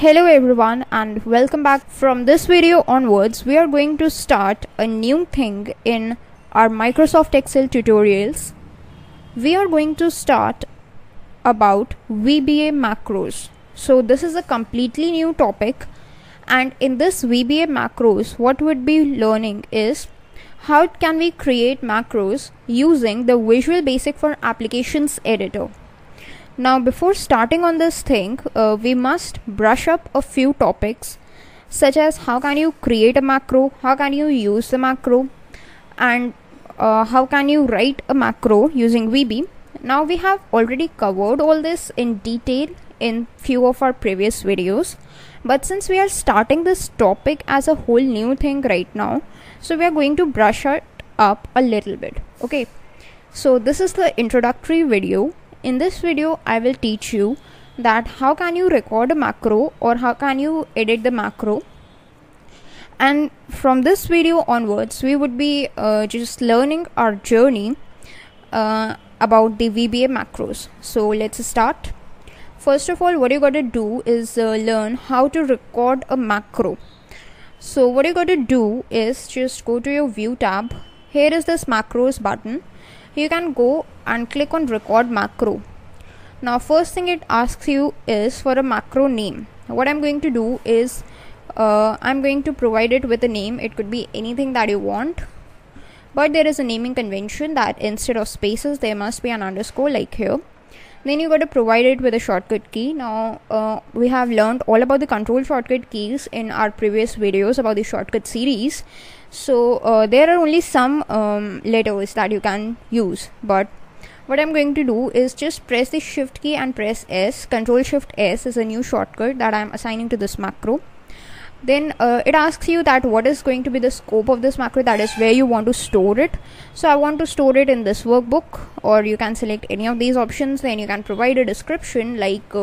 Hello everyone and welcome back. From this video onwards, we are going to start a new thing in our Microsoft Excel tutorials. We are going to start about VBA macros. So this is a completely new topic, and in this VBA macros, what we'd be learning is how can we create macros using the Visual Basic for Applications editor. Now before starting on this thing, we must brush up a few topics such as how can you create a macro, how can you use the macro, and how can you write a macro using VB. Now we have already covered all this in detail in few of our previous videos, but since we are starting this topic as a whole new thing right now, so we are going to brush it up a little bit. Okay, so this is the introductory video. In this video, I will teach you that how can you record a macro or how can you edit the macro. And from this video onwards, we would be just learning our journey about the VBA macros. So let's start. First of all, what you got to do is learn how to record a macro. So what you got to do is just go to your View tab. Here is this macros button. You can go and click on record macro. Now first thing it asks you is for a macro name. What I'm going to do is I'm going to provide it with a name. It could be anything that you want, but there is a naming convention that instead of spaces there must be an underscore like here. Then you got to provide it with a shortcut key. Now we have learned all about the control shortcut keys in our previous videos about the shortcut series. So there are only some letters that you can use, but what I'm going to do is just press the shift key and press S. Control shift S is a new shortcut that I'm assigning to this macro. Then it asks you that what is going to be the scope of this macro, that is where you want to store it. So I want to store it in this workbook, or you can select any of these options. Then you can provide a description like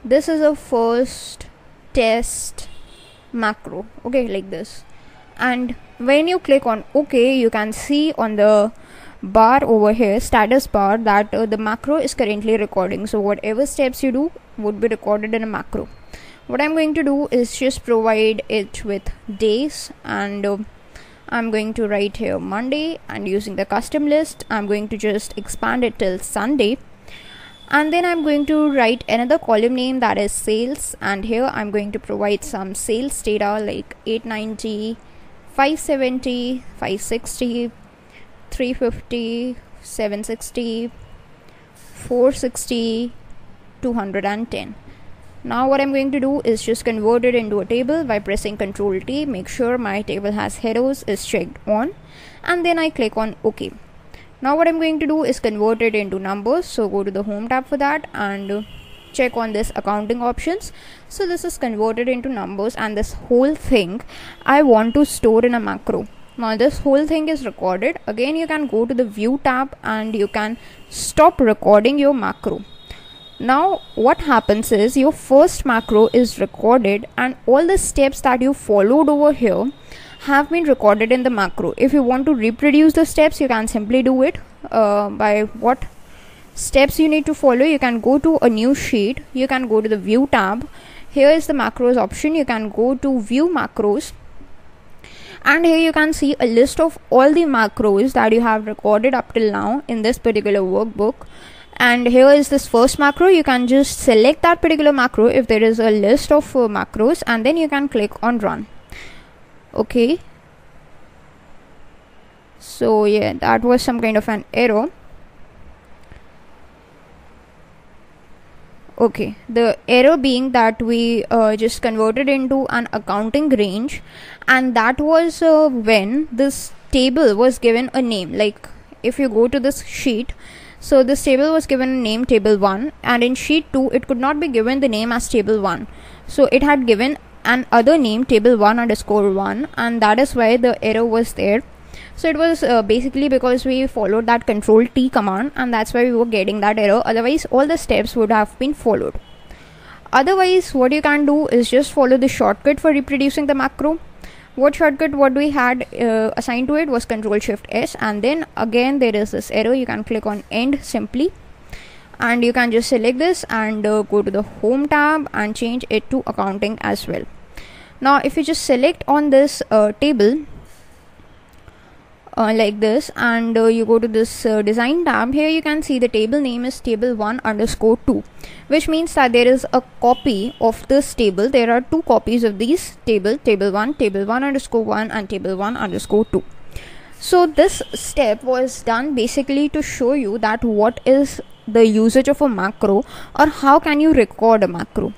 this is a first test macro, okay, like this. And when you click on OK, you can see on the bar over here, status bar, that the macro is currently recording. So whatever steps you do would be recorded in a macro. What I'm going to do is just provide it with days, and I'm going to write here Monday, and using the custom list I'm going to just expand it till Sunday, and then I'm going to write another column name that is sales, and here I'm going to provide some sales data like 890, 570, 560, 350, 760, 460, 210. Now what I'm going to do is just convert it into a table by pressing Ctrl T. Make sure my table has headers is checked on, and then I click on OK. Now what I'm going to do is convert it into numbers. So go to the Home tab for that and check on this accounting options. So this is converted into numbers, and this whole thing I want to store in a macro. Now this whole thing is recorded. Again, you can go to the View tab and you can stop recording your macro. Now what happens is your first macro is recorded, and all the steps that you followed over here have been recorded in the macro. If you want to reproduce the steps, you can simply do it by what steps you need to follow. You can go to a new sheet, you can go to the View tab. Here is the macros option. You can go to View Macros, and here you can see a list of all the macros that you have recorded up till now in this particular workbook. And here is this first macro. You can just select that particular macro if there is a list of macros, and then you can click on run. Okay, so yeah, that was some kind of an error. Okay, the error being that we just converted into an accounting range, and that was when this table was given a name. Like if you go to this sheet, so this table was given a name table 1, and in sheet 2 it could not be given the name as table 1, so it had given an other name table 1 underscore 1, and that is why the error was there. So it was basically because we followed that Control T command, and that's why we were getting that error. Otherwise all the steps would have been followed. Otherwise what you can do is just follow the shortcut for reproducing the macro. What shortcut what we had assigned to it was Control Shift S, and then again there is this error. You can click on end simply, and you can just select this and go to the home tab and change it to accounting as well. Now if you just select on this table like this, and you go to this design tab, here you can see the table name is table1_2, which means that there is a copy of this table. There are two copies of these table1, table1_1 and table1_2. So this step was done basically to show you that what is the usage of a macro, or how can you record a macro.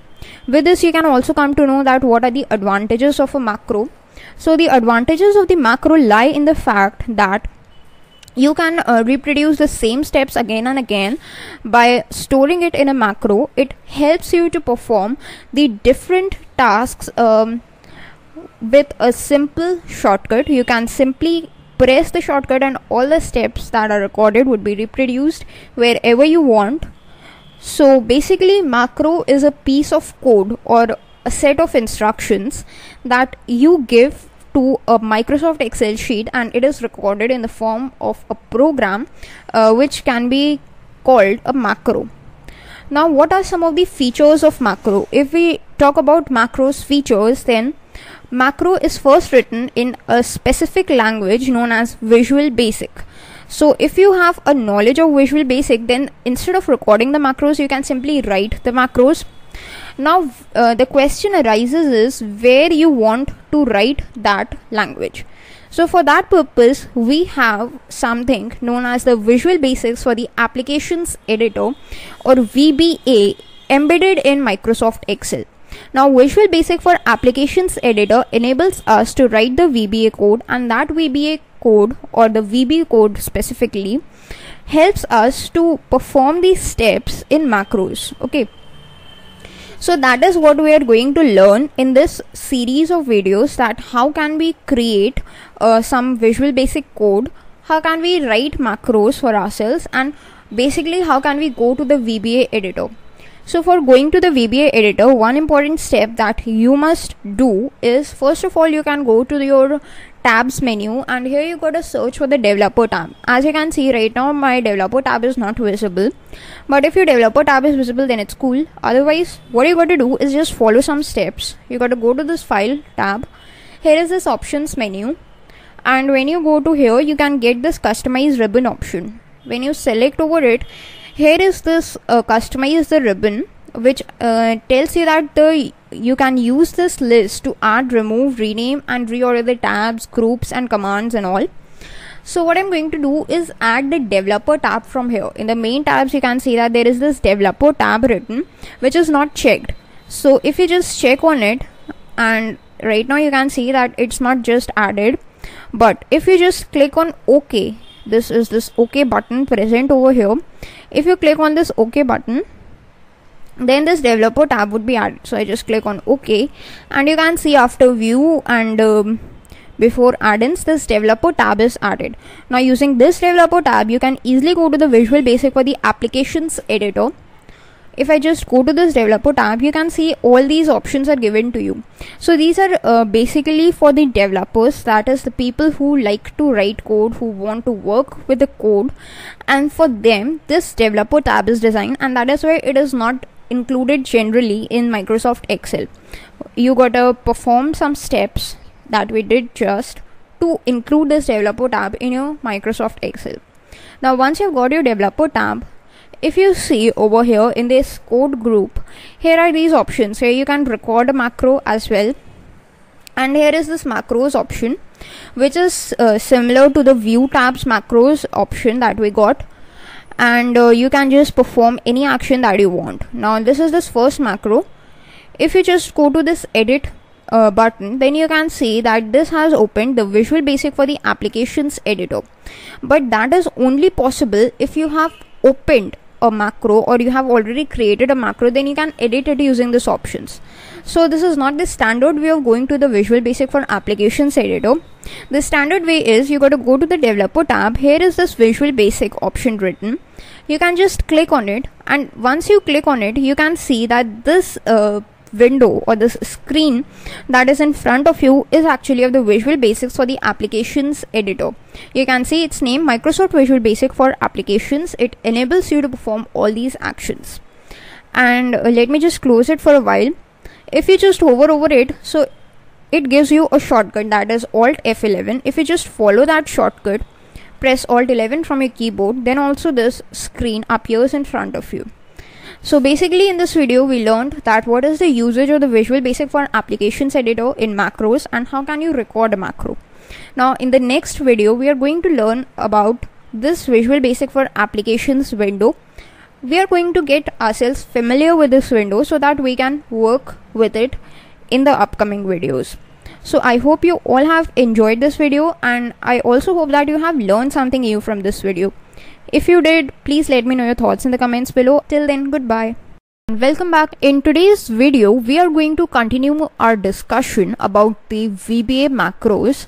With this you can also come to know that what are the advantages of a macro. So the advantages of the macro lie in the fact that you can reproduce the same steps again and again by storing it in a macro. It helps you to perform the different tasks with a simple shortcut. You can simply press the shortcut and all the steps that are recorded would be reproduced wherever you want. So basically macro is a piece of code or a set of instructions that you give to a Microsoft Excel sheet, and it is recorded in the form of a program which can be called a macro. Now what are some of the features of macro? If we talk about macros features, then macro is first written in a specific language known as Visual Basic. So if you have a knowledge of Visual Basic, then instead of recording the macros, you can simply write the macros. Now the question arises is where you want to write that language. So for that purpose, we have something known as the Visual Basics for the Applications Editor, or VBA, embedded in Microsoft Excel. Now Visual Basic for Applications Editor enables us to write the VBA code, and that VBA code, or the VB code specifically, helps us to perform these steps in macros. Okay, so that is what we are going to learn in this series of videos, that how can we create some Visual Basic code, how can we write macros for ourselves, and basically how can we go to the VBA editor. So for going to the VBA editor, one important step that you must do is, first of all, you can go to your tabs menu, and here you got to search for the developer tab. As you can see right now, my developer tab is not visible, but if your developer tab is visible, then it's cool. Otherwise, what you got to do is just follow some steps. You got to go to this file tab. Here is this options menu, and when you go to here, you can get this customize ribbon option. When you select over it, here is this customize the ribbon, which tells you that you can use this list to add, remove, rename and reorder the tabs, groups and commands and all. So what I'm going to do is add the developer tab from here. In the main tabs, you can see that there is this developer tab written, which is not checked. So if you just check on it, and right now you can see that it's not just added, but if you just click on OK, this is this OK button present over here. If you click on this OK button, then this developer tab would be added. So I just click on OK, and you can see after view and before add-ins, this developer tab is added. Now using this developer tab, you can easily go to the Visual Basic for the Applications Editor. If I just go to this developer tab, you can see all these options are given to you. So these are basically for the developers, that is the people who like to write code, who want to work with the code, and for them this developer tab is designed, and that is why it is not included generally in Microsoft Excel. You gotta perform some steps that we did just to include this developer tab in your Microsoft Excel. Now once you've got your developer tab, if you see over here in this code group, here are these options. Here you can record a macro as well, and here is this macros option, which is similar to the view tabs macros option that we got, and you can just perform any action that you want. Now this is this first macro. If you just go to this edit button, then you can see that this has opened the Visual Basic for the Applications Editor, but that is only possible if you have opened a macro or you have already created a macro. Then you can edit it using these options. So this is not the standard way of going to the Visual Basic for Applications Editor. The standard way is you got to go to the developer tab. Here is this Visual Basic option written. You can just click on it, and once you click on it, you can see that this window or this screen that is in front of you is actually of the Visual Basics for the Applications editor. You can see its name, Microsoft Visual Basic for Applications. It enables you to perform all these actions. And let me just close it for a while. If you just hover over it, so it gives you a shortcut that is Alt F11. If you just follow that shortcut, press Alt 11 from your keyboard, then also this screen appears in front of you. So basically in this video we learned that what is the usage of the Visual Basic for Applications editor in macros and how can you record a macro. Now in the next video we are going to learn about this Visual Basic for Applications window. We are going to get ourselves familiar with this window so that we can work with it in the upcoming videos. So I hope you all have enjoyed this video, and I also hope that you have learned something new from this video. If you did, please let me know your thoughts in the comments below. Till then, goodbye. Welcome back. In today's video, we are going to continue our discussion about the VBA macros.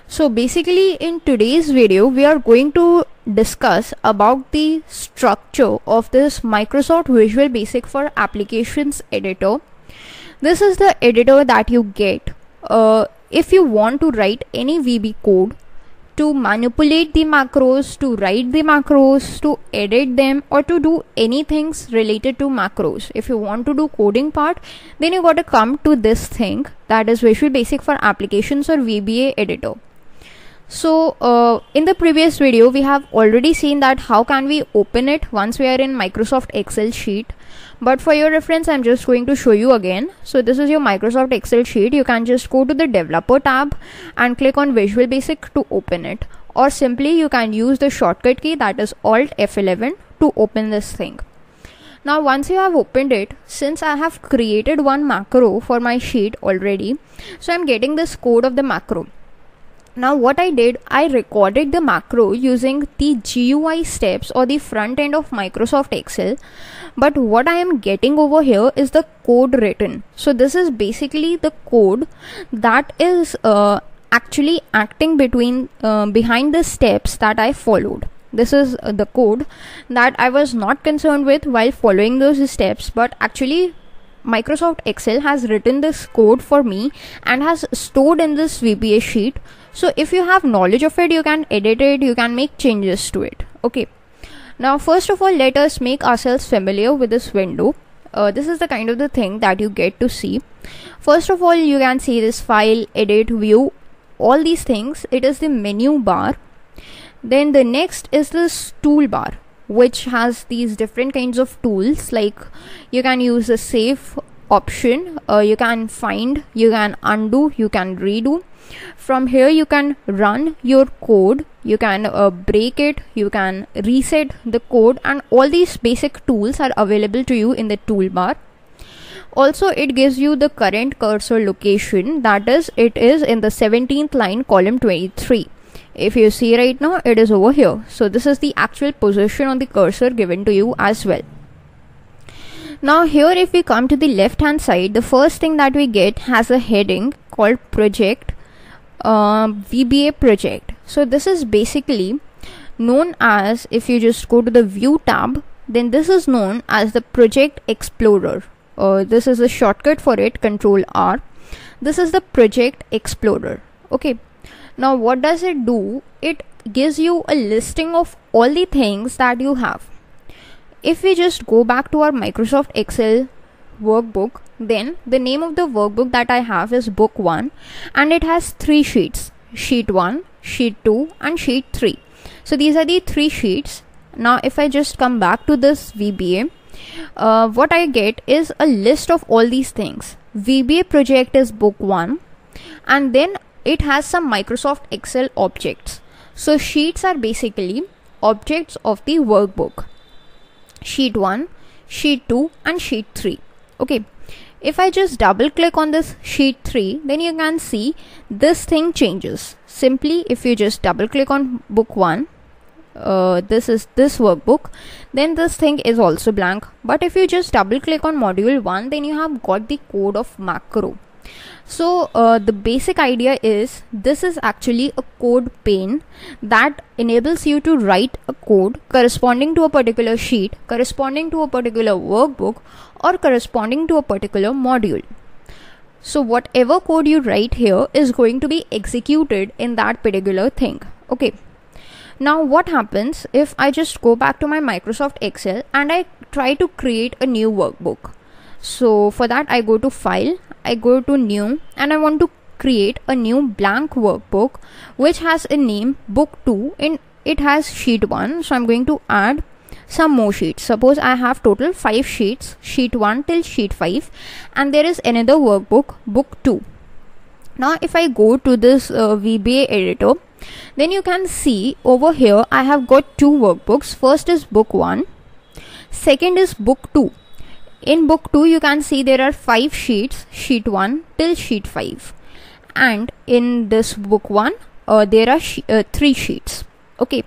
So basically in today's video, we are going to discuss about the structure of this Microsoft Visual Basic for Applications editor. This is the editor that you get if you want to write any VB code to manipulate the macros, to write the macros, to edit them, or to do anything related to macros. If you want to do coding part, then you got to come to this thing that is Visual Basic for Applications or VBA editor. So in the previous video we have already seen that how can we open it once we are in Microsoft Excel sheet, but for your reference I'm just going to show you again. So this is your Microsoft Excel sheet. You can just go to the developer tab and click on Visual Basic to open it, or simply you can use the shortcut key that is Alt F11 to open this thing. Now once you have opened it, since I have created one macro for my sheet already, so I'm getting this code of the macro. Now what I did, I recorded the macro using the GUI steps or the front end of Microsoft Excel, but what I am getting over here is the code written. So this is basically the code that is actually acting behind the steps that I followed. This is the code that I was not concerned with while following those steps, but actually Microsoft Excel has written this code for me and has stored in this VBA sheet. So if you have knowledge of it, you can edit it, you can make changes to it. Okay. Now first of all, let us make ourselves familiar with this window. This is the kind of the thing that you get to see. First of all, you can see this file, edit, view, all these things. It is the menu bar. Then the next is this toolbar, which has these different kinds of tools, like you can use the save option, you can find, you can undo, you can redo. From here you can run your code, you can break it, you can reset the code, and all these basic tools are available to you in the toolbar. Also it gives you the current cursor location, that is, it is in the 17th line, column 23. If you see right now, it is over here. So this is the actual position on the cursor given to you as well. Now here if we come to the left hand side, the first thing that we get has a heading called project, VBA project. So this is basically known as, if you just go to the view tab, then this is known as the project explorer. This is a shortcut for it, Control R. This is the project explorer. Okay. Now what does it do? It gives you a listing of all the things that you have. If we just go back to our Microsoft Excel workbook, then the name of the workbook that I have is book 1, and it has 3 sheets, sheet 1, sheet 2 and sheet 3. So these are the 3 sheets. Now if I just come back to this VBA, what I get is a list of all these things. VBA project is book 1, and then it has some Microsoft Excel objects. So sheets are basically objects of the workbook. Sheet 1, sheet 2 and sheet 3. Okay. If I just double click on this sheet 3, then you can see this thing changes. Simply if you just double click on book 1, this is this workbook, then this thing is also blank. But if you just double click on module 1, then you have got the code of macro. So the basic idea is this is actually a code pane that enables you to write a code corresponding to a particular sheet, corresponding to a particular workbook, or corresponding to a particular module. So whatever code you write here is going to be executed in that particular thing. Okay. Now what happens if I just go back to my Microsoft Excel and I try to create a new workbook? So for that I go to File, I go to New, and I want to create a new blank workbook which has a name Book 2 and it has sheet 1. So I'm going to add some more sheets. Suppose I have total 5 sheets, sheet 1 till sheet 5, and there is another workbook, Book 2. Now if I go to this VBA editor, then you can see over here I have got 2 workbooks. First is Book 1, second is Book 2. In Book 2 you can see there are 5 sheets, sheet 1 till sheet 5, and in this Book 1 there are 3 sheets. Okay,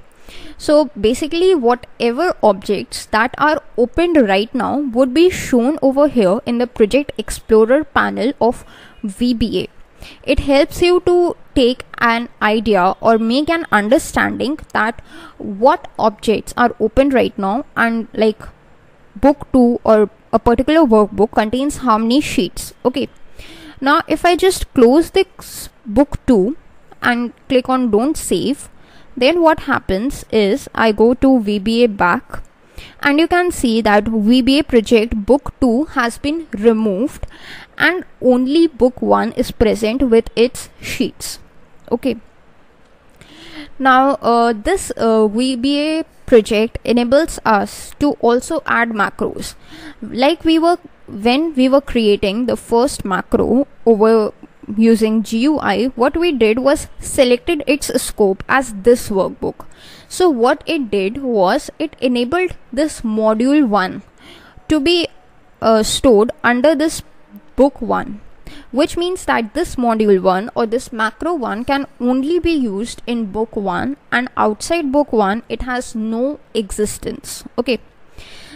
so basically whatever objects that are opened right now would be shown over here in the Project Explorer panel of VBA. It helps you to take an idea or make an understanding that what objects are open right now, and like Book 2 or a particular workbook contains how many sheets. Okay, now if I just close this Book 2 and click on Don't Save, then what happens is I go to VBA back, and you can see that VBA project Book 2 has been removed and only Book 1 is present with its sheets. Okay, now this VBA project enables us to also add macros. Like when we were creating the first macro over using GUI, what we did was selected its scope as this workbook. So what it did was it enabled this module 1 to be stored under this Book 1, which means that this module 1 or this macro 1 can only be used in Book 1, and outside Book 1 it has no existence. Okay,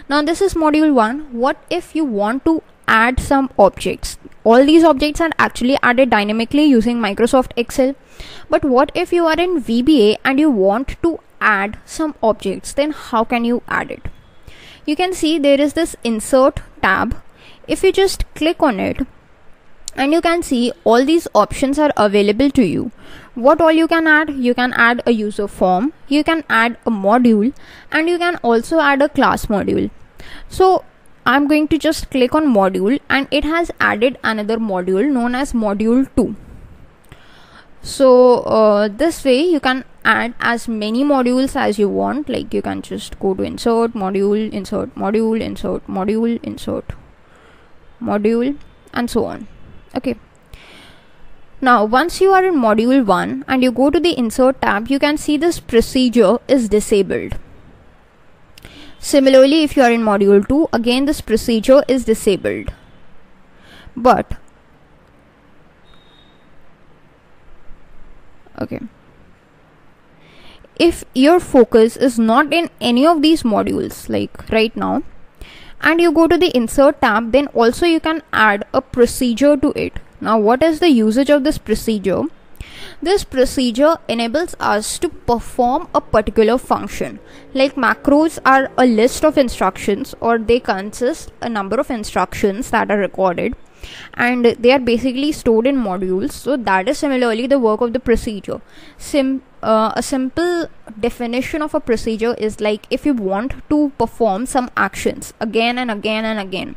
now this is module 1. What if you want to add some objects? All these objects are actually added dynamically using Microsoft Excel, but what if you are in VBA and you want to add some objects? Then how can you add it? You can see there is this Insert tab. If you just click on it, and you can see all these options are available to you. What all you can add? You can add a user form, you can add a module, and you can also add a class module. So I'm going to just click on module, and it has added another module known as module 2. So this way you can add as many modules as you want. Like you can just go to insert module, insert module, insert module, insert module, and so on. Okay, now once you are in module 1 and you go to the insert tab, you can see this procedure is disabled. Similarly, if you are in module 2, again this procedure is disabled. But okay, if your focus is not in any of these modules like right now, and you go to the insert tab, then also you can add a procedure to it. Now what is the usage of this procedure? This procedure enables us to perform a particular function. Like macros are a list of instructions, or they consist a number of instructions that are recorded, and they are basically stored in modules. So that is similarly the work of the procedure. A simple definition of a procedure is like if you want to perform some actions again and again and again,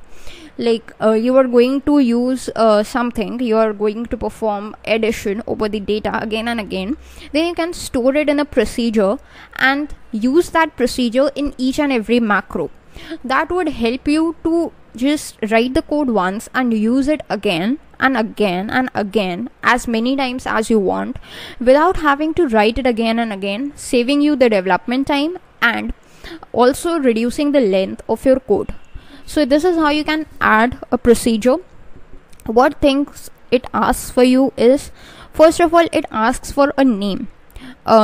like you are going to use something, you are going to perform addition over the data again and again, then you can store it in a procedure and use that procedure in each and every macro. That would help you to just write the code once and use it again and again and again as many times as you want without having to write it again and again, saving you the development time and also reducing the length of your code. So this is how you can add a procedure. What things it asks for you is, first of all, it asks for a name.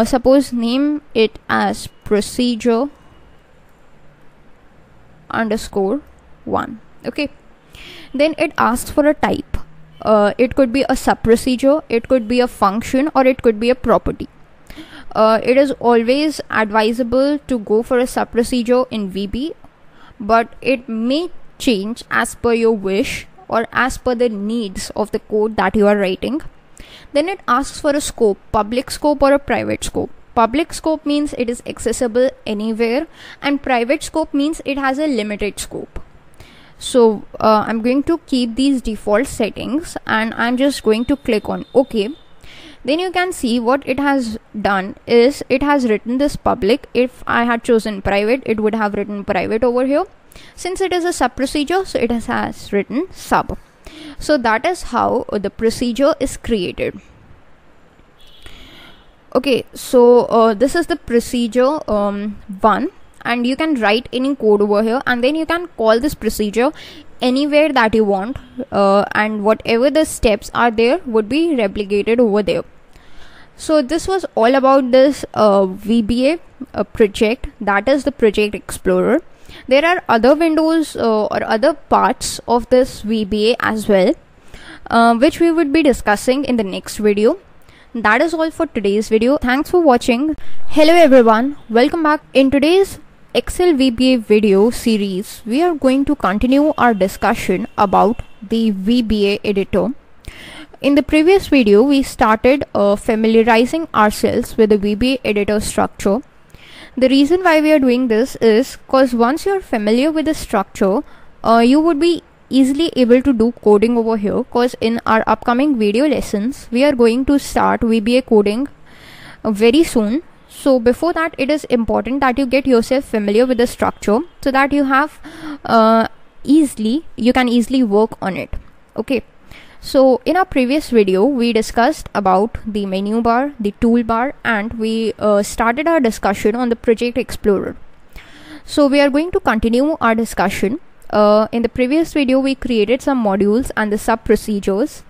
Suppose name it as procedure _1. Okay, then it asks for a type. It could be a sub procedure, it could be a function, or it could be a property. It is always advisable to go for a sub procedure in VB, but it may change as per your wish or as per the needs of the code that you are writing. Then it asks for a scope, public scope or a private scope. Public scope means it is accessible anywhere, and private scope means it has a limited scope. So I'm going to keep these default settings and I'm just going to click on OK. Then you can see what it has done is it has written this public. If I had chosen private, it would have written private over here. Since it is a sub procedure, so it has written sub. So that is how the procedure is created. Okay, so this is the procedure 1, and you can write any code over here, and then you can call this procedure anywhere that you want, and whatever the steps are there would be replicated over there. So this was all about this VBA project, that is the Project Explorer. There are other windows or other parts of this VBA as well, which we would be discussing in the next video. That is all for today's video. Thanks for watching. Hello everyone, welcome back. In today's Excel VBA video series, we are going to continue our discussion about the VBA editor. In the previous video, we started familiarizing ourselves with the VBA editor structure. The reason why we are doing this is because once you are familiar with the structure, you would be easily able to do coding over here, because in our upcoming video lessons we are going to start VBA coding very soon. So before that, it is important that you get yourself familiar with the structure so that you have you can easily work on it. Okay, so in our previous video we discussed about the menu bar, the toolbar, and we started our discussion on the Project Explorer. So we are going to continue our discussion. In the previous video we created some modules and the sub procedures.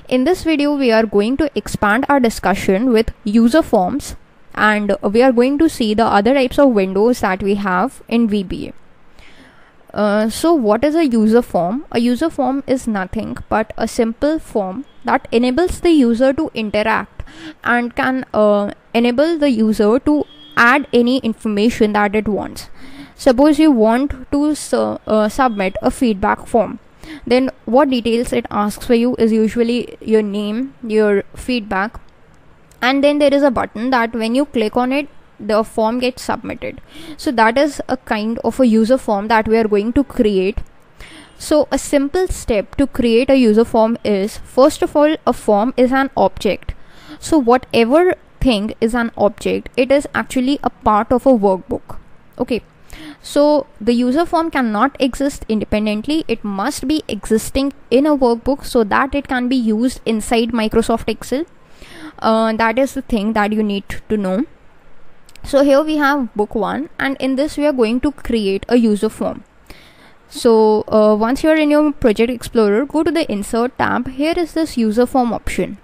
In this video we are going to expand our discussion with user forms, and we are going to see the other types of windows that we have in VBA. So what is a user form? A user form is nothing but a simple form that enables the user to interact and can enable the user to add any information that it wants. Suppose you want to submit a feedback form, then what details it asks for you is usually your name, your feedback, and then there is a button that when you click on it, the form gets submitted. So that is a kind of a user form that we are going to create. So a simple step to create a user form is, first of all, a form is an object. So whatever thing is an object, it is actually a part of a workbook. Okay, so the user form cannot exist independently. It must be existing in a workbook so that it can be used inside Microsoft Excel. That is the thing that you need to know. So here we have book 1, and in this we are going to create a user form. So once you are in your Project Explorer, go to the Insert tab. Here is this user form option.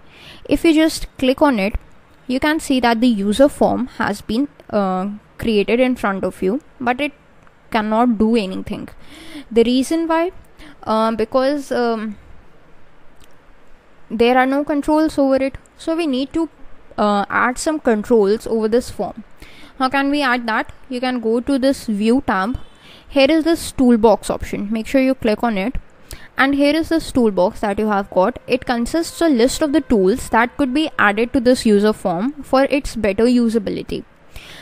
If you just click on it, you can see that the user form has been created in front of you, but it cannot do anything. The reason why, because there are no controls over it, so we need to add some controls over this form. How can we add that? You can go to this View tab. Here is this toolbox option. Make sure you click on it, and here is this toolbox that you have got. It consists a list of the tools that could be added to this user form for its better usability.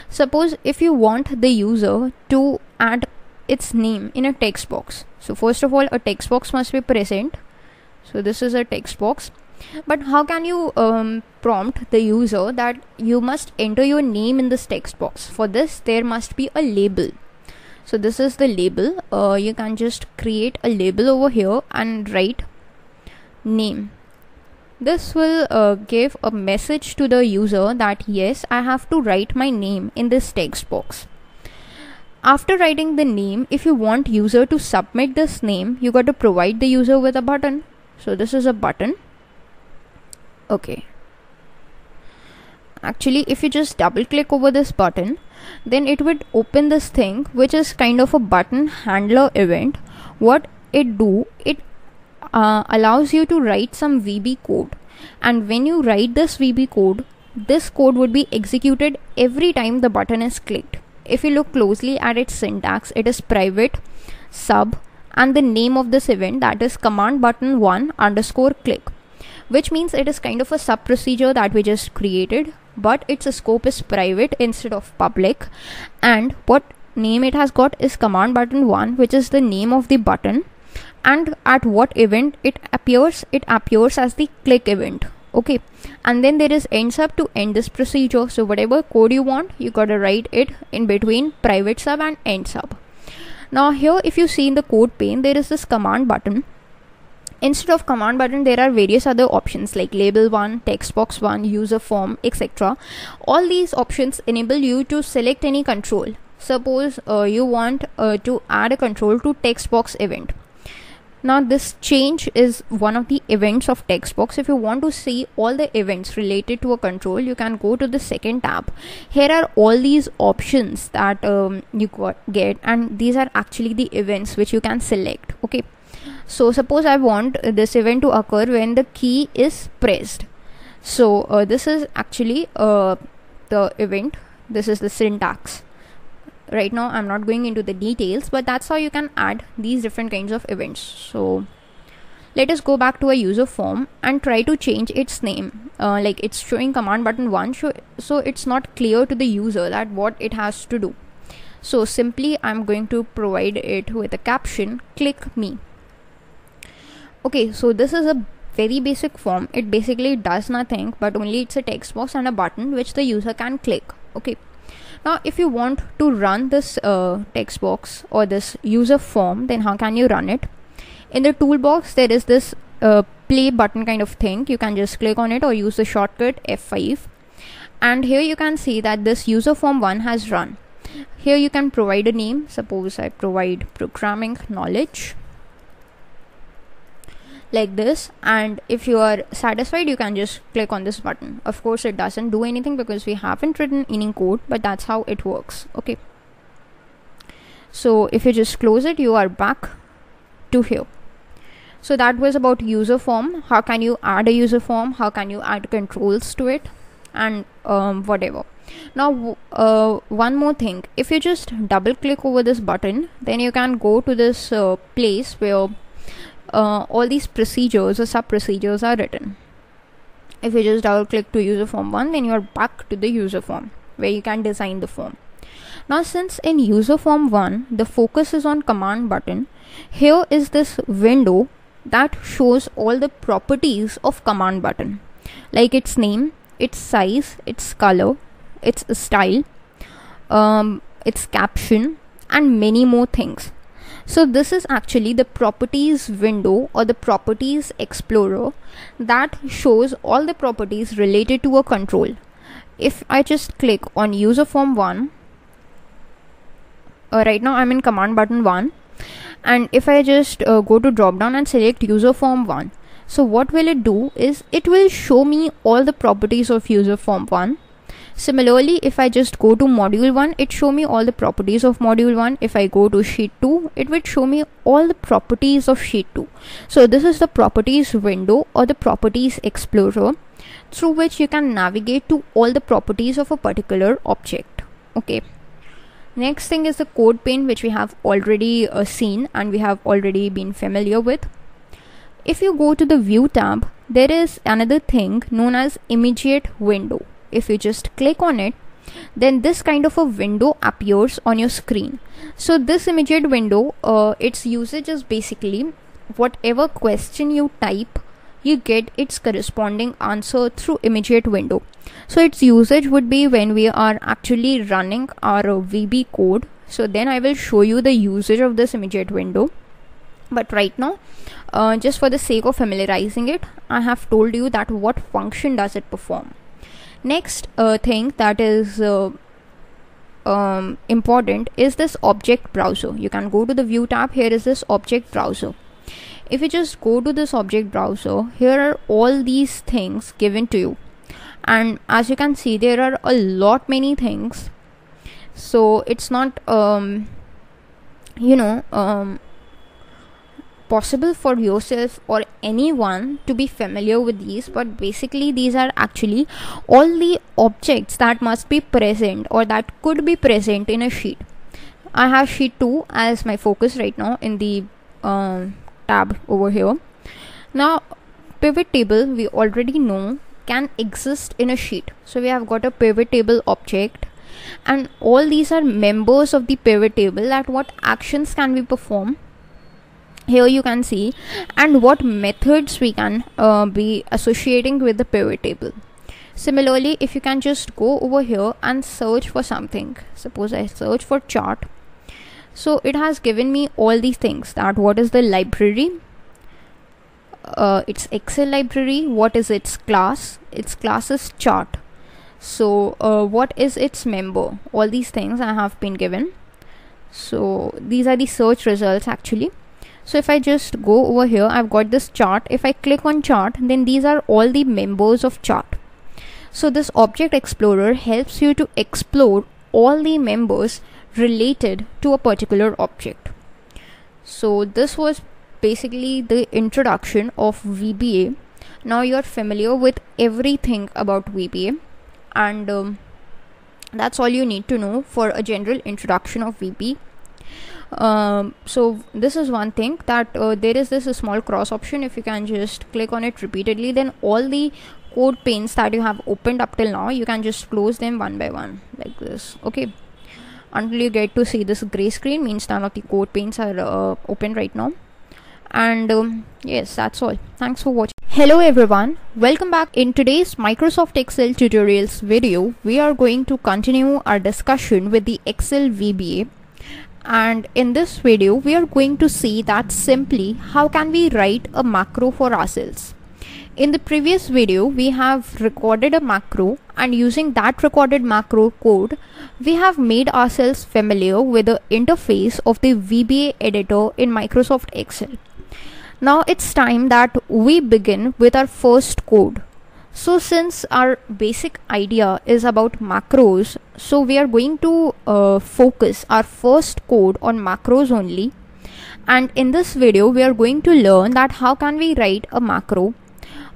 Suppose if you want the user to add its name in a text box, so first of all a text box must be present. So this is a text box, but how can you prompt the user that you must enter your name in this text box? For this there must be a label. So this is the label. You can just create a label over here and write name. This will give a message to the user that yes, I have to write my name in this text box. After writing the name, if you want user to submit this name, you got to provide the user with a button. So this is a button. Okay. Actually, if you just double click over this button, then it would open this thing which is kind of a button handler event. What it do, it allows you to write some VB code, and when you write this VB code, this code would be executed every time the button is clicked. If you look closely at its syntax, it is private sub and the name of this event, that is command button 1 underscore click, which means it is kind of a sub procedure that we just created, but its scope is private instead of public, and what name it has got is command button 1, which is the name of the button, and at what event it appears as the click event. Okay, and then there is end sub to end this procedure. So whatever code you want, you gotta write it in between private sub and end sub. Now here, if you see in the code pane, there is this command button. Instead of command button, there are various other options like label 1, text box 1, user form, etc. All these options enable you to select any control. Suppose you want to add a control to text box event. Now this change is one of the events of text box. If you want to see all the events related to a control, you can go to the second tab. Here are all these options that you get, and these are actually the events which you can select. Okay, so suppose I want this event to occur when the key is pressed. So this is actually the event. This is the syntax. Right now I'm not going into the details, but that's how you can add these different kinds of events. So let us go back to a user form and try to change its name. Like it's showing command button 1, so it's not clear to the user that what it has to do. So simply I'm going to provide it with a caption, click me. Okay, so this is a very basic form. It basically does nothing, but only it's a text box and a button which the user can click. Okay, now if you want to run this text box or this user form, then how can you run it? In the toolbox there is this play button kind of thing. You can just click on it or use the shortcut F5, and here you can see that this user form 1 has run. Here you can provide a name. Suppose I provide programming knowledge like this, and if you are satisfied, you can just click on this button. Of course it doesn't do anything because we haven't written any code, but that's how it works. Okay, so if you just close it, you are back to here. So that was about user form. How can you add a user form, how can you add controls to it, and whatever. Now one more thing, if you just double click over this button, then you can go to this place where all these procedures or sub procedures are written. If you just double click to user form 1, then you are back to the user form where you can design the form. Now since in user form 1 the focus is on command button, here is this window that shows all the properties of command button, like its name, its size, its color, its style, its caption, and many more things. So this is actually the properties window or the properties explorer that shows all the properties related to a control. If I just click on user form 1, right now I'm in command button 1, and if I just go to drop down and select user form 1, so what will it do is it will show me all the properties of user form 1. Similarly, if I just go to module 1, it show me all the properties of module 1. If I go to sheet 2, it would show me all the properties of sheet 2. So this is the properties window or the properties explorer through which you can navigate to all the properties of a particular object. Okay. Next thing is the code pane, which we have already seen and we have already been familiar with. If you go to the view tab, there is another thing known as immediate window. If you just click on it, then this kind of a window appears on your screen. So this immediate window, its usage is basically whatever question you type, you get its corresponding answer through immediate window. So its usage would be when we are actually running our VB code. So then I will show you the usage of this immediate window. But right now, just for the sake of familiarizing it, I have told you that what function does it perform. Next thing that is important is this object browser. You can go to the view tab. Here is this object browser. If you just go to this object browser, here are all these things given to you, and as you can see, there are a lot many things. So it's not possible for yourself or anyone to be familiar with these, but basically these are actually all the objects that must be present or that could be present in a sheet. I have sheet 2 as my focus right now in the tab over here. Now pivot table, we already know, can exist in a sheet. So we have got a pivot table object, and all these are members of the pivot table, that what actions can we perform. Here you can see, and what methods we can be associating with the pivot table. Similarly, if you can just go over here and search for something, suppose I search for chart, so it has given me all these things, that what is the library, its Excel library, what is its class is chart. So what is its member, all these things I have been given. So these are the search results actually. So if I just go over here, I've got this chart. If I click on chart, then these are all the members of chart. So this object explorer helps you to explore all the members related to a particular object. So this was basically the introduction of VBA. Now you're familiar with everything about VBA, and that's all you need to know for a general introduction of VBA. So this is one thing, that there is this small cross option. If you can just click on it repeatedly, then all the code panes that you have opened up till now, you can just close them one by one like this, okay, until you get to see this gray screen, means none of the code panes are open right now. And yes, that's all. Thanks for watching. Hello everyone, welcome back. In today's Microsoft Excel tutorials video, we are going to continue our discussion with the Excel VBA. And in this video, we are going to see that simply how can we write a macro for ourselves. In the previous video, we have recorded a macro, and using that recorded macro code, we have made ourselves familiar with the interface of the VBA editor in Microsoft Excel. Now it's time that we begin with our first code. So since our basic idea is about macros, so we are going to focus our first code on macros only. And in this video, we are going to learn that how can we write a macro.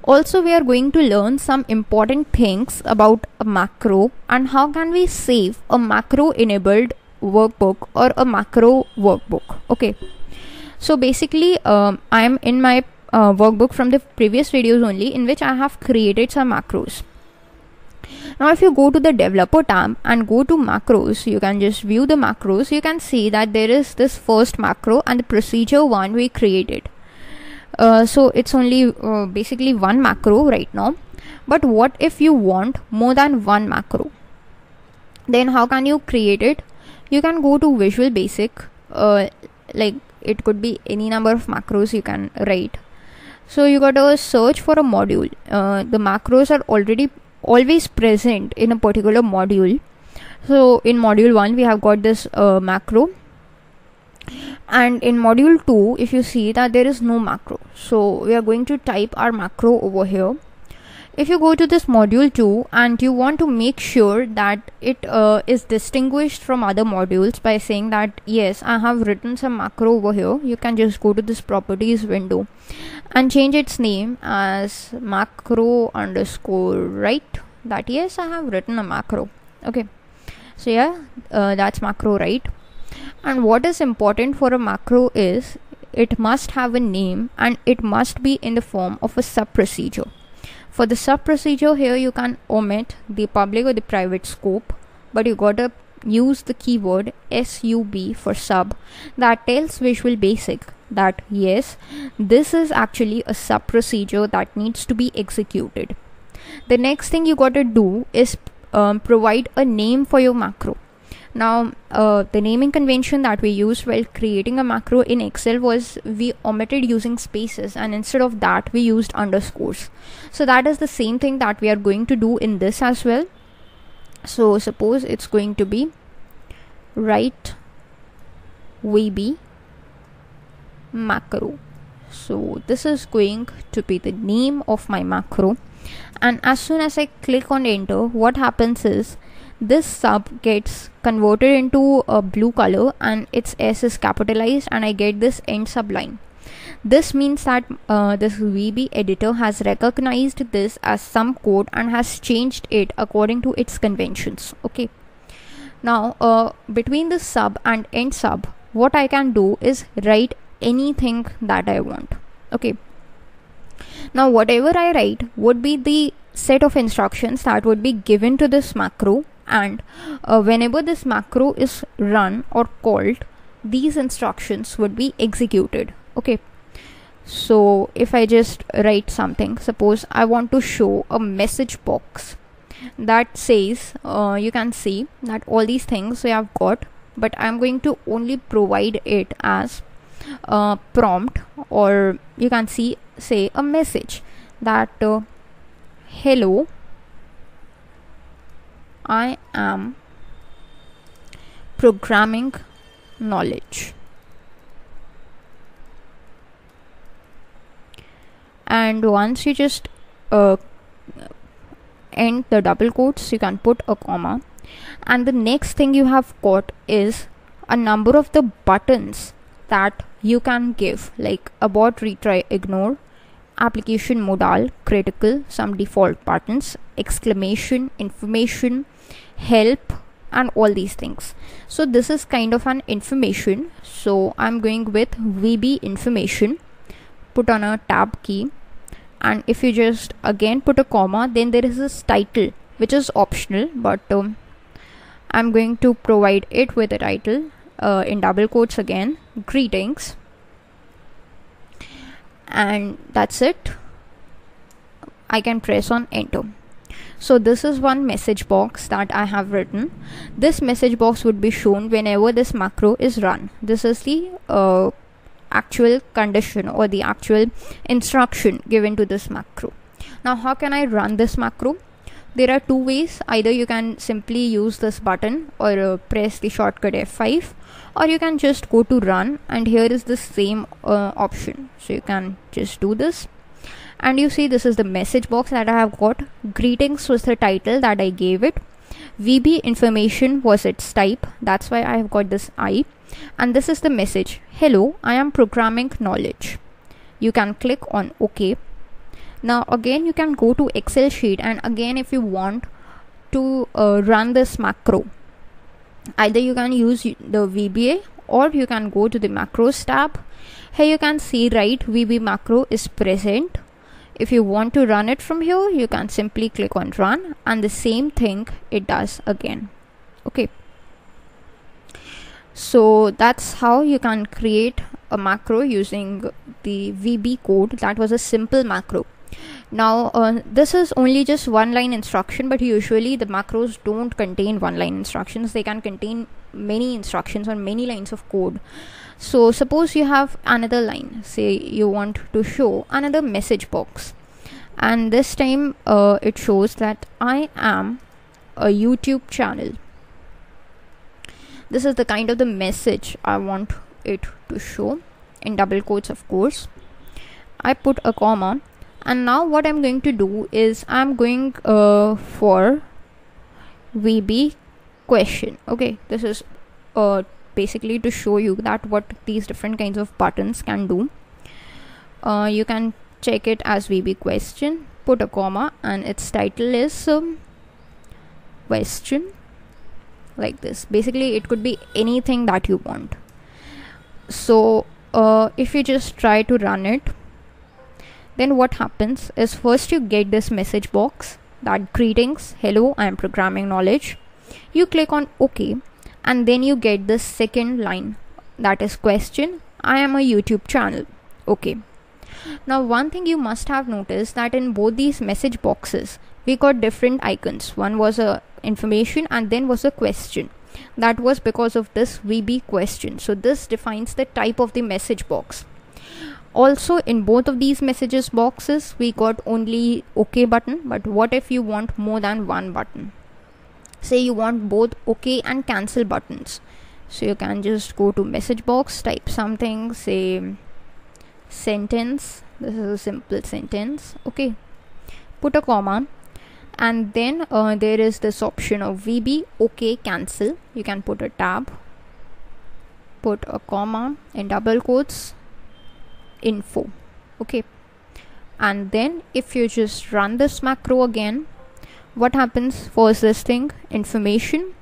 Also, we are going to learn some important things about a macro and how can we save a macro enabled workbook or a macro workbook. Okay. So basically, I am in my workbook from the previous videos only, in which I have created some macros. Now if you go to the developer tab and go to macros, you can just view the macros. You can see that there is this first macro and the procedure one we created. So it's only basically one macro right now. But what if you want more than one macro? Then how can you create it? You can go to Visual Basic, like it could be any number of macros you can write. So you got to search for a module. The macros are always present in a particular module. So in module 1 we have got this macro, and in module 2 if you see that there is no macro, so we are going to type our macro over here. If you go to this module 2 and you want to make sure that it is distinguished from other modules by saying that yes, I have written some macro over here, you can just go to this properties window and change its name as macro underscore write, that yes, I have written a macro. Okay, so yeah, that's macro write. And what is important for a macro is it must have a name and it must be in the form of a sub procedure. For the sub procedure here, you can omit the public or the private scope, but you gotta use the keyword sub for sub. That tells Visual Basic that yes, this is actually a sub procedure that needs to be executed. The next thing you gotta do is provide a name for your macro. Now the naming convention that we used while creating a macro in Excel was we omitted using spaces, and instead of that we used underscores. So that is the same thing that we are going to do in this as well. So suppose it's going to be write VB macro. So this is going to be the name of my macro, and as soon as I click on enter, what happens is this sub gets converted into a blue color and its S is capitalized, and I get this end subline. This means that this VB editor has recognized this as some code and has changed it according to its conventions. Okay, now between the sub and end sub, what I can do is write anything that I want. Okay, now whatever I write would be the set of instructions that would be given to this macro, and whenever this macro is run or called, these instructions would be executed. Okay, so if I just write something, suppose I want to show a message box that says you can see that all these things we have got, but I'm going to only provide it as prompt, or you can see say a message that hello, I am programming knowledge, and once you just end the double quotes, you can put a comma, and the next thing you have got is a number of the buttons that you can give, like abort, retry, ignore, application modal, critical, some default buttons, exclamation, information, help, and all these things. So this is kind of an information, so I'm going with VB information, put on a tab key, and if you just again put a comma, then there is this title which is optional, but I'm going to provide it with a title in double quotes again, greetings, and that's it. I can press on enter. So this is one message box that I have written. This message box would be shown whenever this macro is run. This is the actual condition or the actual instruction given to this macro. Now how can I run this macro? There are two ways. Either you can simply use this button or press the shortcut F5, or you can just go to run, and here is the same option. So you can just do this, and you see this is the message box that I have got. Greetings was the title that I gave it. VB information was its type, that's why I have got this I, and this is the message, hello, I am programming knowledge. You can click on OK. Now again you can go to Excel sheet, and again if you want to run this macro, either you can use the VBA or you can go to the macros tab. Here you can see right VB macro is present. If you want to run it from here, you can simply click on run, and the same thing it does again. Okay, so that's how you can create a macro using the VB code. That was a simple macro. Now this is only just one line instruction, but usually the macros don't contain one line instructions. They can contain many instructions or many lines of code. So suppose you have another line, say you want to show another message box, and this time it shows that I am a YouTube channel. This is the kind of the message I want it to show, in double quotes of course. I put a comma, and now what I'm going to do is I'm going for VB question. Okay, this is basically to show you that what these different kinds of buttons can do. You can check it as VB question, put a comma, and its title is question, like this. Basically it could be anything that you want. So if you just try to run it, then what happens is first you get this message box that greetings, hello, I am programming knowledge. You click on OK, and then you get this second line that is question, I am a YouTube channel. Okay, now one thing you must have noticed that in both these message boxes we got different icons. One was a information and then was a question. That was because of this VB question. So this defines the type of the message box. Also in both of these messages boxes we got only OK button, but what if you want more than one button? Say you want both OK and cancel buttons. So you can just go to message box, type something, say sentence. This is a simple sentence. Okay, put a comma, and then there is this option of VB OK cancel. You can put a tab, put a comma in double quotes, info. Okay, and then if you just run this macro again, what happens? First this thing information,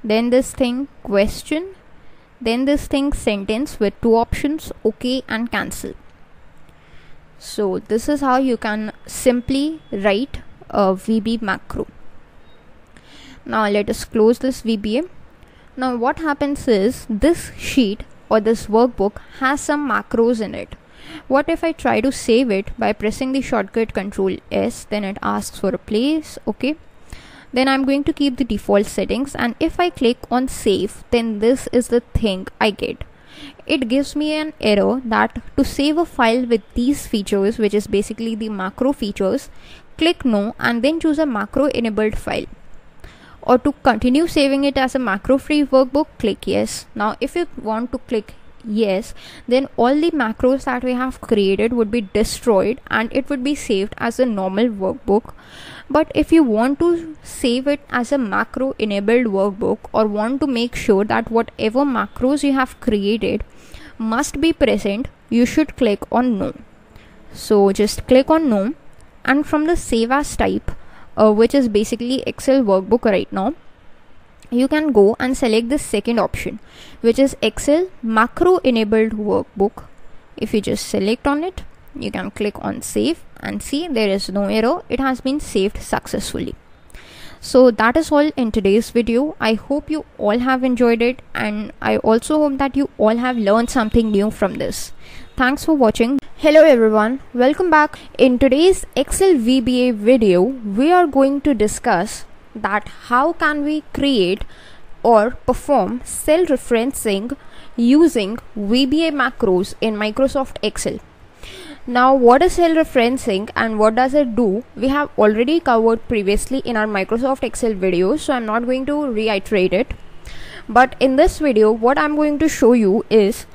then this thing question, then this thing sentence with two options, okay and cancel. So this is how you can simply write a VB macro. Now let us close this VBA. Now what happens is this sheet or this workbook has some macros in it. What if I try to save it by pressing the shortcut Ctrl S? Then it asks for a place. Okay, then I'm going to keep the default settings, and if I click on save, then this is the thing I get. It gives me an error that to save a file with these features, which is basically the macro features, click no and then choose a macro enabled file. Or to continue saving it as a macro free workbook, click yes. Now if you want to click yes, then all the macros that we have created would be destroyed and it would be saved as a normal workbook. But if you want to save it as a macro enabled workbook, or want to make sure that whatever macros you have created must be present, you should click on no. So just click on no, and from the save as type, which is basically Excel workbook right now, you can go and select the second option, which is Excel macro enabled workbook. If you just select on it, you can click on save and see there is no error. It has been saved successfully. So that is all in today's video. I hope you all have enjoyed it, and I also hope that you all have learned something new from this. Thanks for watching. Hello everyone, welcome back. In today's Excel VBA video, we are going to discuss that how can we create or perform cell referencing using VBA macros in Microsoft Excel. Now what is cell referencing and what does it do, we have already covered previously in our Microsoft Excel videos, so I'm not going to reiterate it. But in this video, what I'm going to show you is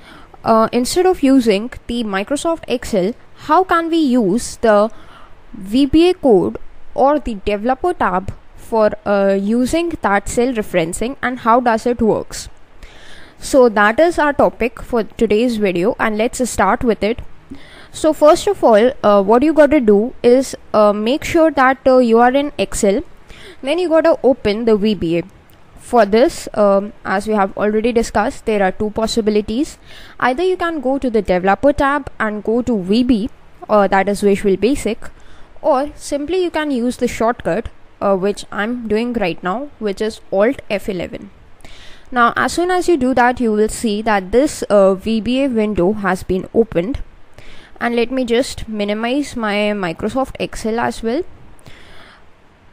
instead of using the Microsoft Excel, how can we use the VBA code or the developer tab for using that cell referencing, and how does it works. So that is our topic for today's video, and let's start with it. So first of all, what you got to do is make sure that you are in Excel. Then you got to open the VBA. For this, as we have already discussed, there are two possibilities. Either you can go to the developer tab and go to VB, that is Visual Basic, or simply you can use the shortcut which I'm doing right now, which is Alt F11. Now as soon as you do that, you will see that this VBA window has been opened. And let me just minimize my Microsoft Excel as well,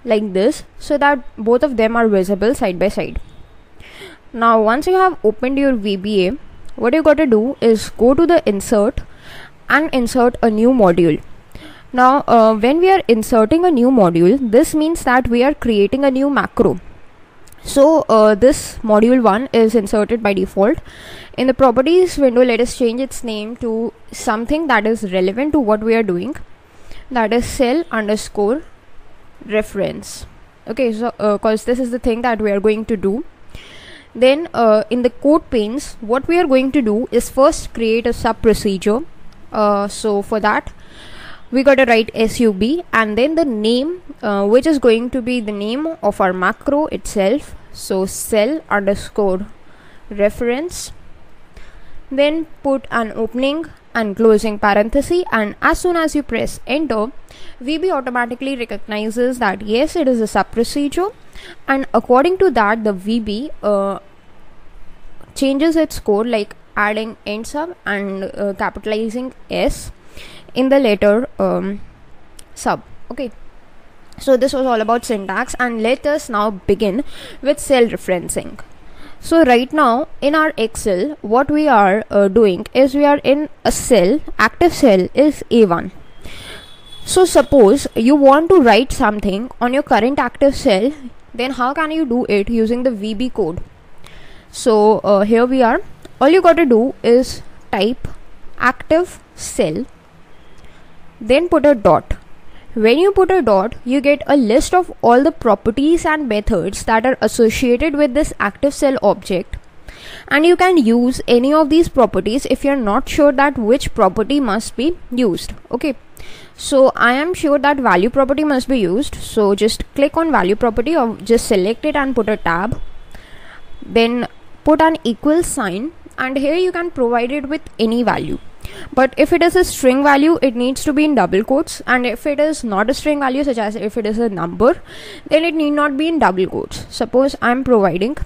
like this, so that both of them are visible side by side. Now once you have opened your VBA, what you got to do is go to the insert and insert a new module. Now when we are inserting a new module, this means that we are creating a new macro. So this module 1 is inserted by default. In the properties window, let us change its name to something that is relevant to what we are doing, that is cell underscore reference. Okay, so because this is the thing that we are going to do. Then in the code panes, what we are going to do is first create a sub procedure. So for that, we got to write sub and then the name, which is going to be the name of our macro itself. So cell underscore reference. Then put an opening and closing parenthesis, and as soon as you press enter, VB automatically recognizes that yes, it is a sub procedure, and according to that the VB changes its code, like adding end sub and capitalizing S in the letter sub. Okay, so this was all about syntax, and let us now begin with cell referencing. So right now in our Excel, what we are doing is we are in a cell, active cell is A1. So suppose you want to write something on your current active cell, then how can you do it using the VB code? So here we are. All you got to do is type active cell, then put a dot. When you put a dot, you get a list of all the properties and methods that are associated with this active cell object. and you can use any of these properties if you're not sure that which property must be used. Okay, so I am sure that value property must be used, so just click on value property or just select it and put a tab, then put an equal sign, and here you can provide it with any value. But if it is a string value, it needs to be in double quotes, and if it is not a string value, such as if it is a number, then it need not be in double quotes. Suppose I am providing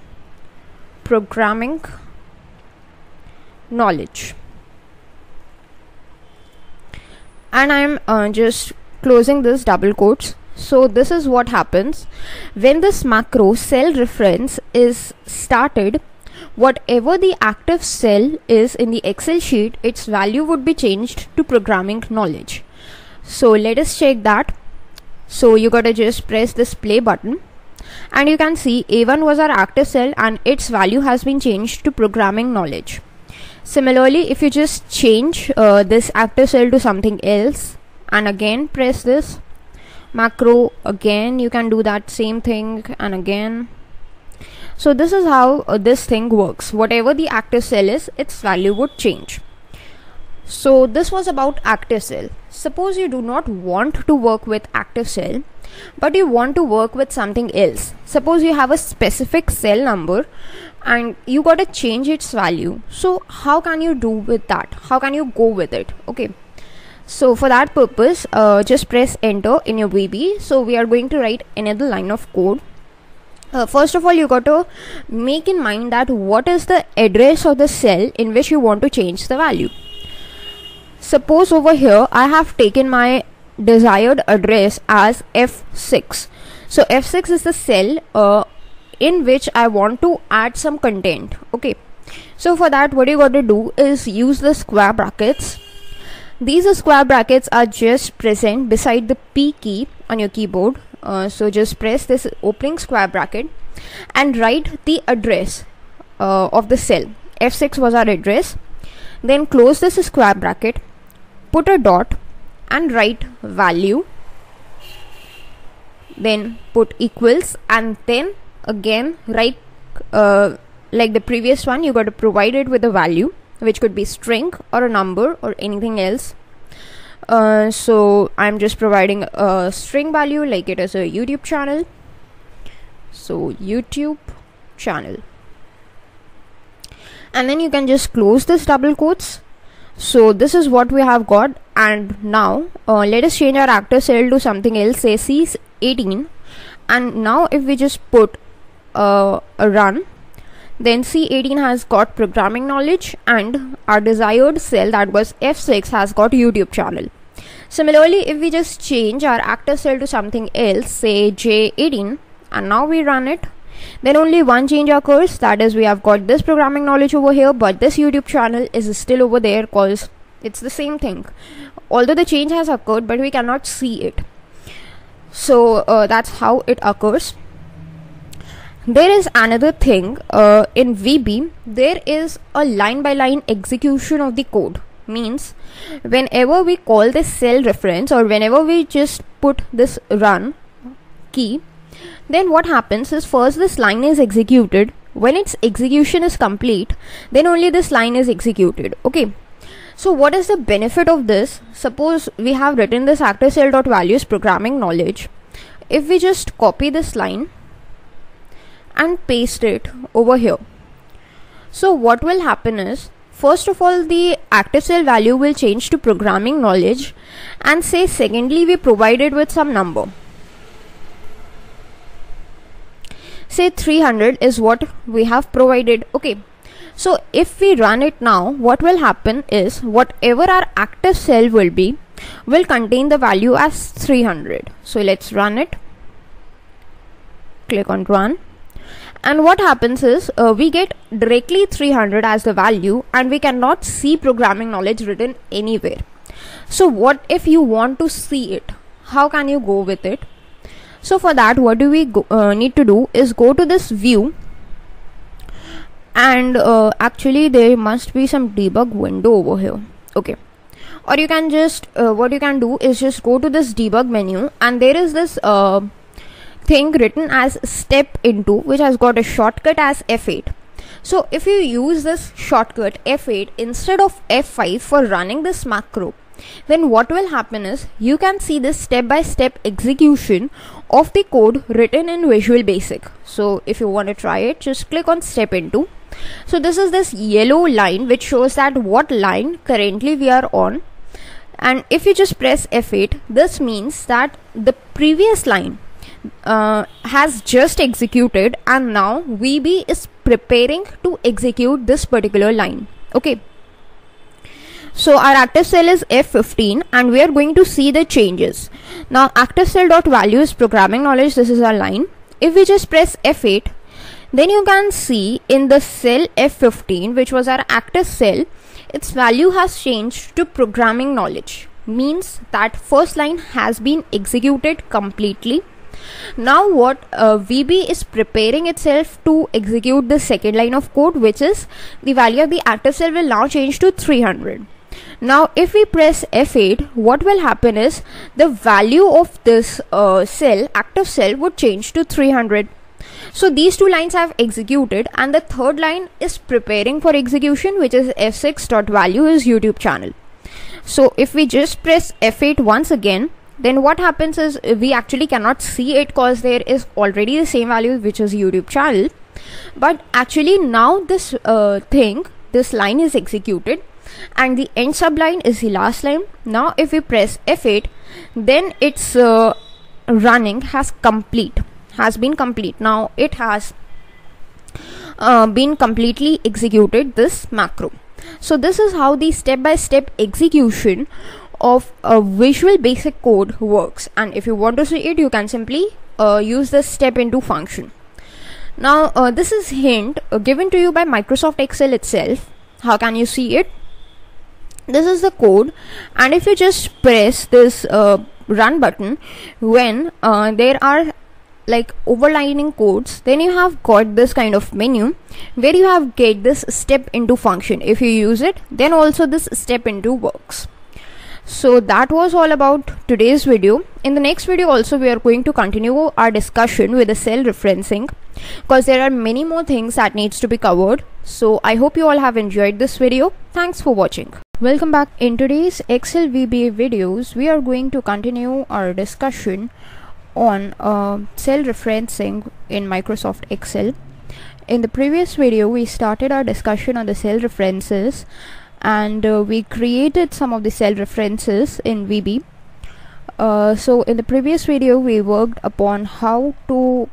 programming knowledge, and I am just closing this double quotes. So this is what happens when this macro cell reference is started. Whatever the active cell is in the Excel sheet, its value would be changed to programming knowledge. So let us check that. So you gotta just press this play button, and you can see A1 was our active cell and its value has been changed to programming knowledge. Similarly, if you just change this active cell to something else and again press this macro again, you can do that same thing and again. So this is how this thing works. Whatever the active cell is, its value would change. So this was about active cell. Suppose you do not want to work with active cell, but you want to work with something else. Suppose you have a specific cell number and you got to change its value. So how can you do with that? How can you go with it? Okay, so for that purpose, just press enter in your VB. So we are going to write another line of code. First of all, you got to make in mind that what is the address of the cell in which you want to change the value. Suppose over here I have taken my desired address as F6. So F6 is the cell in which I want to add some content. Okay, so for that what you got to do is use the square brackets. These square brackets are just present beside the P key on your keyboard. So just press this opening square bracket and write the address of the cell. F6 was our address. Then close this square bracket, put a dot and write value, then put equals, and then again write like the previous one, you got to provide it with a value, which could be string or a number or anything else. So I'm just providing a string value, like it is a YouTube channel. So YouTube channel, and then you can just close this double quotes. So this is what we have got. And now let us change our active cell to something else, say C18, and now if we just put a run, then C18 has got programming knowledge and our desired cell, that was F6, has got YouTube channel. Similarly, if we just change our active cell to something else, say J18, and now we run it, then only one change occurs, that is we have got this programming knowledge over here, but this YouTube channel is still over there because it's the same thing. Although the change has occurred, but we cannot see it. So that's how it occurs. There is another thing in VB, there is a line by line execution of the code. Means whenever we call this cell reference or whenever we just put this run key, then what happens is first this line is executed. When its execution is complete, then only this line is executed. Okay, so what is the benefit of this? Suppose we have written this active cell dot values programming knowledge. If we just copy this line and paste it over here, so what will happen is, first of all, the active cell value will change to programming knowledge, and say secondly we provide it with some number. Say 300 is what we have provided. Okay, so if we run it now, what will happen is whatever our active cell will be will contain the value as 300. So let's run it. Click on run. And what happens is we get directly 300 as the value, and we cannot see programming knowledge written anywhere. So what if you want to see it? How can you go with it? So for that, what do we need to do is go to this view, and actually there must be some debug window over here. Okay, or you can just what you can do is just go to this debug menu, and there is this thing written as step into, which has got a shortcut as F8. So if you use this shortcut F8 instead of F5 for running this macro, then what will happen is you can see this step-by-step execution of the code written in Visual Basic. So if you want to try it, just click on step into. So this is this yellow line which shows that what line currently we are on, and if you just press F8, this means that the previous line has just executed and now VB is preparing to execute this particular line. Okay, so our active cell is F15 and we are going to see the changes. Now active cell dot value is programming knowledge. This is our line. If we just press F8, then you can see in the cell F15, which was our active cell, its value has changed to programming knowledge. Means that first line has been executed completely. Now what VB is preparing itself to execute the second line of code, which is the value of the active cell will now change to 300. Now if we press F8, what will happen is the value of this cell, active cell, would change to 300. So these two lines have executed and the third line is preparing for execution, which is F6 dot value is YouTube channel. So if we just press F8 once again, then what happens is we actually cannot see it because there is already the same value, which is YouTube channel. But actually now this this line is executed and the end subline is the last line. Now if we press F8, then its running has been complete. Now it has been completely executed this macro. So this is how the step-by-step execution of a Visual Basic code works, and if you want to see it, you can simply use the step into function. Now this is hint given to you by Microsoft Excel itself. How can you see it? This is the code, and if you just press this run button when there are like overlining codes, then you have got this kind of menu where you have get this step into function. If you use it, then also this step into works. So that was all about today's video. In the next video also we are going to continue our discussion with the cell referencing, because there are many more things that needs to be covered. So I hope you all have enjoyed this video. Thanks for watching. Welcome back. In today's Excel VBA videos, we are going to continue our discussion on cell referencing in Microsoft Excel. In the previous video we started our discussion on the cell references, and we created some of the cell references in VB. So in the previous video we worked upon how to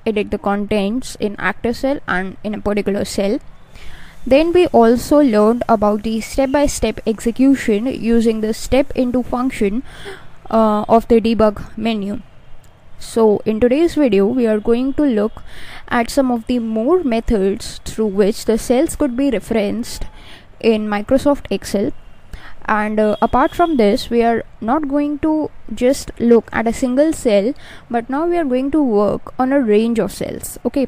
edit the contents in active cell and in a particular cell. Then we also learned about the step-by-step execution using the step into function of the debug menu. So in today's video we are going to look at some of the more methods through which the cells could be referenced in Microsoft Excel. And apart from this, we are not going to just look at a single cell, but now we are going to work on a range of cells. Okay,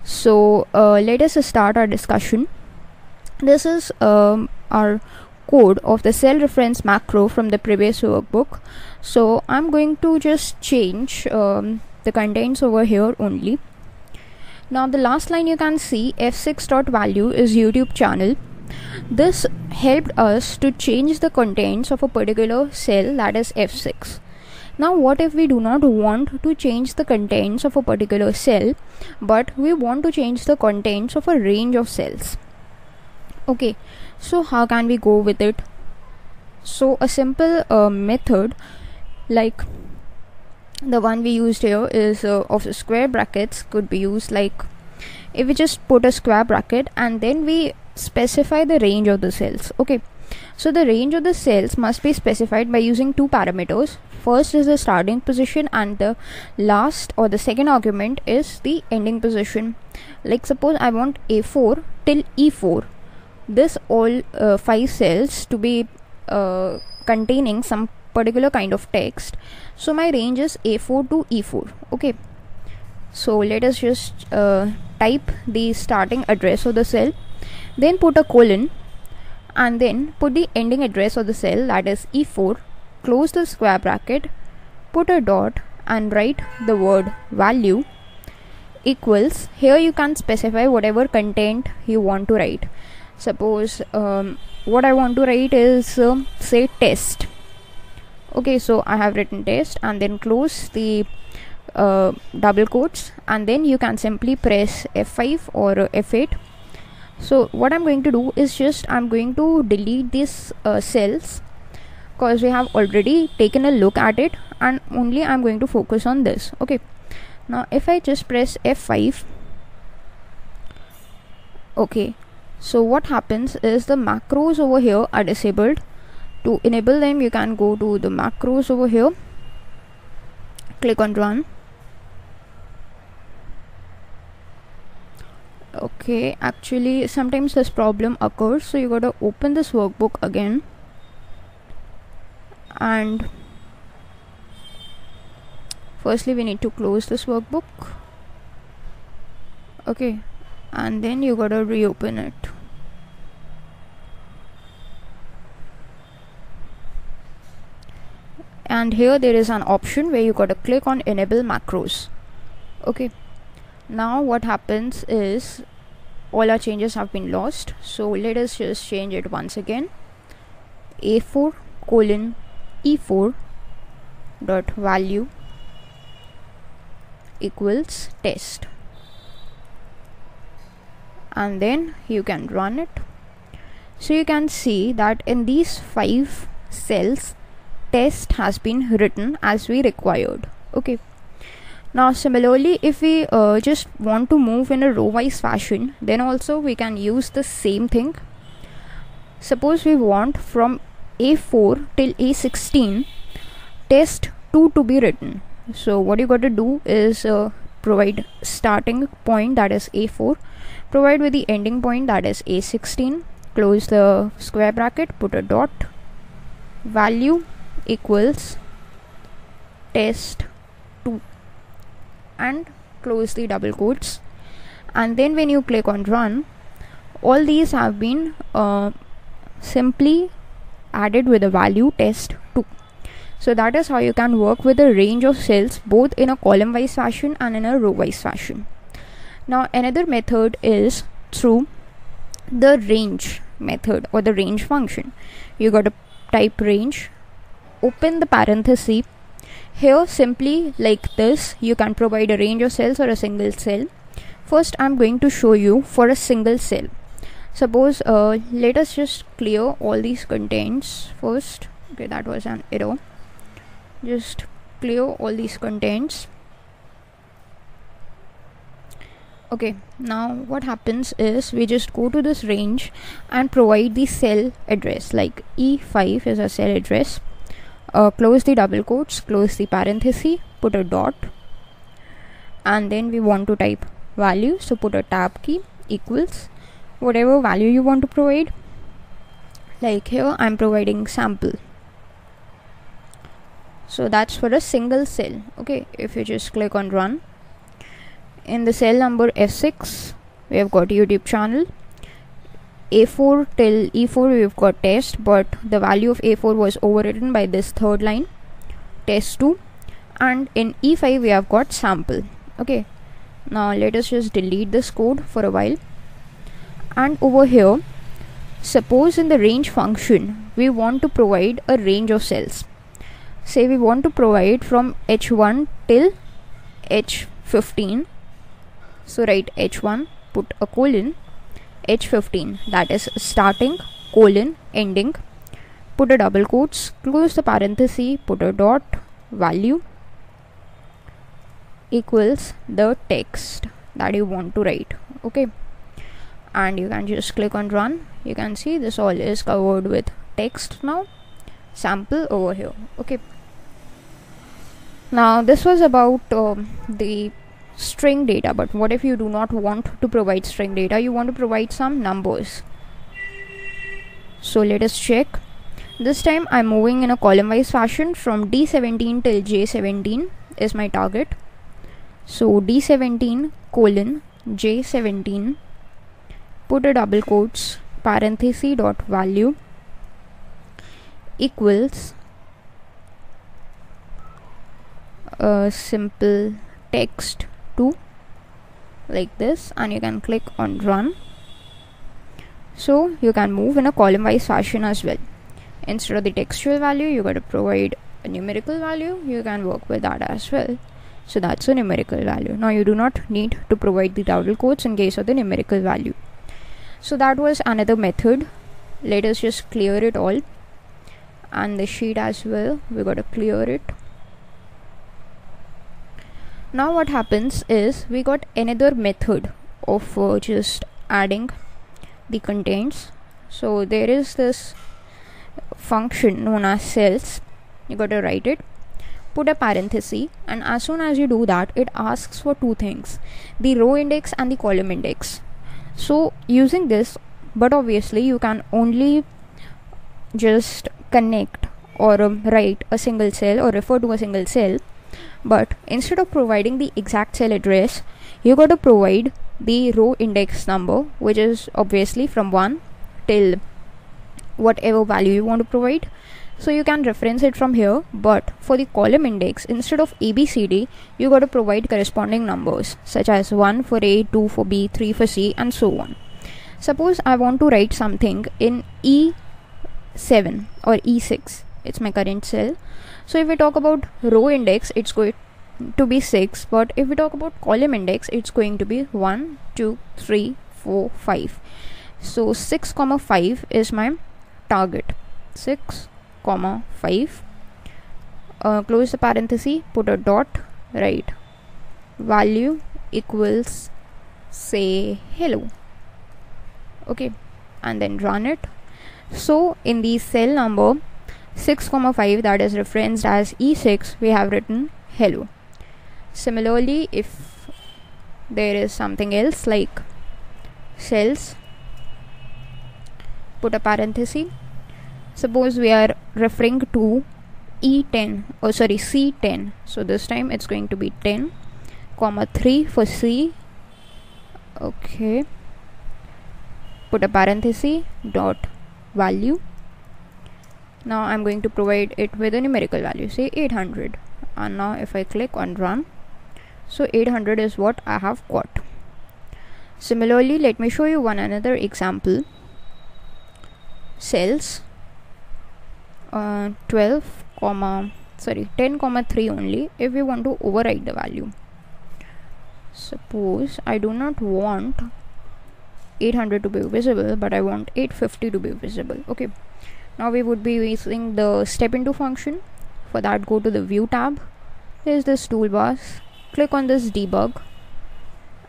so let us start our discussion. This is our code of the cell reference macro from the previous workbook. So I'm going to just change the contents over here only. Now the last line you can see F6 dot value is YouTube channel. This helped us to change the contents of a particular cell, that is F6. Now what if we do not want to change the contents of a particular cell, but we want to change the contents of a range of cells? Okay, so how can we go with it? So a simple method like the one we used here is of square brackets could be used. Like if we just put a square bracket and then we specify the range of the cells. Okay, so the range of the cells must be specified by using two parameters. First is the starting position and the last or the second argument is the ending position. Like suppose I want A4 till E4, this all 5 cells to be containing some particular kind of text. So my range is A4 to E4. Okay, so let us just type the starting address of the cell, then put a colon and then put the ending address of the cell, that is E4, close the square bracket, put a dot and write the word value. equals, here you can specify whatever content you want to write. Suppose what I want to write is say test. Okay, so I have written test and then close the double quotes, and then you can simply press F5 or F8. So what I'm going to do is just I'm going to delete these cells, because we have already taken a look at it, and only I'm going to focus on this. Okay, now if I just press F5, okay, so what happens is the macros over here are disabled. To enable them, you can go to the macros over here, click on run. Okay, actually sometimes this problem occurs, so you gotta open this workbook again, and firstly we need to close this workbook. Okay, and then you gotta reopen it. And here there is an option where you gotta click on enable macros. Okay, now what happens is all our changes have been lost, so let us just change it once again. A4 colon E4 dot value equals test, and then you can run it. So you can see that in these 5 cells test has been written as we required. Okay, now similarly if we just want to move in a row wise fashion, then also we can use the same thing. Suppose we want from A4 till A16 test 2 to be written. So what you got to do is provide starting point, that is A4, provide with the ending point, that is A16, close the square bracket, put a dot, value equals test 2, and close the double quotes. And then when you click on run, all these have been simply added with the value test 2. So that is how you can work with a range of cells, both in a column wise fashion and in a row wise fashion. Now another method is through the range method or the range function. You got to type range, open the parenthesis. Here simply like this you can provide a range of cells or a single cell. First I'm going to show you for a single cell. Suppose let us just clear all these contents first. Okay, that was an error. Just clear all these contents. Okay, now what happens is we just go to this range and provide the cell address, like E5 is a cell address. Close the double quotes, close the parenthesis, put a dot, and then we want to type value, so put a tab key, equals whatever value you want to provide. Like here I'm providing sample, so that's for a single cell. Okay, if you just click on run, in the cell number F6 we have got YouTube channel. A4 till E4 we've got test, but the value of A4 was overwritten by this third line, test 2, and in E5 we have got sample. Okay, now let us just delete this code for a while. And over here, suppose in the range function we want to provide a range of cells. Say we want to provide from H1 till H15, so write H1, put a colon, H15, that is starting colon ending, put a double quotes, close the parenthesis, put a dot, value equals the text that you want to write. Okay, and you can just click on run. You can see this all is covered with text now, sample over here. Okay, now this was about the string data, but what if you do not want to provide string data, you want to provide some numbers? So let us check. This time I'm moving in a column wise fashion from D17 till J17 is my target. So D17 colon J17, put a double quotes, parenthesis dot value equals simple text 2, like this, and you can click on run. So you can move in a column wise fashion as well. Instead of the textual value, you got to provide a numerical value. You can work with that as well. So that's a numerical value. Now you do not need to provide the double quotes in case of the numerical value. So that was another method. Let us just clear it all, and the sheet as well, we got to clear it. Now what happens is we got another method of just adding the contents. So there is this function known as cells. You got to write it, put a parenthesis, and as soon as you do that, it asks for two things: the row index and the column index. So using this, but obviously you can only just connect or write a single cell or refer to a single cell, but instead of providing the exact cell address, you got to provide the row index number, which is obviously from 1 till whatever value you want to provide. So you can reference it from here, but for the column index, instead of ABCD, you got to provide corresponding numbers such as 1 for A, 2 for B, 3 for C, and so on. Suppose I want to write something in E7 or E6. It's my current cell. So if we talk about row index, it's going to be 6, but if we talk about column index, it's going to be 1, 2, 3, 4, 5. So 6, 5 is my target. 6, 5. Close the parenthesis, put a dot, write value equals, say, hello. Okay, and then run it. So in the cell number 6, 5 that is referenced as E6, we have written hello. Similarly, if there is something else like cells, put a parenthesis. Suppose we are referring to E10, or sorry, C10. So this time it's going to be 10, 3 for C. Okay. Put a parenthesis, dot value. Now I'm going to provide it with a numerical value, say 800. And now if I click on run, so 800 is what I have got. Similarly, let me show you one another example. Cells 10, 3 only. If we want to overwrite the value, suppose I do not want 800 to be visible, but I want 850 to be visible. Okay, now we would be using the step into function. For that, go to the view tab. There's this toolbars, click on this debug,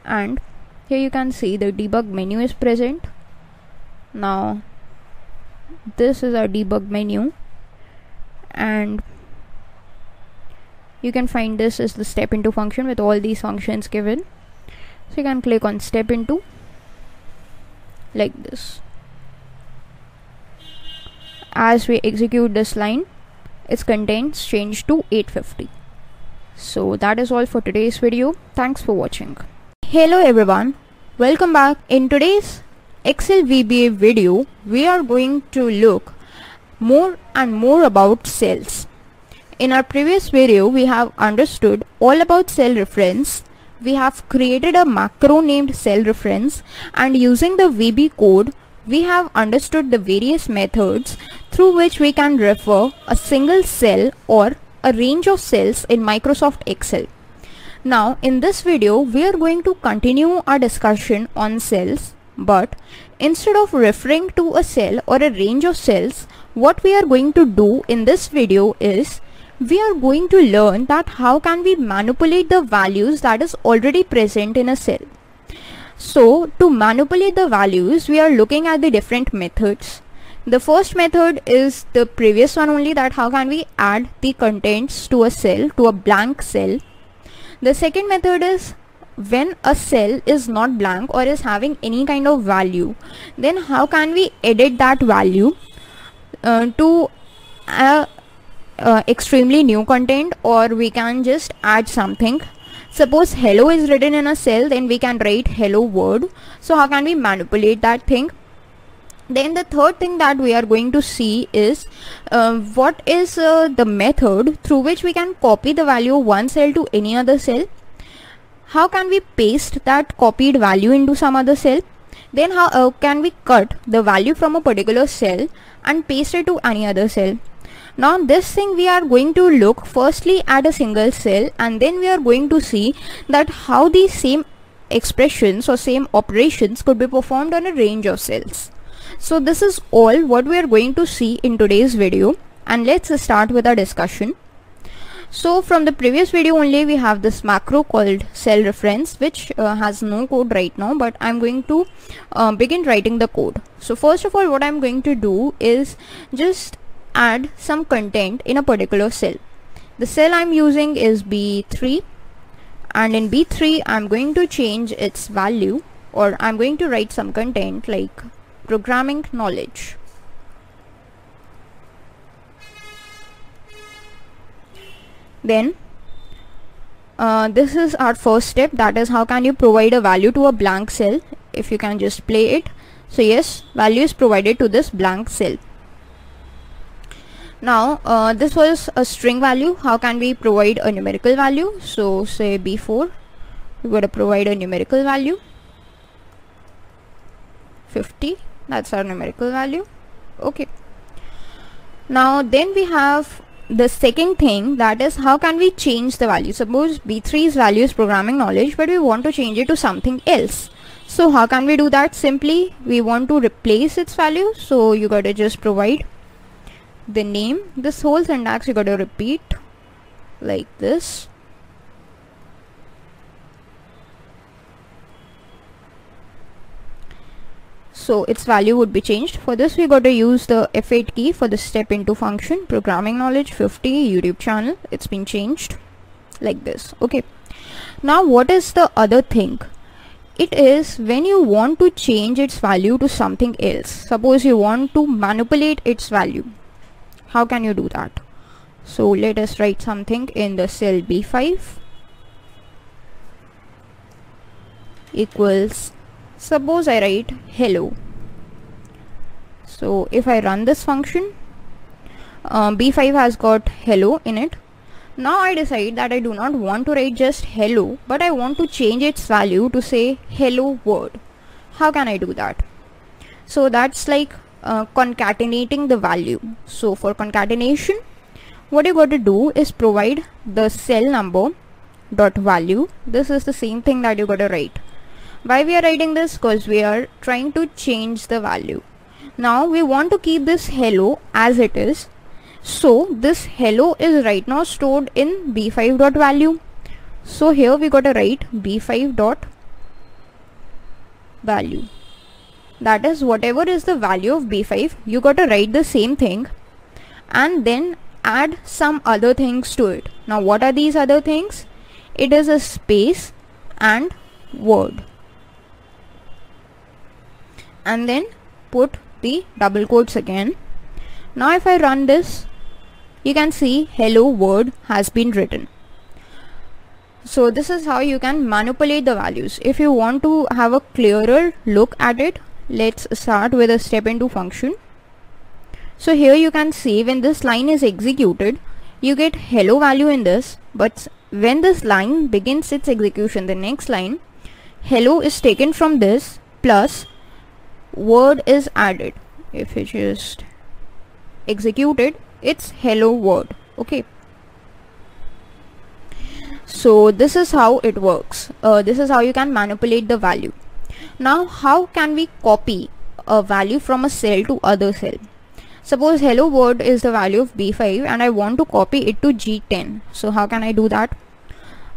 and here you can see the debug menu is present. Now this is our debug menu, and you can find this is the step into function with all these functions given. So you can click on step into like this. As we execute this line, its contents change to 850. So that is all for today's video. Thanks for watching. Hello everyone, welcome back. In today's Excel VBA video, we are going to look more and more about cells. In our previous video, we have understood all about cell reference. We have created a macro named cell reference, and using the VB code, we have understood the various methods through which we can refer a single cell or a range of cells in Microsoft Excel. Now in this video, we are going to continue our discussion on cells, but instead of referring to a cell or a range of cells, what we are going to do in this video is we are going to learn that how can we manipulate the values that is already present in a cell. So to manipulate the values, we are looking at the different methods. The first method is the previous one only, that how can we add the contents to a cell, to a blank cell. The second method is when a cell is not blank or is having any kind of value, then how can we edit that value to extremely new content, or we can just add something. Suppose hello is written in a cell, then we can write hello word. So how can we manipulate that thing? Then the third thing that we are going to see is what is the method through which we can copy the value of one cell to any other cell. how can we paste that copied value into some other cell? Then how can we cut the value from a particular cell and paste it to any other cell? Now this thing we are going to look firstly at a single cell, and then we are going to see that how these same expressions or same operations could be performed on a range of cells. So this is all what we are going to see in today's video, and let's start with our discussion. So from the previous video only we have this macro called cell reference, which has no code right now, but I'm going to begin writing the code. So first of all, what I'm going to do is just add some content in a particular cell. The cell I'm using is B3, and in B3 I'm going to change its value, or I'm going to write some content like programming knowledge. Then this is our first step, that is how can you provide a value to a blank cell. If you can just play it. So yes, value is provided to this blank cell. Now this was a string value. How can we provide a numerical value? So say B4, we got to provide a numerical value 50. That's our numerical value. Okay. Now then we have the second thing, that is how can we change the value. Suppose B3's value is programming knowledge, but we want to change it to something else. So how can we do that? Simply we want to replace its value, so you got to just provide the name. This whole syntax you got to repeat like this. So its value would be changed. For this we got to use the F8 key for the step into function. Programming knowledge 50, YouTube channel, it's been changed like this. Okay. Now what is the other thing? It is when you want to change its value to something else. Suppose you want to manipulate its value. How can you do that? So let us write something in the cell B5 equals, suppose I write hello. So if I run this function, B5 has got hello in it. Now I decide that I do not want to write just hello, but I want to change its value to say hello word. How can I do that? So that's like concatenating the value. So for concatenation, what you got to do is provide the cell number dot value. This is the same thing that you got to write. Why we are writing this? Because we are trying to change the value. Now we want to keep this hello as it is. So this hello is right now stored in B5 dot value. So here we got to write B5 dot value. That is whatever is the value of B5, you got to write the same thing and then add some other things to it. Now what are these other things? It is a space and word. And then put the double quotes again. Now if I run this, you can see hello word has been written. So this is how you can manipulate the values. If you want to have a clearer look at it, let's start with a step into function. So here you can see when this line is executed, you get hello value in this, but when this line begins its execution, the next line, hello is taken from this plus word is added. If you just execute it, it's hello word. Okay. So this is how it works. This is how you can manipulate the value. Now how can we copy a value from a cell to other cell? Suppose hello word is the value of B5 and I want to copy it to G10. So how can I do that?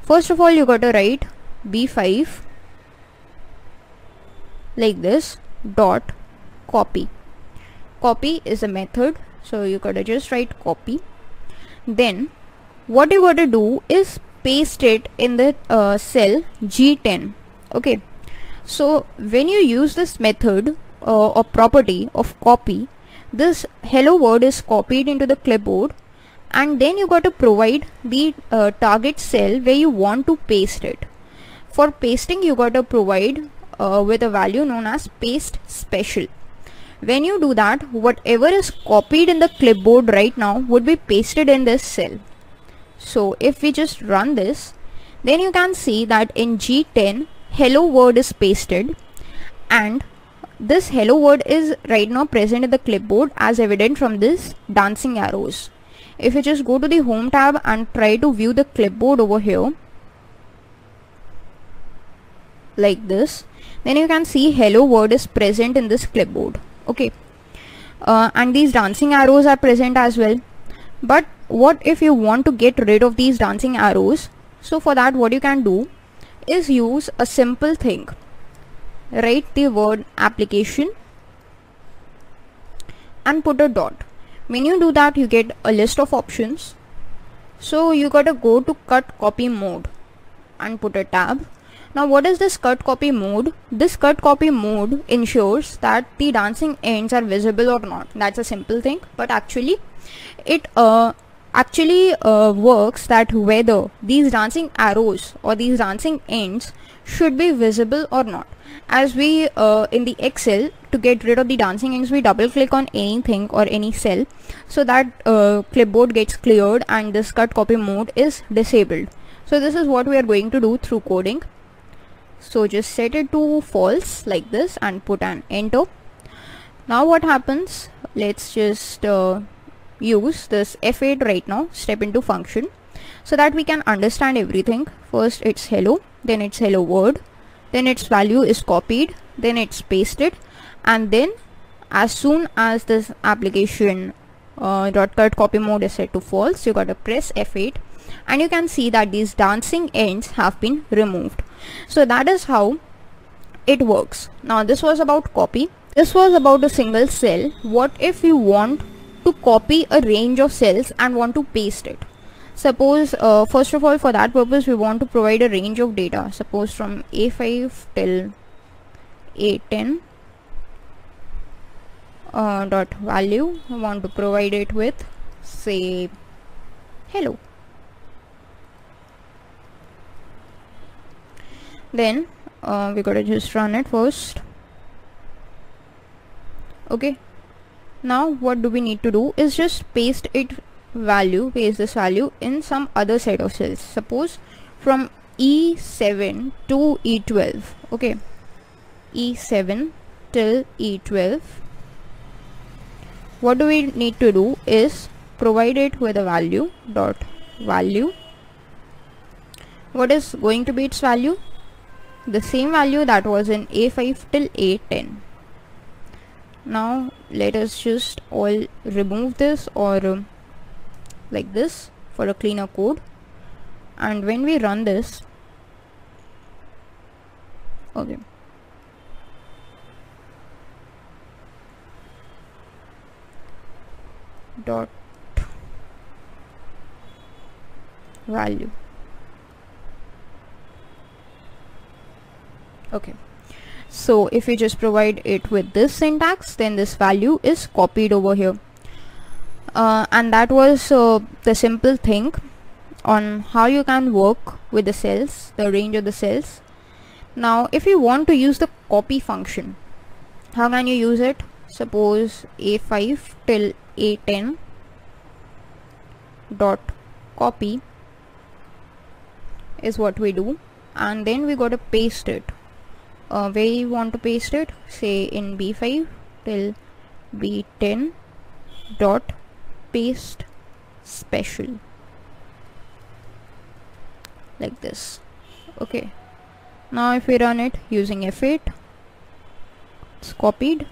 First of all, you got to write B5 like this dot copy. Copy is a method, so you got to just write copy. Then what you got to do is paste it in the cell G10. Okay. So when you use this method or property of copy, this hello word is copied into the clipboard, and then you got to provide the target cell where you want to paste it. For pasting, you got to provide with a value known as PasteSpecial. When you do that, whatever is copied in the clipboard right now would be pasted in this cell. So if we just run this, Then you can see that in G10 hello word is pasted, and this hello word is right now present in the clipboard as evident from this dancing arrows. If you just go to the home tab and try to view the clipboard over here like this, then you can see hello word is present in this clipboard. Okay, and these dancing arrows are present as well. But what if you want to get rid of these dancing arrows? So for that, what you can do is use a simple thing. Write the word application and put a dot. When you do that, you get a list of options. So you gotta go to cut copy mode and put a tab. Now what is this cut copy mode? This cut copy mode ensures that the dancing ends are visible or not. That's a simple thing, but actually it works that whether these dancing arrows or these dancing ends should be visible or not. As we in the Excel, to get rid of the dancing ends, we double click on anything or any cell so that clipboard gets cleared and this cut copy mode is disabled. So this is what we are going to do through coding. So just set it to false like this and put an enter. Now what happens, let's just use this F8 right now, step into function, so that we can understand everything. First it's hello, then it's hello word, then its value is copied, then it's pasted, and then as soon as this application dot cut copy mode is set to false, you gotta press F8 and you can see that these dancing ends have been removed. So that is how it works. Now this was about copy. This was about a single cell. What if you want to copy a range of cells and want to paste it? Suppose first of all, for that purpose we want to provide a range of data. Suppose from A5 till A10 dot value, I want to provide it with say hello. Then we gotta just run it first. Okay, now what do we need to do is just paste this value in some other set of cells. Suppose from E7 to E12. Okay, E7 till E12. What do we need to do is provide it with a value dot value. What is going to be its value? The same value that was in A5 till A10. Now let us just all remove this or like this for a cleaner code, and when we run this, okay, dot value. Okay, so if you just provide it with this syntax, then this value is copied over here, and that was the simple thing on how you can work with the cells, the range of the cells. Now if you want to use the copy function, how can you use it? Suppose A5 till A10 dot copy is what we do, and then we got to paste it. Where you want to paste it? Say in B5 till B10 dot paste special, like this. Okay, now if we run it using F8, it's copied,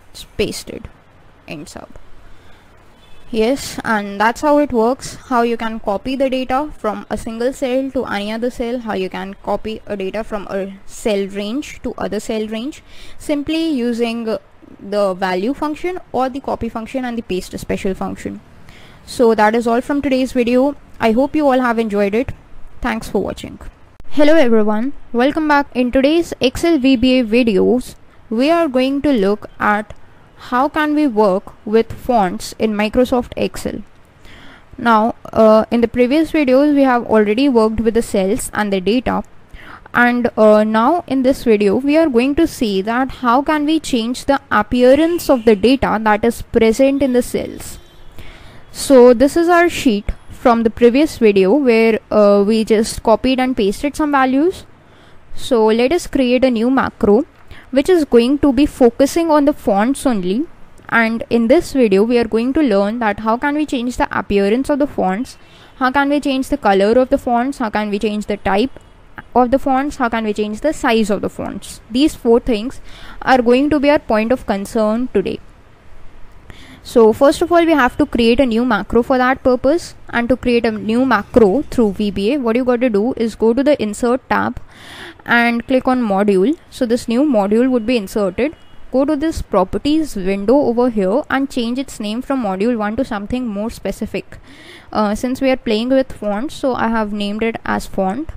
it's pasted, ends up. Yes, and that's how it works, how you can copy the data from a single cell to any other cell, how you can copy a data from a cell range to other cell range simply using the value function or the copy function and the paste special function. So that is all from today's video. I hope you all have enjoyed it. Thanks for watching. Hello everyone, welcome back. In today's Excel VBA videos, we are going to look at how can we work with fonts in Microsoft Excel. Now in the previous videos we have already worked with the cells and the data, and now in this video we are going to see that how can we change the appearance of the data that is present in the cells. So this is our sheet from the previous video where we just copied and pasted some values. So let us create a new macro which is going to be focusing on the fonts only. And in this video we are going to learn that how can we change the appearance of the fonts, how can we change the color of the fonts, how can we change the type of the fonts, how can we change the size of the fonts. These 4 things are going to be our point of concern today. So first of all, we have to create a new macro for that purpose. And to create a new macro through VBA, what you got to do is go to the Insert tab and click on Module. So this new module would be inserted. Go to this Properties window over here and change its name from Module 1 to something more specific. Since we are playing with fonts, so I have named it as Font.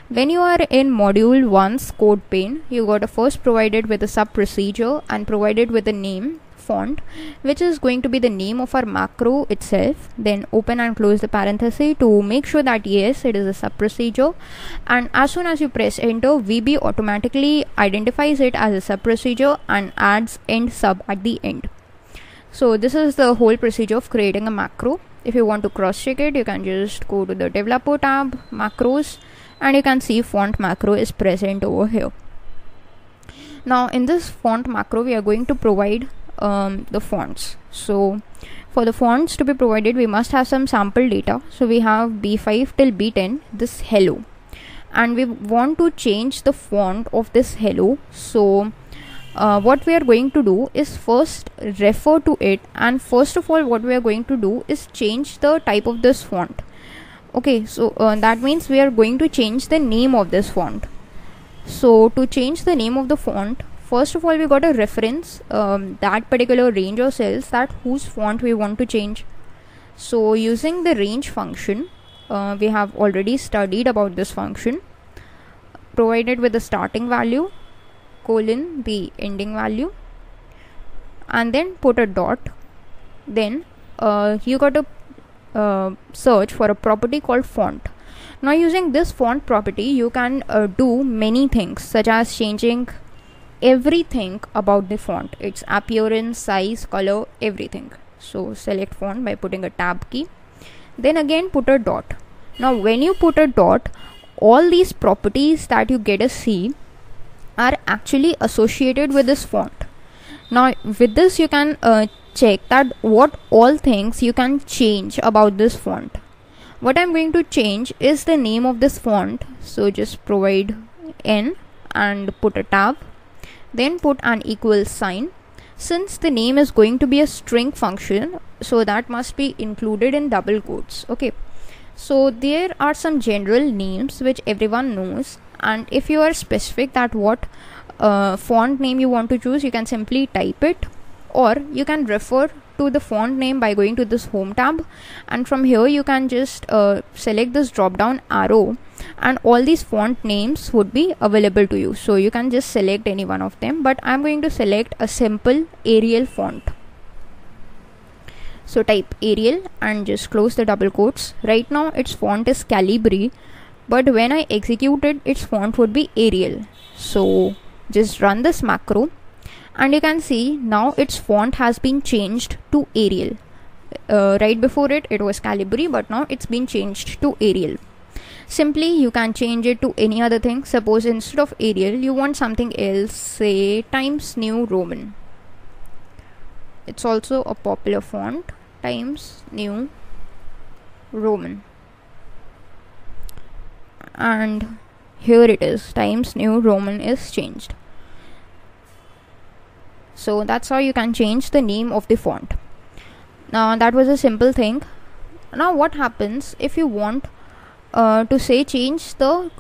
When you are in Module 1's code pane, you got to first provided with a sub procedure and provided with a name font, which is going to be the name of our macro itself. Then open and close the parenthesis to make sure that yes, it is a sub procedure. And as soon as you press enter, VB automatically identifies it as a sub procedure and adds end sub at the end. So this is the whole procedure of creating a macro. If you want to cross check it, you can just go to the developer tab, macros, and you can see font macro is present over here. Now in this font macro, we are going to provide the fonts. So for the fonts to be provided, we must have some sample data. So we have B5 till B10, this hello, and we want to change the font of this hello. So what we are going to do is first refer to it, and first of all what we are going to do is change the type of this font. Okay, so that means we are going to change the name of this font. So to change the name of the font, first of all we got to reference that particular range of cells, that whose font we want to change. So using the range function, we have already studied about this function, provided with the starting value colon the ending value, and then put a dot. Then you got to search for a property called font. Now using this font property, you can do many things, such as changing everything about the font, its appearance, size, color, everything. So select font by putting a tab key, then again put a dot. Now when you put a dot, all these properties that you get to see are actually associated with this font. Now with this you can check that what all things you can change about this font. What I'm going to change is the name of this font. So just provide n and put a tab, then put an equal sign. Since the name is going to be a string function, so that must be included in double quotes. Okay, so there are some general names which everyone knows, and if you are specific that what font name you want to choose, you can simply type it, or you can refer to the font name by going to this home tab, and from here you can just select this drop down arrow, and all these font names would be available to you. So you can just select any one of them, but I'm going to select a simple Arial font. So type Arial and just close the double quotes. Right now its font is Calibri, but when I execute it, its font would be Arial. So just run this macro, and you can see now its font has been changed to Arial. Right before it was Calibri, but now it's been changed to Arial. Simply you can change it to any other thing. Suppose instead of Arial you want something else, say Times New Roman. It's also a popular font, Times New Roman, and here it is, Times New Roman is changed. So that's how you can change the name of the font. Now that was a simple thing. Now what happens if you want to say change the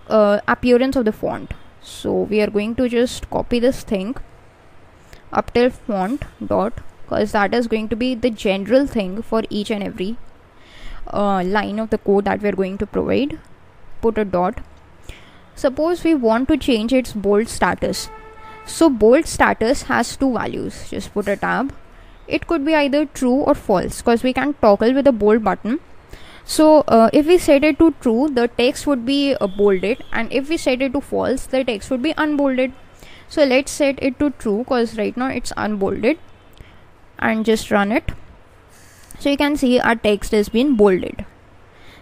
appearance of the font? So we are going to just copy this thing up till font dot, because that is going to be the general thing for each and every line of the code that we are going to provide. Put a dot. Suppose we want to change its bold status. So bold status has 2 values. Just put a tab. It could be either true or false, because we can toggle with a bold button. So if we set it to true, the text would be bolded, and if we set it to false, the text would be unbolded. So let's set it to true, because right now it's unbolded, and just run it. So you can see our text has been bolded.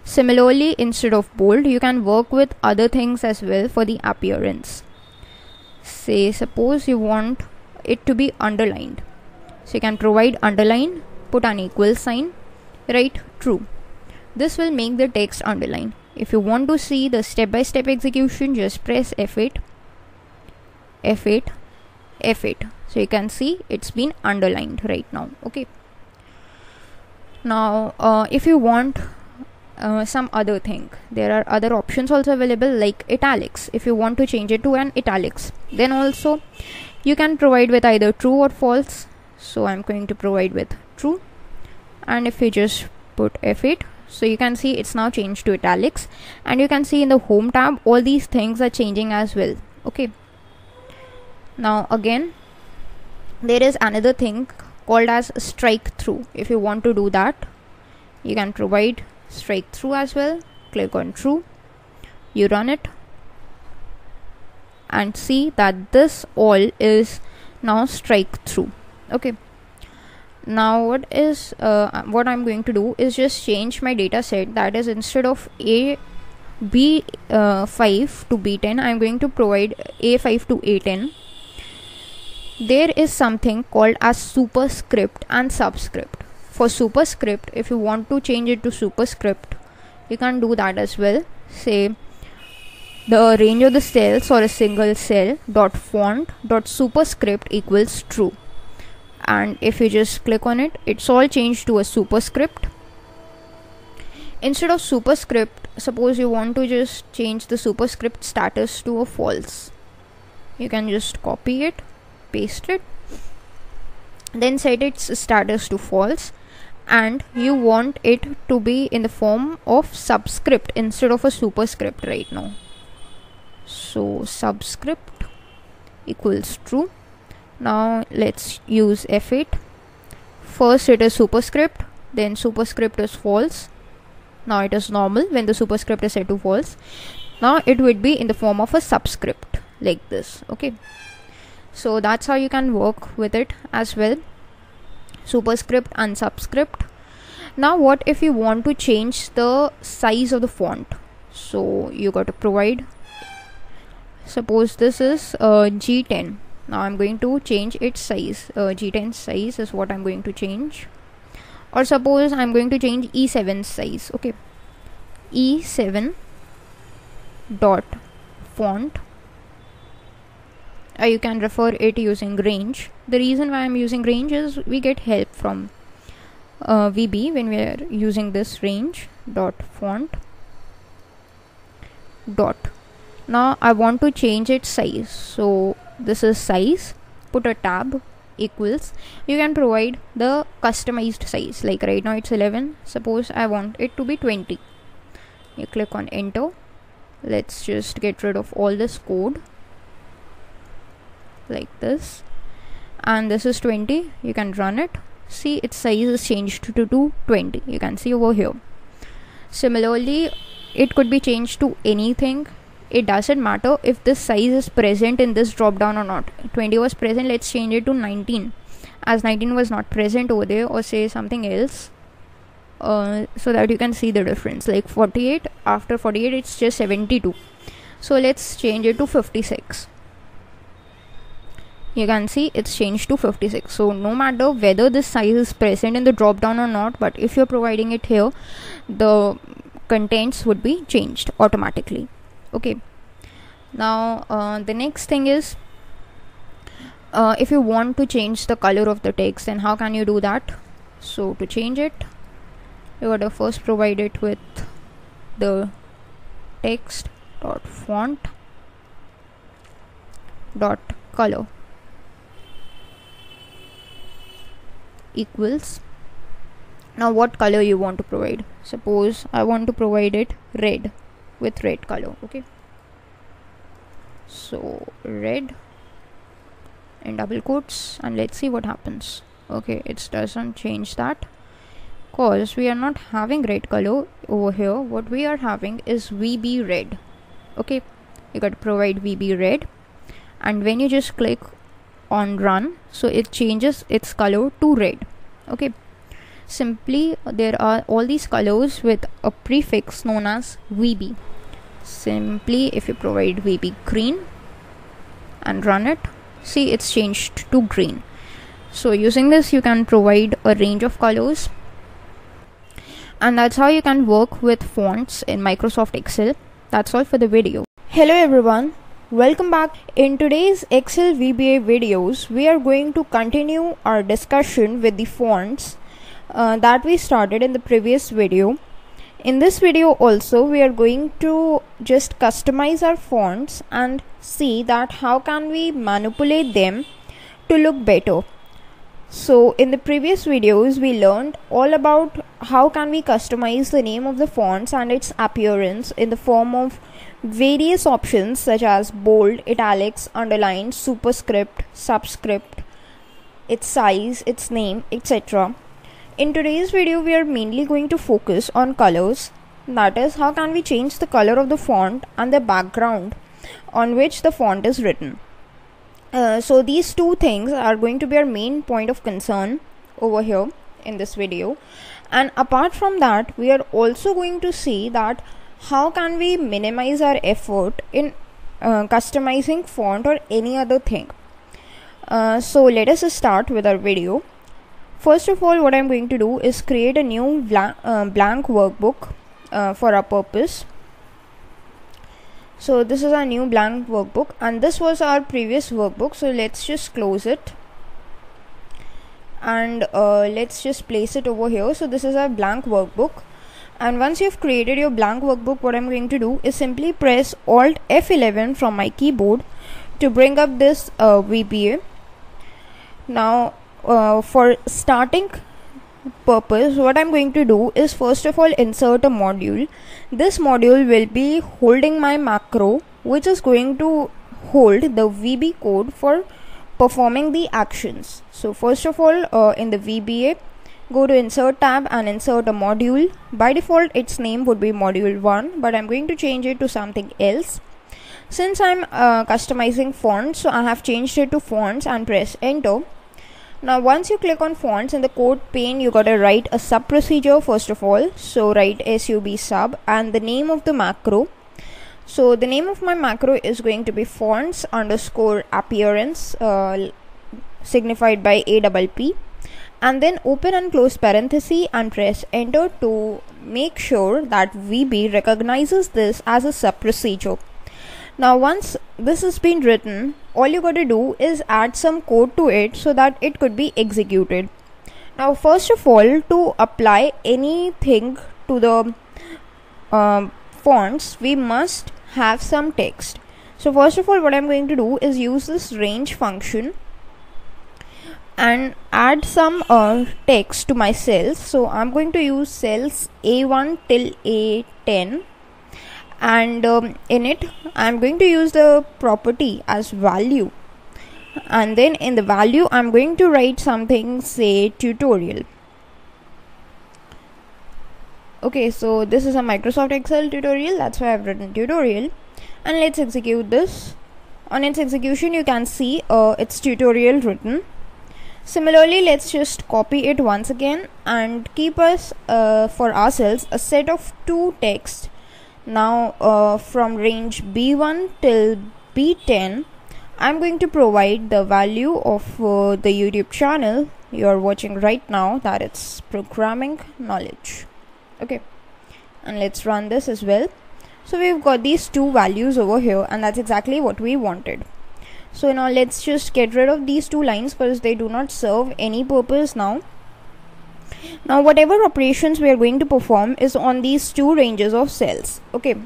Similarly, instead of bold, you can work with other things as well for the appearance. Say suppose you want it to be underlined, so you can provide underline, put an equal sign, write true. This will make the text underline. If you want to see the step-by-step execution, just press F8, F8, F8. So you can see it's been underlined right now. Okay. Now if you want some other thing, there are other options also available, like italics. If you want to change it to an italics, then also you can provide with either true or false. So I'm going to provide with true, and if you just put F8, so you can see it's now changed to italics, and you can see in the home tab all these things are changing as well. Okay. Now again, there is another thing called as strike through. If you want to do that, you can provide strike through as well. Click on true, you run it, and see that this all is now strike through. Okay. Now what I'm going to do is just change my data set. That is, instead of B5 to B10, I'm going to provide A5 to A10. There is something called as superscript and subscript. For superscript, if you want to change it to superscript, you can do that as well. Say the range of the cells or a single cell dot font dot superscript equals true, and if you just click on it, it's all changed to a superscript. Instead of superscript, suppose you want to just change the superscript status to a false, you can just copy it, paste it, then set its status to false, and you want it to be in the form of subscript instead of a superscript right now. So subscript equals true. Now let's use F8. First it is superscript, then superscript is false. Now it is normal when the superscript is set to false. Now it would be in the form of a subscript like this. Okay. So that's how you can work with it as well. Superscript and subscript. Now what if you want to change the size of the font? So you got to provide, suppose this is G10. Now I'm going to change its size. G10 size is what I'm going to change. Or suppose I'm going to change E7 size. Okay. E7 dot font. You can refer it using range. The reason why I'm using range is we get help from VB when we are using this range dot font dot. Now I want to change its size. So this is size, put a tab, equals. You can provide the customized size, like right now it's 11. Suppose I want it to be 20. You click on enter. Let's just get rid of all this code like this, and this is 20. You can run it. See, its size is changed to 20. You can see over here. Similarly, it could be changed to anything. It doesn't matter if this size is present in this drop down or not. 20 was present, let's change it to 19, as 19 was not present over there, or say something else, so that you can see the difference. Like 48, after 48 it's just 72. So let's change it to 56. You can see it's changed to 56. So no matter whether this size is present in the drop down or not, but if you're providing it here, the contents would be changed automatically. Okay. Now the next thing is, if you want to change the color of the text, then how can you do that? So to change it, you gotta first provide it with the text dot font dot color equals. Now what color you want to provide? Suppose I want to provide it red, with red color. Okay, so red in double quotes, and let's see what happens. Okay, it doesn't change that because we are not having red color over here. What we are having is VB red. Okay, you got to provide VB red, and when you just click on run, so it changes its color to red. Okay, simply there are all these colors with a prefix known as VB. Simply if you provide VB green and run it, see it's changed to green. So using this you can provide a range of colors, and that's how you can work with fonts in Microsoft Excel. That's all for the video. Hello everyone, welcome back. In today's Excel VBA videos, we are going to continue our discussion with the fonts that we started in the previous video. In this video also, we are going to just customize our fonts and see that how can we manipulate them to look better. So in the previous videos, we learned all about how can we customize the name of the fonts and its appearance in the form of various options such as bold, italics, underline, superscript, subscript, its size, its name, etc. In today's video, we are mainly going to focus on colors. That is, how can we change the color of the font and the background on which the font is written. So these two things are going to be our main point of concern over here in this video. And apart from that, we are also going to see that how can we minimize our effort in customizing font or any other thing. So let us start with our video. First of all, what I'm going to do is create a new blank workbook for our purpose. So this is our new blank workbook, and this was our previous workbook. So let's just close it and let's just place it over here. So this is our blank workbook, and once you've created your blank workbook, what I'm going to do is simply press Alt F11 from my keyboard to bring up this VBA. Now for starting purpose, what I'm going to do is first of all insert a module. This module will be holding my macro, which is going to hold the VB code for performing the actions. So first of all, in the VBA, go to insert tab and insert a module. By default its name would be module 1, but I'm going to change it to something else. Since I'm customizing fonts, so I have changed it to fonts and press enter. Now once you click on fonts in the code pane, you gotta write a sub procedure first of all. So write sub sub and the name of the macro. So the name of my macro is going to be fonts underscore appearance, signified by APP, and then open and close parenthesis and press enter to make sure that VB recognizes this as a sub procedure. Now once this has been written, all you got to do is add some code to it so that it could be executed. Now first of all, to apply anything to the fonts, we must have some text. So first of all, what I'm going to do is use this range function and add some text to my cells. So I'm going to use cells A1 till A10. And in it I'm going to use the property as value, and then in the value I'm going to write something, say tutorial. Okay, so this is a Microsoft Excel tutorial, that's why I've written tutorial, and let's execute this. On its execution you can see it's tutorial written. Similarly, let's just copy it once again and keep us for ourselves a set of two text. Now from range B1 till B10, I'm going to provide the value of the YouTube channel you are watching right now, that it's programming knowledge. Okay, and let's run this as well. So we've got these two values over here, and that's exactly what we wanted. So now let's just get rid of these two lines because they do not serve any purpose now. Now whatever operations we are going to perform is on these two ranges of cells. Okay,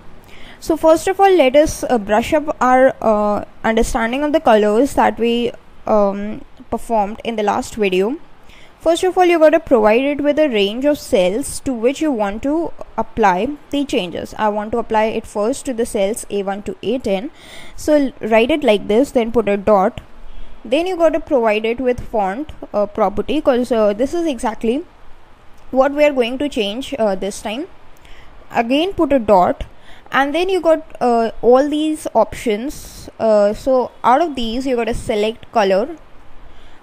so first of all, let us brush up our understanding of the colors that we performed in the last video. First of all, you got to provide it with a range of cells to which you want to apply the changes. I want to apply it first to the cells A1 to A10. So write it like this, then put a dot. Then you got to provide it with font property, because this is exactly what we are going to change this time. Again put a dot, and then you got all these options. So out of these you got to select color,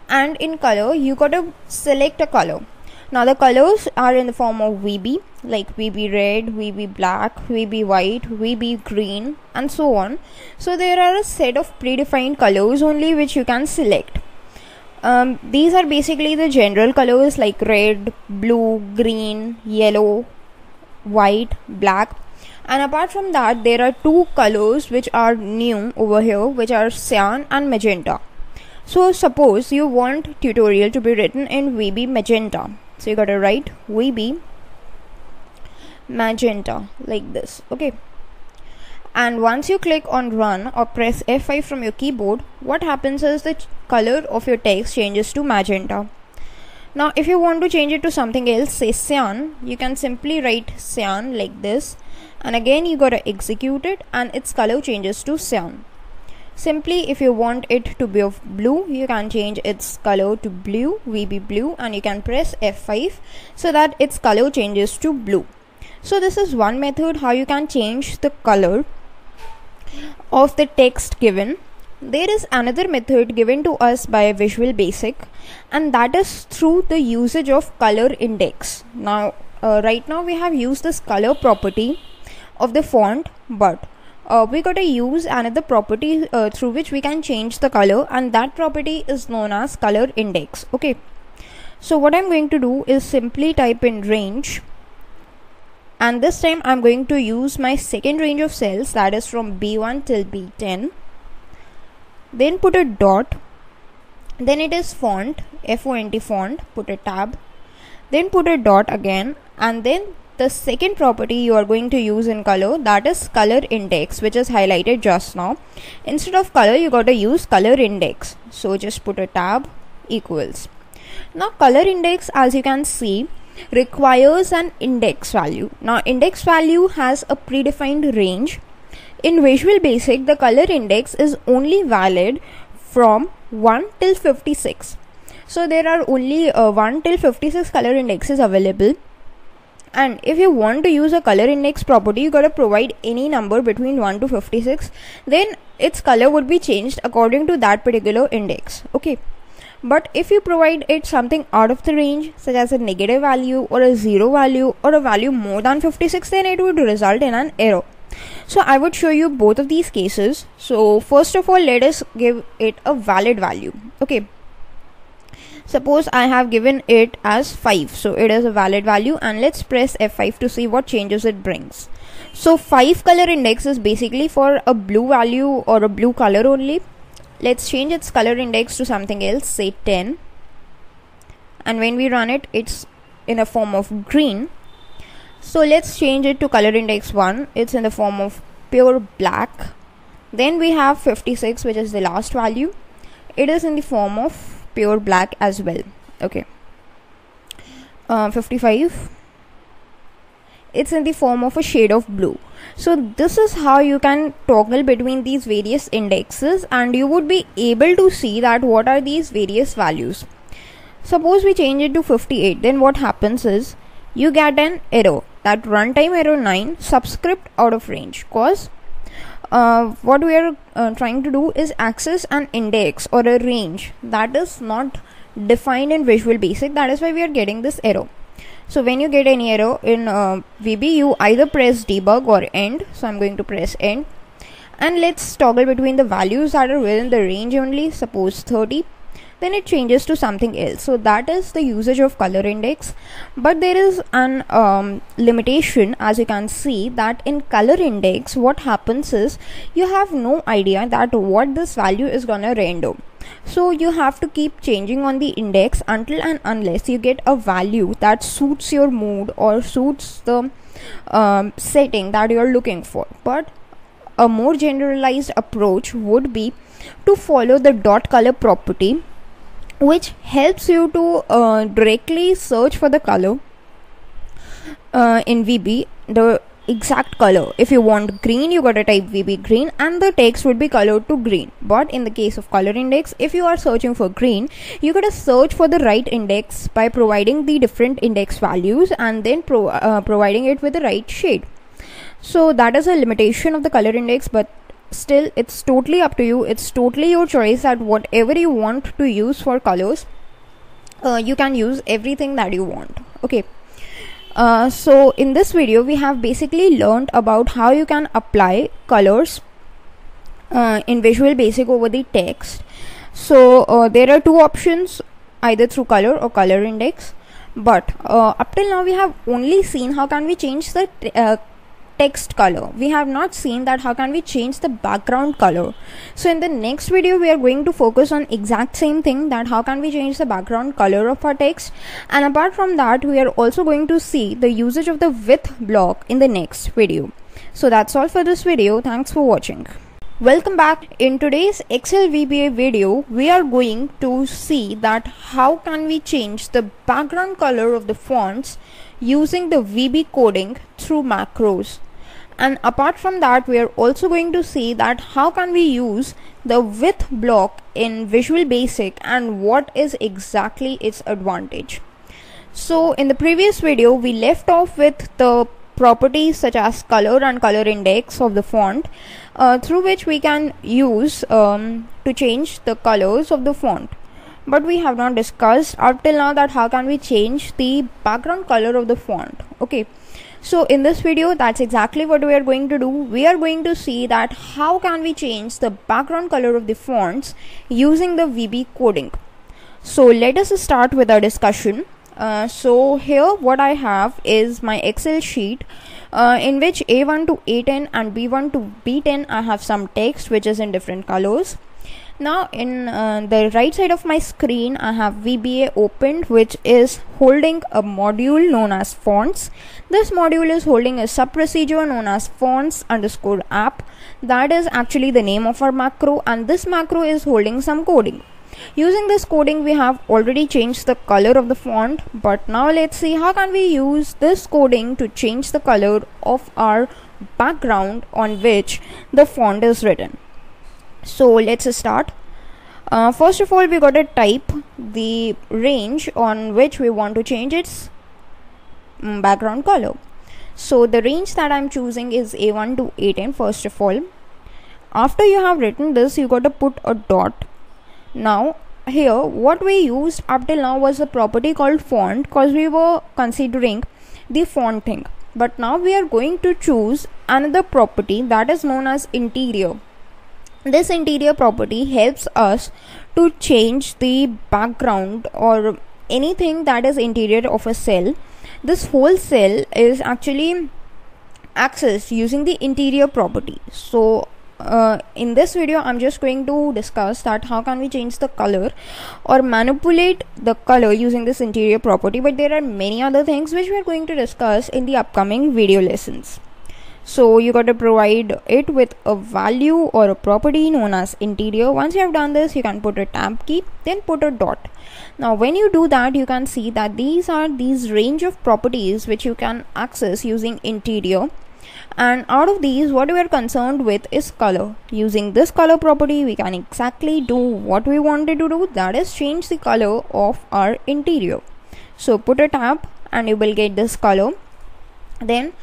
and in color you got to select a color. Now the colors are in the form of VB, like VB red, VB black, VB white, VB green, and so on. So there are a set of predefined colors only which you can select. These are basically the general colors like red, blue, green, yellow, white, black. And apart from that, there are two colors which are new over here, which are cyan and magenta. So suppose you want tutorial to be written in VB magenta. So you gotta write VB magenta like this, okay. And once you click on run or press F5 from your keyboard, what happens is the color of your text changes to magenta. Now if you want to change it to something else, say cyan, you can simply write cyan like this, and again you gotta execute it and its color changes to cyan. Simply, if you want it to be of blue, you can change its color to blue, VB blue, and you can press F5 so that its color changes to blue. So this is one method how you can change the color of the text given. There is another method given to us by Visual Basic, and that is through the usage of ColorIndex. Now, right now we have used this color property of the font, but we gotta use another property through which we can change the color, and that property is known as ColorIndex. Okay, so what I'm going to do is simply type in range, and this time I'm going to use my second range of cells, that is from B1 till B10. Then put a dot, then it is font, FONT font, put a tab, then put a dot again, and then the second property you are going to use in color, that is ColorIndex, which is highlighted just now. Instead of color, you got to use ColorIndex. So just put a tab equals. Now ColorIndex, as you can see, requires an index value. Now index value has a predefined range. In Visual Basic, the ColorIndex is only valid from 1 till 56. So there are only 1 till 56 color indexes available. And if you want to use a color index property, you gotta provide any number between 1 to 56, then its color would be changed according to that particular index. Okay, but if you provide it something out of the range, such as a negative value or a zero value or a value more than 56, then it would result in an error. So I would show you both of these cases. So first of all, let us give it a valid value. Okay, suppose I have given it as 5, so it is a valid value, and let's press F5 to see what changes it brings. So 5 color index is basically for a blue value or a blue color only. Let's change its color index to something else, say 10, and when we run it, it's in a form of green. So let's change it to color index 1, it's in the form of pure black. Then we have 56, which is the last value, it is in the form of pure black as well. Okay, 55, it's in the form of a shade of blue. So this is how you can toggle between these various indexes, and you would be able to see that what are these various values. Suppose we change it to 58, then what happens is you get an error, that runtime error 9 subscript out of range, cause what we are trying to do is access an index or a range that is not defined in Visual Basic. That is why we are getting this error. So when you get any error in VB, you either press debug or end. So I'm going to press end, and let's toggle between the values that are within the range only. Suppose 30, then it changes to something else. So that is the usage of color index. But there is an limitation, as you can see, that in color index what happens is you have no idea that what this value is gonna render. So you have to keep changing on the index until and unless you get a value that suits your mood or suits the setting that you are looking for. But a more generalized approach would be to follow the dot color property, which helps you to directly search for the color in VB, the exact color. If you want green, you gotta type VB green and the text would be colored to green. But in the case of color index, if you are searching for green, you gotta search for the right index by providing the different index values and then providing it with the right shade. So that is a limitation of the color index, but still it's totally up to you. It's totally your choice at whatever you want to use for colors. you can use everything that you want. Okay. So in this video we have basically learned about how you can apply colors in Visual Basic over the text. So there are two options, either through color or ColorIndex, but up till now we have only seen how can we change the text color. We have not seen that how can we change the background color. So in the next video we are going to focus on exact same thing, that how can we change the background color of our text, and apart from that we are also going to see the usage of the width block in the next video. So that's all for this video. Thanks for watching. Welcome back. In today's Excel VBA video we are going to see that how can we change the background color of the fonts using the VB coding through macros. And apart from that we are also going to see that how can we use the width block in Visual Basic and what is exactly its advantage. So in the previous video we left off with the properties such as color and ColorIndex of the font, through which we can use to change the colors of the font. But we have not discussed up till now that how can we change the background color of the font. Okay. So in this video that's exactly what we are going to do. We are going to see that how can we change the background color of the fonts using the VB coding. So let us start with our discussion. So here what I have is my Excel sheet in which A1 to A10 and B1 to B10 I have some text which is in different colors. Now in the right side of my screen I have VBA opened, which is holding a module known as fonts. This module is holding a sub procedure known as fonts underscore app. That is actually the name of our macro, and this macro is holding some coding. Using this coding we have already changed the color of the font, but now let's see how can we use this coding to change the color of our background on which the font is written. So let's start. First of all we got to type the range on which we want to change its background color. So the range that I'm choosing is A1 to A10 first of all. After you have written this you got to put a dot. Now here what we used up till now was a property called font because we were considering the font thing, but now we are going to choose another property that is known as interior. This interior property helps us to change the background or anything that is interior of a cell. This whole cell is actually accessed using the interior property. So in this video I'm just going to discuss that how can we change the color or manipulate the color using this interior property, but there are many other things which we are going to discuss in the upcoming video lessons. So you got to provide it with a value or a property known as interior. Once you have done this you can put a tab key, then put a dot. Now when you do that you can see that these are these range of properties which you can access using interior, and out of these what we are concerned with is color. Using this color property we can exactly do what we wanted to do, that is change the color of our interior. So put a tab and you will get this color. Then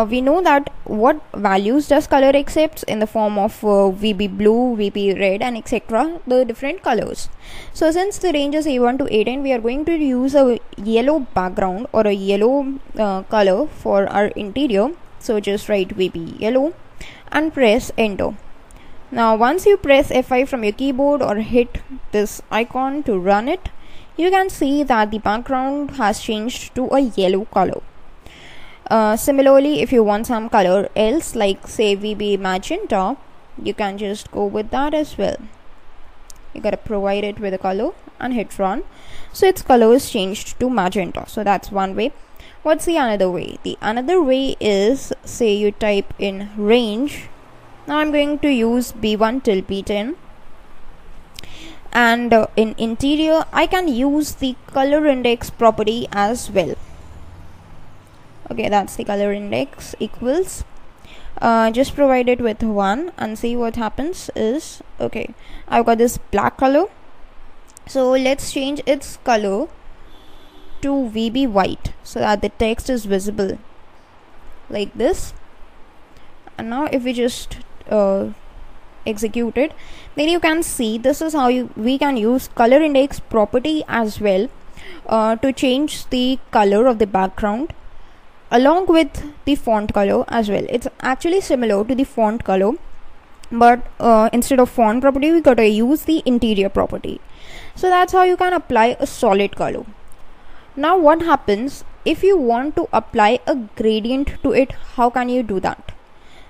we know that what values does color accepts in the form of VB blue, VB red and etc., the different colors. So since the range is A1 to A10 we are going to use a yellow background or a yellow color for our interior. So just write VB yellow and press enter. Now once you press F5 from your keyboard or hit this icon to run it, you can see that the background has changed to a yellow color. Similarly, if you want some color else, like say VB magenta, you can just go with that as well. You gotta provide it with a color and hit run. So its color is changed to magenta. So that's one way. What's the another way? The another way is, say you type in range. Now I'm going to use B1 till B10. And in interior, I can use the ColorIndex property as well. Okay, that's the ColorIndex equals. Just provide it with 1 and see what happens is, okay, I've got this black color. So let's change its color to VB white so that the text is visible like this. And now if we just execute it, then you can see this is how we can use ColorIndex property as well to change the color of the background along with the font color as well. It's actually similar to the font color, but instead of font property we gotta use the interior property. So that's how you can apply a solid color. Now what happens if you want to apply a gradient to it? How can you do that?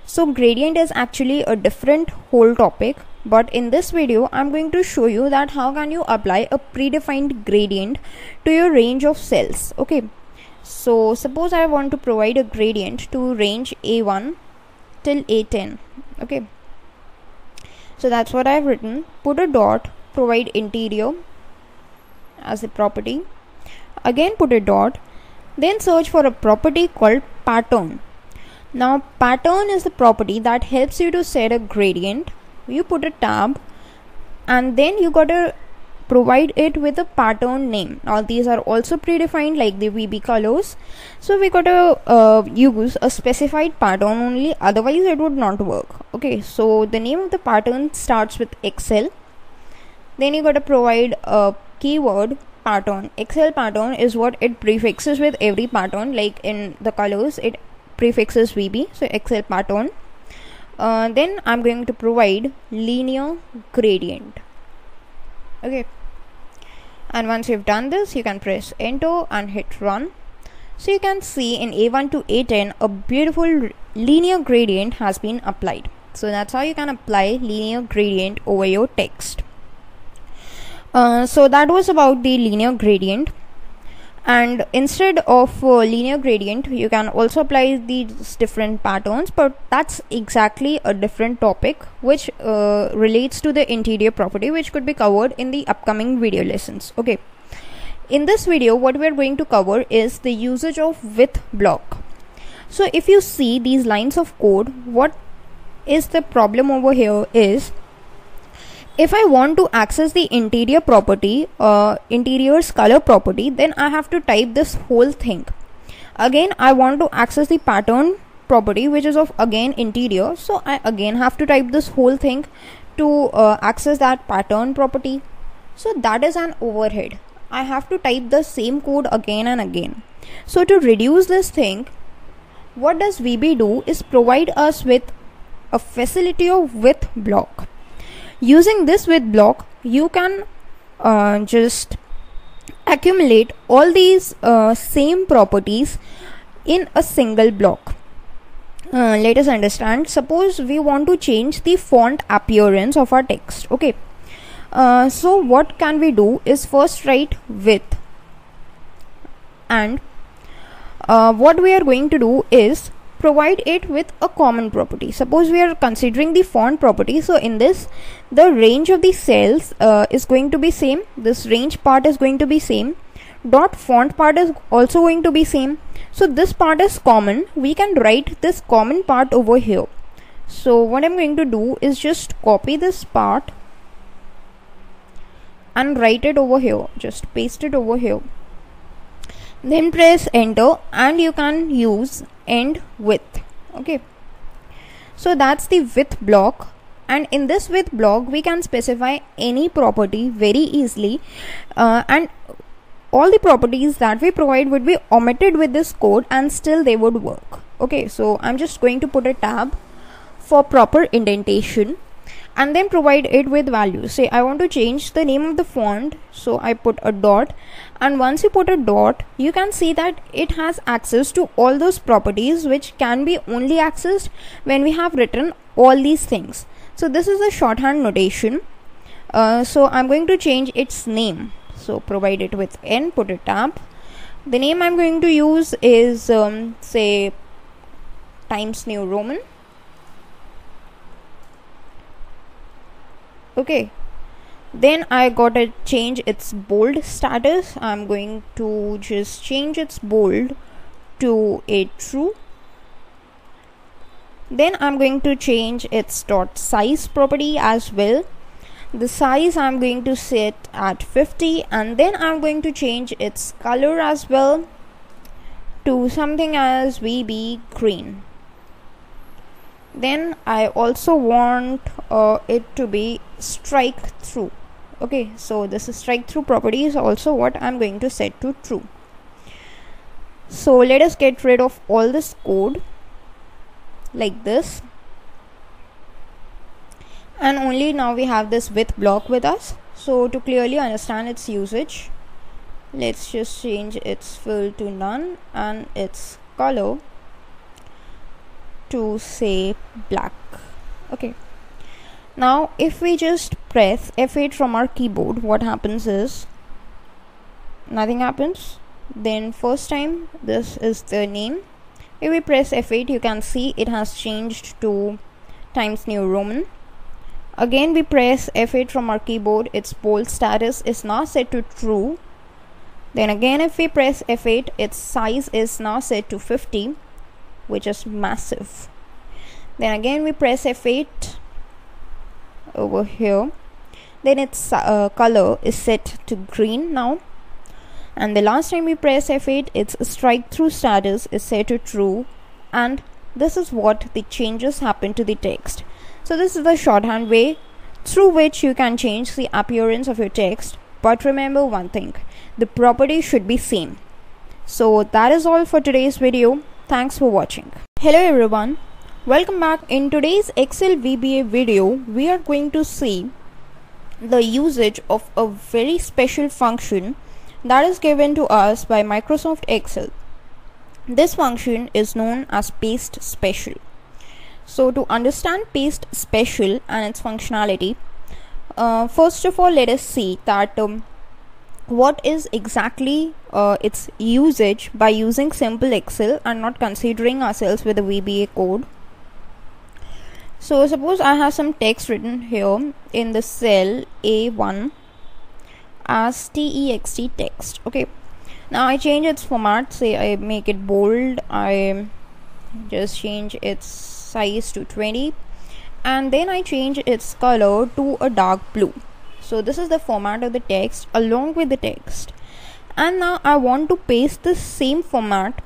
So gradient is actually a different whole topic, but in this video I'm going to show you that how can you apply a predefined gradient to your range of cells. Okay, so suppose I want to provide a gradient to range A1 till A10. Okay, so that's what I've written. Put a dot, provide interior as a property, again put a dot, then search for a property called pattern. Now pattern is the property that helps you to set a gradient. You put a tab and then you gotta provide it with a pattern name. Now these are also predefined like the VB colors, so we gotta use a specified pattern only, otherwise it would not work. Okay, so the name of the pattern starts with Excel, then you gotta provide a keyword pattern. Excel pattern is what it prefixes with every pattern, like in the colors it prefixes VB, so Excel pattern. Then I'm going to provide linear gradient. Okay, and once you've done this you can press enter and hit run. So you can see in A1 to A10 a beautiful linear gradient has been applied. So that's how you can apply linear gradient over your text. So that was about the linear gradient, and instead of linear gradient you can also apply these different patterns, but that's exactly a different topic which relates to the interior property, which could be covered in the upcoming video lessons. Okay, in this video what we are going to cover is the usage of with block. So if you see these lines of code, what is the problem over here is, if I want to access the interior property, interior's color property, then I have to type this whole thing. Again I want to access the pattern property, which is of again interior, so I again have to type this whole thing to access that pattern property. So that is an overhead. I have to type the same code again and again. So to reduce this thing, what does VB do is provide us with a facility of with block. Using this with block you can just accumulate all these same properties in a single block. Let us understand. Suppose we want to change the font appearance of our text. Okay, so what can we do is first write with, and what we are going to do is provide it with a common property. Suppose we are considering the font property, so in this the range of the cells is going to be same, this range part is going to be same, dot font part is also going to be same, so this part is common. We can write this common part over here. So what I'm going to do is just copy this part and write it over here, just paste it over here, then press enter and you can use end with. Okay, so that's the with block, and in this with block we can specify any property very easily, and all the properties that we provide would be omitted with this code and still they would work. Okay, so I'm just going to put a tab for proper indentation and then provide it with values. Say I want to change the name of the font, so I put a dot, and once you put a dot you can see that it has access to all those properties which can be only accessed when we have written all these things. So this is a shorthand notation. So I'm going to change its name, so provide it with n, put a tab. The name I'm going to use is say Times New Roman. Okay, then I gotta change its bold status. I'm going to just change its bold to a true. Then I'm going to change its dot size property as well. The size I'm going to set at 50, and then I'm going to change its color as well to something as VB green. Then I also want it to be strike through. Okay, so this is strike through property is also what I'm going to set to true. So let us get rid of all this code like this, and only now we have this with block with us. So to clearly understand its usage, let's just change its fill to none and its color to say black. Okay, now if we just press F8 from our keyboard, what happens is nothing happens. Then first time, this is the name. If we press F8, you can see it has changed to Times New Roman. Again we press F8 from our keyboard, its bold status is now set to true. Then again if we press F8, its size is now set to 50, which is massive. Then again we press F8 over here, then its color is set to green now. And the last time we press F8, its strike through status is set to true, and this is what the changes happen to the text. So this is the shorthand way through which you can change the appearance of your text, but remember one thing, the property should be same. So that is all for today's video. Thanks for watching. Hello everyone, welcome back. In today's Excel VBA video, we are going to see the usage of a very special function that is given to us by Microsoft Excel. This function is known as PasteSpecial. So to understand PasteSpecial and its functionality, first of all let us see that what is exactly its usage by using simple Excel and not considering ourselves with the VBA code. So suppose I have some text written here in the cell A1 as text text. Okay, now I change its format, say I make it bold, I just change its size to 20, and then I change its color to a dark blue. So this is the format of the text along with the text, and now I want to paste the same format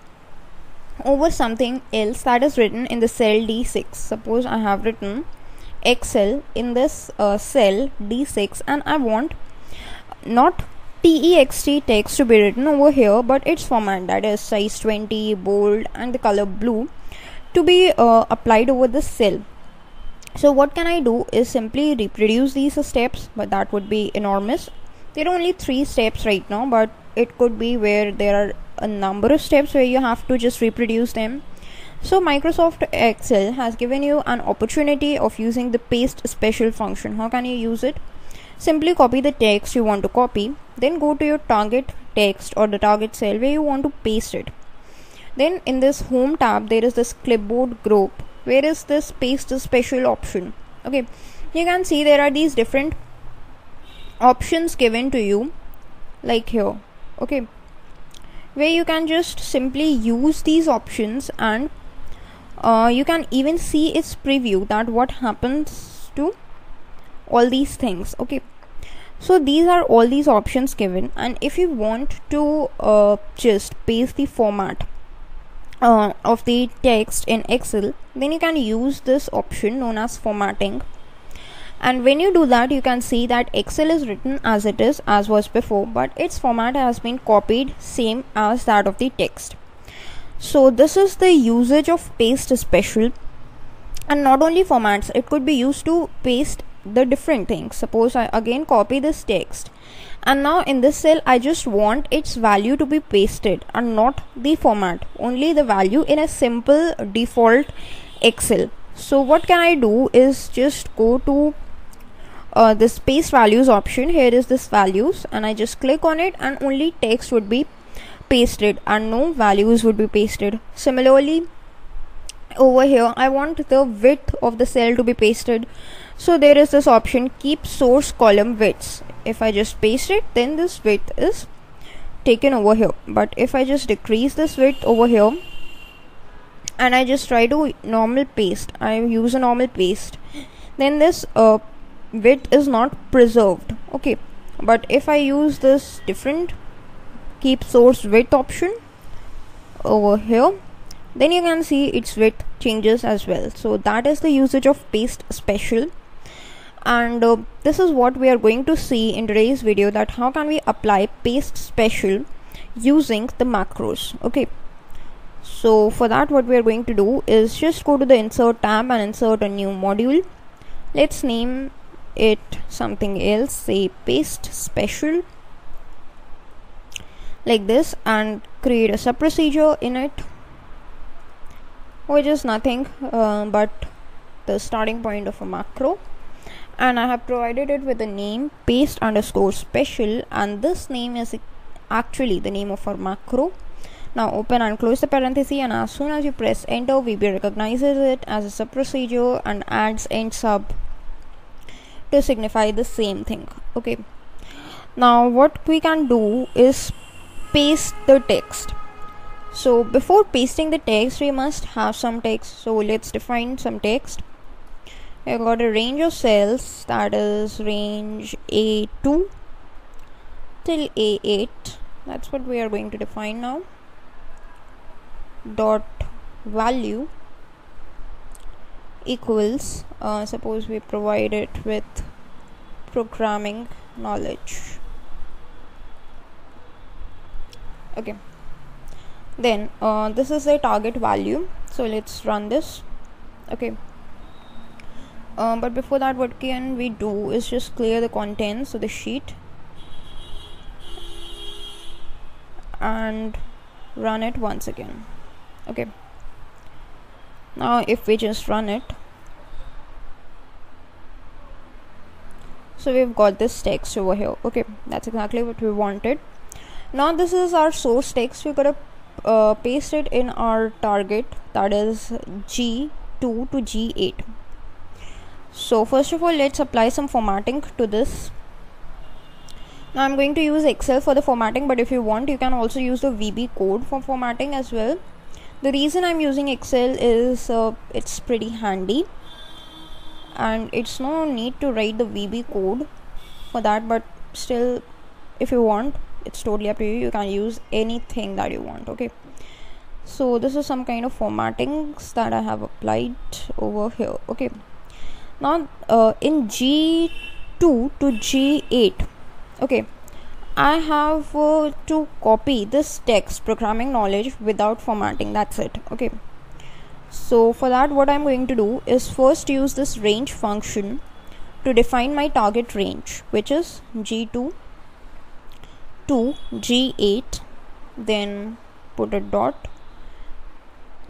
over something else that is written in the cell D6. Suppose I have written Excel in this cell D6, and I want not text text to be written over here, but its format, that is size 20, bold, and the color blue, to be applied over the cell. So what can I do is simply reproduce these steps, but that would be enormous. There are only 3 steps right now, but it could be where there are a number of steps where you have to just reproduce them. So Microsoft Excel has given you an opportunity of using the PasteSpecial function. How can you use it? Simply copy the text you want to copy, then go to your target text or the target cell where you want to paste it. Then in this home tab there is this clipboard group where is this PasteSpecial option. Okay, you can see there are these different options given to you like here. Okay, where you can just simply use these options, and you can even see its preview, that what happens to all these things. Okay, so these are all these options given, and if you want to just paste the format of the text in Excel, then you can use this option known as formatting. And when you do that, you can see that Excel is written as it is, as was before, but its format has been copied same as that of the text. So this is the usage of PasteSpecial. And not only formats, it could be used to paste the different things. Suppose I again copy this text, and now in this cell I just want its value to be pasted and not the format, only the value in a simple default Excel. So what can I do is just go to this paste values option. Here is this values, and I just click on it, and only text would be pasted and no values would be pasted. Similarly over here I want the width of the cell to be pasted, so there is this option keep source column widths. If I just paste it, then this width is taken over here. But if I just decrease this width over here and I just try to normal paste, I use a normal paste, then this width is not preserved. Okay, but if I use this different keep source width option over here, then you can see its width changes as well. So that is the usage of PasteSpecial. And this is what we are going to see in today's video, that how can we apply PasteSpecial using the macros. Okay, so for that what we are going to do is just go to the insert tab and insert a new module. Let's name it something else, say PasteSpecial, like this, and create a sub procedure in it, which is nothing but the starting point of a macro, and I have provided it with the name paste_special, and this name is actually the name of our macro. Now open and close the parenthesis, and as soon as you press enter, VB recognizes it as a sub procedure and adds end sub to signify the same thing. Okay, now what we can do is paste the text. So before pasting the text, we must have some text. So let's define some text. We've got a range of cells, that is range A2 till A8. That's what we are going to define now. Dot value equals, suppose we provide it with programming knowledge. Okay, then this is the target value, so let's run this. Okay, but before that, what can we do is just clear the contents of the sheet and run it once again. Okay, now if we just run it, so we've got this text over here. Okay, that's exactly what we wanted. Now this is our source text. We've got to paste it in our target, that is G2 to G8. So first of all, let's apply some formatting to this. Now I'm going to use Excel for the formatting, but if you want, you can also use the VB code for formatting as well. The reason I'm using Excel is it's pretty handy, and it's no need to write the VB code for that, but still, if you want, it's totally up to you. You can use anything that you want. Okay, so this is some kind of formattings that I have applied over here. Okay, now in G2 to G8, okay, I have to copy this text, programming knowledge, without formatting. That's it. Okay, so for that, what I'm going to do is first use this range function to define my target range, which is G2 to G8, then put a dot,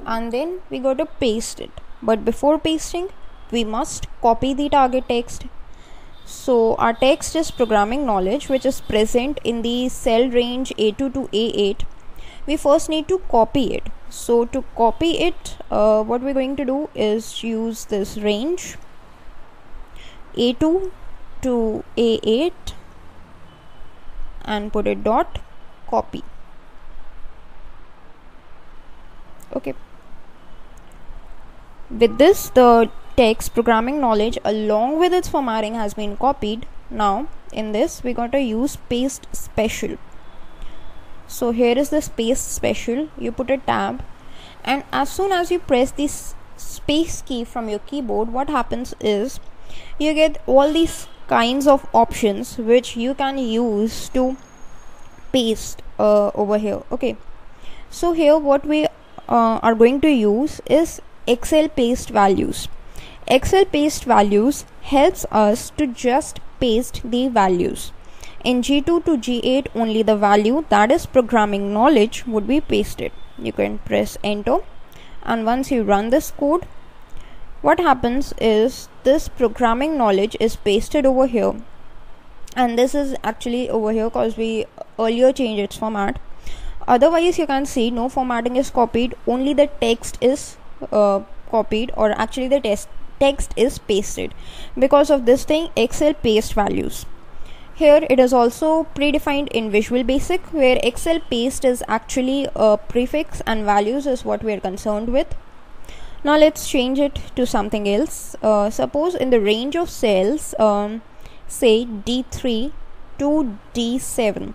and then we got to paste it. But before pasting, we must copy the target text. So our text is programming knowledge, which is present in the cell range A2 to A8. We first need to copy it. So to copy it, what we're going to do is use this range A2 to A8 and put a dot, copy. Okay, with this, the text programming knowledge along with its formatting has been copied. Now in this, we got to use PasteSpecial. So here is this PasteSpecial. You put a tab, and as soon as you press this space key from your keyboard, what happens is you get all these kinds of options which you can use to paste over here. Okay, so here what we are going to use is Excel paste values. Excel paste values helps us to just paste the values. In G2 to G8, only the value, that is programming knowledge, would be pasted. You can press enter, and once you run this code, what happens is this programming knowledge is pasted over here, and this is actually over here because we earlier changed its format. Otherwise, you can see no formatting is copied, only the text is copied, or actually the text is pasted. Because of this thing, Excel paste values. Here it is also predefined in Visual Basic, where Excel paste is actually a prefix and values is what we are concerned with. Now let's change it to something else. Suppose in the range of cells, say D3 to D7,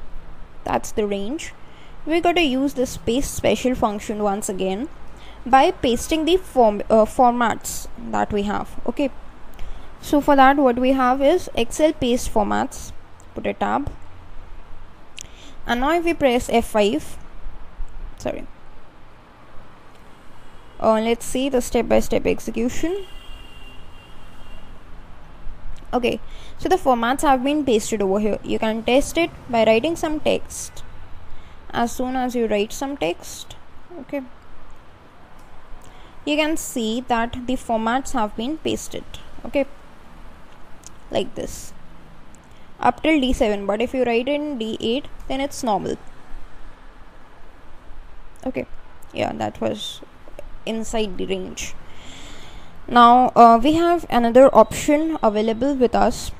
that's the range. We got to use this PasteSpecial function once again by pasting the formats that we have. Okay, So for that, what we have is Excel paste formats. Put a tab, and now if we press F5, sorry, let's see the step-by-step execution. Okay, so the formats have been pasted over here. You can test it by writing some text. As soon as you write some text, okay, you can see that the formats have been pasted, okay, like this, up till D7. But if you write in D8, then it's normal. Okay, yeah, that was inside the range. Now we have another option available with us.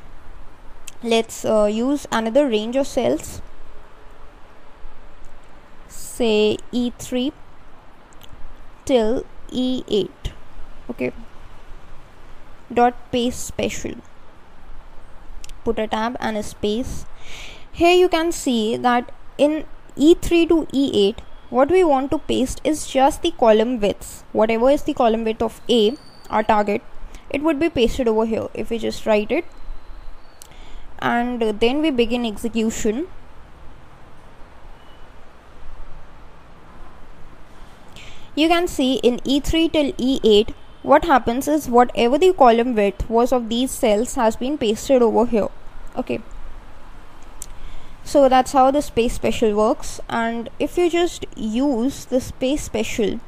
Let's use another range of cells, say E3 till E8, okay, dot PasteSpecial. Put a tab and a space. Here you can see that in E3 to E8, what we want to paste is just the column widths. Whatever is the column width of A, our target, it would be pasted over here. If we just write it and then we begin execution, you can see in E3 till E8, what happens is whatever the column width was of these cells has been pasted over here, okay. So that's how the PasteSpecial works. And if you just use the PasteSpecial,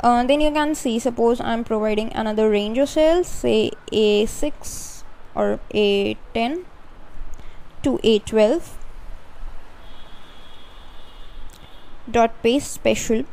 then you can see, suppose I'm providing another range of cells, say A6 or A10 to A12 dot PasteSpecial,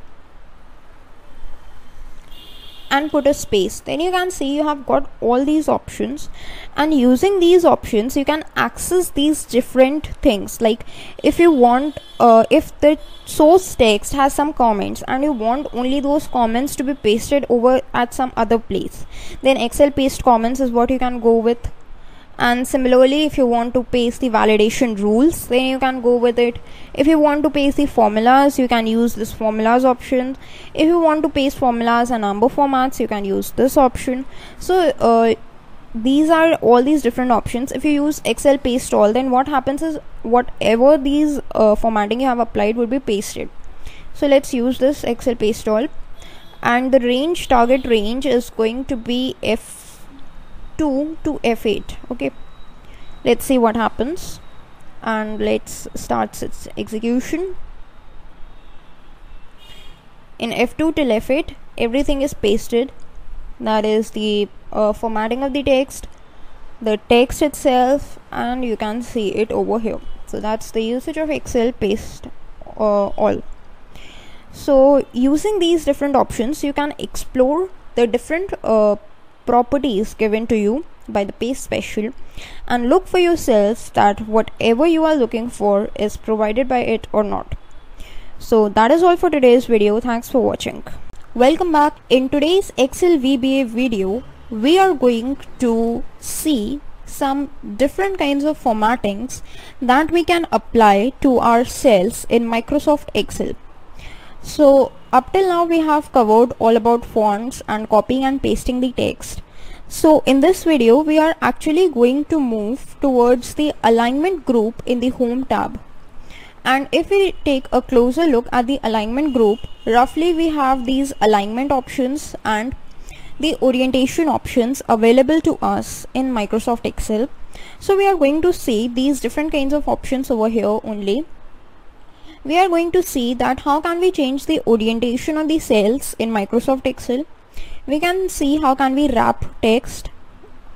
and put a space, then you can see you have got all these options, and using these options you can access these different things. Like if you want, if the source text has some comments and you want only those comments to be pasted over at some other place, then Excel paste comments is what you can go with. And similarly, if you want to paste the validation rules, then you can go with it. If you want to paste the formulas, you can use this formulas option. If you want to paste formulas and number formats, you can use this option. So these are all these different options. If you use Excel paste all, then what happens is whatever these formatting you have applied will be pasted. So let's use this Excel paste all, and the range, target range, is going to be F2 to F8, okay. Let's see what happens, and let's start its execution. In F2 till F8, everything is pasted. That is the formatting of the text itself, and you can see it over here. So that's the usage of Excel paste all. So using these different options, you can explore the different properties given to you by the PasteSpecial, and look for yourselves that whatever you are looking for is provided by it or not. So that is all for today's video. Thanks for watching. Welcome back. In today's Excel VBA video, we are going to see some different kinds of formattings that we can apply to our cells in Microsoft Excel. So up till now we have covered all about fonts and copying and pasting the text. So in this video we are actually going to move towards the alignment group in the home tab. And if we take a closer look at the alignment group, roughly we have these alignment options and the orientation options available to us in Microsoft Excel. So we are going to see these different kinds of options over here only. We are going to see that how can we change the orientation of the cells in Microsoft Excel. We can see how can we wrap text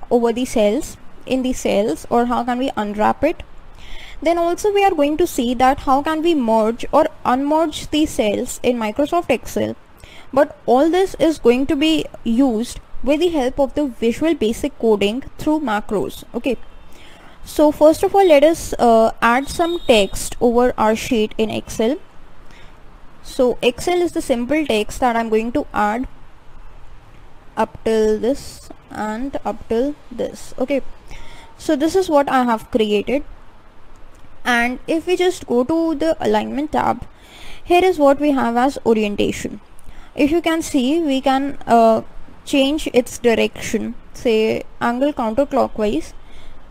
over the cells in the cells, or how can we unwrap it. Then also we are going to see that how can we merge or unmerge the cells in Microsoft Excel. But all this is going to be used with the help of the Visual Basic coding through macros. Okay. So first of all, let us add some text over our sheet in Excel. So Excel is the simple text that I'm going to add up till this and up till this. Okay. So this is what I have created. And if we just go to the alignment tab, here is what we have as orientation. If you can see, we can change its direction say angle counterclockwise.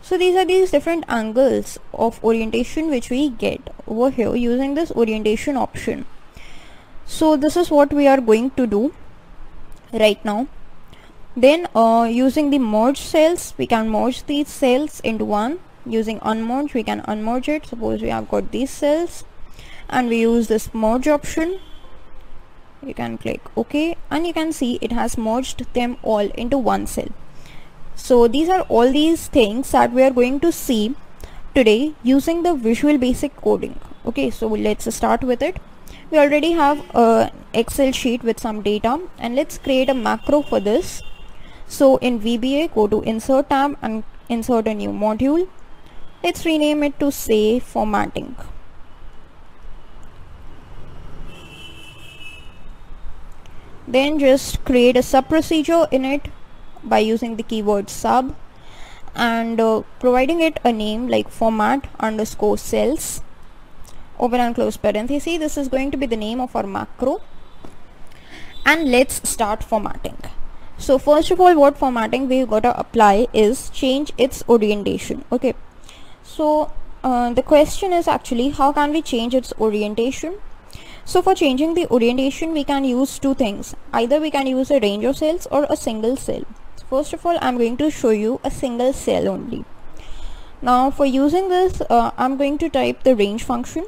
So these are these different angles of orientation which we get over here using this orientation option. So this is what we are going to do right now. Then using the merge cells, we can merge these cells into one. Using unmerge, we can unmerge it. Suppose we have got these cells and we use this merge option. You can click OK and you can see it has merged them all into one cell. So these are all these things that we are going to see today using the Visual Basic coding. Okay, so let's start with it. We already have an Excel sheet with some data, and let's create a macro for this. So in VBA, go to Insert tab and insert a new module. Let's rename it to say formatting. Then just create a sub procedure in it by using the keyword sub and providing it a name like format underscore cells, open and close parenthesis. This is going to be the name of our macro, and let's start formatting. So first of all, what formatting we gotta apply is change its orientation. Okay, so the question is actually how can we change its orientation? So for changing the orientation, we can use two things. Either we can use a range of cells or a single cell. So first of all, I'm going to show you a single cell only. Now for using this, I'm going to type the range function.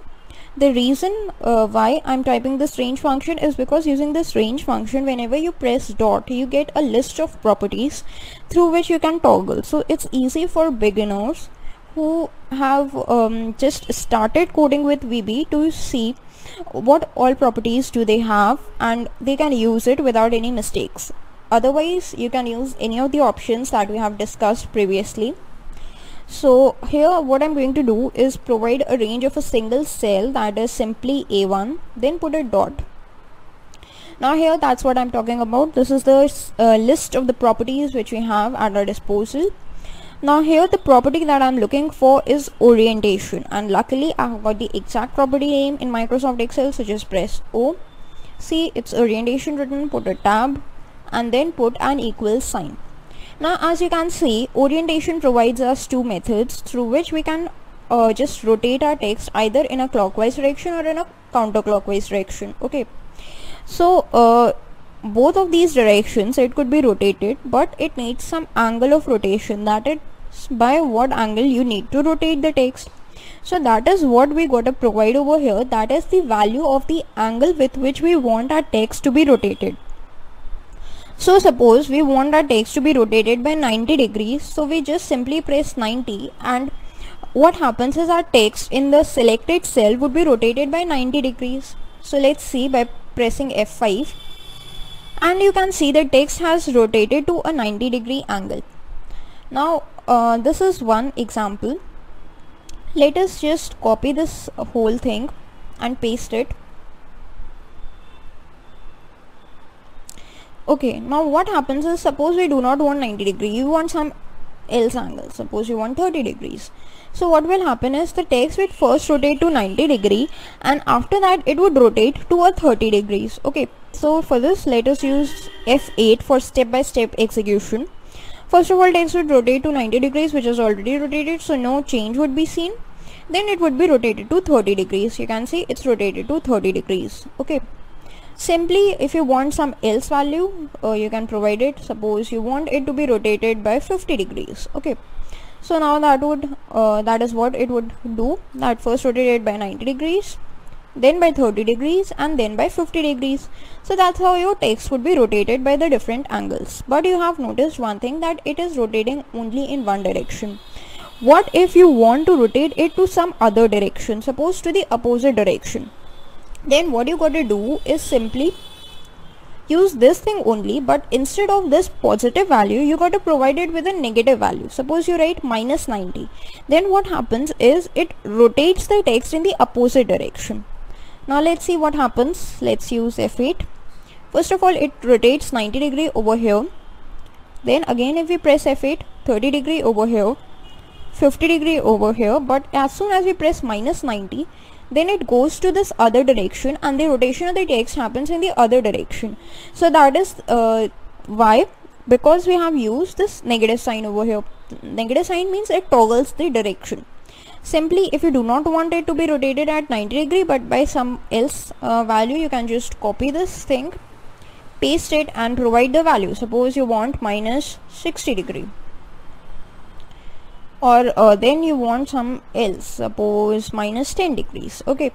The reason why I'm typing this range function is because using this range function, whenever you press dot, you get a list of properties through which you can toggle. So it's easy for beginners who have just started coding with VB to see what all properties do they have, and they can use it without any mistakes. Otherwise, you can use any of the options that we have discussed previously. So here what I'm going to do is provide a range of a single cell, that is simply A1, then put a dot. Now here that's what I'm talking about. This is the list of the properties which we have at our disposal. Now here the property that I'm looking for is orientation, and luckily I have got the exact property name in Microsoft Excel, so just press O. See, it's orientation written, put a tab and then put an equal sign. Now as you can see, orientation provides us two methods through which we can just rotate our text either in a clockwise direction or in a counterclockwise direction. Okay, so both of these directions it could be rotated, but it needs some angle of rotation, that is by what angle you need to rotate the text. So that is what we got to provide over here, that is the value of the angle with which we want our text to be rotated. So suppose we want our text to be rotated by 90 degrees, so we just simply press 90, and what happens is our text in the selected cell would be rotated by 90 degrees. So let's see by pressing F5, and you can see the text has rotated to a 90-degree angle. Now this is one example. Let us just copy this whole thing and paste it. Okay, now what happens is, suppose we do not want 90 degrees, you want some else angle, suppose you want 30 degrees. So what will happen is the text will first rotate to 90 degree and after that it would rotate to a 30 degrees. Okay, so for this let us use F8 for step-by-step execution. First of all, text would rotate to 90 degrees, which is already rotated, so no change would be seen. Then it would be rotated to 30 degrees. You can see it's rotated to 30 degrees. Okay, simply if you want some else value, you can provide it. Suppose you want it to be rotated by 50 degrees. Okay, so now that is what it would do, that first rotated by 90 degrees, then by 30 degrees and then by 50 degrees. So that's how your text would be rotated by the different angles. But you have noticed one thing, that it is rotating only in one direction. What if you want to rotate it to some other direction, suppose to the opposite direction? Then what you got to do is simply use this thing only, but instead of this positive value you got to provide it with a negative value. Suppose you write minus 90, then what happens is it rotates the text in the opposite direction. Now let's see what happens. Let's use F8. First of all, it rotates 90 degree over here, then again if we press F8, 30 degree over here, 50 degree over here, but as soon as we press minus 90, then it goes to this other direction and the rotation of the text happens in the other direction. So that is why because we have used this negative sign over here. Negative sign means it toggles the direction. Simply, if you do not want it to be rotated at 90 degree but by some else value, you can just copy this thing, paste it and provide the value. Suppose you want minus 60 degree, or then you want some else, suppose minus 10 degrees. Okay,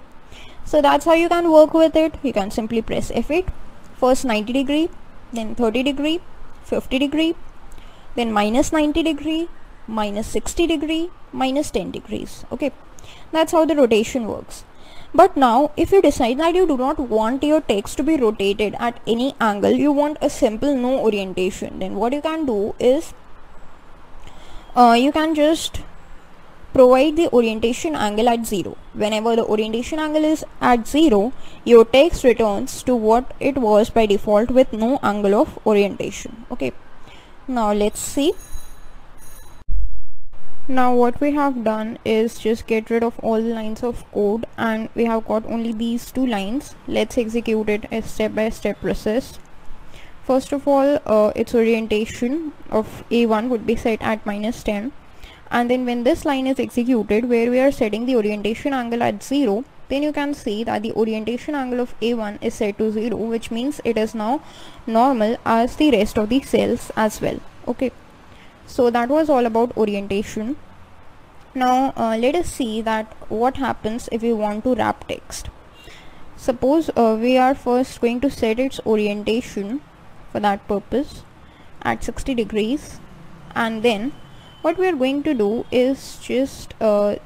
so that's how you can work with it. You can simply press F8, first 90 degree, then 30 degree, 50 degree, then minus 90 degree, minus 60 degree, minus 10 degrees. Okay, that's how the rotation works. But now if you decide that you do not want your text to be rotated at any angle, you want a simple no orientation, then what you can do is you can just provide the orientation angle at 0. Whenever the orientation angle is at 0, your text returns to what it was by default with no angle of orientation. Okay, now let's see. Now what we have done is just get rid of all the lines of code, and we have got only these 2 lines. Let's execute it a step-by-step process. First of all, its orientation of A1 would be set at minus 10, and then when this line is executed where we are setting the orientation angle at 0, then you can see that the orientation angle of A1 is set to 0, which means it is now normal as the rest of the cells as well. Okay, so that was all about orientation. Now let us see that what happens if we want to wrap text. Suppose we are first going to set its orientation for that purpose at 60 degrees, and then what we are going to do is just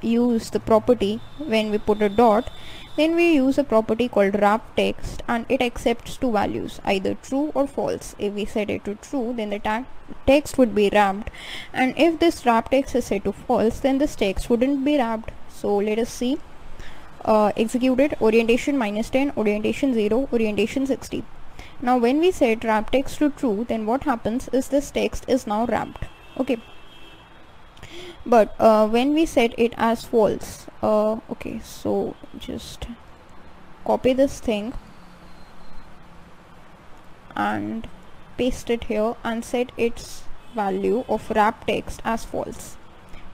use the property. When we put a dot, then we use a property called wrap text, and it accepts 2 values, either true or false. If we set it to true, then the text would be wrapped, and if this wrap text is set to false, then this text wouldn't be wrapped. So let us see. Executed orientation minus 10, orientation 0, orientation 60. Now when we set wrap text to true, then what happens is this text is now wrapped. Okay, but when we set it as false, okay, so just copy this thing and paste it here and set its value of wrap text as false,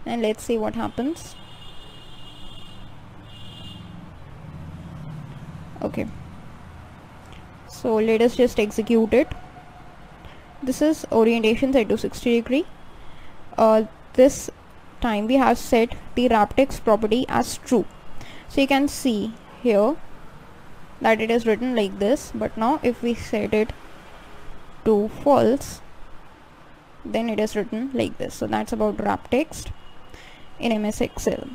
and let's see what happens. Okay, so let us just execute it. This is orientation set to 60 degree. This time we have set the wrap text property as true, so you can see here that it is written like this. But now if we set it to false, then it is written like this. So that's about wrap text in MS Excel.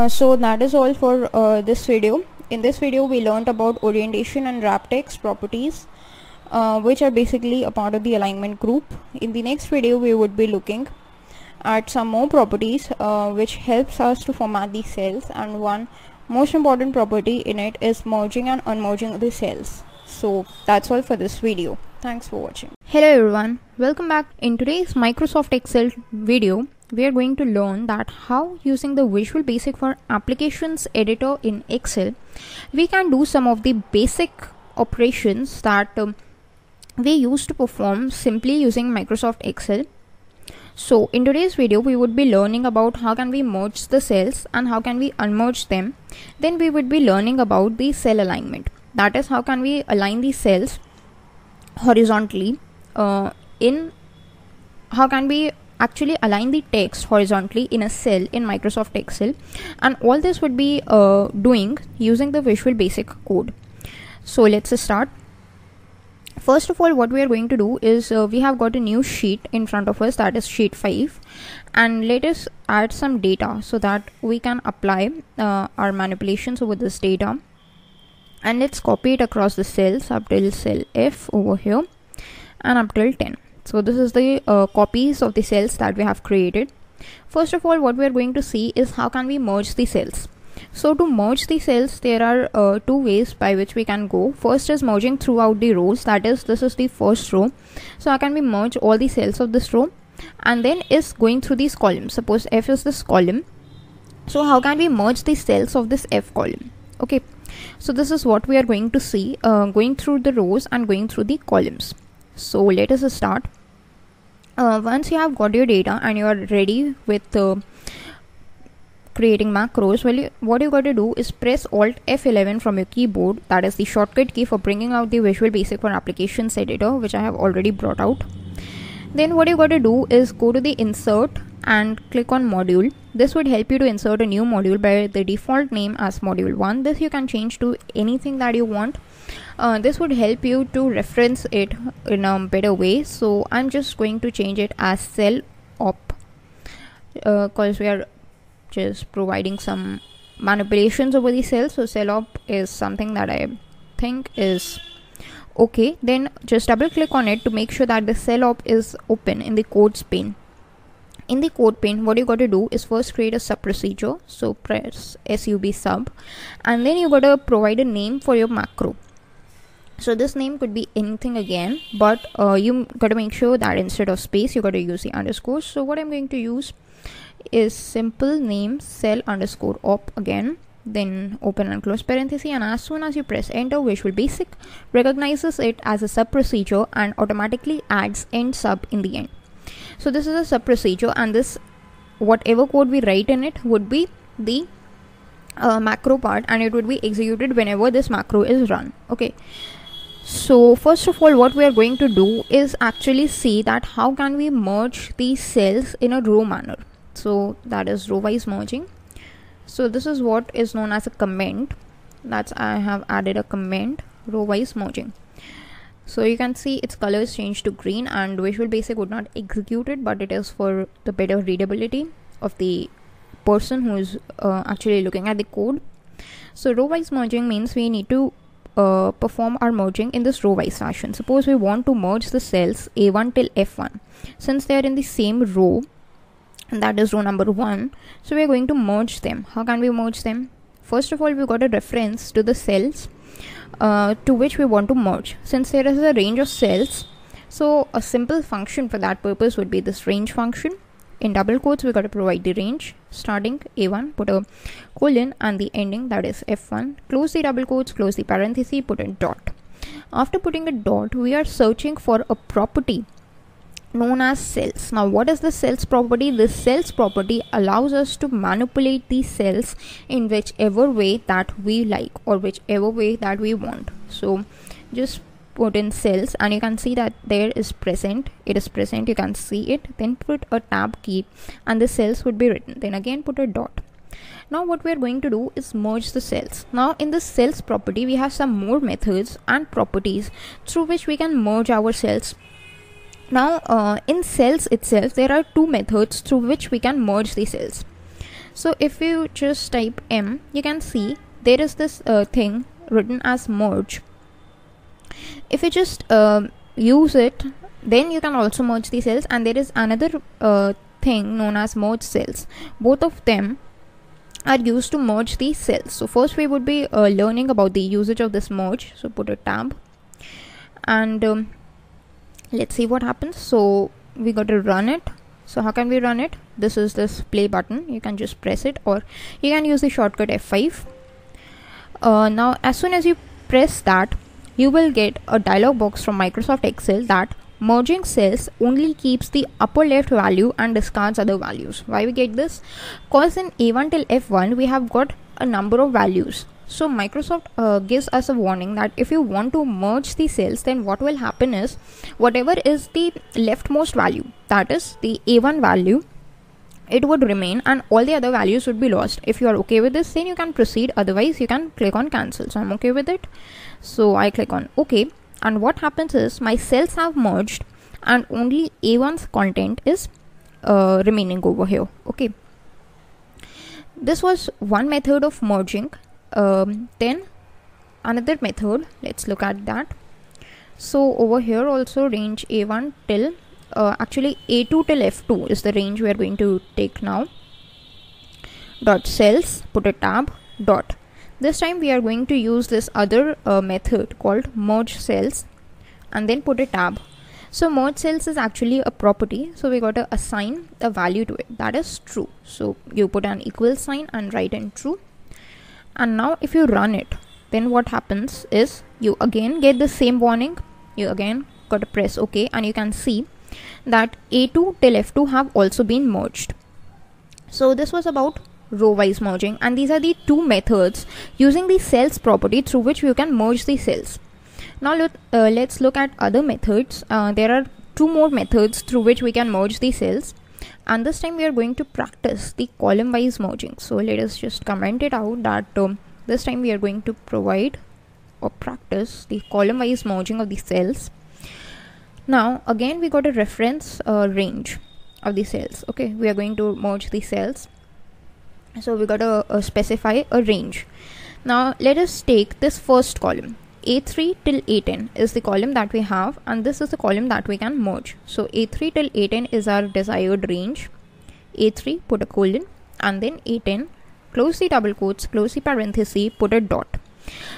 So that is all for this video. In this video we learned about orientation and wrap text properties, which are basically a part of the alignment group. In the next video we would be looking at some more properties which helps us to format the cells, and one most important property in it is merging and unmerging the cells. So that's all for this video. Thanks for watching. Hello everyone, welcome back. In today's Microsoft Excel video, we are going to learn that how using the Visual Basic for Applications editor in Excel, we can do some of the basic operations that we used to perform simply using Microsoft Excel. So in today's video we would be learning about how can we merge the cells and how can we unmerge them. Then we would be learning about the cell alignment, that is how can we align the cells horizontally, how can we actually align the text horizontally in a cell in Microsoft Excel, and all this would be doing using the Visual Basic code. So let's start. First of all, what we are going to do is we have got a new sheet in front of us, that is sheet 5, and let us add some data so that we can apply our manipulations over this data. And let's copy it across the cells up till cell F over here and up till 10. So this is the copies of the cells that we have created. First of all, what we are going to see is how can we merge the cells. So to merge the cells, there are 2 ways by which we can go. First is merging throughout the rows, that is this is the first row. So how can we merge all the cells of this row, and then is going through these columns. Suppose F is this column, so how can we merge the cells of this F column. Okay, so this is what we are going to see, going through the rows and going through the columns. So let us start. Once you have got your data and you are ready with creating macros, well, what you got to do is press Alt F11 from your keyboard. That is the shortcut key for bringing out the Visual Basic for Applications editor, which I have already brought out. Then what you got to do is go to the insert and click on module. This would help you to insert a new module by the default name as module 1. This you can change to anything that you want. This would help you to reference it in a better way. So I'm just going to change it as cell op because we are just providing some manipulations over the cells. So cell op is something that I think is okay. Then just double click on it to make sure that the cell op is open in the codes pane. In the code pane, what you got to do is first create a sub procedure. So press sub sub, and then you got to provide a name for your macro. So this name could be anything again, but you got to make sure that instead of space you got to use the underscore. So what I'm going to use is simple name cell underscore op again, then open and close parenthesis, and as soon as you press enter, Visual Basic recognizes it as a sub procedure and automatically adds end sub in the end. So this is a sub procedure, and this whatever code we write in it would be the macro part, and it would be executed whenever this macro is run. Okay, so first of all, what we are going to do is actually see that how can we merge these cells in a row manner. So that is row wise merging. So this is what is known as a comment. That's I have added a comment, row wise merging. So you can see its color is changed to green, and Visual Basic would not execute it, but it is for the better readability of the person who is actually looking at the code. So row wise merging means we need to perform our merging in this row wise fashion. Suppose we want to merge the cells A1 till F1. Since they are in the same row, and that is row number 1, so we are going to merge them. How can we merge them? First of all, we got a reference to the cells to which we want to merge. Since there is a range of cells, so a simple function for that purpose would be this range function. In double quotes, we got to provide the range starting A1, put a colon, and the ending, that is F1. Close the double quotes, close the parenthesis, put a dot. After putting a dot, we are searching for a property known as cells. Now what is the cells property? This cells property allows us to manipulate these cells in whichever way that we like or whichever way that we want. So just put in cells, and you can see that there is present, it is present, you can see it. Then put a tab key and the cells would be written, then again put a dot. Now what we are going to do is merge the cells. Now in this cells property, we have some more methods and properties through which we can merge our cells. Now in cells itself, there are two methods through which we can merge the cells. So if you just type M, you can see there is this thing written as merge. If you just use it, then you can also merge the cells, and there is another thing known as merge cells. Both of them are used to merge the cells. So first we would be learning about the usage of this merge. So put a tab, and let's see what happens. So we got to run it. So how can we run it? This is this play button. You can just press it, or you can use the shortcut F5. Now as soon as you press that, you will get a dialog box from Microsoft Excel that merging cells only keeps the upper left value and discards other values. Why we get this? Because in A1 till F1 we have got a number of values. So Microsoft gives us a warning that if you want to merge the cells, then what will happen is whatever is the leftmost value, that is the A1 value, it would remain, and all the other values would be lost. If you are okay with this, then you can proceed, otherwise you can click on cancel. So I'm okay with it, so I click on OK, and what happens is my cells have merged and only A1's content is remaining over here. Okay, this was one method of merging. Then another method, let's look at that. So over here also range A1 till actually A2 till F2 is the range we are going to take now. Dot cells, put a tab, dot. This time we are going to use this other method called merge cells, and then put a tab. So merge cells is actually a property, so we got to assign a value to it, that is true. So you put an equal sign and write in true. And now if you run it, then what happens is you again get the same warning. You again got to press OK, and you can see that A2 till F2 have also been merged. So this was about row-wise merging, and these are the two methods using the cells property through which you can merge the cells. Now let's look at other methods. There are two more methods through which we can merge the cells, and this time we are going to practice the column-wise merging. So let us just comment it out that this time we are going to provide or practice the column-wise merging of the cells. Now again we got a reference range of the cells. Okay, we are going to merge the cells, so we got to specify a range. Now let us take this first column. A3 till A10 is the column that we have, and this is the column that we can merge. So A3 till A10 is our desired range. A3, put a colon, and then A10, close the double quotes, close the parenthesis, put a dot.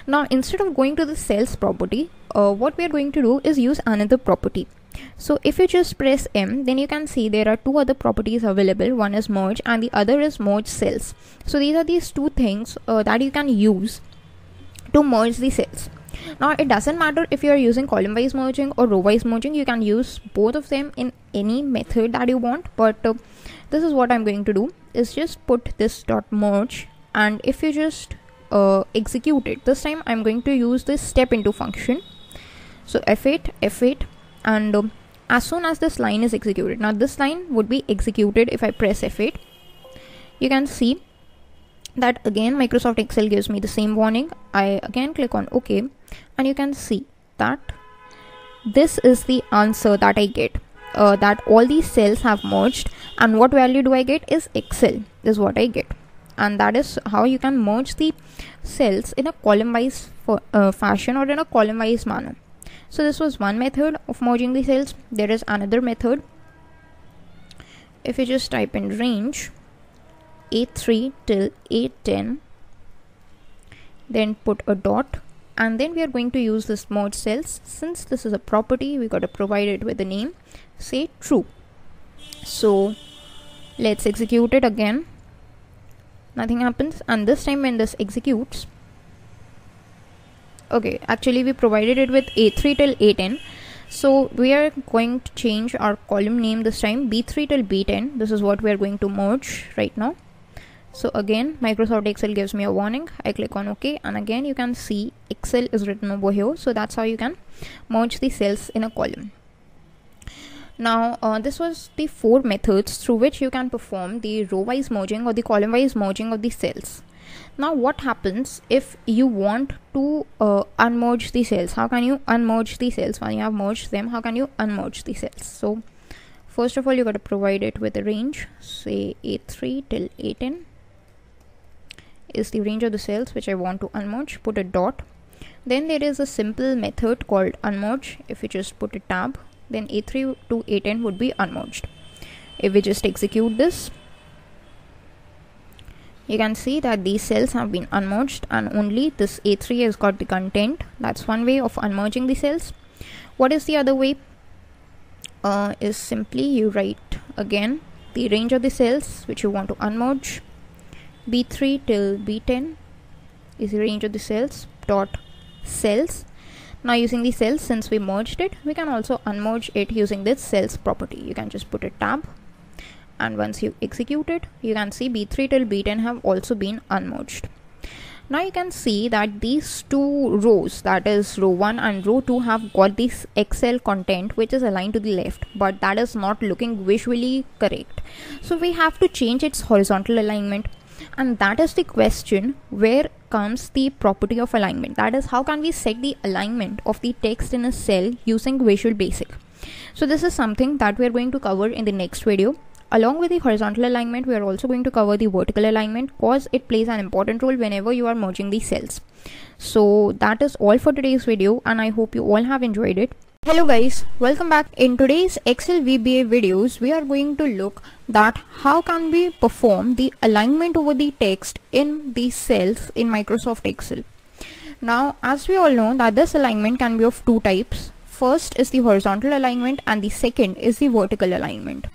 Now instead of going to the cells property, what we are going to do is use another property. So if you just press M, then you can see there are two other properties available. One is merge and the other is merge cells. So these are these two things that you can use to merge the cells. Now it doesn't matter if you are using column wise merging or row wise merging, you can use both of them in any method that you want, but this is what I'm going to do, is just put this dot merge, and if you just execute it, this time I'm going to use this step into function. So F8, and as soon as this line is executed, now this line would be executed if I press F8. You can see that again Microsoft Excel gives me the same warning. I again click on OK, and you can see that this is the answer that I get, that all these cells have merged, and what value do I get is Excel is what I get. And that is how you can merge the cells in a column wise fashion or in a column wise manner. So this was one method of merging the cells. There is another method. If you just type in range A3 till A10, then put a dot, and then we are going to use this merge cells. Since this is a property, we got to provide it with a name, say true. So let's execute it again. Nothing happens, and this time when this executes, okay, actually we provided it with A3 till A10, so we are going to change our column name this time, B3 till B10. This is what we are going to merge right now. So again Microsoft Excel gives me a warning. I click on OK, and again you can see Excel is written over here. So that's how you can merge the cells in a column. Now this was the four methods through which you can perform the row-wise merging or the column-wise merging of the cells. Now what happens if you want to unmerge the cells? How can you unmerge the cells? When you have merged them, how can you unmerge the cells? So first of all, you got to provide it with a range, say A3 till A10 is the range of the cells which I want to unmerge, put a dot. Then there is a simple method called unmerge. If you just put a tab, then A3 to A10 would be unmerged. If we just execute this, you can see that these cells have been unmerged and only this A3 has got the content. That's one way of unmerging the cells. What is the other way? Is simply you write again the range of the cells which you want to unmerge. B3 till B10 is the range of the cells, dot cells. Now using the cells, since we merged it, we can also unmerge it using this cells property. You can just put a tab, and once you execute it, you can see B3 till B10 have also been unmerged. Now you can see that these two rows, that is row 1 and row 2, have got this Excel content which is aligned to the left, but that is not looking visually correct. So we have to change its horizontal alignment, and that is the question where comes the property of alignment. That is, how can we set the alignment of the text in a cell using Visual Basic. So this is something that we are going to cover in the next video. Along with the horizontal alignment, we are also going to cover the vertical alignment, because it plays an important role whenever you are merging the cells. So that is all for today's video, and I hope you all have enjoyed it. Hello guys, welcome back. In today's Excel VBA videos, we are going to look that how can we perform the alignment over the text in these cells in Microsoft Excel. Now, as we all know that this alignment can be of two types. First is the horizontal alignment, and the second is the vertical alignment.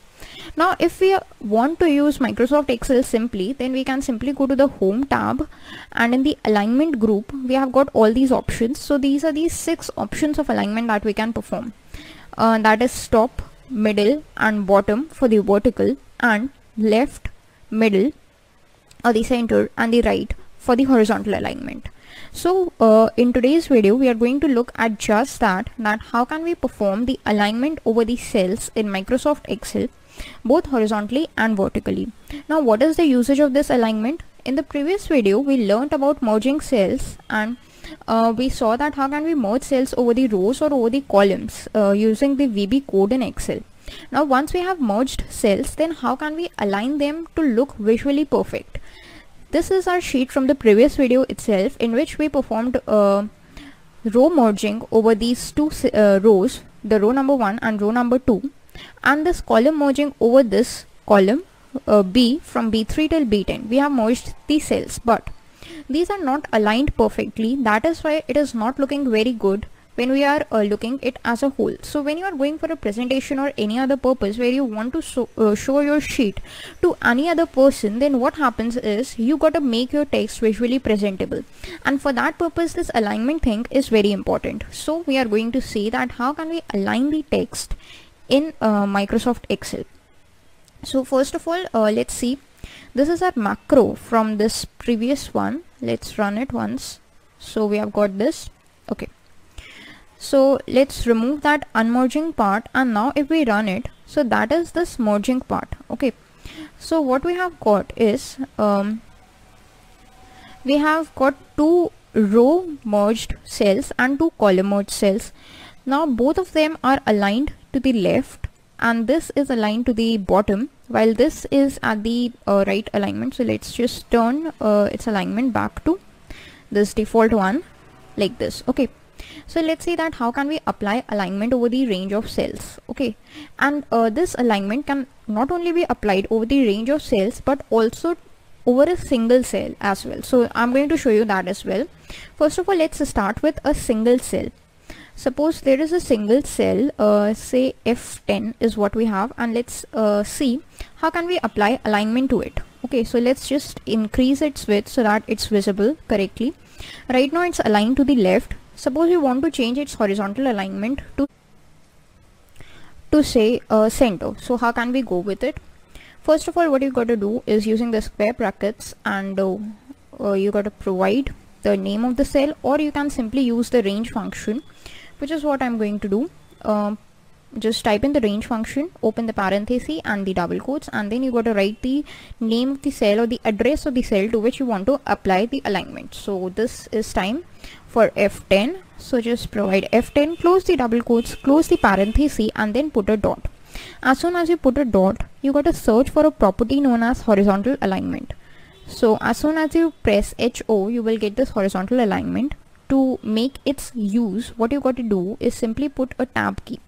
Now if we want to use Microsoft Excel simply, then we can simply go to the Home tab, and in the alignment group we have got all these options. So these are these 6 options of alignment that we can perform. that is top, middle and bottom for the vertical, and left, middle or the center and the right for the horizontal alignment. So in today's video we are going to look at just that how can we perform the alignment over the cells in Microsoft Excel both horizontally and vertically. Now what is the usage of this alignment? In the previous video we learned about merging cells, and we saw that how can we merge cells over the rows or over the columns using the VB code in Excel. Now once we have merged cells, then how can we align them to look visually perfect? This is our sheet from the previous video itself, in which we performed row merging over these two rows, the row number 1 and row number 2, and this column merging over this column B from B3 till B10. We have merged the cells, but these are not aligned perfectly. That is why it is not looking very good when we are looking it as a whole. So when you are going for a presentation or any other purpose where you want to show your sheet to any other person, then what happens is you got to make your text visually presentable, and for that purpose this alignment thing is very important. So we are going to see that how can we align the text in Microsoft Excel. So first of all, let's see, this is our macro from this previous one. Let's run it once. So we have got this. Okay, so let's remove that unmerging part, and now if we run it, so that is this merging part. Okay, so what we have got is we have got two row merged cells and two column merged cells. Now both of them are aligned to the left, and this is aligned to the bottom, while this is at the right alignment. So let's just turn its alignment back to this default one like this. Okay, so let's see that how can we apply alignment over the range of cells. Okay, and this alignment can not only be applied over the range of cells but also over a single cell as well. So I'm going to show you that as well. First of all, let's start with a single cell. Suppose there is a single cell, say F10 is what we have, and let's see how can we apply alignment to it. Okay, so let's just increase its width so that it's visible correctly. Right now it's aligned to the left. Suppose we want to change its horizontal alignment to say center. So how can we go with it? First of all, what you got to do is using the square brackets, and you got to provide the name of the cell, or you can simply use the range function, which is what I'm going to do. Just type in the range function, open the parenthesis and the double quotes, and then you got to write the name of the cell or the address of the cell to which you want to apply the alignment. So this is time for F10. So just provide F10, close the double quotes, close the parenthesis, and then put a dot. As soon as you put a dot, you got to search for a property known as horizontal alignment. So as soon as you press HO, you will get this horizontal alignment. To make its use, what you got to do is simply put a tab key.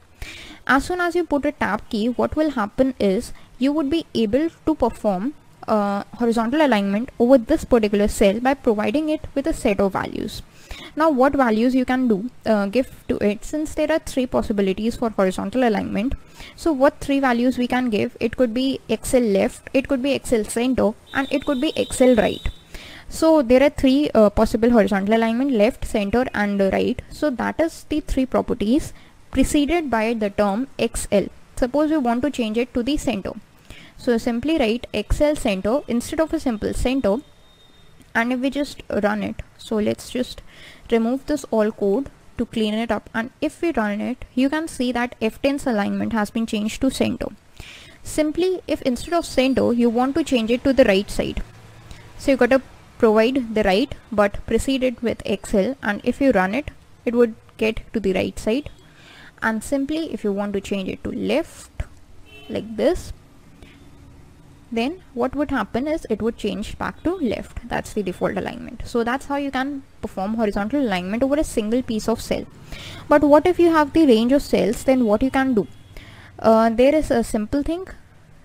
As soon as you put a tab key, what will happen is you would be able to perform horizontal alignment over this particular cell by providing it with a set of values. Now what values you can do give to it, since there are three possibilities for horizontal alignment. So what three values we can give? It could be Excel left, it could be Excel center, and it could be Excel right. So there are three possible horizontal alignment: left, center and right. So that is the three properties preceded by the term XL. Suppose we want to change it to the center. So simply write XL center instead of a simple center, and if we just run it, so let's just remove this all code to clean it up, and if we run it, you can see that F10's alignment has been changed to center. Simply, if instead of center you want to change it to the right side, so you got to provide the right but precede it with XL, and if you run it, it would get to the right side. And simply if you want to change it to left like this, then what would happen is it would change back to left. That's the default alignment. So that's how you can perform horizontal alignment over a single piece of cell. But what if you have the range of cells? Then what you can do? There is a simple thing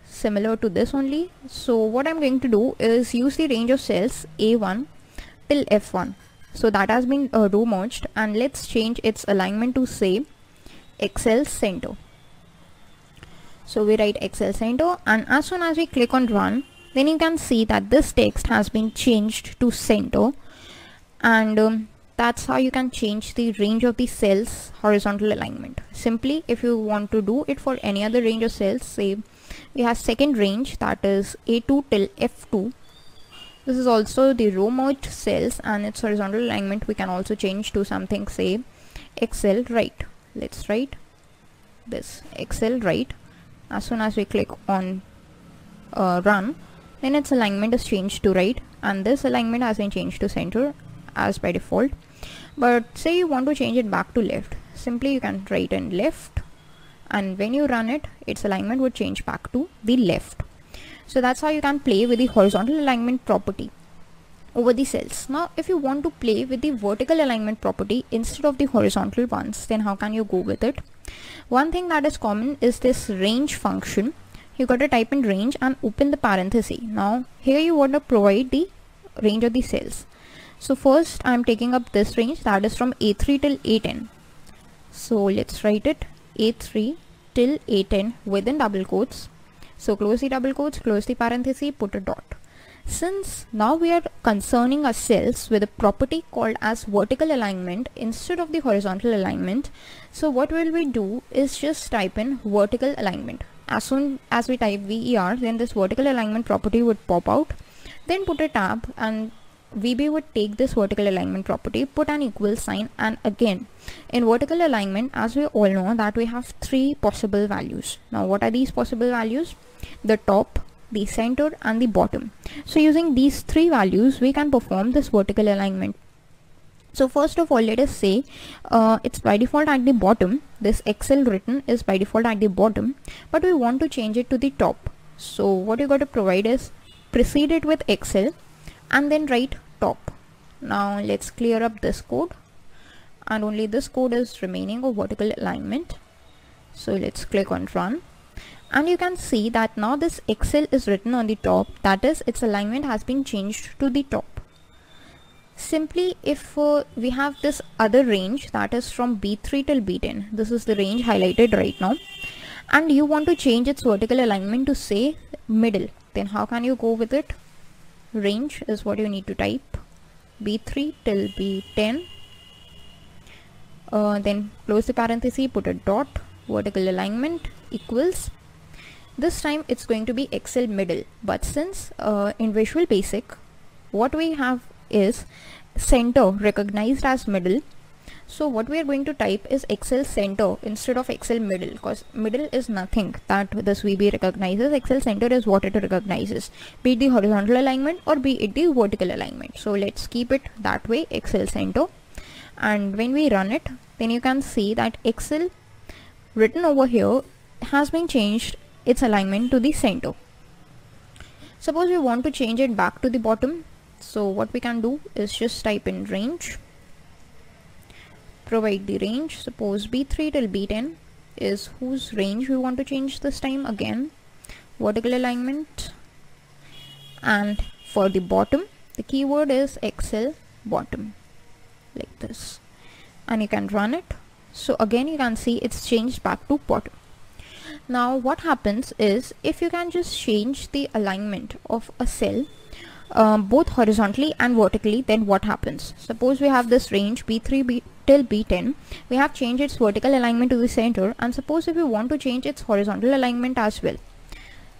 similar to this only. So what I'm going to do is use the range of cells A1 till F1. So that has been row merged, and let's change its alignment to say Excel center. So we write Excel center, and as soon as we click on run, then you can see that this text has been changed to center, and that's how you can change the range of the cells horizontal alignment. Simply, if you want to do it for any other range of cells, say we have second range, that is A2 till F2. This is also the row merged cells, and its horizontal alignment we can also change to something, say Excel right. Let's write this Excel right. As soon as we click on run, then its alignment is changed to right, and this alignment has been changed to center as by default. But say you want to change it back to left, simply you can write in left, and when you run it, its alignment would change back to the left. So that's how you can play with the horizontal alignment property over the cells. Now if you want to play with the vertical alignment property instead of the horizontal ones, then how can you go with it? One thing that is common is this range function. You got to type in range and open the parenthesis. Now here you want to provide the range of the cells. So first I am taking up this range, that is from A3 till A10. So let's write it A3 till A10 within double quotes. So close the double quotes, close the parenthesis, put a dot. Since now we are concerning our cells with a property called as vertical alignment instead of the horizontal alignment, so what will we do is just type in vertical alignment. As soon as we type VER, then this vertical alignment property would pop out. Then put a tab, and VB would take this vertical alignment property, put an equal sign, and again in vertical alignment, as we all know, that we have three possible values. Now what are these possible values? The top, the center, and the bottom. So using these three values we can perform this vertical alignment. So first of all, let us say it's by default at the bottom. This Excel written is by default at the bottom, but we want to change it to the top. So what you got to provide is precede it with Excel and then write top. Now let's clear up this code, and only this code is remaining of vertical alignment. So let's click on run, and you can see that now this Excel is written on the top, that is its alignment has been changed to the top. Simply, if we have this other range, that is from B3 till B10, this is the range highlighted right now, and you want to change its vertical alignment to say middle, then how can you go with it? Range is what you need to type, B3 till B10, then close the parenthesis, put a dot, vertical alignment equals, this time it's going to be Excel middle, but since in Visual Basic what we have is center recognized as middle, so what we are going to type is Excel center instead of Excel middle, because middle is nothing that this VB recognizes. Excel center is what it recognizes, be it the horizontal alignment or be it the vertical alignment. So let's keep it that way, Excel center, and when we run it, then you can see that Excel written over here has been changed its alignment to the center. Suppose we want to change it back to the bottom, so what we can do is just type in range, provide the range. Suppose B3 till B10 is whose range we want to change this time, again vertical alignment, and for the bottom the keyword is Excel bottom, like this, and you can run it. So again you can see it's changed back to bottom. Now what happens is, if you can just change the alignment of a cell both horizontally and vertically, then what happens? Suppose we have this range B3 till B10, we have changed its vertical alignment to the center, and suppose if you want to change its horizontal alignment as well,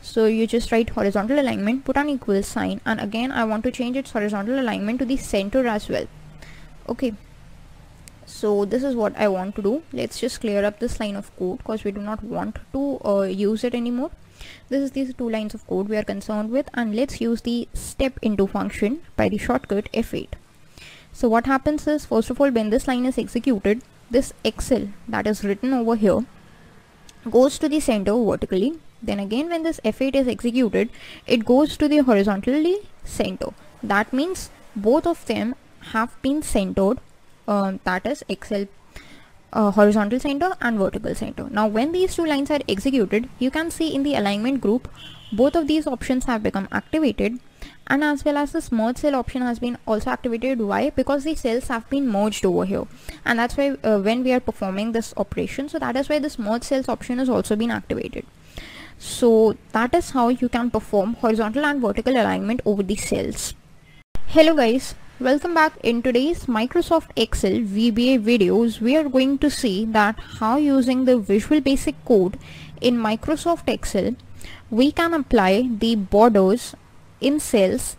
so you just write horizontal alignment, put an equal sign, and again I want to change its horizontal alignment to the center as well. Okay, so this is what I want to do. Let's just clear up this line of code because we do not want to use it anymore. This is these two lines of code we are concerned with, and let's use the step into function by the shortcut F8. So what happens is, first of all, when this line is executed, this Excel that is written over here goes to the center vertically. Then again when this F8 is executed, it goes to the horizontally center. That means both of them have been centered, that is Excel horizontal center and vertical center. Now when these two lines are executed, you can see in the alignment group both of these options have become activated, and as well as the merge cell option has been also activated. Why? Because the cells have been merged over here, and that's why when we are performing this operation, so that is why this merge cells option has also been activated. So that is how you can perform horizontal and vertical alignment over the cells. Hello guys, Welcome back. In today's Microsoft Excel VBA videos, we are going to see that how using the Visual Basic code in Microsoft Excel, we can apply the borders in cells,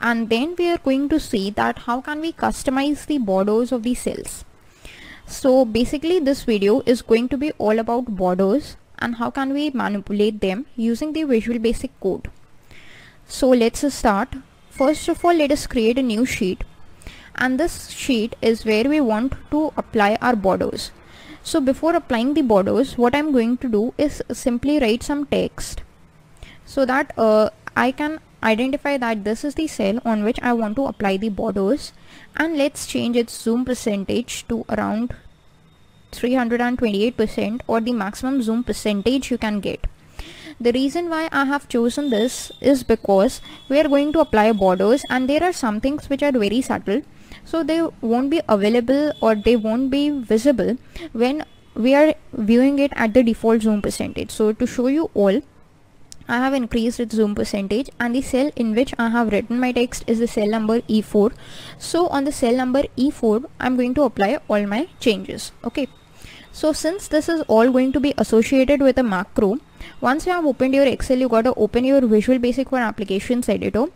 and then we are going to see that how can we customize the borders of the cells. So basically this video is going to be all about borders and how can we manipulate them using the Visual Basic code. So let's start. First of all, let us create a new sheet, and this sheet is where we want to apply our borders. So before applying the borders, what I'm going to do is simply write some text so that I can identify that this is the cell on which I want to apply the borders, and let's change its zoom percentage to around 328% or the maximum zoom percentage you can get. The reason why I have chosen this is because we are going to apply borders, and there are some things which are very subtle, so they won't be available or they won't be visible when we are viewing it at the default zoom percentage. So to show you all, I have increased its zoom percentage, and the cell in which I have written my text is the cell number E4. So on the cell number E4, I'm going to apply all my changes. Okay. So since this is all going to be associated with a macro, once you have opened your Excel, you got to open your Visual Basic for Applications editor.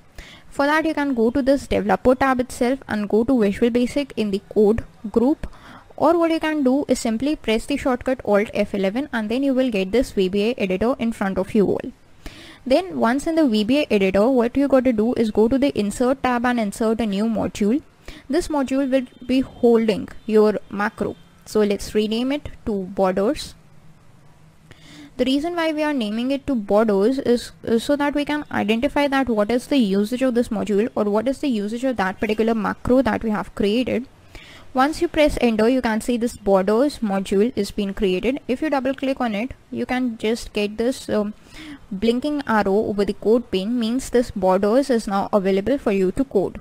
For that, you can go to this developer tab itself and go to Visual Basic in the code group, or what you can do is simply press the shortcut Alt F11, and then you will get this VBA editor in front of you all. Then once in the VBA editor, what you got to do is go to the Insert tab and insert a new module. This module will be holding your macro. So let's rename it to borders. The reason why we are naming it to borders is so that we can identify that what is the usage of this module, or what is the usage of that particular macro that we have created. Once you press enter, you can see this borders module is being created. If you double click on it, you can just get this blinking arrow over the code pane, means this borders is now available for you to code.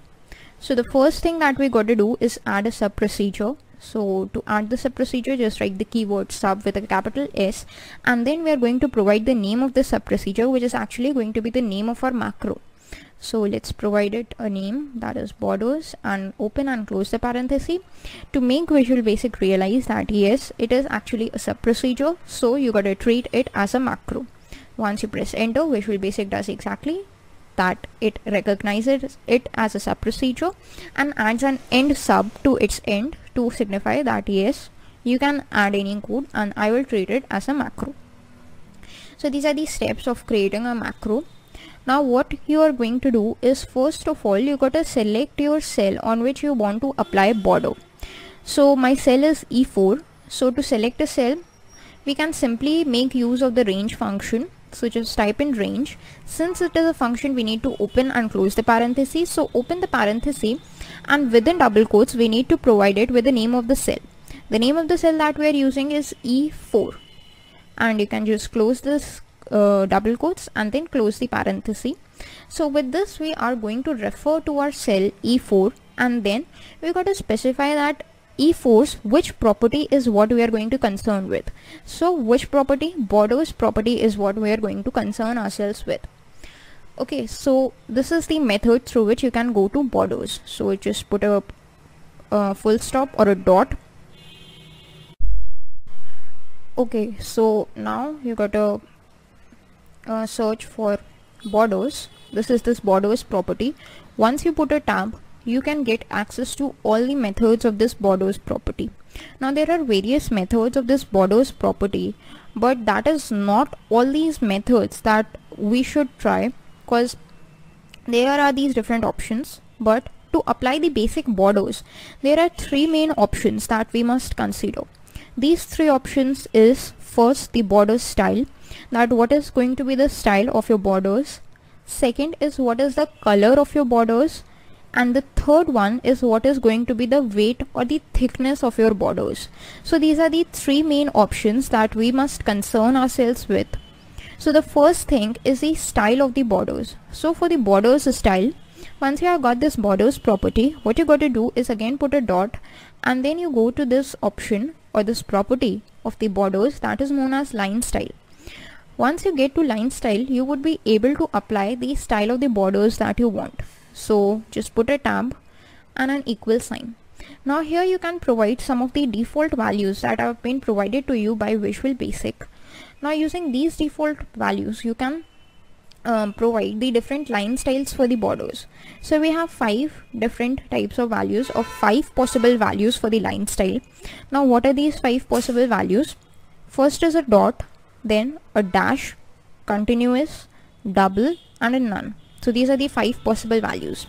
So the first thing that we got to do is add a sub procedure. So to add the sub procedure, just write the keyword sub with a capital S, and then we are going to provide the name of the sub procedure, which is actually going to be the name of our macro. So let's provide it a name, that is borders, and open and close the parenthesis to make Visual Basic realize that yes, it is actually a sub procedure, so you got to treat it as a macro. Once you press enter, Visual Basic does exactly that. It recognizes it as a sub procedure and adds an end sub to its end to signify that yes, you can add any code and I will treat it as a macro. So these are the steps of creating a macro. Now what you are going to do is, first of all, you got to select your cell on which you want to apply border. So my cell is E4. So to select a cell, we can simply make use of the range function. So just type in range. Since it is a function, we need to open and close the parenthesis. So open the parenthesis, and within double quotes we need to provide it with the name of the cell. The name of the cell that we are using is E4, and you can just close this double quotes and then close the parenthesis. So with this, we are going to refer to our cell E4, and then we got to specify that E4's which property is what we are going to concern with. So which property? Borders property is what we are going to concern ourselves with. Okay, so this is the method through which you can go to borders. So just put a full stop or a dot. Okay, so now you got to search for borders. This is this borders property. Once you put a tab, you can get access to all the methods of this borders property. Now there are various methods of this borders property, but that is not all these methods that we should try, because there are these different options. But to apply the basic borders, there are three main options that we must consider. These three options is, first, the border style, that what is going to be the style of your borders. Second is what is the color of your borders, and the third one is what is going to be the weight or the thickness of your borders. So these are the three main options that we must concern ourselves with. So the first thing is the style of the borders. So for the borders style, once you have got this borders property, what you got to do is again put a dot, and then you go to this option or this property of the borders that is known as line style. Once you get to line style, you would be able to apply the style of the borders that you want. So just put a tab and an equal sign. Now here you can provide some of the default values that have been provided to you by Visual Basic. Now using these default values you can provide the different line styles for the borders. So we have 5 different types of values, of 5 possible values for the line style. Now what are these 5 possible values? First is a dot, then a dash, continuous, double and a none. So these are the 5 possible values.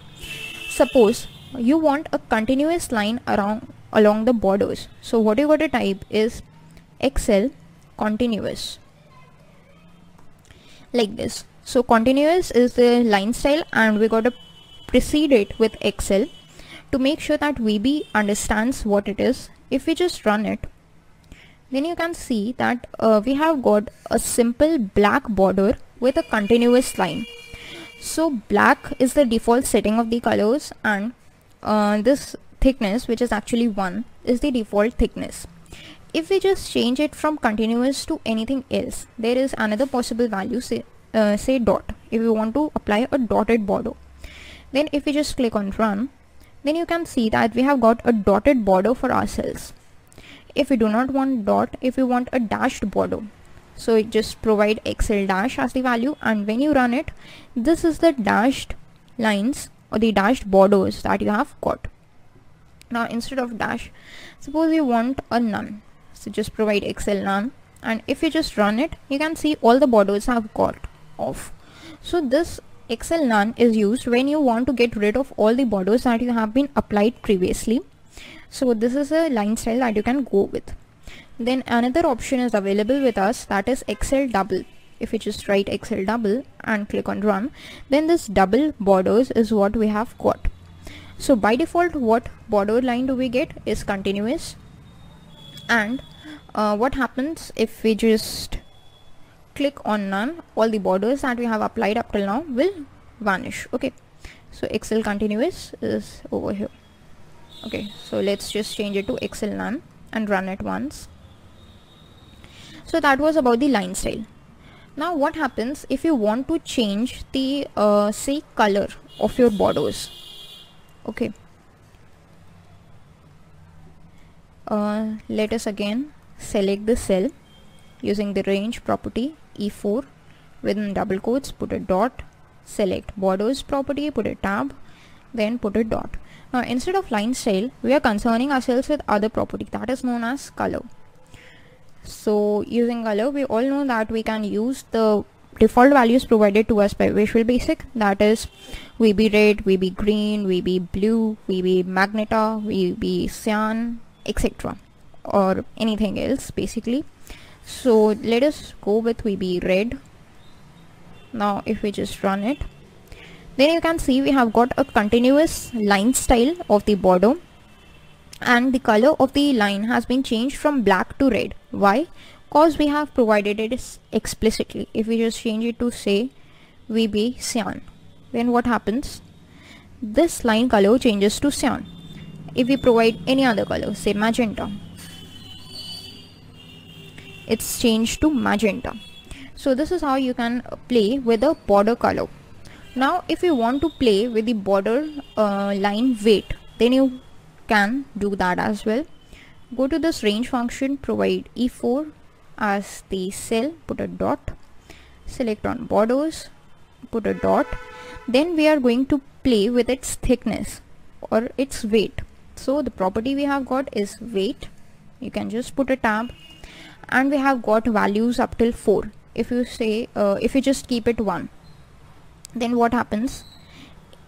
Suppose you want a continuous line along the borders. So what you got to type is Excel continuous, like this. So continuous is the line style and we got to precede it with Excel to make sure that VB understands what it is. If we just run it, then you can see that we have got a simple black border with a continuous line. So black is the default setting of the colors, and this thickness, which is actually 1, is the default thickness. If we just change it from continuous to anything else, there is another possible value, say dot. If we want to apply a dotted border, then if we just click on run, then you can see that we have got a dotted border for ourselves. If we do not want dot, if we want a dashed border, so it just provide Excel dash as the value, and when you run it, this is the dashed lines or the dashed borders that you have got. Now instead of dash, suppose you want a none, so just provide Excel none, and if you just run it, you can see all the borders have got off. So this Excel none is used when you want to get rid of all the borders that you have been applied previously. So this is a line style that you can go with. Then another option is available with us, that is Excel double. If you just write Excel double and click on run, then this double borders is what we have got. So by default, what border line do we get is continuous, and what happens if we just click on none, all the borders that we have applied up till now will vanish. Okay, so Excel continuous is over here. Okay, so let's just change it to Excel none and run it once. So that was about the line style. Now what happens if you want to change the say color of your borders? Okay, let us again select the cell using the range property E4, within double quotes put a dot, select borders property, put a tab, then put a dot. Now instead of line style, we are concerning ourselves with other property that is known as color. So using color, we all know that we can use the default values provided to us by Visual Basic, that is VB red, VB green, VB blue, VB magenta, VB cyan, etc., or anything else basically. So let us go with VB red. Now if we just run it, then you can see we have got a continuous line style of the border, and the color of the line has been changed from black to red. Why? Because we have provided it explicitly. If we just change it to say VB cyan, then what happens? This line color changes to cyan. If we provide any other color, say magenta, it's changed to magenta. So this is how you can play with the border color. Now if you want to play with the border line weight, then you can do that as well. Go to this range function, provide E4 as the cell, put a dot, select on borders, put a dot, then we are going to play with its thickness or its weight. So the property we have got is weight. You can just put a tab, and we have got values up till 4. If you say if you just keep it 1, then what happens?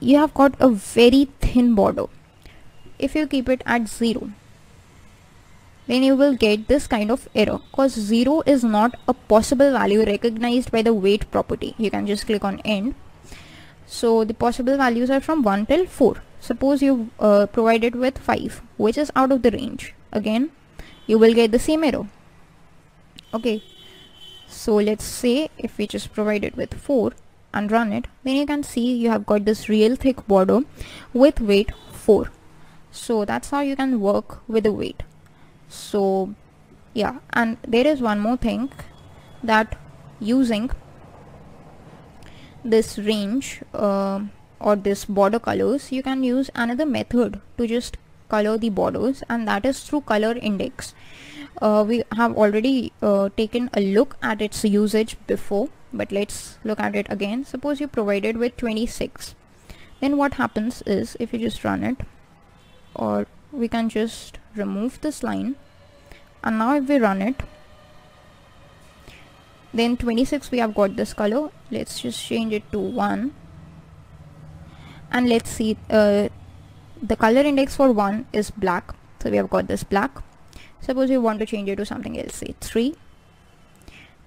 You have got a very thin border. If you keep it at 0, then you will get this kind of error, because 0 is not a possible value recognized by the weight property. You can just click on end. So the possible values are from 1 till 4. Suppose you provided with 5, which is out of the range. Again, you will get the same error. Okay, so let's say if we just provide it with 4 and run it, then you can see you have got this real thick border with weight 4. So that's how you can work with the weight. So yeah, and there is one more thing, that using this range or or this border colors, you can use another method to just color the borders, and that is through ColorIndex. We have already taken a look at its usage before, but let's look at it again. Suppose you provided with 26. Then what happens is, if you just run it, or we can just remove this line, and now if we run it, then 26 we have got this color. Let's just change it to 1, and let's see, the color index for 1 is black, so we have got this black. Suppose you want to change it to something else, say 3,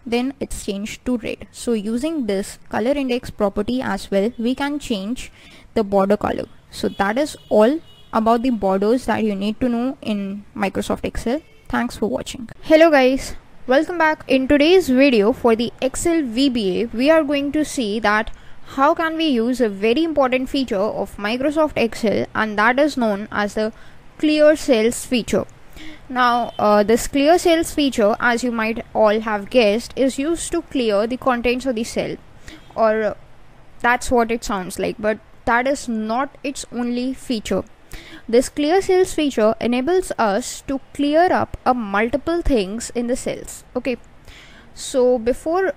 then it's changed to red. So using this color index property as well, we can change the border color. So that is all about the borders that you need to know in Microsoft Excel. Thanks for watching. Hello guys, welcome back. In today's video for the Excel VBA, we are going to see that how can we use a very important feature of Microsoft Excel, and that is known as the clear cells feature. Now this clear cells feature, as you might all have guessed, is used to clear the contents of the cell, or that's what it sounds like, but that is not its only feature. This clear cells feature enables us to clear up multiple things in the cells. Okay, so before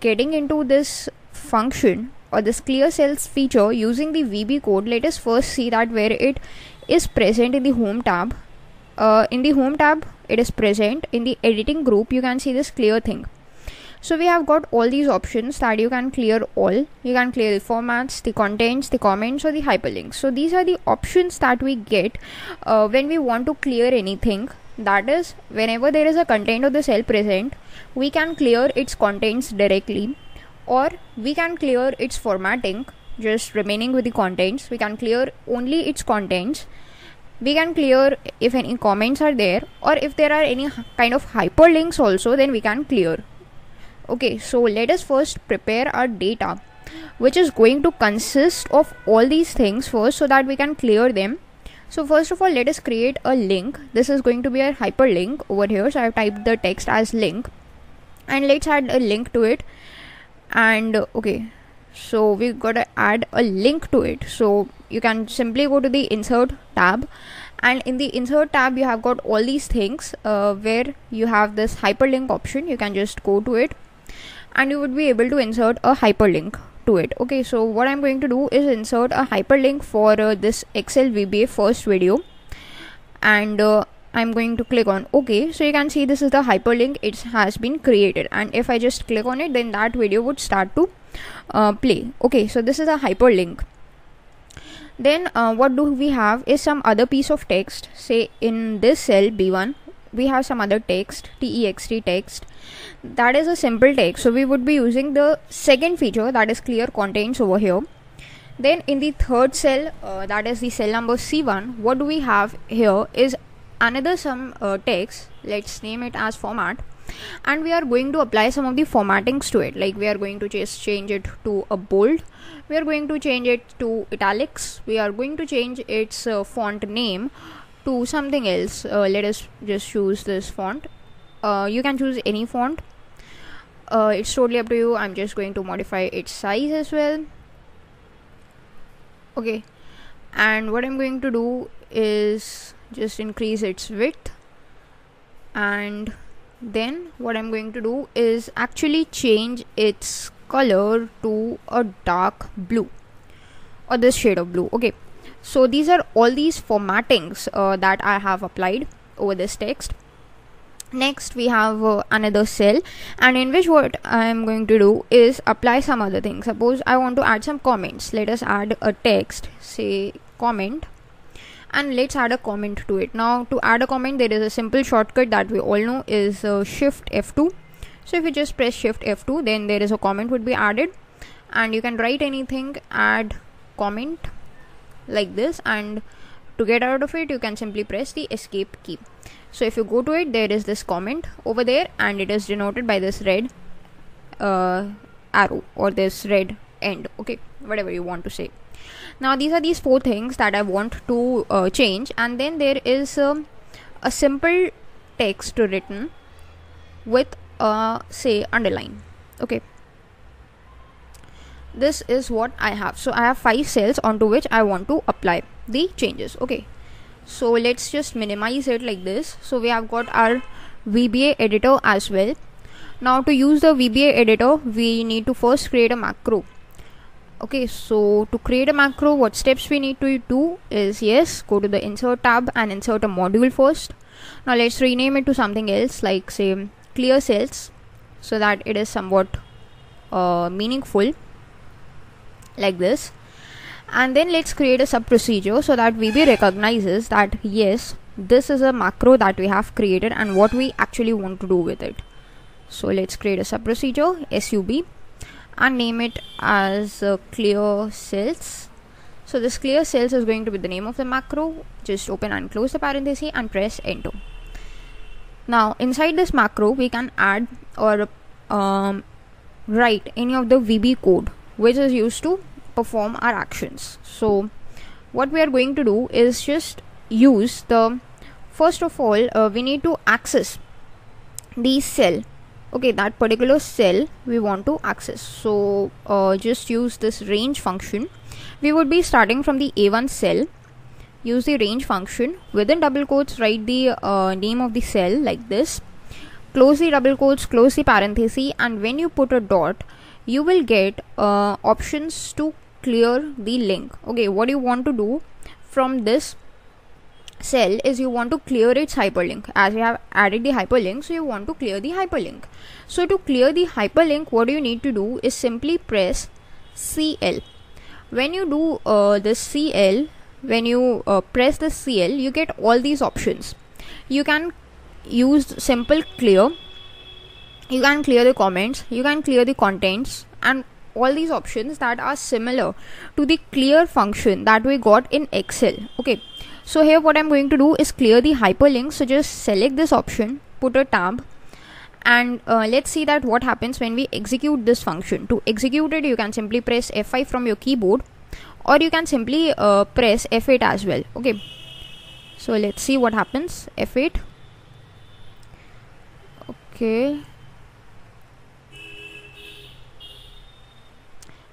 getting into this function or this clear cells feature using the VB code, let us first see that where it is present in the home tab. In the home tab it is present. In the editing group you can see this clear thing. So we have got all these options that you can clear all. You can clear the formats, the contents, the comments, or the hyperlinks. So these are the options that we get when we want to clear anything. That is, whenever there is a content of the cell present, we can clear its contents directly, or we can clear its formatting, just remaining with the contents. We can clear only its contents. We can clear if any comments are there, or if there are any kind of hyperlinks also, then we can clear. Okay, so let us first prepare our data, which is going to consist of all these things first, so that we can clear them. So first of all, let us create a link. This is going to be a hyperlink over here. So I have typed the text as link, and let's add a link to it. And okay, so we've got to add a link to it. So you can simply go to the insert tab, and in the insert tab you have got all these things where you have this hyperlink option. You can just go to it, and you would be able to insert a hyperlink to it. Okay, so what I'm going to do is insert a hyperlink for this Excel VBA first video, and I'm going to click on OK. So you can see this is the hyperlink. It has been created, and if I just click on it, then that video would start to play. Okay, so this is a hyperlink. Then what do we have is some other piece of text. Say in this cell B1 we have some other text, text text. That is a simple text, so we would be using the second feature, that is clear contents over here. Then in the third cell, that is the cell number C1, what do we have here is another some text. Let's name it as format, and we are going to apply some of the formattings to it. Like we are going to just change it to a bold, we are going to change it to italics, we are going to change its font name to something else. Let us just choose this font. You can choose any font, it's totally up to you. I'm just going to modify its size as well. Okay, and what I'm going to do is just increase its width, and then what I'm going to do is actually change its color to a dark blue, or this shade of blue. Okay, so these are all these formattings that I have applied over this text. Next we have another cell, and in which what I am going to do is apply some other things. Suppose I want to add some comments. Let us add a text, say comment, and let's add a comment to it. Now to add a comment, there is a simple shortcut that we all know is shift F2. So if you just press shift F2, then there is a comment would be added, and you can write anything, add comment like this, and to get out of it you can simply press the escape key. So if you go to it, there is this comment over there, and it is denoted by this red arrow or this red end. Okay, whatever you want to say. Now these are these four things that I want to change, and then there is a simple text written with say underline. Okay, this is what I have. So I have 5 cells onto which I want to apply the changes. Okay, so let's just minimize it like this. So we have got our VBA editor as well. Now to use the VBA editor, we need to first create a macro. Okay, so to create a macro, what steps we need to do is, yes, go to the insert tab and insert a module first. Now let's rename it to something else, like say clear cells, so that it is somewhat meaningful, like this. And then let's create a sub procedure so that VB recognizes that yes, this is a macro that we have created and what we actually want to do with it. So let's create a sub procedure, sub, and name it as clear cells. So this clear cells is going to be the name of the macro. Just open and close the parenthesis and press enter. Now inside this macro we can add or write any of the VB code which is used to perform our actions. So what we are going to do is just use the, first of all, we need to access the cell. Okay, that particular cell we want to access. So just use this range function. We would be starting from the A1 cell. Use the range function. Within double quotes, write the name of the cell like this. Close the double quotes, close the parenthesis, and when you put a dot, you will get options to clear the link. Okay, what you want to do from this cell is you want to clear its hyperlink. As we have added the hyperlink, so you want to clear the hyperlink. So to clear the hyperlink, what you need to do is simply press CL. When you do this CL, when you press the CL, you get all these options. You can use simple clear, you can clear the comments, you can clear the contents, and all these options that are similar to the clear function that we got in Excel. Okay, so here what I'm going to do is clear the hyperlink. So just select this option, put a tab, and let's see that what happens when we execute this function. To execute it, you can simply press F5 from your keyboard, or you can simply press F8 as well. Okay, so let's see what happens. F8. Okay,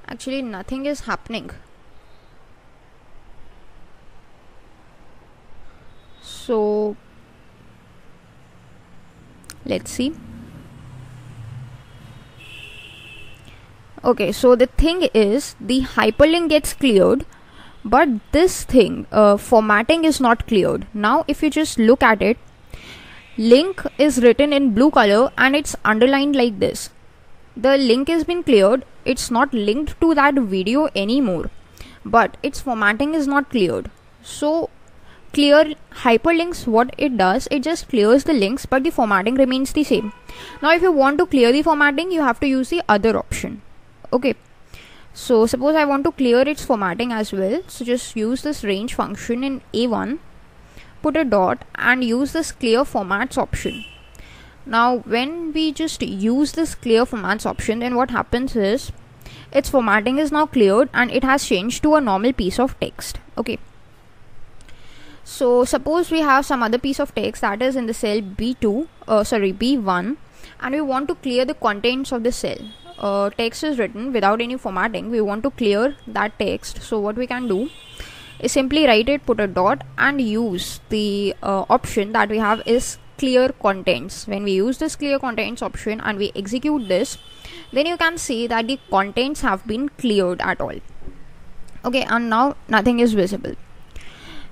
actually nothing is happening. So let's see. Okay, so the thing is, the hyperlink gets cleared, but this thing, formatting, is not cleared. Now if you just look at it, link is written in blue color and it's underlined like this. The link has been cleared. It's not linked to that video anymore, but its formatting is not cleared. So clear hyperlinks, what it does, it just clears the links, but the formatting remains the same. Now if you want to clear the formatting, you have to use the other option. Okay, so suppose I want to clear its formatting as well. So just use this range function in A1, put a dot, and use this clear formats option. Now when we just use this clear formats option, then what happens is its formatting is now cleared and it has changed to a normal piece of text. Okay, so suppose we have some other piece of text that is in the cell B1, and we want to clear the contents of the cell. Text is written without any formatting. We want to clear that text. So what we can do is simply write it, put a dot, and use the option that we have is clear contents. When we use this clear contents option and we execute this, then you can see that the contents have been cleared at all. Okay, and now nothing is visible.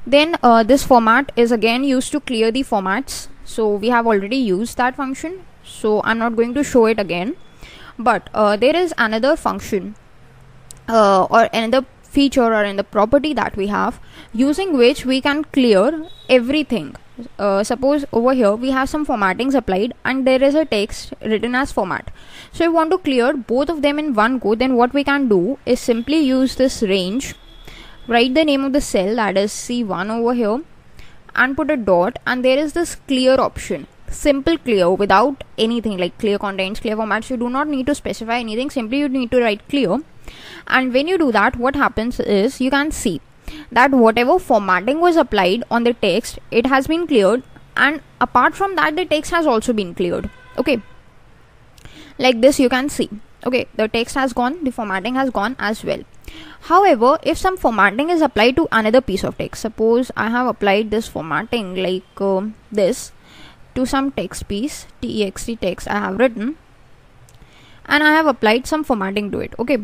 Then this format is again used to clear the formats. So we have already used that function, so I'm not going to show it again. But there is another function or another feature or another property that we have, using which we can clear everything. Suppose over here we have some formattings applied and there is a text written as format. So we want to clear both of them in one go. Then what we can do is simply use this range, write the name of the cell, that is C1 over here, and put a dot, and there is this clear option. Simple clear without anything like clear contents, clear formats. You do not need to specify anything, simply you need to write clear. And when you do that, what happens is you can see that whatever formatting was applied on the text, it has been cleared, and apart from that the text has also been cleared. Okay, like this you can see. Okay, the text has gone, the formatting has gone as well. However, if some formatting is applied to another piece of text, suppose I have applied this formatting like this to some text piece, text text I have written, and I have applied some formatting to it. Okay,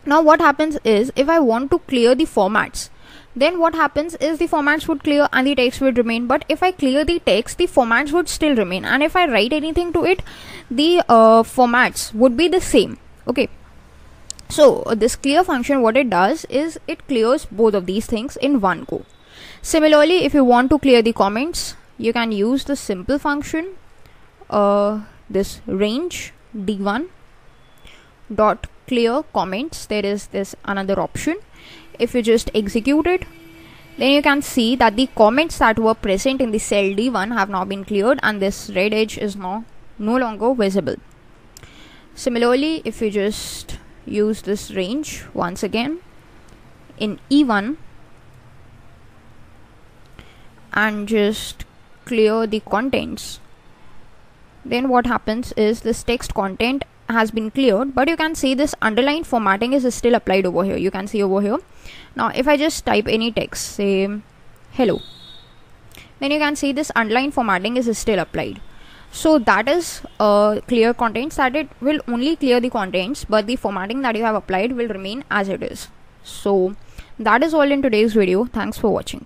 now what happens is, if I want to clear the formats, then what happens is the formats would clear and the text would remain. But if I clear the text, the formats would still remain, and if I write anything to it, the formats would be the same. Okay, so this clear function, what it does is it clears both of these things in one go. Similarly, if you want to clear the comments, you can use the simple function, this range d1 dot clear comments. There is this another option. If you just execute it, then you can see that the comments that were present in the cell D1 have now been cleared, and this red edge is now no longer visible. Similarly, if you just use this range once again in E1 and just clear the contents, then what happens is this text content has been cleared, but you can see this underlined formatting is still applied over here. You can see over here. Now if I just type any text, say hello, then you can see this underlined formatting is still applied. So that is clear contents, that it will only clear the contents, but the formatting that you have applied will remain as it is. So that is all in today's video. Thanks for watching.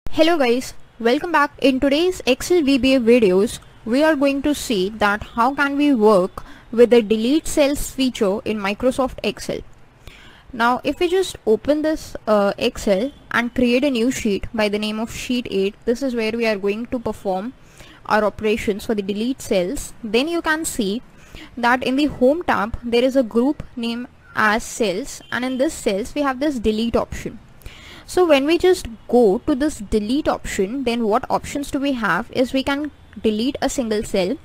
Hello guys, welcome back. In today's Excel VBA videos, we are going to see that how can we work with the delete cells feature in Microsoft Excel. Now if we just open this Excel and create a new sheet by the name of sheet 8, this is where we are going to perform our operations for the delete cells. Then you can see that in the home tab there is a group name as cells, and in this cells we have this delete option. So when we just go to this delete option, then what options do we have is we can delete a single cell,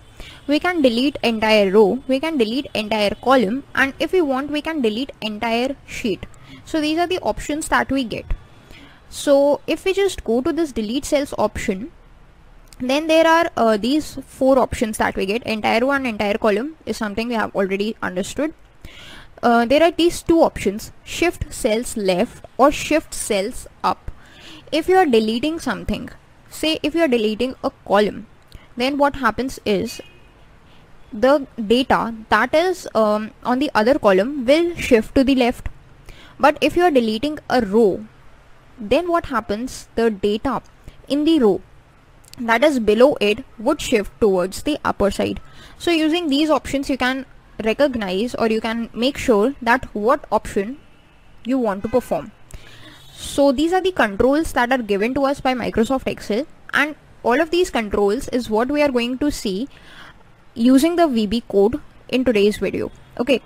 we can delete entire row, we can delete entire column, and if we want we can delete entire sheet. So these are the options that we get. So if we just go to this delete cells option, then there are these 4 options that we get. Entire row and entire column is something we have already understood. There are these 2 options, shift cells left or shift cells up. If you are deleting something, say if you are deleting a column, then what happens is the data that is on the other column will shift to the left. But if you are deleting a row, then what happens, the data in the row that is below it would shift towards the upper side. So using these options you can recognize, or you can make sure that what option you want to perform. So these are the controls that are given to us by Microsoft Excel, and all of these controls is what we are going to see using the VB code in today's video. Okay,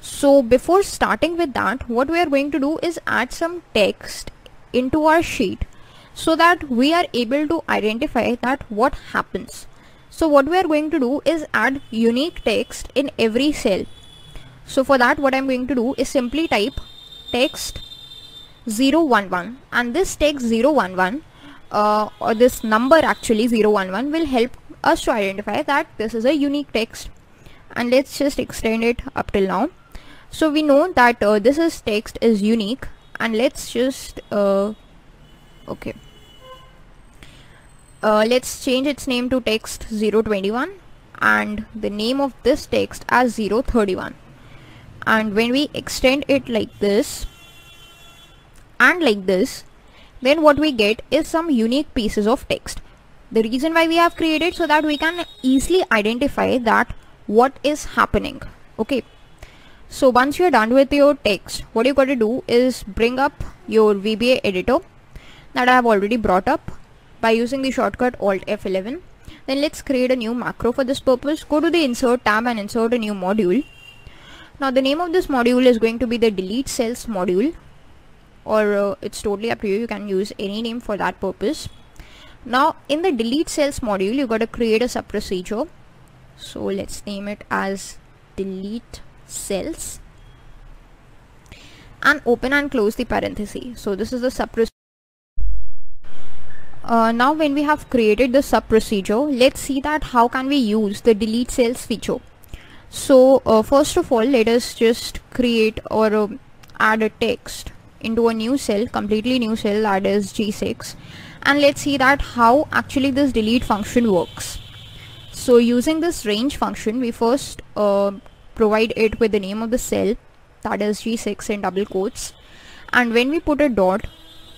so before starting with that, what we are going to do is add some text into our sheet so that we are able to identify that what happens. So what we are going to do is add unique text in every cell. So for that, what I'm going to do is simply type text 011, and this text 011 or this number actually 011 will help us to identify that this is a unique text. And let's just extend it up till now. So we know that this is text is unique, and let's just okay, let's change its name to text 021 and the name of this text as 031. And when we extend it like this and like this, then what we get is some unique pieces of text. The reason why we have created so that we can easily identify that what is happening. Okay, so once you're done with your text, what you got to do is bring up your VBA editor that I have already brought up by using the shortcut Alt F11. Then let's create a new macro for this purpose. Go to the insert tab and insert a new module. Now the name of this module is going to be the delete cells module, or it's totally up to you, you can use any name for that purpose. Now in the delete cells module you got to create a sub procedure. So let's name it as delete cells and open and close the parenthesis. So this is the sub procedure. Now when we have created the sub procedure, let's see that how can we use the delete cells feature. So first of all, let us just create or add a text into a new cell, completely new cell, that is G6, and let's see that how actually this delete function works. So using this range function, we first provide it with the name of the cell, that is G6 in double quotes, and when we put a dot,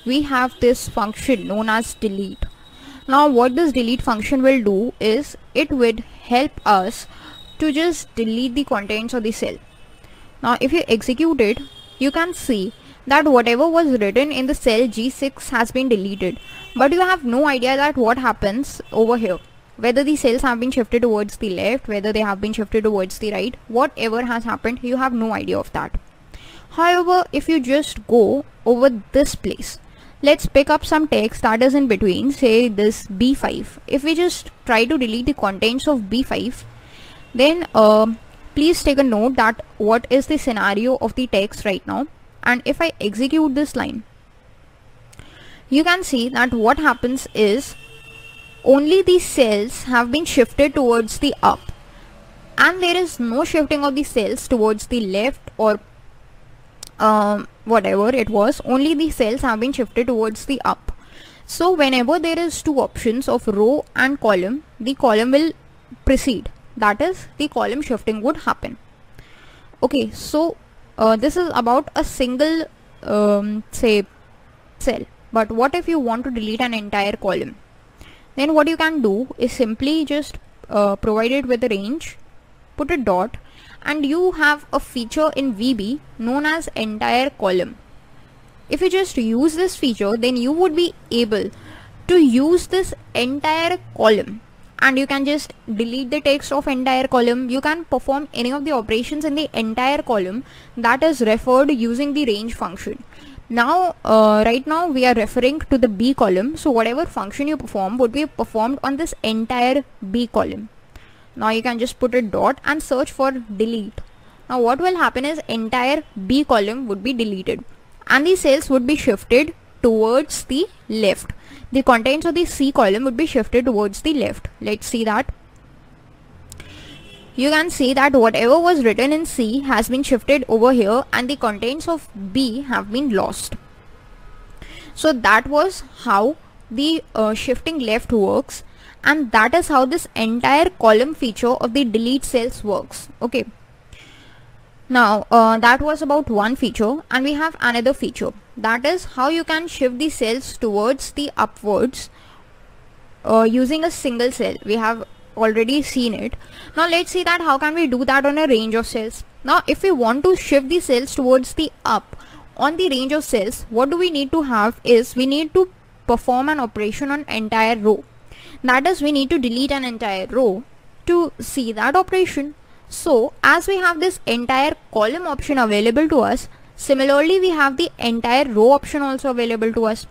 we have this function known as delete. Now what this delete function will do is it would help us to just delete the contents of the cell. Now if you execute it, you can see that whatever was written in the cell G6 has been deleted, but you have no idea that what happens over here, whether the cells have been shifted towards the left, whether they have been shifted towards the right, whatever has happened, you have no idea of that. However, if you just go over this place, let's pick up some text that is in between, say this B5. If we just try to delete the contents of B5, then please take a note that what is the scenario of the text right now, and if I execute this line, you can see that what happens is only the cells have been shifted towards the up, and there is no shifting of the cells towards the left or whatever it was. Only the cells have been shifted towards the up. So whenever there is two options of row and column, the column will precede, that is the column shifting would happen. Okay, so this is about a single say cell, but what if you want to delete an entire column? Then what you can do is simply just provide it with a range, put a dot, and you have a feature in VB known as entire column. If you just use this feature, then you would be able to use this entire column, and you can just delete the text of entire column. You can perform any of the operations in the entire column that is referred using the range function. Now right now we are referring to the B column, so whatever function you perform would be performed on this entire B column. Now you can just put a dot and search for delete. Now what will happen is entire B column would be deleted and the cells would be shifted towards the left. The contents of the C column would be shifted towards the left. Let's see that. You can see that whatever was written in C has been shifted over here and the contents of B have been lost. So that was how the shifting left works, and that is how this entire column feature of the delete cells works. Okay. Now that was about one feature, and we have another feature, that is how you can shift the cells towards the upwards using a single cell. We have already seen it. Now let's see that how can we do that on a range of cells. Now if we want to shift the cells towards the up on the range of cells, what do we need to have is we need to perform an operation on entire row. That is, we need to delete an entire row to see that operation. So as we have this entire column option available to us, similarly we have the entire row option also available to us.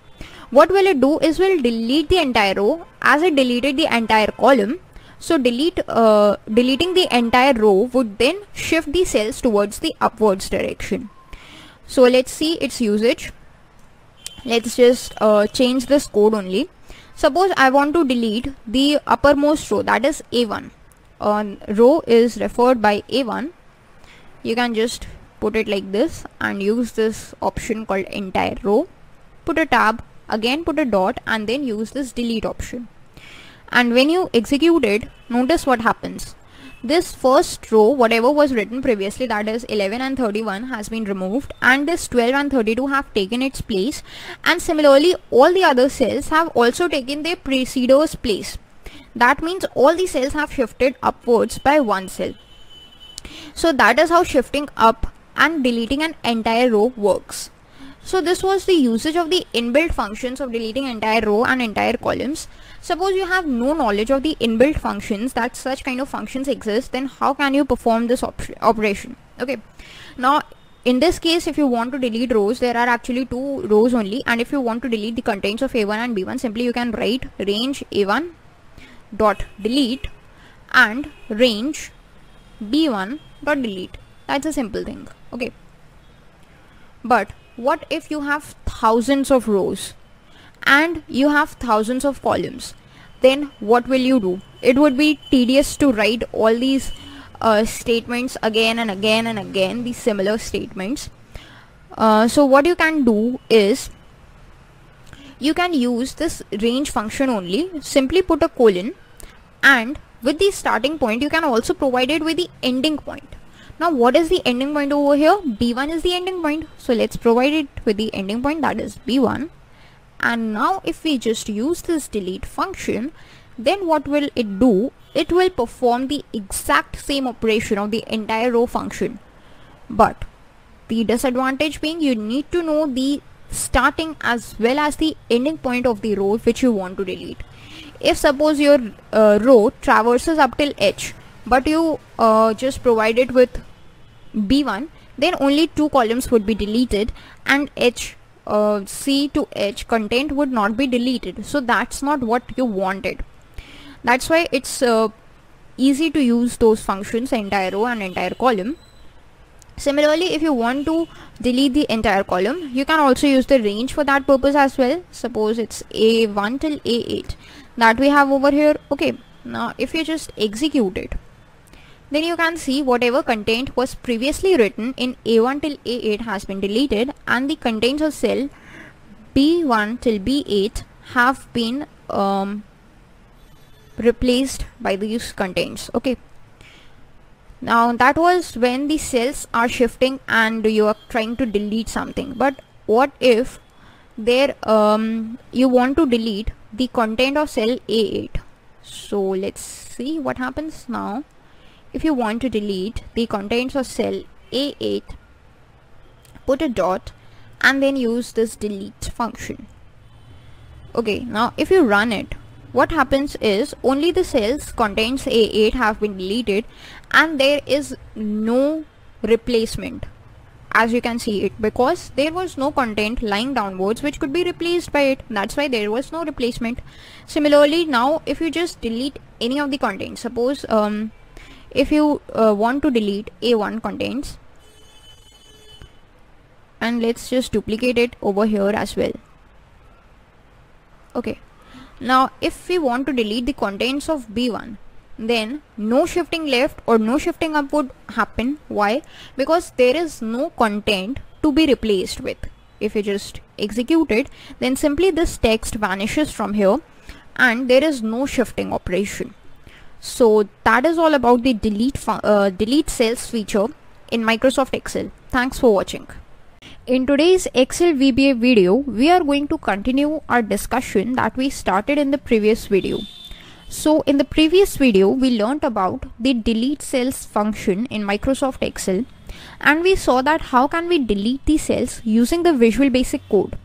What will it do is will delete the entire row as it deleted the entire column. So deleting the entire row would then shift the cells towards the upwards direction. So let's see its usage. Let's just change this code only. Suppose I want to delete the uppermost row, that is A1. Row is referred by A1. You can just put it like this and use this option called entire row. Put a tab, again put a dot, and then use this delete option. And when you execute it, notice what happens. This first row, whatever was written previously, that is 11 and 31, has been removed, and this 12 and 32 have taken its place, and similarly all the other cells have also taken their preceders' place. That means all the cells have shifted upwards by one cell. So that is how shifting up and deleting an entire row works. So this was the usage of the inbuilt functions of deleting entire row and entire columns. Suppose you have no knowledge of the inbuilt functions, that such kind of functions exist, then how can you perform this operation? Okay. Now in this case, if you want to delete rows, there are actually two rows only, and if you want to delete the contents of A1 and B1, simply you can write range A1 dot delete and range B1 dot delete. That's a simple thing. Okay. But what if you have thousands of rows and you have thousands of columns? Then what will you do? It would be tedious to write all these statements again and again and again, these similar statements. So what you can do is you can use this range function only, simply put a colon, and with the starting point you can also provide it with the ending point. Now what is the ending point over here? B1 is the ending point, so let's provide it with the ending point, that is B1. And now if we just use this delete function, then what will it do? It will perform the exact same operation of the entire row function, but the disadvantage being you need to know the starting as well as the ending point of the row which you want to delete. If suppose your row traverses up till H, but you just provide it with B1, then only 2 columns would be deleted, and C to H content would not be deleted. So that's not what you wanted. That's why it's easy to use those functions, entire row and entire column. Similarly, if you want to delete the entire column, you can also use the range for that purpose as well. Suppose it's A1 till A8 that we have over here. Okay, now if you just execute it, then you can see whatever content was previously written in A1 till A8 has been deleted, and the contents of cell B1 till B8 have been replaced by these contents. Okay, now that was when the cells are shifting and you are trying to delete something. But what if there you want to delete the content of cell A8? So let's see what happens now. If you want to delete the contents of cell A8, put a dot and then use this delete function. Okay, now if you run it, what happens is only the cells contents A8 have been deleted and there is no replacement, as you can see it, because there was no content lying downwards which could be replaced by it. That's why there was no replacement. Similarly, now if you just delete any of the contents, suppose if you want to delete A1 contents, and let's just duplicate it over here as well. Okay, now if we want to delete the contents of B1, then no shifting left or no shifting up would happen. Why? Because there is no content to be replaced with. If you just execute it, then simply this text vanishes from here and there is no shifting operation. So that is all about the delete cells feature in Microsoft Excel. Thanks for watching. In today's Excel VBA video, we are going to continue our discussion that we started in the previous video. So in the previous video, we learnt about the delete cells function in Microsoft Excel, and we saw that how can we delete the cells using the Visual Basic code.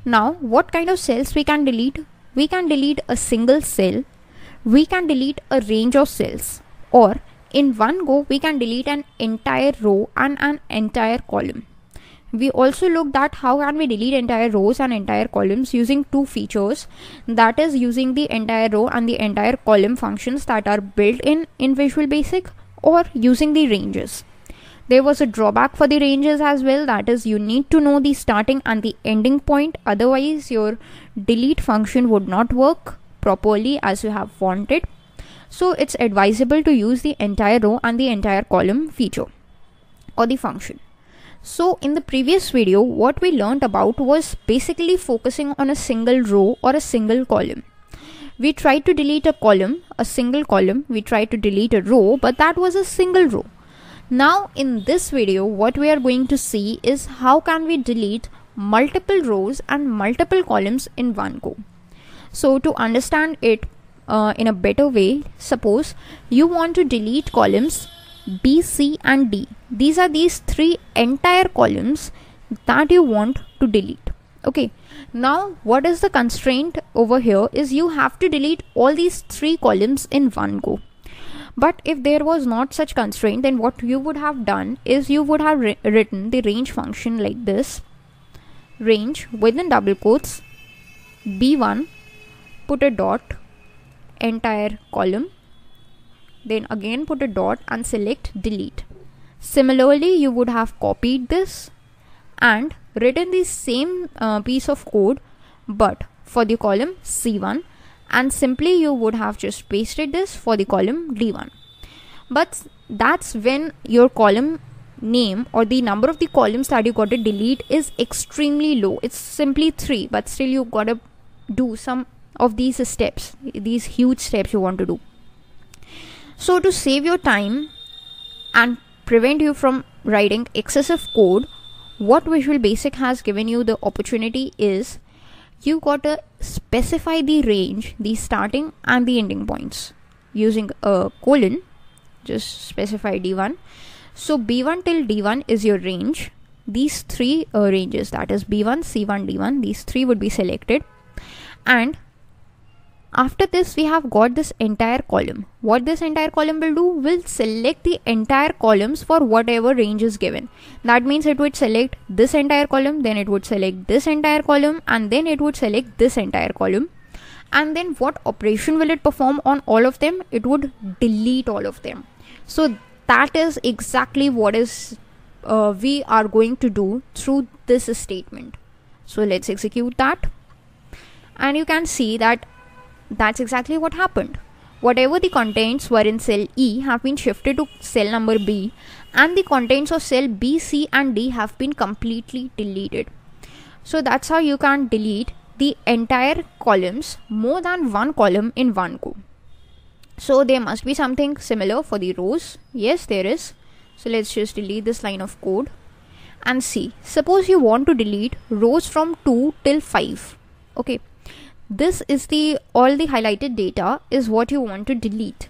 Now, what kind of cells we can delete? We can delete a single cell, we can delete a range of cells, or in one go, we can delete an entire row and an entire column. We also looked at how can we delete entire rows and entire columns using two features, that is using the entire row and the entire column functions that are built in Visual Basic, or using the ranges. There was a drawback for the ranges as well, that is you need to know the starting and the ending point, otherwise your delete function would not work properly as you have wanted. So it's advisable to use the entire row and the entire column feature or the function. So in the previous video, what we learned about was basically focusing on a single row or a single column. We tried to delete a column, a single column, we tried to delete a row, but that was a single row. Now in this video, what we are going to see is how can we delete multiple rows and multiple columns in one go. So to understand it in a better way, suppose you want to delete columns B, C and D. These are these three entire columns that you want to delete. Okay, now what is the constraint over here is you have to delete all these three columns in one go. But if there was not such constraint, then what you would have done is you would have written the range function like this: range within double quotes B1, put a dot, entire column, then again put a dot and select delete. Similarly, you would have copied this and written the same piece of code but for the column C1, and simply you would have just pasted this for the column D1. but that's when your column name or the number of the columns that you got to delete is extremely low. It's simply 3, but still you got to do some of these steps, these huge steps you want to do. So to save your time and prevent you from writing excessive code, what Visual Basic has given you the opportunity is you got to specify the range, the starting and the ending points using a colon. Just specify D1. So B1 till D1 is your range. These 3 ranges, that is B1, C1, D1, these 3 would be selected. And after this, we have got this entire column. What this entire column will do, will select the entire columns for whatever range is given. That means it would select this entire column, then it would select this entire column, and then it would select this entire column. And then what operation will it perform on all of them? It would delete all of them. So that is exactly what is we are going to do through this statement. So let's execute that. And you can see that that's exactly what happened. Whatever the contents were in cell E have been shifted to cell number B, and the contents of cell B, C and D have been completely deleted. So that's how you can delete the entire columns, more than one column in one go. So there must be something similar for the rows. Yes, there is. So let's just delete this line of code and see. Suppose you want to delete rows from 2 till 5. Okay. This is all the highlighted data is what you want to delete.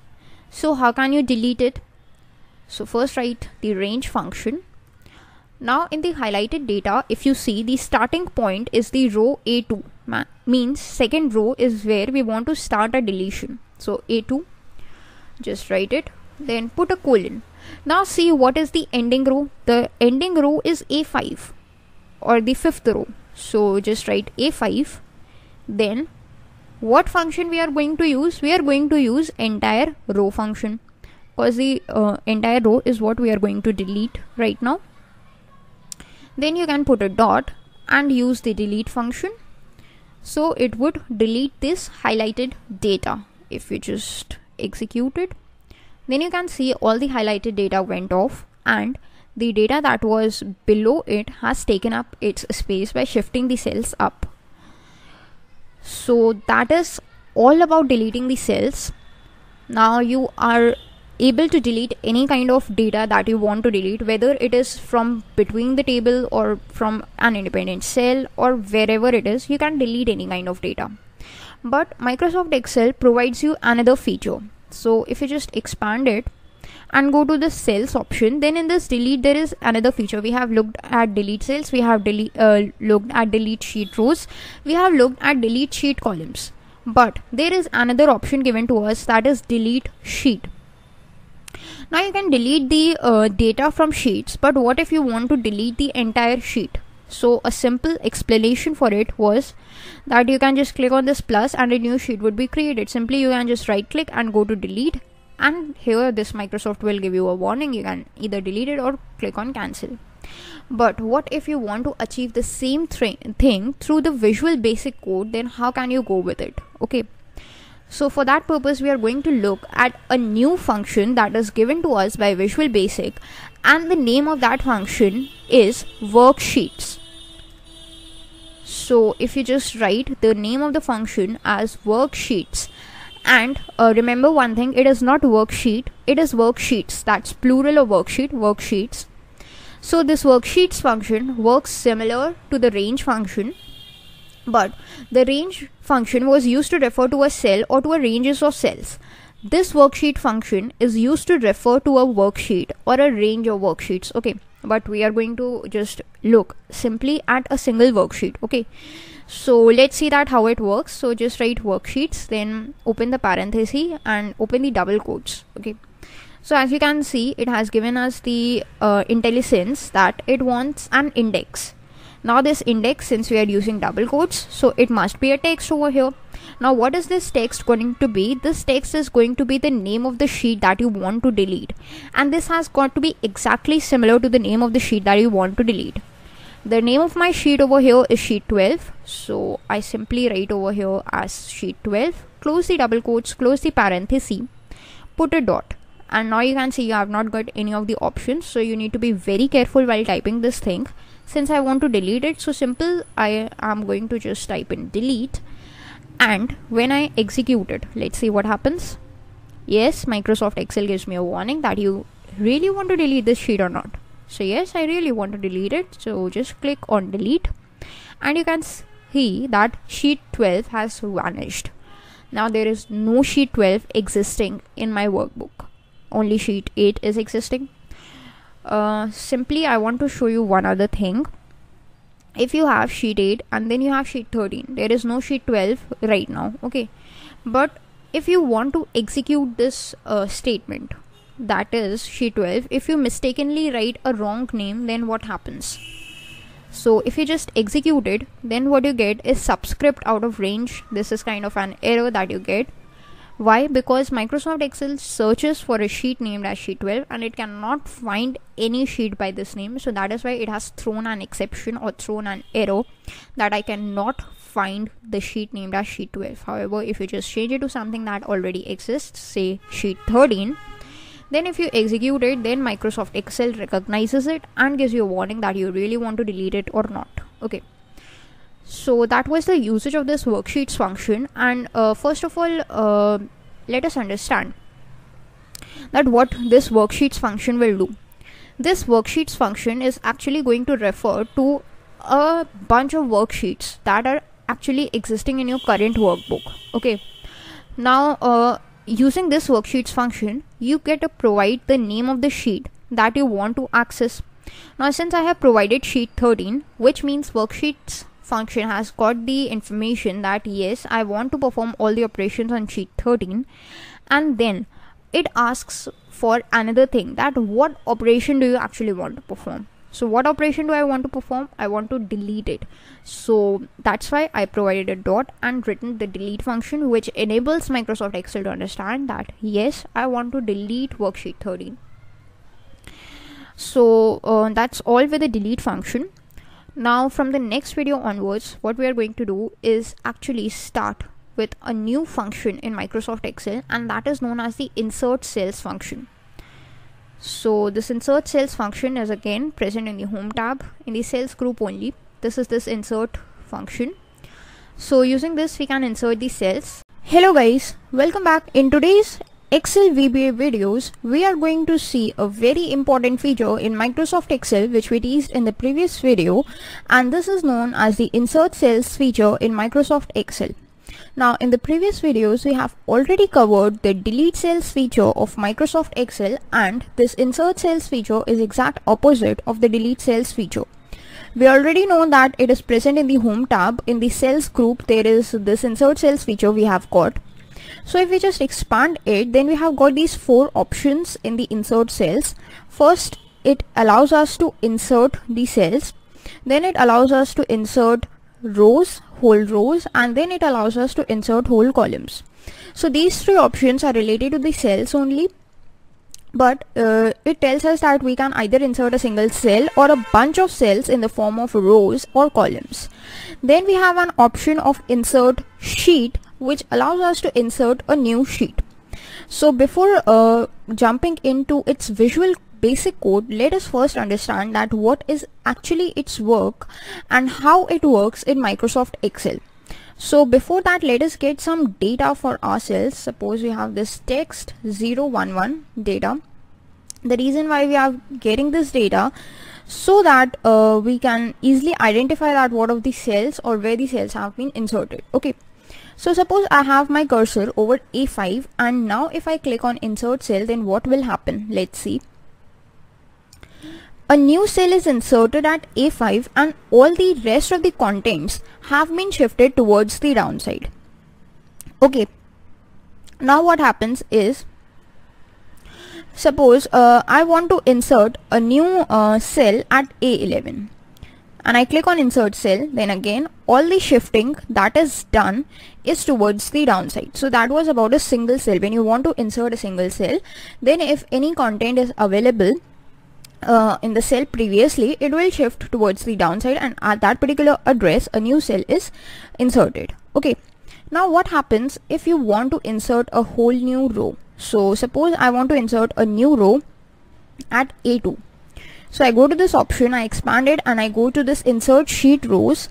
So how can you delete it? So first write the range function. Now in the highlighted data, if you see, the starting point is the row A2, means second row is where we want to start a deletion. So A2, just write it, then put a colon. Now see what is the ending row. The ending row is A5 or the 5th row. So just write A5. Then what function we are going to use? We are going to use entire row function, because the entire row is what we are going to delete right now. Then you can put a dot and use the delete function. So it would delete this highlighted data. If you just execute it, then you can see all the highlighted data went off, and the data that was below it has taken up its space by shifting the cells up. So that is all about deleting the cells. Now you are able to delete any kind of data that you want to delete, whether it is from between the table or from an independent cell or wherever it is. You can delete any kind of data. But Microsoft Excel provides you another feature. So if you just expand it and go to the cells option, then in this delete there is another feature. We have looked at delete cells, we have looked at delete sheet rows, we have looked at delete sheet columns, but there is another option given to us, that is delete sheet. Now you can delete the data from sheets, but what if you want to delete the entire sheet? So a simple explanation for it was that you can just click on this plus and a new sheet would be created. Simply you can just right click and go to delete, and here this Microsoft will give you a warning. You can either delete it or click on cancel. But what if you want to achieve the same thing through the Visual Basic code? Then how can you go with it? Okay, so for that purpose we are going to look at a new function that is given to us by Visual Basic, and the name of that function is Worksheets. So if you just write the name of the function as Worksheets, and remember one thing, it is not worksheet, it is worksheets. That's plural of worksheet, worksheets. So this worksheets function works similar to the range function, but the range function was used to refer to a cell or to a ranges of cells. This worksheet function is used to refer to a worksheet or a range of worksheets. Okay, but we are going to just look simply at a single worksheet. Okay, so let's see that how it works. So just write worksheets, then open the parenthesis and open the double quotes. Okay, so as you can see, it has given us the intelligence that it wants an index. Now this index, since we are using double quotes, so it must be a text over here. Now what is this text going to be? This text is going to be the name of the sheet that you want to delete, and this has got to be exactly similar to the name of the sheet that you want to delete. The name of my sheet over here is sheet 12, so I simply write over here as sheet 12, close the double quotes, close the parenthesis, put a dot, and now you can see I have not got any of the options, so you need to be very careful while typing this thing. Since I want to delete it, so simple, I am going to just type in delete, and when I execute it, let's see what happens. Yes, Microsoft Excel gives me a warning that you really want to delete this sheet or not. So yes, I really want to delete it, so just click on delete, and you can see that sheet 12 has vanished. Now there is no sheet 12 existing in my workbook, only sheet 8 is existing. Simply I want to show you one other thing. If you have sheet 8 and then you have sheet 13, there is no sheet 12 right now, okay? But if you want to execute this statement, that is sheet 12, if you mistakenly write a wrong name, then what happens? So if you just execute it, then what you get is subscript out of range. This is kind of an error that you get. Why? Because Microsoft Excel searches for a sheet named as sheet 12 and it cannot find any sheet by this name. So that is why it has thrown an exception or thrown an error that I cannot find the sheet named as sheet 12. However, if you just change it to something that already exists, say sheet 13, then if you execute it, then Microsoft Excel recognizes it and gives you a warning that you really want to delete it or not. Okay. So that was the usage of this worksheets function, and first of all, let us understand that what this worksheets function will do. This worksheets function is actually going to refer to a bunch of worksheets that are actually existing in your current workbook. Okay. Now, using this worksheets function, you get to provide the name of the sheet that you want to access. Now, since I have provided sheet 13, which means worksheets function has got the information that yes, I want to perform all the operations on sheet 13, and then it asks for another thing, that what operation do you actually want to perform. So what operation do I want to perform? I want to delete it. So that's why I provided a dot and written the delete function, which enables Microsoft Excel to understand that yes, I want to delete worksheet 13. So that's all with the delete function. Now from the next video onwards, what we are going to do is actually start with a new function in Microsoft Excel, and that is known as the insert cells function. So this insert cells function is again present in the home tab in the cells group only. This is this insert function. So using this we can insert the cells. Hello guys, welcome back. In today's Excel VBA videos, we are going to see a very important feature in Microsoft Excel which we teased in the previous video, and this is known as the insert cells feature in Microsoft Excel. Now in the previous videos we have already covered the delete cells feature of Microsoft Excel, and this insert cells feature is exact opposite of the delete cells feature. We already know that it is present in the home tab. In the cells group there is this insert cells feature we have got. So if we just expand it, then we have got these 4 options in the insert cells. First, it allows us to insert the cells, then it allows us to insert rows, whole rows, and then it allows us to insert whole columns. So these 3 options are related to the cells only, but it tells us that we can either insert a single cell or a bunch of cells in the form of rows or columns. Then we have an option of insert sheet, which allows us to insert a new sheet. So before jumping into its visual basic code, let us first understand that what is actually its work and how it works in Microsoft Excel. So before that, let us get some data for ourselves. Suppose we have this text 011 data. The reason why we are getting this data, so that we can easily identify that what of the cells or where the cells have been inserted. Okay. So suppose I have my cursor over A5, and now if I click on insert cell, then what will happen? Let's see. A new cell is inserted at A5 and all the rest of the contents have been shifted towards the downside. Okay. Now what happens is, suppose I want to insert a new cell at A11. And I click on insert cell, then again all the shifting that is done is towards the downside. So that was about a single cell. When you want to insert a single cell, then if any content is available in the cell previously, it will shift towards the downside, and at that particular address a new cell is inserted. Okay. Now what happens if you want to insert a whole new row? So suppose I want to insert a new row at A2. So I go to this option, I expand it, and I go to this insert sheet rows.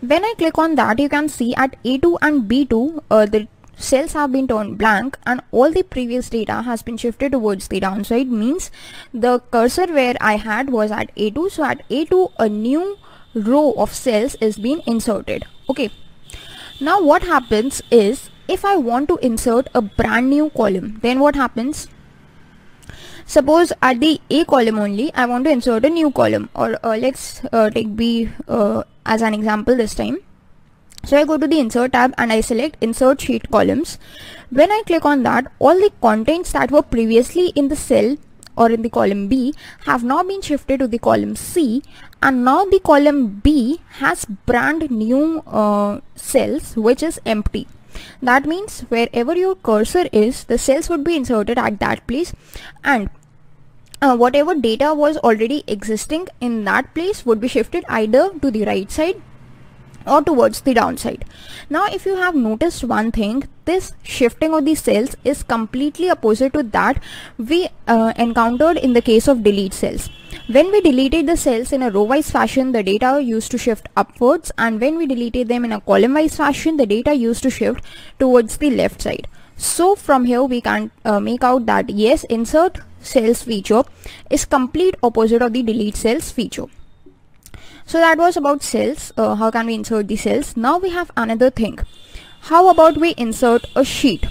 When I click on that, you can see at A2 and B2 the cells have been turned blank and all the previous data has been shifted towards the downside, means the cursor where I had was at A2. So at A2 a new row of cells is being inserted. Okay, now what happens is, if I want to insert a brand new column, then what happens? Suppose at the A column only I want to insert a new column, or let's take B as an example this time. So I go to the insert tab and I select insert sheet columns. When I click on that, all the contents that were previously in the cell or in the column B have now been shifted to the column C, and now the column B has brand new cells which is empty. That means wherever your cursor is, the cells would be inserted at that place, and whatever data was already existing in that place would be shifted either to the right side or towards the downside. Now if you have noticed one thing, this shifting of the cells is completely opposite to that we encountered in the case of delete cells. When we deleted the cells in a row wise fashion, the data used to shift upwards, and when we deleted them in a column wise fashion, the data used to shift towards the left side. So from here we can make out that yes, insert cells feature is complete opposite of the delete cells feature. So that was about cells, how can we insert the cells. Now we have another thing. How about we insert a sheet?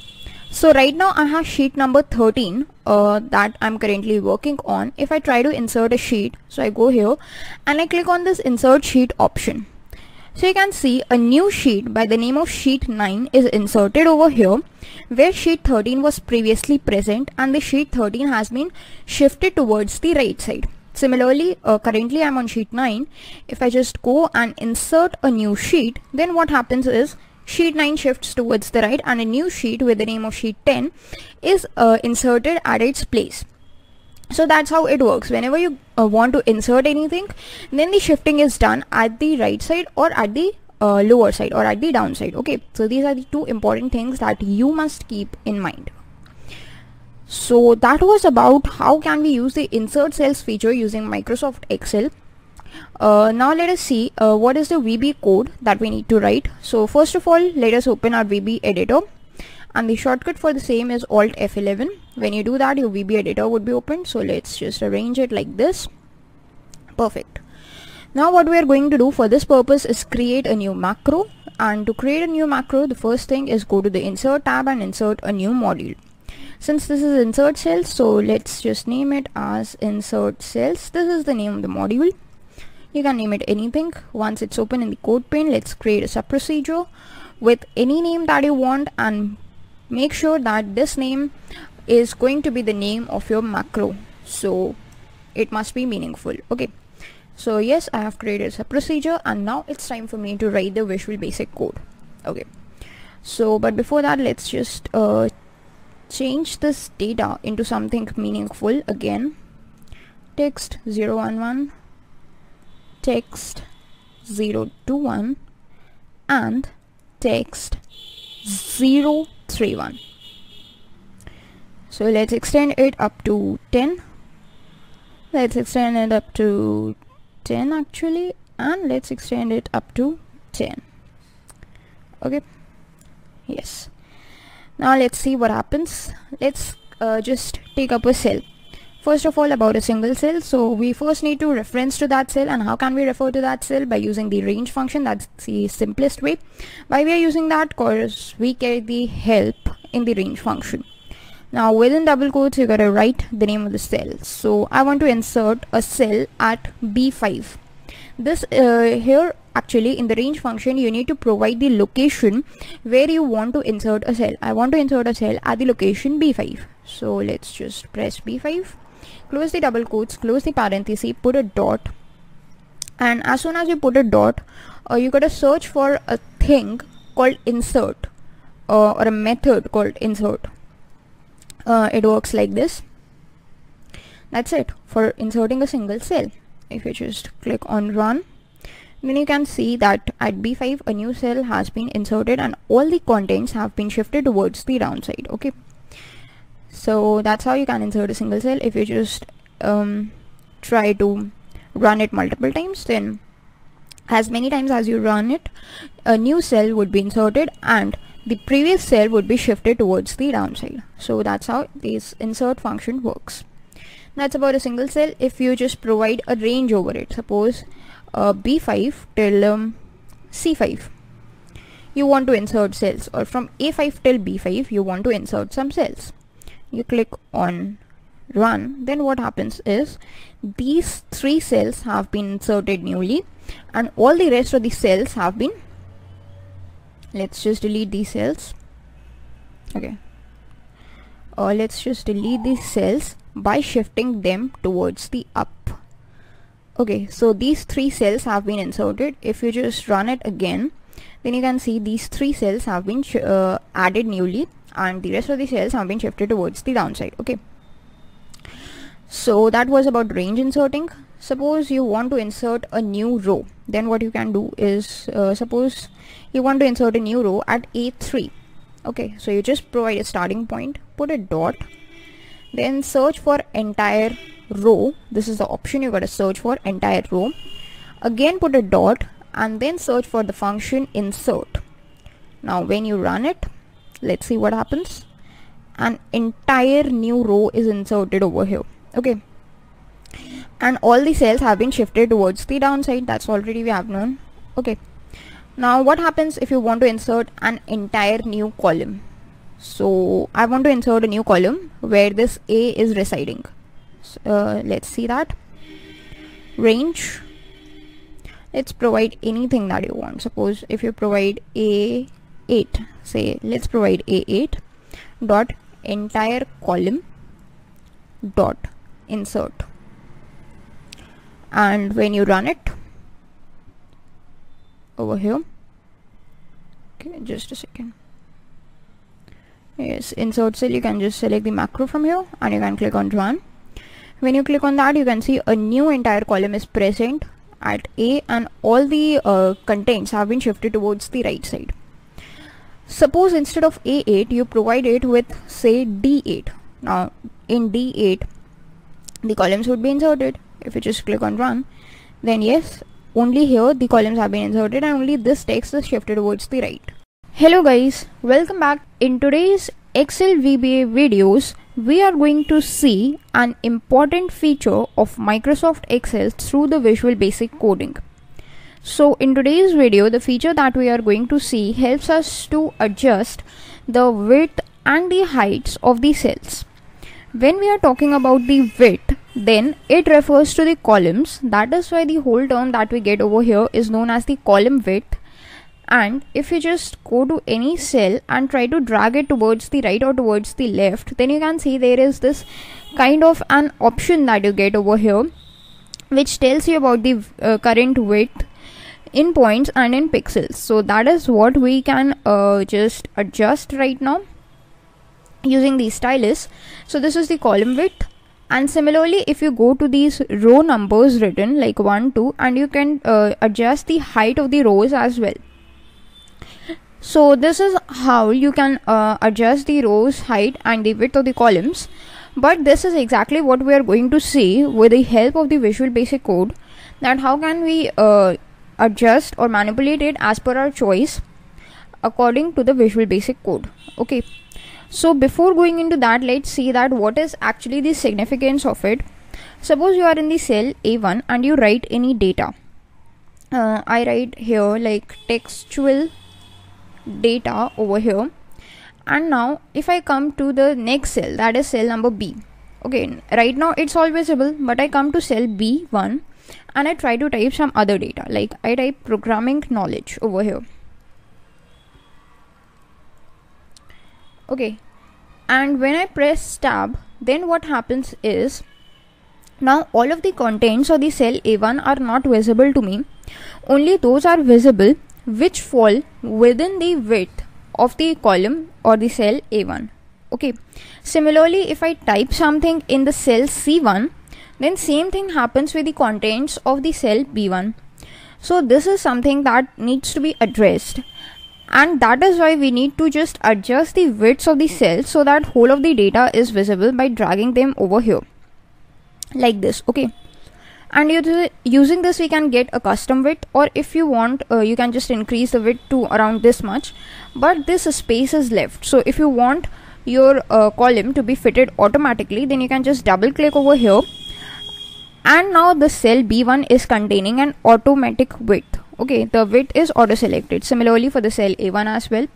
So right now I have sheet number 13 that I'm currently working on. If I try to insert a sheet, so I go here and I click on this insert sheet option. So you can see a new sheet by the name of sheet 9 is inserted over here, where sheet 13 was previously present, and the sheet 13 has been shifted towards the right side. Similarly, currently I'm on sheet 9. If I just go and insert a new sheet, then what happens is sheet 9 shifts towards the right and a new sheet with the name of sheet 10 is inserted at its place. So that's how it works. Whenever you want to insert anything, then the shifting is done at the right side or at the lower side or at the downside. Okay, so these are the two important things that you must keep in mind. So that was about how can we use the insert cells feature using Microsoft Excel. Now let us see what is the VB code that we need to write. So first of all, let us open our VB editor, and the shortcut for the same is Alt F11. When you do that, your VB editor would be opened. So let's just arrange it like this. Perfect. Now what we are going to do for this purpose is create a new macro, and to create a new macro, the first thing is go to the insert tab and insert a new module. Since this is insert cells, so let's just name it as insert cells. This is the name of the module. You can name it anything. Once it's open in the code pane, let's create a sub procedure with any name that you want, and make sure that this name is going to be the name of your macro, so it must be meaningful. Okay, so yes, I have created a sub procedure, and now it's time for me to write the Visual Basic code. Okay, so but before that, let's just change this data into something meaningful. Again, text 011, text 021, and text 031. So let's extend it up to 10. Let's extend it up to 10 actually, and let's extend it up to 10. Okay, yes. Now let's see what happens. Let's just take up a cell. First of all, about a single cell, so we first need to reference to that cell. And how can we refer to that cell? By using the range function. That's the simplest way. Why we are using that? Because we get the help in the range function. Now within double quotes, you gotta write the name of the cell. So I want to insert a cell at B5. This here actually in the range function, you need to provide the location where you want to insert a cell. I want to insert a cell at the location B5. So let's just press B5, close the double quotes, close the parenthesis, put a dot, and as soon as you put a dot, you gotta search for a thing called insert or a method called insert. It works like this. That's it for inserting a single cell. If you just click on run, then you can see that at B5 a new cell has been inserted and all the contents have been shifted towards the downside. Okay, So that's how you can insert a single cell. If you just try to run it multiple times, then as many times as you run it, a new cell would be inserted and the previous cell would be shifted towards the downside. So that's how this insert function works. That's about a single cell. If you just provide a range over it, suppose B5 till C5, you want to insert cells, or from A5 till B5 you want to insert some cells. You click on run, then what happens is these 3 cells have been inserted newly and all the rest of the cells have been, let's just delete these cells. Okay, let's just delete these cells by shifting them towards the up. Okay, so these 3 cells have been inserted. If you just run it again, then you can see these 3 cells have been added newly and the rest of the cells have been shifted towards the downside. Okay, so that was about range inserting. Suppose you want to insert a new row, then what you can do is suppose you want to insert a new row at A3. Okay, so you just provide a starting point, put a dot, then search for entire row. This is the option, you gotta search for entire row. Again put a dot and then search for the function insert. Now when you run it, let's see what happens. An entire new row is inserted over here. Okay, and all the cells have been shifted towards the downside. That's already we have known. Okay, now what happens if you want to insert an entire new column? So I want to insert a new column where this A is residing. Let's see that. Range, let's provide anything that you want. Suppose if you provide A8, say let's provide A8 dot entire column dot insert, and when you run it over here, okay, just a second. Yes, insert cell, you can just select the macro from here and you can click on run. When you click on that, you can see a new entire column is present at A and all the contents have been shifted towards the right side. Suppose instead of A8 you provide it with say D8. Now in D8 the columns would be inserted. If you just click on run, then yes, only here the columns have been inserted and only this text is shifted towards the right. Hello guys, welcome back. In today's Excel VBA videos, we are going to see an important feature of Microsoft Excel through the Visual Basic coding. So in today's video, the feature that we are going to see helps us to adjust the width and the heights of the cells. When we are talking about the width, then it refers to the columns. That is why the whole term that we get over here is known as the column width. And if you just go to any cell and try to drag it towards the right or towards the left, then you can see there is this kind of an option that you get over here which tells you about the current width in points and in pixels. So that is what we can just adjust right now using the stylus. So this is the column width, and similarly if you go to these row numbers written like 1, 2, and you can adjust the height of the rows as well. So this is how you can adjust the rows height and the width of the columns. But this is exactly what we are going to see with the help of the Visual Basic code, that how can we adjust or manipulate it as per our choice according to the Visual Basic code. Okay, so before going into that, let's see that what is actually the significance of it. Suppose you are in the cell A1 and you write any data. I write here like textual data over here, and now if I come to the next cell, that is cell number B. Okay, right now it's all visible, but I come to cell B1 and I try to type some other data, like I type programming knowledge over here. Okay, and when I press tab, then what happens is now all of the contents of the cell A1 are not visible to me. Only those are visible which fall within the width of the column or the cell A1. Okay, similarly if I type something in the cell C1, then same thing happens with the contents of the cell B1. So this is something that needs to be addressed, and that is why we need to just adjust the widths of the cells so that whole of the data is visible by dragging them over here like this. Okay, and using this we can get a custom width, or if you want you can just increase the width to around this much, but this space is left. So if you want your column to be fitted automatically, then you can just double click over here, and now the cell B1 is containing an automatic width. Okay, the width is auto selected. Similarly for the cell A1 as well.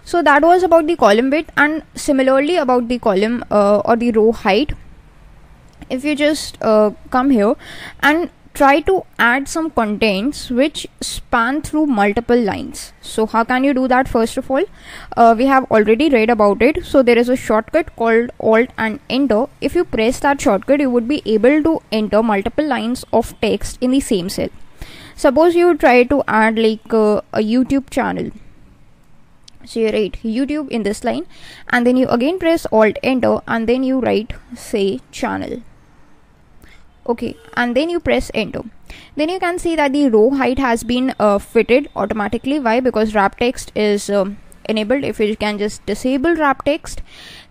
So that was about the column width, and similarly about the column or the row height. If you just come here and try to add some contents which span through multiple lines. So how can you do that? First of all, we have already read about it. So there is a shortcut called Alt and Enter. If you press that shortcut, you would be able to enter multiple lines of text in the same cell. Suppose you try to add like a YouTube channel. So you write YouTube in this line, and then you again press Alt Enter, and then you write say channel. Okay, and then you press enter. Then you can see that the row height has been fitted automatically. Why? Because wrap text is enabled. If you can just disable wrap text,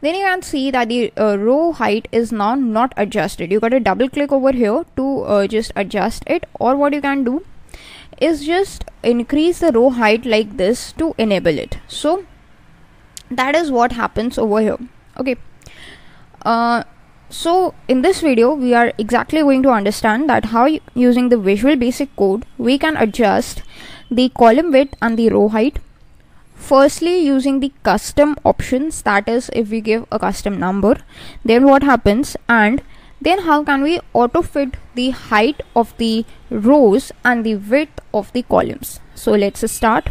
then you can see that the row height is now not adjusted. You got to double click over here to just adjust it, or what you can do is just increase the row height like this to enable it. So that is what happens over here. Okay, so in this video we are exactly going to understand that how using the Visual Basic Code we can adjust the column width and the row height. Firstly, using the custom options, that is if we give a custom number, then what happens, and then how can we auto fit the height of the rows and the width of the columns. So let's start.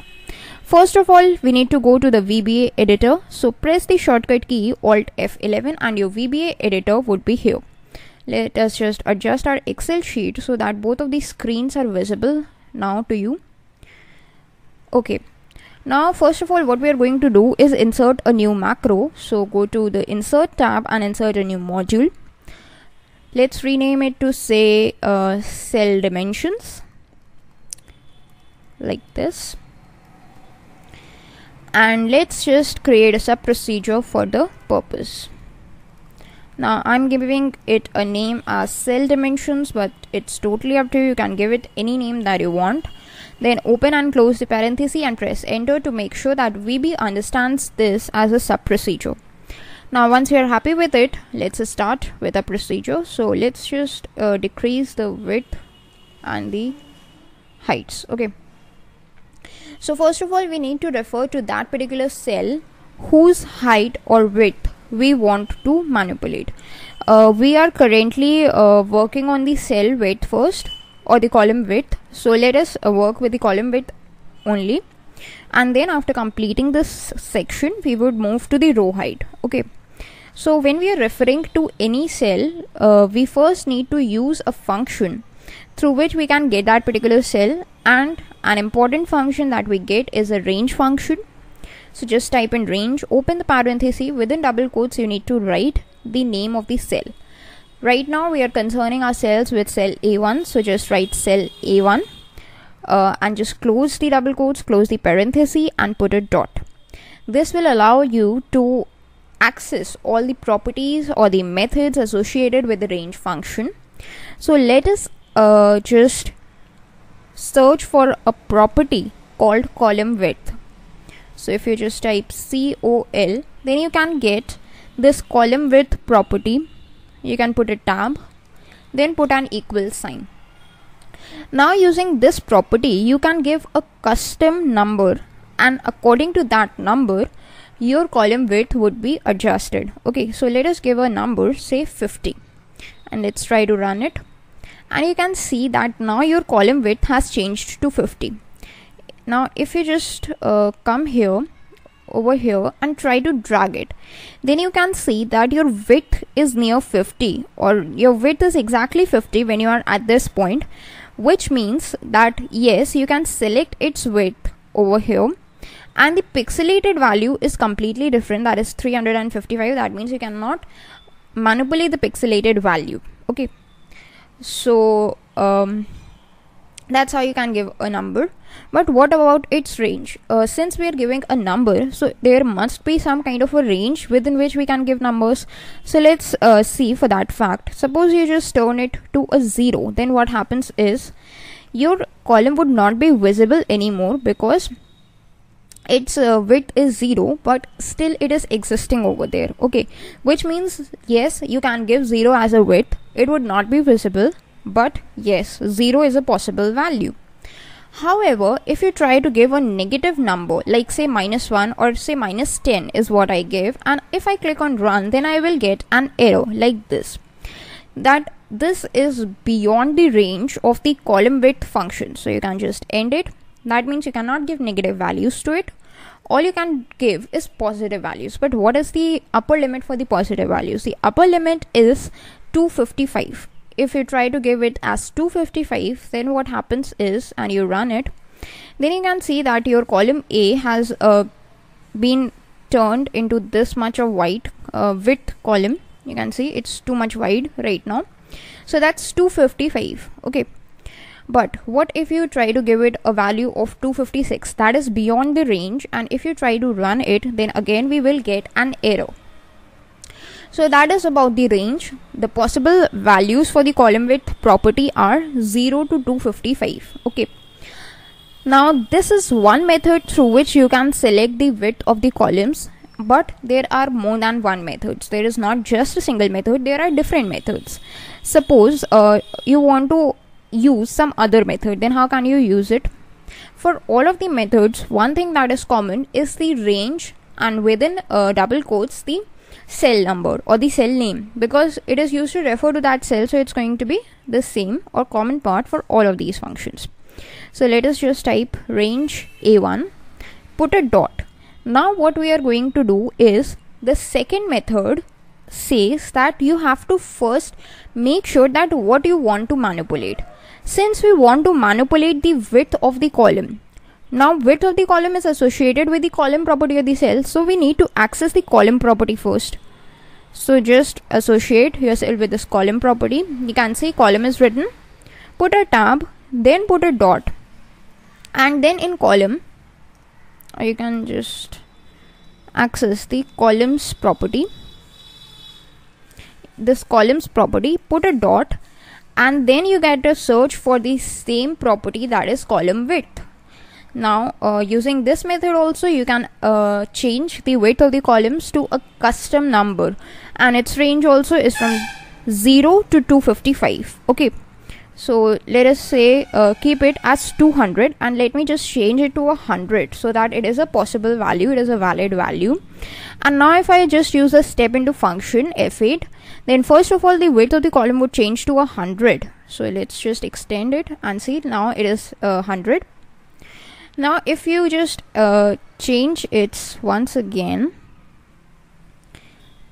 First of all, we need to go to the VBA editor. So press the shortcut key Alt F11 and your VBA editor would be here. Let us just adjust our Excel sheet so that both of these screens are visible now to you. Okay, now first of all what we are going to do is insert a new macro. So go to the Insert tab and insert a new module. Let's rename it to say Cell Dimensions like this. And let's just create a sub procedure for the purpose. Now I'm giving it a name as Cell Dimensions, but it's totally up to you. You can give it any name that you want. Then open and close the parenthesis and press enter to make sure that VB understands this as a sub procedure. Now once you are happy with it, let's start with a procedure. So let's just decrease the width and the heights. Okay, so first of all we need to refer to that particular cell whose height or width we want to manipulate. We are currently working on the cell width first, or the column width. So let us work with the column width only, and then after completing this section we would move to the row height. Okay, so when we are referring to any cell, we first need to use a function through which we can get that particular cell, and an important function that we get is a range function. So just type in range, open the parenthesis, within double quotes you need to write the name of the cell. Right now we are concerning ourselves with cell A1, so just write cell A1 and just close the double quotes, close the parenthesis and put a dot. This will allow you to access all the properties or the methods associated with the range function. So let us just search for a property called column width. So if you just type COL, then you can get this column width property. You can put a tab, then put an equal sign. Now using this property you can give a custom number, and according to that number your column width would be adjusted. Okay, so let us give a number, say 50, and let's try to run it. And you can see that now your column width has changed to 50. Now if you just come here over here and try to drag it, then you can see that your width is near 50, or your width is exactly 50 when you are at this point, which means that yes, you can select its width over here, and the pixelated value is completely different, that is 355. That means you cannot manipulate the pixelated value. Okay, so That's how you can give a number. But what about its range? Since we are giving a number, so there must be some kind of a range within which we can give numbers. So let's see for that fact. Suppose you just turn it to a 0, then what happens is your column would not be visible anymore because its width is 0, but still it is existing over there. Okay, which means yes, you can give 0 as a width, it would not be visible, but yes, 0 is a possible value. However, if you try to give a negative number, like say -1 or say -10 is what I give, and if I click on run, then I will get an error like this, that this is beyond the range of the column width function. So you can just end it. That means you cannot give negative values to it. All you can give is positive values. But what is the upper limit for the positive values? The upper limit is 255. If you try to give it as 255, then what happens is, and you run it, then you can see that your column A has been turned into this much of white width column. You can see it's too much wide right now. So that's 255. Okay. But what if you try to give it a value of 256? That is beyond the range, and if you try to run it, then again we will get an error. So that is about the range. The possible values for the column width property are 0 to 255. Okay. Now this is one method through which you can select the width of the columns, but there are more than one methods. There is not just a single method, there are different methods. Suppose you want to use some other method, then how can you use it? For all of the methods, one thing that is common is the range, and within double quotes the cell number or the cell name, because it is used to refer to that cell, so it's going to be the same or common part for all of these functions. So let us just type range A1, put a dot. Now what we are going to do is, the second method says that you have to first make sure that what you want to manipulate. Since we want to manipulate the width of the column, now width of the column is associated with the column property of the cell, so we need to access the column property first. So just associate yourself with this column property. You can see column is written, put a tab, then put a dot, and then in column you can just access the columns property. This columns property, put a dot, and then you get a search for the same property, that is column width. Now using this method also you can change the width of the columns to a custom number, and its range also is from 0 to 255. Okay, so let us say keep it as 200, and let me just change it to 100 so that it is a possible value, it is a valid value. And now if I just use a step into function F8, then first of all the width of the column would change to 100. So let's just extend it and see, now it is 100. Now if you just change it once again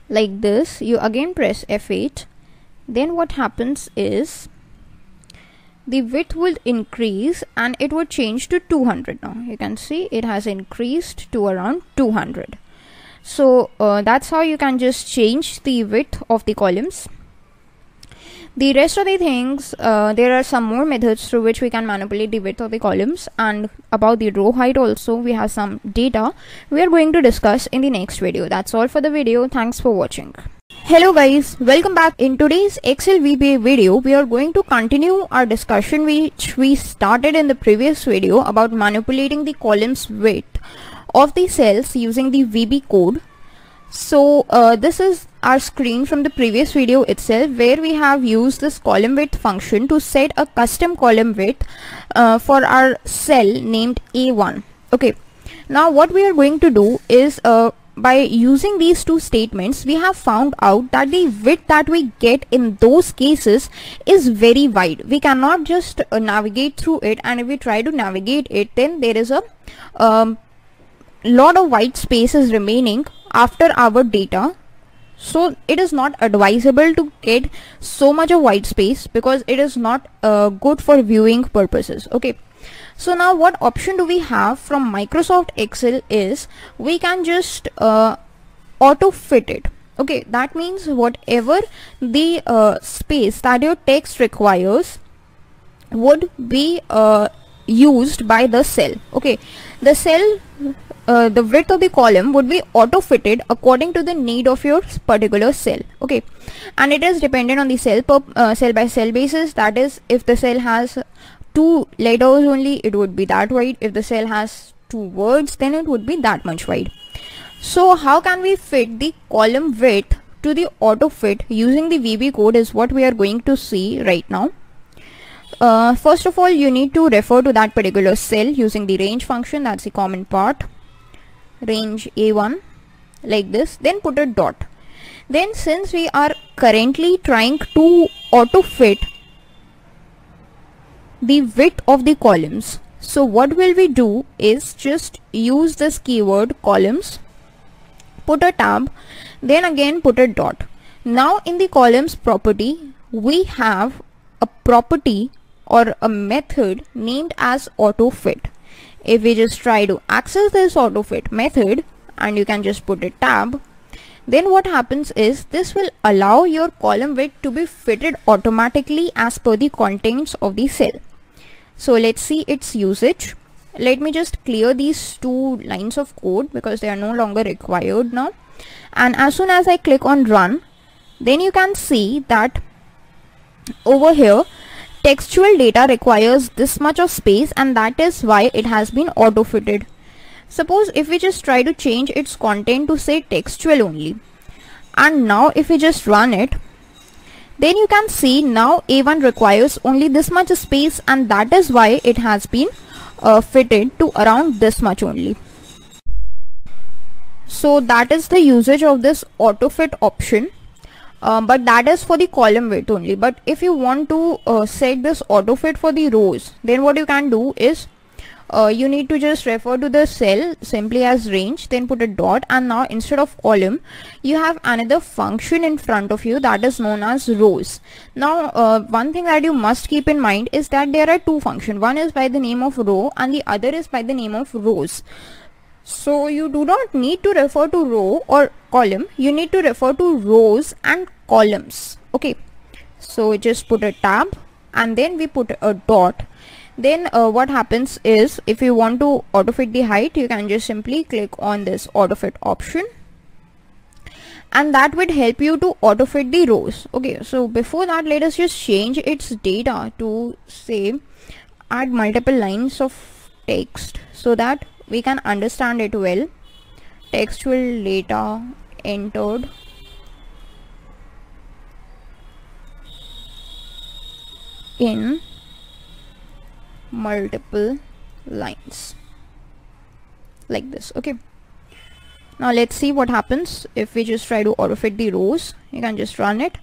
like this, you again press F8, then what happens is the width will increase and it would change to 200. Now you can see it has increased to around 200. So that's how you can just change the width of the columns. The rest of the things, there are some more methods through which we can manipulate the width of the columns, and about the row height also we have some data we are going to discuss in the next video. That's all for the video. Thanks for watching. Hello guys, welcome back. In today's Excel VBA video, we are going to continue our discussion which we started in the previous video about manipulating the columns width of the cells using the VB code. So this is our screen from the previous video itself, where we have used this column width function to set a custom column width for our cell named A1. Okay, now what we are going to do is by using these two statements, we have found out that the width that we get in those cases is very wide. We cannot just navigate through it, and if we try to navigate it, then there is a lot of white spaces remaining after our data. So it is not advisable to get so much of white space because it is not good for viewing purposes. Okay, so now what option do we have from Microsoft Excel is we can just auto fit it. Okay, that means whatever the space that your text requires, would be used by the cell. Okay, the cell, the width of the column would be auto fitted according to the need of your particular cell. Okay, and it is dependent on the cell per cell by cell basis. That is, if the cell has 2 letters only, it would be that wide. If the cell has 2 words, then it would be that much wide. So how can we fit the column width to the auto fit using the VB code is what we are going to see right now. First of all, you need to refer to that particular cell using the range function. That's the common part, range A1, like this, then put a dot. Then since we are currently trying to auto fit the width of the columns, so what will we do is just use this keyword columns, put a tab, then again put a dot. Now in the columns property, we have a property or a method named as auto fit. If we just try to access this auto fit method, and you can just put a tab, then what happens is this will allow your column width to be fitted automatically as per the contents of the cell. So let's see its usage. Let me just clear these 2 lines of code because they are no longer required now. And as soon as I click on run, then you can see that over here textual data requires this much of space, and that is why it has been auto fitted. Suppose if we just try to change its content to say textual only, and now if we just run it, then you can see now A1 requires only this much space, and that is why it has been fitted to around this much only. So that is the usage of this auto fit option, but that is for the column width only. But if you want to set this auto fit for the rows, then what you can do is you need to just refer to the cell simply as range, then put a dot, and now instead of column you have another function in front of you that is known as rows. Now one thing that you must keep in mind is that there are 2 functions. One is by the name of row and the other is by the name of rows. So you do not need to refer to row or column, you need to refer to rows and columns. Okay, so just put a tab and then we put a dot. Then what happens is, if you want to auto fit the height, you can just simply click on this auto fit option, and that would help you to auto fit the rows. Okay, so before that, let us just change its data to say add multiple lines of text so that we can understand it well. Textual data entered in multiple lines, like this. Okay, now let's see what happens if we just try to auto fit the rows. You can just run it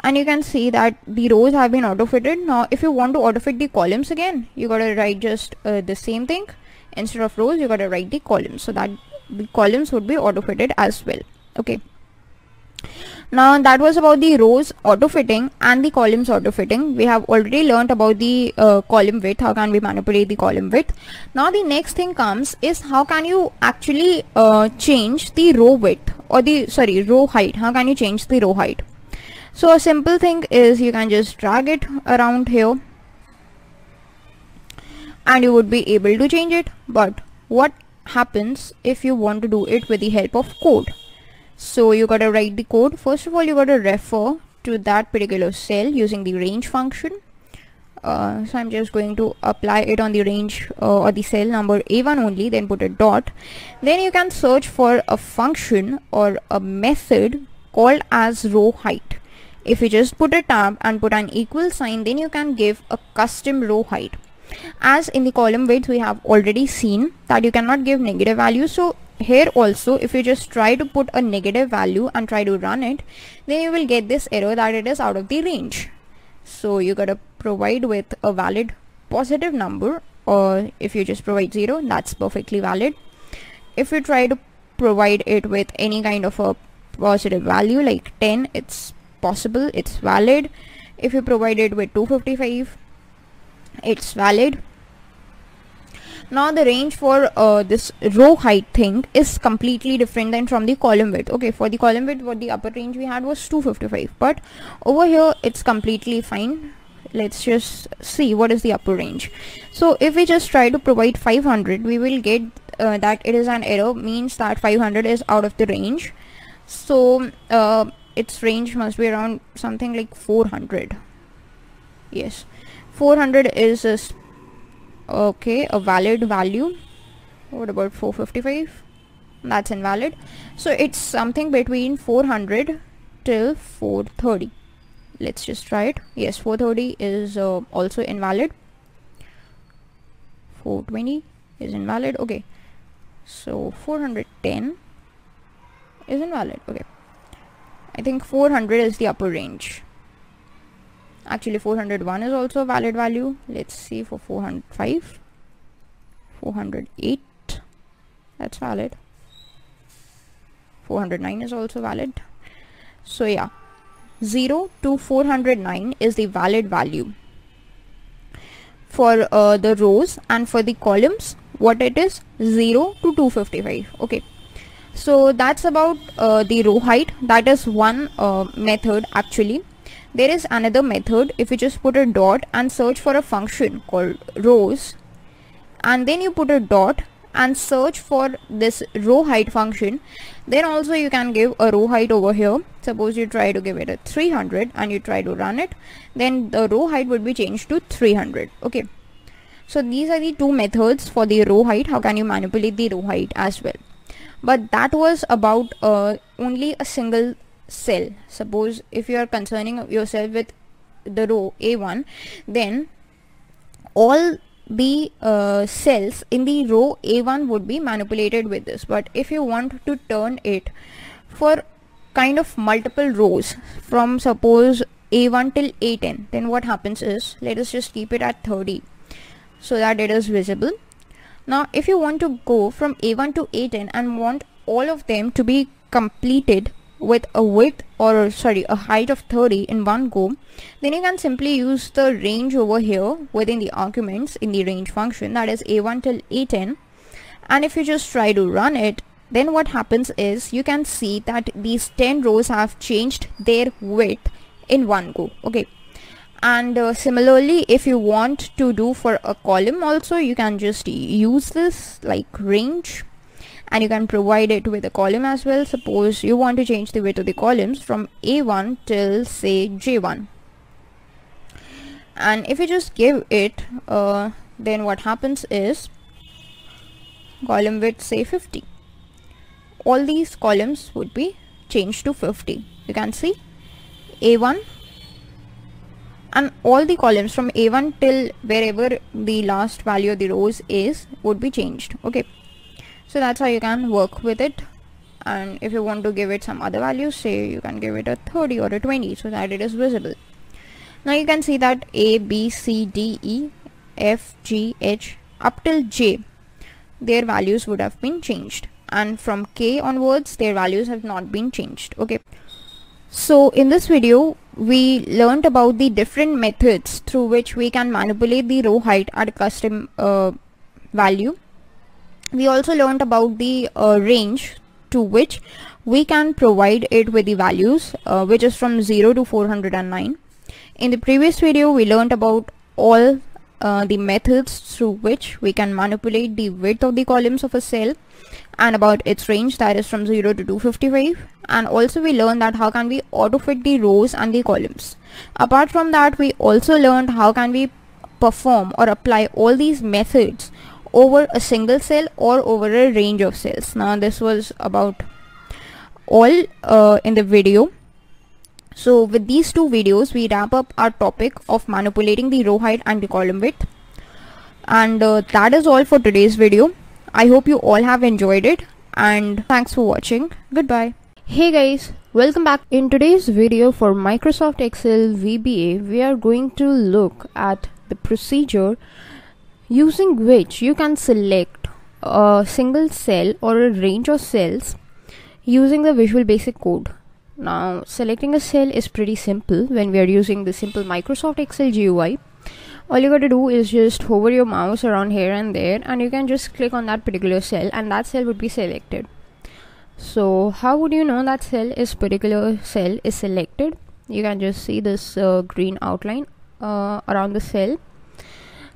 and you can see that the rows have been auto fitted. Now if you want to auto fit the columns again, you gotta write just the same thing. Instead of rows, you gotta write the columns, so that the columns would be auto fitted as well. Okay, now that was about the rows auto fitting and the columns auto fitting. We have already learned about the column width, how can we manipulate the column width. Now the next thing comes is how can you actually change the row width, or the row height. How can you change the row height? So a simple thing is you can just drag it around here and you would be able to change it. But what happens if you want to do it with the help of code? So you gotta write the code. First of all, you gotta refer to that particular cell using the range function. So I'm just going to apply it on the range or the cell number A1 only, then put a dot. Then you can search for a function or a method called as row height. If you just put a tab and put an equal sign, then you can give a custom row height. As in the column width, we have already seen that you cannot give negative value. So here also, if you just try to put a negative value and try to run it, then you will get this error that it is out of the range. So you gotta provide with a valid positive number, or if you just provide 0, that's perfectly valid. If you try to provide it with any kind of a positive value like 10, it's possible, it's valid. If you provide it with 255, it's valid. Now the range for this row height thing is completely different than from the column width. Okay, for the column width, what the upper range we had was 255, but over here it's completely fine. let's just see what is the upper range. So if we just try to provide 500, we will get that it is an error, means that 500 is out of the range. So its range must be around something like 400. Yes, 400 is okay, a valid value. What about 455? That's invalid. So it's something between 400 till 430. Let's just try it. Yes, 430 is also invalid. 420 is invalid. Okay, so 410 is invalid. Okay, I think 400 is the upper range. Actually 401 is also a valid value. Let's see for 405. 408, that's valid. 409 is also valid. So yeah, 0 to 409 is the valid value for the rows, and for the columns what it is, 0 to 255. Okay, so that's about the row height. That is one method. Actually there is another method. If you just put a dot and search for a function called rows, and then you put a dot and search for this row height function, then also you can give a row height over here. Suppose you try to give it a 300 and you try to run it, then the row height would be changed to 300. Okay, so these are the two methods for the row height. How can you manipulate the row height as well? But that was about only a single cell. Suppose if you are concerning yourself with the row A1, then all the cells in the row A1 would be manipulated with this. But if you want to turn it for kind of multiple rows from suppose A1 till A10, then what happens is, let us just keep it at 30 so that it is visible. Now if you want to go from A1 to A10 and want all of them to be completed with a width, or sorry, a height of 30 in one go, then you can simply use the range over here within the arguments in the range function, that is A1 till A10. And if you just try to run it, then what happens is you can see that these 10 rows have changed their width in one go. Okay, and similarly if you want to do for a column also, you can just use this like range, and you can provide it with a column as well. Suppose you want to change the width of the columns from A1 till say J1, and if you just give it then what happens is column width say 50, all these columns would be changed to 50. You can see A1, and all the columns from A1 till wherever the last value of the rows is would be changed. Okay, so that's how you can work with it. And if you want to give it some other values, say you can give it a 30 or a 20 so that it is visible. Now you can see that A, B, C, D, E, F, G, H up till J, their values would have been changed, and from K onwards their values have not been changed. Okay, so in this video we learned about the different methods through which we can manipulate the row height at a custom value. We also learned about the range to which we can provide it with the values, which is from 0 to 409. In the previous video we learned about all the methods through which we can manipulate the width of the columns of a cell, and about its range, that is from 0 to 255. And also we learned that how can we auto fit the rows and the columns. Apart from that, we also learned how can we perform or apply all these methods over a single cell or over a range of cells. Now this was about all in the video. So with these two videos we wrap up our topic of manipulating the row height and the column width, and that is all for today's video. I hope you all have enjoyed it, and thanks for watching. Goodbye. Hey guys, welcome back. In today's video for Microsoft Excel VBA, we are going to look at the procedure using which you can select a single cell or a range of cells using the Visual Basic Code. Now selecting a cell is pretty simple when we are using the simple Microsoft Excel GUI. All you got to do is just hover your mouse around here and there, and you can just click on that particular cell and that cell would be selected. So how would you know that particular cell is selected? You can just see this green outline around the cell.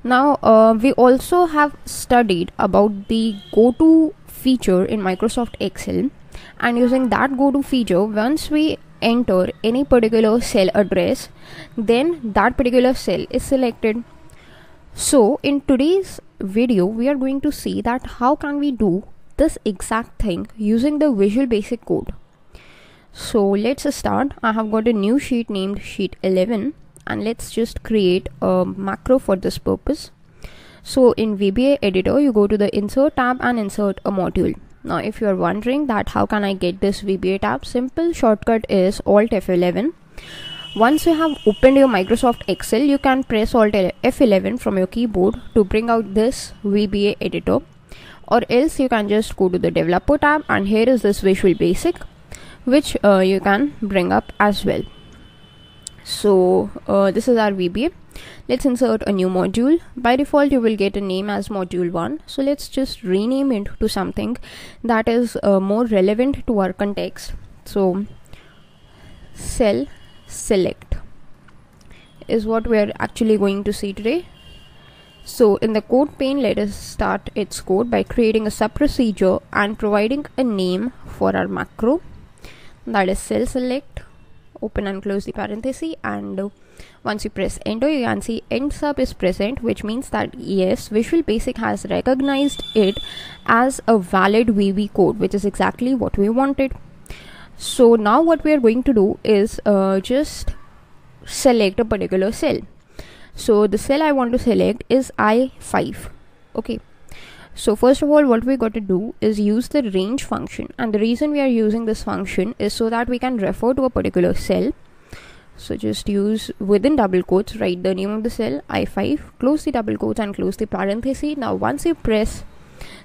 Now we also have studied about the go-to feature in Microsoft Excel, and using that go-to feature, once we enter any particular cell address, then that particular cell is selected. So in today's video we are going to see that how can we do this exact thing using the Visual Basic Code. So let's start. I have got a new sheet named sheet 11, and let's just create a macro for this purpose. So in VBA editor, you go to the insert tab and insert a module. Now if you are wondering that how can I get this VBA tab, simple shortcut is Alt F11. Once you have opened your Microsoft Excel, you can press Alt F11 from your keyboard to bring out this VBA editor, or else you can just go to the developer tab, and here is this Visual Basic, which you can bring up as well. So this is our VBA. Let's insert a new module. By default you will get a name as module 1, so let's just rename it to something that is more relevant to our context. So cell select is what we are actually going to see today. So in the code pane, let us start its code by creating a sub procedure and providing a name for our macro, that is cell select. Open and close the parenthesis, and once you press enter, you can see end sub is present, which means that yes, Visual Basic has recognized it as a valid VB code, which is exactly what we wanted. So now what we are going to do is just select a particular cell. So the cell I want to select is I5. Okay. So first of all, what we got to do is use the range function, and the reason we are using this function is so that we can refer to a particular cell. So just use within double quotes, write the name of the cell I5, close the double quotes and close the parenthesis. Now once you press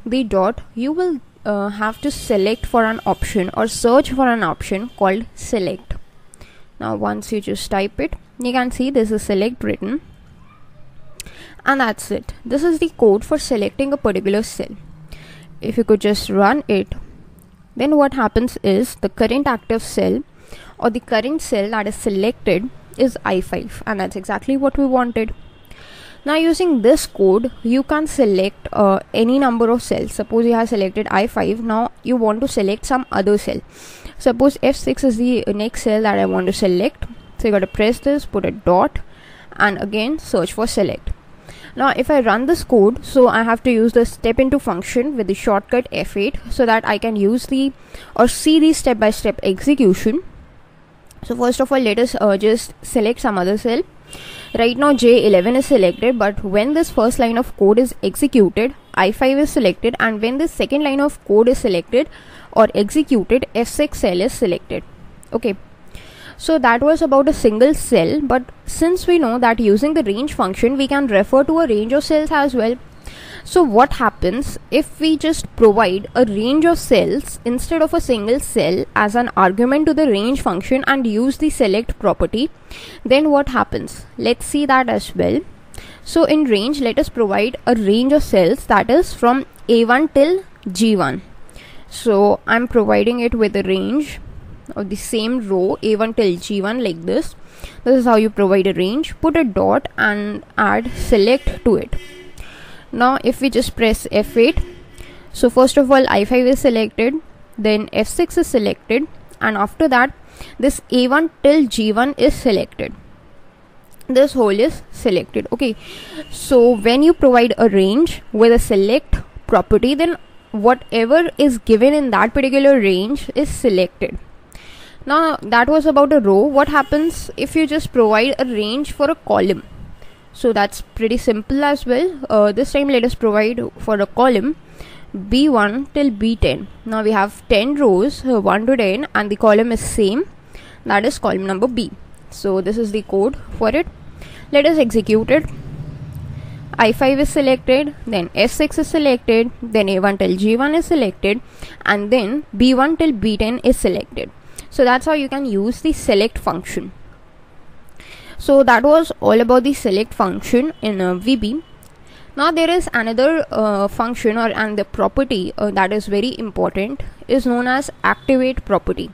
the dot, you will have to select for an option or search for an option called select. Now once you just type it, you can see this is select written. And that's it. This is the code for selecting a particular cell. If you could just run it, then what happens is the current active cell or the current cell that is selected is I5, and that's exactly what we wanted. Now using this code, you can select any number of cells. Suppose you have selected I5, now you want to select some other cell. Suppose F6 is the next cell that I want to select. So you got to press this, put a dot, and again search for select. Now if I run this code, so I have to use the step into function with the shortcut F8 so that I can use the or see the step-by-step execution. So first of all, let us just select some other cell. Right now J11 is selected, but when this first line of code is executed, I5 is selected, and when this second line of code is selected or executed, F6 cell is selected. Okay. So that was about a single cell, but since we know that using the range function we can refer to a range of cells as well. So what happens if we just provide a range of cells instead of a single cell as an argument to the range function and use the select property? Then what happens? Let's see that as well. So in range, let us provide a range of cells that is from A1 till G1. So I'm providing it with a range of the same row A1 till G1 like this. This is how you provide a range. Put a dot and add select to it. Now if we just press F8, so first of all I5 is selected, then F6 is selected, and after that this A1 till G1 is selected. This whole is selected. Okay, so when you provide a range with a select property, then whatever is given in that particular range is selected. Now that was about a row. What happens if you just provide a range for a column? So that's pretty simple as well. This time let us provide for a column B1 till B10. Now we have 10 rows, 1 to 10, and the column is same, that is column number B. So this is the code for it. Let us execute it. I5 is selected, then F6 is selected, then A1 till G1 is selected, and then B1 till B10 is selected. So that's how you can use the select function. So that was all about the select function in VB. Now there is another function and the property that is very important, is known as activate property.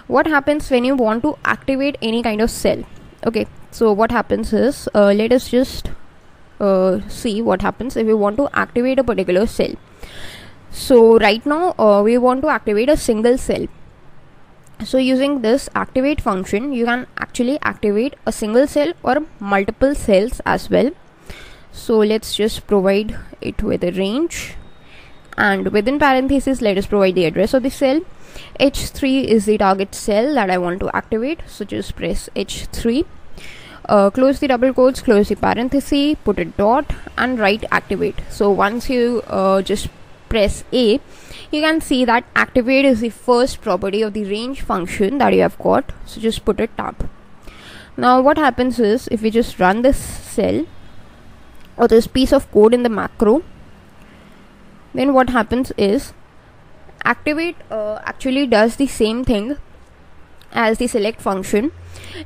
What happens when you want to activate any kind of cell? Okay, So what happens is, let us just see what happens if we want to activate a particular cell. So right now we want to activate a single cell. So using this activate function, you can actually activate a single cell or multiple cells as well. So let's just provide it with a range, and within parentheses let us provide the address of the cell. H3 is the target cell that I want to activate, so just press H3, close the double quotes, close the parenthesis, put a dot and write activate. So once you just press A, you can see that activate is the first property of the range function that you have got, so just put a tab. Now what happens is, if we just run this cell or this piece of code in the macro, then what happens is activate actually does the same thing as the select function.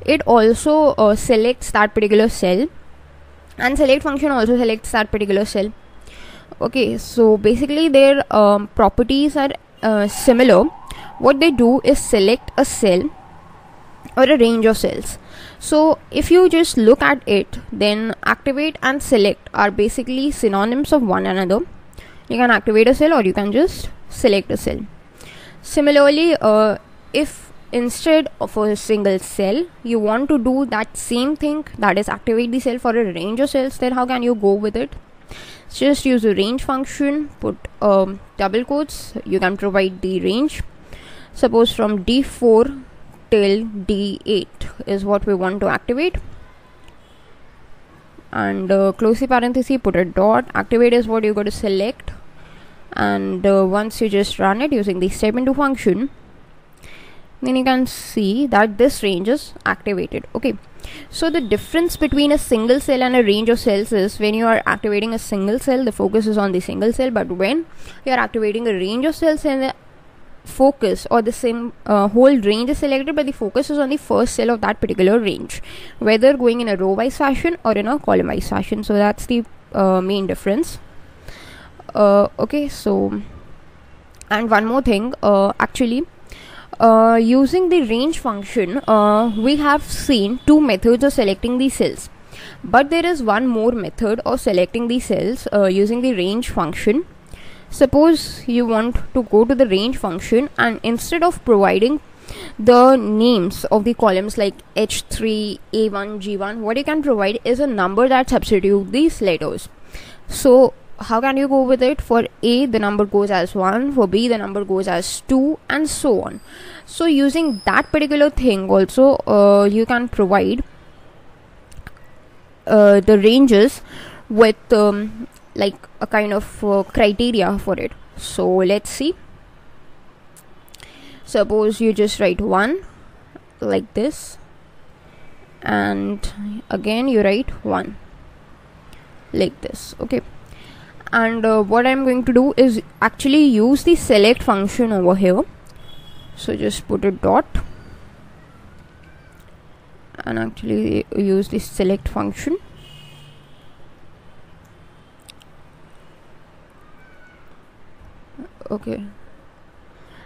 It also selects that particular cell, and select function also selects that particular cell. Okay, so basically their properties are similar. What they do is select a cell or a range of cells. So if you just look at it, then activate and select are basically synonyms of one another. You can activate a cell or you can just select a cell. Similarly, if instead of a single cell you want to do that same thing, that is activate the cell for a range of cells, then how can you go with it? Just use the range function, put double quotes, you can provide the range. Suppose from D4 till D8 is what we want to activate, and close the parenthesis, put a dot. Activate is what you got to select, and once you just run it using the step into function, then you can see that this range is activated. Okay, so the difference between a single cell and a range of cells is, when you are activating a single cell, the focus is on the single cell, but when you are activating a range of cells, and the focus or the same whole range is selected, but the focus is on the first cell of that particular range, whether going in a row wise fashion or in a column wise fashion. So that's the main difference. Okay, so and one more thing, actually using the range function, we have seen two methods of selecting the cells, but there is one more method of selecting the cells using the range function. Suppose you want to go to the range function, and instead of providing the names of the columns like H3, A1, G1, what you can provide is a number that substitutes these letters. So how can you go with it? For A, the number goes as 1, for B, the number goes as 2, and so on. So using that particular thing also, you can provide the ranges with like a kind of criteria for it. So let's see. Suppose you just write 1 like this, and again you write 1 like this. Okay, and what I'm going to do is actually use the select function over here. So just put a dot and actually use the select function. Okay,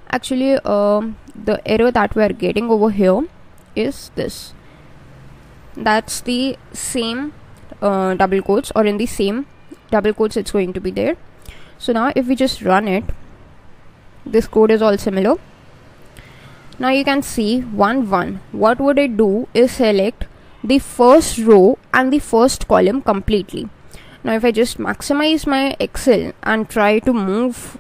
actually the error that we are getting over here is this. That's the same double quotes, or in the same double quotes it's going to be there. So now if we just run it, this code is all similar. Now you can see 1 1. What would it do is select the first row and the first column completely. Now if I just maximize my Excel and try to move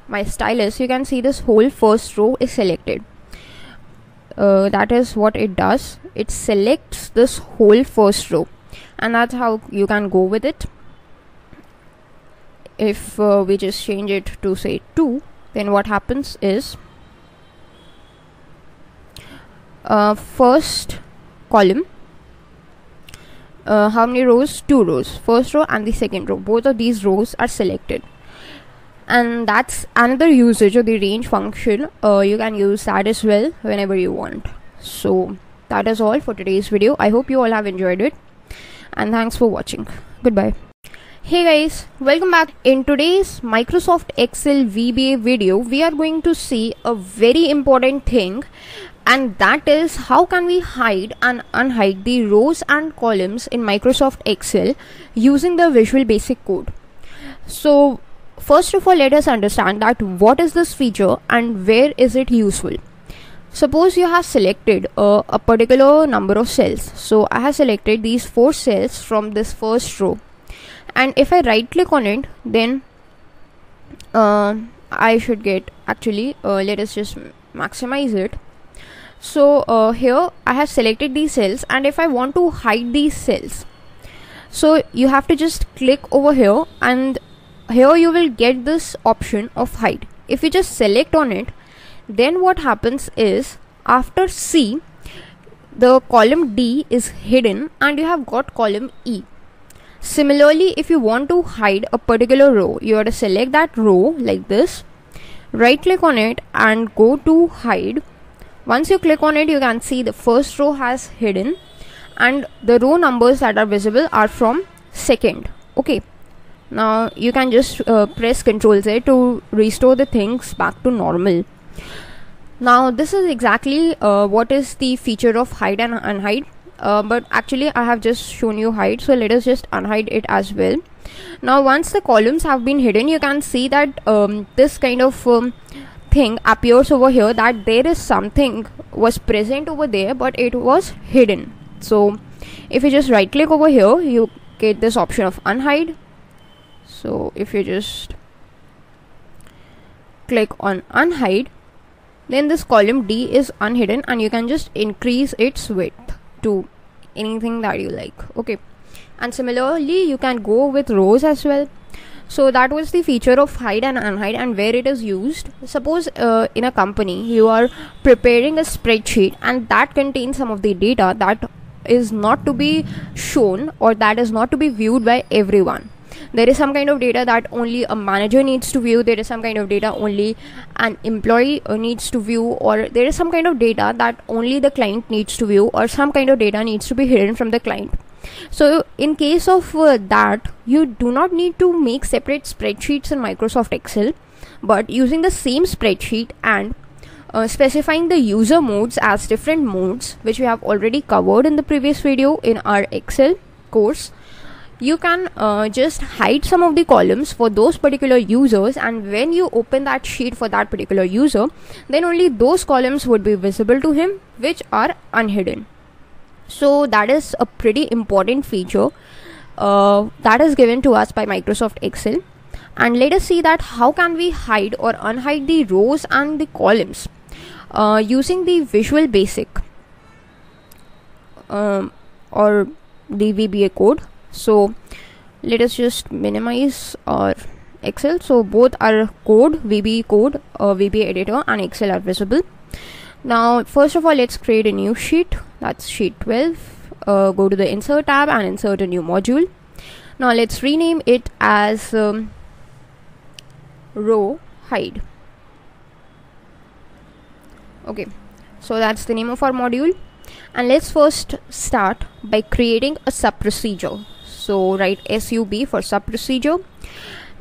my stylus, you can see this whole first row is selected. That is what it does. It selects this whole first row, and that's how you can go with it. If we just change it to say 2, then what happens is first column, how many rows? 2 rows, first row and the second row, both of these rows are selected. And that's another usage of the range function. You can use that as well whenever you want. So that is all for today's video. I hope you all have enjoyed it, and thanks for watching. Goodbye. Hey guys, welcome back. In today's Microsoft Excel VBA video, we are going to see a very important thing, and that is how can we hide and unhide the rows and columns in Microsoft Excel using the Visual Basic code. So first of all, let us understand that what is this feature and where is it useful. Suppose you have selected a particular number of cells. So I have selected these 4 cells from this first row. And if I right click on it, then I should get let us just maximize it. So here I have selected these cells, and if I want to hide these cells, so you have to just click over here, and here you will get this option of hide. If you just select on it, then what happens is after C, the column D is hidden and you have got column E. Similarly, if you want to hide a particular row, you have to select that row like this, right click on it and go to hide. Once you click on it, you can see the first row has hidden and the row numbers that are visible are from second. Okay, now you can just press Ctrl Z to restore the things back to normal. Now this is exactly what is the feature of hide and unhide. But actually I have just shown you hide, so let us just unhide it as well. Now once the columns have been hidden, you can see that this kind of thing appears over here, that there is something was present over there but it was hidden. So if you just right click over here, you get this option of unhide. So if you just click on unhide, then this column D is unhidden and you can just increase its width to anything that you like. Okay, and similarly you can go with rows as well. So that was the feature of hide and unhide and where it is used. Suppose in a company you are preparing a spreadsheet and that contains some of the data that is not to be shown or that is not to be viewed by everyone. There is some kind of data that only a manager needs to view, there is some kind of data only an employee needs to view, or there is some kind of data that only the client needs to view, or some kind of data needs to be hidden from the client. So in case of that, you do not need to make separate spreadsheets in Microsoft Excel, but using the same spreadsheet and specifying the user modes as different modes, which we have already covered in the previous video in our Excel course, you can just hide some of the columns for those particular users, and when you open that sheet for that particular user, then only those columns would be visible to him which are unhidden. So that is a pretty important feature that is given to us by Microsoft Excel. And let us see that how can we hide or unhide the rows and the columns using the Visual Basic or the VBA code. So let us just minimize our Excel. So both our code, VBA code, VBA editor and Excel are visible. Now first of all, let's create a new sheet, that's sheet 12. Go to the insert tab and insert a new module. Now let's rename it as row hide. Okay, so that's the name of our module. And let's first start by creating a sub procedure. So write SUB for sub procedure,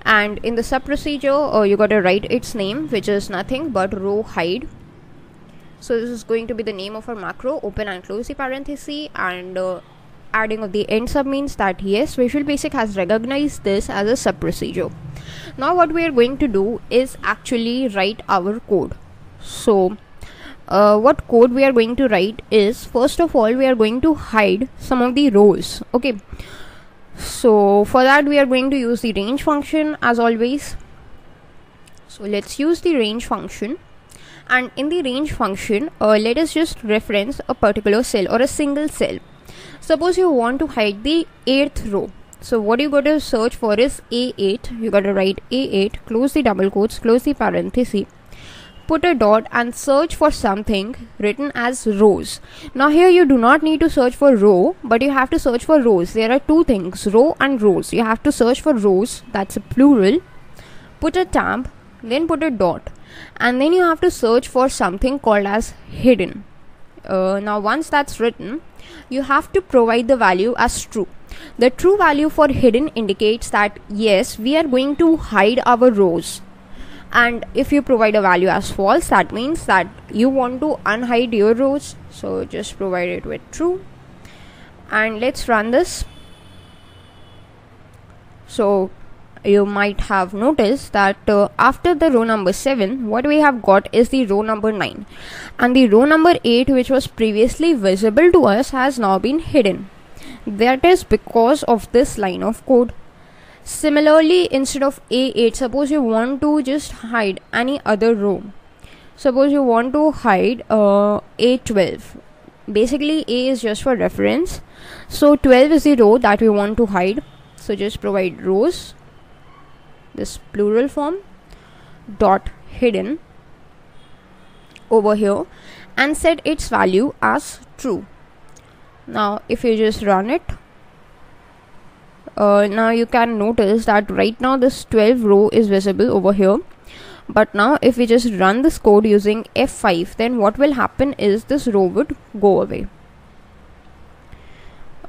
and in the sub procedure you got to write its name, which is nothing but row hide. So this is going to be the name of our macro. Open and close the parenthesis, and adding of the end sub means that yes, Visual Basic has recognized this as a sub procedure. Now what we are going to do is actually write our code. So what code we are going to write is, first of all, we are going to hide some of the rows. Okay, so for that we are going to use the range function as always. So let's use the range function, and in the range function let us just reference a particular cell or a single cell. Suppose you want to hide the 8th row. So what you got to search for is A8. You got to write A8, close the double quotes, close the parenthesis, put a dot and search for something written as rows. Now here you do not need to search for row, but you have to search for rows. There are two things, row and rows. You have to search for rows, that's a plural, put a tab, then put a dot, and then you have to search for something called as hidden. Now once that's written, you have to provide the value as true. The true value for hidden indicates that yes, we are going to hide our rows. And if you provide a value as false, that means that you want to unhide your rows. So just provide it with true. And let's run this. So you might have noticed that after the row number 7, what we have got is the row number 9, and the row number 8, which was previously visible to us, has now been hidden. That is because of this line of code. Similarly, instead of A8, suppose you want to just hide any other row. Suppose you want to hide A12. Basically, A is just for reference, so 12 is the row that we want to hide. So just provide rows, this plural form, dot hidden over here, and set its value as true. Now if you just run it, now you can notice that right now this 12 row is visible over here. But now if we just run this code using F5, then what will happen is this row would go away.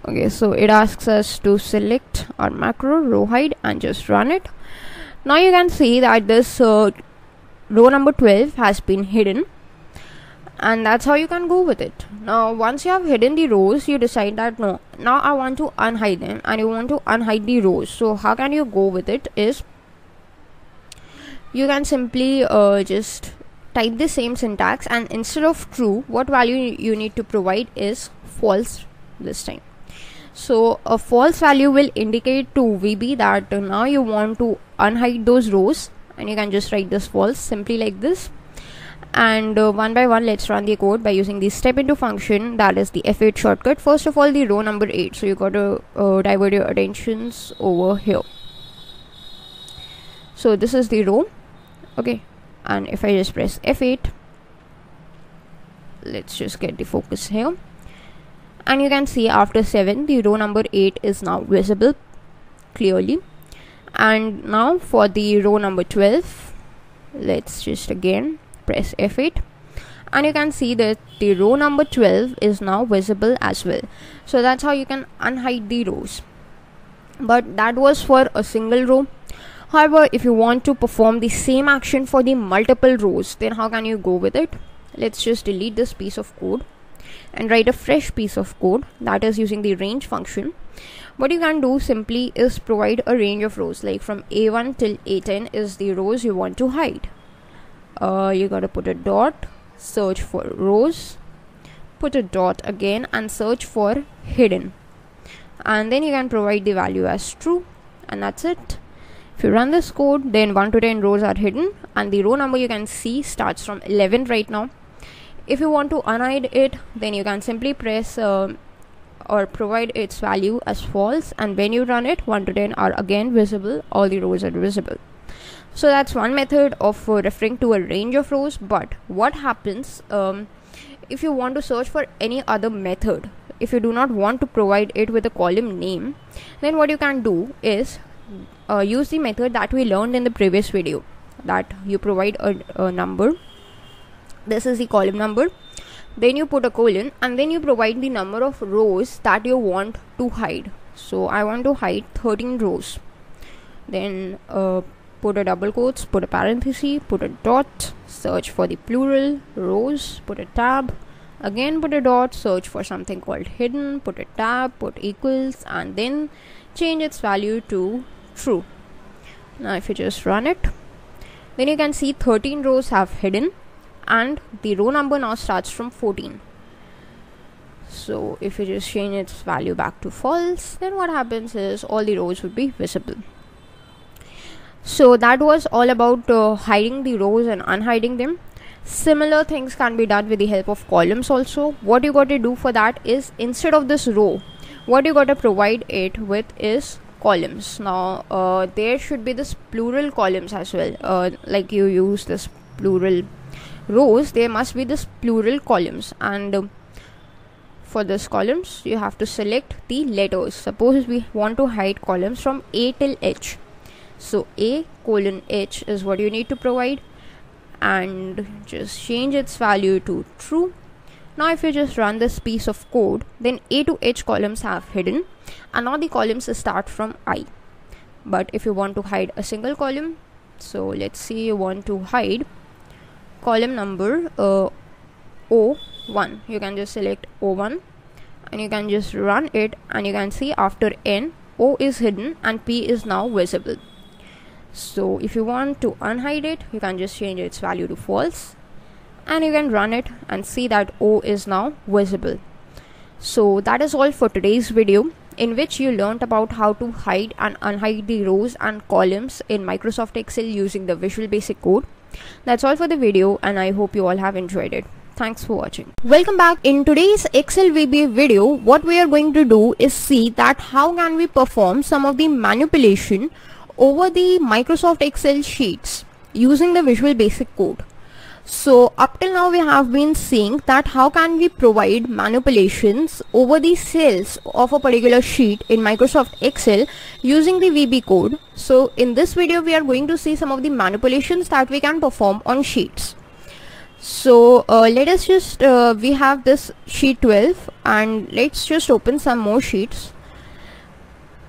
Okay, so it asks us to select our macro row hide and just run it. Now you can see that this row number 12 has been hidden, and that's how you can go with it. Now once you have hidden the rows, you decide that no, now I want to unhide them, and you want to unhide the rows. So how can you go with it is, you can simply just type the same syntax, and instead of true, what value you need to provide is false this time. So a false value will indicate to VB that now you want to unhide those rows, and you can just write this false simply like this. And one by one, let's run the code by using the step into function, that is the F8 shortcut. First of all, the row number 8, so you got to divert your attentions over here. So this is the row, okay, and if I just press F8, let's just get the focus here, and you can see after 7 the row number 8 is now visible clearly. And now for the row number 12, let's just again press F8, and you can see that the row number 12 is now visible as well. So that's how you can unhide the rows, but that was for a single row. However, if you want to perform the same action for the multiple rows, then how can you go with it? Let's just delete this piece of code and write a fresh piece of code, that is using the range function. What you can do simply is provide a range of rows, like from A1 till A10 is the rows you want to hide. You gotta put a dot, search for rows, put a dot again, and search for hidden, and then you can provide the value as true, and that's it. If you run this code, then 1 to 10 rows are hidden, and the row number you can see starts from 11 right now. If you want to unhide it, then you can simply press or provide its value as false, and when you run it, 1 to 10 are again visible, all the rows are visible. So that's one method of referring to a range of rows. But what happens if you want to search for any other method? If you do not want to provide it with a column name, then what you can do is use the method that we learned in the previous video, that you provide a number. This is the column number, then you put a colon, and then you provide the number of rows that you want to hide. So I want to hide 13 rows, then put a double quotes, put a parenthesis, put a dot, search for the plural rows, put a tab, again put a dot, search for something called hidden, put a tab, put equals, and then change its value to true. Now if you just run it, then you can see 13 rows have hidden, and the row number now starts from 14. So if you just change its value back to false, then what happens is all the rows would be visible. So that was all about hiding the rows and unhiding them. Similar things can be done with the help of columns also. What you got to do for that is, instead of this row, what you got to provide it with is columns. Now there should be this plural columns as well, like you use this plural rows, there must be this plural columns, and for this columns you have to select the letters. Suppose we want to hide columns from A till H, so A colon H is what you need to provide, and just change its value to true. Now if you just run this piece of code, then A to H columns have hidden, and now the columns start from I. But if you want to hide a single column, so let's say you want to hide column number O1, you can just select O1 and you can just run it, and you can see after N, O is hidden and P is now visible. So if you want to unhide it, you can just change its value to false, and you can run it and see that O is now visible. So that is all for today's video, in which you learned about how to hide and unhide the rows and columns in Microsoft Excel using the Visual Basic Code. That's all for the video, and I hope you all have enjoyed it. Thanks for watching. Welcome back. In today's Excel VBA video, what we are going to do is see that how can we perform some of the manipulation over the Microsoft Excel sheets using the Visual Basic Code. So up till now we have been seeing that how can we provide manipulations over the cells of a particular sheet in Microsoft Excel using the VB code. So in this video we are going to see some of the manipulations that we can perform on sheets. So let us just we have this sheet 12, and let's just open some more sheets.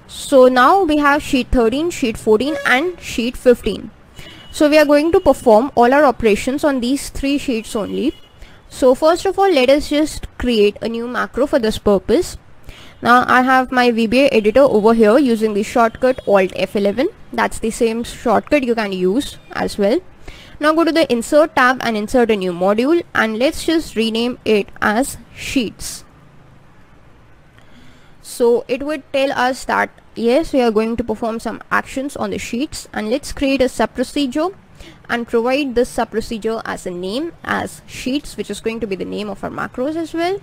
So now we have sheet 13, sheet 14 and sheet 15. So we are going to perform all our operations on these three sheets only. So first of all, let us just create a new macro for this purpose. Now I have my VBA editor over here using the shortcut Alt F11. That's the same shortcut you can use as well. Now go to the Insert tab and insert a new module, and let's just rename it as Sheets. So it would tell us that yes, we are going to perform some actions on the sheets, and let's create a sub procedure and provide this sub procedure as a name as sheets, which is going to be the name of our macros as well.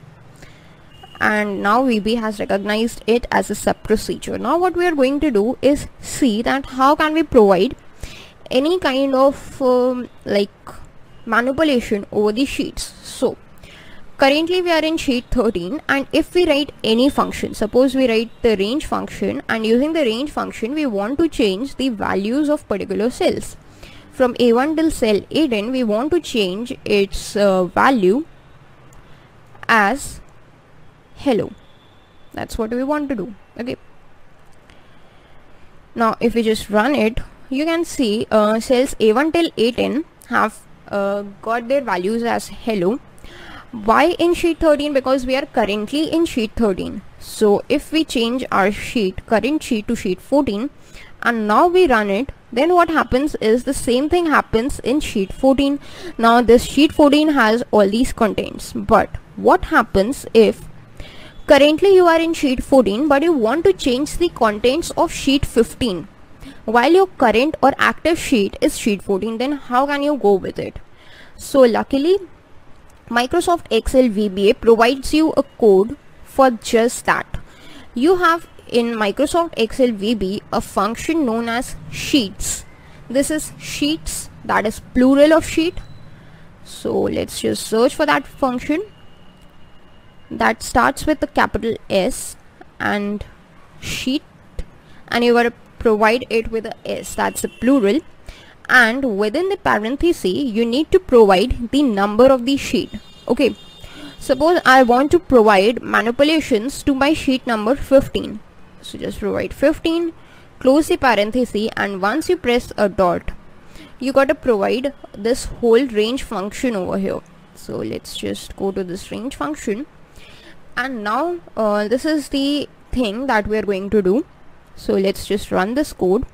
And now VB has recognized it as a sub procedure. Now what we are going to do is see that how can we provide any kind of like manipulation over the sheets. So currently we are in sheet 13, and if we write any function, suppose we write the range function, and using the range function we want to change the values of particular cells. From A1 till cell A10 we want to change its value as hello. That's what we want to do. Okay. Now if we just run it, you can see cells A1 till A10 have got their values as hello. Why in sheet 13? Because we are currently in sheet 13. So if we change our sheet, current sheet, to sheet 14, and now we run it, then what happens is the same thing happens in sheet 14. Now this sheet 14 has all these contents, but what happens if currently you are in sheet 14 but you want to change the contents of sheet 15 while your current or active sheet is sheet 14? Then how can you go with it? So luckily Microsoft Excel VBA provides you a code for just that. You have in Microsoft Excel VB a function known as sheets. This is sheets, that is plural of sheet. So let's just search for that function that starts with the capital S and sheet, and you gotta provide it with a S, that's the plural, and within the parenthesis you need to provide the number of the sheet. Okay, suppose I want to provide manipulations to my sheet number 15, so just provide 15, close the parenthesis, and once you press a dot you got to provide this whole range function over here. So let's just go to this range function, and now this is the thing that we are going to do. So let's just run this code.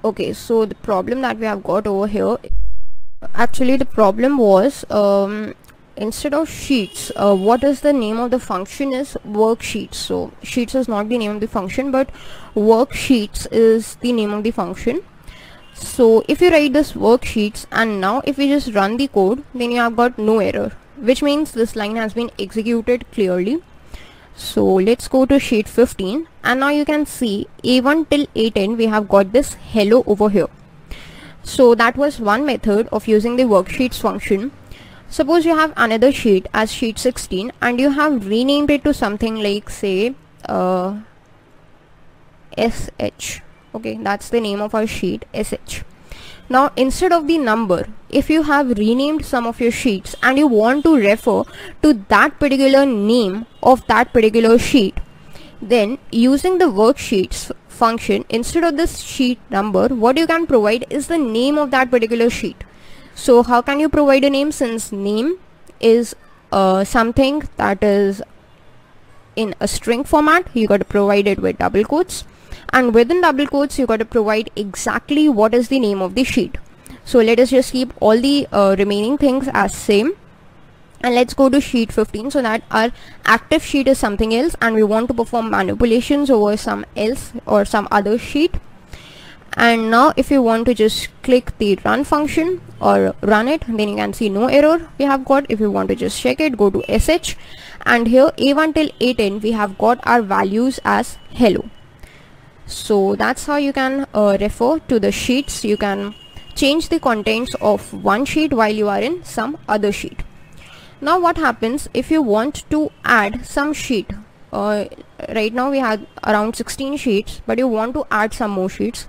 Okay, so the problem that we have got over here, actually the problem was instead of sheets, what is the name of the function is worksheets. So sheets is not the name of the function, but worksheets is the name of the function. So if you write this worksheets, and now if we just run the code, then you have got no error, which means this line has been executed clearly. So let's go to sheet 15, and now you can see A1 till A10 we have got this hello over here. So that was one method of using the worksheets function. Suppose you have another sheet as sheet 16 and you have renamed it to something like say SH. Okay, that's the name of our sheet, SH. Now instead of the number, if you have renamed some of your sheets and you want to refer to that particular name of that particular sheet, then using the worksheets function, instead of this sheet number, what you can provide is the name of that particular sheet. So how can you provide a name, since name is something that is in a string format? You got to provide it with double quotes, and within double quotes you got to provide exactly what is the name of the sheet. So let us just keep all the remaining things as same, and let's go to sheet 15, so that our active sheet is something else and we want to perform manipulations over some else or some other sheet. And now if you want to just click the run function or run it, then you can see no error we have got. If you want to just check it, go to sh, and here A1 till A10 we have got our values as hello. So that's how you can refer to the sheets. You can change the contents of one sheet while you are in some other sheet. Now what happens if you want to add some sheet? Right now we have around 16 sheets, but you want to add some more sheets.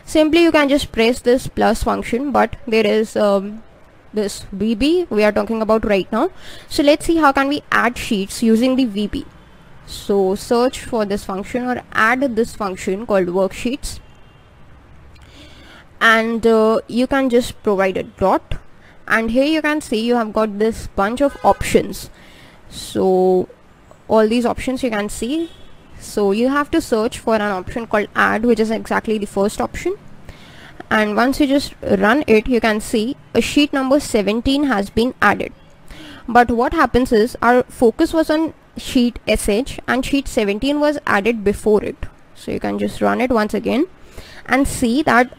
Simply you can just press this plus function, but there is this VB we are talking about right now. So let's see how can we add sheets using the VB. So search for this function or add this function called worksheets, and you can just provide a dot, and here you can see you have got this bunch of options. So all these options you can see. So you have to search for an option called add, which is exactly the first option, and once you just run it, you can see a sheet number 17 has been added. But what happens is our focus was on sheet sh and sheet 17 was added before it. So you can just run it once again and see that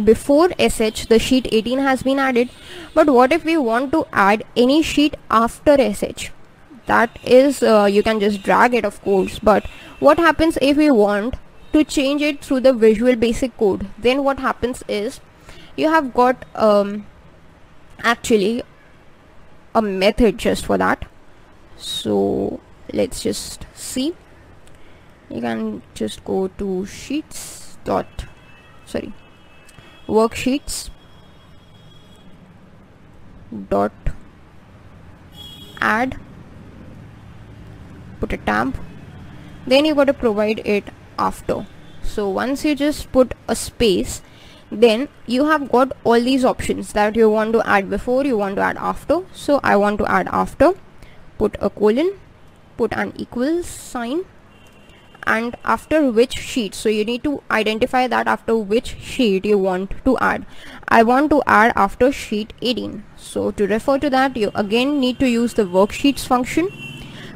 before sh the sheet 18 has been added. But what if we want to add any sheet after sh? That is you can just drag it, of course, but what happens if we want to change it through the Visual Basic Code? Then what happens is you have got actually a method just for that. So let's just see. You can just go to worksheets dot add, put a tab, then you got to provide it after. So once you just put a space, then you have got all these options that you want to add before, you want to add after. So I want to add after, put a colon, put an equals sign, and after which sheet. So you need to identify that after which sheet you want to add. I want to add after sheet 18. So to refer to that, you again need to use the worksheets function.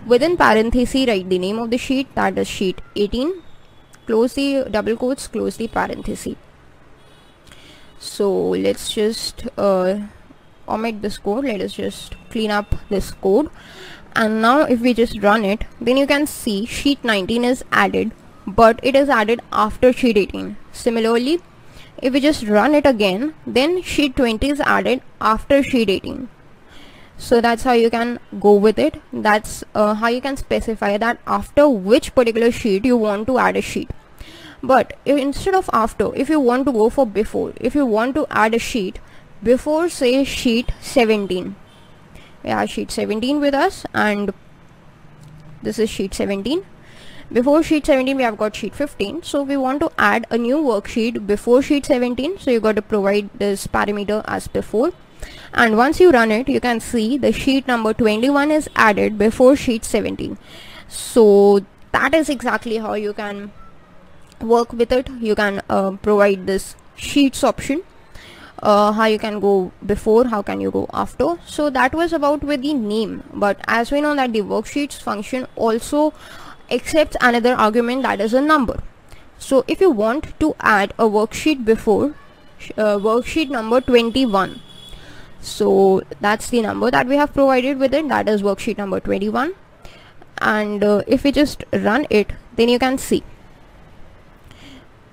Within parenthesis write the name of the sheet, that is sheet 18, close the double quotes, close the parenthesis. So let's just omit this code, let us just clean up this code, and now if we just run it, then you can see sheet 19 is added, but it is added after sheet 18. Similarly, if we just run it again, then sheet 20 is added after sheet 18. So that's how you can go with it. That's how you can specify that after which particular sheet you want to add a sheet. But instead of after, if you want to go for before, if you want to add a sheet before, say sheet 17, we have sheet 17 with us, and this is sheet 17. Before sheet 17 we have got sheet 15, so we want to add a new worksheet before sheet 17, so you got to provide this parameter as before. And once you run it, you can see the sheet number 21 is added before sheet 17. So that is exactly how you can work with it. You can provide this sheets option, how you can go before, how can you go after. So that was about with the name, but as we know that the worksheets function also accepts another argument, that is a number. So if you want to add a worksheet before worksheet number 21, so that's the number that we have provided with it, that is worksheet number 21. And if we just run it, then you can see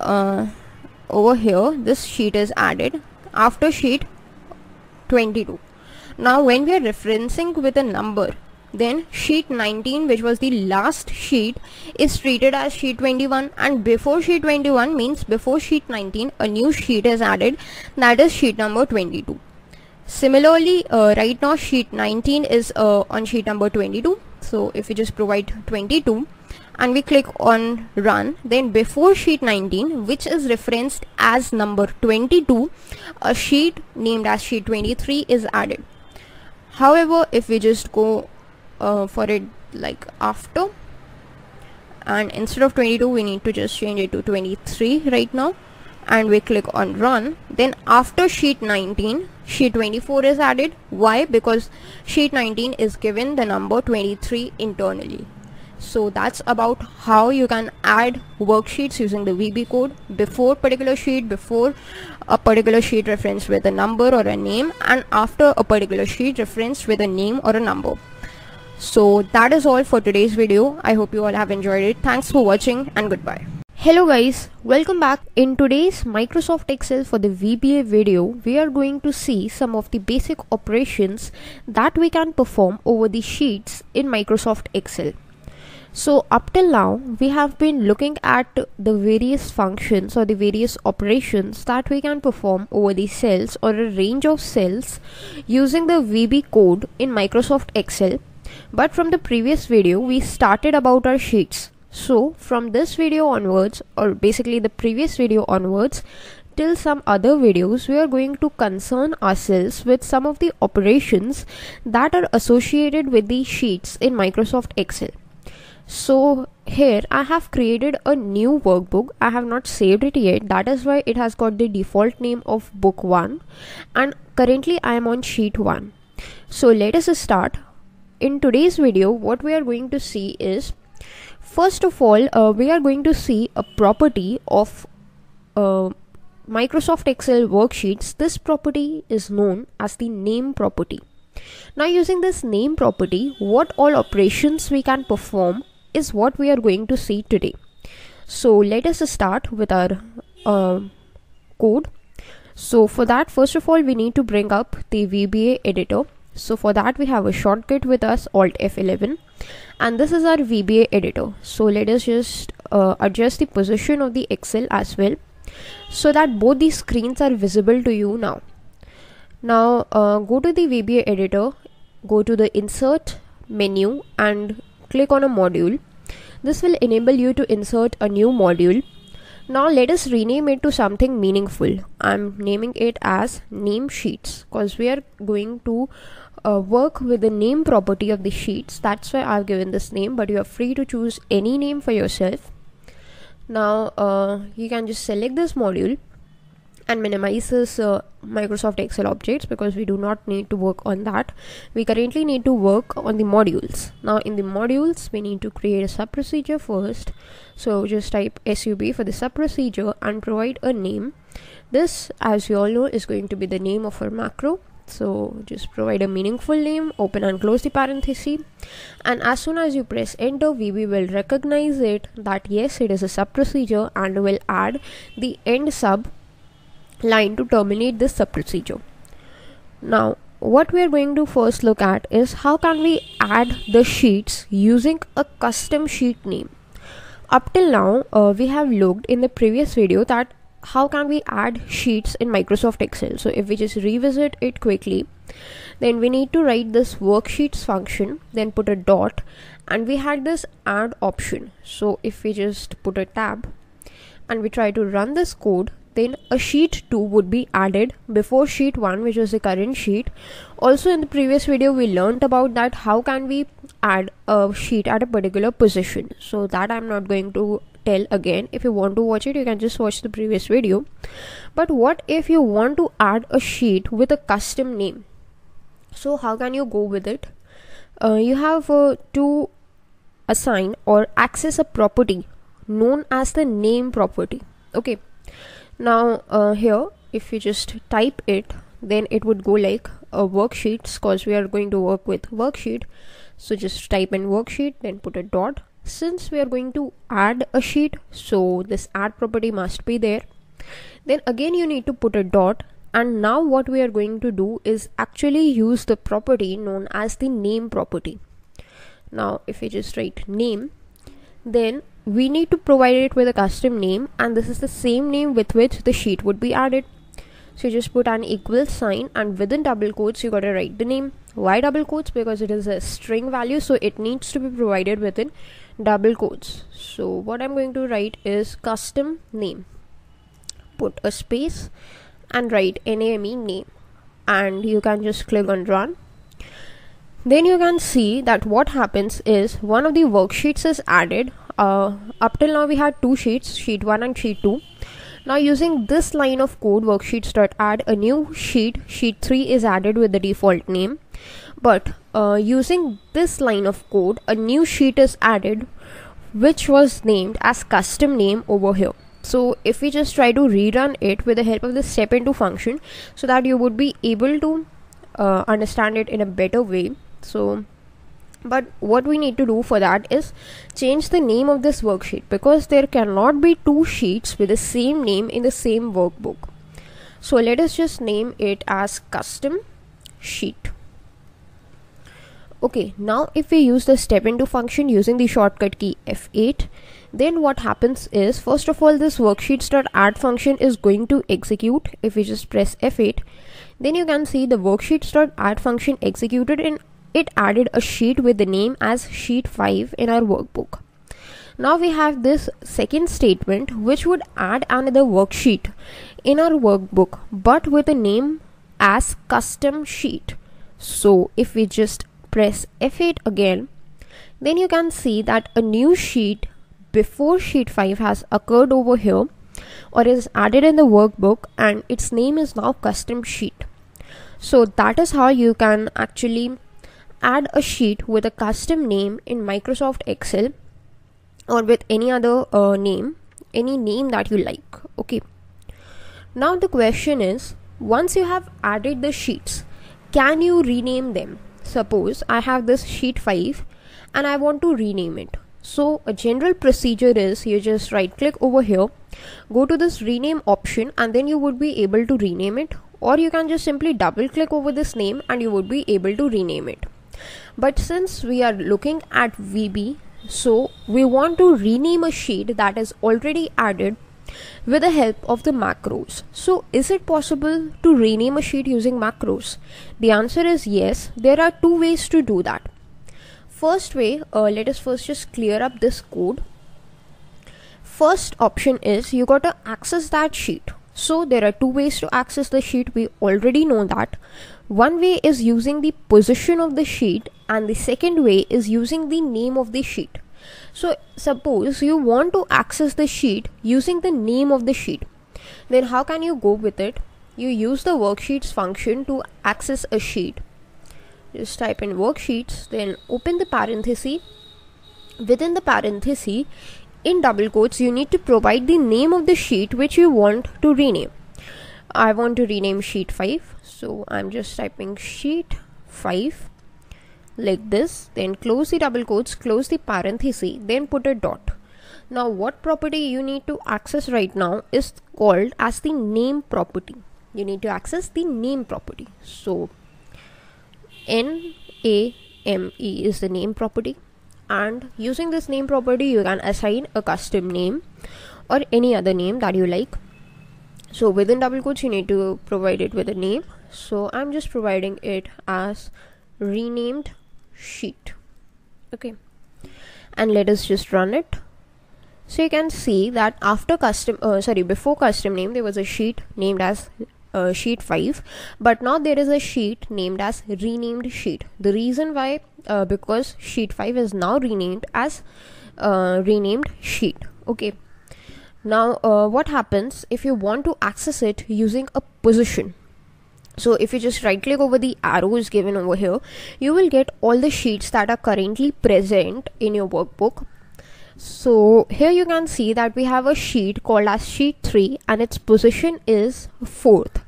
over here this sheet is added after sheet 22. Now when we are referencing with a number, then sheet 19, which was the last sheet, is treated as sheet 21, and before sheet 21 means before sheet 19 a new sheet is added, that is sheet number 22. Similarly, right now sheet 19 is on sheet number 22. So if we just provide 22 and we click on run, then before sheet 19, which is referenced as number 22, a sheet named as sheet 23 is added. However, if we just go for it like after, and instead of 22 we need to just change it to 23 right now, and we click on run, then after sheet 19 sheet 24 is added. Why? Because sheet 19 is given the number 23 internally. So that's about how you can add worksheets using the VB code before particular sheet, before a particular sheet referenced with a number or a name, and after a particular sheet referenced with a name or a number. So that is all for today's video. I hope you all have enjoyed it. Thanks for watching and goodbye. Hello guys, welcome back. In today's Microsoft Excel for the VBA video, we are going to see some of the basic operations that we can perform over the sheets in Microsoft Excel. So up till now, we have been looking at the various functions or the various operations that we can perform over the cells or a range of cells using the VB code in Microsoft Excel. But from the previous video, we started about our sheets. So from this video onwards, or basically the previous video onwards, till some other videos, we are going to concern ourselves with some of the operations that are associated with the sheets in Microsoft Excel. So here I have created a new workbook. I have not saved it yet. That is why it has got the default name of book 1, and currently I am on sheet 1. So let us start. In today's video, what we are going to see is, first of all, we are going to see a property of Microsoft Excel worksheets. This property is known as the name property. Now using this name property, what all operations we can perform is what we are going to see today. So let us start with our code. So for that, first of all, we need to bring up the VBA editor. So for that, we have a shortcut with us, Alt F11, and this is our VBA editor. So let us just adjust the position of the Excel as well, so that both these screens are visible to you now. Now go to the VBA editor, go to the insert menu and click on a module. This will enable you to insert a new module. Now let us rename it to something meaningful. I'm naming it as name sheets because we are going to work with the name property of the sheets. That's why I've given this name, but you are free to choose any name for yourself. Now you can just select this module and minimize this Microsoft Excel objects, because we do not need to work on that. We currently need to work on the modules. Now in the modules, we need to create a sub procedure first. So just type sub for the sub procedure and provide a name. This, as you all know, is going to be the name of our macro. So just provide a meaningful name, open and close the parenthesis, and as soon as you press enter, VB will recognize it that yes, it is a sub procedure, and will add the end sub line to terminate this sub procedure. Now what we are going to first look at is how can we add the sheets using a custom sheet name. Up till now we have looked in the previous video that how can we add sheets in Microsoft Excel. So if we just revisit it quickly, then we need to write this worksheets function, then put a dot, and we had this add option. So if we just put a tab and we try to run this code, then a sheet 2 would be added before sheet 1, which is the current sheet. Also in the previous video we learned about that how can we add a sheet at a particular position. So that I'm not going to tell again. If you want to watch it, you can just watch the previous video. But what if you want to add a sheet with a custom name? So how can you go with it? You have to assign or access a property known as the name property. Okay. Now here if you just type it, then it would go like worksheets, because we are going to work with worksheet. So just type in worksheet, then put a dot. Since we are going to add a sheet, so this add property must be there. Then again you need to put a dot, and now what we are going to do is actually use the property known as the name property. Now if we just write name, then we need to provide it with a custom name, and this is the same name with which the sheet would be added. So you just put an equal sign, and within double quotes you gotta write the name. Why double quotes? Because it is a string value, so it needs to be provided within double quotes. So what I'm going to write is custom name, put a space and write NAME name, and you can just click on run. Then you can see that what happens is one of the worksheets is added. Up till now we had two sheets, sheet 1 and sheet 2. Now using this line of code, worksheets.add, a new sheet, sheet 3 is added with the default name. But using this line of code, a new sheet is added which was named as custom name over here. So if we just try to rerun it with the help of the step into function, so that you would be able to understand it in a better way. So but what we need to do for that is change the name of this worksheet, because there cannot be two sheets with the same name in the same workbook. So let us just name it as custom sheet. Okay, now if we use the step into function using the shortcut key F8, then what happens is, first of all, this worksheets.add function is going to execute. If we just press F8, then you can see the worksheets.add function executed, and it added a sheet with the name as sheet 5 in our workbook. Now we have this second statement which would add another worksheet in our workbook, but with a name as custom sheet. So if we just press F8 again, then you can see that a new sheet before sheet 5 has occurred over here, or is added in the workbook, and its name is now custom sheet. So that is how you can actually add a sheet with a custom name in Microsoft Excel, or with any other name, any name that you like. Okay, now the question is, once you have added the sheets, can you rename them? Suppose I have this sheet 5 and I want to rename it. So a general procedure is, you just right click over here, go to this rename option, and then you would be able to rename it, or you can just simply double click over this name and you would be able to rename it. But since we are looking at VB, so we want to rename a sheet that is already added with the help of the macros. So is it possible to rename a sheet using macros? The answer is yes. There are two ways to do that. First way, let us first just clear up this code. First option is, you got to access that sheet. So there are two ways to access the sheet. We already know that. One way is using the position of the sheet, and the second way is using the name of the sheet. So suppose you want to access the sheet using the name of the sheet, then how can you go with it? You use the worksheets function to access a sheet. Just type in worksheets, then open the parenthesis. Within the parenthesis, in double quotes, you need to provide the name of the sheet which you want to rename. I want to rename sheet 5, so I'm just typing sheet 5 like this, then close the double quotes, close the parenthesis, then put a dot. Now what property you need to access right now is called as the name property. You need to access the name property. So NAME is the name property, and using this name property you can assign a custom name or any other name that you like. So within double quotes you need to provide it with a name. So I'm just providing it as renamed sheet. Okay, and let us just run it. So you can see that after before custom name there was a sheet named as sheet 5, but now there is a sheet named as renamed sheet. The reason why, because sheet 5 is now renamed as renamed sheet. Okay, now what happens if you want to access it using a position? So if you just right click over the arrows given over here, you will get all the sheets that are currently present in your workbook. So here you can see that we have a sheet called as sheet 3 and its position is 4th.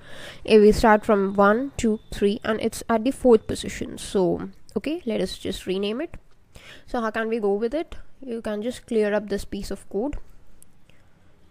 If we start from 1, 2, 3 and it's at the 4th position. So okay, let us just rename it. So how can we go with it? You can just clear up this piece of code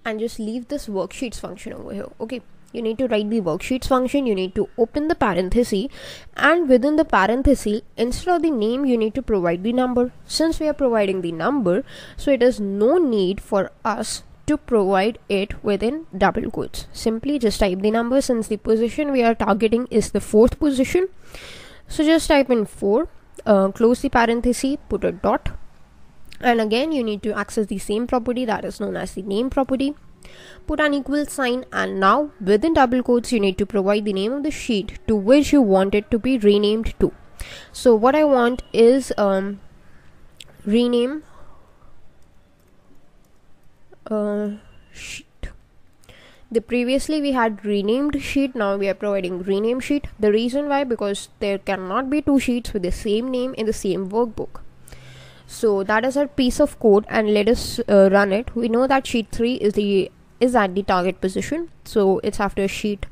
and just leave this worksheets function over here. Okay, you need to write the worksheets function, you need to open the parenthesis, and within the parenthesis, instead of the name, you need to provide the number. Since we are providing the number, so it is no need for us to provide it within double quotes. Simply just type the number, since the position we are targeting is the 4th position. So just type in 4, close the parenthesis, put a dot, and again you need to access the same property that is known as the name property. Put an equal sign, and now within double quotes you need to provide the name of the sheet to which you want it to be renamed to. So what I want is rename sheet. The previously we had renamed sheet, now we are providing rename sheet. The reason why, because there cannot be 2 sheets with the same name in the same workbook. So that is our piece of code, and let us run it. We know that sheet 3 is at the target position, so it's after sheet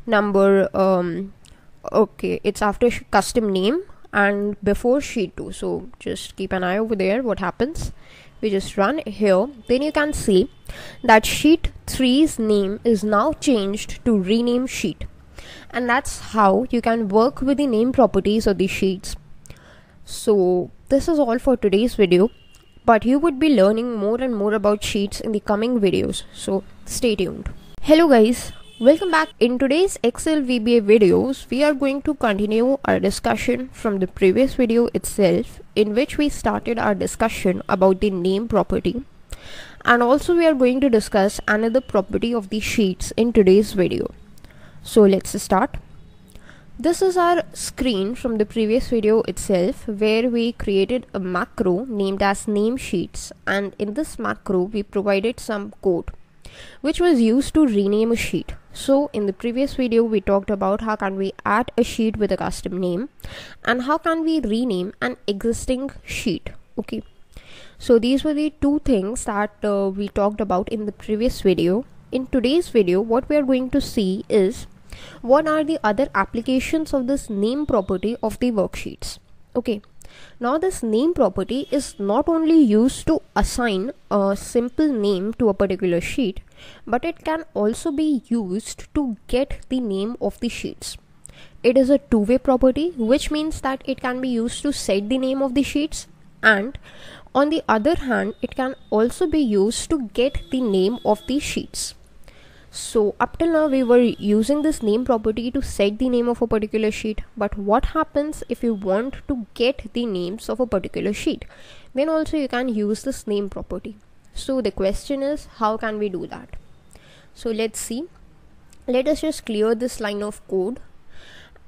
number okay, it's after custom name and before sheet 2. So just keep an eye over there what happens. We just run here, then you can see that sheet 3's name is now changed to rename sheet, and that's how you can work with the name properties of the sheets. So this is all for today's video, but you would be learning more and more about sheets in the coming videos, so stay tuned. Hello guys, welcome back. In today's Excel VBA videos, we are going to continue our discussion from the previous video itself, in which we started our discussion about the name property, and also we are going to discuss another property of the sheets in today's video. So let's start. This is our screen from the previous video itself, where we created a macro named as name sheets, and in this macro we provided some code which was used to rename a sheet. So in the previous video we talked about how can we add a sheet with a custom name and how can we rename an existing sheet. Okay, so these were the 2 things that we talked about in the previous video. In today's video, what we are going to see is what are the other applications of this name property of the worksheets. Okay, now this name property is not only used to assign a simple name to a particular sheet, but it can also be used to get the name of the sheets. It is a two-way property, which means that it can be used to set the name of the sheets, and on the other hand it can also be used to get the name of the sheets. So up till now we were using this name property to set the name of a particular sheet, but what happens if you want to get the names of a particular sheet? Then also you can use this name property. So the question is, how can we do that? So let's see. Let us just clear this line of code,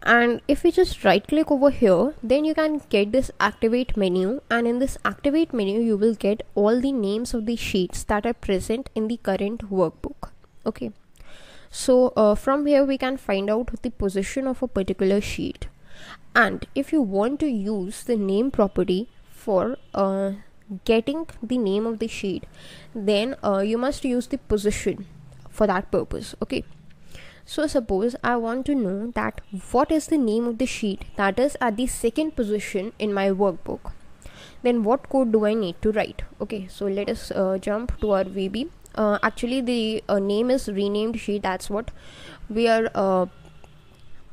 and if we just right click over here, then you can get this activate menu, and in this activate menu you will get all the names of the sheets that are present in the current workbook. Okay, so from here we can find out the position of a particular sheet, and if you want to use the name property for getting the name of the sheet, then you must use the position for that purpose. Okay, so suppose I want to know that what is the name of the sheet that is at the 2nd position in my workbook, then what code do I need to write? Okay, so let us jump to our VB. Actually the name is renamed sheet, that's what we are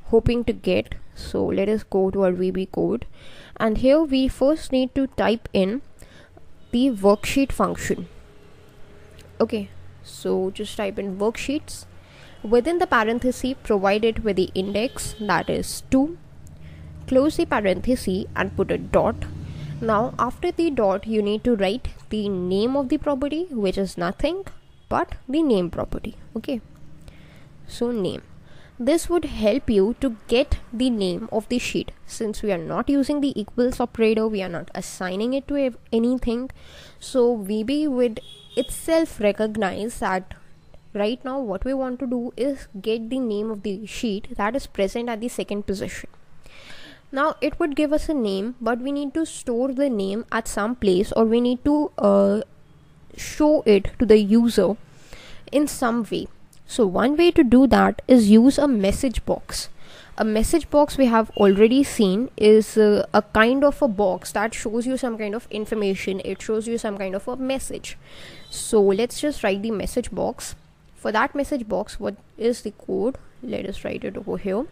hoping to get. So let us go to our VB code, and here we first need to type in the worksheet function. Okay, so just type in worksheets, within the parenthesis provide it with the index, that is 2, close the parenthesis and put a dot. Now after the dot you need to write the name of the property, which is nothing but the name property. Okay, so name. This would help you to get the name of the sheet. Since we are not using the equals operator, we are not assigning it to anything, so VB would itself recognize that right now what we want to do is get the name of the sheet that is present at the 2nd position. Now it would give us a name, but we need to store the name at some place, or we need to show it to the user in some way. So one way to do that is use a message box. A message box, we have already seen, is a kind of a box that shows you some kind of information. It shows you some kind of a message. So let's just write the message box. for that message box, what is the code? Let us write it over here.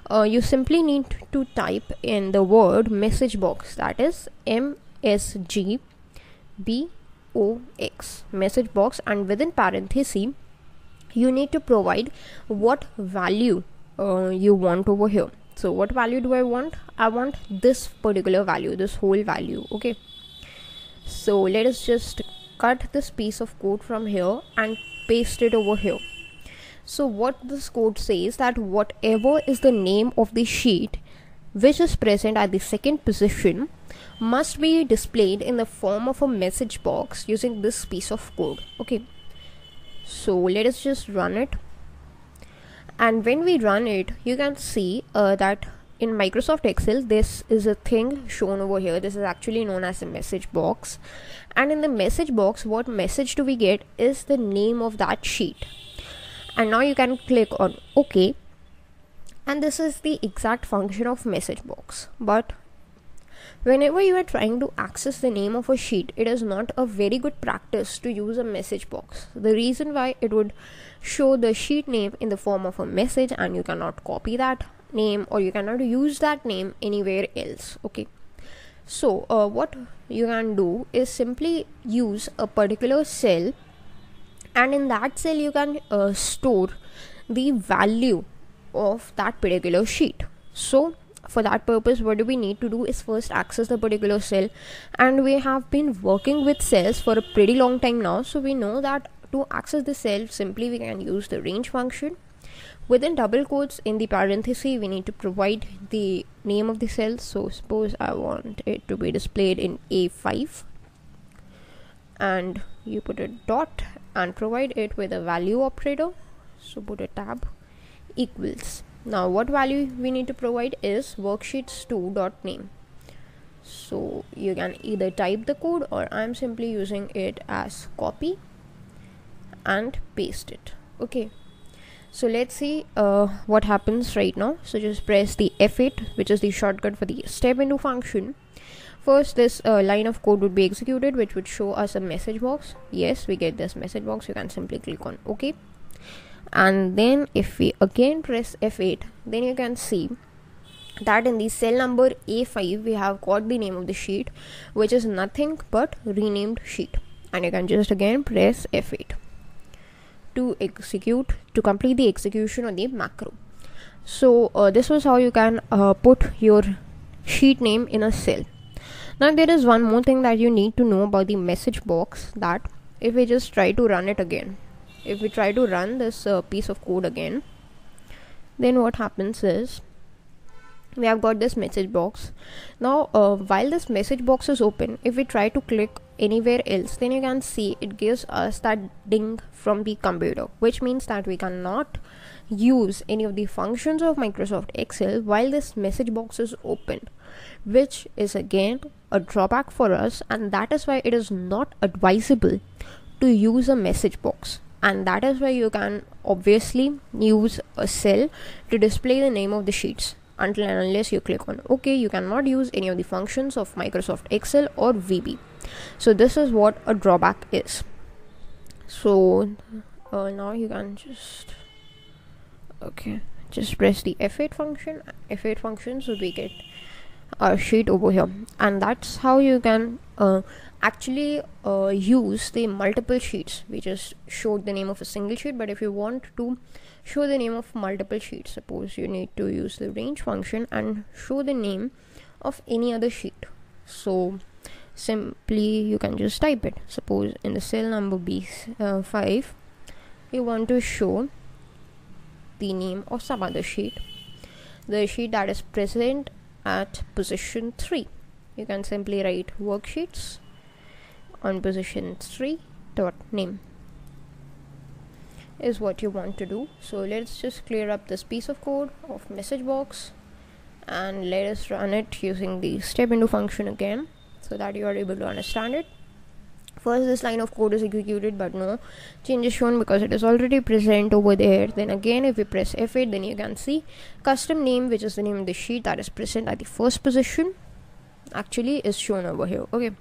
You simply need to type in the word message box, that is MSGBOX, message box, and within parenthesis you need to provide what value you want over here. So what value do I want? I want this particular value, this whole value. Okay, so let us just cut this piece of code from here and paste it over here. So what this code says, that whatever is the name of the sheet which is present at the second position must be displayed in the form of a message box using this piece of code. Okay, so let us just run it, and when we run it, you can see that in Microsoft Excel this is a thing shown over here. This is actually known as a message box, and in the message box, what message do we get is the name of that sheet. And now you can click on OK, and this is the exact function of message box. But whenever you are trying to access the name of a sheet, it is not a very good practice to use a message box. The reason why, it would show the sheet name in the form of a message, and you cannot copy that name, or you cannot use that name anywhere else. Okay, so what you can do is simply use a particular cell, and in that cell you can store the value of that particular sheet. So for that purpose, what do we need to do is first access the particular cell, and we have been working with cells for a pretty long time now, so we know that to access the cell, simply we can use the range function. Within double quotes in the parenthesis, we need to provide the name of the cell. So suppose I want it to be displayed in A5, and you put a dot and provide it with a value operator. So put a tab equals. Now what value we need to provide is worksheets2.name. So you can either type the code, or I'm simply using it as copy and paste it. Okay, so let's see what happens right now. So just press the F8, which is the shortcut for the step into function. First, this line of code would be executed, which would show us a message box. Yes, we get this message box. You can simply click on OK, and then if we again press F8, then you can see that in the cell number A5 we have got the name of the sheet, which is nothing but renamed sheet. And you can just again press F8 to complete the execution of the macro. So this was how you can put your sheet name in a cell. Now there is one more thing that you need to know about the message box, that if we just try to run it again, if we try to run this piece of code again, then what happens is we have got this message box. Now while this message box is open, if we try to click anywhere else, then you can see it gives us that ding from the computer, which means that we cannot use any of the functions of Microsoft Excel while this message box is open, which is again a drawback for us, and that is why it is not advisable to use a message box. And that is why you can obviously use a cell to display the name of the sheets. Until and unless you click on OK, you cannot use any of the functions of Microsoft Excel or VB. So this is what a drawback is. So now you can just press the F8 function, so we get our sheet over here. And that's how you can actually use the multiple sheets. We just showed the name of a single sheet, but if you want to show the name of multiple sheets, suppose you need to use the range function and show the name of any other sheet. So simply you can just type it. Suppose in the cell number B5 you want to show the name of some other sheet, the sheet that is present at position 3. You can simply write worksheets on position 3 dot name is what you want to do. So let's just clear up this piece of code of message box, and let us run it using the step into function again, so that you are able to understand it. First, this line of code is executed, but no change is shown because it is already present over there. Then again, if we press F8, then you can see custom name, which is the name of the sheet that is present at the first position, actually is shown over here. Okay,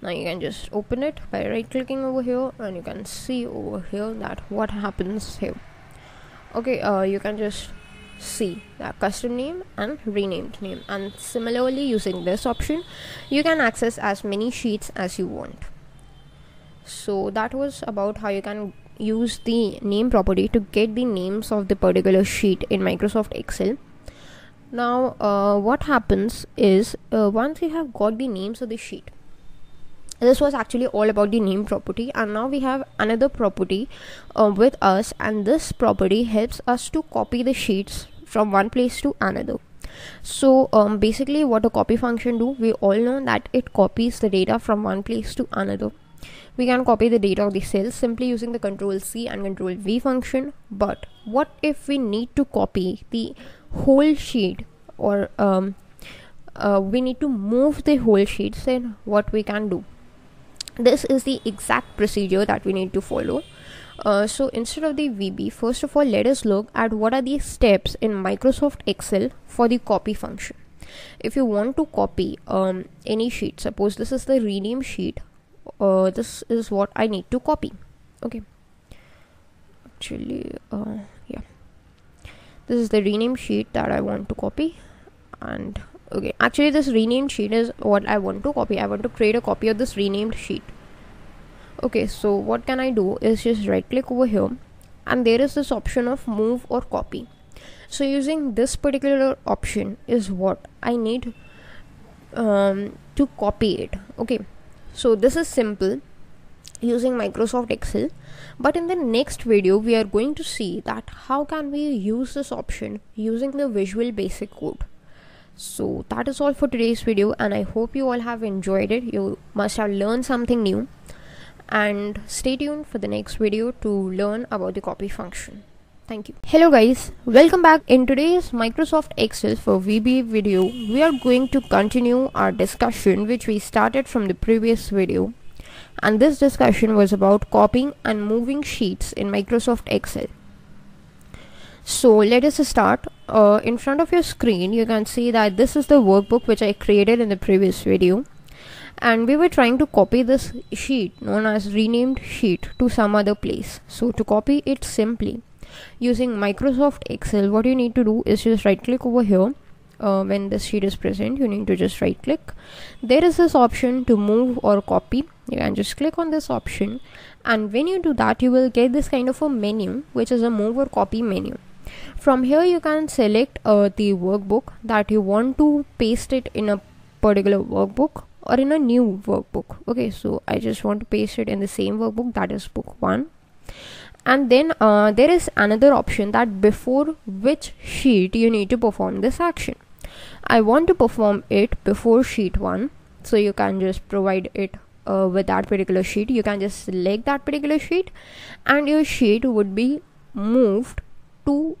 Now you can just open it by right clicking over here, and you can see over here that what happens here. Okay, you can just see that custom name and renamed name, and similarly using this option you can access as many sheets as you want. So that was about how you can use the name property to get the names of the particular sheet in Microsoft Excel. Now what happens is once you have got the names of the sheet, this was actually all about the name property, and now we have another property with us, and this property helps us to copy the sheets from one place to another. So basically what a copy function do, we all know that it copies the data from one place to another. We can copy the data of the cells simply using the Control-C and Control-V function, but what if we need to copy the whole sheet, or we need to move the whole sheets? Then what we can do, this is the exact procedure that we need to follow. So instead of the VB, first of all let us look at what are the steps in Microsoft Excel for the copy function. If you want to copy any sheet, suppose this is the rename sheet, this is what I need to copy. Okay, actually yeah, this is the rename sheet that I want to copy, and okay, actually this renamed sheet is what I want to copy. I want to create a copy of this renamed sheet. Okay, so what can I do is just right click over here, and there is this option of move or copy. So using this particular option is what I need to copy it. Okay, so this is simple using Microsoft Excel, but in the next video we are going to see that how can we use this option using the Visual Basic Code. So that is all for today's video, and I hope you all have enjoyed it. You must have learned something new, and stay tuned for the next video to learn about the copy function. Thank you. Hello guys, welcome back. In today's Microsoft Excel for VBA video, we are going to continue our discussion which we started from the previous video, and this discussion was about copying and moving sheets in Microsoft Excel. So let us start. In front of your screen you can see that this is the workbook which I created in the previous video, and we were trying to copy this sheet known as renamed sheet to some other place. So to copy it simply using Microsoft Excel, what you need to do is just right click over here. When this sheet is present, you need to just right click. There is this option to move or copy. You can just click on this option, and when you do that you will get this kind of a menu which is a move or copy menu. From here you can select the workbook that you want to paste it in a particular workbook or in a new workbook. Okay, so I just want to paste it in the same workbook, that is book 1. And then there is another option that before which sheet you need to perform this action. I want to perform it before sheet 1, so you can just provide it with that particular sheet. You can just select that particular sheet, and your sheet would be moved to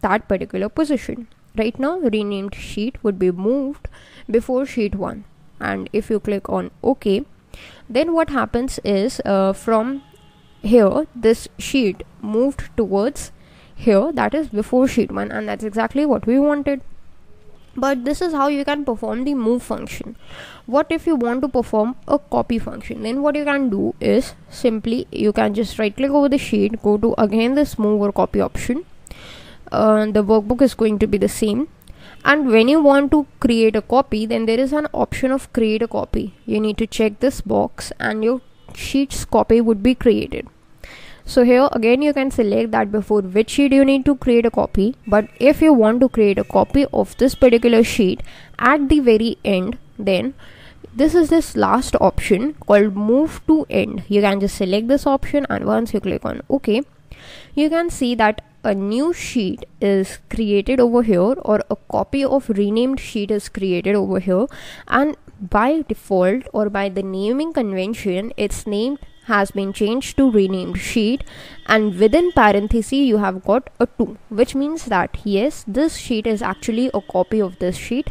that particular position. Right now renamed sheet would be moved before sheet 1, and if you click on OK, then what happens is from here this sheet moved towards here, that is before sheet 1, and that's exactly what we wanted. But this is how you can perform the move function. What if you want to perform a copy function? Then what you can do is simply you can just right click over the sheet, go to again this move or copy option. The workbook is going to be the same, and when you want to create a copy, then there is an option of create a copy. You need to check this box and your sheet's copy would be created. So here again you can select that before which sheet you need to create a copy, but if you want to create a copy of this particular sheet at the very end, then this is this last option called move to end. You can just select this option, and once you click on OK, you can see that a new sheet is created over here, or a copy of renamed sheet is created over here, and by default or by the naming convention its name has been changed to renamed sheet, and within parenthesis you have got a 2, which means that yes, this sheet is actually a copy of this sheet.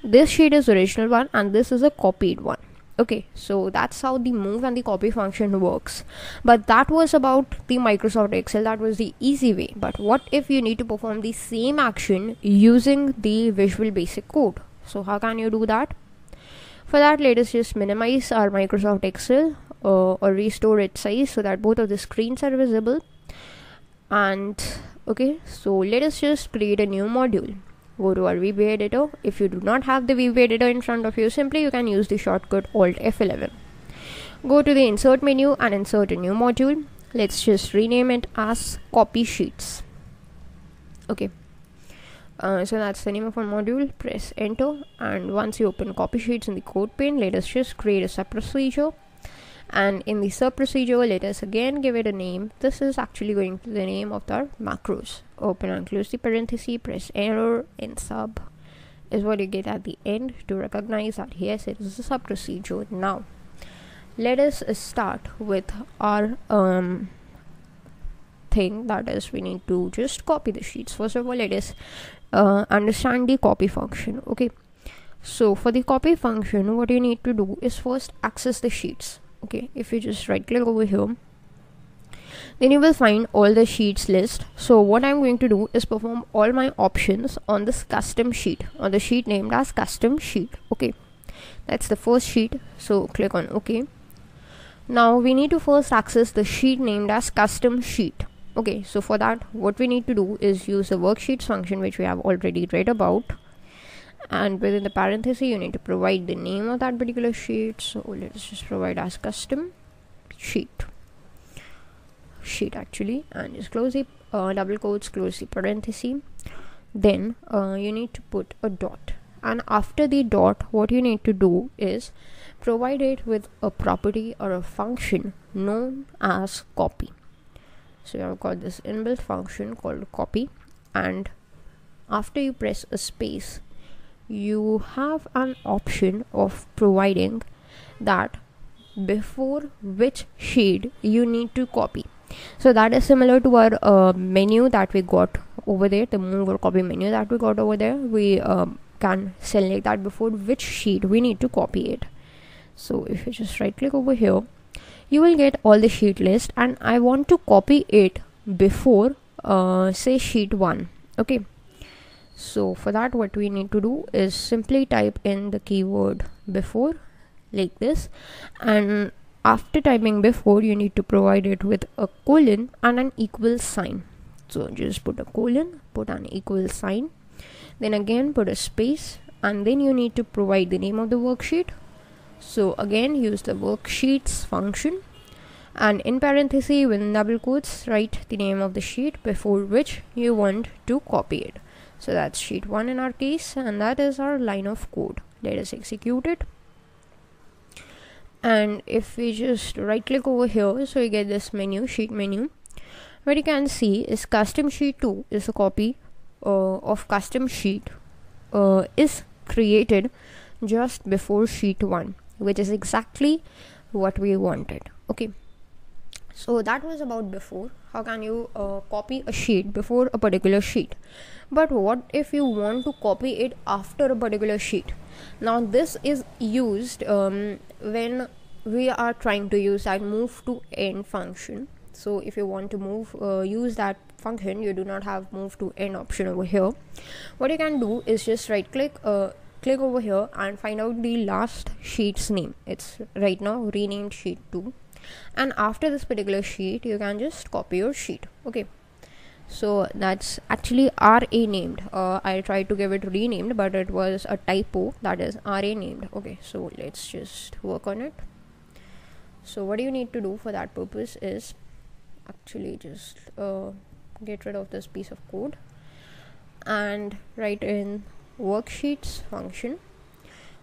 This sheet is original one and this is a copied one. Okay, so that's how the move and the copy function works. But that was about the Microsoft Excel. That was the easy way. But what if you need to perform the same action using the Visual Basic Code? So how can you do that? For that, let us just minimize our Microsoft Excel or restore its size so that both of the screens are visible. And okay, so let us just create a new module. Go to our VBA editor. If you do not have the VBA editor in front of you, simply you can use the shortcut Alt F11. Go to the insert menu and insert a new module. Let's just rename it as copy sheets. Okay, so that's the name of our module. Press enter, and once you open copy sheets in the code pane, let us just create a sub procedure. And in the sub procedure, let us again give it a name. This is actually going to the name of our macros. Open and close the parenthesis, press error in sub is what you get at the end to recognize that yes, it is a sub procedure. Now let us start with our thing, that is we need to just copy the sheets. First of all, let us understand the copy function. Okay, so for the copy function, what you need to do is first access the sheets. Okay, if you just right click over here, then you will find all the sheets list. So what I'm going to do is perform all my options on this custom sheet, on the sheet named as custom sheet. Okay, that's the first sheet, so click on OK. Now we need to first access the sheet named as custom sheet. Okay, so for that, what we need to do is use the worksheets function, which we have already read about, and within the parenthesis you need to provide the name of that particular sheet. So let's just provide as custom sheet actually, and just close the double quotes, close the parenthesis. Then you need to put a dot, and after the dot, what you need to do is provide it with a property or a function known as copy. So you have got this inbuilt function called copy, and after you press a space, you have an option of providing that before which sheet you need to copy. So that is similar to our menu that we got over there, the move or copy menu that we got over there. We can select that before which sheet we need to copy it. So if you just right click over here, you will get all the sheet list, and I want to copy it before say sheet 1. Okay, so for that, what we need to do is simply type in the keyword before like this, and after typing before, you need to provide it with a colon and an equal sign. So just put a colon, put an equal sign, then again put a space, and then you need to provide the name of the worksheet. So again use the worksheets function, and in parenthesis with double quotes write the name of the sheet before which you want to copy it. So that's sheet 1 in our case, and that is our line of code. Let us execute it. And if we just right click over here, so you get this menu, sheet menu. What you can see is custom sheet 2 is a copy of custom sheet is created just before sheet 1, which is exactly what we wanted. Okay, so that was about before. How can you copy a sheet before a particular sheet? But what if you want to copy it after a particular sheet? Now this is used when we are trying to use that move to end function. So if you want to move use that function, you do not have move to end option over here. What you can do is just right click click over here and find out the last sheet's name. It's right now renamed sheet 2, and after this particular sheet you can just copy your sheet. Okay, so that's actually RA named. I tried to give it renamed, but it was a typo. That is RA named. Okay, so let's just work on it. So what you need to do for that purpose is actually just get rid of this piece of code and write in worksheets function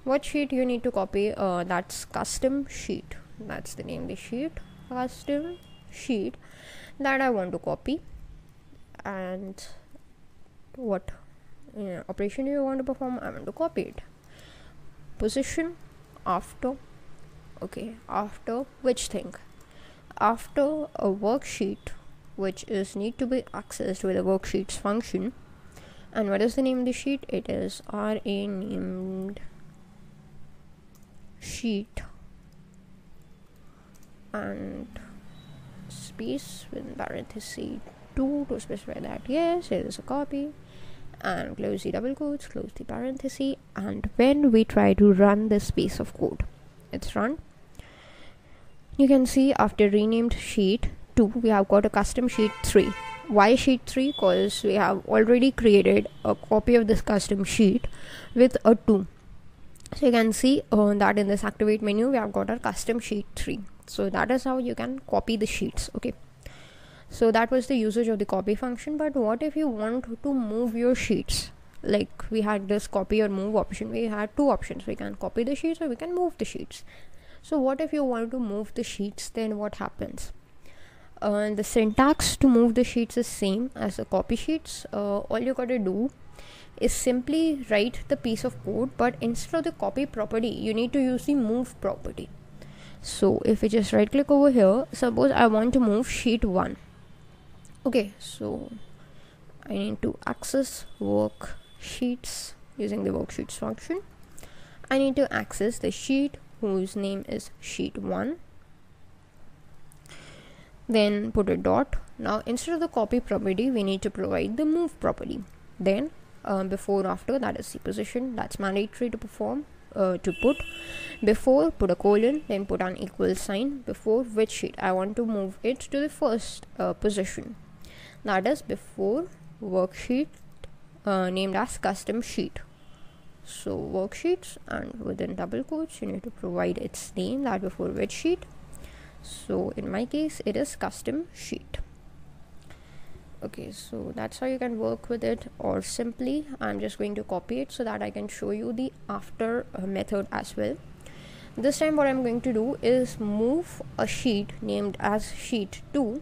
what sheet you need to copy. That's custom sheet. That's the name of the sheet, custom sheet that I want to copy. And what operation you want to perform, I want to copy it. Position after. Okay, after which thing? After a worksheet, which is need to be accessed with a worksheets function. And what is the name of the sheet? It is RA named sheet and space with parenthesis 2 to specify that yes, it is a copy, and close the double quotes, close the parenthesis, and when we try to run this piece of code, it's run. You can see after renamed sheet 2, we have got a custom sheet 3. Why sheet 3? Because we have already created a copy of this custom sheet with a 2. So you can see that in this activate menu, we have got our custom sheet 3. So that is how you can copy the sheets. Okay. So that was the usage of the copy function. But what if you want to move your sheets? Like we had this copy or move option. We had two options. We can copy the sheets or we can move the sheets. So what if you want to move the sheets? Then what happens? The syntax to move the sheets is same as the copy sheets. All you gotta do is simply write the piece of code, but instead of the copy property, you need to use the move property. So if we just right click over here, suppose I want to move sheet 1. Okay, so I need to access worksheets using the worksheets function. I need to access the sheet whose name is sheet 1. Then put a dot. Now instead of the copy property, we need to provide the move property. Then before after, that is the position that's mandatory to perform to put. Before, put a colon, then put an equal sign. Before which sheet? I want to move it to the first position, that is before worksheet named as custom sheet. So worksheets, and within double quotes you need to provide its name, that before which sheet. So in my case it is custom sheet. Okay, so that's how you can work with it, or simply I'm just going to copy it so that I can show you the after method as well. This time what I'm going to do is move a sheet named as sheet 2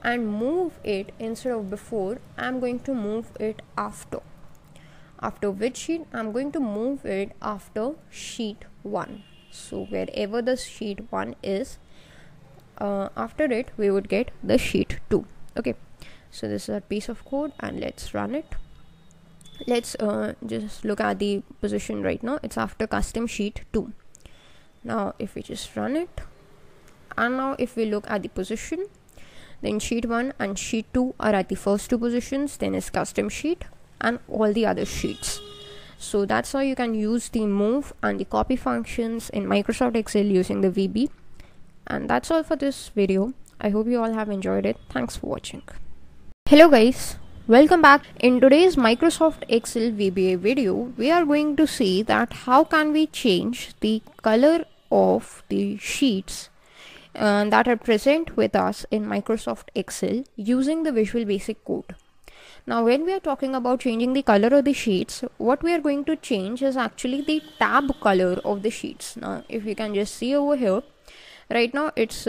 and move it instead of before. I'm going to move it after. After which sheet? I'm going to move it after sheet 1. So wherever the sheet 1 is, after it we would get the sheet 2. Okay, so this is a piece of code and let's run it. Let's just look at the position right now. It's after custom sheet 2. Now if we just run it, and now if we look at the position, then sheet 1 and sheet 2 are at the first two positions, then is custom sheet and all the other sheets. So that's how you can use the move and the copy functions in Microsoft Excel using the VB. And that's all for this video. I hope you all have enjoyed it. Thanks for watching. Hello guys, welcome back. In today's Microsoft Excel VBA video, we are going to see that how can we change the color of the sheets that are present with us in Microsoft Excel using the Visual Basic Code. Now when we are talking about changing the color of the sheets, what we are going to change is actually the tab color of the sheets. Now if you can just see over here, right now it's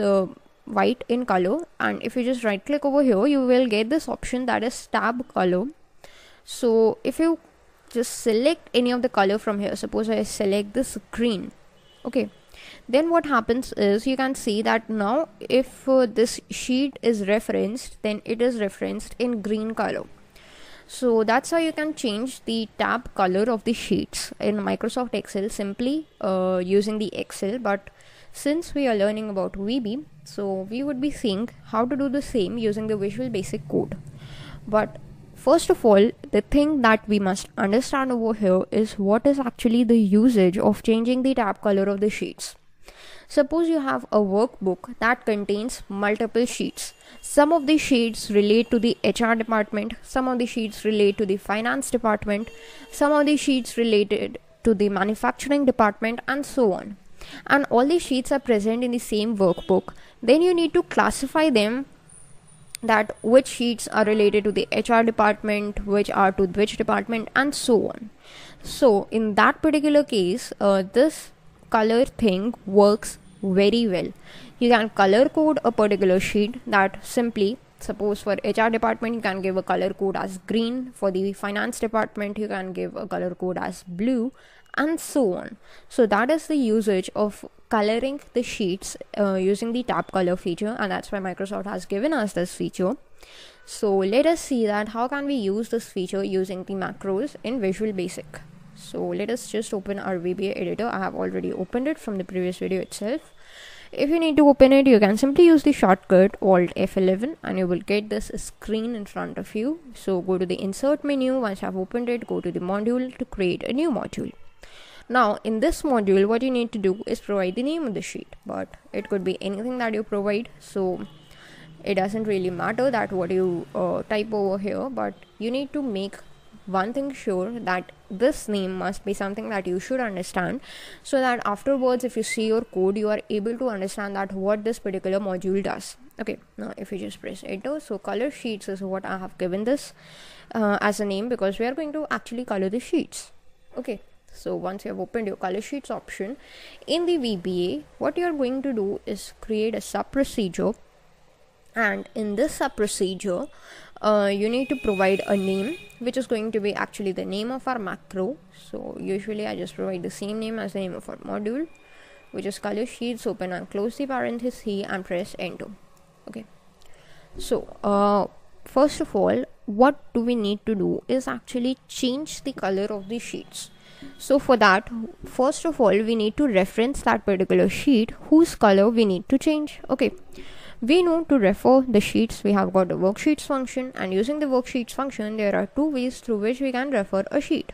white in color, and if you just right click over here, you will get this option that is tab color. So if you just select any of the color from here, suppose I select this green, okay, then what happens is you can see that now if this sheet is referenced, then it is referenced in green color. So that's how you can change the tab color of the sheets in Microsoft Excel simply using the Excel. But since we are learning about VB, so we would be seeing how to do the same using the Visual Basic Code. But first of all, the thing that we must understand over here is what is actually the usage of changing the tab color of the sheets. Suppose you have a workbook that contains multiple sheets. Some of the sheets relate to the HR department, some of the sheets relate to the finance department, some of the sheets related to the manufacturing department, and so on. And all these sheets are present in the same workbook. Then you need to classify them, that which sheets are related to the HR department, which are to which department, and so on. So in that particular case, this color thing works very well. You can color code a particular sheet that simply, suppose for HR department you can give a color code as green, for the finance department you can give a color code as blue, and so on. So that is the usage of coloring the sheets using the tab color feature, and that's why Microsoft has given us this feature. So let us see that how can we use this feature using the macros in Visual Basic. So let us just open our VBA editor. I have already opened it from the previous video itself. If you need to open it, you can simply use the shortcut Alt F11 and you will get this screen in front of you. So go to the insert menu. Once you have opened it, go to the module to create a new module. Now in this module, what you need to do is provide the name of the sheet, but it could be anything that you provide, so it doesn't really matter that what you type over here, but you need to make one thing sure, that this name must be something that you should understand, so that afterwards if you see your code, you are able to understand that what this particular module does. Okay, now if you just press enter, so color sheets is what I have given this as a name, because we are going to actually color the sheets. Okay, so once you have opened your color sheets option in the VBA, what you are going to do is create a sub procedure, and in this sub procedure you need to provide a name, which is going to be actually the name of our macro. So usually I just provide the same name as the name of our module, which is color sheets. Open and close the parenthesis and press enter. Okay, so first of all, what do we need to do is actually change the color of the sheets. So for that, first of all, we need to reference that particular sheet whose color we need to change. Okay, we know to refer the sheets, we have got the worksheets function, and using the worksheets function, there are two ways through which we can refer a sheet.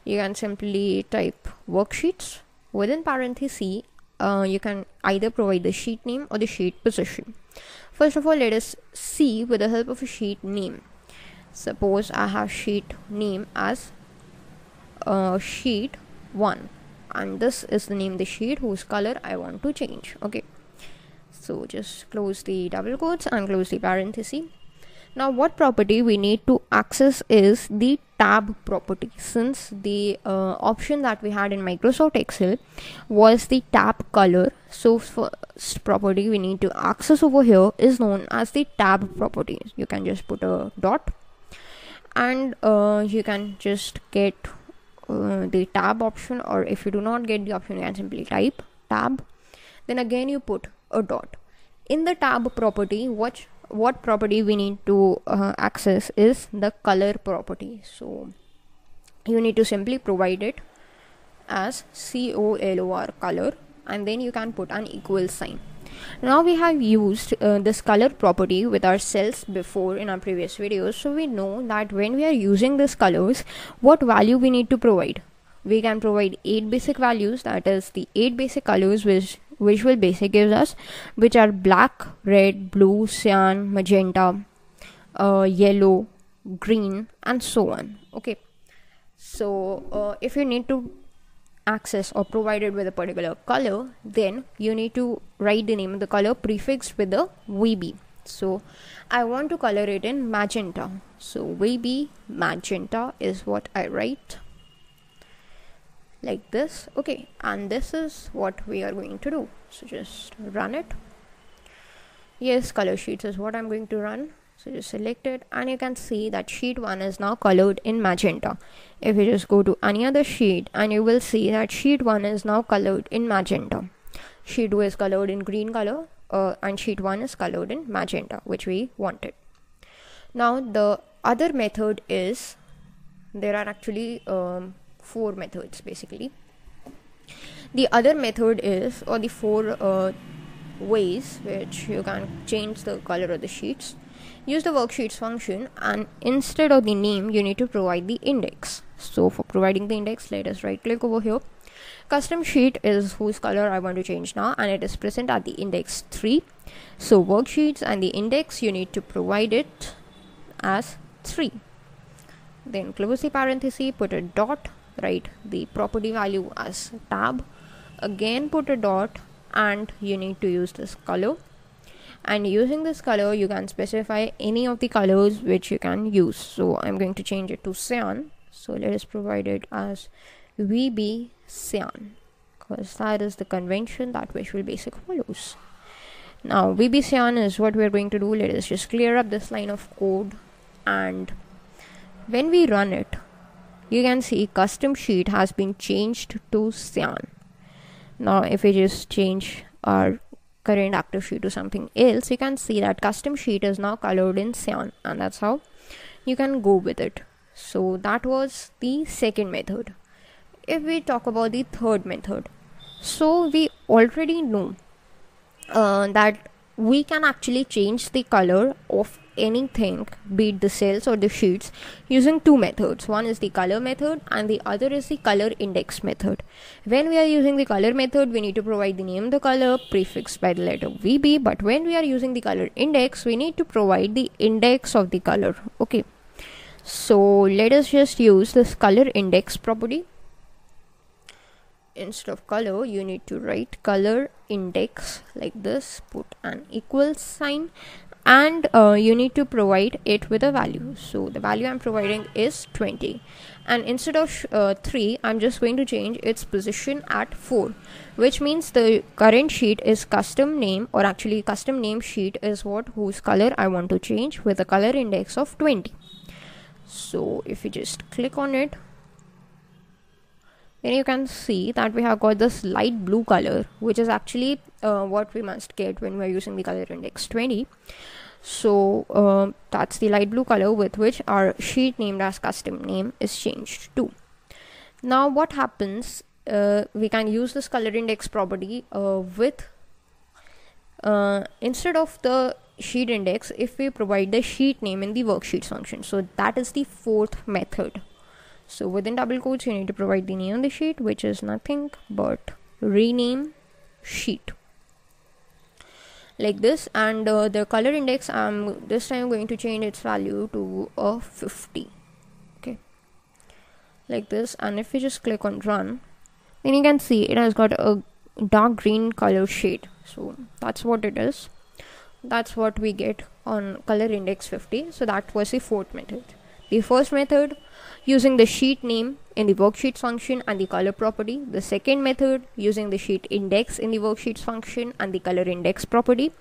You can simply type worksheets within parenthesis. You can either provide the sheet name or the sheet position. First of all, let us see with the help of a sheet name. Suppose I have sheet name as sheet 1, and this is the name of the sheet whose color I want to change. Okay, so just close the double quotes and close the parenthesis. Now what property we need to access is the tab property, since the option that we had in Microsoft Excel was the tab color. So first property we need to access over here is known as the tab property. You can just put a dot, and you can just get the tab option, or if you do not get the option, you can simply type tab, then again you put a dot. In the tab property, what property we need to access is the color property. So you need to simply provide it as color color, and then you can put an equal sign. Now we have used this color property with our cells before in our previous videos, so we know that when we are using these colors, what value we need to provide. We can provide 8 basic values, that is the 8 basic colors which Visual Basic gives us, which are black, red, blue, cyan, magenta, yellow, green, and so on. Okay, so if you need to access or provide it with a particular color, then you need to write the name of the color prefixed with the VB. So I want to color it in magenta, so VB magenta is what I write, like this. Okay, and this is what we are going to do. So just run it. Yes, color sheets is what I'm going to run. So just select it, and you can see that sheet 1 is now colored in magenta. If you just go to any other sheet, and you will see that sheet 1 is now colored in magenta. Sheet 2 is colored in green color, and sheet 1 is colored in magenta, which we wanted. Now the other method is, there are actually 4 methods basically. The other method is, or the 4 ways which you can change the color of the sheets. Use the worksheets function, and instead of the name you need to provide the index. So for providing the index, let us right click over here. Custom sheet is whose color I want to change now, and it is present at the index 3. So worksheets and the index, you need to provide it as 3. Then close the parenthesis, put a dot, write the property value as tab, again put a dot, and you need to use this color. And using this color, you can specify any of the colors which you can use. So I'm going to change it to cyan. So let us provide it as VB cyan, because that is the convention that Visual Basic follows. Now VB cyan is what we're going to do. Let us just clear up this line of code, and when we run it, you can see custom sheet has been changed to cyan. Now if we just change our current active sheet to something else, you can see that custom sheet is now colored in cyan, and that's how you can go with it. So that was the second method. If we talk about the third method, so we already know that we can actually change the color of anything, be it the cells or the sheets, using two methods. One is the color method and the other is the color index method. When we are using the color method, we need to provide the name of the color prefixed by the letter VB, but when we are using the color index, we need to provide the index of the color. Okay, so let us just use this color index property. Instead of color, you need to write color index like this, put an equal sign, and you need to provide it with a value. So the value I'm providing is 20, and instead of 3, I'm just going to change its position at 4, which means the current sheet is custom name, or actually custom name sheet is whose color I want to change with a color index of 20. So if you just click on it, then you can see that we have got this light blue color, which is actually what we must get when we're using the color index 20. So that's the light blue color with which our sheet named as custom name is changed to. Now what happens, we can use this color index property with instead of the sheet index, if we provide the sheet name in the worksheet function. So that is the fourth method. So within double quotes, you need to provide the name of the sheet, which is nothing but rename sheet, like this. And the color index, this time going to change its value to a 50. Okay, like this. And if we just click on run, then you can see it has got a dark green color shade. So that's what it is. That's what we get on color index 50. So that was the fourth method. The first method, using the sheet name in the worksheet function and the color property. The second method, using the sheet index in the worksheets function and the color index property.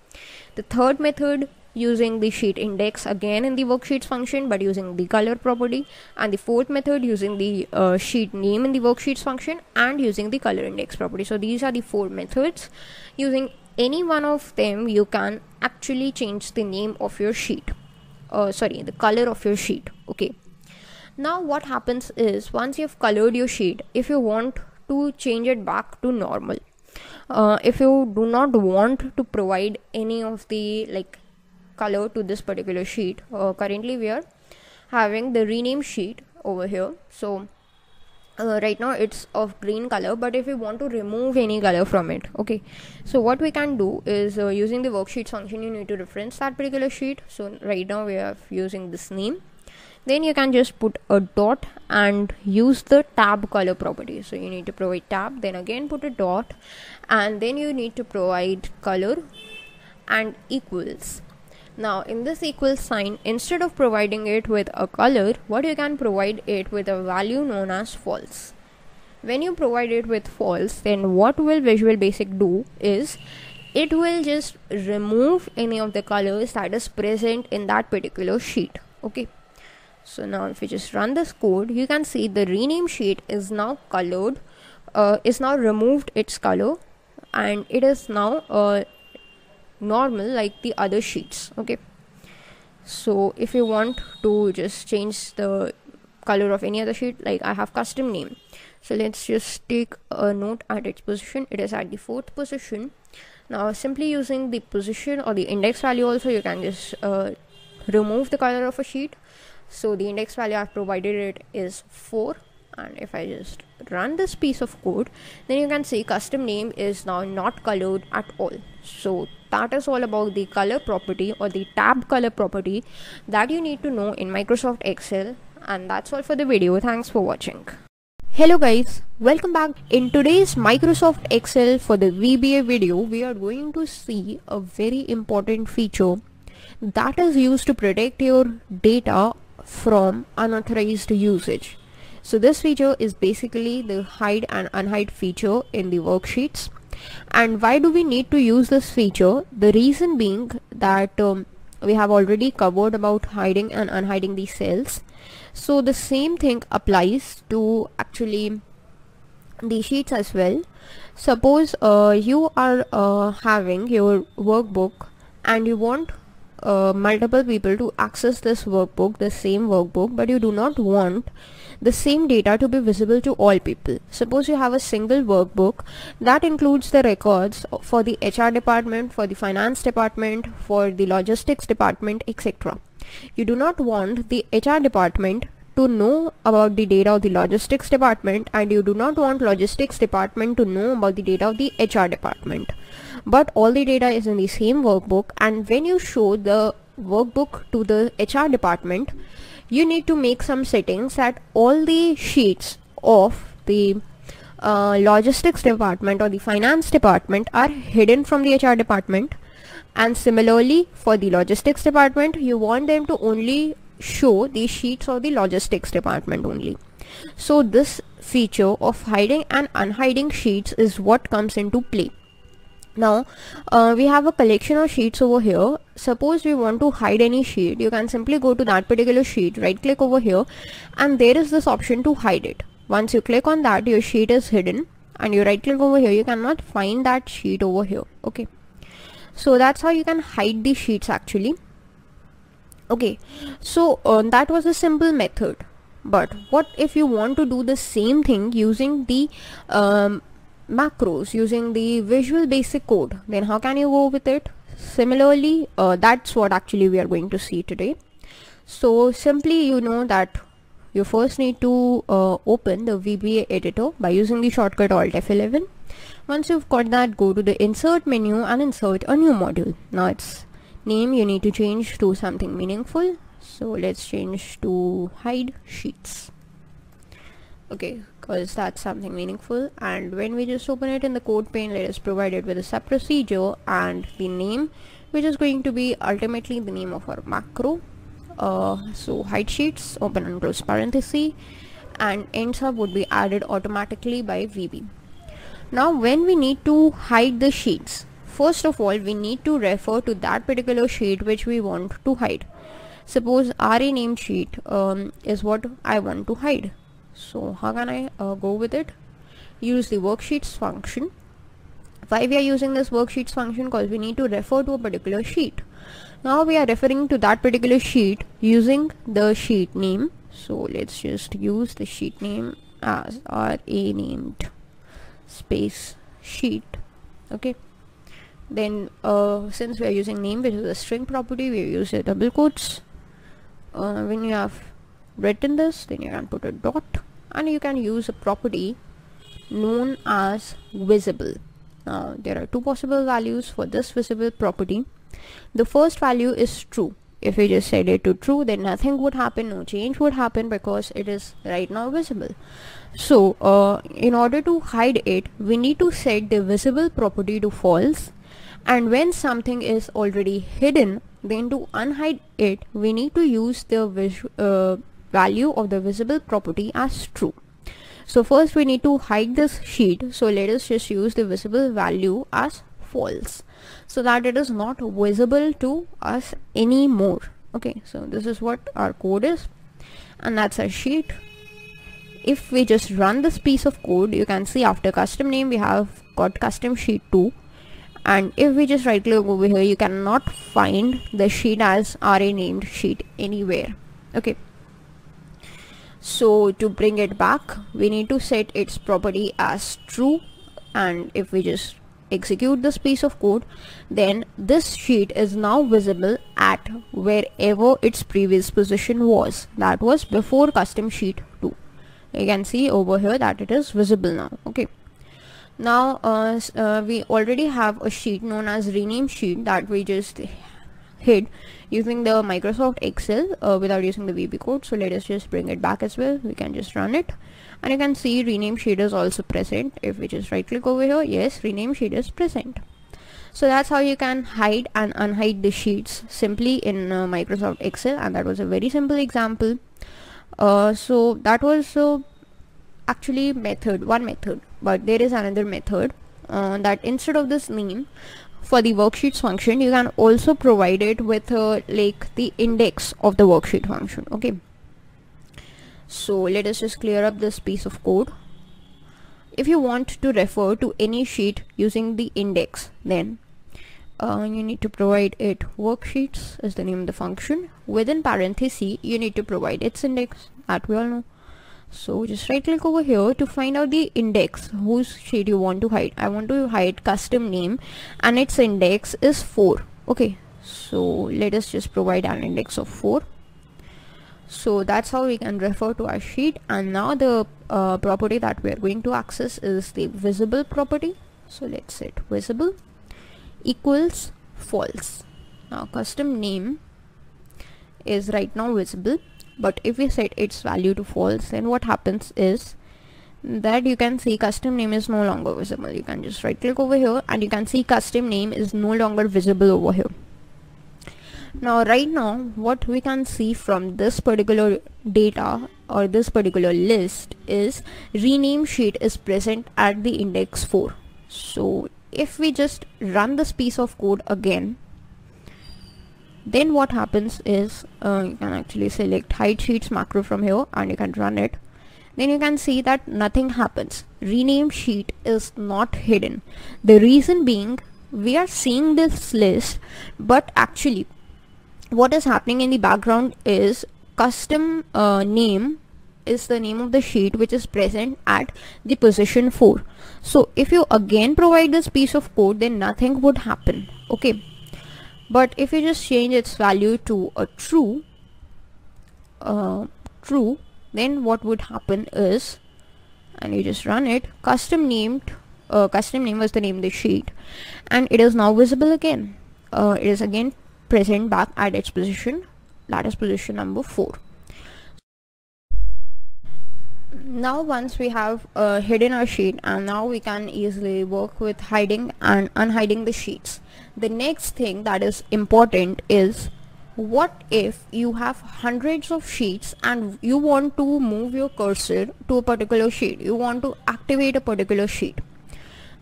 The third method, using the sheet index again in the worksheets function but using the color property. And the fourth method, using the sheet name in the worksheets function and using the color index property. So these are the four methods. Using any one of them, you can actually change the name of your sheet. The color of your sheet. Okay, now what happens is, once you've colored your sheet, if you want to change it back to normal, if you do not want to provide any of the color to this particular sheet, currently we are having the rename sheet over here. So right now it's of green color, but if we want to remove any color from it, okay, so what we can do is, using the worksheet function, you need to reference that particular sheet. So right now we are using this name. Then you can just put a dot and use the tab color property. So you need to provide tab, then again put a dot, and then you need to provide color and equals. Now in this equal sign, instead of providing it with a color, what you can provide it with a value known as false. When you provide it with false, then what will Visual Basic do is, it will just remove any of the colors that is present in that particular sheet. Okay, so now if you just run this code, you can see the rename sheet is now colored, is now removed its color, and it is now normal like the other sheets. Okay, so if you want to just change the color of any other sheet, like I have custom name, so let's just take a note at its position. It is at the 4th position. Now simply using the position or the index value also, you can just remove the color of a sheet. So the index value I've provided it is 4, and if I just run this piece of code, then you can see custom name is now not colored at all. So that is all about the color property or the tab color property that you need to know in Microsoft Excel. And that's all for the video. Thanks for watching. Hello guys, welcome back. In today's Microsoft Excel for the VBA video, we are going to see a very important feature that is used to protect your data from unauthorized usage. So this feature is basically the hide and unhide feature in the worksheets. And why do we need to use this feature? The reason being that we have already covered about hiding and unhiding the cells. So the same thing applies to actually the sheets as well. Suppose you are having your workbook and you want multiple people to access this workbook, the same workbook, but you do not want the same data to be visible to all people. Suppose you have a single workbook that includes the records for the HR department, for the finance department, for the logistics department, etc. You do not want the HR department to know about the data of the logistics department, and you do not want logistics department to know about the data of the HR department. But all the data is in the same workbook, and when you show the workbook to the HR department, you need to make some settings that all the sheets of the logistics department or the finance department are hidden from the HR department, and similarly for the logistics department you want them to only show the sheets of the logistics department only. So this feature of hiding and unhiding sheets is what comes into play. Now we have a collection of sheets over here. Suppose we want to hide any sheet, you can simply go to that particular sheet, right click over here, and there is this option to hide it. Once you click on that, your sheet is hidden, and you right click over here, you cannot find that sheet over here. Okay, so that's how you can hide the sheets actually. Okay, so that was a simple method. But what if you want to do the same thing using the macros, using the Visual Basic Code? Then how can you go with it? Similarly, that's what actually we are going to see today. So simply, you know that you first need to open the VBA editor by using the shortcut Alt F11. Once you've got that, go to the insert menu and insert a new module. Now its name you need to change to something meaningful, so let's change to hide sheets. Okay, because that's something meaningful. And when we just open it in the code pane, let us provide it with a sub procedure and the name, which is going to be ultimately the name of our macro. So hide sheets, open and close parenthesis, and end sub would be added automatically by VB. Now when we need to hide the sheets, first of all we need to refer to that particular sheet which we want to hide. Suppose RA named sheet is what I want to hide. So how can I go with it? Use the worksheets function. Why we are using this worksheets function? Because we need to refer to a particular sheet. Now we are referring to that particular sheet using the sheet name. So let's just use the sheet name as RA named space sheet. Okay, then since we are using name, which is a string property, we use the double quotes. When you have written this, then you can put a dot, and you can use a property known as visible. Now there are two possible values for this visible property. The first value is true. If we just set it to true, then nothing would happen, no change would happen, because it is right now visible. So in order to hide it, we need to set the visible property to false, and when something is already hidden, then to unhide it we need to use the value of the visible property as true. So first we need to hide this sheet, so let us just use the visible value as false, so that it is not visible to us anymore. Okay, so this is what our code is, and that's our sheet. If we just run this piece of code, you can see after custom name we have got custom sheet 2, and if we just right click over here, you cannot find the sheet as RA named sheet anywhere. Okay, so to bring it back, we need to set its property as true, and if we just execute this piece of code, then this sheet is now visible at wherever its previous position was, that was before custom sheet 2. You can see over here that it is visible now. Okay, now we already have a sheet known as rename sheet that we just hid using the Microsoft Excel without using the VB code. So let us just bring it back as well. We can just run it, and you can see rename sheet is also present. If we just right click over here, yes, rename sheet is present. So that's how you can hide and unhide the sheets simply in Microsoft Excel, and that was a very simple example. So that was actually one method, but there is another method that instead of this name for the worksheets function, you can also provide it with like the index of the worksheet function. Okay, so let us just clear up this piece of code. If you want to refer to any sheet using the index, then you need to provide it worksheets is the name of the function. Within parenthesis you need to provide its index, that we all know. So just right click over here to find out the index whose sheet you want to hide. I want to hide custom name and its index is 4. Okay, So let us just provide an index of 4. So that's how we can refer to our sheet. And now the property that we are going to access is the visible property. So let's set visible equals false. Now custom name is right now visible, but if we set its value to false, then what happens is that you can see custom name is no longer visible. You can just right click over here and you can see custom name is no longer visible over here. Now right now what we can see from this particular data or this particular list is rename sheet is present at the index 4. So if we just run this piece of code again, then what happens is you can actually select hide sheets macro from here and you can run it. Then you can see that nothing happens. Rename sheet is not hidden. The reason being, we are seeing this list, but actually what is happening in the background is custom name is the name of the sheet which is present at the position 4. So if you again provide this piece of code, then nothing would happen. Okay, but if you just change its value to a true, then what would happen is, and you just run it, custom name was the name of the sheet, and it is now visible again. It is again present back at its position, that is position number 4. Now once we have hidden our sheet, and now we can easily work with hiding and unhiding the sheets. The next thing that is important is, what if you have hundreds of sheets and you want to move your cursor to a particular sheet, you want to activate a particular sheet.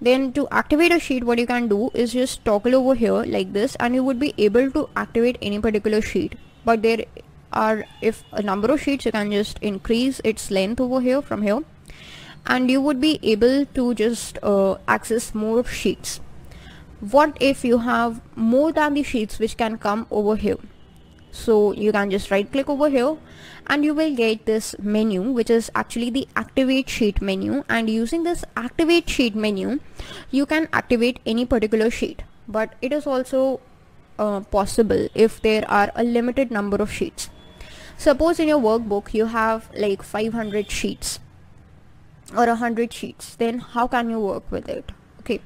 Then to activate a sheet, what you can do is just toggle over here like this and you would be able to activate any particular sheet. But there are, if a number of sheets, you can just increase its length over here from here and you would be able to just access more sheets. What if you have more than the sheets which can come over here? So you can just right click over here and you will get this menu, which is actually the activate sheet menu, and using this activate sheet menu you can activate any particular sheet. But it is also possible if there are a limited number of sheets. Suppose in your workbook you have like 500 sheets or 100 sheets, then how can you work with it? Okay,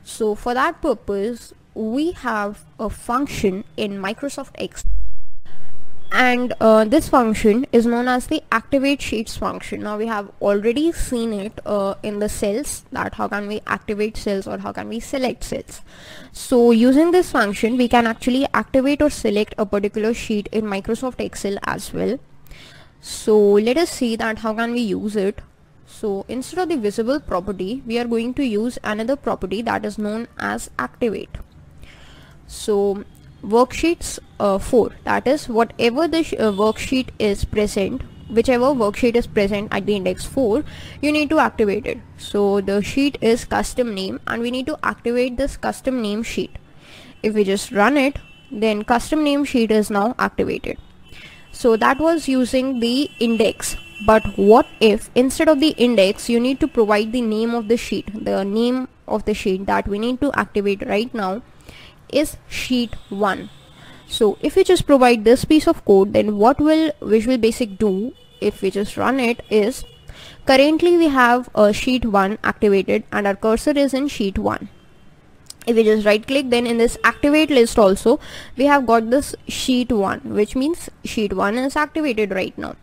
so for that purpose we have a function in Microsoft Excel, and this function is known as the activate sheets function. Now we have already seen it in the cells, that how can we activate cells or how can we select cells. So using this function we can actually activate or select a particular sheet in Microsoft Excel as well. So let us see that how can we use it. So instead of the visible property, we are going to use another property that is known as activate. So worksheets 4, that is whatever the worksheet is present, whichever worksheet is present at the index 4, you need to activate it. So the sheet is custom name and we need to activate this custom name sheet. If we just run it, then custom name sheet is now activated. So that was using the index. But what if instead of the index you need to provide the name of the sheet? The name of the sheet that we need to activate right now is sheet 1. So if we just provide this piece of code, then what will Visual Basic do if we just run it is, currently we have a sheet 1 activated and our cursor is in sheet 1. If we just right click, then in this activate list also we have got this sheet 1, which means sheet 1 is activated right now.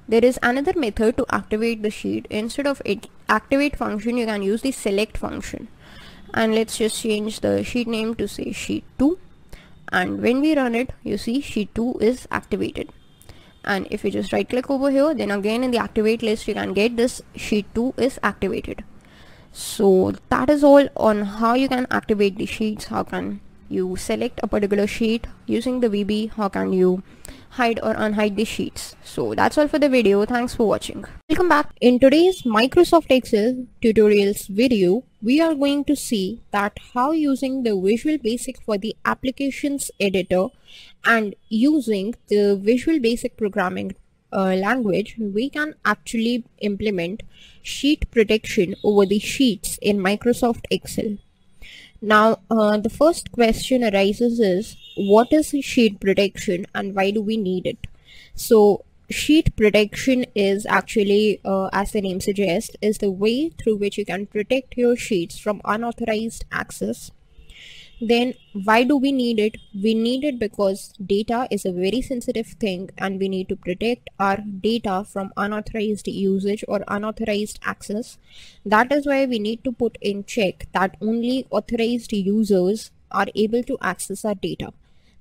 There is another method to activate the sheet. Instead of activate function, you can use the select function. And let's just change the sheet name to say sheet 2, and when we run it, you see sheet 2 is activated. And if you just right click over here, then again in the activate list you can get this sheet 2 is activated. So that is all on how you can activate the sheets. How can you select a particular sheet using the VB, how can you hide or unhide the sheets. So that's all for the video. Thanks for watching. Welcome back. In today's Microsoft Excel tutorials video, we are going to see that how using the Visual Basic for the applications editor and using the Visual Basic programming language, we can actually implement sheet protection over the sheets in Microsoft Excel. Now, the first question arises is, what is sheet protection and why do we need it? So, sheet protection is actually, as the name suggests, is the way through which you can protect your sheets from unauthorized access. Then why do we need it? We need it because data is a very sensitive thing and we need to protect our data from unauthorized usage or unauthorized access. That is why we need to put in check that only authorized users are able to access our data.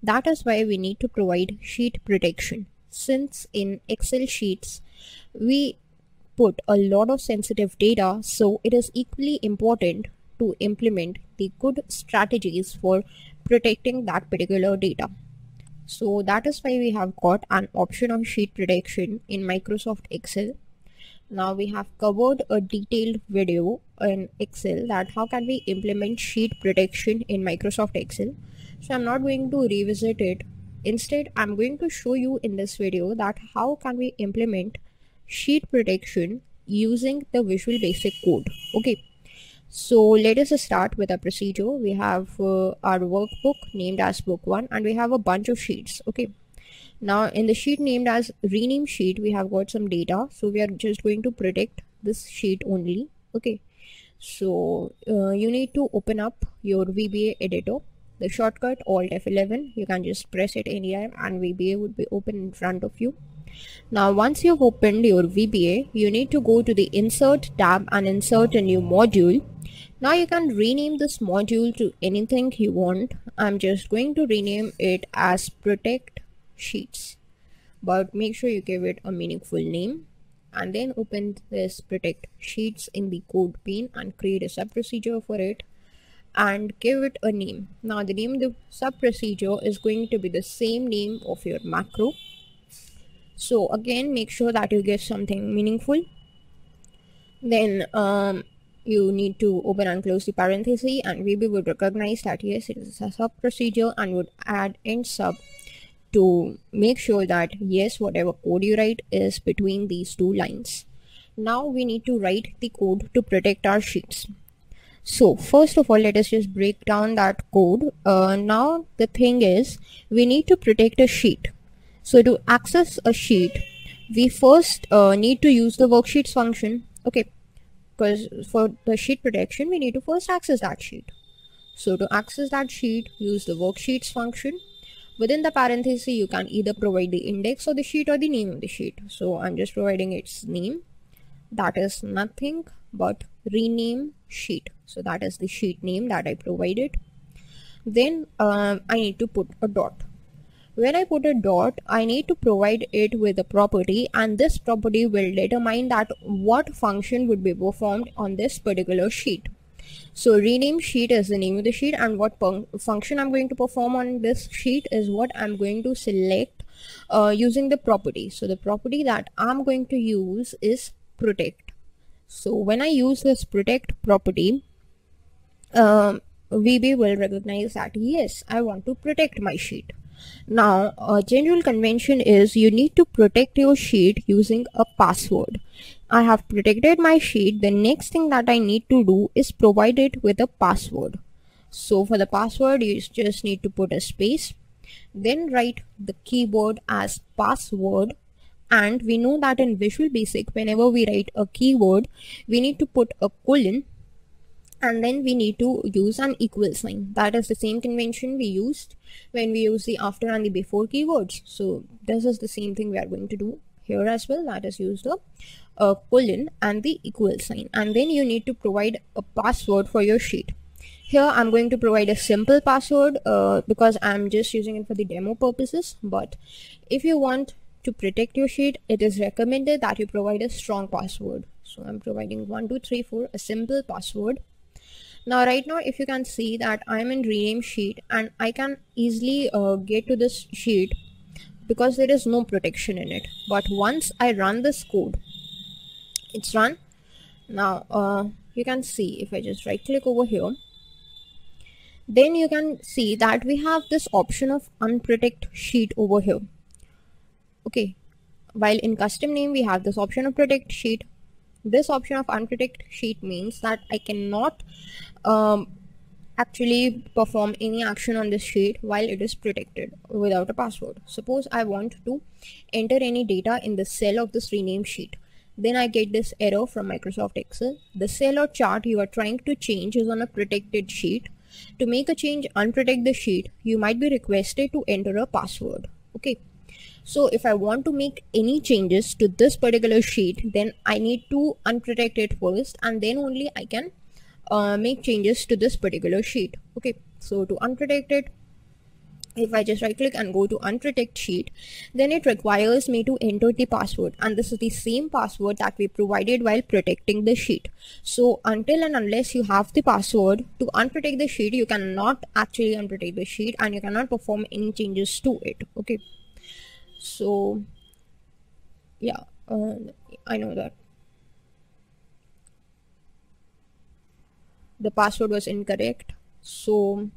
That is why we need to provide sheet protection. Since in Excel sheets we put a lot of sensitive data, so it is equally important to implement the good strategies for protecting that particular data. So that is why we have got an option of sheet protection in Microsoft Excel. Now we have covered a detailed video in Excel that how can we implement sheet protection in Microsoft Excel. So I'm not going to revisit it. Instead, I'm going to show you in this video that how can we implement sheet protection using the Visual Basic code. Okay. So let us start with a procedure. We have our workbook named as book 1 and we have a bunch of sheets. Okay. Now in the sheet named as rename sheet, we have got some data. So we are just going to protect this sheet only. Okay. So you need to open up your VBA editor. The shortcut Alt F11, you can just press it anytime and VBA would be open in front of you. Now once you've opened your VBA, you need to go to the Insert tab and insert a new module. Now you can rename this module to anything you want. I'm just going to rename it as Protect Sheets, but make sure you give it a meaningful name and then open this Protect Sheets in the code pane and create a sub procedure for it and give it a name. Now the name of the sub procedure is going to be the same name of your macro. So again, make sure that you get something meaningful. Then you need to open and close the parenthesis and VB would recognize that yes, it is a sub procedure and would add end sub to make sure that yes, whatever code you write is between these two lines. Now we need to write the code to protect our sheets. So first of all, let us just break down that code. Now the thing is, we need to protect a sheet. So to access a sheet, we first need to use the worksheets function. Okay, because for the sheet protection, we need to first access that sheet. So to access that sheet, use the worksheets function. Within the parenthesis, you can either provide the index of the sheet or the name of the sheet. So I'm just providing its name. That is nothing but rename sheet. So that is the sheet name that I provided. Then I need to put a dot. When I put a dot, I need to provide it with a property, and this property will determine that what function would be performed on this particular sheet. So rename sheet is the name of the sheet, and what function I'm going to perform on this sheet is what I'm going to select using the property. So the property that I'm going to use is protect. So when I use this protect property, VB will recognize that yes, I want to protect my sheet. Now a general convention is you need to protect your sheet using a password. I have protected my sheet. The next thing that I need to do is provide it with a password. So for the password, you just need to put a space, then write the keyword as password. And we know that in Visual Basic, whenever we write a keyword, we need to put a colon and then we need to use an equal sign. That is the same convention we used when we use the after and the before keywords. So this is the same thing we are going to do here as well. That is use the colon and the equal sign, and then you need to provide a password for your sheet. Here I'm going to provide a simple password because I'm just using it for the demo purposes, but if you want to protect your sheet, it is recommended that you provide a strong password. So I'm providing 1234, a simple password. Now right now, if you can see that I'm in rename sheet and I can easily get to this sheet because there is no protection in it. But once I run this code, it's run. Now you can see if I just right click over here, then you can see that we have this option of unprotect sheet over here. Okay, while in custom name we have this option of protect sheet. This option of unprotect sheet means that I cannot actually perform any action on this sheet while it is protected without a password. Suppose I want to enter any data in the cell of this rename sheet. Then I get this error from Microsoft Excel. The cell or chart you are trying to change is on a protected sheet. To make a change, unprotect the sheet, you might be requested to enter a password. Okay. So if I want to make any changes to this particular sheet, then I need to unprotect it first, and then only I can make changes to this particular sheet. Okay, so to unprotect it, if I just right click and go to unprotect sheet, then it requires me to enter the password, and this is the same password that we provided while protecting the sheet. So until and unless you have the password to unprotect the sheet, you cannot actually unprotect the sheet and you cannot perform any changes to it. Okay, so yeah, I know that the password was incorrect. So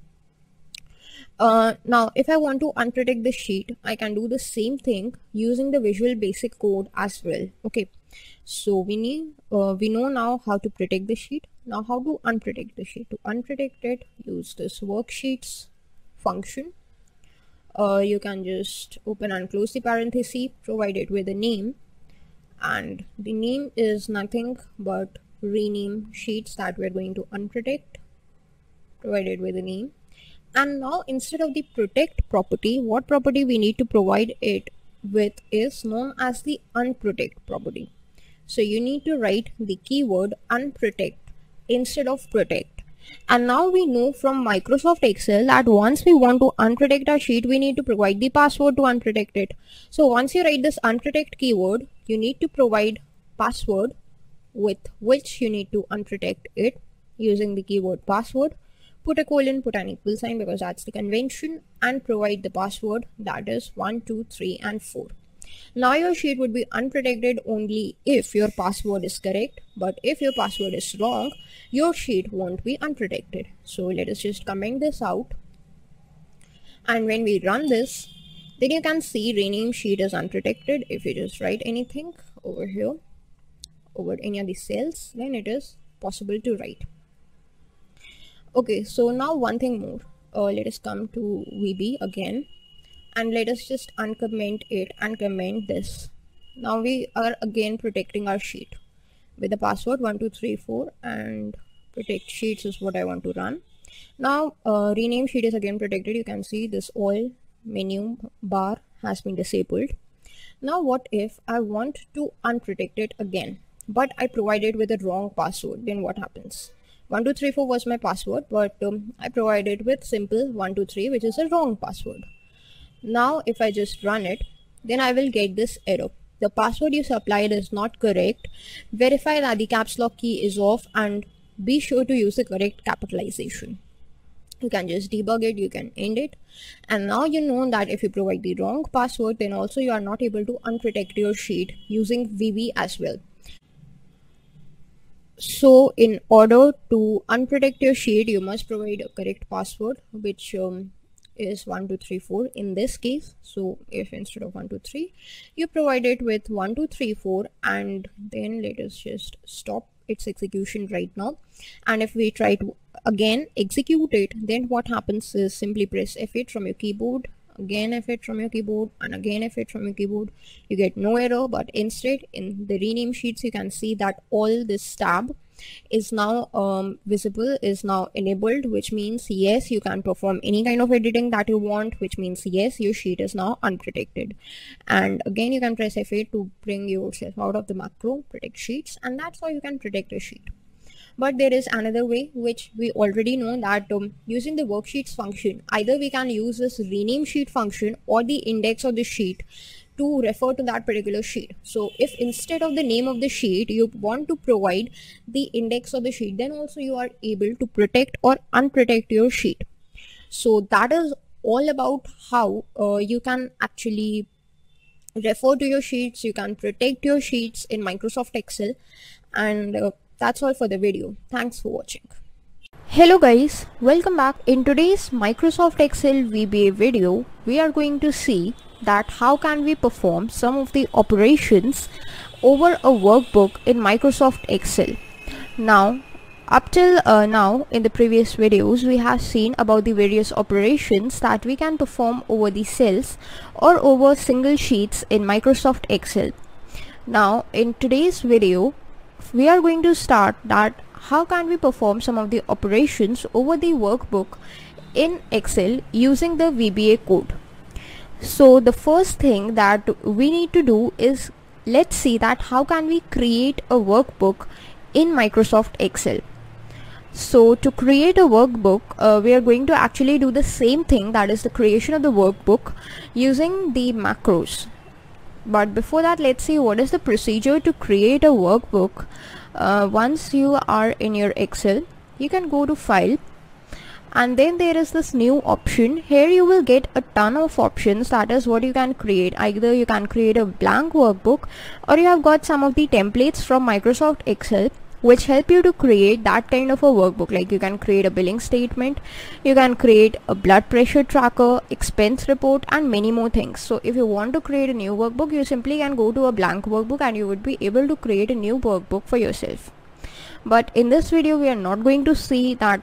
now if I want to unprotect the sheet, I can do the same thing using the Visual Basic code as well. Okay, so we know now how to protect the sheet. Now how to unprotect the sheet? To unprotect it, use this worksheets function. You can just open and close the parenthesis, provide it with a name, and the name is nothing but rename sheets that we're going to unprotect, provided with a name. And now instead of the protect property, what property we need to provide it with is known as the unprotect property. So you need to write the keyword unprotect instead of protect. And now we know from Microsoft Excel that once we want to unprotect our sheet, we need to provide the password to unprotect it. So once you write this unprotect keyword, you need to provide password with which you need to unprotect it using the keyword password. Put a colon, put an equal sign because that's the convention, and provide the password, that is 1, 2, 3 and 4. Now your sheet would be unprotected only if your password is correct, but if your password is wrong, your sheet won't be unprotected. So let us just comment this out, and when we run this, then you can see rename sheet is unprotected. If you just write anything over here, over any of the cells, then it is possible to write. Okay, so now one thing more, let us come to VB again, and let us just uncomment it and comment this. Now we are again protecting our sheet with the password 1, 2, 3, 4, and protect sheets is what I want to run. Now rename sheet is again protected. You can see this all menu bar has been disabled. Now what if I want to unprotect it again, but I provided with a wrong password? Then what happens? 1, 2, 3, 4 was my password, but I provided with simple 1, 2, 3, which is a wrong password. Now if I just run it, then I will get this error. The password you supplied is not correct. Verify that the caps lock key is off and be sure to use the correct capitalization. You can just debug it, you can end it, and now you know that if you provide the wrong password, then also you are not able to unprotect your sheet using VB as well. So in order to unprotect your sheet, you must provide a correct password, which is 1, 2, 3, 4 in this case. So if instead of 1, 2, 3, you provide it with 1, 2, 3, 4, and then let us just stop its execution right now. And if we try to again execute it, then what happens is simply press F8 from your keyboard, again F8 from your keyboard, and again F8 from your keyboard. You get no error, but instead in the rename sheets you can see that all this tab is now visible, is now enabled, which means yes, you can perform any kind of editing that you want, which means yes, your sheet is now unprotected. And again you can press F8 to bring yourself out of the macro protect sheets, and that's how you can protect a sheet. But there is another way, which we already know, that using the worksheets function, either we can use this rename sheet function or the index of the sheet to refer to that particular sheet. So if instead of the name of the sheet you want to provide the index of the sheet, then also you are able to protect or unprotect your sheet. So that is all about how you can actually refer to your sheets, you can protect your sheets in Microsoft Excel, and that's all for the video. Thanks for watching. Hello guys, welcome back. In today's Microsoft Excel VBA video, we are going to see that how can we perform some of the operations over a workbook in Microsoft Excel. Now, up till now in the previous videos we have seen about the various operations that we can perform over the cells or over single sheets in Microsoft Excel. Now in today's video we are going to start that how can we perform some of the operations over the workbook in Excel using the VBA code. So the first thing that we need to do is let's see that how can we create a workbook in Microsoft Excel. So to create a workbook we are going to actually do the same thing, that is the creation of the workbook using the macros. But before that, let's see what is the procedure to create a workbook. Once you are in your Excel, you can go to File, and then there is this new option. Here you will get a ton of options, that is what you can create. Either you can create a blank workbook, or you have got some of the templates from Microsoft Excel which help you to create that kind of a workbook. Like you can create a billing statement, you can create a blood pressure tracker, expense report, and many more things. So if you want to create a new workbook, you simply can go to a blank workbook and you would be able to create a new workbook for yourself. But in this video we are not going to see that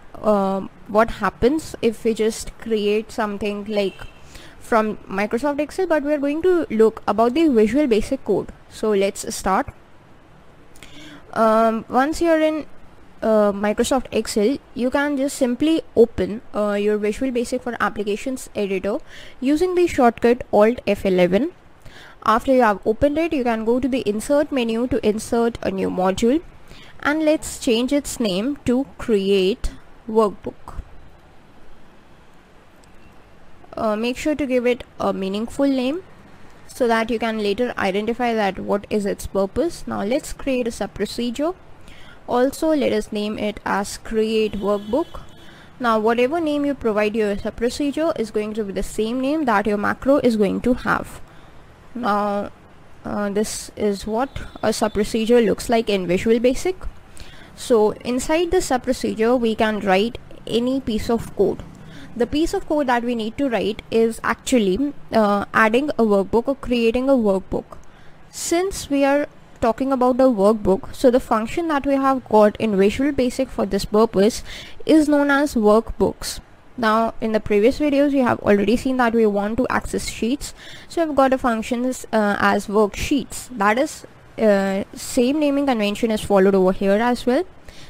what happens if we just create something like from Microsoft Excel, but we are going to look about the Visual Basic code. So let's start. Once you're in Microsoft Excel, you can just simply open your Visual Basic for Applications editor using the shortcut Alt F11. After you have opened it, you can go to the Insert menu to insert a new module, and let's change its name to Create Workbook. Make sure to give it a meaningful name so that you can later identify that what is its purpose. Now let's create a sub-procedure. Also let us name it as Create Workbook. Now whatever name you provide your sub-procedure is going to be the same name that your macro is going to have. Now this is what a sub-procedure looks like in Visual Basic. So inside the sub-procedure we can write any piece of code. The piece of code that we need to write is actually adding a workbook or creating a workbook. Since we are talking about a workbook, so the function that we have got in Visual Basic for this purpose is known as workbooks. Now in the previous videos you have already seen that we want to access sheets, so we've got a function as worksheets. That is same naming convention is followed over here as well.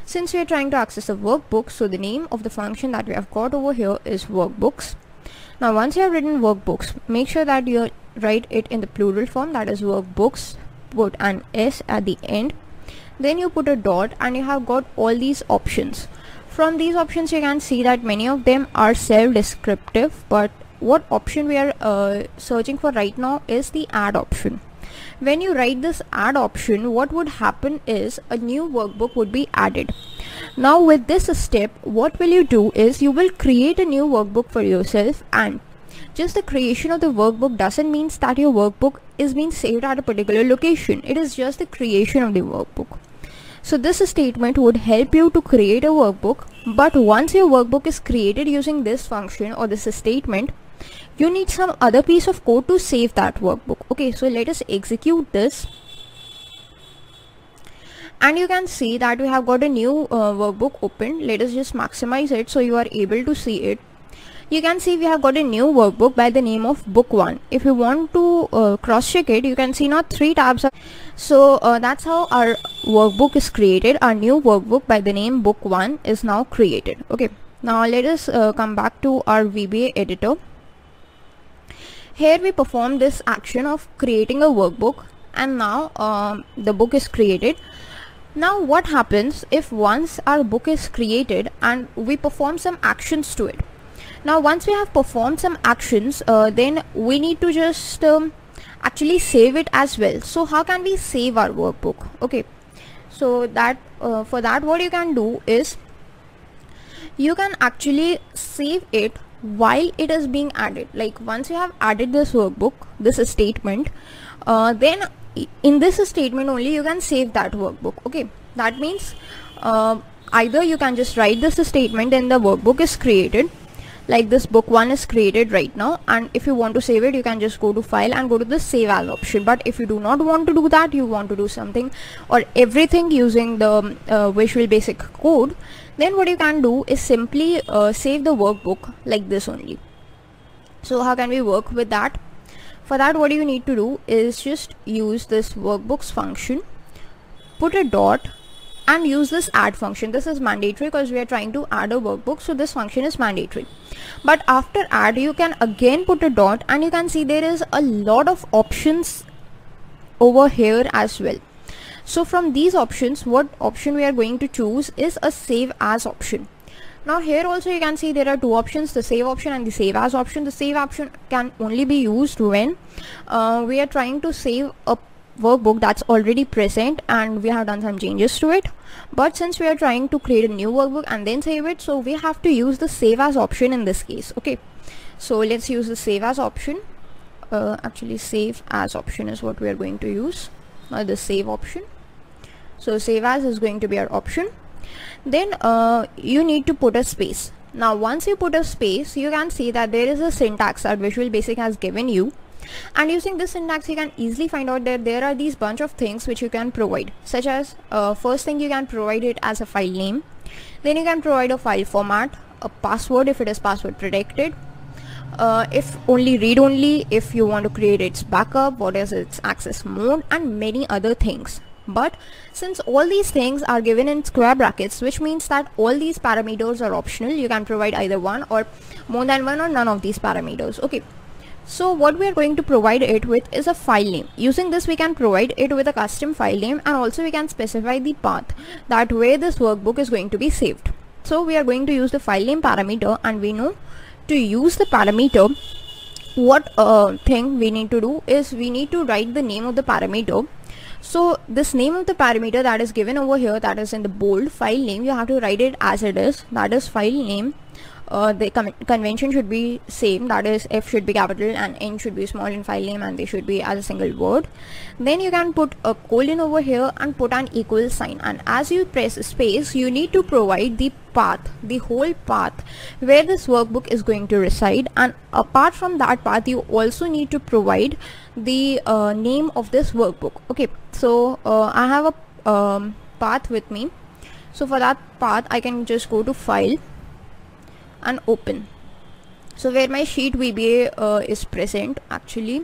Since we are trying to access a workbook, so the name of the function that we have got over here is workbooks. Now once you have written workbooks, make sure that you write it in the plural form, that is workbooks, put an S at the end, then you put a dot, and you have got all these options. From these options you can see that many of them are self-descriptive, but what option we are searching for right now is the add option. When you write this add option, what would happen is a new workbook would be added. Now with this step, what will you do is you will create a new workbook for yourself, and just the creation of the workbook doesn't mean that your workbook is being saved at a particular location. It is just the creation of the workbook. So this statement would help you to create a workbook, but once your workbook is created using this function or this statement, you need some other piece of code to save that workbook. Okay, so let us execute this, and you can see that we have got a new workbook open. Let us just maximize it so you are able to see it. You can see we have got a new workbook by the name of book 1. If you want to cross check it, you can see now 3 tabs. So that's how our workbook is created. Our new workbook by the name book 1 is now created. Okay, now let us come back to our VBA editor. Here we perform this action of creating a workbook, and now the book is created. Now what happens if once our book is created and we perform some actions to it? Now once we have performed some actions, then we need to just actually save it as well. So how can we save our workbook? Okay, so that for that what you can do is you can actually save it while it is being added. Like once you have added this workbook, this statement, then in this statement only you can save that workbook. Okay, that means either you can just write this statement and the workbook is created. like this book 1 is created right now, and if you want to save it, you can just go to file and go to the save as option. But if you do not want to do that, you want to do something or everything using the Visual Basic Code, then what you can do is simply save the workbook like this only. So how can we work with that? For that, what you need to do is just use this workbooks function, put a dot, and use this add function. This is mandatory because we are trying to add a workbook, so this function is mandatory. But after add, you can again put a dot, and you can see there is a lot of options over here as well. So from these options, what option we are going to choose is a save as option. Now here also you can see there are two options, the save option and the save as option. The save option can only be used when we are trying to save a workbook that's already present and we have done some changes to it. But since we are trying to create a new workbook and then save it, so we have to use the save as option in this case. Okay, so let's use the save as option. Actually save as option is what we are going to use, not the save option. So save as is going to be our option. Then you need to put a space. Now once you put a space, you can see that there is a syntax that Visual Basic has given you, and using this syntax you can easily find out that there are these bunch of things which you can provide, such as first thing, you can provide it as a file name, then you can provide a file format, a password if it is password protected, if only read only, if you want to create its backup, what is its access mode, and many other things. But since all these things are given in square brackets, which means that all these parameters are optional, you can provide either one or more than one or none of these parameters. Okay, so what we are going to provide it with is a file name. Using this we can provide it with a custom file name, and also we can specify the path that where this workbook is going to be saved. So we are going to use the file name parameter, and we know to use the parameter, what thing we need to do is we need to write the name of the parameter. So this name of the parameter that is given over here, that is in the bold, file name, you have to write it as it is, that is file name. The convention should be same, that is F should be capital and N should be small in file name, and they should be as a single word. Then you can put a colon over here and put an equal sign, and as you press space, you need to provide the path, the whole path where this workbook is going to reside, and apart from that path you also need to provide the name of this workbook. Okay, so I have a path with me, so for that path I can just go to file and open. So where my sheet VBA is present actually.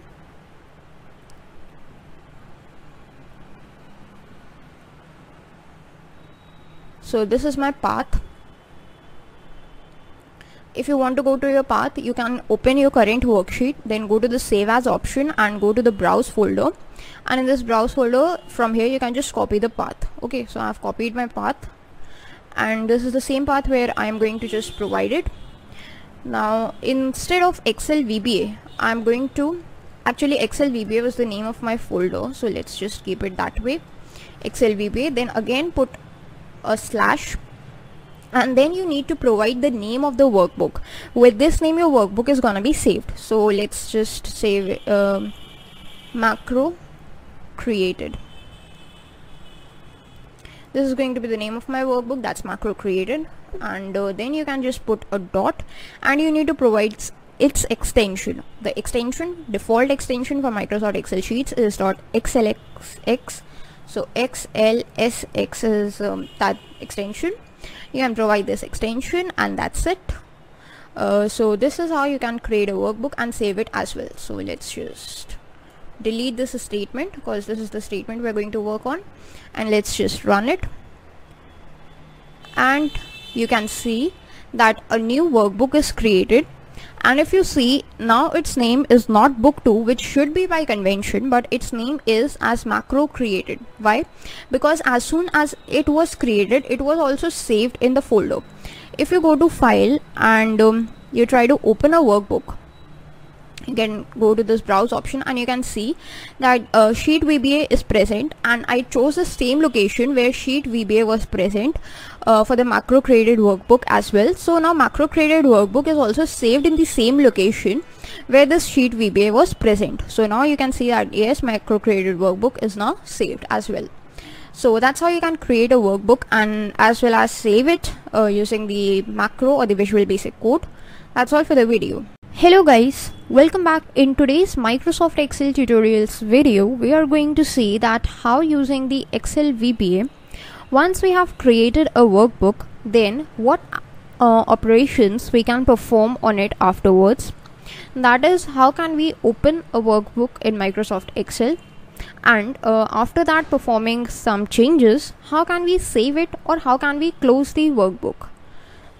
So this is my path. If you want to go to your path, you can open your current worksheet, then go to the save as option and go to the browse folder, and in this browse folder from here you can just copy the path. Okay, so I have copied my path, and this is the same path where I am going to just provide it. Now instead of Excel VBA, I am going to, actually Excel VBA was the name of my folder, so let's just keep it that way, Excel VBA. Then again put a slash, and then you need to provide the name of the workbook. With this name your workbook is gonna be saved. So let's just save macro created. This is going to be the name of my workbook, that's macro created. And then you can just put a dot, and you need to provide its extension. The extension, default extension for Microsoft Excel Sheets is .xlsx. So XLSX is that extension. You can provide this extension, and that's it. So this is how you can create a workbook and save it as well. So let's just delete this statement because this is the statement we're going to work on, and let's just run it, and you can see that a new workbook is created. And if you see now, its name is not book 2, which should be by convention, but its name is as macro created. Why? Because as soon as it was created, it was also saved in the folder. If you go to file and you try to open a workbook, you can go to this browse option, and you can see that sheet VBA is present, and I chose the same location where sheet VBA was present for the macro created workbook as well. So now macro created workbook is also saved in the same location where this sheet VBA was present. So now you can see that yes, macro created workbook is now saved as well. So that's how you can create a workbook and as well as save it using the macro or the Visual Basic Code. That's all for the video. Hello guys, welcome back. In today's Microsoft Excel tutorials video, we are going to see that how using the Excel VBA, once we have created a workbook, then what operations we can perform on it afterwards. That is, how can we open a workbook in Microsoft Excel, and after that performing some changes, how can we save it or how can we close the workbook.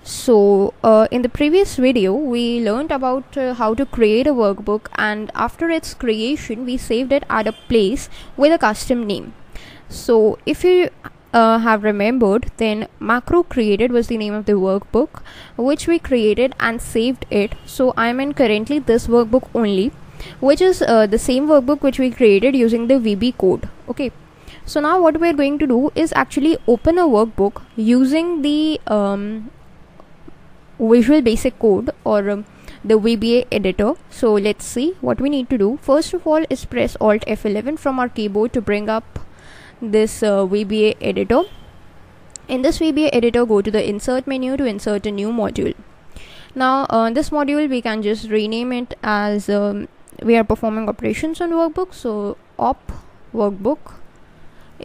So in the previous video we learned about how to create a workbook, and after its creation we saved it at a place with a custom name. So if you have remembered, then macro created was the name of the workbook which we created and saved it. So I'm in currently this workbook only, which is the same workbook which we created using the VB code. Okay, so now what we're going to do is actually open a workbook using the Visual Basic Code or the VBA editor. So let's see what we need to do. First of all is press Alt F11 from our keyboard to bring up this VBA editor. In this VBA editor, go to the insert menu to insert a new module. Now this module we can just rename it as we are performing operations on workbook, so op workbook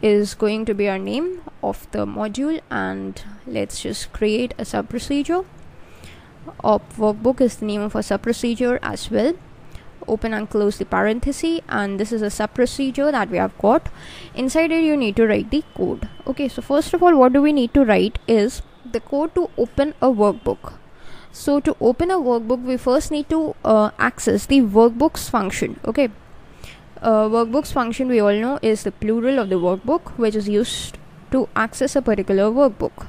is going to be our name of the module, and let's just create a sub procedure. Op workbook is the name of a sub procedure as well. Open and close the parenthesis, and this is a sub procedure that we have got. Inside it you need to write the code. Okay, so first of all what do we need to write is the code to open a workbook. So to open a workbook we first need to access the workbooks function. Okay, workbooks function we all know is the plural of the workbook which is used to access a particular workbook.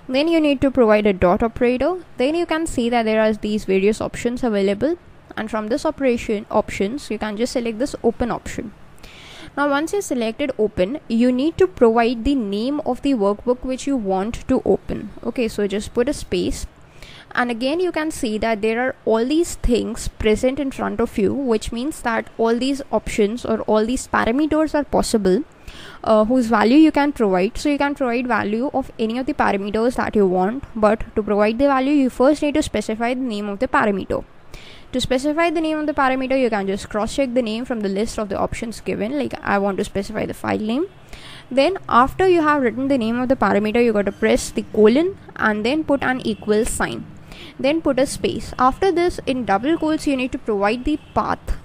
Then you need to provide a dot operator. Then you can see that there are these various options available, and from this options you can just select this open option. Now once you selected open, you need to provide the name of the workbook which you want to open. Okay, so just put a space, and again you can see that there are all these things present in front of you, which means that all these options or all these parameters are possible whose value you can provide. So you can provide value of any of the parameters that you want, but to provide the value you first need to specify the name of the parameter. To specify the name of the parameter, you can just cross check the name from the list of the options given, like I want to specify the file name. Then after you have written the name of the parameter, you got to press the colon and then put an equal sign, then put a space. After this, in double quotes you need to provide the path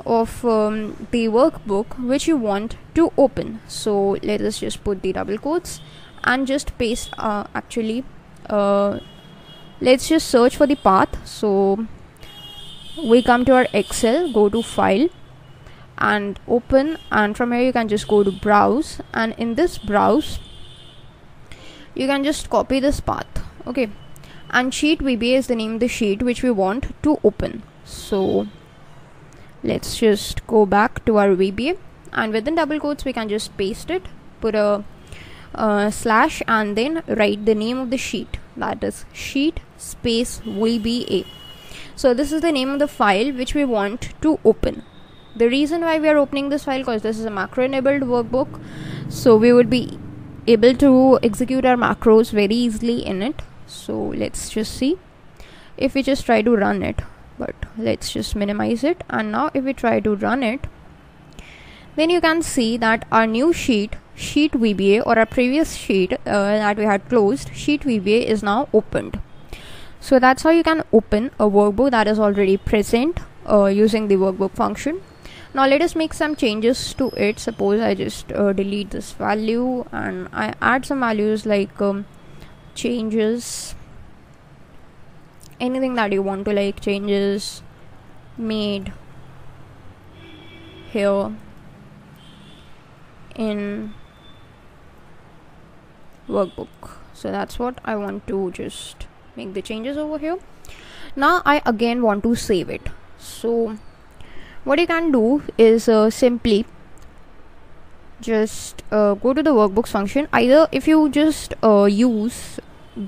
of the workbook which you want to open. So let us just put the double quotes and just paste let's just search for the path. So we come to our Excel, go to file and open, and from here you can just go to browse, and in this browse you can just copy this path. Okay, and sheet VBA is the name of the sheet which we want to open. So let's just go back to our VBA, and within double quotes we can just paste it, put a slash and then write the name of the sheet, that is sheet space VBA. So this is the name of the file which we want to open. The reason why we are opening this file, because this is a macro enabled workbook, so we would be able to execute our macros very easily in it. So let's just see if we just try to run it, but let's just minimize it, and now if we try to run it, then you can see that our new sheet VBA, or our previous sheet that we had closed, sheet VBA, is now opened. So that's how you can open a workbook that is already present using the workbook function. Now let us make some changes to it. Suppose I just delete this value and I add some values like changes, anything that you want to, like changes made here in workbook. So that's what I want to just make the changes over here. Now I again want to save it. So what you can do is simply just go to the workbooks function. Either if you just use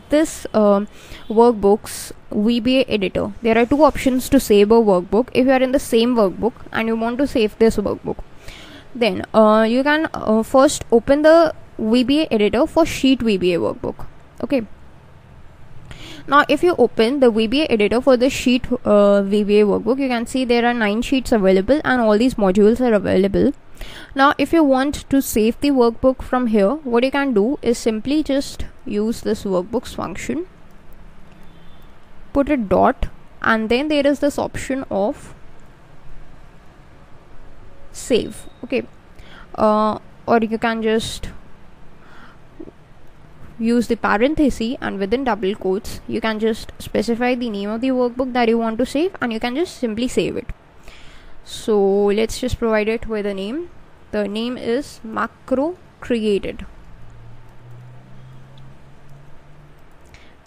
this workbooks VBA editor, there are two options to save a workbook. If you are in the same workbook and you want to save this workbook, then you can first open the VBA editor for sheet VBA workbook. Okay, now if you open the VBA editor for the sheet VBA workbook, you can see there are 9 sheets available and all these modules are available. Now if you want to save the workbook from here, what you can do is simply just use this workbooks function, put a dot, and then there is this option of save. Okay, or you can just use the parenthesis, and within double quotes you can just specify the name of the workbook that you want to save, and you can just simply save it. So let's just provide it with a name. The name is macro created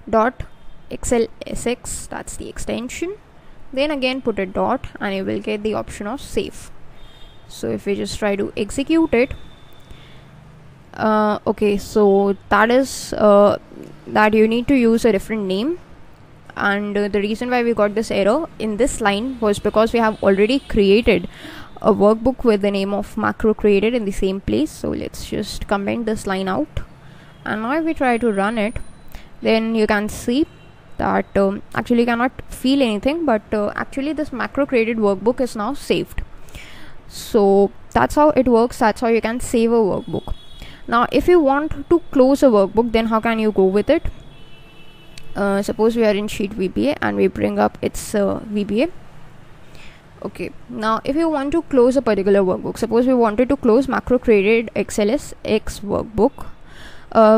.xlsx, that's the extension. Then again put a dot and you will get the option of save. So if we just try to execute it, okay, so that is that you need to use a different name, and the reason why we got this error in this line was because we have already created a workbook with the name of macro created in the same place. So let's just comment this line out, and now if we try to run it, then you can see that actually you cannot feel anything, but actually this macro created workbook is now saved. So that's how it works. That's how you can save a workbook. Now if you want to close a workbook, then how can you go with it? Suppose we are in sheet VBA and we bring up its VBA. Okay, now if you want to close a particular workbook, suppose we wanted to close macro created XLSX workbook.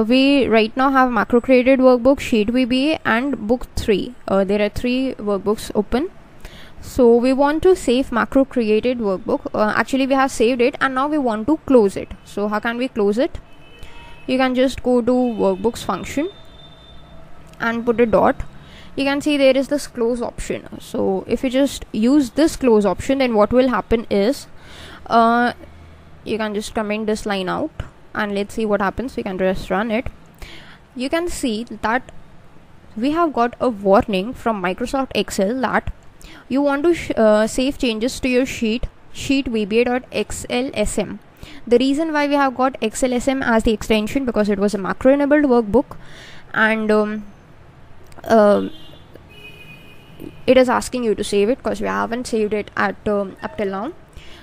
We right now have macro created workbook, sheet VBA, and book 3. There are 3 workbooks open. So we want to save macro created workbook. Actually we have saved it and now we want to close it. So how can we close it? You can just go to workbooks function and put a dot. You can see there is this close option. So if you just use this close option, then what will happen is you can just comment this line out and let's see what happens. We can just run it. You can see that we have got a warning from Microsoft Excel that you want to save changes to your sheet VBA.xlsm. The reason why we have got xlsm as the extension, because it was a macro enabled workbook, and it is asking you to save it because we haven't saved it at up till now.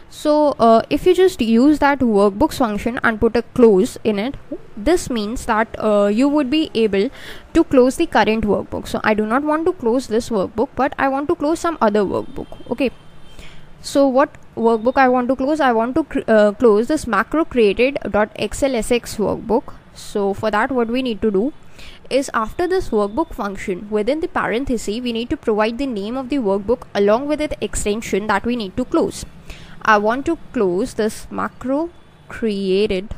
So if you just use that workbooks function and put a close in it, this means that you would be able to close the current workbook. So I do not want to close this workbook, but I want to close some other workbook. Okay, so what workbook I want to close? I want to close this macro created .xlsx workbook. So for that, what we need to do is, after this workbook function, within the parenthesis we need to provide the name of the workbook along with the extension that we need to close. I want to close this macro created,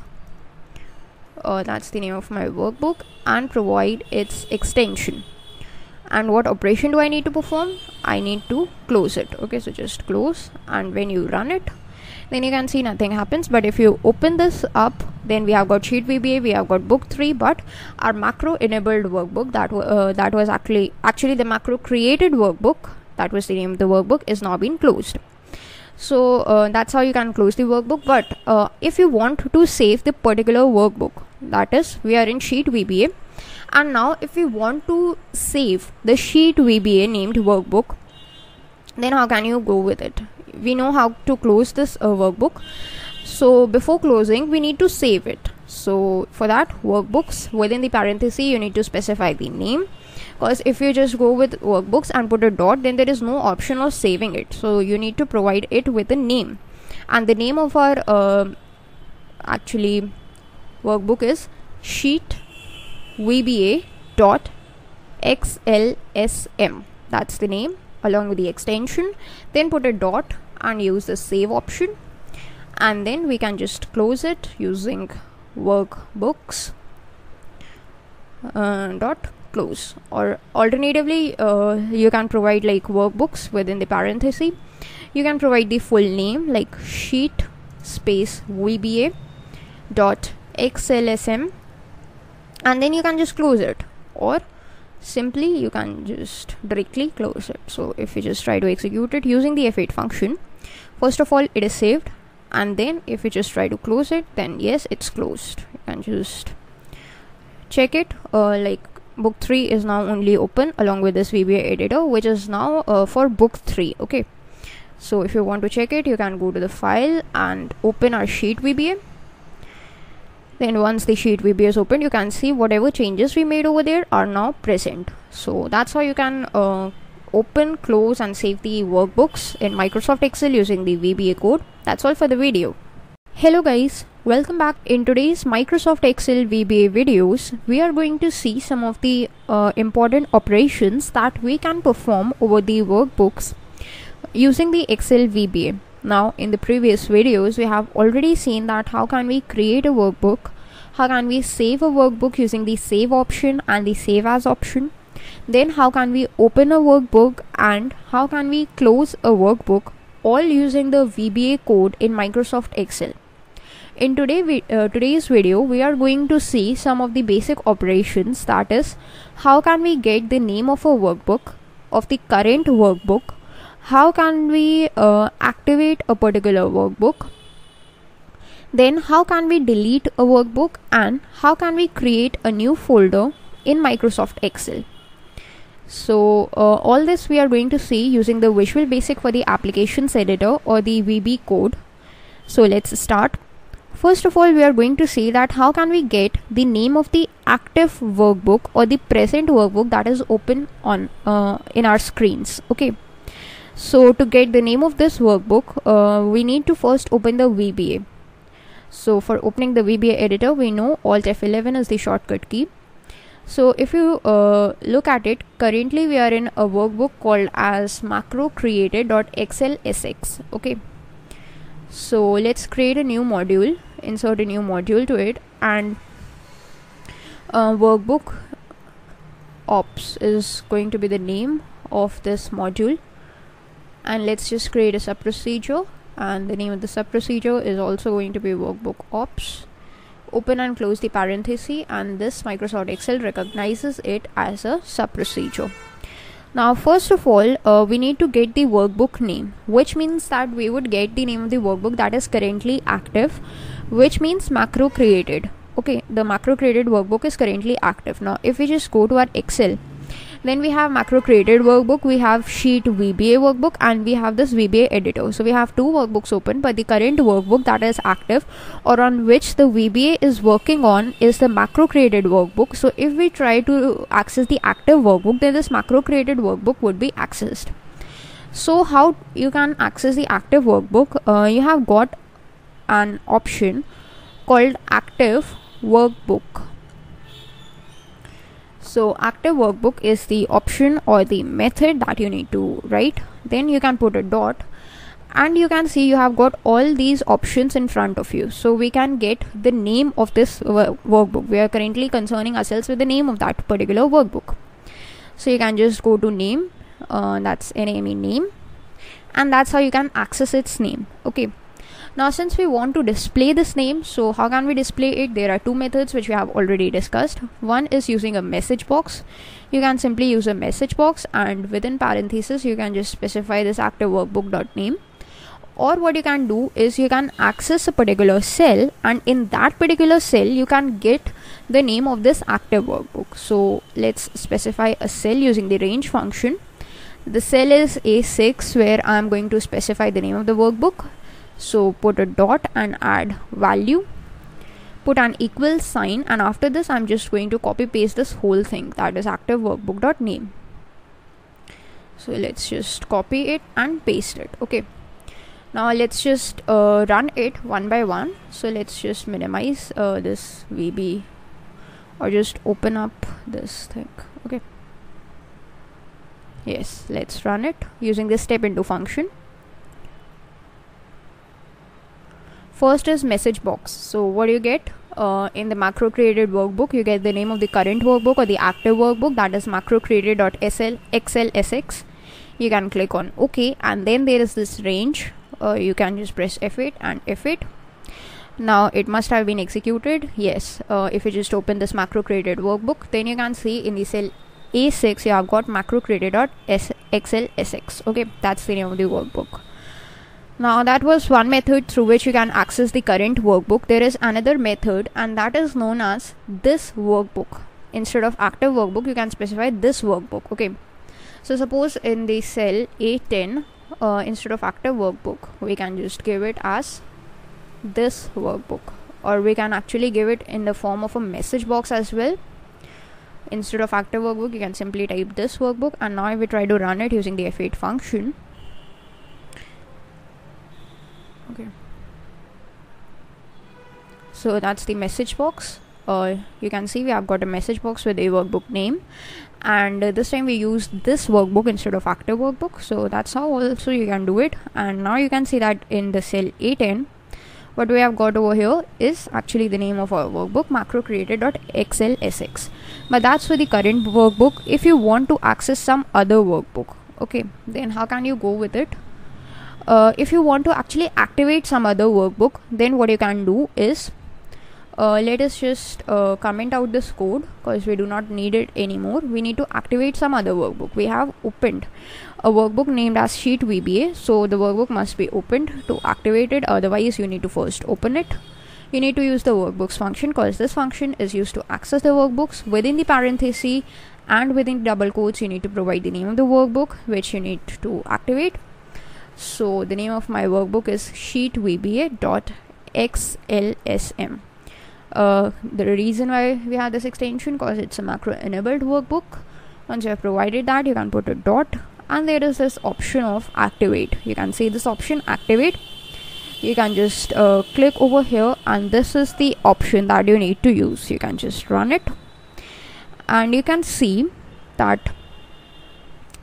that's the name of my workbook, and provide its extension. And what operation do I need to perform? I need to close it. Okay, so just close, and when you run it, then you can see nothing happens. But if you open this up, then we have got sheet VBA, we have got book 3, but our macro enabled workbook, that was actually the macro created workbook, that was the name of the workbook, is now been closed. So that's how you can close the workbook. But if you want to save the particular workbook, that is, we are in sheet VBA, and now if we want to save the sheet VBA named workbook, then how can you go with it? We know how to close this workbook. So before closing, we need to save it. So for that, workbooks, within the parenthesis you need to specify the name, because if you just go with workbooks and put a dot, then there is no option of saving it. So you need to provide it with a name, and the name of our actually workbook is sheet VBA.xlsm. That's the name along with the extension. Then put a dot and use the save option, and then we can just close it using workbooks dot close, or alternatively you can provide like workbooks within the parenthesis. You can provide the full name like sheet space VBA dot xlsm, and then you can just close it, or simply you can just directly close it. So if you just try to execute it using the F8 function, first of all it is saved, and then if you just try to close it, then yes, it's closed. can just check it. Like book 3 is now only open along with this VBA editor, which is now for book 3. Okay, so if you want to check it, you can go to the file and open our sheet VBA. Then once the sheet VBA is open, you can see whatever changes we made over there are now present. So that's how you can open, close and save the workbooks in Microsoft Excel using the VBA code. That's all for the video. Hello guys, welcome back. In today's Microsoft Excel VBA videos, we are going to see some of the important operations that we can perform over the workbooks using the Excel VBA. Now in the previous videos, we have already seen that how can we create a workbook, how can we save a workbook using the save option and the save as option, then how can we open a workbook and how can we close a workbook, all using the VBA code in Microsoft Excel. In today's video, we are going to see some of the basic operations, that is how can we get the name of a workbook, of the current workbook, how can we activate a particular workbook, then how can we delete a workbook, and how can we create a new folder in Microsoft Excel. So all this we are going to see using the Visual Basic for the Applications Editor or the VB code. So let's start. First of all, we are going to see that how can we get the name of the active workbook or the present workbook that is open on in our screens. Okay, so to get the name of this workbook, we need to first open the VBA. So for opening the VBA editor, we know Alt F11 is the shortcut key. So if you look at it, currently we are in a workbook called as macrocreated.xlsx. Okay, so let's create a new module, insert a new module to it, and workbook ops is going to be the name of this module. And let's just create a sub procedure, and the name of the sub procedure is also going to be workbook ops. Open and close the parenthesis, and this Microsoft Excel recognizes it as a sub procedure. Now first of all, we need to get the workbook name, which means that we would get the name of the workbook that is currently active, which means macro created. Okay, the macro created workbook is currently active. Now if we just go to our Excel, then we have macro created workbook, we have sheet VBA workbook, and we have this VBA editor. So we have two workbooks open, but the current workbook that is active or on which the VBA is working on is the macro created workbook. So if we try to access the active workbook, then this macro created workbook would be accessed. So how you can access the active workbook? You have got an option called active workbook. So active workbook is the option or the method that you need to write. Then you can put a dot, and you can see you have got all these options in front of you. So we can get the name of this workbook. We are currently concerning ourselves with the name of that particular workbook. So you can just go to name, that's NAME name, and that's how you can access its name. Okay. Now since we want to display this name, so how can we display it? There are two methods which we have already discussed. One is using a message box. You can simply use a message box, and within parentheses you can just specify this active workbook.name. Or what you can do is you can access a particular cell, and in that particular cell you can get the name of this active workbook. So let's specify a cell using the range function. The cell is A6, where I am going to specify the name of the workbook. So put a dot and add value, put an equal sign, and after this I'm just going to copy paste this whole thing, that is active workbook.name. So let's just copy it and paste it. Okay, now let's just run it one by one. So let's just minimize this VB, or just open up this thing. Okay, yes, let's run it using this step into function. First is message box. So what do you get? In the macro created workbook, you get the name of the current workbook or the active workbook, that is macrocreated.xlsx. You can click on OK, and then there is this range. You can just press F8 and F8. Now it must have been executed. Yes, if you just open this macro created workbook, then you can see in the cell A6 you have got macrocreated.xlsx. Okay, that's the name of the workbook. Now that was one method through which you can access the current workbook. There is another method, and that is known as this workbook. Instead of active workbook, you can specify this workbook. Okay, so suppose in the cell A10, instead of active workbook, we can just give it as this workbook, or we can actually give it in the form of a message box as well. Instead of active workbook, you can simply type this workbook, and now if we try to run it using the F8 function, okay, so that's the message box. You can see we have got a message box with a workbook name, and this time we use this workbook instead of active workbook. So that's how also you can do it. And now you can see that in the cell A10, what we have got over here is actually the name of our workbook, macro created.xlsx, but that's for the current workbook. If you want to access some other workbook, okay, then how can you go with it? If you want to actually activate some other workbook, then what you can do is, let us just comment out this code because we do not need it anymore. We need to activate some other workbook. We have opened a workbook named as Sheet VBA, so the workbook must be opened to activate it. Otherwise, you need to first open it. You need to use the workbooks function because this function is used to access the workbooks. Within the parenthesis and within double quotes, you need to provide the name of the workbook which you need to activate. So the name of my workbook is Sheet VBA.xlsm. The reason why we have this extension, because it's a macro enabled workbook. Once you have provided that, you can put a dot, and there is this option of activate. You can see this option activate. You can just click over here, and this is the option that you need to use. You can just run it, and you can see that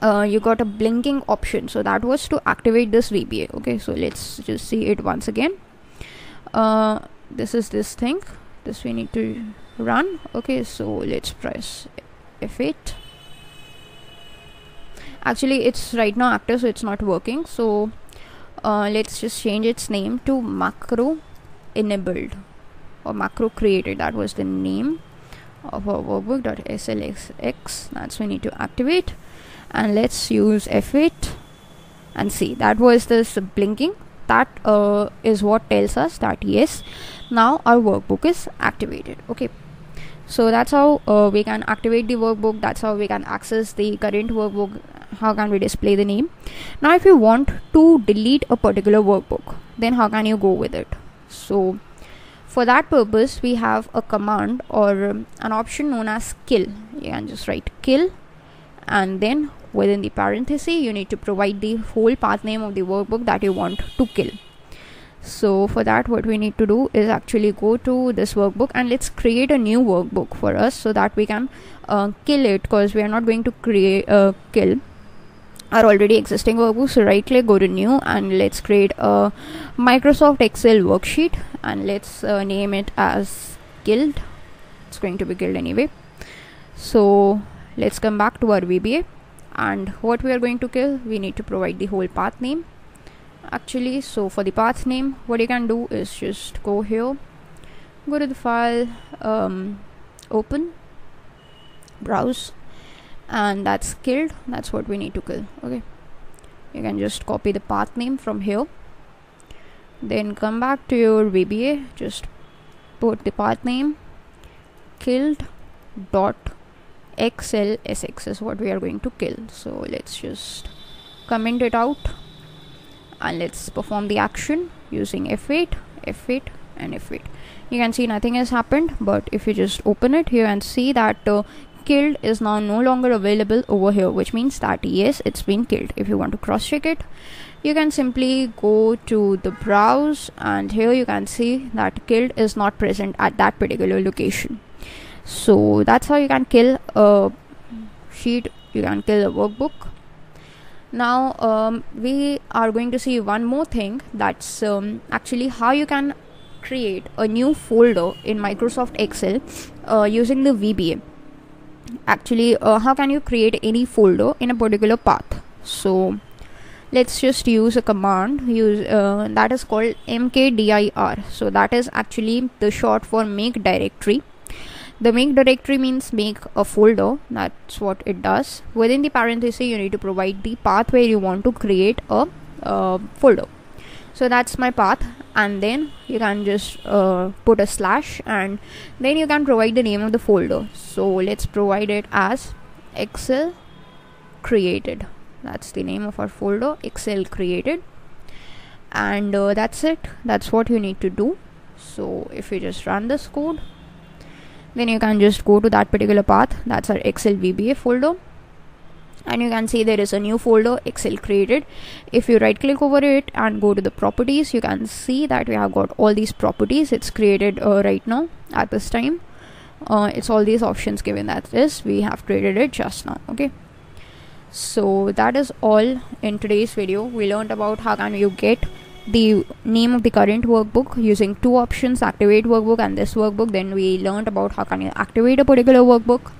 you got a blinking option. So that was to activate this VBA. Okay, so let's just see it once again. This is this thing. This we need to run. Okay, so let's press F8. Actually, it's right now active, so it's not working. So let's just change its name to macro enabled or macro created. That was the name of our workbook.slx. That's we need to activate, and let's use F8 and see. That was this blinking. That is what tells us that yes, now our workbook is activated. Okay, so that's how we can activate the workbook. That's how we can access the current workbook. How can we display the name? Now if you want to delete a particular workbook, then how can you go with it? So for that purpose, we have a command or an option known as kill. You can just write kill, and then within the parenthesis you need to provide the whole path name of the workbook that you want to kill. So for that, what we need to do is actually go to this workbook, and let's create a new workbook for us so that we can kill it, because we are not going to create kill our already existing workbook. So right click, go to new, and let's create a Microsoft Excel worksheet, and let's name it as killed. It's going to be killed anyway. So let's come back to our VBA, and what we are going to kill, we need to provide the whole path name actually. So for the path name, what you can do is just go here, go to the file, open, browse, and that's killed. That's what we need to kill. Okay, you can just copy the path name from here, then come back to your VBA, just put the path name killed dot xlsx is what we are going to kill. So let's just comment it out, and let's perform the action using F8, F8 and F8. You can see nothing has happened, but if you just open it here and see that killed is now no longer available over here, which means that yes, it's been killed. If you want to cross check it, you can simply go to the browse, and here you can see that killed is not present at that particular location. So that's how you can kill a sheet, you can kill a workbook. Now we are going to see one more thing, that's actually how you can create a new folder in Microsoft Excel using the VBA. Actually, how can you create any folder in a particular path? So let's just use a command that is called mkdir. So that is actually the short for make directory. The make directory means make a folder. That's what it does. Within the parenthesis, you need to provide the path where you want to create a folder. So that's my path, and then you can just put a slash, and then you can provide the name of the folder. So let's provide it as Excel created. That's the name of our folder, Excel created, and that's it. That's what you need to do. So if you just run this code, then you can just go to that particular path. That's our Excel VBA folder, and you can see there is a new folder, Excel created. If you right click over it and go to the properties, you can see that we have got all these properties. It's created right now at this time. It's all these options given. That is, we have created it just now. Okay, so that is all in today's video. We learned about how can you get the name of the current workbook using two options, activate workbook and this workbook. Then we learned about how can you activate a particular workbook.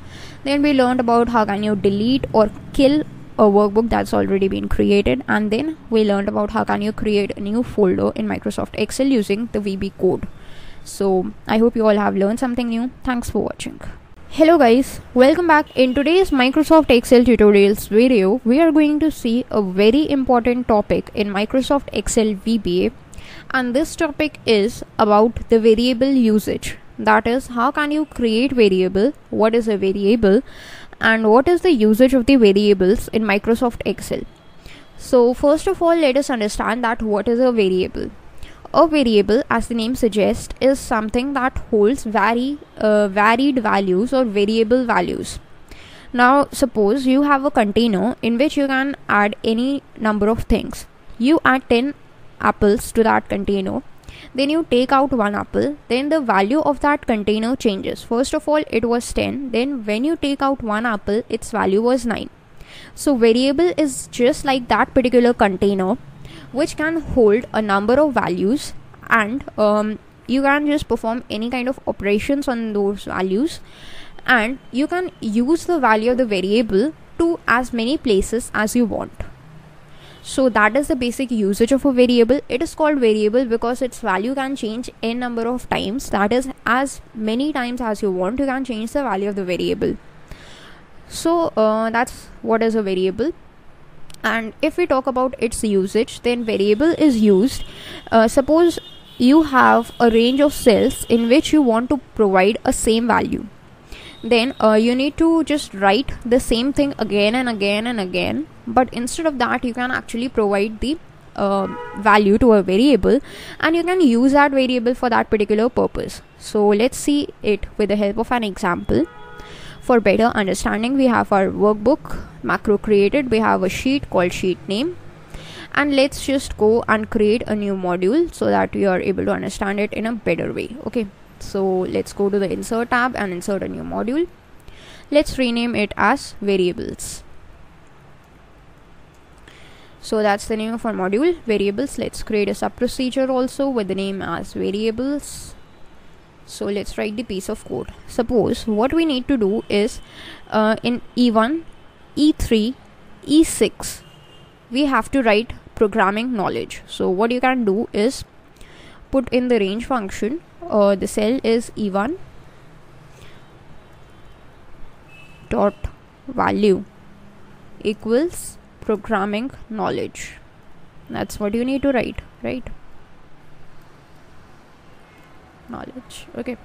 Then we learned about how can you delete or kill a workbook that's already been created, and then we learned about how can you create a new folder in Microsoft Excel using the VB code. So I hope you all have learned something new. Thanks for watching. Hello guys, welcome back. In today's Microsoft Excel tutorials video, we are going to see a very important topic in Microsoft Excel VBA, and this topic is about the variable usage. That is, how can you create variable, what is a variable, and what is the usage of the variables in Microsoft Excel. So first of all, let us understand that what is a variable. A variable, as the name suggests, is something that holds varied values or variable values. Now suppose you have a container in which you can add any number of things. You add 10 apples to that container, then you take out one apple, then the value of that container changes. First of all it was 10, then when you take out one apple, its value was 9. So variable is just like that particular container which can hold a number of values, and you can just perform any kind of operations on those values, and you can use the value of the variable to as many places as you want. So that is the basic usage of a variable. It is called variable because its value can change n number of times. That is, as many times as you want, you can change the value of the variable. So that's what is a variable. And if we talk about its usage, then variable is used. Suppose you have a range of cells in which you want to provide a same value. Then you need to just write the same thing again and again and again, but instead of that you can actually provide the value to a variable, and you can use that variable for that particular purpose. So let's see it with the help of an example. For better understanding, we have our workbook macro created. We have a sheet called sheet name, and let's just go and create a new module so that we are able to understand it in a better way. Okay, so let's go to the insert tab and insert a new module. Let's rename it as variables. So that's the name of our module, variables. Let's create a sub procedure also with the name as variables. So let's write the piece of code. Suppose what we need to do is in E1, E3, E6 we have to write programming knowledge. So what you can do is put in the range function, the cell is E1 dot value equals programming knowledge. That's what you need to write, right? Knowledge. Okay,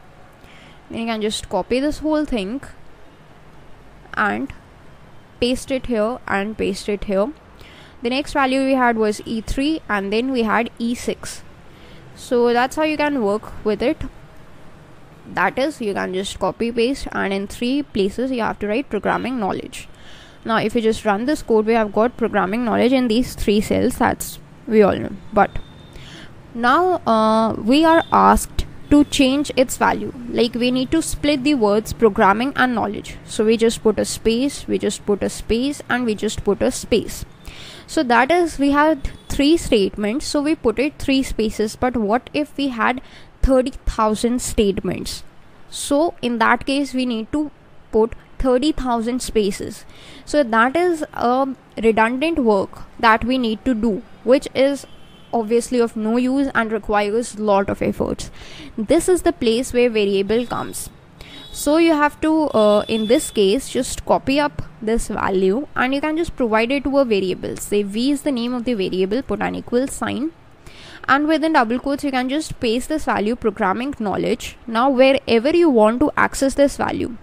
then you can just copy this whole thing and paste it here and paste it here. The next value we had was E3, and then we had E6. So that's how you can work with it. That is, you can just copy paste, and in 3 places you have to write programming knowledge. Now if you just run this code, we have got programming knowledge in these 3 cells. That's we all know. But now we are asked to change its value. Like, we need to split the words programming and knowledge. So we just put a space, we just put a space, and we just put a space. So that is, we had 3 statements, so we put it 3 spaces. But what if we had 30,000 statements? So in that case we need to put 30,000 spaces. So that is a redundant work that we need to do, which is obviously of no use and requires lot of efforts. This is the place where variable comes. So you have to in this case just copy up this value, and you can just provide it to a variable. Say v is the name of the variable, put an equal sign, and within double quotes you can just paste this value programming knowledge. Now wherever you want to access this value,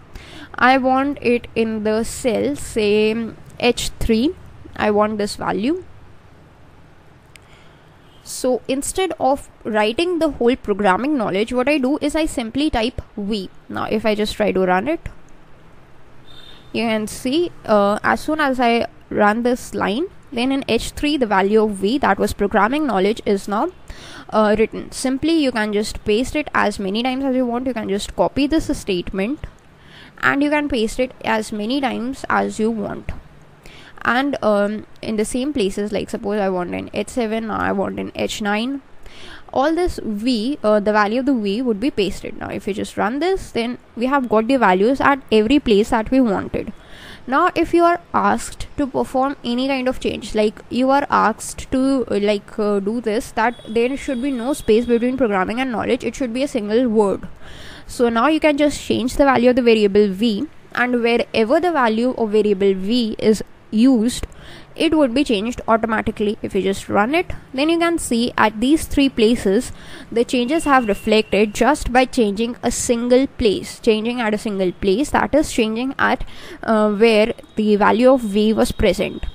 I want it in the cell, say H3, I want this value. So instead of writing the whole programming knowledge, what I do is I simply type V. Now if I just try to run it, you can see as soon as I run this line, then in H3 the value of V, that was programming knowledge, is now written. Simply you can just paste it as many times as you want. You can just copy this statement and you can paste it as many times as you want. And in the same places, like suppose I want in H7, now I want in H9, all this V, the value of the V would be pasted. Now if you just run this, then we have got the values at every place that we wanted. Now if you are asked to perform any kind of change, like you are asked to do this, that there should be no space between programming and knowledge, it should be a single word. So now you can just change the value of the variable V, and wherever the value of variable V is used, it would be changed automatically. If you just run it, then you can see at these three places the changes have reflected just by changing a single place, changing at a single place, that is changing at where the value of V was present.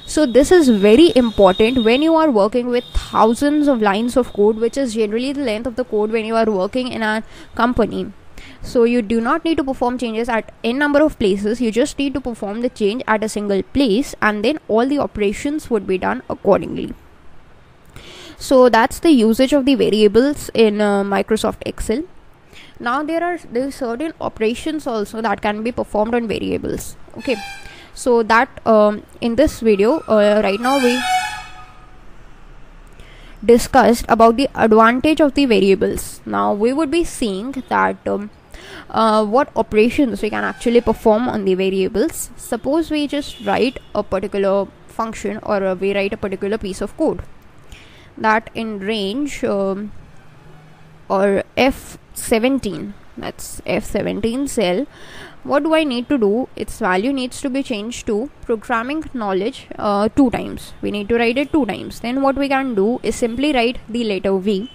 So this is very important when you are working with thousands of lines of code, which is generally the length of the code when you are working in a company. So you do not need to perform changes at n number of places, you just need to perform the change at a single place, and then all the operations would be done accordingly. So that's the usage of the variables in Microsoft Excel. Now there are certain operations also that can be performed on variables. Okay, so that in this video right now we discussed about the advantage of the variables. Now we would be seeing that what operations we can actually perform on the variables. Suppose we just write a particular function, or we write a particular piece of code that in range or F17, that's F17 cell, what do I need to do? Its value needs to be changed to programming knowledge 2 times. We need to write it 2 times. Then what we can do is simply write the letter V.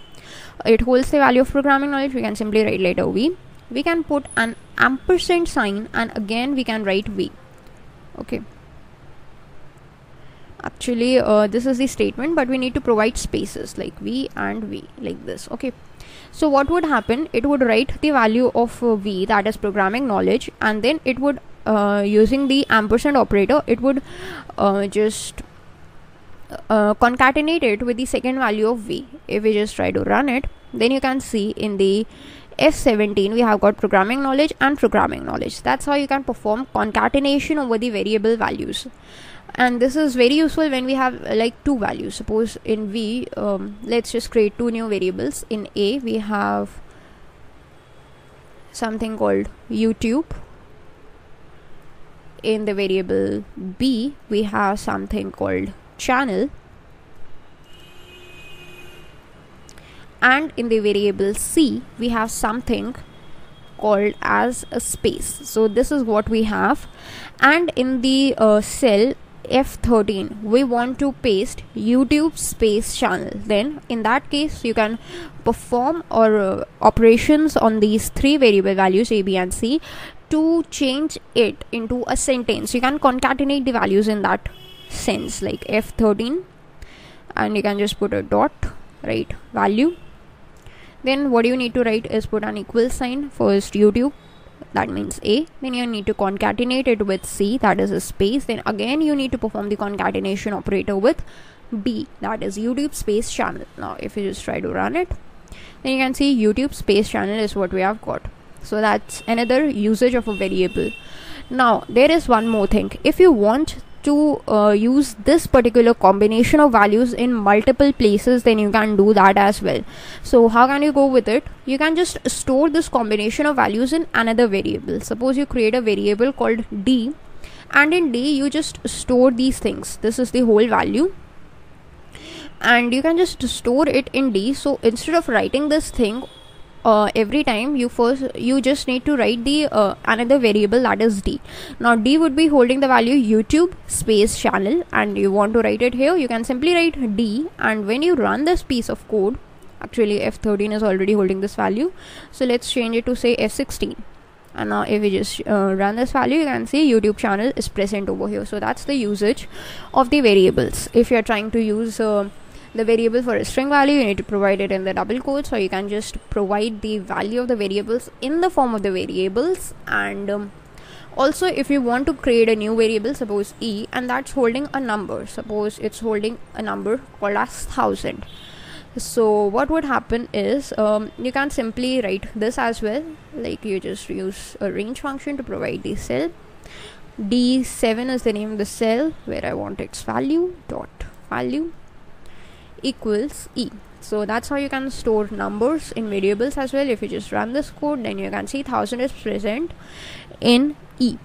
It holds the value of programming knowledge. We can simply write letter V. We can put an ampersand sign, and again we can write V. Okay, actually this is the statement, but we need to provide spaces like V and V, like this. Okay, so what would happen, it would write the value of V, that is programming knowledge, and then it would using the ampersand operator, it would just concatenate it with the second value of V. If we just try to run it, then you can see in the F17 we have got programming knowledge and programming knowledge. That's how you can perform concatenation over the variable values, and this is very useful when we have like 2 values. Suppose in V, let's just create 2 new variables. In A we have something called YouTube. In the variable B we have something called channel, and in the variable C we have something called as a space. So this is what we have, and in the cell F13 we want to paste YouTube space channel. Then in that case you can perform or operations on these 3 variable values A, B and C to change it into a sentence. You can concatenate the values in that sense, like F13, and you can just put a dot, right, value. Then what you need to write is put an equal sign, first YouTube, that means A, then you need to concatenate it with C, that is a space, then again you need to perform the concatenation operator with B, that is YouTube space channel. Now if you just try to run it, then you can see YouTube space channel is what we have got. So that's another usage of a variable. Now there is one more thing. If you want to use this particular combination of values in multiple places, then you can do that as well. So how can you go with it? You can just store this combination of values in another variable. Suppose you create a variable called D, and in D you just store these things. This is the whole value, and you can just store it in D. So instead of writing this thing every time you just need to write the another variable, that is d. Now d would be holding the value YouTube space channel, and you want to write it here, you can simply write d, and when you run this piece of code, actually F13 is already holding this value, so let's change it to say F16. And now if we just run this value, you can see YouTube channel is present over here. So that's the usage of the variables. If you're trying to use the variable for a string value, you need to provide it in the double quotes, or you can just provide the value of the variables in the form of the variables. And also, if you want to create a new variable, suppose e, and that's holding a number, suppose it's holding a number called as 1000. So what would happen is you can simply write this as well, like you just use a range function to provide the cell. D7 is the name of the cell where I want its value, dot value equals e. So that's how you can store numbers in variables as well. If you just run this code, then you can see 1000 is present in e.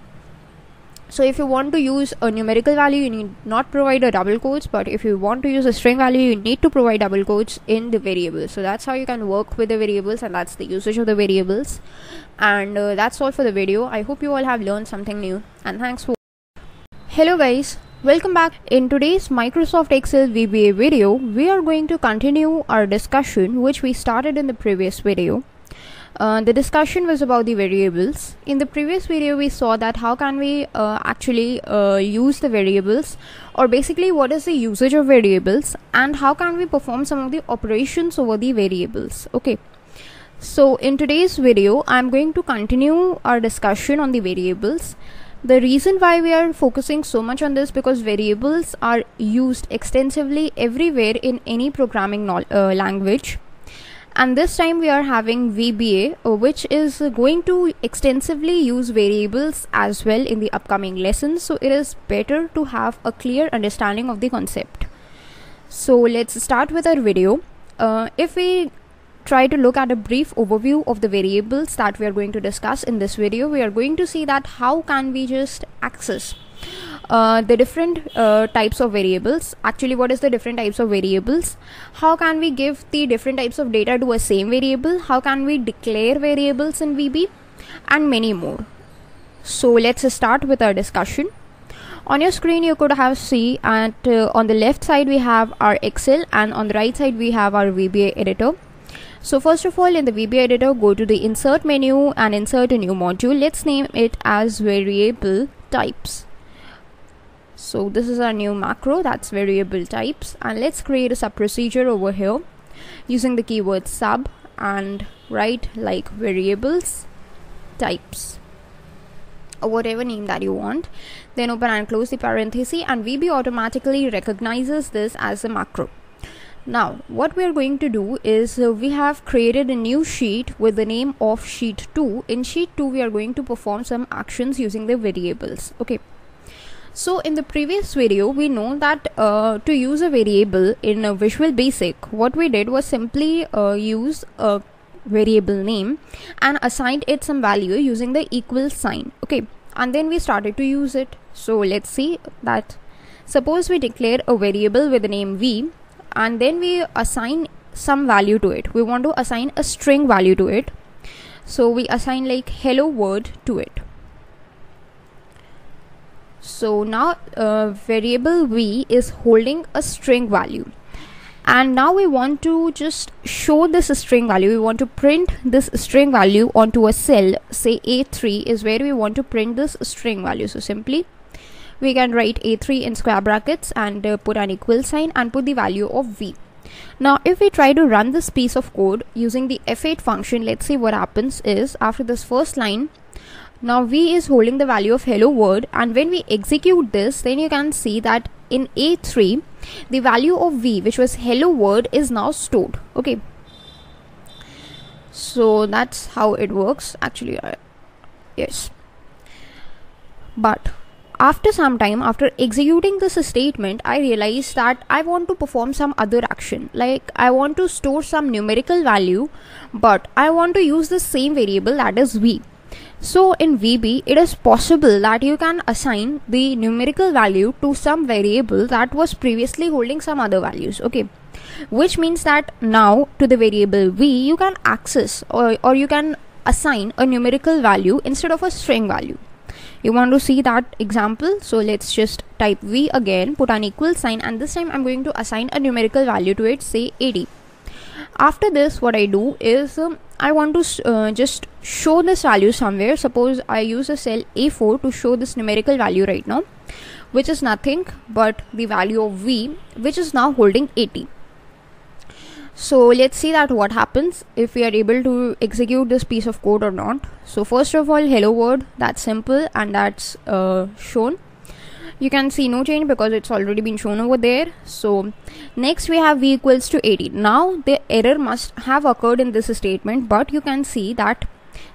So if you want to use a numerical value, you need not provide a double quotes, but if you want to use a string value, you need to provide double quotes in the variable. So that's how you can work with the variables, and that's the usage of the variables. And that's all for the video. I hope you all have learned something new, and thanks for. Hello guys, welcome back. In today's Microsoft Excel VBA video, we are going to continue our discussion which we started in the previous video. The discussion was about the variables. In the previous video, we saw that how can we actually use the variables, or basically what is the usage of variables, and how can we perform some of the operations over the variables. Okay, so in today's video, I'm going to continue our discussion on the variables. The reason why we are focusing so much on this, because variables are used extensively everywhere in any programming language. And this time we are having VBA, which is going to extensively use variables as well in the upcoming lessons. So it is better to have a clear understanding of the concept. So let's start with our video. If we try to look at a brief overview of the variables that we are going to discuss in this video, we are going to see that how can we just access the different types of variables. Actually, what is the different types of variables? How can we give the different types of data to a same variable? How can we declare variables in VB? And many more. So let's start with our discussion. On your screen, you could have see at on the left side we have our Excel, and on the right side we have our VBA editor. So first of all, in the VBA editor, go to the insert menu and insert a new module. Let's name it as variable types. So this is our new macro, that's variable types, and let's create a sub procedure over here using the keyword sub and write like variables types or whatever name that you want. Then open and close the parenthesis, and VB automatically recognizes this as a macro. Now what we are going to do is we have created a new sheet with the name of sheet 2. In sheet 2 we are going to perform some actions using the variables. Okay. So in the previous video, we know that to use a variable in a Visual Basic, what we did was simply use a variable name and assigned it some value using the equal sign. Okay, and then we started to use it. So let's see that. Suppose we declare a variable with the name v, and then we assign some value to it. We want to assign a string value to it. So we assign like hello world to it. So now variable v is holding a string value, and now we want to just show this string value. We want to print this string value onto a cell, say A3 is where we want to print this string value. So simply we can write A3 in square brackets and put an equal sign and put the value of v. Now if we try to run this piece of code using the F8 function, let's see what happens is after this first line, now v is holding the value of hello world, and when we execute this, then you can see that in A3 the value of v, which was hello world, is now stored. Okay, so that's how it works actually. Yes, but after some time, after executing this statement, I realized that I want to perform some other action, like I want to store some numerical value, but I want to use the same variable, that is v. So in VB, it is possible that you can assign the numerical value to some variable that was previously holding some other values. Okay, which means that now to the variable v you can access or you can assign a numerical value instead of a string value. You want to see that example, so let's just type v again, put an equal sign, and this time I'm going to assign a numerical value to it, say 80. After this, what I do is I want to just show this value somewhere. Suppose I use a cell A4 to show this numerical value right now, which is nothing but the value of v, which is now holding 80. So let's see that what happens if we are able to execute this piece of code or not. So first of all, hello world, that's simple and that's shown. You can see no change because it's already been shown over there. So next we have v equals to 80. Now the error must have occurred in this statement, but you can see that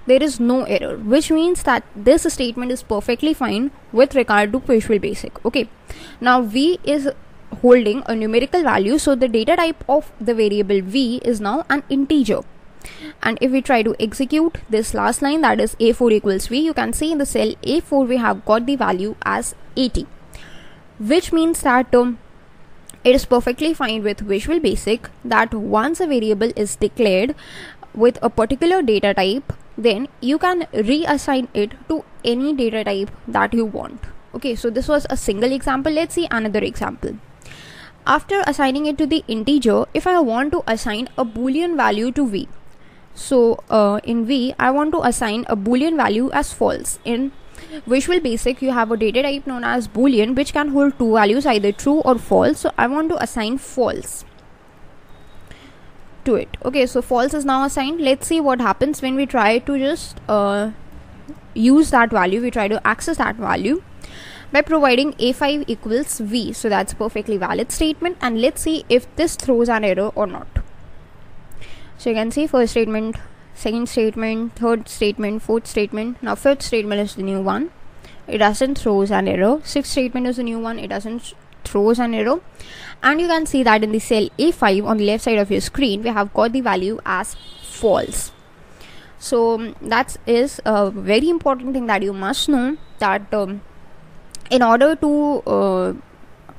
there is no error, which means that this statement is perfectly fine with regard to Visual Basic. Okay, now v is holding a numerical value, so the data type of the variable v is now an integer. And if we try to execute this last line, that is a4 equals v, you can see in the cell a4 we have got the value as 80, which means that it is perfectly fine with Visual Basic that once a variable is declared with a particular data type, then you can reassign it to any data type that you want. Okay, so this was a single example. Let's see another example. After assigning it to the integer, if I want to assign a boolean value to v, so in v I want to assign a boolean value as false. In Visual Basic you have a data type known as boolean, which can hold two values, either true or false. So I want to assign false to it. Okay, so false is now assigned. Let's see what happens when we try to just use that value. We try to access that value by providing a5 equals v, so that's perfectly valid statement, and let's see if this throws an error or not. So you can see first statement, second statement, third statement, fourth statement. Now fifth statement is the new one, it doesn't throws an error. Sixth statement is the new one, it doesn't throws an error. And you can see that in the cell a5 on the left side of your screen we have got the value as false. So that is a very important thing that you must know, that in order to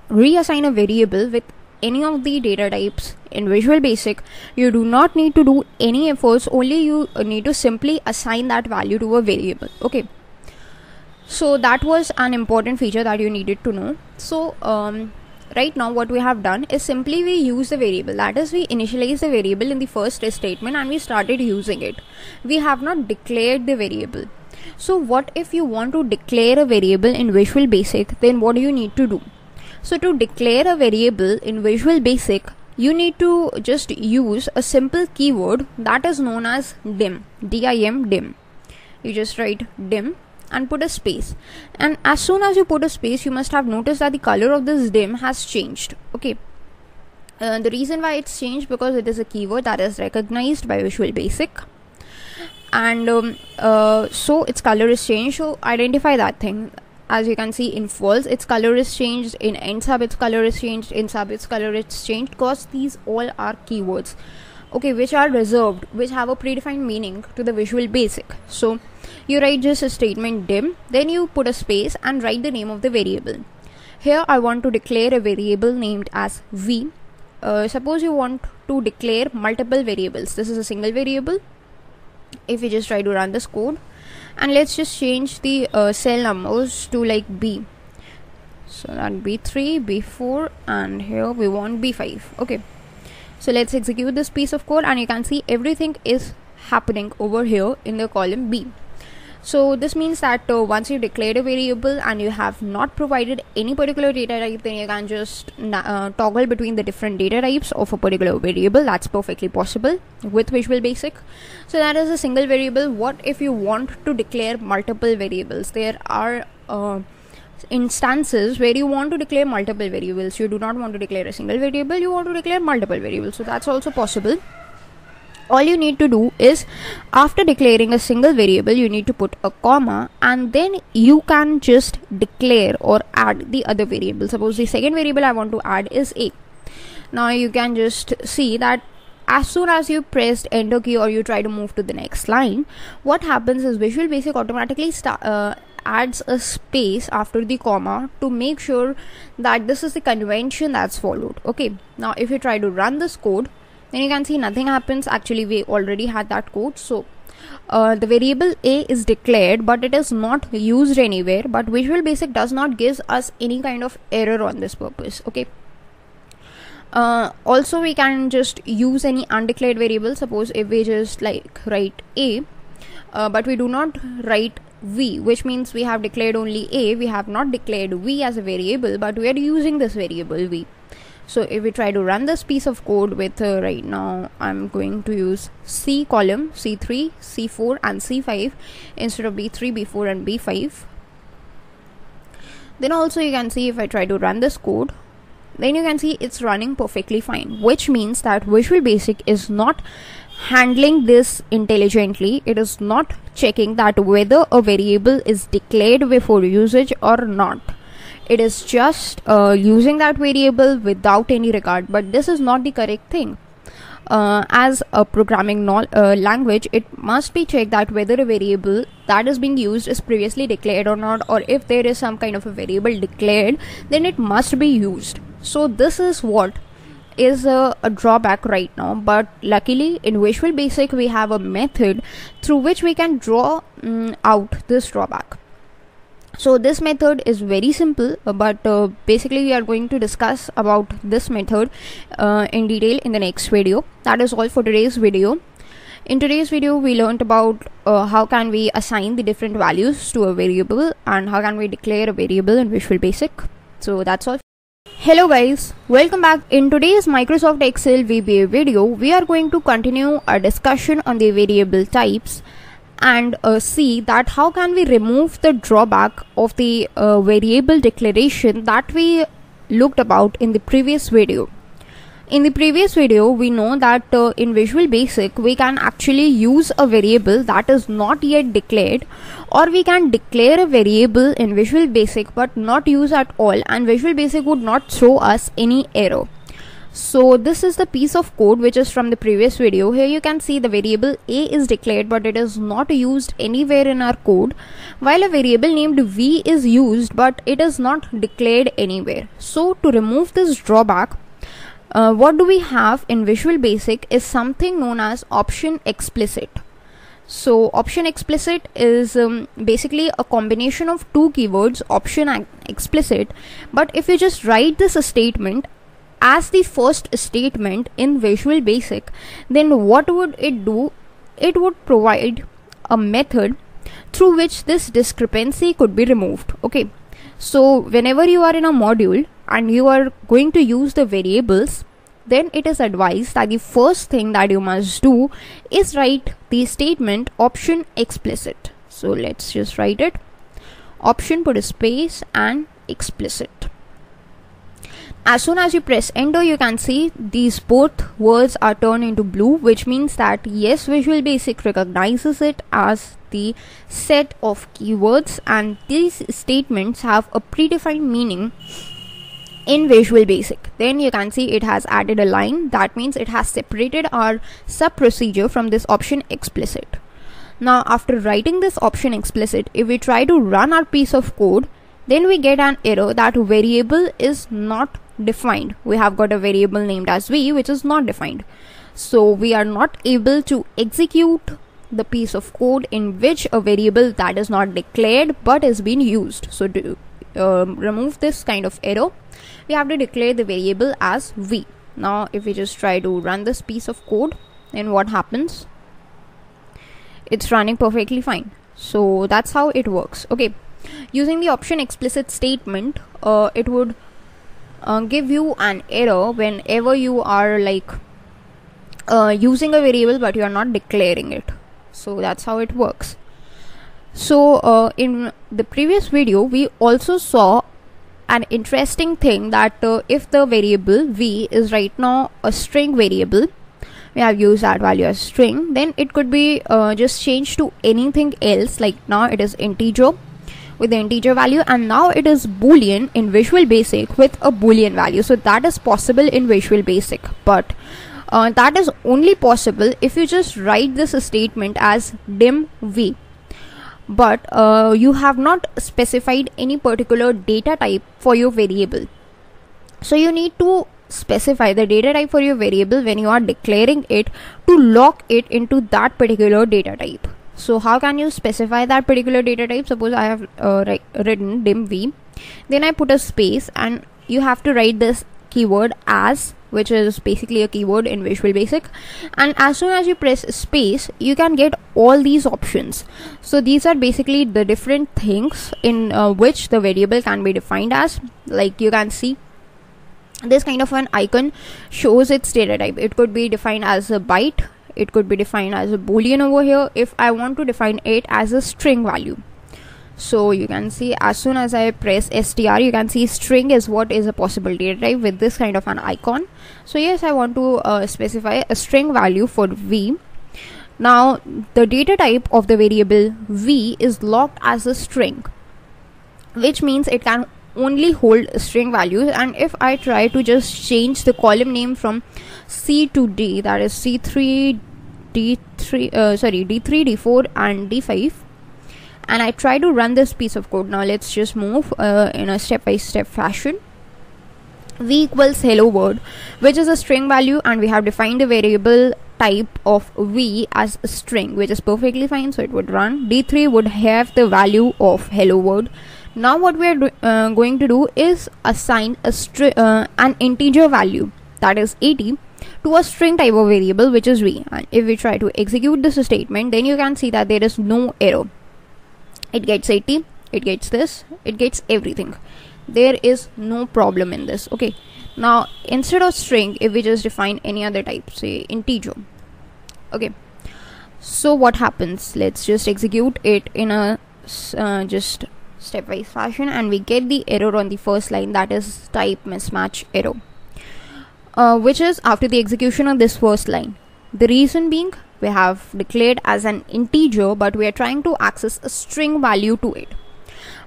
reassign a variable with any of the data types in Visual Basic, you do not need to do any efforts, only you need to simply assign that value to a variable. Okay, so that was an important feature that you needed to know. So right now what we have done is simply we use the variable, that is we initialize the variable in the first statement and we started using it. We have not declared the variable. So what if you want to declare a variable in Visual Basic, then what do you need to do? So to declare a variable in Visual Basic, you need to just use a simple keyword that is known as dim, dim, dim. You just write dim and put a space, and as soon as you put a space, you must have noticed that the color of this dim has changed. Okay, the reason why it's changed because it is a keyword that is recognized by Visual Basic, and so its color is changed. So identify that thing. As you can see, in false its color is changed, in end sub its color is changed, in sub its color is changed, because these all are keywords, okay, which are reserved, which have a predefined meaning to the Visual Basic. So you write just a statement dim, then you put a space and write the name of the variable. Here I want to declare a variable named as v. Suppose you want to declare multiple variables. This is a single variable. If you just try to run this code, and let's just change the cell numbers to like b, so that b3, b4, and here we want b5. Okay, so let's execute this piece of code, and you can see everything is happening over here in the column b. So this means that once you declare a variable and you have not provided any particular data type, then you can just toggle between the different data types of a particular variable. That's perfectly possible with Visual Basic. So that is a single variable. What if you want to declare multiple variables? There are instances where you want to declare multiple variables. You do not want to declare a single variable, you want to declare multiple variables. So that's also possible. All you need to do is, after declaring a single variable, you need to put a comma, and then you can just declare or add the other variable. Suppose the second variable I want to add is a. Now you can just see that as soon as you pressed enter key or you try to move to the next line, what happens is Visual Basic automatically adds a space after the comma to make sure that this is the convention that's followed. Okay, now if you try to run this code, then you can see nothing happens. Actually, we already had that code. So the variable a is declared, but it is not used anywhere. But Visual Basic does not give us any kind of error on this purpose. Okay. Also, we can just use any undeclared variable. Suppose if we just like write a, but we do not write v, which means we have declared only a. We have not declared v as a variable, but we are using this variable v. So if we try to run this piece of code with right now, I'm going to use C column, C3, C4 and C5 instead of B3, B4 and B5. Then also you can see if I try to run this code, then you can see it's running perfectly fine, which means that Visual Basic is not handling this intelligently. It is not checking that whether a variable is declared before usage or not. It is just using that variable without any regard, but this is not the correct thing. As a programming language, it must be checked that whether a variable that is being used is previously declared or not, or if there is some kind of a variable declared, then it must be used. So this is what is a drawback right now, but luckily in Visual Basic we have a method through which we can draw out this drawback. So this method is very simple, but basically we are going to discuss about this method in detail in the next video. That is all for today's video. In today's video we learned about how can we assign the different values to a variable and how can we declare a variable in Visual Basic. So that's all. Hello guys, welcome back. In today's Microsoft Excel VBA video, we are going to continue our discussion on the variable types and see that how can we remove the drawback of the variable declaration that we looked about in the previous video. In the previous video, we know that in Visual Basic, we can actually use a variable that is not yet declared, or we can declare a variable in Visual Basic but not use at all, and Visual Basic would not throw us any error. So this is the piece of code which is from the previous video. Here you can see the variable a is declared, but it is not used anywhere in our code, while a variable named v is used, but it is not declared anywhere. So to remove this drawback, what do we have in Visual Basic is something known as option explicit. So option explicit is basically a combination of two keywords, option and explicit. But if you just write this statement as the first statement in Visual Basic, then what would it do? It would provide a method through which this discrepancy could be removed. Okay, so whenever you are in a module and you are going to use the variables, then it is advised that the first thing that you must do is write the statement option explicit. So let's just write it. Option, put a space and explicit. As soon as you press enter, you can see these both words are turned into blue, which means that yes, Visual Basic recognizes it as the set of keywords and these statements have a predefined meaning in Visual Basic. Then you can see it has added a line. That means it has separated our sub procedure from this option explicit. Now after writing this option explicit, if we try to run our piece of code, then we get an error that variable is not defined. We have got a variable named as v which is not defined. So we are not able to execute the piece of code in which a variable that is not declared but is being used. So to remove this kind of error, we have to declare the variable as v. Now if we just try to run this piece of code, then what happens? It's running perfectly fine. So that's how it works. Okay, using the option explicit statement, it would give you an error whenever you are like using a variable but you are not declaring it. So that's how it works. So in the previous video we also saw an interesting thing that if the variable v is right now a string variable, we have used that value as string, then it could be just changed to anything else. Like now it is integer with the integer value, and now it is boolean in Visual Basic with a boolean value. So that is possible in Visual Basic, but that is only possible if you just write this statement as dim v. but you have not specified any particular data type for your variable. So you need to specify the data type for your variable when you are declaring it to lock it into that particular data type. So how can you specify that particular data type? Suppose I have written dim_v, then I put a space, and you have to write this keyword as, which is basically a keyword in Visual Basic, and as soon as you press space you can get all these options. So these are basically the different things in which the variable can be defined as. Like you can see this kind of an icon shows its data type. It could be defined as a byte, it could be defined as a boolean over here. If I want to define it as a string value, so you can see as soon as I press str, you can see string is what is a possible data type with this kind of an icon. So yes, I want to specify a string value for v. Now the data type of the variable v is locked as a string, which means it can only hold string values. And if I try to just change the column name from C to D, that is C3, D3, D3, D4 and D5, and I try to run this piece of code. Now let's just move in a step-by-step fashion. V equals hello world, which is a string value, and we have defined the variable type of v as a string, which is perfectly fine, so it would run. D3 would have the value of hello world. Now what we are going to do is assign a an integer value, that is 80, to a string type of variable, which is v. And if we try to execute this statement, then you can see that there is no error. It gets 80, it gets this, it gets everything. There is no problem in this. Okay, now instead of string, if we just define any other type, say integer, okay, so what happens? Let's just execute it in a just stepwise fashion, and we get the error on the first line, that is type mismatch error, which is after the execution of this first line. The reason being, we have declared as an integer, but we are trying to access a string value to it.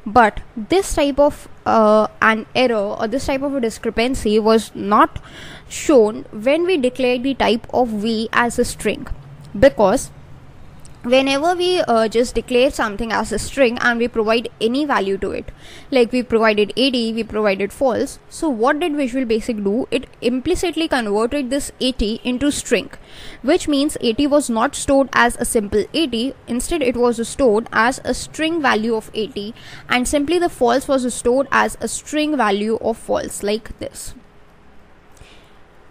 But this type of an error, or this type of a discrepancy, was not shown when we declared the type of v as a string, because whenever we just declare something as a string and we provide any value to it, like we provided 80, we provided false, so what did Visual Basic do? It implicitly converted this 80 into string, which means 80 was not stored as a simple 80, instead it was stored as a string value of 80, and simply the false was stored as a string value of false, like this,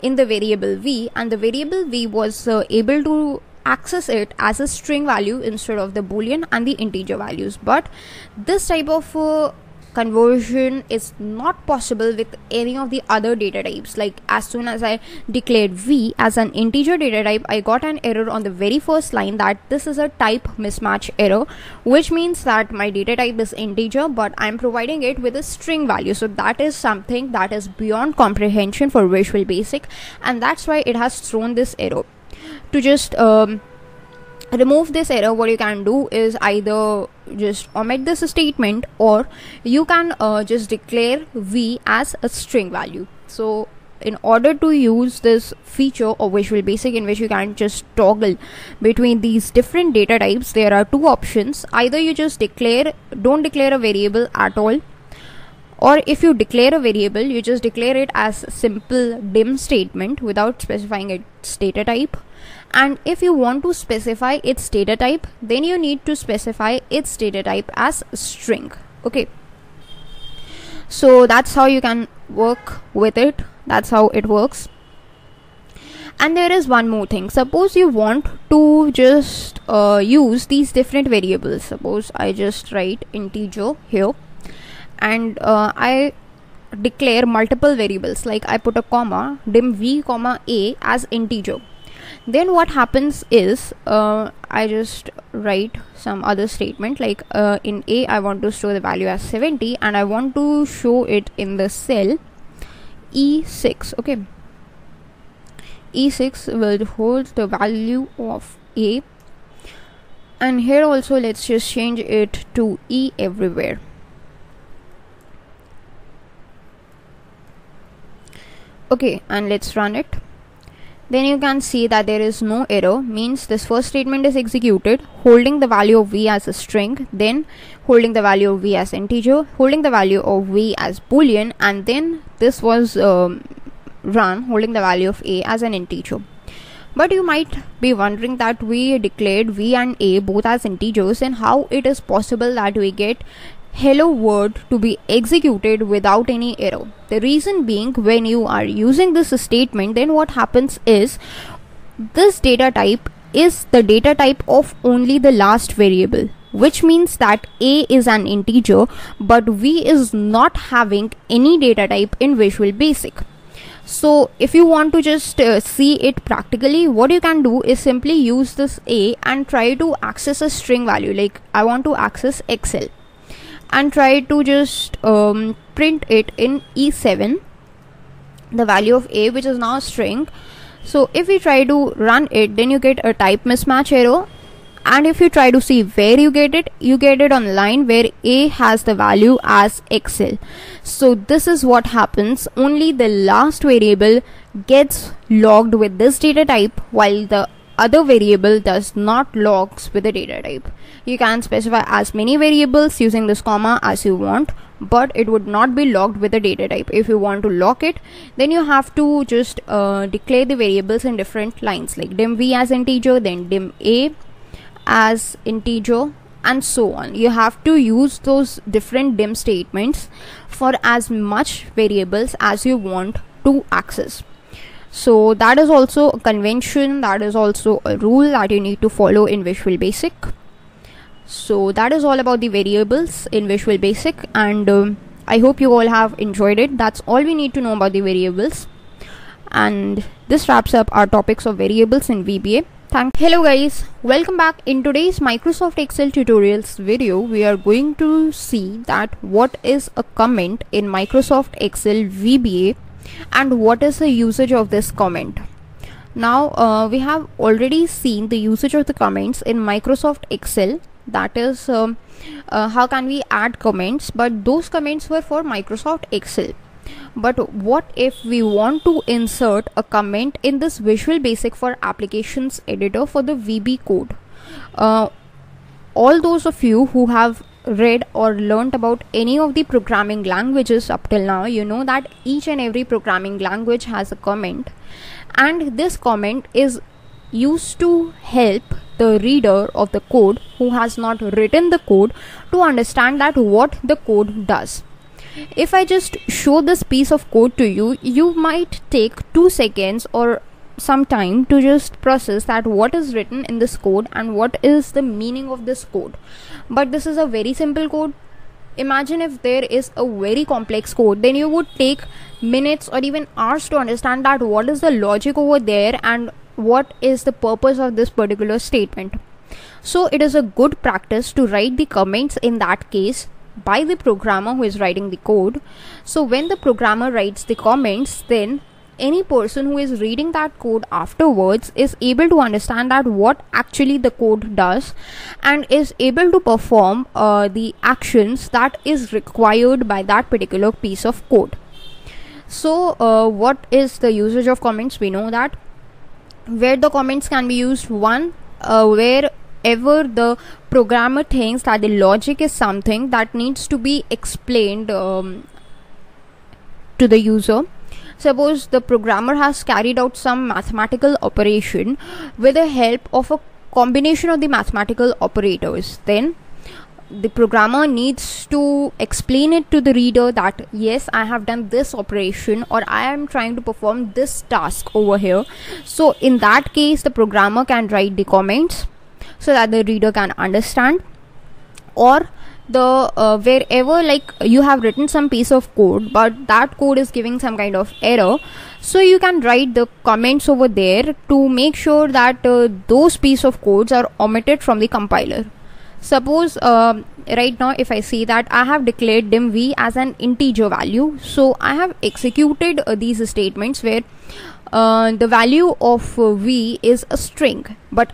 in the variable v, and the variable v was able to access it as a string value instead of the boolean and the integer values. But this type of conversion is not possible with any of the other data types. Like as soon as I declared v as an integer data type, I got an error on the very first line that this is a type mismatch error, which means that my data type is integer, but I'm providing it with a string value. So that is something that is beyond comprehension for Visual Basic, and that's why it has thrown this error. To just remove this error, what you can do is either just omit this statement, or you can just declare v as a string value. So in order to use this feature of Visual Basic, in which you can just toggle between these different data types, there are two options. Either you just don't declare a variable at all, or if you declare a variable, you just declare it as simple dim statement without specifying its data type. And if you want to specify its data type, then you need to specify its data type as string. Okay, so that's how you can work with it. That's how it works. And there is one more thing. Suppose you want to just use these different variables. Suppose I just write integer here, and I declare multiple variables, like I put a comma, dim v comma a as integer. Then what happens is I just write some other statement, like in a I want to store the value as 70, and I want to show it in the cell E6. Okay, E6 will hold the value of a, and here also let's just change it to E everywhere. Okay, and let's run it. then you can see that there is no error, means this first statement is executed holding the value of v as a string, then holding the value of v as integer, holding the value of v as boolean, and then this was run holding the value of a as an integer. But you might be wondering that we declared v and a both as integers, and how it is possible that we get hello world to be executed without any error. The reason being, when you are using this statement, then what happens is this data type is the data type of only the last variable, which means that a is an integer but v is not having any data type in Visual Basic. So if you want to just see it practically, what you can do is simply use this a and try to access a string value, like I want to access Excel, and try to just print it in E7, the value of a, which is now a string. So if we try to run it, then you get a type mismatch error, and if you try to see where you get it on line where a has the value as Excel. So this is what happens, only the last variable gets logged with this data type, while the other variable does not logs with the data type. You can specify as many variables using this comma as you want, but it would not be logged with the data type. If you want to lock it, then you have to just declare the variables in different lines, like dim v as integer, then dim a as integer, and so on. You have to use those different dim statements for as much variables as you want to access. So that is also a convention, that is also a rule that you need to follow in Visual Basic. So that is all about the variables in Visual Basic, and I hope you all have enjoyed it. That's all we need to know about the variables, and this wraps up our topics of variables in VBA. Hello guys, welcome back. In today's Microsoft Excel tutorials video, we are going to see that what is a comment in Microsoft Excel VBA and what is the usage of this comment. Now we have already seen the usage of the comments in Microsoft Excel, that is how can we add comments, but those comments were for Microsoft Excel. But what if we want to insert a comment in this Visual Basic for Applications editor for the VB code? All those of you who have read or learnt about any of the programming languages up till now, you know that each and every programming language has a comment, and this comment is used to help the reader of the code who has not written the code to understand that what the code does. If I just show this piece of code to you, you might take 2 seconds or some time to just process that what is written in this code and what is the meaning of this code. But this is a very simple code. Imagine if there is a very complex code, then you would take minutes or even hours to understand that what is the logic over there and what is the purpose of this particular statement. So it is a good practice to write the comments in that case by the programmer who is writing the code. So when the programmer writes the comments, then any person who is reading that code afterwards is able to understand that what actually the code does and is able to perform the actions that is required by that particular piece of code. So what is the usage of comments? We know that where the comments can be used, one, wherever the programmer thinks that the logic is something that needs to be explained to the user. Suppose the programmer has carried out some mathematical operation with the help of a combination of the mathematical operators, then the programmer needs to explain it to the reader that yes, I have done this operation or I am trying to perform this task over here. So in that case, the programmer can write the comments so that the reader can understand. Or the wherever like you have written some piece of code but that code is giving some kind of error, so you can write the comments over there to make sure that those piece of codes are omitted from the compiler. Suppose right now if I see that I have declared dim v as an integer value, so I have executed these statements where the value of v is a string, but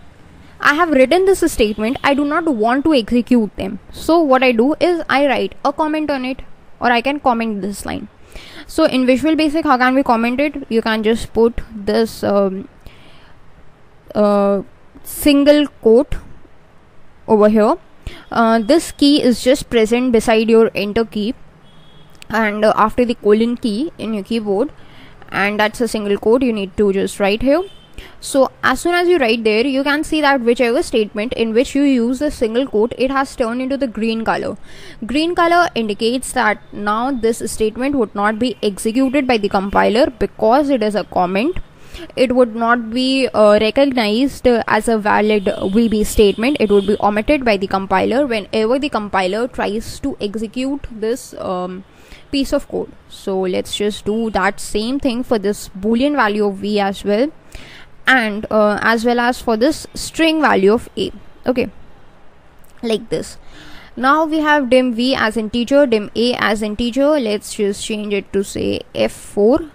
I have written this statement, I do not want to execute them. So what I do is I write a comment on it, or I can comment this line. So in Visual Basic, how can we comment it? You can just put this single quote over here. This key is just present beside your enter key and after the colon key in your keyboard, and that's a single quote you need to just write here. So as soon as you write there, you can see that whichever statement in which you use the single quote, it has turned into the green color. Green color indicates that now this statement would not be executed by the compiler because it is a comment. It would not be recognized as a valid VB statement. It would be omitted by the compiler whenever the compiler tries to execute this piece of code. So let's just do that same thing for this boolean value of V as well, and as well as for this string value of A. Okay, like this. Now we have dim V as integer, dim A as integer. Let's just change it to say F4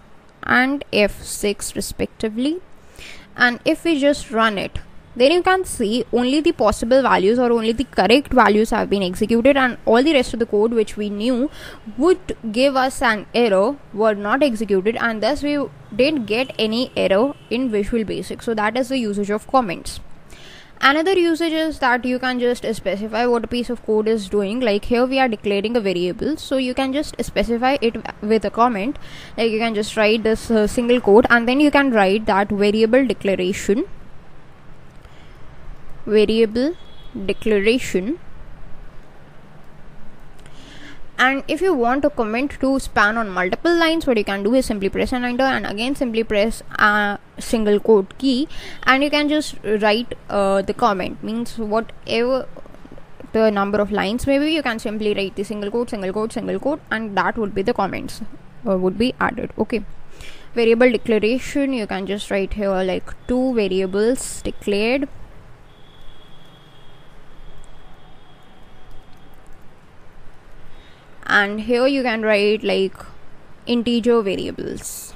and F6 respectively, and if we just run it, then you can see only the possible values or only the correct values have been executed, and all the rest of the code which we knew would give us an error were not executed, and thus we didn't get any error in Visual Basic. So that is the usage of comments. Another usage is that you can just specify what a piece of code is doing. Like here we are declaring a variable, so you can just specify it with a comment. Like you can just write this single quote, and then you can write that variable declaration, and if you want a comment to span on multiple lines, what you can do is simply press an enter and again simply press a single quote key, and you can just write the comment, means whatever the number of lines maybe, you can simply write the single quote, and that would be the comments would be added. Okay, variable declaration, you can just write here like 2 variables declared, and here you can write like integer variables,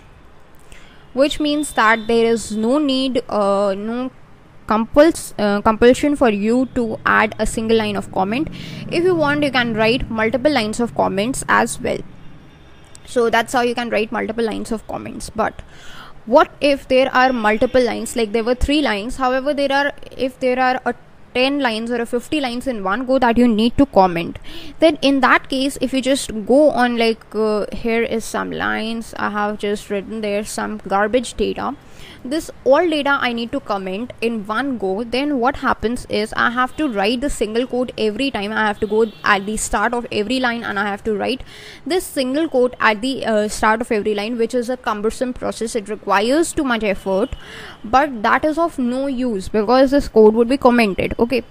which means that there is no need, no compulsion for you to add a single line of comment. If you want, you can write multiple lines of comments as well. So that's how you can write multiple lines of comments. But what if there are multiple lines, like there were 3 lines, however if there are a 10 lines or a 50 lines in one go that you need to comment, then in that case, if you just go on like here is some lines, I have just written there some garbage data, this all data I need to comment in one go, then what happens is I have to write the single quote every time. I have to go at the start of every line and I have to write this single quote at the start of every line, which is a cumbersome process. It requires too much effort, but that is of no use because this code would be commented. Okay,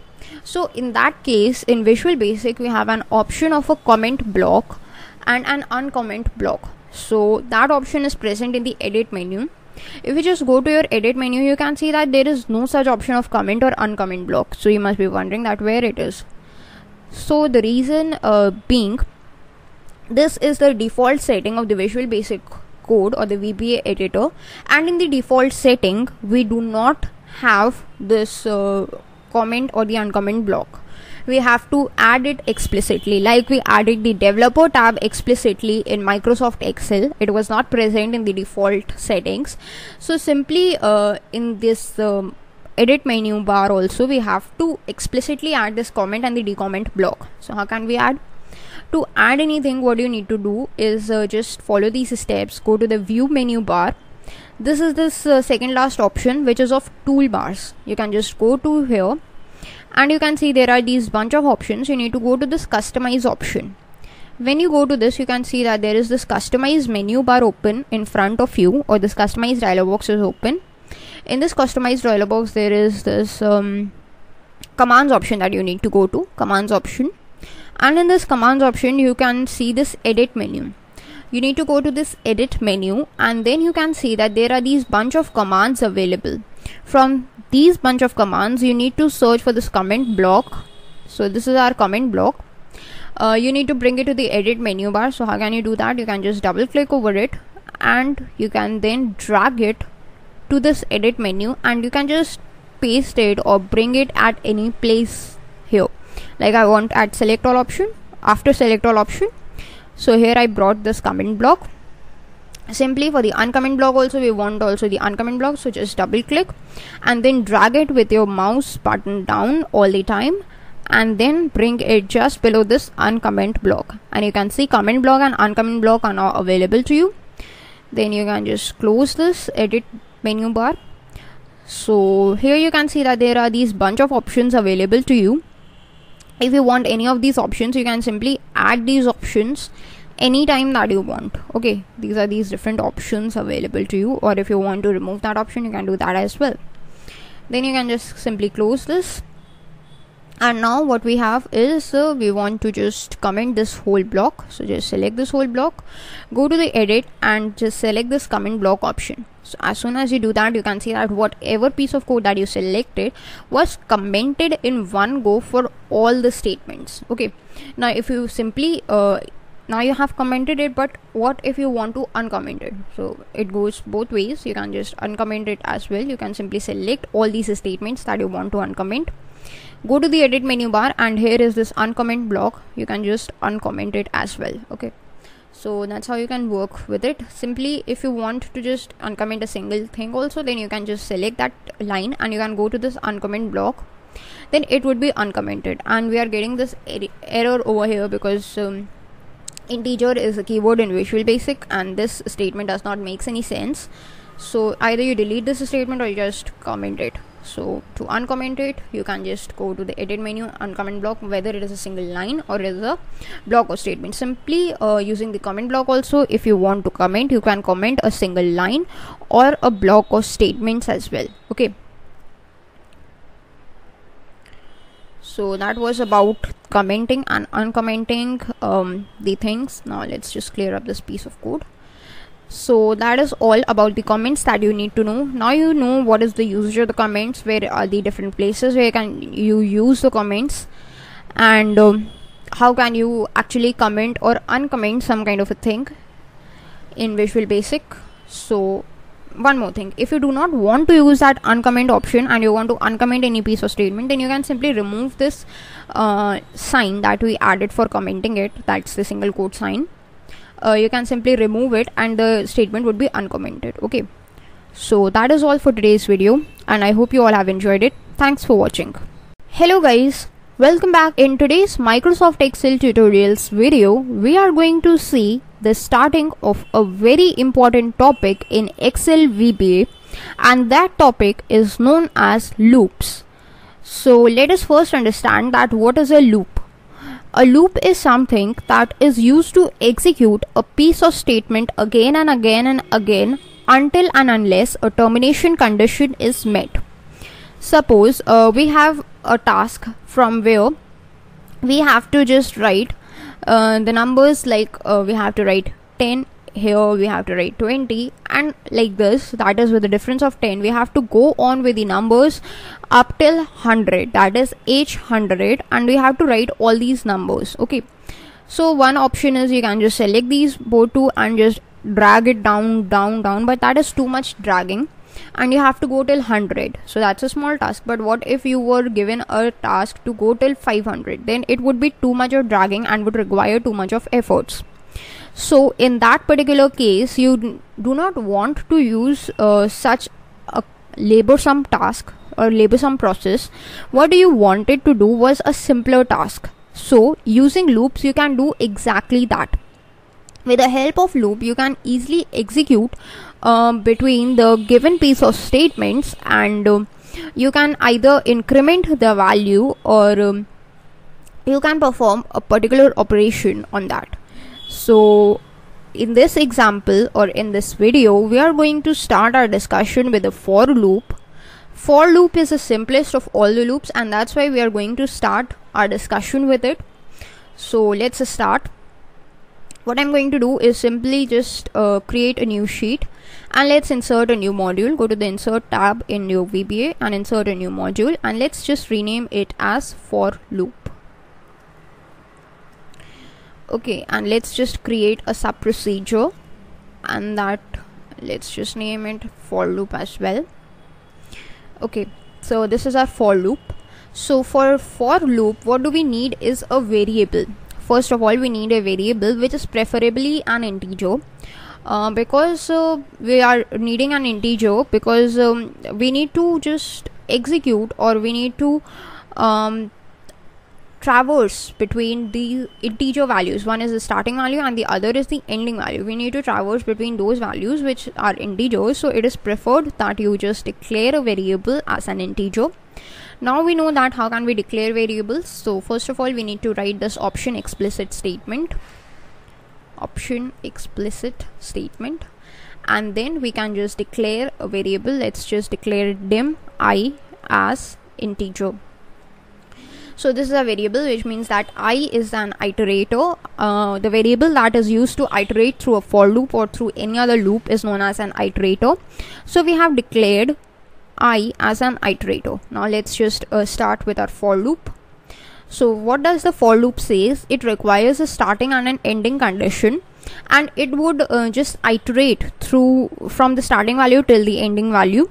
so in that case, in Visual Basic we have an option of a comment block and an uncomment block. So that option is present in the edit menu. If you just go to your edit menu, you can see that there is no such option of comment or uncomment block. So you must be wondering that where it is. So the reason being, this is the default setting of the Visual Basic Code or the VBA editor, and in the default setting we do not have this comment or the uncomment block. We have to add it explicitly, like we added the developer tab explicitly in Microsoft Excel. It was not present in the default settings. So simply in this edit menu bar also we have to explicitly add this comment and the decomment block. So how can we add? To add anything, what you need to do is just follow these steps. Go to the view menu bar. This is this second last option, which is of toolbars. You can just go to here and you can see there are these bunch of options. You need to go to this customize option. When you go to this, you can see that there is this customize menu bar open in front of you, or this customize dialog box is open. In this customize dialog box there is this commands option that you need to go to, commands option, and in this commands option you can see this edit menu. You need to go to this edit menu and then you can see that there are these bunch of commands available. From these bunch of commands you need to search for this comment block. So this is our comment block. You need to bring it to the edit menu bar. So how can you do that? You can just double click over it and you can then drag it to this edit menu and you can just paste it or bring it at any place here. Like I want at select all option, after select all option. So here I brought this comment block Simply for the uncomment block also, we want also the uncomment block, so just double click and then drag it with your mouse button down all the time, and then bring it just below this uncomment block, and you can see comment block and uncomment block are now available to you. Then you can just close this edit menu bar. So here you can see that there are these bunch of options available to you. If you want any of these options, you can simply add these options anytime that you want. Okay, these are these different options available to you, or if you want to remove that option, you can do that as well. Then you can just simply close this, and now what we have is we want to just comment this whole block. So just select this whole block, go to the edit and just select this comment block option. So as soon as you do that, you can see that whatever piece of code that you selected was commented in one go for all the statements. Okay, now if you simply now you have commented it, but what if you want to uncomment it? So it goes both ways. You can just uncomment it as well. You can simply select all these statements that you want to uncomment, go to the edit menu bar, and here is this uncomment block. You can just uncomment it as well. Okay, so that's how you can work with it. Simply if you want to just uncomment a single thing also, then you can just select that line and you can go to this uncomment block, then it would be uncommented. And we are getting this error over here because integer is a keyword in Visual Basic and this statement does not make any sense. So either you delete this statement or you just comment it. So to uncomment it, you can just go to the edit menu, uncomment block, whether it is a single line or it is a block or statement. Simply using the comment block also, if you want to comment, you can comment a single line or a block or statements as well. Okay, so that was about commenting and uncommenting the things. Now let's just clear up this piece of code. So that is all about the comments that you need to know. Now you know what is the usage of the comments, where are the different places where you use the comments, and how can you actually comment or uncomment some kind of a thing in Visual Basic. So one more thing, if you do not want to use that uncomment option and you want to uncomment any piece of statement, then you can simply remove this sign that we added for commenting it. That's the single quote sign. You can simply remove it and the statement would be uncommented. Okay, so that is all for today's video and I hope you all have enjoyed it. Thanks for watching. Hello guys, welcome back. In today's Microsoft Excel tutorials video, we are going to see the starting of a very important topic in Excel VBA, and that topic is known as loops. So let us first understand that what is a loop. A loop is something that is used to execute a piece of statement again and again and again until and unless a termination condition is met. Suppose we have a task from where we have to just write the numbers, like we have to write 10, here we have to write 20, and like this, that is with the difference of 10 we have to go on with the numbers up till 100, that is H100, and we have to write all these numbers. Okay, so one option is you can just select these both two and just drag it down, but that is too much dragging and you have to go till 100, so that's a small task. But what if you were given a task to go till 500? Then it would be too much of dragging and would require too much of efforts. So in that particular case, you do not want to use such a laborsome task or laborsome process. What you wanted to do was a simpler task. So using loops, you can do exactly that. With the help of loop, you can easily execute between the given piece of statements, and you can either increment the value or you can perform a particular operation on that. So in this example or in this video, we are going to start our discussion with a for loop. For loop is the simplest of all the loops, and that's why we are going to start our discussion with it. So let's start. What I'm going to do is simply just create a new sheet, and let's insert a new module. Go to the insert tab in your VBA and insert a new module, and let's just rename it as for loop. Okay, and let's just create a sub procedure, and that let's just name it for loop as well. Okay, so this is our for loop. So for loop, what do we need is a variable. First of all, we need a variable which is preferably an integer. because we are needing an integer, because we need to just execute, or we need to traverse between the integer values. One is the starting value and the other is the ending value. We need to traverse between those values which are integers, so it is preferred that you just declare a variable as an integer. Now we know that how can we declare variables. So first of all, we need to write this option explicit statement, and then we can just declare a variable. Let's just declare dim I as integer. So this is a variable, which means that I is an iterator. The variable that is used to iterate through a for loop or through any other loop is known as an iterator. So we have declared I as an iterator. Now let's just start with our for loop. So what does the for loop says? It requires a starting and an ending condition, and it would just iterate through from the starting value till the ending value,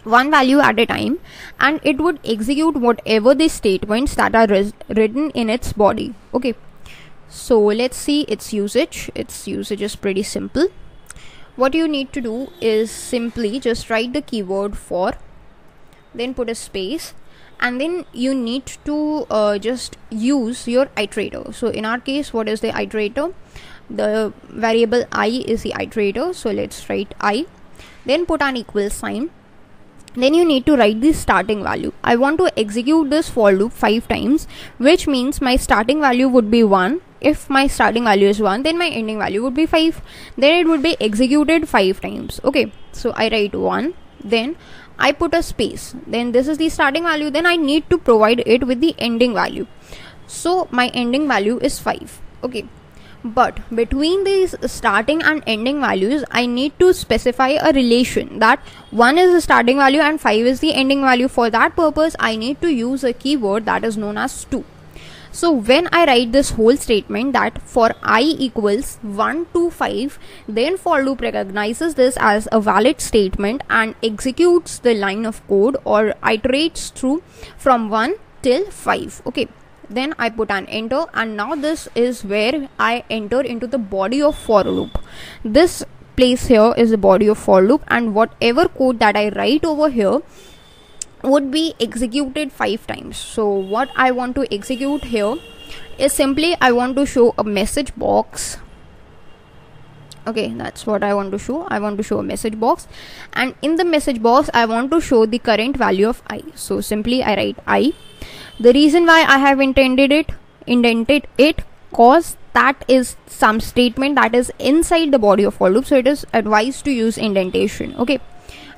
one value at a time, and it would execute whatever the statements that are written in its body. Okay, so let's see its usage. Its usage is pretty simple. What you need to do is simply just write the keyword for, then put a space, and then you need to just use your iterator. So in our case, what is the iterator? The variable I is the iterator, so let's write I, then put an equal sign. Then you need to write the starting value. I want to execute this for loop 5 times, which means my starting value would be 1. If my starting value is 1, then my ending value would be 5. Then it would be executed 5 times. Okay, so I write 1, then I put a space, then this is the starting value, then I need to provide it with the ending value. So my ending value is 5. Okay, but between these starting and ending values, I need to specify a relation that 1 is the starting value and 5 is the ending value. For that purpose, I need to use a keyword that is known as to. So when I write this whole statement that for I equals 1 to 5, then for loop recognizes this as a valid statement and executes the line of code or iterates through from 1 till 5. Okay, then I put an enter, and now this is where I enter into the body of for loop. This place here is the body of for loop, and whatever code that I write over here would be executed 5 times. So what I want to execute here is simply I want to show a message box. Okay, that's what I want to show. I want to show a message box, and in the message box I want to show the current value of I. So simply I write I. The reason why I have indented it cause that is some statement that is inside the body of for loop, so it is advised to use indentation. Okay,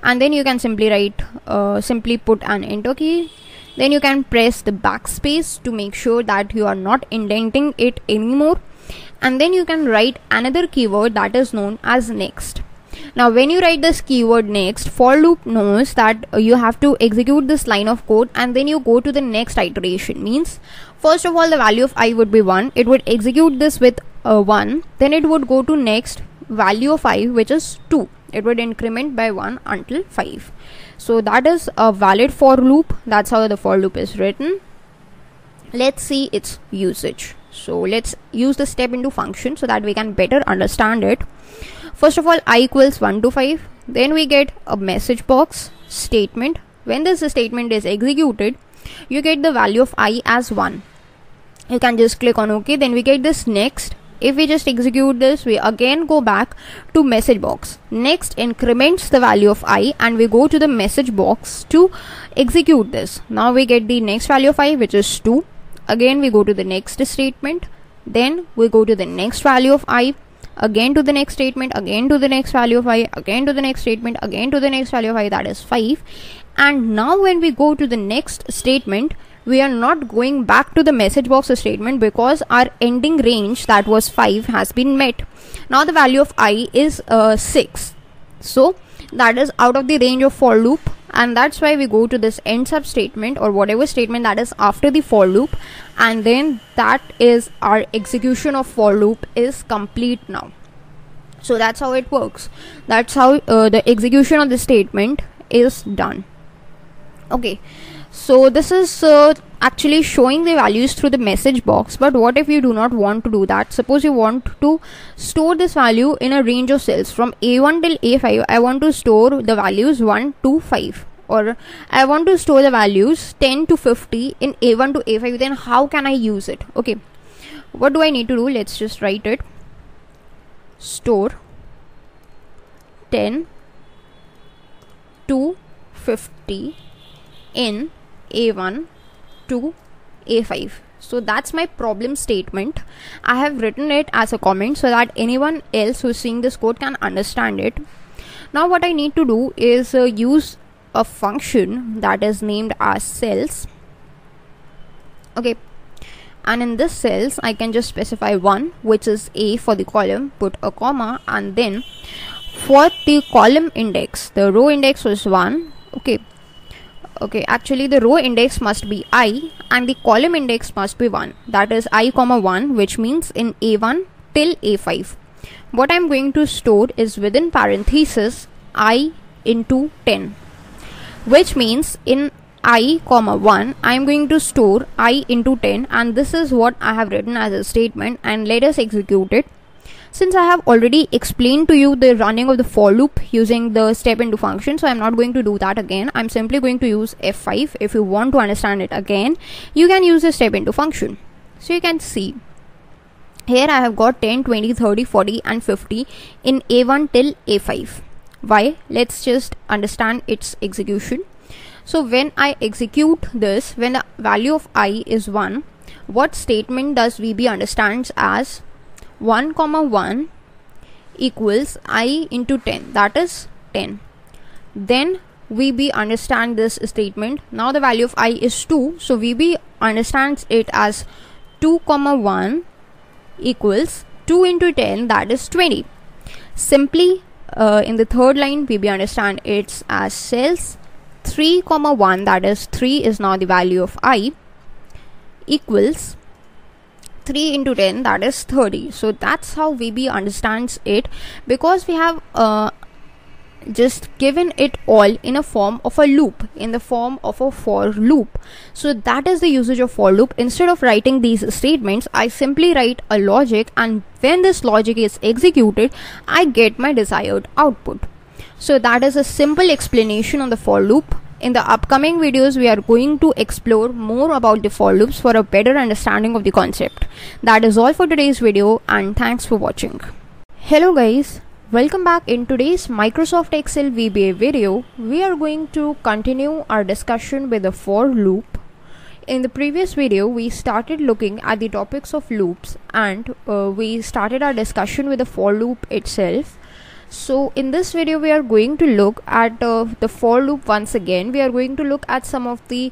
and then you can simply write simply put an enter key, then you can press the backspace to make sure that you are not indenting it anymore, and then you can write another keyword that is known as next. Now when you write this keyword next, for loop knows that you have to execute this line of code, and then you go to the next iteration. Means first of all the value of I would be 1, it would execute this with 1, then it would go to next value of I, which is 2. It would increment by 1 until 5. So that is a valid for loop. That's how the for loop is written. Let's see its usage. So let's use the step into function so that we can better understand it. First of all, I equals 1 to 5. Then we get a message box statement. When this statement is executed, you get the value of I as 1. You can just click on OK. Then we get this next. If we just execute this, we again go back to message box. Next increments the value of I, and we go to the message box to execute this. Now we get the next value of I, which is 2. Again we go to the next statement. Then we go to the next value of I. Again to the next statement, again to the next value of I, again to the next statement, again to the next value of I, that is 5. And now when we go to the next statement, we are not going back to the message box statement because our ending range, that was 5, has been met. Now the value of I is 6. So that is out of the range of for loop, and that's why we go to this end sub statement or whatever statement that is after the for loop, and then that is our execution of for loop is complete now. So that's how it works. That's how the execution of the statement is done. Okay, so this is actually showing the values through the message box. But what if you do not want to do that? Suppose you want to store this value in a range of cells from A1 till A5. I want to store the values 1 to 5, or I want to store the values 10 to 50 in A1 to A5. Then how can I use it? Okay, what do I need to do? Let's just write it. Store 10 to 50 in A1 to A5. So that's my problem statement. I have written it as a comment so that anyone else who's seeing this code can understand it. Now what I need to do is use a function that is named as cells. Okay, and in this cells I can just specify 1, which is A for the column, put a comma, and then for the column index, the row index was 1. Okay, actually the row index must be I and the column index must be 1. That is I comma 1, which means in A1 till A5. What I'm going to store is within parenthesis I into 10, which means in I comma 1 I am going to store I into 10, and this is what I have written as a statement. And let us execute it. Since I have already explained to you the running of the for loop using the step into function, so I'm not going to do that again. I'm simply going to use F5. If you want to understand it again, you can use the step into function. So you can see here I have got 10, 20, 30, 40 and 50 in A1 till A5. Why? Let's just understand its execution. So when I execute this, when the value of I is 1, what statement does VB understands as 1 comma 1 equals I into 10, that is 10. Then VB understand this statement. Now the value of I is 2, so VB understands it as 2 comma 1 equals 2 into 10, that is 20. Simply in the third line VB understand it as cells 3 comma 1, that is 3 is now the value of I, equals 3 into 10, that is 30. So that's how VB understands it, because we have just given it all in a form of a loop, in the form of a for loop. So that is the usage of for loop. Instead of writing these statements, I simply write a logic, and when this logic is executed, I get my desired output. So that is a simple explanation on the for loop. In the upcoming videos, we are going to explore more about the for loops for a better understanding of the concept. That is all for today's video, and thanks for watching. Hello guys, welcome back. In today's Microsoft Excel VBA video, we are going to continue our discussion with the for loop. In the previous video, we started looking at the topics of loops, and we started our discussion with the for loop itself. So in this video we are going to look at the for loop once again. We are going to look at some of the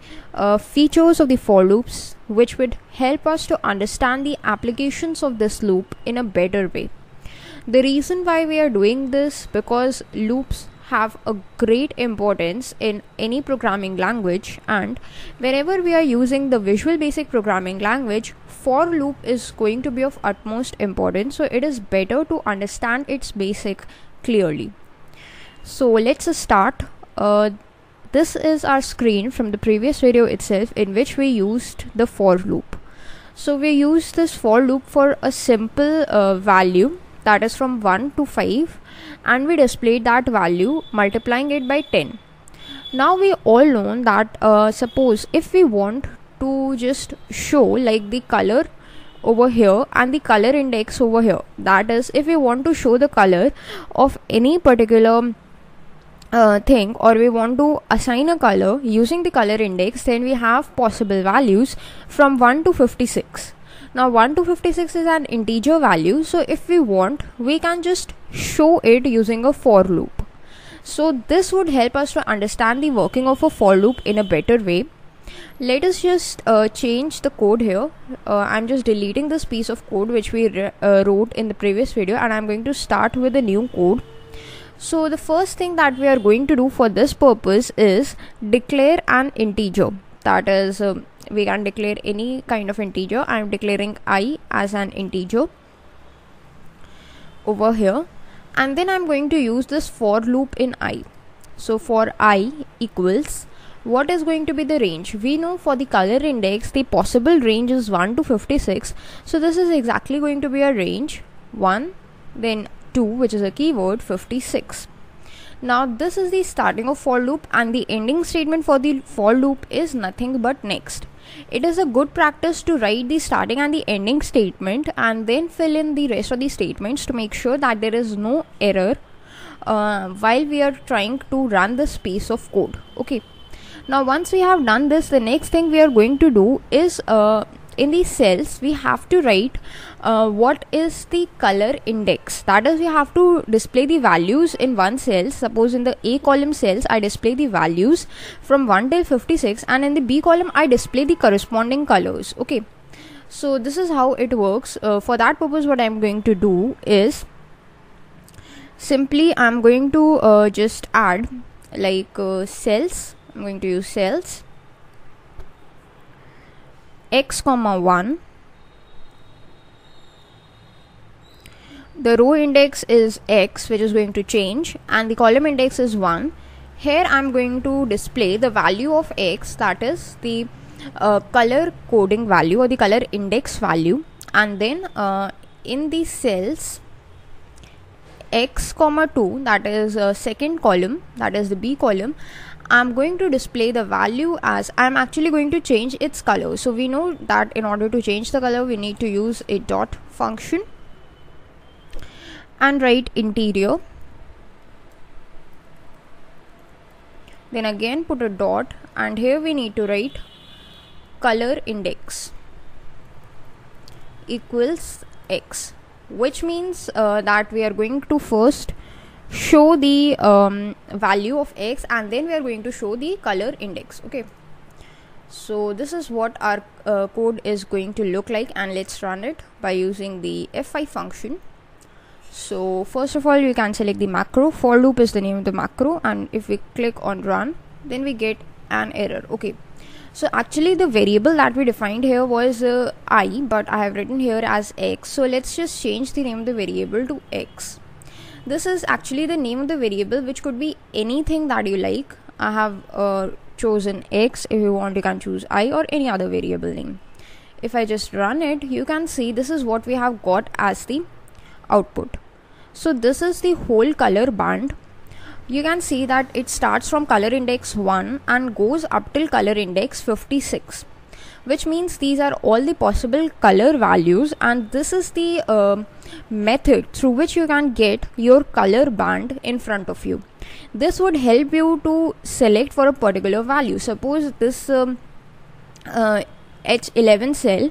features of the for loops which would help us to understand the applications of this loop in a better way. The reason why we are doing this, because loops have a great importance in any programming language, and wherever we are using the Visual Basic Programming language, for loop is going to be of utmost importance. So it is better to understand its basic clearly. So let's start. This is our screen from the previous video itself, in which we used the for loop. So we used this for loop for a simple value, that is from 1 to 5, and we displayed that value multiplying it by 10. Now we all know that suppose if we want to just show like the color over here and the color index over here, that is if we want to show the color of any particular thing, or we want to assign a color using the color index, then we have possible values from 1 to 56. Now 1 to 56 is an integer value, so if we want, we can just show it using a for loop. So this would help us to understand the working of a for loop in a better way. Let us just change the code here. I'm just deleting this piece of code which we wrote in the previous video, and I'm going to start with a new code. So the first thing that we are going to do for this purpose is declare an integer. That is, we can declare any kind of integer. I'm declaring I as an integer over here, and then I'm going to use this for loop in I. So for I equals What is going to be the range? We know for the color index the possible range is 1 to 56. So this is exactly going to be a range 1, then 2, which is a keyword, 56. Now this is the starting of for loop, and the ending statement for the for loop is nothing but next. It is a good practice to write the starting and the ending statement and then fill in the rest of the statements to make sure that there is no error while we are trying to run this piece of code. Okay, now once we have done this, the next thing we are going to do is in these cells we have to write what is the color index. That is, we have to display the values in one cell. Suppose in the A column cells I display the values from 1 till 56, and in the B column I display the corresponding colors. Okay, so this is how it works. For that purpose, what I'm going to do is simply I'm going to just add like cells. I'm going to use cells x comma 1. The row index is x, which is going to change, and the column index is 1. Here I'm going to display the value of x, that is the color coding value or the color index value, and then in the cells x comma 2, that is second column, that is the B column, I'm going to display the value as I'm actually going to change its color. So we know that in order to change the color we need to use a dot function and write interior, then again put a dot, and here we need to write color index equals x, which means that we are going to first show the value of x and then we are going to show the color index. Okay, so this is what our code is going to look like, and let's run it by using the F5 function. So first of all, you can select the macro. For loop is the name of the macro, and if we click on run, then we get an error. Okay, so actually the variable that we defined here was I, but I have written here as x. So let's just change the name of the variable to x. This is actually the name of the variable, which could be anything that you like. I have chosen x. If you want, you can choose I or any other variable name. If I just run it, you can see this is what we have got as the output. So this is the whole color band. You can see that it starts from color index 1 and goes up till color index 56, which means these are all the possible color values, and this is the method through which you can get your color band in front of you. This would help you to select for a particular value. Suppose this H11 cell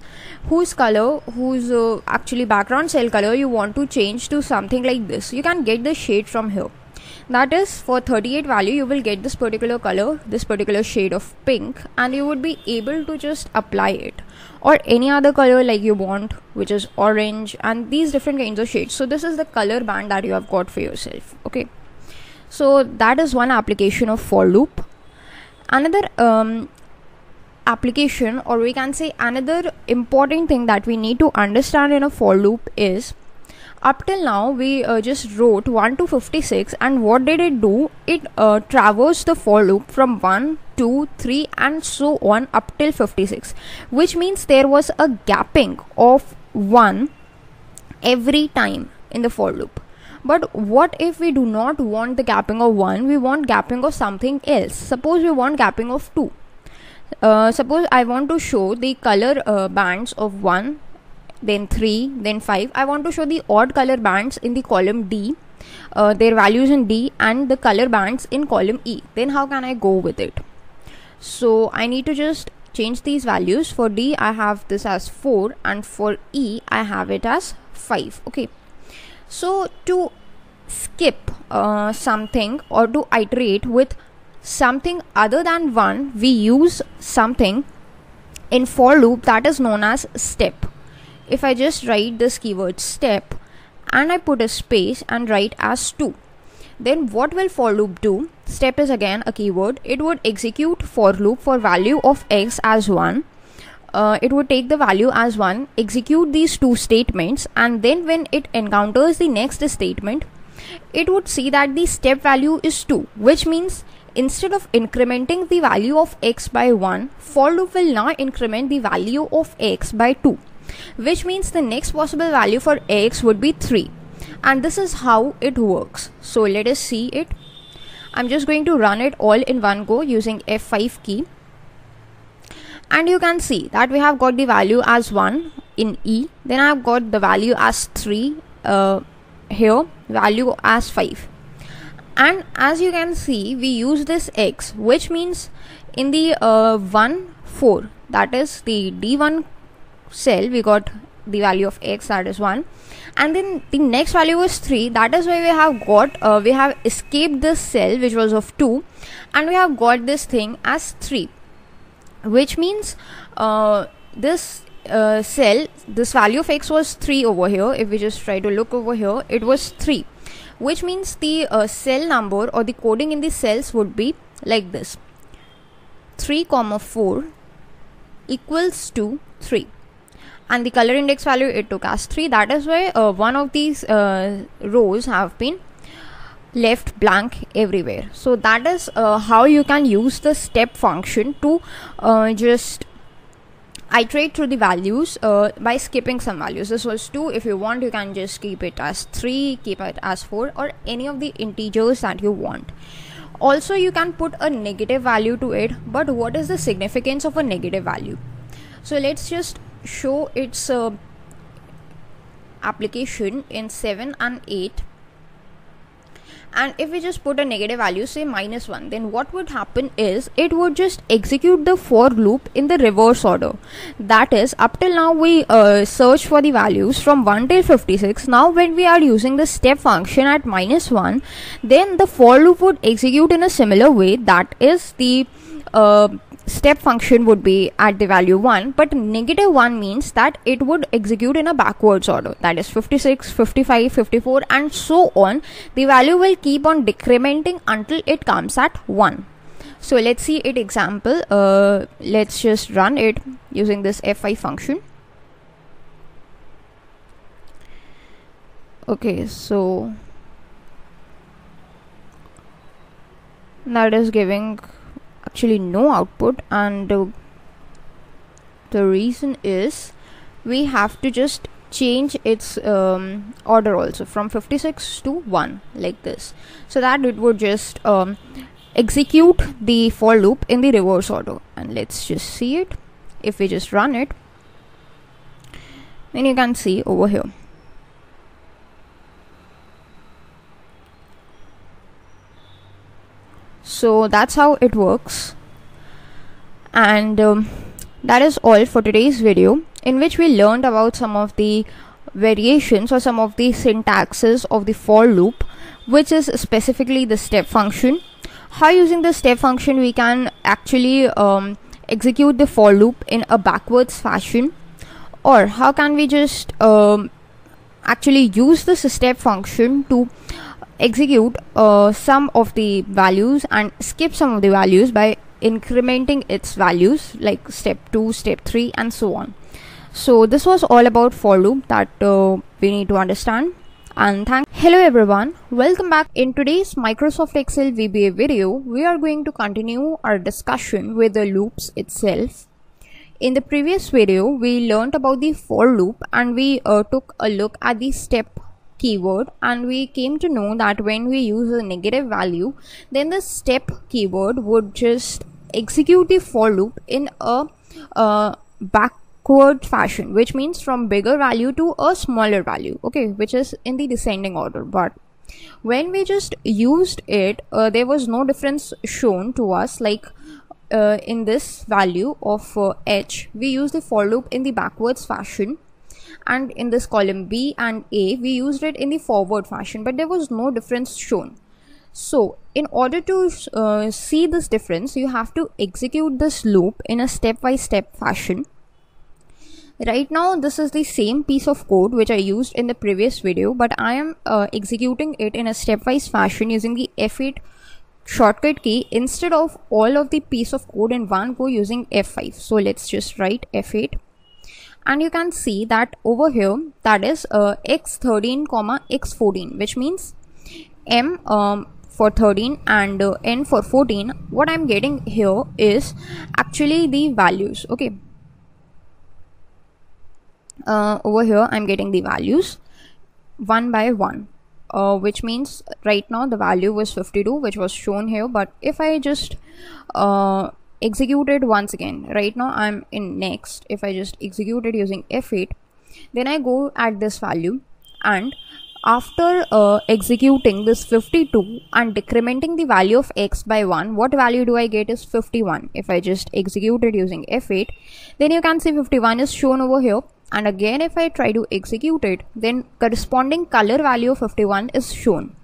whose color, actually background cell color, you want to change to something like this. You can get the shade from here. That is, for 38 value you will get this particular color, this particular shade of pink, and you would be able to just apply it, or any other color like you want, which is orange, and these different kinds of shades. So this is the color band that you have got for yourself. Okay, so that is one application of for loop. Another application, or we can say another important thing that we need to understand in a for loop is, up till now we just wrote 1 to 56, and what did it do? It traversed the for loop from 1, 2, 3 and so on up till 56, which means there was a gapping of 1 every time in the for loop. But what if we do not want the gapping of 1, we want gapping of something else? Suppose we want gapping of 2. Suppose I want to show the color bands of 1, then 3, then 5. I want to show the odd color bands in the column D, their values in D, and the color bands in column E. Then how can I go with it? So I need to just change these values. For D I have this as 4, and for E I have it as 5. Okay, so to skip something or to iterate with something other than 1, we use something in for loop that is known as step. If I just write this keyword step and I put a space and write as 2, then what will for loop do? Step is again a keyword. It would execute for loop for value of x as 1. It would take the value as 1, execute these two statements, and then when it encounters the next statement, it would see that the step value is 2, which means instead of incrementing the value of x by 1, for loop will now increment the value of x by 2, which means the next possible value for x would be 3. And this is how it works. So let us see it. I'm just going to run it all in one go using F5 key. And you can see that we have got the value as 1 in E. Then I have got the value as 3 here, value as 5. And as you can see, we use this x, which means in the 1, 4, that is the D1 cell, we got the value of x, that is 1. And then the next value is 3, that is why we have got, we have escaped this cell which was of 2, and we have got this thing as 3, which means this cell, this value of x was 3 over here. If we just try to look over here, it was 3, which means the cell number or the coding in the cells would be like this: 3, 4 equals to 3. And the color index value it took as 3. That is why one of these rows have been left blank everywhere. So that is how you can use the step function to just iterate through the values by skipping some values. This was 2. If you want, you can just keep it as 3, keep it as 4, or any of the integers that you want. Also, you can put a negative value to it. But what is the significance of a negative value? So let's just show its application in 7 and 8. And if we just put a negative value, say -1, then what would happen is it would just execute the for loop in the reverse order. That is, up till now we search for the values from 1 till 56. Now when we are using the step function at -1, then the for loop would execute in a similar way. That is, the step function would be at the value 1, but -1 means that it would execute in a backwards order, that is 56, 55, 54 and so on. The value will keep on decrementing until it comes at 1. So let's see it example. Let's just run it using this F5 function. Okay, so that is giving actually no output, and the reason is we have to just change its order also from 56 to 1 like this, so that it would just execute the for loop in the reverse order. And let's just see it. If we just run it, then you can see over here. So that's how it works. And that is all for today's video, in which we learned about some of the variations or some of the syntaxes of the for loop, which is specifically the step function. How using the step function we can actually execute the for loop in a backwards fashion, or how can we just actually use this step function to execute some of the values and skip some of the values by incrementing its values, like step 2, step 3 and so on. So this was all about for loop that we need to understand. And hello everyone, welcome back. In today's Microsoft Excel VBA video, we are going to continue our discussion with the loops itself. In the previous video, we learned about the for loop, and we took a look at the step keyword, and we came to know that when we use a negative value, then the step keyword would just execute the for loop in a backward fashion, which means from bigger value to a smaller value, okay, which is in the descending order. But when we just used it, there was no difference shown to us. Like in this value of h, we use the for loop in the backwards fashion, and in this column B and A, we used it in the forward fashion, but there was no difference shown. So in order to see this difference, you have to execute this loop in a step-by-step fashion. Right now, this is the same piece of code which I used in the previous video, but I am executing it in a stepwise fashion using the F8 shortcut key instead of all of the piece of code in one go using F5. So let's just write F8. And you can see that over here, that is x13, x14, which means for 13 and n for 14, what I'm getting here is actually the values. Okay, over here I'm getting the values one by one, which means right now the value was 52, which was shown here. But if I just execute it once again, right now I'm in next, if I just execute it using F8, then I go at this value, and after executing this 52 and decrementing the value of x by 1, what value do I get is 51. If I just execute it using F8, then you can see 51 is shown over here. And again, if I try to execute it, then corresponding color value of 51 is shown.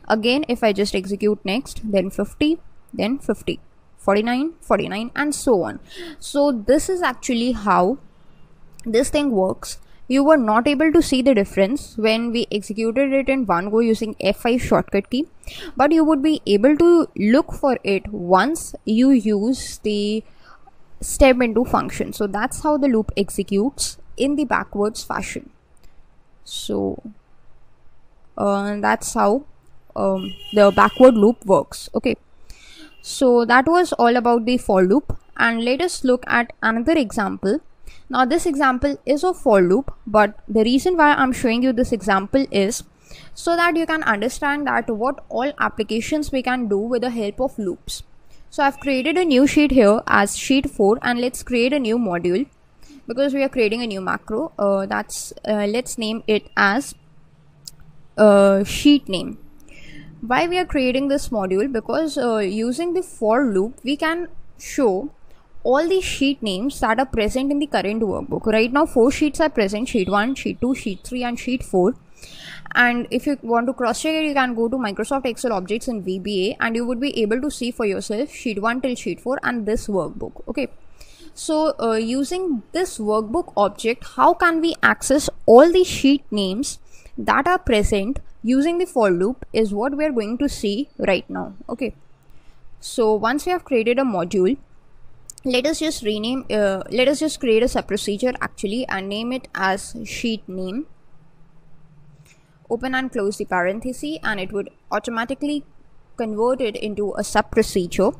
Again, if I just execute next, then 50, then 50, 49, 49, and so on. So this is actually how this thing works. You were not able to see the difference when we executed it in one go using F5 shortcut key, but you would be able to look for it once you use the step into function. So that's how the loop executes in the backwards fashion. So that's how the backward loop works. Okay, so that was all about the for loop, and let us look at another example. Now this example is a for loop, but the reason why I'm showing you this example is so that you can understand that what all applications we can do with the help of loops. So I've created a new sheet here as sheet 4, and let's create a new module because we are creating a new macro. Let's name it as sheet name. Why we are creating this module? Because using the for loop we can show all the sheet names that are present in the current workbook. Right now 4 sheets are present: sheet 1, sheet 2, sheet 3, and sheet 4. And if you want to cross check it, you can go to Microsoft Excel objects in VBA, and you would be able to see for yourself sheet 1 till sheet 4 and this workbook. Okay, so using this workbook object, how can we access all the sheet names that are present using the for loop is what we are going to see right now. Okay, so once we have created a module, let us just rename let us just create a sub-procedure actually and name it as sheet name. Open and close the parenthesis, and it would automatically convert it into a sub-procedure.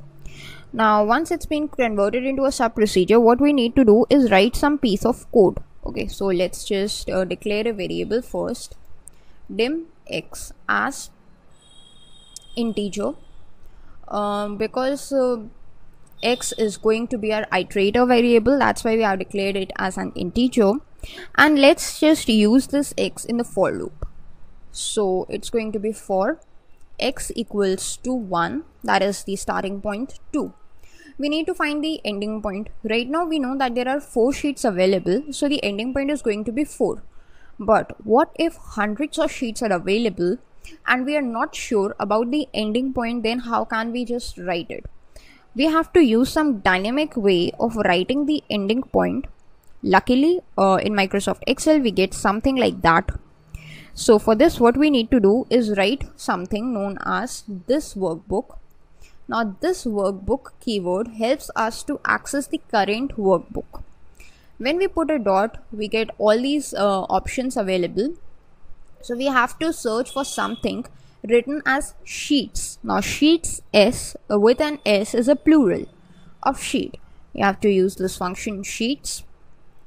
Now once it's been converted into a sub-procedure, what we need to do is write some piece of code. Okay, so let's just declare a variable first, dim x as integer, because x is going to be our iterator variable, that's why we have declared it as an integer. And let's just use this x in the for loop. So it's going to be for x equals to 1, that is the starting point, 2. We need to find the ending point. Right now we know that there are 4 sheets available, so the ending point is going to be 4. But what if hundreds of sheets are available and we are not sure about the ending point? Then how can we just write it? We have to use some dynamic way of writing the ending point. Luckily in Microsoft Excel we get something like that. So for this, what we need to do is write something known as this workbook. Now this workbook keyword helps us to access the current workbook. When we put a dot, we get all these options available. So we have to search for something written as sheets. Now sheets S with an S is a plural of sheet. You have to use this function sheets,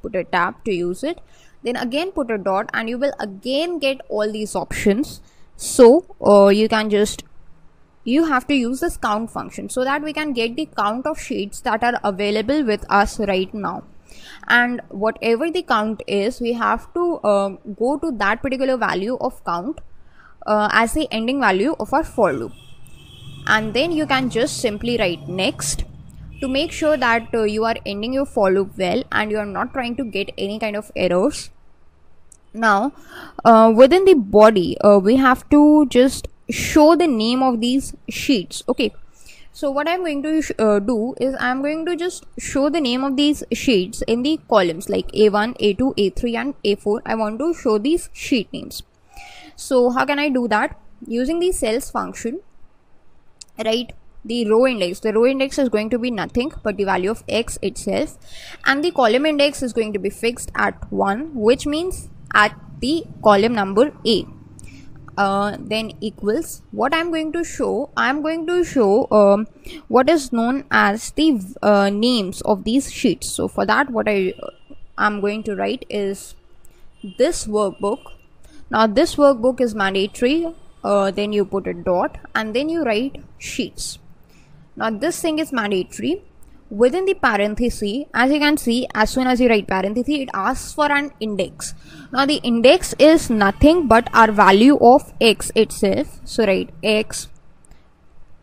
put a tab to use it, then again put a dot, and you will again get all these options. So you have to use this count function so that we can get the count of sheets that are available with us right now. And whatever the count is, we have to go to that particular value of count as the ending value of our for loop. And then you can just simply write next to make sure that you are ending your for loop well and you are not trying to get any kind of errors. Now within the body we have to just show the name of these sheets. Okay, so what I'm going to do is I'm going to just show the name of these sheets in the columns like A1, A2, A3 and A4. I want to show these sheet names. So how can I do that? Using the cells function, right? The row index. The row index is going to be nothing but the value of x itself, and the column index is going to be fixed at 1, which means at the column number A. then equals. What I'm going to show what is known as the names of these sheets. So for that, what I'm going to write is this workbook. Now this workbook is mandatory. Then you put a dot and then you write sheets. Now this thing is mandatory. Within the parenthesis, as you can see, as soon as you write parenthesis, it asks for an index. Now the index is nothing but our value of x itself. So write x,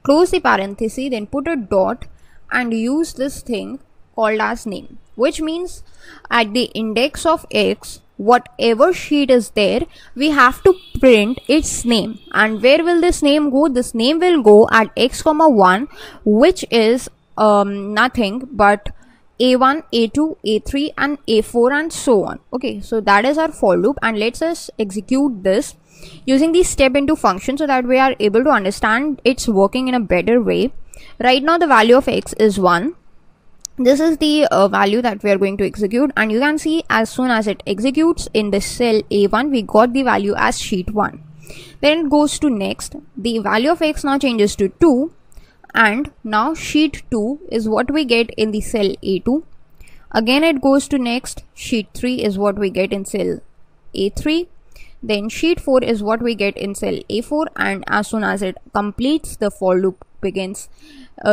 close the parenthesis, then put a dot and use this thing called as name, which means at the index of x, whatever sheet is there, we have to print its name. And where will this name go? This name will go at x, 1, which is nothing but A1, A2, A3 and A4 and so on. Okay, so that is our for loop, and let's just execute this using the step into function so that we are able to understand it's working in a better way. Right now the value of x is 1. This is the value that we are going to execute, and you can see as soon as it executes in the cell A1, we got the value as sheet 1. Then it goes to next. The value of x now changes to 2. And now sheet 2 is what we get in the cell A2. Again it goes to next. Sheet 3 is what we get in cell A3. Then sheet 4 is what we get in cell A4, and as soon as it completes, the for loop begins,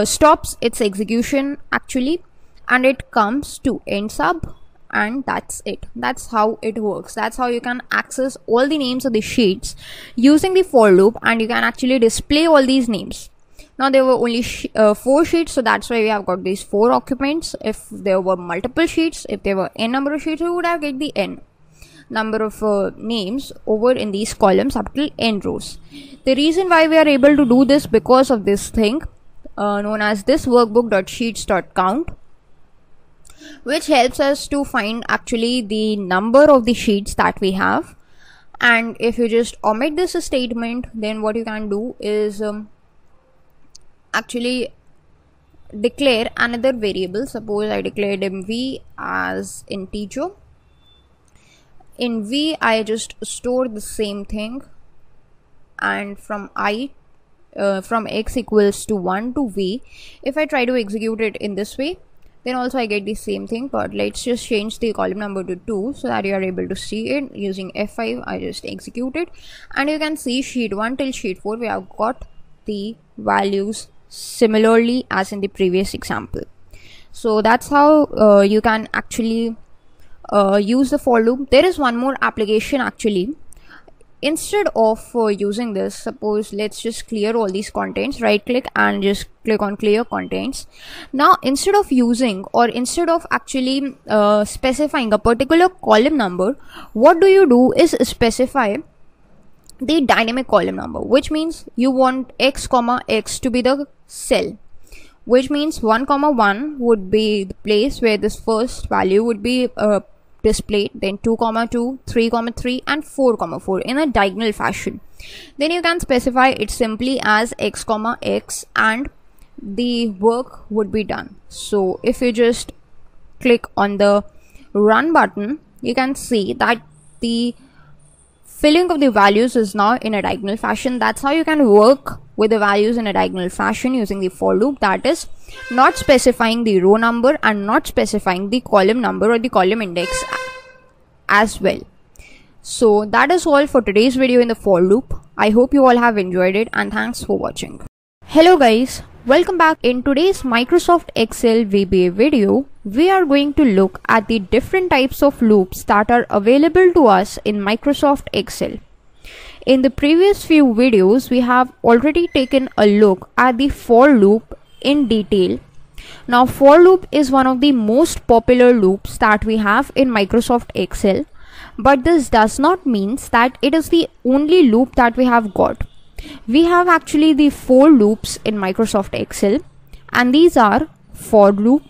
stops its execution actually, and it comes to end sub, and that's it. That's how it works. That's how you can access all the names of the sheets using the for loop, and you can actually display all these names. Now there were only 4 sheets, so that's why we have got these 4 occupants. If there were multiple sheets, if there were n number of sheets, we would have get the n number of names over in these columns up till n rows. The reason why we are able to do this because of this thing known as this workbook.sheets.count, which helps us to find actually the number of the sheets that we have. And if you just omit this statement, then what you can do is actually declare another variable. Suppose I declared v as integer. In v I just store the same thing, and from from x equals to 1 to v, if I try to execute it in this way, then also I get the same thing. But let's just change the column number to 2 so that you are able to see it. Using F5 I just execute it, and you can see sheet 1 till sheet 4 we have got the values similarly as in the previous example. So that's how you can actually use the for loop. There is one more application actually. Instead of using this, suppose let's just clear all these contents, right click and just click on clear contents. Now instead of using, or instead of actually specifying a particular column number, what do you do is specify the dynamic column number, which means you want x, x to be the cell, which means 1, 1 would be the place where this first value would be displayed, then 2, 2, 3, 3 and 4, 4 in a diagonal fashion. Then you can specify it simply as x, x, and the work would be done. So if you just click on the run button, you can see that the filling of the values is now in a diagonal fashion. That's how you can work with the values in a diagonal fashion using the for loop, that is not specifying the row number and not specifying the column number or the column index as well. So that is all for today's video in the for loop. I hope you all have enjoyed it, and thanks for watching. Hello guys, welcome back. In today's Microsoft Excel VBA video, we are going to look at the different types of loops that are available to us in Microsoft Excel. In the previous few videos, we have already taken a look at the for loop in detail. Now for loop is one of the most popular loops that we have in Microsoft Excel, but this does not mean that it is the only loop that we have got. We have actually the 4 loops in Microsoft Excel, and these are for loop,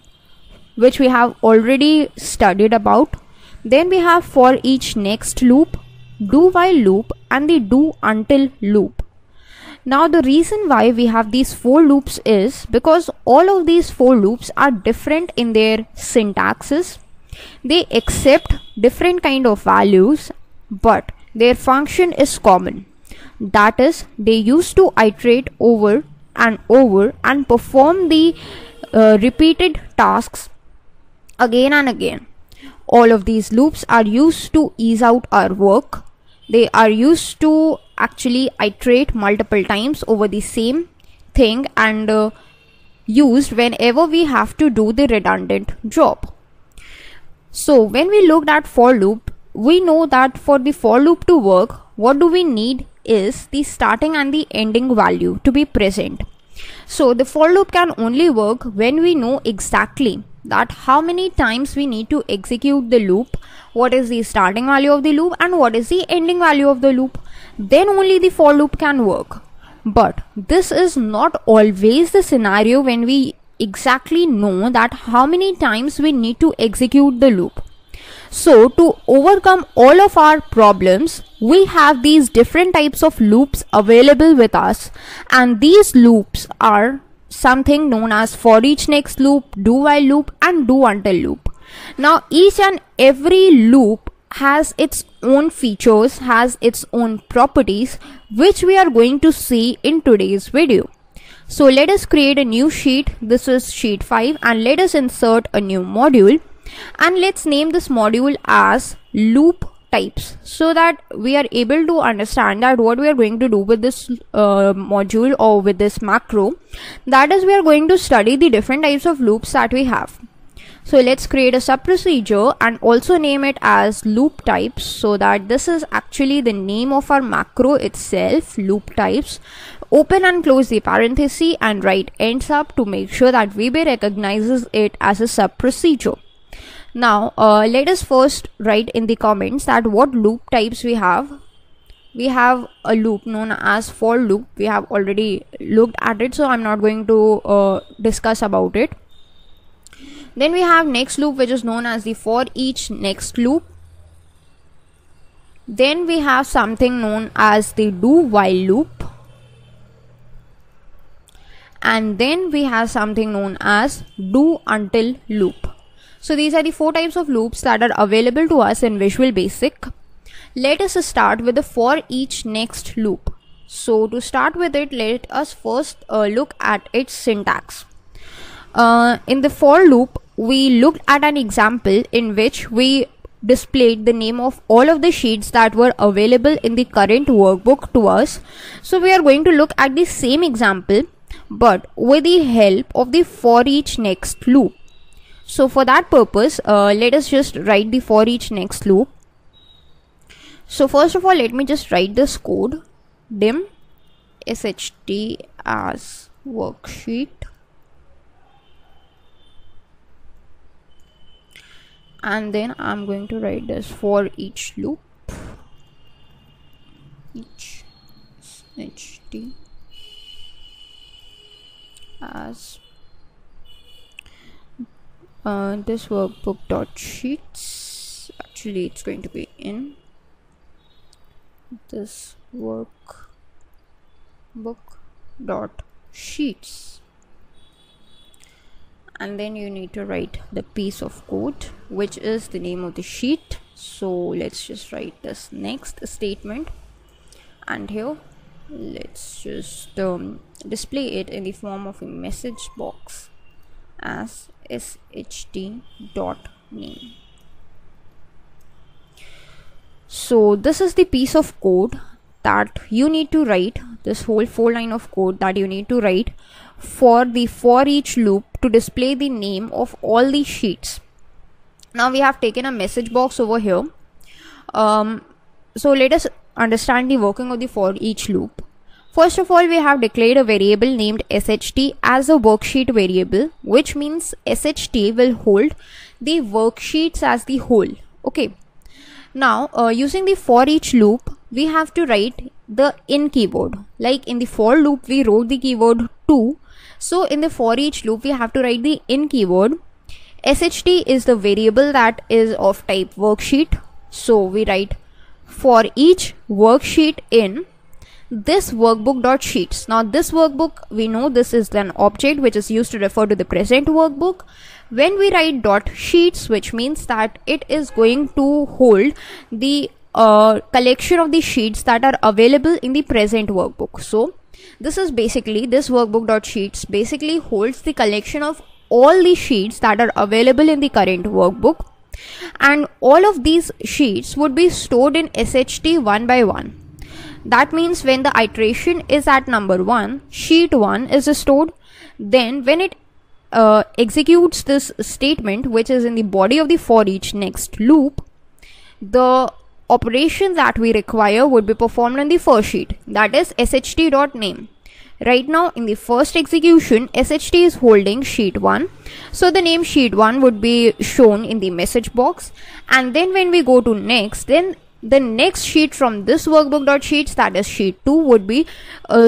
which we have already studied about. Then we have for each next loop, do while loop, and the do until loop. Now the reason why we have these 4 loops is because all of these 4 loops are different in their syntaxes. They accept different kind of values, but their function is common. That is, they used to iterate over and over and perform the repeated tasks again and again. All of these loops are used to ease out our work. They are used to actually iterate multiple times over the same thing and used whenever we have to do the redundant job. So when we looked at for loop, we know that for the for loop to work, what do we need is the starting and the ending value to be present. So the for loop can only work when we know exactly that how many times we need to execute the loop, what is the starting value of the loop and what is the ending value of the loop. Then only the for loop can work. But this is not always the scenario when we exactly know that how many times we need to execute the loop. So to overcome all of our problems, we have these different types of loops available with us, and these loops are something known as for each next loop, do while loop and do until loop. Now each and every loop has its own features, has its own properties, which we are going to see in today's video. So let us create a new sheet. This is sheet 5, and let us insert a new module, and let's name this module as loop types, so that we are able to understand that what we are going to do with this module or with this macro, that is, we are going to study the different types of loops that we have. So let's create a sub procedure and also name it as loop types, so that this is actually the name of our macro itself, loop types. Open and close the parenthesis and write ends up to make sure that VBA recognizes it as a sub procedure. Now let us first write in the comments that what loop types we have. We have a loop known as for loop. We have already looked at it, so I'm not going to discuss about it. Then we have next loop, which is known as the for each next loop. Then we have something known as the do while loop. And then we have something known as do until loop. So these are the 4 types of loops that are available to us in Visual Basic. Let us start with the for each next loop. So to start with it, let us first look at its syntax. In the for loop, we looked at an example in which we displayed the name of all of the sheets that were available in the current workbook to us. So we are going to look at the same example, but with the help of the for each next loop. So for that purpose, let us just write the for each next loop. So first of all, let me just write this code: dim sht as worksheet, and then I'm going to write this for each loop, each ht as this workbook dot sheets. Actually, it's going to be in this workbook dot sheets, and then you need to write the piece of code which is the name of the sheet. So let's just write this next statement, and here let's just display it in the form of a message box as sht dot name. So this is the piece of code that you need to write, this whole 4 line of code that you need to write for the for each loop to display the name of all the sheets. Now we have taken a message box over here. So let us understand the working of the for each loop. First of all, we have declared a variable named sht as a worksheet variable, which means sht will hold the worksheets as the whole. Okay. Now using the for each loop, we have to write the in keyword. Like in the for loop, we wrote the keyword to. So in the for each loop, we have to write the in keyword. Sht is the variable that is of type worksheet. So we write for each worksheet in this workbook dot sheets. Now this workbook, we know this is an object which is used to refer to the present workbook. When we write dot sheets, which means that it is going to hold the a collection of the sheets that are available in the present workbook. So this is basically, this workbook.sheets basically holds the collection of all the sheets that are available in the current workbook, and all of these sheets would be stored in SHT one by one. That means when the iteration is at number 1, sheet 1 is stored. Then when it executes this statement, which is in the body of the for each next loop, the operation that we require would be performed on the first sheet, that is sht.name. Right now in the first execution, SHT is holding sheet 1, so the name sheet 1 would be shown in the message box. And then when we go to next, then the next sheet from this workbook.sheets, that is sheet 2, would be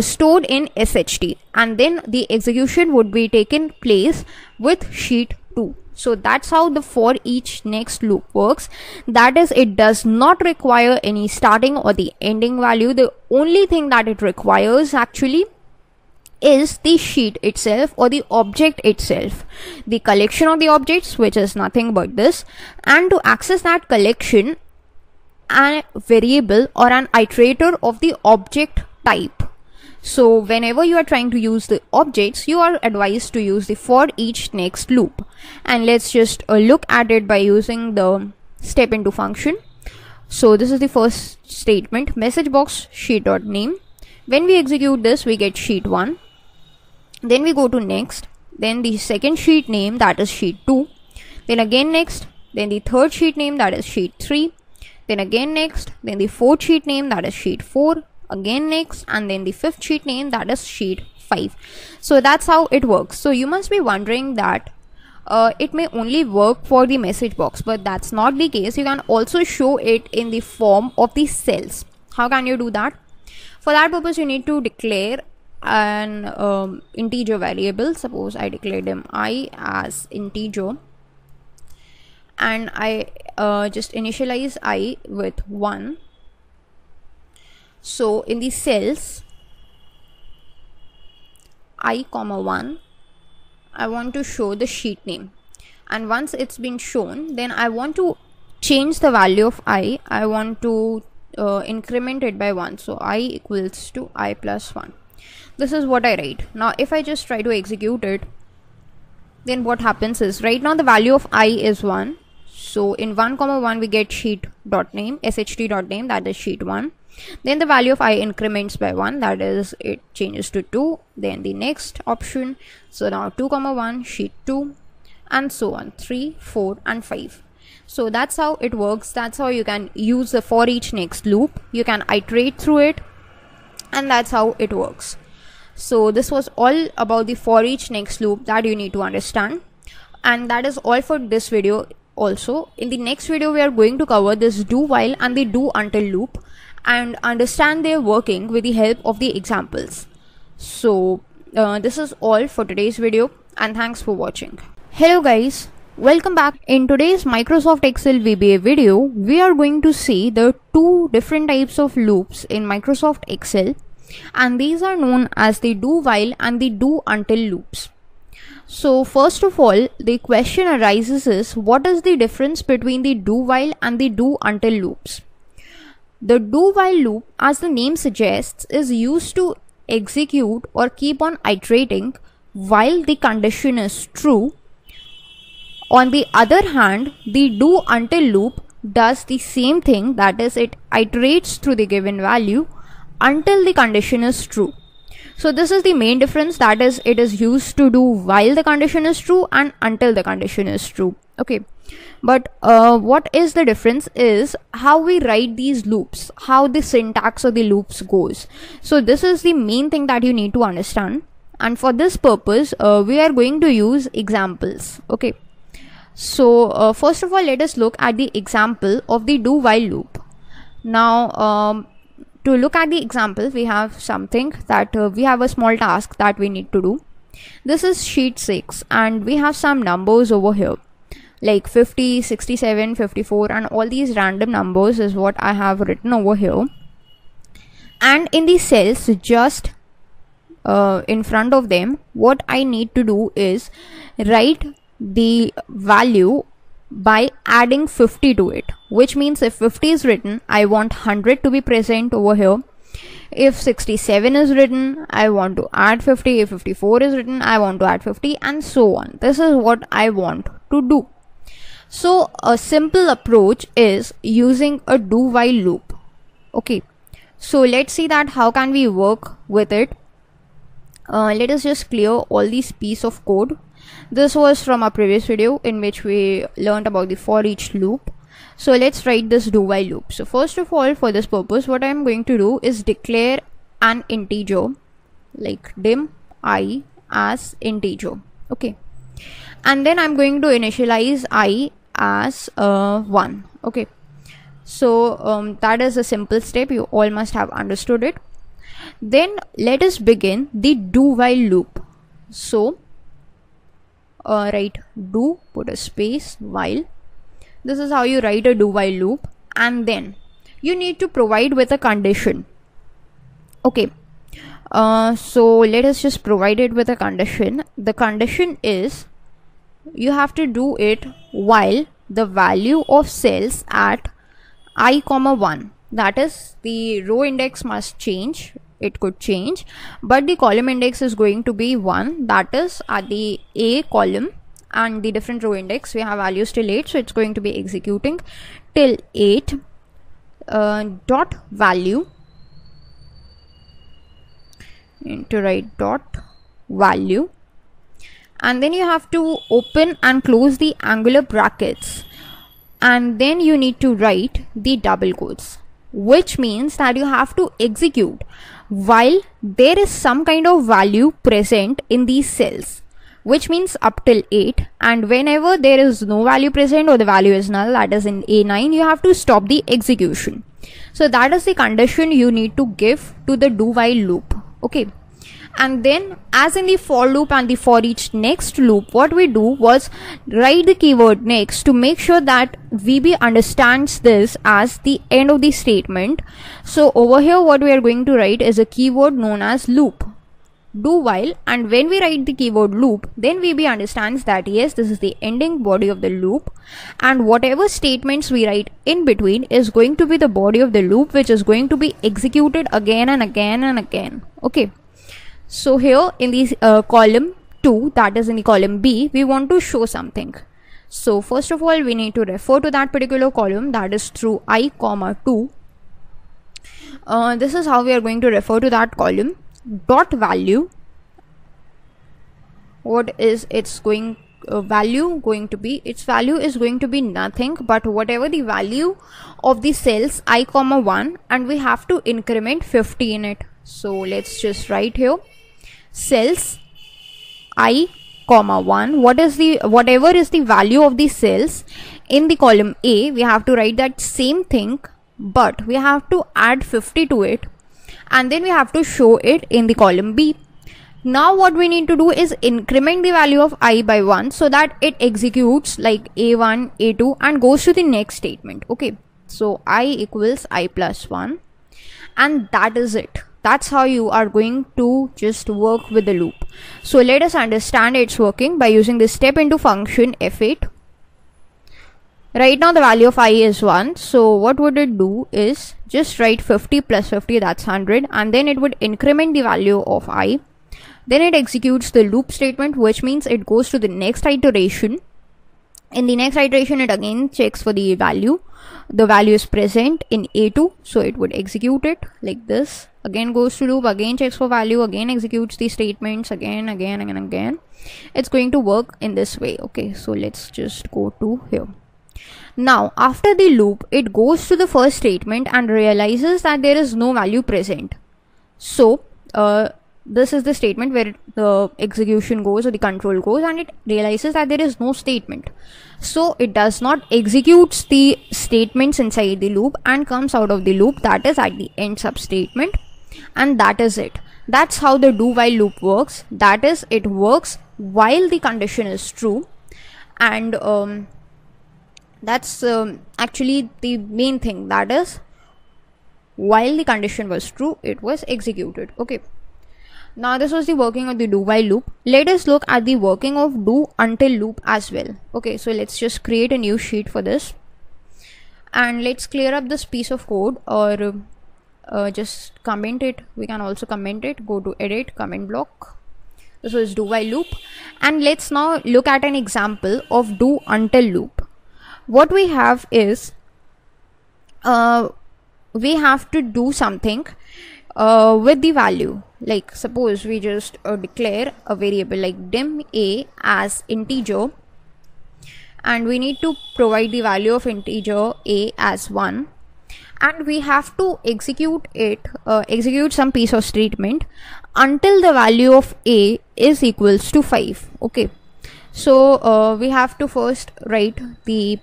stored in SHT, and then the execution would be taken place with sheet 2. So that's how the for each next loop works. That is, it does not require any starting or the ending value. The only thing that it requires actually is the sheet itself or the object itself, the collection of the objects, which is nothing but this. And to access that collection, a variable or an iterator of the object type. So whenever you are trying to use the objects, you are advised to use the for each next loop. And let's just look at it by using the step into function. So this is the first statement, message box sheet.name. When we execute this, we get sheet 1. Then we go to next, then the second sheet name, that is sheet 2, then again next, then the third sheet name, that is sheet 3, then again next, then the fourth sheet name, that is sheet 4, again next, and then the fifth sheet name, that is sheet 5. So that's how it works. So you must be wondering that it may only work for the message box, but that's not the case. You can also show it in the form of the cells. How can you do that? For that purpose, you need to declare an integer variable. Suppose I declared him I as integer, and I just initialize I with 1. So in the cells I comma 1, I want to show the sheet name, and once it's been shown, then I want to change the value of I want to increment it by 1. So I equals to I plus 1. This is what I write. Now if I just try to execute it, then what happens is, right now the value of I is 1. So in 1 comma 1 we get sheet.name, sht.name, that is sheet 1. Then the value of I increments by 1, that is it changes to 2. Then the next option, so now 2 comma 1 sheet 2, and so on, 3, 4 and 5. So that's how it works. That's how you can use the for each next loop. You can iterate through it, and that's how it works. So this was all about the for each next loop that you need to understand, and that is all for this video. Also in the next video we are going to cover this do while and the do until loop and understand their working with the help of the examples. So this is all for today's video, and thanks for watching. Hello guys, welcome back. In today's Microsoft Excel VBA video, we are going to see the two different types of loops in Microsoft Excel, and these are known as the do while and the do until loops. So first of all, the question arises is, what is the difference between the do while and the do until loops? The do while loop, as the name suggests, is used to execute or keep on iterating while the condition is true. On the other hand, the do until loop does the same thing, that is, it iterates through the given value until the condition is true. So this is the main difference, that is, it is used to do while the condition is true and until the condition is true. Okay, but what is the difference is how we write these loops, how the syntax of the loops goes. So this is the main thing that you need to understand, and for this purpose we are going to use examples. Okay, so first of all, let us look at the example of the do while loop. Now to look at the example, we have something that we have a small task that we need to do. This is sheet 6, and we have some numbers over here like 50, 67, 54, and all these random numbers is what I have written over here. And in the cells just in front of them, what I need to do is write the value by adding 50 to it, which means if 50 is written, I want 100 to be present over here. If 67 is written, I want to add 50. If 54 is written, I want to add 50, and so on. This is what I want to do. So a simple approach is using a do while loop. Okay, so let's see that how can we work with it. Let us just clear all these piece of code. This was from our previous video in which we learned about the for each loop. So let's write this do while loop. So first of all, for this purpose, what I am going to do is declare an integer like dim I as integer. Okay, and then I'm going to initialize I as 1. Okay, so that is a simple step. You all must have understood it. Then let us begin the do while loop. So write do, put a space, while. This is how you write a do while loop, and then you need to provide with a condition. Okay, so let us just provide it with a condition. The condition is you have to do it while the value of cells at I comma 1, that is the row index must change. It could change, but the column index is going to be 1, that is at the A column, and the different row index we have values till 8, so it's going to be executing till 8 dot value, and to write dot value, and then you have to open and close the angular brackets, and then you need to write the double quotes, which means that you have to execute while there is some kind of value present in these cells, which means up till 8, and whenever there is no value present or the value is null, that is in A9, you have to stop the execution. So that is the condition you need to give to the do while loop. Okay, and then as in the for loop and the for each next loop, what we do was write the keyword next to make sure that VB understands this as the end of the statement. So over here what we are going to write is a keyword known as loop, do while, and when we write the keyword loop, then VB understands that yes, this is the ending body of the loop, and whatever statements we write in between is going to be the body of the loop, which is going to be executed again and again and again. Okay, so here in the column 2, that is in the column B, we want to show something. So first of all, we need to refer to that particular column, that is through I comma 2. This is how we are going to refer to that column. Dot value, what is its value going to be? Its value is going to be nothing but whatever the value of the cells I comma 1, and we have to increment 50 in it. So let's just write here cells I comma 1, whatever is the value of the cells in the column A, we have to write that same thing, but we have to add 50 to it, and then we have to show it in the column B. Now what we need to do is increment the value of I by 1 so that it executes like A1, A2 and goes to the next statement. Okay, so I equals I plus 1, and that is it. That's how you are going to just work with the loop. So let us understand its working by using this step into function F8. Right now the value of I is 1, so what would it do is just write 50 plus 50, that's 100, and then it would increment the value of I. Then it executes the loop statement, which means it goes to the next iteration. In the next iteration, it again checks for the value. The value is present in A2, so it would execute it like this. Again goes to loop, again checks for value, again executes the statements again. It's going to work in this way. Okay, so let's just go to here. Now after the loop, it goes to the first statement and realizes that there is no value present. So this is the statement where the execution goes or the control goes, and it realizes that there is no statement. So it does not execute the statements inside the loop and comes out of the loop, that is at the end sub statement, and that is it. That's how the do while loop works. That is, it works while the condition is true, and that's actually the main thing, that is while the condition was true, it was executed. Okay, Now this was the working of the do while loop. Let us look at the working of do until loop as well. Okay, so let's just create a new sheet for this, and let's clear up this piece of code, or just comment it. We can also comment it. Go to edit, comment block. This was do while loop, and let's now look at an example of do until loop. What we have is we have to do something with the value. Like suppose we just declare a variable like dim a as integer, and we need to provide the value of integer a as 1, and we have to execute it, execute some piece of statement until the value of a is equals to 5. Okay, so we have to first write the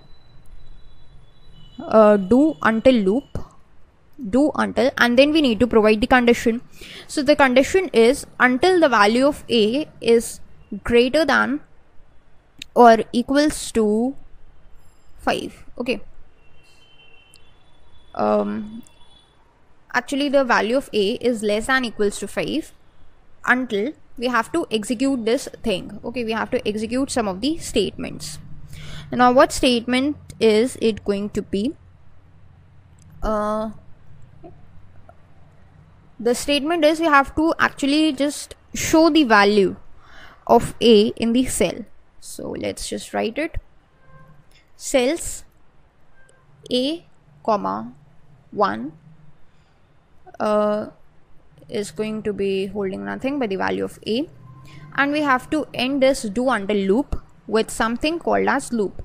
do until loop, do until, and then we need to provide the condition. So the condition is until the value of a is greater than or equals to 5. Okay, actually the value of a is less than equals to 5 until we have to execute this thing. Okay, we have to execute some of the statements. Now what statement is it going to be? The statement is we have to actually just show the value of a in the cell. So let's just write it. Cells a comma 1 is going to be holding nothing but the value of a, and we have to end this do until loop with something called as loop.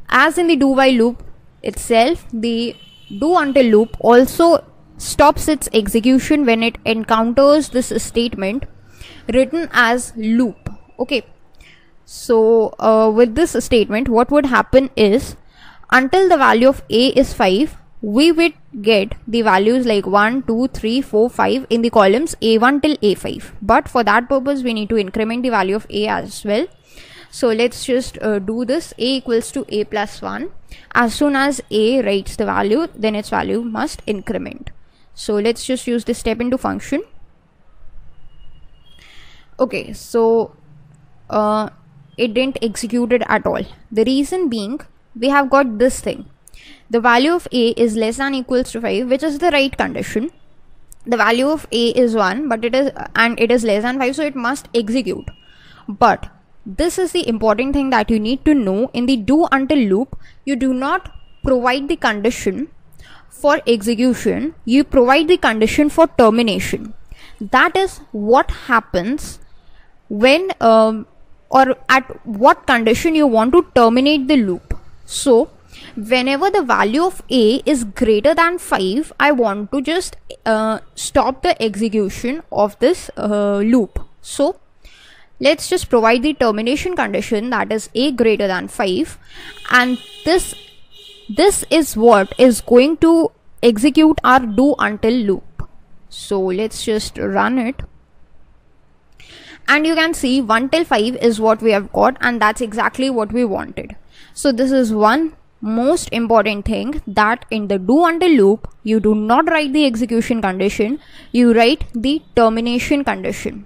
As in the do while loop itself, the do until loop also stops its execution when it encounters this statement written as loop. Okay, so with this statement what would happen is until the value of a is 5, we would get the values like 1, 2, 3, 4, 5 in the columns a1 till a5, but for that purpose we need to increment the value of a as well. So let's just do this. A equals to a plus 1. As soon as a writes the value, then its value must increment. So let's just use this step into function. Okay, so it didn't execute it at all. The reason being, we have got this thing. The value of a is less than equals to 5, which is the right condition. The value of a is 1, but it is less than 5, so it must execute. But this is the important thing that you need to know. In the do until loop, you do not provide the condition for execution, you provide the condition for termination. That is what happens when or at what condition you want to terminate the loop. So whenever the value of a is greater than 5, I want to just stop the execution of this loop. So let's just provide the termination condition, that is a greater than 5, and this is what is going to execute our do until loop. So let's just run it, and you can see 1 till 5 is what we have got, and that's exactly what we wanted. So this is one most important thing, that in the do until loop you do not write the execution condition, you write the termination condition.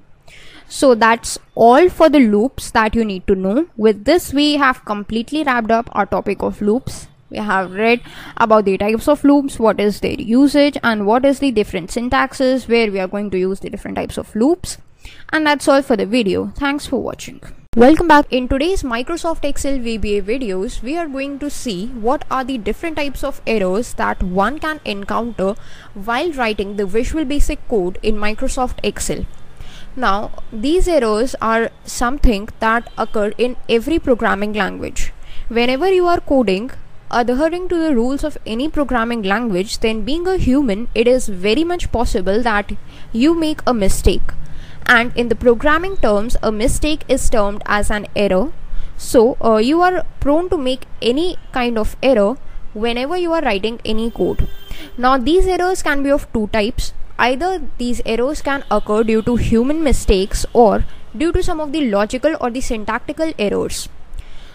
So that's all for the loops that you need to know. With this we have completely wrapped up our topic of loops. We have read about the types of loops, what is their usage, and what is the different syntaxes where we are going to use the different types of loops. And that's all for the video. Thanks for watching. Welcome back. In today's Microsoft Excel VBA videos, we are going to see what are the different types of errors that one can encounter while writing the Visual Basic code in Microsoft Excel. Now, these errors are something that occur in every programming language. Whenever you are coding, adhering to the rules of any programming language, then being a human, it is very much possible that you make a mistake. And in the programming terms, a mistake is termed as an error. So you are prone to make any kind of error whenever you are writing any code. Now these errors can be of two types. Either these errors can occur due to human mistakes or due to some of the logical or the syntactical errors.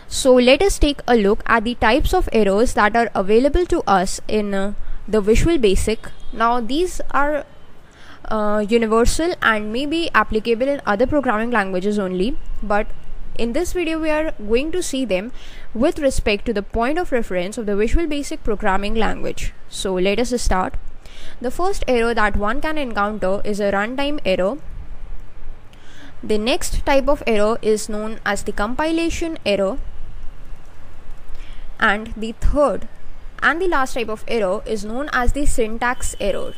So let us take a look at the types of errors that are available to us in the Visual Basic. Now these are universal and may be applicable in other programming languages only, but in this video we are going to see them with respect to the point of reference of the Visual Basic programming language. So let us start. The first error that one can encounter is a runtime error. The next type of error is known as the compilation error, and the third and the last type of error is known as the syntax error.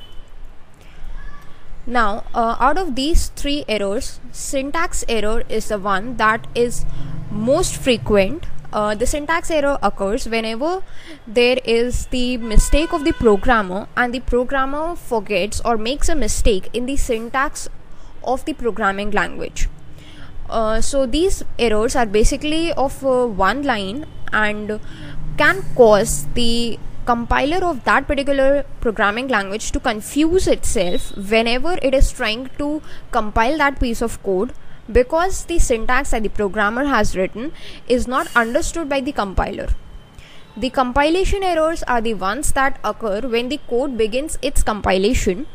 Now, out of these three errors, syntax error is the one that is most frequent. The syntax error occurs whenever there is the mistake of the programmer and the programmer forgets or makes a mistake in the syntax of the programming language. So these errors are basically of one line and can cause the compiler of that particular programming language to confuse itself whenever it is trying to compile that piece of code, because the syntax that the programmer has written is not understood by the compiler. The compilation errors are the ones that occur when the code begins its compilation.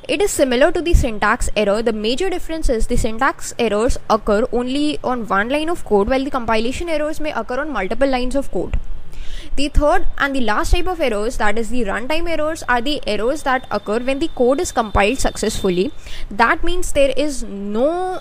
It is similar to the syntax error. The major difference is the syntax errors occur only on one line of code, while the compilation errors may occur on multiple lines of code. The third and the last type of errors, that is the runtime errors, are the errors that occur when the code is compiled successfully. That means there is no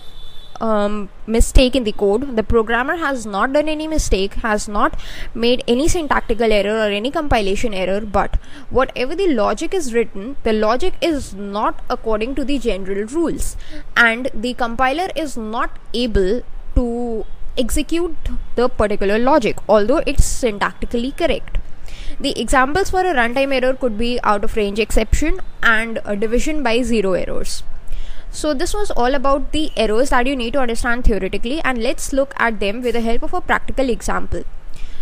mistake in the code. The programmer has not done any mistake, has not made any syntactical error or any compilation error, but whatever the logic is written, the logic is not according to the general rules, and the compiler is not able to execute the particular logic, although it's syntactically correct. The examples for a runtime error could be out of range exception and a division by zero errors. So this was all about the errors that you need to understand theoretically, and let's look at them with the help of a practical example.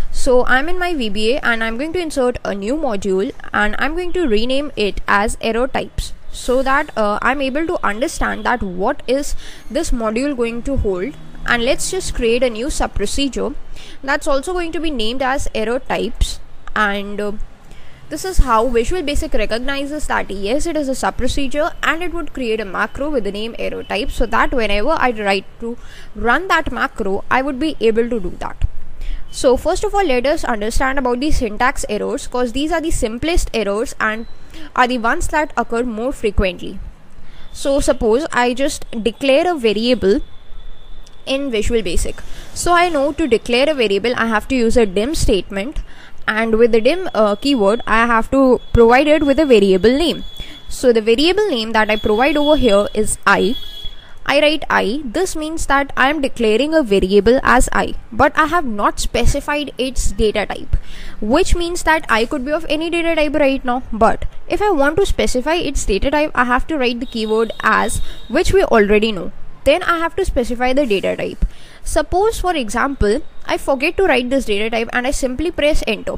So I'm in my VBA and I'm going to insert a new module, and I'm going to rename it as error types, so that I'm able to understand that what is this module going to hold. And let's just create a new sub procedure that's also going to be named as error types, and this is how Visual Basic recognizes that yes, it is a sub procedure, and it would create a macro with the name error type, so that whenever I try to run that macro, I would be able to do that. So first of all, let us understand about the syntax errors, because these are the simplest errors and are the ones that occur more frequently. So suppose I just declare a variable in Visual Basic. So I know to declare a variable I have to use a dim statement, and with the dim keyword I have to provide it with a variable name. So the variable name that I provide over here is I write I. This means that I am declaring a variable as I, but I have not specified its data type, which means that I could be of any data type right now, but if I want to specify its data type, I have to write the keyword as, which we already know. Then I have to specify the data type. Suppose for example I forget to write this data type and I simply press enter.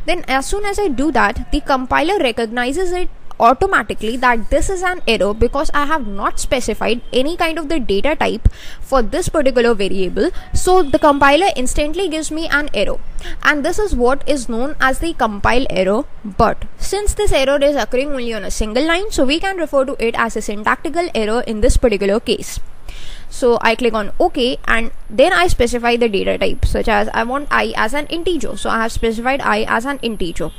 Then as soon as I do that, the compiler recognizes it automatically that this is an error, because I have not specified any kind of the data type for this particular variable. So the compiler instantly gives me an error, and this is what is known as the compile error. But since this error is occurring only on a single line, so we can refer to it as a syntactical error in this particular case. So I click on OK, and then I specify the data type, such as I want I as an integer, so I have specified I as an integer.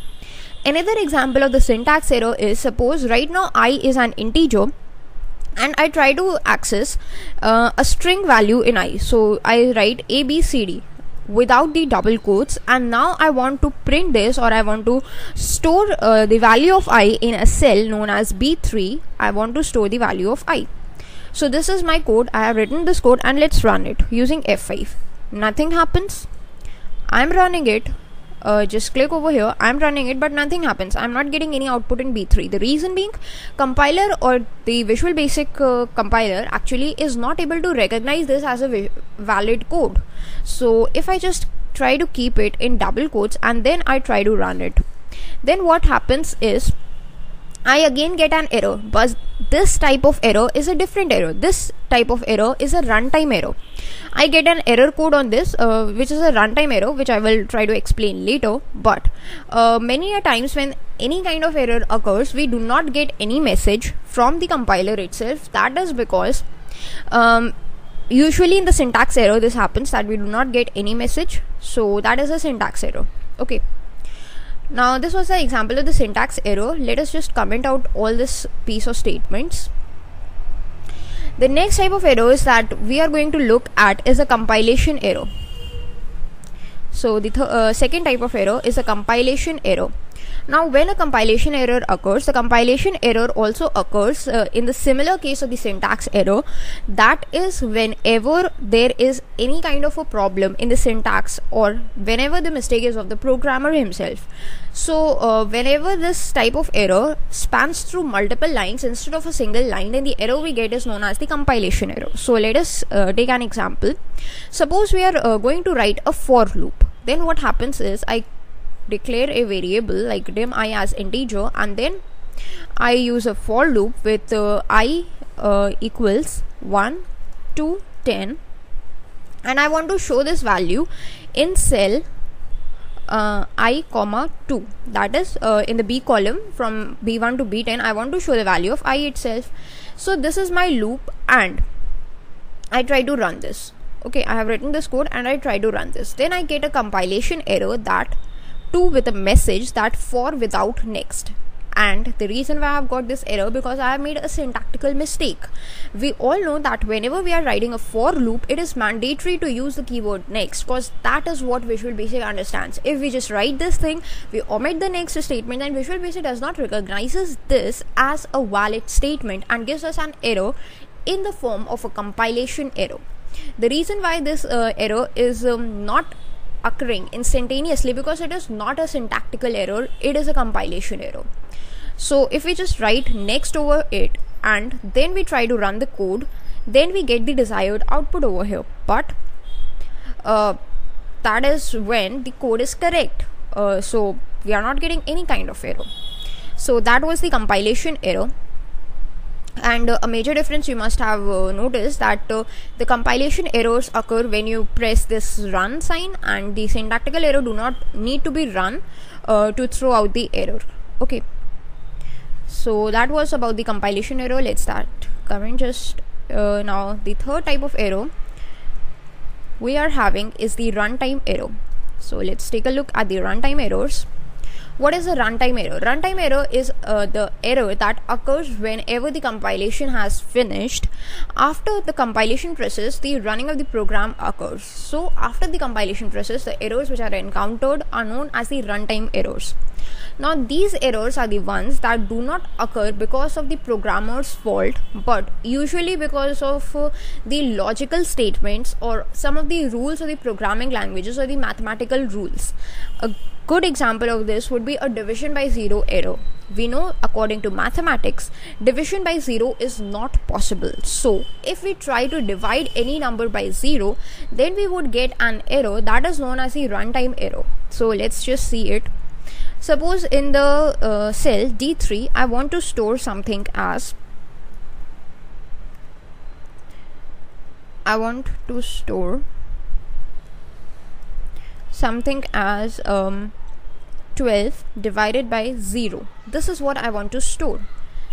Another example of the syntax error is, suppose right now I is an integer and I try to access a string value in I. So I write ABCD without the double quotes, and now I want to print this, or I want to store the value of I in a cell known as B3. I want to store the value of I. So this is my code. I have written this code, and let's run it using F5. Nothing happens. I'm running it. Just click over here. I'm running it, but nothing happens. I'm not getting any output in B3. The reason being, compiler or the Visual Basic compiler actually is not able to recognize this as a valid code. So if I just try to keep it in double quotes and then I try to run it, then what happens is I again get an error, but this type of error is a different error. This type of error is a runtime error. I get an error code on this, which is a runtime error, which I will try to explain later. But many a times when any kind of error occurs, we do not get any message from the compiler itself. That is because usually in the syntax error this happens, that we do not get any message. So that is a syntax error. Okay. Now this was the example of the syntax error. Let us just comment out all this piece of statements. The next type of errors that we are going to look at is a compilation error. So the second type of error is a compilation error. Now when a compilation error occurs, the compilation error also occurs in the similar case of the syntax error. That is whenever there is any kind of a problem in the syntax, or whenever the mistake is of the programmer himself. So whenever this type of error spans through multiple lines instead of a single line, then the error we get is known as the compilation error. So let us take an example. Suppose we are going to write a for loop. Then what happens is, I declare a variable like dim I as integer, and then I use a for loop with I equals 1 to 10, and I want to show this value in cell I comma 2, that is in the B column from B1 to B10. I want to show the value of I itself. So this is my loop, and I try to run this. Okay, I have written this code and I try to run this. Then I get a compilation error, that 2 with a message that for without next. And the reason why I have got this error, because I have made a syntactical mistake. We all know that whenever we are writing a for loop, it is mandatory to use the keyword next, because that is what Visual Basic understands. If we just write this thing, we omit the next statement, then Visual Basic does not recognizes this as a valid statement and gives us an error in the form of a compilation error. The reason why this error is not occurring instantaneously, because it is not a syntactical error, it is a compilation error. So if we just write next over it and then we try to run the code, then we get the desired output over here. But that is when the code is correct. So we are not getting any kind of error. So that was the compilation error. And a major difference you must have noticed, that the compilation errors occur when you press this run sign, and the syntactical error do not need to be run to throw out the error. Okay, so that was about the compilation error. Let's start covering just now. The third type of error we are having is the runtime error. So let's take a look at the runtime errors. What is a runtime error? Runtime error is the error that occurs whenever the compilation has finished. After the compilation process, the running of the program occurs. So after the compilation process, the errors which are encountered are known as the runtime errors. Now these errors are the ones that do not occur because of the programmer's fault, but usually because of the logical statements or some of the rules of the programming languages or the mathematical rules. A good example of this would be a division by zero error. We know according to mathematics, division by zero is not possible. So if we try to divide any number by zero, then we would get an error that is known as the runtime error. So let's just see it. Suppose in the cell D3, I want to store something as, something as 12 divided by 0. This is what I want to store.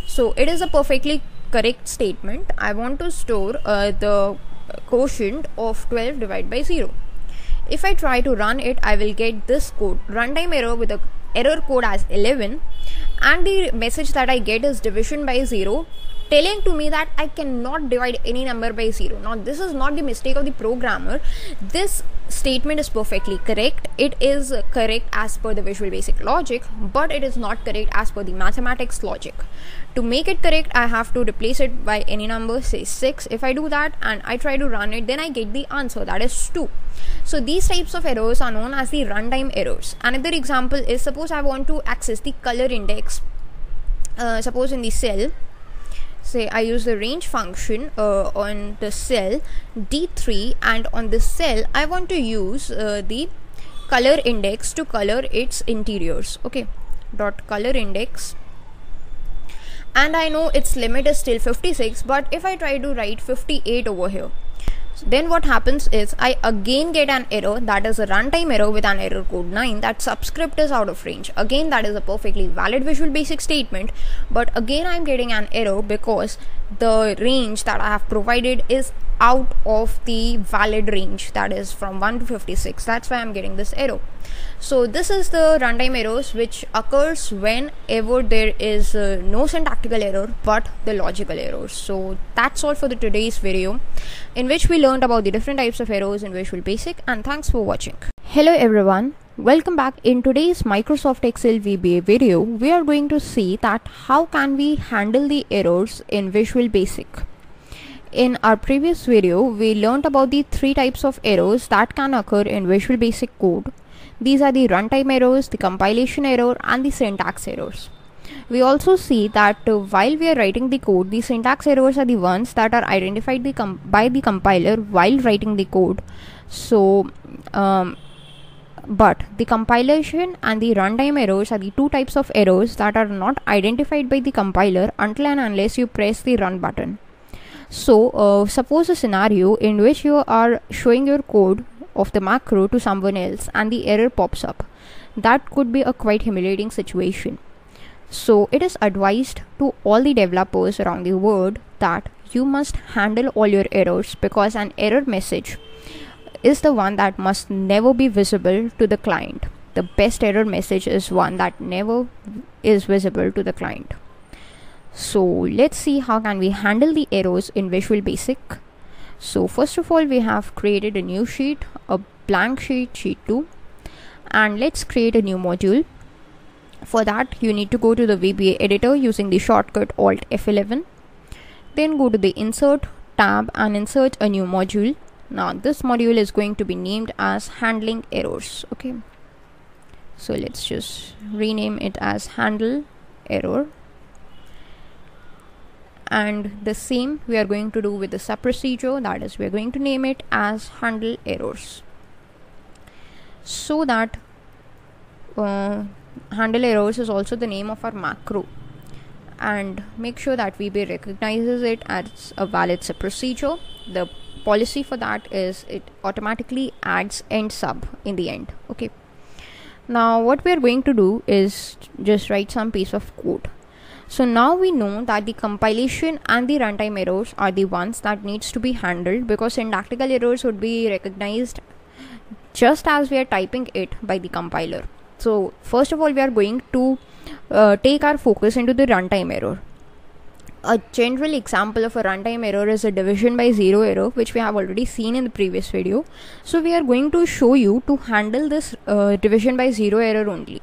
So it is a perfectly correct statement. I want to store the quotient of 12 divided by 0. If I try to run it, I will get this code, runtime error with a error code as 11, and the message that I get is division by 0, telling to me that I cannot divide any number by 0. Now this is not the mistake of the programmer. This statement is perfectly correct. It is correct as per the Visual Basic logic, but it is not correct as per the mathematics logic. To make it correct, I have to replace it by any number, say 6. If I do that and I try to run it, then I get the answer, that is 2. So these types of errors are known as the runtime errors. Another example is, suppose I want to access the color index. Suppose in the cell, say I use the range function on the cell D3, and on this cell I want to use the color index to color its interiors. Okay, dot color index, and I know its limit is still 56, but if I try to write 58 over here, then what happens is I again get an error, that is a runtime error with an error code 9, that subscript is out of range. Again, that is a perfectly valid Visual Basic statement, but again I'm getting an error because the range that I have provided is out of the valid range, that is from 1 to 56. That's why I'm getting this error. So this is the runtime errors which occurs whenever there is no syntactical error but the logical errors. So that's all for the today's video, in which we learned about the different types of errors in Visual Basic, and thanks for watching. Hello everyone, welcome back. In today's Microsoft Excel VBA video, we are going to see that how can we handle the errors in Visual Basic. In our previous video, we learned about the three types of errors that can occur in Visual Basic code. These are the runtime errors, the compilation error, and the syntax errors. We also see that while we are writing the code, the syntax errors are the ones that are identified by the compiler while writing the code. So, but the compilation and the runtime errors are the two types of errors that are not identified by the compiler until and unless you press the run button. So, suppose a scenario in which you are showing your code of the macro to someone else and the error pops up. That could be a quite humiliating situation. So, it is advised to all the developers around the world that you must handle all your errors, because an error message is the one that must never be visible to the client. The best error message is one that never is visible to the client. So let's see how can we handle the errors in Visual Basic. So first of all, we have created a new sheet, a blank sheet, sheet 2, and let's create a new module. For that, you need to go to the VBA editor using the shortcut Alt F11. Then go to the Insert tab and insert a new module. Now this module is going to be named as Handling Errors. Okay, so let's just rename it as Handle Error. And the same we are going to do with the sub-procedure, that is we are going to name it as Handle Errors, so that Handle Errors is also the name of our macro, and make sure that VBA recognizes it as a valid sub-procedure. The policy for that is it automatically adds end sub in the end. Okay, now what we are going to do is just write some piece of code. So now we know that the compilation and the runtime errors are the ones that needs to be handled, because syntactical errors would be recognized just as we are typing it by the compiler. So first of all, we are going to take our focus into the runtime error. A general example of a runtime error is a division by zero error, which we have already seen in the previous video. So we are going to show you to handle this division by zero error only.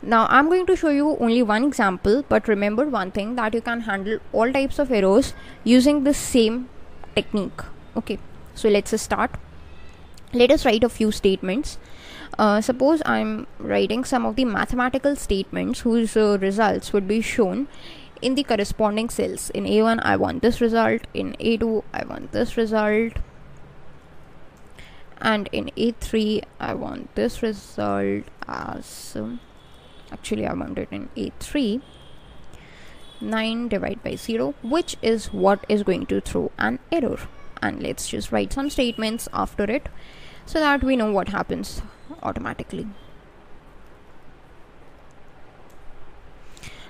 Now I'm going to show you only one example, but remember one thing, that you can handle all types of errors using the same technique. Okay, so let's start. Let us write a few statements. Suppose I'm writing some of the mathematical statements whose results would be shown in the corresponding cells. In A1 I want this result, in A2 I want this result, and in A3 I want this result as actually I want it in A3. 9 divided by 0, which is what is going to throw an error. And let's just write some statements after it so that we know what happens automatically.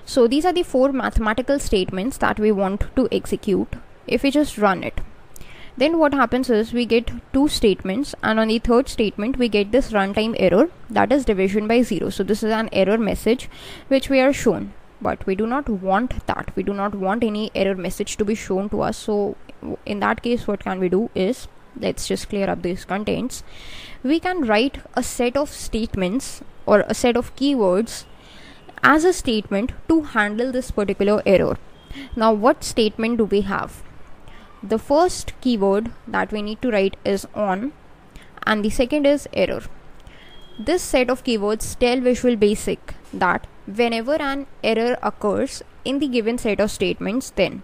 So these are the 4 mathematical statements that we want to execute. If we just run it, then what happens is we get 2 statements, and on the third statement we get this runtime error, that is division by 0. So this is an error message which we are shown, but we do not want that. We do not want any error message to be shown to us. So in that case, what can we do is, let's just clear up these contents. We can write a set of statements or a set of keywords as a statement to handle this particular error. Now what statement do we have? The first keyword that we need to write is on, and the second is error. This set of keywords tell Visual Basic that whenever an error occurs in the given set of statements, then.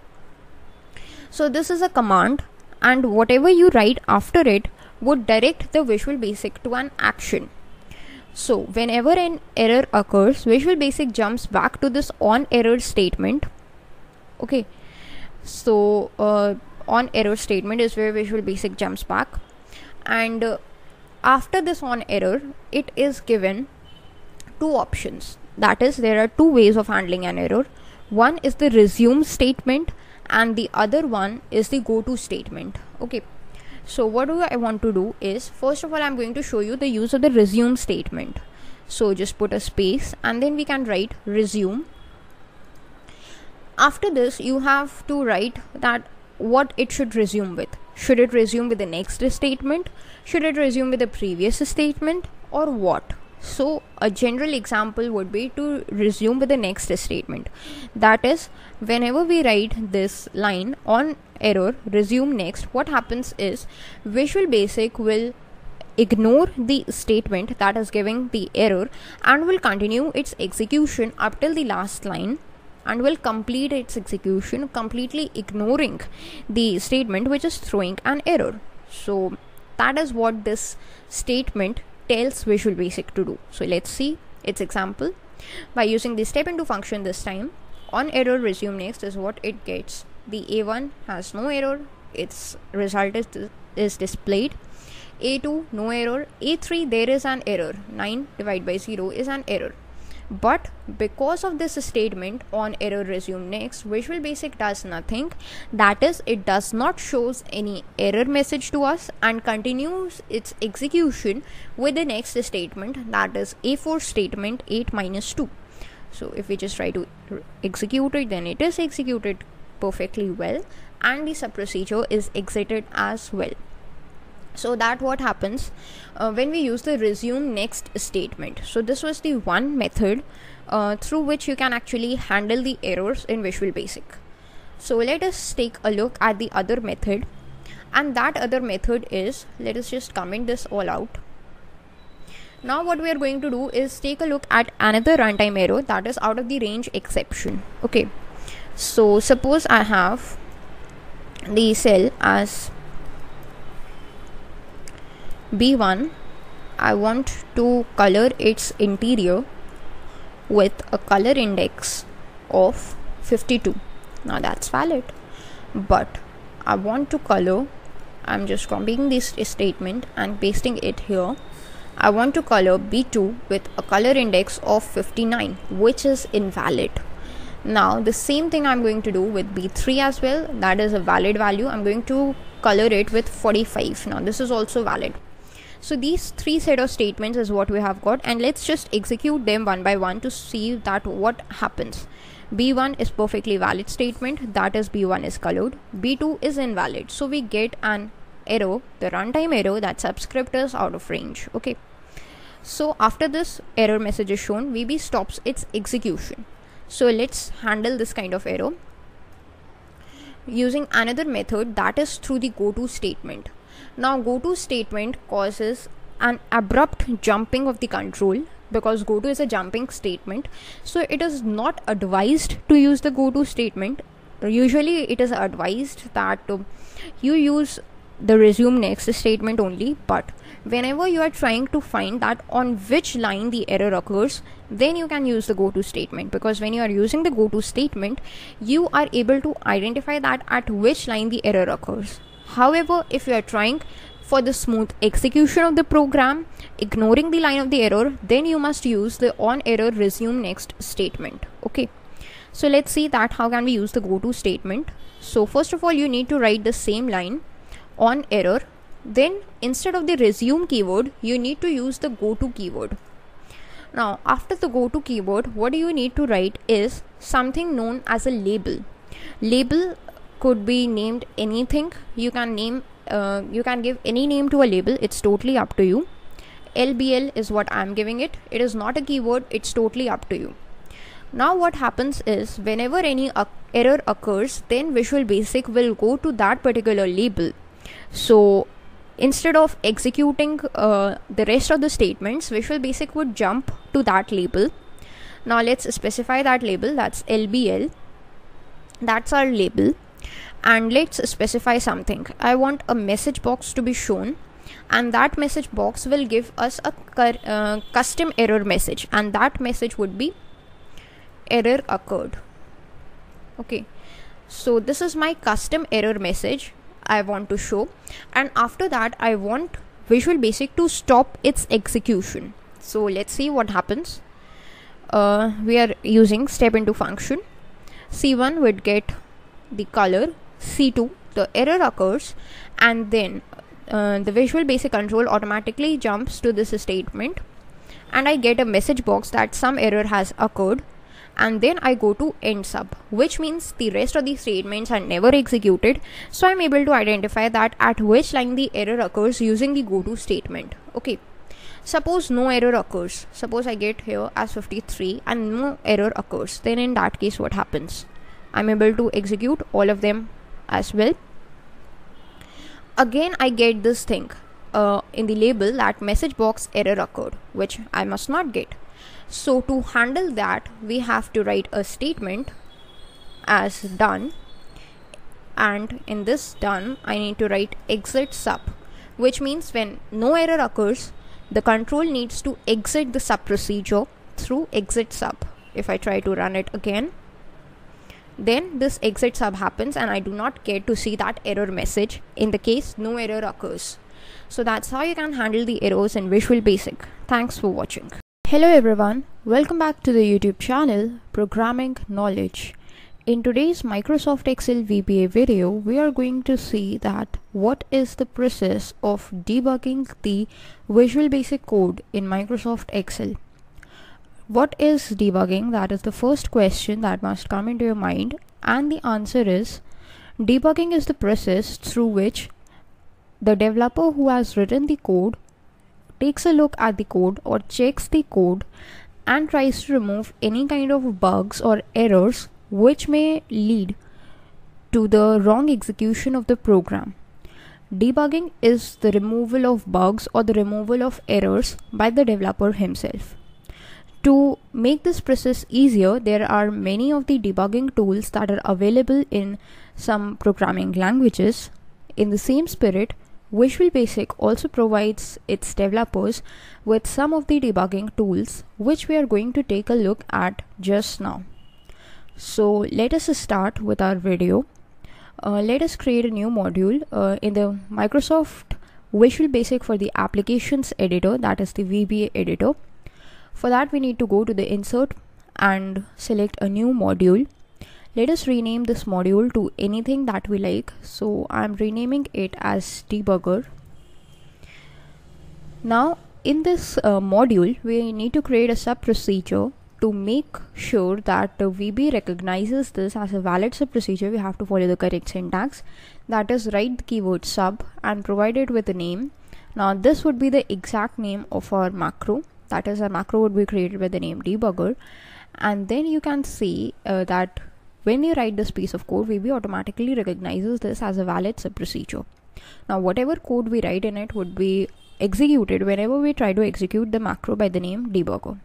So this is a command, and whatever you write after it would direct the Visual Basic to an action. So whenever an error occurs, Visual Basic jumps back to this on error statement Okay, so on error statement is where Visual Basic jumps back, and after this on error, it is given two options. That is, there are two ways of handling an error. One is the resume statement and the other one is the go to statement. Okay, so what do I want to do is, first of all, I'm going to show you the use of the resume statement. So just put a space and then we can write resume. After this, you have to write that what it should resume with. Should it resume with the next statement? Should it resume with the previous statement, or what? So a general example would be to resume with the next statement. That is, whenever we write this line on error resume next, what happens is Visual Basic will ignore the statement that is giving the error and will continue its execution up till the last line, and will complete its execution completely ignoring the statement which is throwing an error. So that is what this statement tells Visual Basic to do. So let's see its example. By using the step into function this time, on error resume next is what it gets. The A1 has no error, its result is displayed. A2 no error, A3 there is an error, 9 divided by 0 is an error. But because of this statement on error resume next, Visual Basic does nothing. That is, it does not shows any error message to us and continues its execution with the next statement, that is A4 statement 8 minus 2. So if we just try to execute it, then it is executed perfectly well and the sub procedure is exited as well. So that what happens when we use the resume next statement. So this was the one method through which you can actually handle the errors in Visual Basic. So let us take a look at the other method, and that other method is, let us just comment this all out. Now what we are going to do is take a look at another runtime error, that is out of the range exception. Okay, so suppose I have the cell as B1, I want to color its interior with a color index of 52. Now that's valid, but I want to color, I'm just copying this statement and pasting it here. I want to color B2 with a color index of 59, which is invalid. Now the same thing I'm going to do with B3 as well, that is a valid value. I'm going to color it with 45. Now this is also valid. So these three set of statements is what we have got, and let's just execute them one by one to see that what happens. B1 is perfectly valid statement, that is B1 is colored. B2 is invalid, so we get an error, the runtime error, that subscript is out of range. Okay, so after this error message is shown, VB stops its execution. So let's handle this kind of error using another method, that is through the go to statement. Now go to statement causes an abrupt jumping of the control, because go to is a jumping statement, so it is not advised to use the go to statement. Usually it is advised that you use the resume next statement only, but whenever you are trying to find that on which line the error occurs, then you can use the go to statement, because when you are using the go to statement, you are able to identify that at which line the error occurs. However, if you are trying for the smooth execution of the program, ignoring the line of the error, then you must use the on error resume next statement. Okay, so let's see that how can we use the go to statement. So first of all, you need to write the same line on error, then instead of the resume keyword, you need to use the go to keyword. Now after the go to keyword, what you need to write is something known as a label. Label could be named anything. You can name you can give any name to a label, it's totally up to you. LBL is what I'm giving it. It is not a keyword, it's totally up to you. Now what happens is, whenever any error occurs, then Visual Basic will go to that particular label. So instead of executing the rest of the statements, Visual Basic would jump to that label. Now let's specify that label, that's LBL, that's our label. And let's specify something. I want a message box to be shown, and that message box will give us a custom error message, and that message would be error occurred. Okay, So this is my custom error message I want to show, and after that I want Visual Basic to stop its execution. So let's see what happens. We are using step into function. C1 would get the color, C2 the error occurs, and then the Visual Basic control automatically jumps to this statement, and I get a message box that some error has occurred, and then I go to end sub, which means the rest of the statements are never executed. So I'm able to identify that at which line the error occurs using the go to statement. Okay, suppose no error occurs. Suppose I get here as 53 and no error occurs. Then in that case, what happens? I'm able to execute all of them as well. Again, I get this thing in the label that message box error occurred, which I must not get. So to handle that, we have to write a statement as done, and in this done I need to write exit sub, which means when no error occurs, the control needs to exit the sub procedure through exit sub. If I try to run it again, then this exit sub happens and I do not get to see that error message in the case no error occurs. So that's how you can handle the errors in Visual Basic. Thanks for watching. Hello everyone, welcome back to the YouTube channel Programming Knowledge. In today's Microsoft Excel VBA video, we are going to see that what is the process of debugging the Visual Basic code in Microsoft Excel. What is debugging? That is the first question that must come into your mind, and the answer is debugging is the process through which the developer who has written the code takes a look at the code or checks the code and tries to remove any kind of bugs or errors which may lead to the wrong execution of the program. Debugging is the removal of bugs or the removal of errors by the developer himself. To make this process easier, there are many of the debugging tools that are available in some programming languages. In the same spirit, Visual Basic also provides its developers with some of the debugging tools, which we are going to take a look at just now. So let us start with our video. Let us create a new module in the Microsoft Visual Basic for the Applications editor, that is the VBA editor. For that, we need to go to the insert and select a new module. Let us rename this module to anything that we like. So I'm renaming it as debugger. Now in this module, we need to create a sub procedure. To make sure that the VB recognizes this as a valid sub procedure, we have to follow the correct syntax. That is, write the keyword sub and provide it with a name. Now this would be the exact name of our macro. That is, our macro would be created with the name debugger, and then you can see that when you write this piece of code, VB automatically recognizes this as a valid sub procedure. Now whatever code we write in it would be executed whenever we try to execute the macro by the name debugger.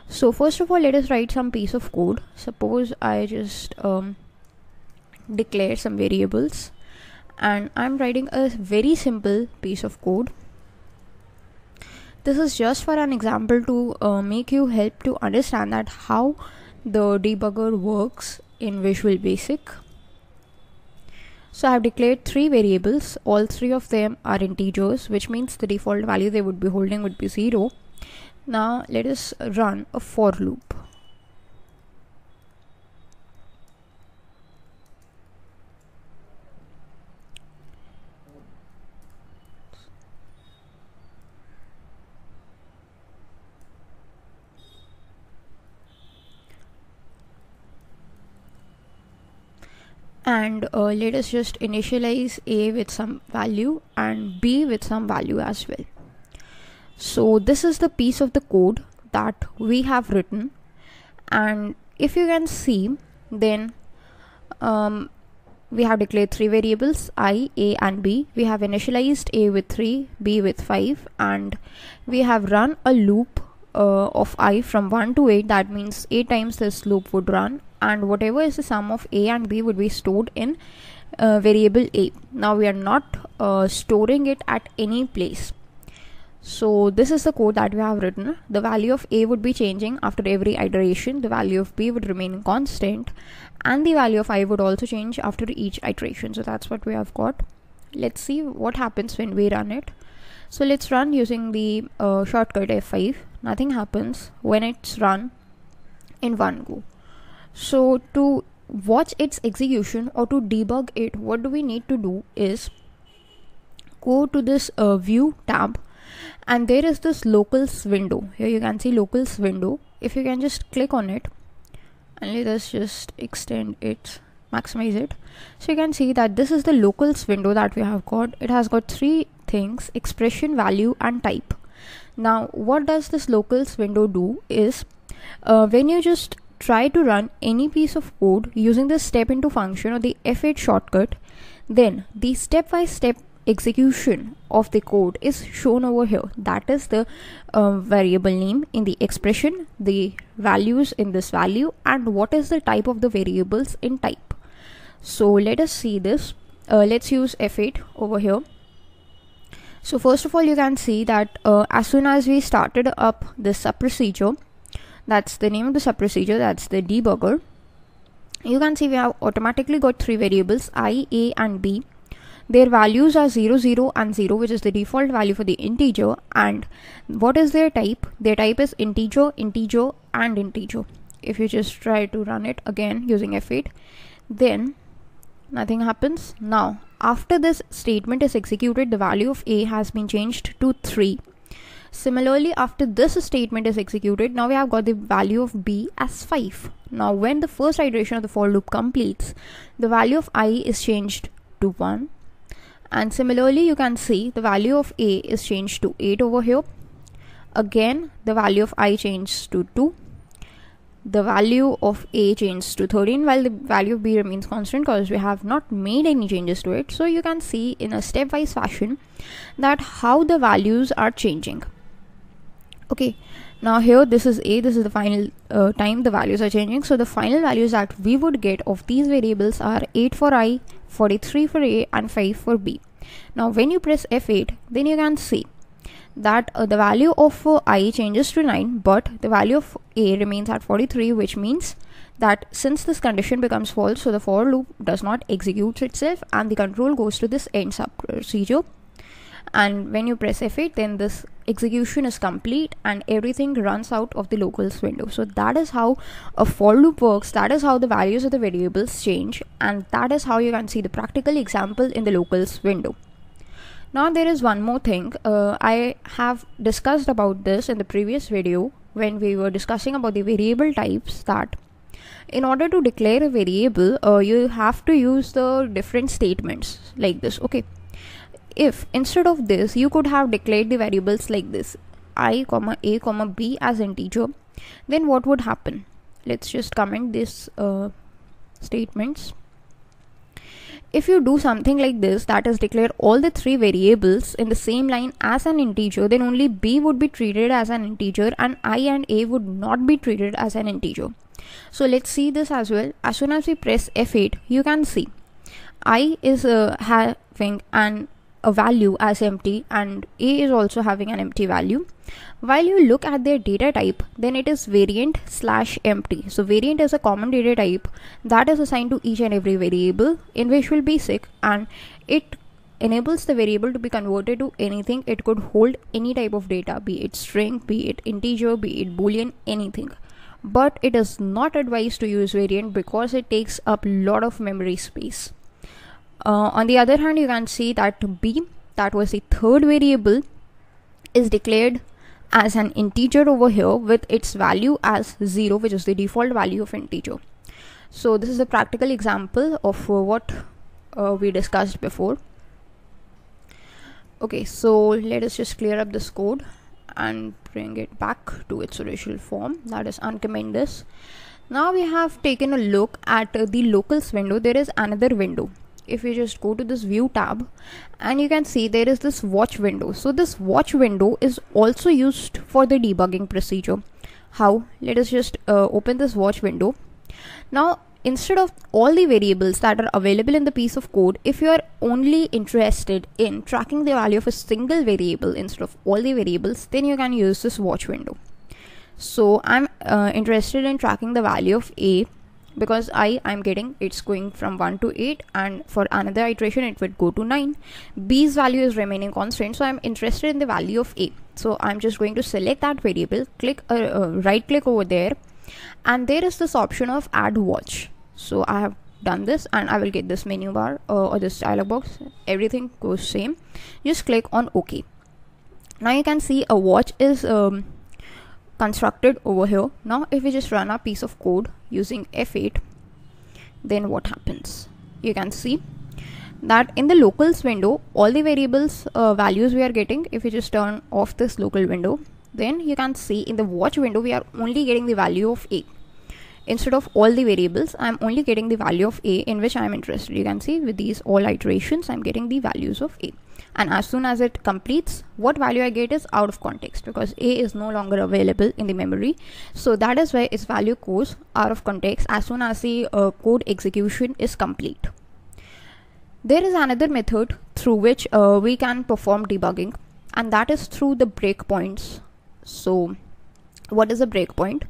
So first of all, let us write some piece of code. Suppose I just declare some variables, and I'm writing a very simple piece of code. This is just for an example to make you help to understand that how the debugger works in Visual Basic. So I have declared 3 variables. All 3 of them are integers, which means the default value they would be holding would be 0. Now let us run a for loop. And let us just initialize A with some value and B with some value as well. So this is the piece of the code that we have written, and if you can see, then we have declared 3 variables, I, A and B. We have initialized A with 3, B with 5, and we have run a loop of I from 1 to 8. That means 8 times this loop would run, and whatever is the sum of A and B would be stored in variable A. Now we are not storing it at any place. So this is the code that we have written. The value of A would be changing after every iteration, the value of B would remain constant, and the value of I would also change after each iteration. So that's what we have got. Let's see what happens when we run it. So let's run using the shortcut F5. Nothing happens when it's run in one go. So to watch its execution or to debug it, what do we need to do is go to this view tab, and there is this locals window. Here you can see locals window. If you can just click on it, and let us just extend it, maximize it. So you can see that this is the locals window that we have got. It has got three things: expression, value, and type. Now what does this locals window do is when you just try to run any piece of code using the step into function or the F8 shortcut, then the step-by-step execution of the code is shown over here. That is the variable name in the expression, the values in this value, and what is the type of the variables in type. So let us see this. Let's use F8 over here. So first of all, you can see that as soon as we started up this sub procedure, that's the name of the sub procedure, that's the debugger, you can see we have automatically got three variables, I, A, and B. Their values are 0, 0, and 0, which is the default value for the integer. And what is their type? Their type is integer, integer, and integer. If you just try to run it again using F8, then nothing happens. Now after this statement is executed, the value of A has been changed to 3. Similarly, after this statement is executed, now we have got the value of B as 5. Now when the first iteration of the for loop completes, the value of I is changed to 1. And similarly, you can see the value of A is changed to 8 over here. Again, the value of I changes to 2. The value of A changes to 13, while the value of B remains constant because we have not made any changes to it. So you can see in a stepwise fashion that how the values are changing. Okay, now here this is A, this is the final time the values are changing. So the final values that we would get of these variables are 8 for I, 43 for A, and 5 for B. Now when you press F8, then you can see that the value of I changes to 9, but the value of A remains at 43, which means that since this condition becomes false, so the for loop does not execute itself and the control goes to this end sub procedure. And when you press F8, then this execution is complete and everything runs out of the locals window. So that is how a for loop works, that is how the values of the variables change, and that is how you can see the practical example in the locals window. Now there is one more thing. I have discussed about this in the previous video when we were discussing about the variable types, that in order to declare a variable, you have to use the different statements like this. Okay, if instead of this you could have declared the variables like this, I, A, B as integer, then what would happen? Let's just comment this statements. If you do something like this, that is declare all the three variables in the same line as an integer, then only B would be treated as an integer and I and A would not be treated as an integer. So let's see this as well. As soon as we press F8, you can see I is having a value as empty and A is also having an empty value. While you look at their data type, then it is variant/empty. So variant is a common data type that is assigned to each and every variable in Visual Basic, and it enables the variable to be converted to anything. It could hold any type of data, be it string, be it integer, be it boolean, anything. But it is not advised to use variant because it takes up a lot of memory space. On the other hand, you can see that B, that was the third variable, is declared as an integer over here with its value as 0, which is the default value of integer. So this is a practical example of what we discussed before. Okay, so let us just clear up this code and bring it back to its original form, that is uncomment this. Now we have taken a look at the locals window. There is another window. If you just go to this view tab, and you can see there is this watch window. So this watch window is also used for the debugging procedure. How? Let us just open this watch window. Now instead of all the variables that are available in the piece of code, if you are only interested in tracking the value of a single variable instead of all the variables, then you can use this watch window. So I'm interested in tracking the value of A, because I'm getting it's going from 1 to 8, and for another iteration it would go to 9. B's value is remaining constant, so I'm interested in the value of A. So I'm just going to select that variable, click right click over there, and there is this option of add watch. So I have done this, and I will get this menu bar or this dialog box. Everything goes same. Just click on OK. Now you can see a watch is constructed over here. Now if we just run our piece of code using F8, then what happens? You can see that in the locals window, all the variables values we are getting. If we just turn off this local window, then you can see in the watch window we are only getting the value of A. Instead of all the variables, I'm only getting the value of A in which I'm interested. You can see with these all iterations, I'm getting the values of A. And as soon as it completes, what value I get is out of context, because A is no longer available in the memory. So that is why its value goes out of context as soon as the code execution is complete. There is another method through which we can perform debugging, and that is through the breakpoints. So what is a breakpoint?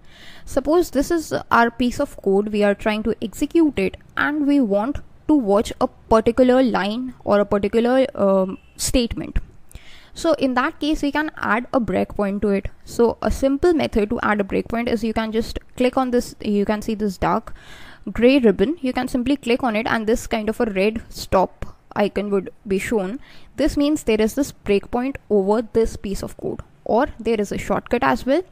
Suppose this is our piece of code, we are trying to execute it, and we want to watch a particular line or a particular statement. So in that case, we can add a breakpoint to it. So a simple method to add a breakpoint is you can just click on this. You can see this dark gray ribbon. You can simply click on it, and this kind of a red stop icon would be shown. This means there is this breakpoint over this piece of code. Or there is a shortcut as well,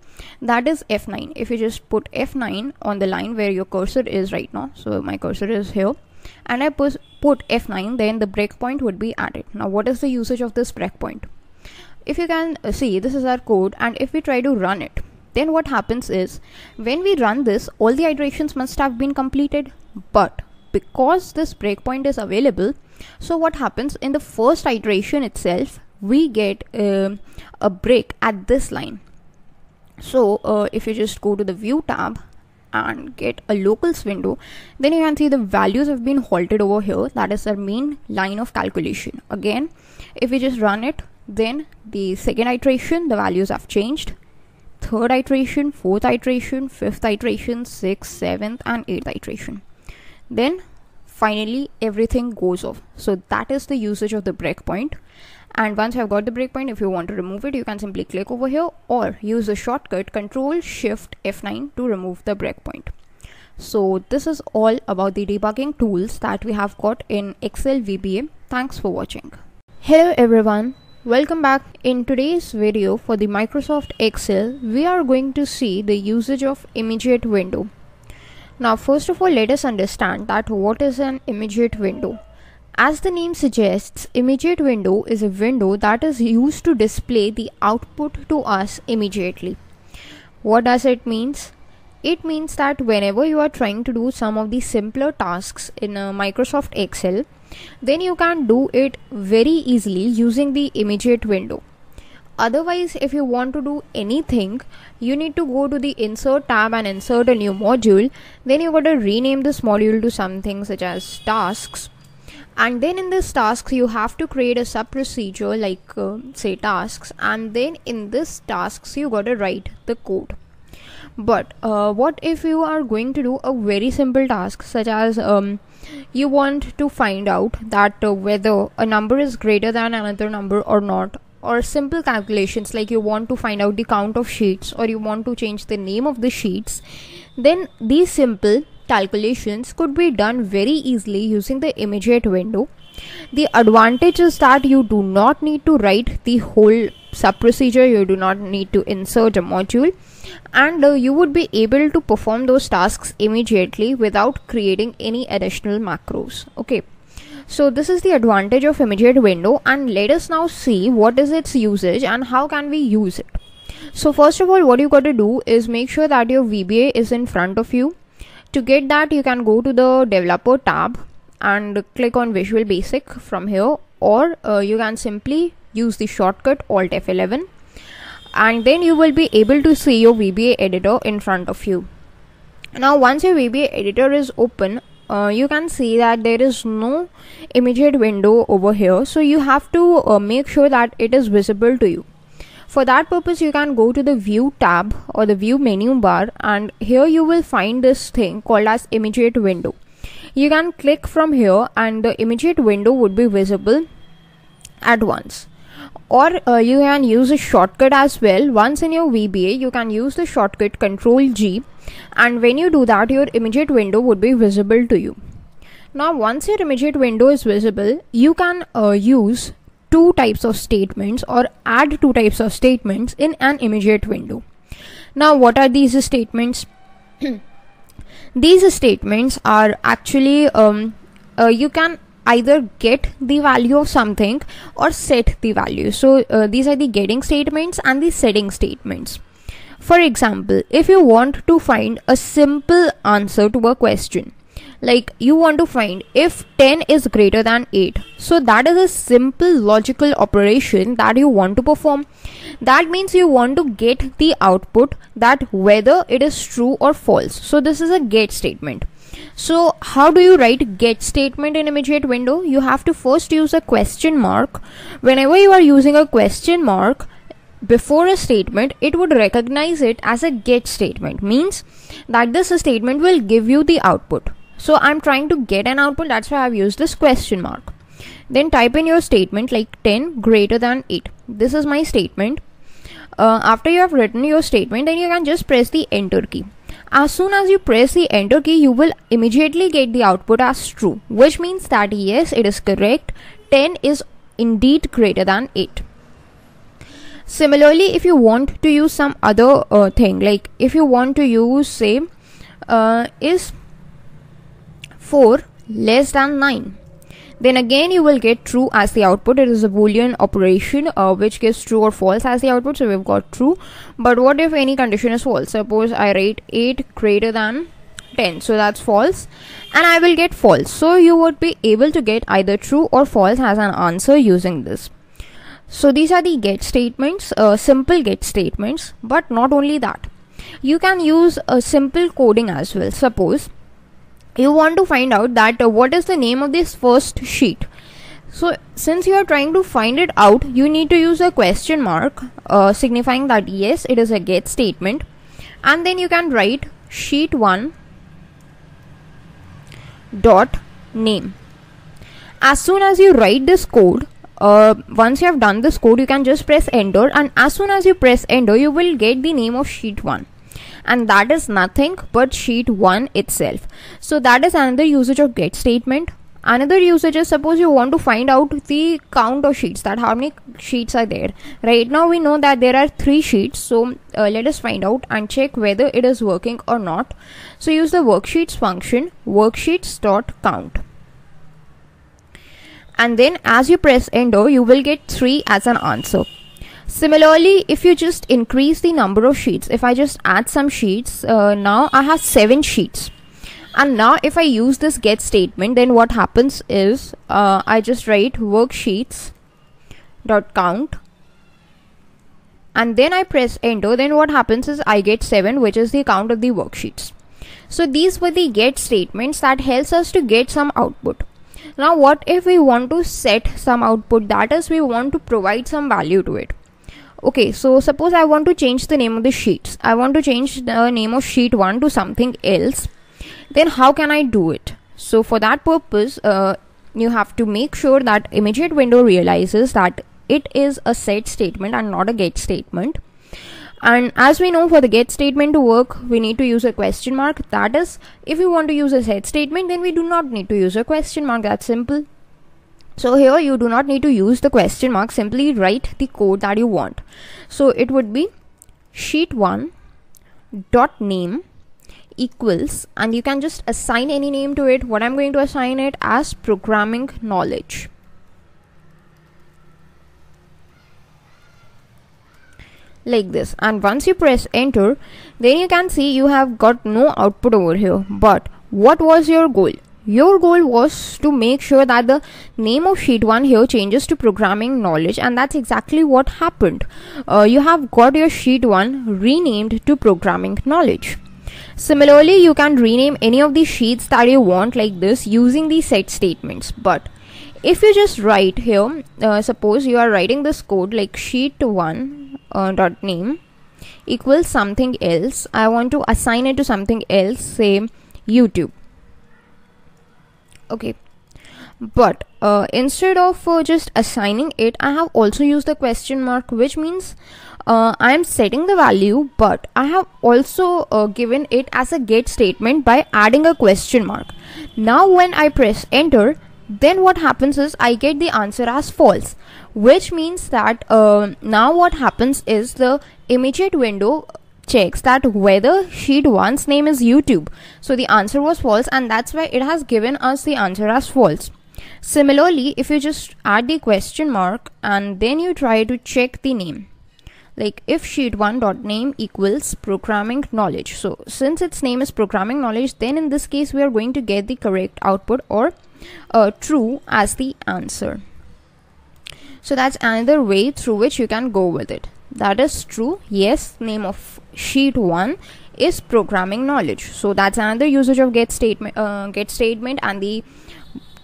that is F9. If you just put F9 on the line where your cursor is right now, so my cursor is here, and I put F9, then the breakpoint would be added. Now what is the usage of this breakpoint? If you can see, this is our code, and if we try to run it, then what happens is when we run this, all the iterations must have been completed, but because this breakpoint is available, so what happens in the first iteration itself, we get a break at this line. So if you just go to the view tab and get a locals window, then you can see the values have been halted over here. That is our main line of calculation. Again, if we just run it, then the second iteration, the values have changed. Third iteration, fourth iteration, fifth iteration, sixth, seventh, and eighth iteration. Then finally everything goes off. So that is the usage of the breakpoint. And once you have got the breakpoint, if you want to remove it, you can simply click over here or use the shortcut Ctrl+Shift+F9 to remove the breakpoint. So this is all about the debugging tools that we have got in Excel VBA. Thanks for watching. Hello everyone, welcome back. In today's video for the Microsoft Excel, we are going to see the usage of immediate window. Now first of all, let us understand that what is an immediate window. As the name suggests, immediate window is a window that is used to display the output to us immediately. What does it mean? It means that whenever you are trying to do some of the simpler tasks in Microsoft Excel, then you can do it very easily using the immediate window. Otherwise, if you want to do anything, you need to go to the insert tab and insert a new module. Then you got to rename this module to something such as tasks. And then in this tasks, you have to create a sub procedure like say tasks, and then in this tasks you got to write the code. But what if you are going to do a very simple task such as you want to find out that whether a number is greater than another number or not, or simple calculations like you want to find out the count of sheets or you want to change the name of the sheets, then these simple calculations could be done very easily using the immediate window. The advantage is that you do not need to write the whole sub procedure, you do not need to insert a module, and you would be able to perform those tasks immediately without creating any additional macros. Okay, so this is the advantage of immediate window, and let us now see what is its usage and how can we use it. So first of all, what you got to do is make sure that your VBA is in front of you. To get that, you can go to the developer tab and click on Visual Basic from here, or you can simply use the shortcut Alt F11, and then you will be able to see your VBA editor in front of you. Now once your VBA editor is open, you can see that there is no immediate window over here, so you have to make sure that it is visible to you. For that purpose, you can go to the view tab or the view menu bar, and here you will find this thing called as immediate window. You can click from here and the immediate window would be visible at once. Or you can use a shortcut as well. Once in your VBA, you can use the shortcut Ctrl G, and when you do that, your immediate window would be visible to you. Now once your immediate window is visible, you can use two types of statements or add two types of statements in an immediate window. Now what are these statements? These statements are actually you can either get the value of something or set the value. So these are the getting statements and the setting statements. For example, if you want to find a simple answer to a question, like you want to find if 10 is greater than 8, so that is a simple logical operation that you want to perform. That means you want to get the output that whether it is true or false. So this is a get statement. So how do you write get statement in immediate window? You have to first use a question mark. Whenever you are using a question mark before a statement, it would recognize it as a get statement, means that this statement will give you the output. So I'm trying to get an output, that's why I've used this question mark. Then type in your statement like 10 greater than 8. This is my statement. After you have written your statement, then you can just press the enter key. As soon as you press the enter key, you will immediately get the output as true, which means that yes, it is correct. 10 is indeed greater than 8. Similarly, if you want to use some other thing, like if you want to use, say, is 4 less than 9, then again you will get true as the output. It is a boolean operation which gives true or false as the output, so we've got true. But what if any condition is false? Suppose I write 8 greater than 10, so that's false, and I will get false. So you would be able to get either true or false as an answer using this. So these are the get statements, simple get statements. But not only that, you can use a simple coding as well. Suppose you want to find out that what is the name of this first sheet. So since you are trying to find it out, you need to use a question mark signifying that yes, it is a get statement, and then you can write sheet 1 dot name. As soon as you write this code, once you have done this code, you can just press enter, and as soon as you press enter, you will get the name of sheet 1. And that is nothing but sheet 1 itself. So that is another usage of get statement. Another usage is, suppose you want to find out the count of sheets, that how many sheets are there. Right now we know that there are 3 sheets, so let us find out and check whether it is working or not. So use the worksheets function, worksheets.count, and then as you press enter, you will get 3 as an answer. Similarly, if you just increase the number of sheets, if I just add some sheets, now I have 7 sheets. And now if I use this get statement, then what happens is I just write worksheets.count, and then I press enter. Then what happens is I get 7, which is the count of the worksheets. So these were the get statements that helps us to get some output. Now what if we want to set some output, that is we want to provide some value to it. Okay, so suppose I want to change the name of the sheets. I want to change the name of sheet 1 to something else. Then how can I do it? So for that purpose, you have to make sure that immediate window realizes that it is a set statement and not a get statement. And as we know, for the get statement to work, we need to use a question mark. That is, if we want to use a set statement, then we do not need to use a question mark. That's simple. So here you do not need to use the question mark, simply write the code that you want. So it would be sheet 1 dot name equals, and you can just assign any name to it. What I'm going to assign it as programming knowledge. Like this, and once you press enter, then you can see you have got no output over here. But what was your goal? Your goal was to make sure that the name of sheet 1 here changes to programming knowledge, and that's exactly what happened. You have got your sheet 1 renamed to programming knowledge. Similarly, you can rename any of the sheets that you want like this using the set statements. But if you just write here, suppose you are writing this code like sheet1 dot name equals something else. I want to assign it to something else, say YouTube. Okay, but instead of just assigning it, I have also used the question mark, which means I am setting the value, but I have also given it as a get statement by adding a question mark. Now when I press enter, then what happens is I get the answer as false, which means that now what happens is the immediate window checks that whether sheet 1's name is YouTube. So the answer was false, and that's why it has given us the answer as false. Similarly, if you just add the question mark and then you try to check the name, like if sheet1 dot name equals programming knowledge. So since its name is programming knowledge, then in this case we are going to get the correct output, or true, as the answer. So that's another way through which you can go with it. That is true, yes, name of sheet 1 is programming knowledge. So that's another usage of get statement and the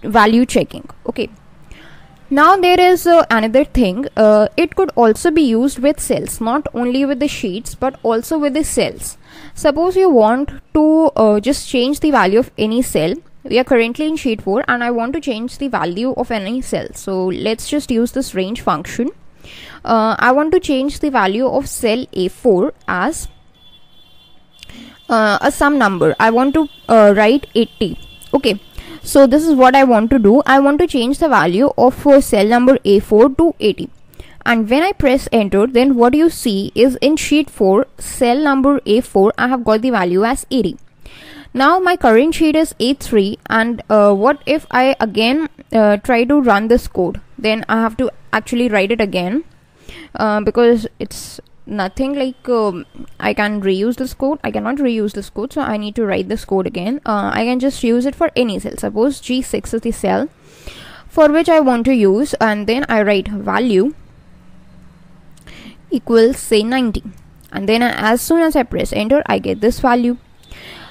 value checking. Okay, now there is another thing. It could also be used with cells, not only with the sheets but also with the cells. Suppose you want to just change the value of any cell. We are currently in sheet 4 and I want to change the value of any cell. So let's just use this range function. I want to change the value of cell A4 as a some number. I want to write 80. Okay, so this is what I want to do. I want to change the value of cell number A4 to 80. And when I press enter, then what you see is in sheet 4, cell number A4, I have got the value as 80. Now my current sheet is A3, and what if I again try to run this code? Then I have to actually write it again because it's nothing like I can reuse this code. I cannot reuse this code, so I need to write this code again. I can just use it for any cell. Suppose G6 is the cell for which I want to use, and then I write value equals say 90, and then as soon as I press enter, I get this value.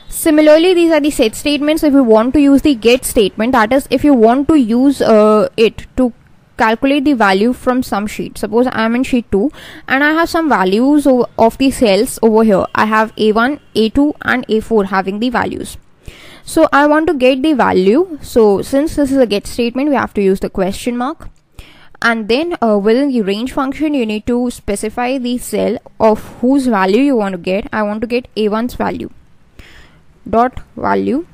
Similarly, these are the set statements. If you want to use the get statement, that is if you want to use it to calculate the value from some sheet. Suppose I am in sheet 2 and I have some values of the cells over here. I have A1, A2 and A4 having the values. So I want to get the value. So since this is a get statement, we have to use the question mark. And then within the range function, you need to specify the cell of whose value you want to get. I want to get A1's value. Dot value.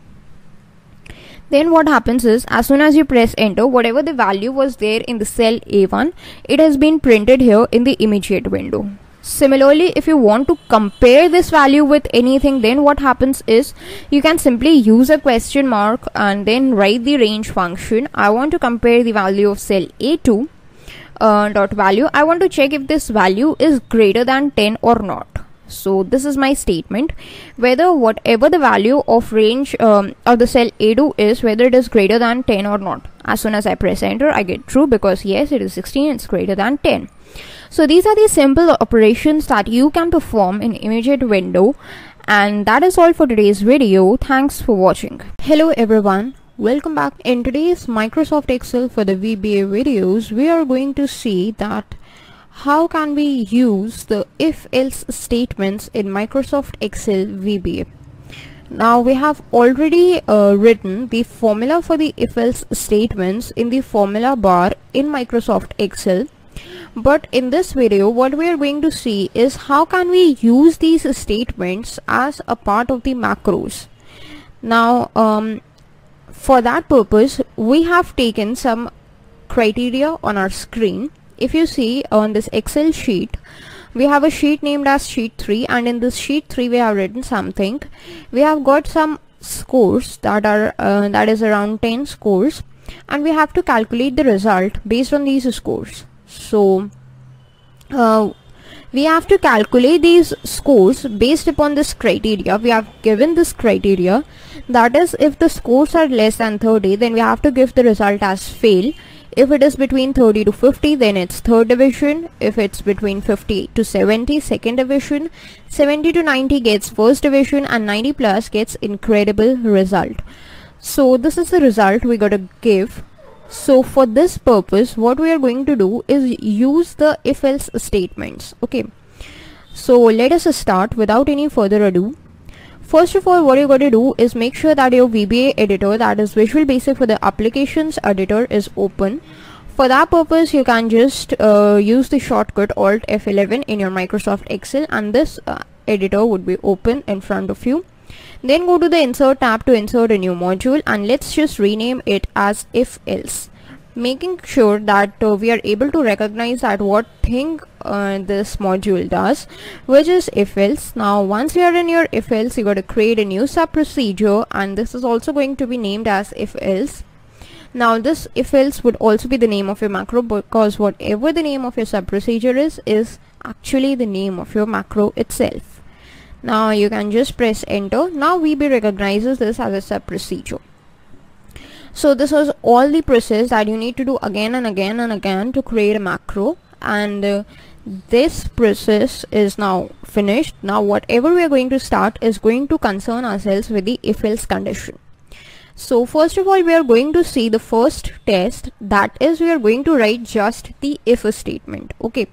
Then what happens is, as soon as you press enter, whatever the value was there in the cell A1, it has been printed here in the immediate window. Similarly, if you want to compare this value with anything, then what happens is you can simply use a question mark and then write the range function. I want to compare the value of cell A2 dot value. I want to check if this value is greater than 10 or not. So this is my statement, whether whatever the value of range of the cell A2 is, whether it is greater than 10 or not. As soon as I press enter, I get true because yes, it is 16, it's greater than 10. So these are the simple operations that you can perform in immediate window. And that is all for today's video. Thanks for watching. Hello everyone, welcome back. In today's Microsoft Excel for the VBA videos, we are going to see that how can we use the if-else statements in Microsoft Excel VBA. Now we have already written the formula for the if-else statements in the formula bar in Microsoft Excel. But in this video, what we are going to see is how can we use these statements as a part of the macros. Now for that purpose, we have taken some criteria on our screen. If you see on this Excel sheet, we have a sheet named as sheet 3, and in this sheet 3 we have written something. We have got some scores that are that is around 10 scores, and we have to calculate the result based on these scores. So we have to calculate these scores based upon this criteria. We have given this criteria, that is if the scores are less than 30, then we have to give the result as fail. If it is between 30 to 50, then it's third division. If it's between 50 to 70, second division. 70 to 90 gets first division, and 90 plus gets incredible result. So this is the result we gotta give. So for this purpose, what we are going to do is use the if-else statements. Okay, so let us start without any further ado. First of all, what you're going to do is make sure that your VBA editor, that is Visual Basic for the applications editor, is open. For that purpose, you can just use the shortcut Alt F11 in your Microsoft Excel, and this editor would be open in front of you. Then go to the Insert tab to insert a new module, and let's just rename it as if else, making sure that we are able to recognize that what thing this module does, which is if else. Now once you are in your if else, you got to create a new sub procedure, and this is also going to be named as if else. Now this if else would also be the name of your macro, because whatever the name of your sub procedure is actually the name of your macro itself. Now you can just press enter. Now VB recognizes this as a sub procedure. So this was all the process that you need to do again and again and again to create a macro, and this process is now finished. Now whatever we are going to start is going to concern ourselves with the if else condition. So first of all, we are going to see the first test, that is we are going to write just the if statement. Okay,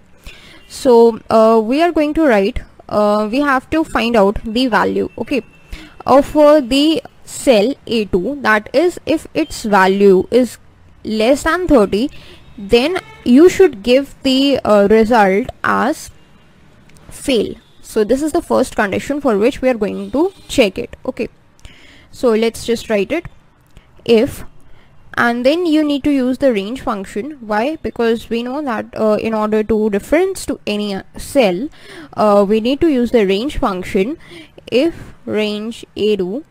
so we are going to write, we have to find out the value, okay, of the cell A2, that is if its value is less than 30, then you should give the result as fail. So this is the first condition for which we are going to check it. Okay, so let's just write it, if, and then you need to use the range function. Why? Because we know that in order to reference to any cell, we need to use the range function. If range A2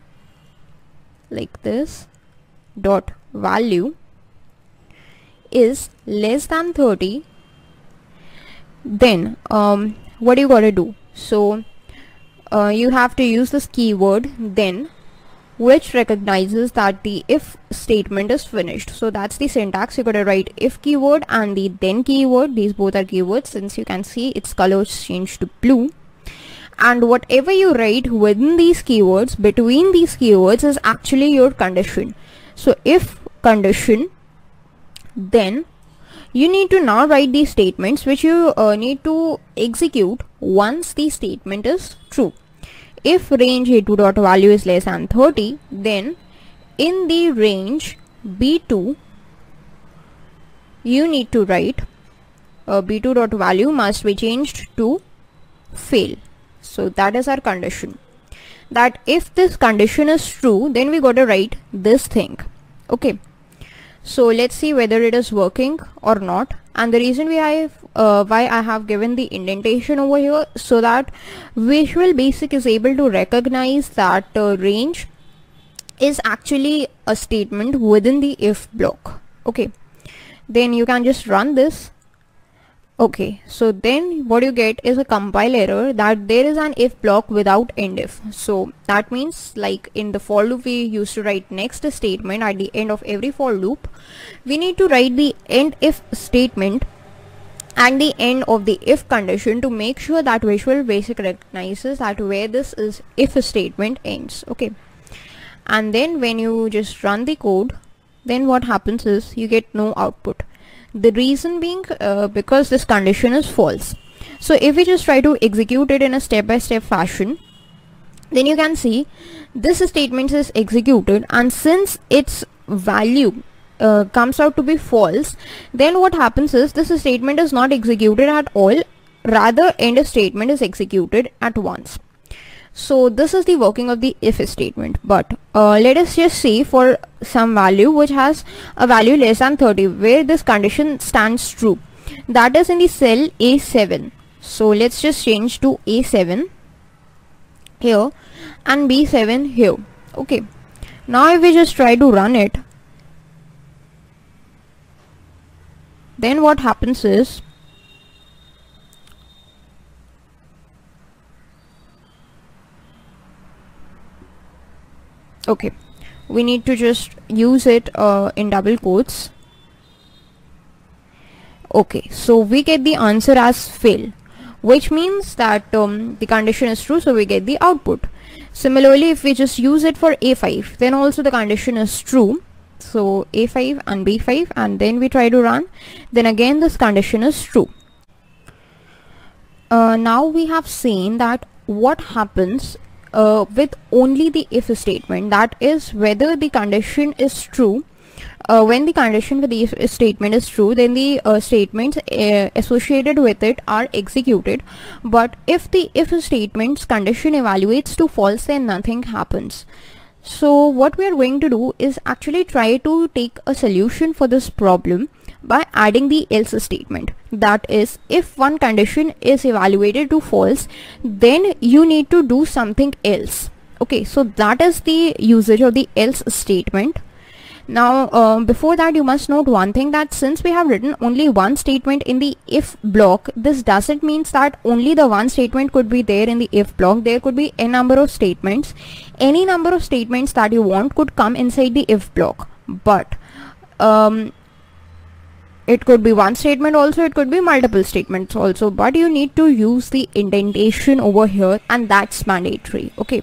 like this dot value is less than 30, then what you gotta do? So you have to use this keyword then, which recognizes that the if statement is finished. So that's the syntax. You gotta write if keyword and the then keyword. These both are keywords. Since you can see its colors changed to blue, and whatever you write within these keywords, between these keywords, is actually your condition. So if condition, then you need to now write these statements which you need to execute once the statement is true. If range A2 dot value is less than 30, then in the range B2 you need to write B2 dot value must be changed to fail. So that is our condition, that if this condition is true, then we got to write this thing. Okay, so let's see whether it is working or not. And the reason why I have given the indentation over here, so that Visual Basic is able to recognize that range is actually a statement within the if block. Okay, then you can just run this. Okay, so then what you get is a compile error that there is an if block without end if. So that means, like in the for loop we used to write next statement at the end of every for loop, we need to write the end if statement and the end of the if condition to make sure that Visual Basic recognizes that where this is if statement ends. Okay, and then when you just run the code, then what happens is you get no output. The reason being because this condition is false. So if we just try to execute it in a step-by-step fashion, then you can see this statement is executed, and since its value comes out to be false, then what happens is this statement is not executed at all, rather end statement is executed at once. So this is the working of the if statement. But let us just say for some value which has a value less than 30, where this condition stands true, that is in the cell A7. So let's just change to A7 here and B7 here. Okay, now if we just try to run it, then what happens is okay, we need to just use it in double quotes. Okay, so we get the answer as fail, which means that the condition is true, so we get the output. Similarly, if we just use it for A5, then also the condition is true. So A5 and B5, and then we try to run, then again this condition is true. Now we have seen that what happens with only the if statement, that is whether the condition is true. When the condition with the if statement is true, then the statements associated with it are executed, but if the if statement's condition evaluates to false, then nothing happens. So what we are going to do is actually try to take a solution for this problem by adding the else statement. That is, if one condition is evaluated to false, then you need to do something else. Okay, so that is the usage of the else statement. Now before that, you must note one thing, that since we have written only one statement in the if block, this doesn't mean that only the one statement could be there in the if block. There could be a number of statements. Any number of statements that you want could come inside the if block, but it could be one statement also, it could be multiple statements also, but you need to use the indentation over here, and that's mandatory. Okay,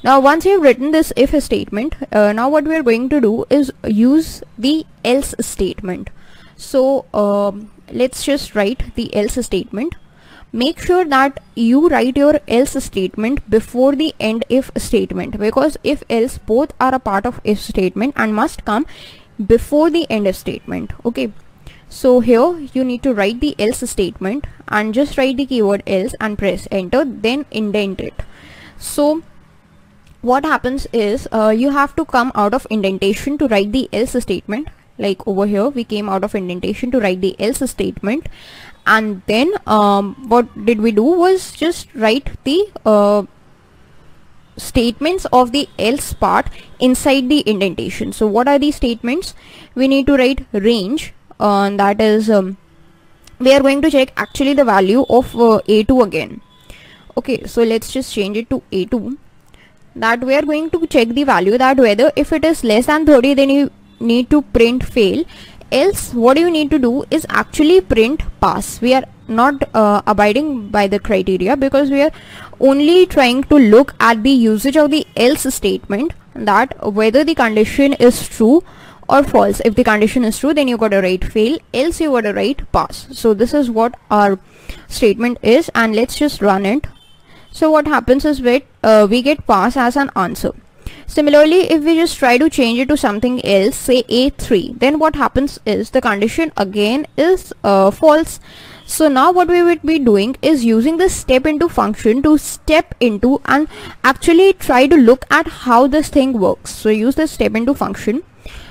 now once you've written this if statement, now what we are going to do is use the else statement. So let's just write the else statement. Make sure that you write your else statement before the end if statement, because if else both are a part of if statement and must come before the end if statement. Okay, so here you need to write the else statement and just write the keyword else and press enter, then indent it. So what happens is you have to come out of indentation to write the else statement. Like over here we came out of indentation to write the else statement, and then what did we do was just write the statements of the else part inside the indentation. So what are these statements? We need to write range, that is we are going to check actually the value of A2 again. Okay, so let's just change it to A2. That we are going to check the value, that whether if it is less than 30, then you need to print fail, else what you need to do is actually print pass. We are not abiding by the criteria, because we are only trying to look at the usage of the else statement, that whether the condition is true or false. If the condition is true, then you gotta write fail, else you gotta write pass. So this is what our statement is, and let's just run it. So what happens is we get pass as an answer. Similarly, if we just try to change it to something else, say A3, then what happens is the condition again is false. So now what we would be doing is using the step into function to step into and actually try to look at how this thing works. So use the step into function.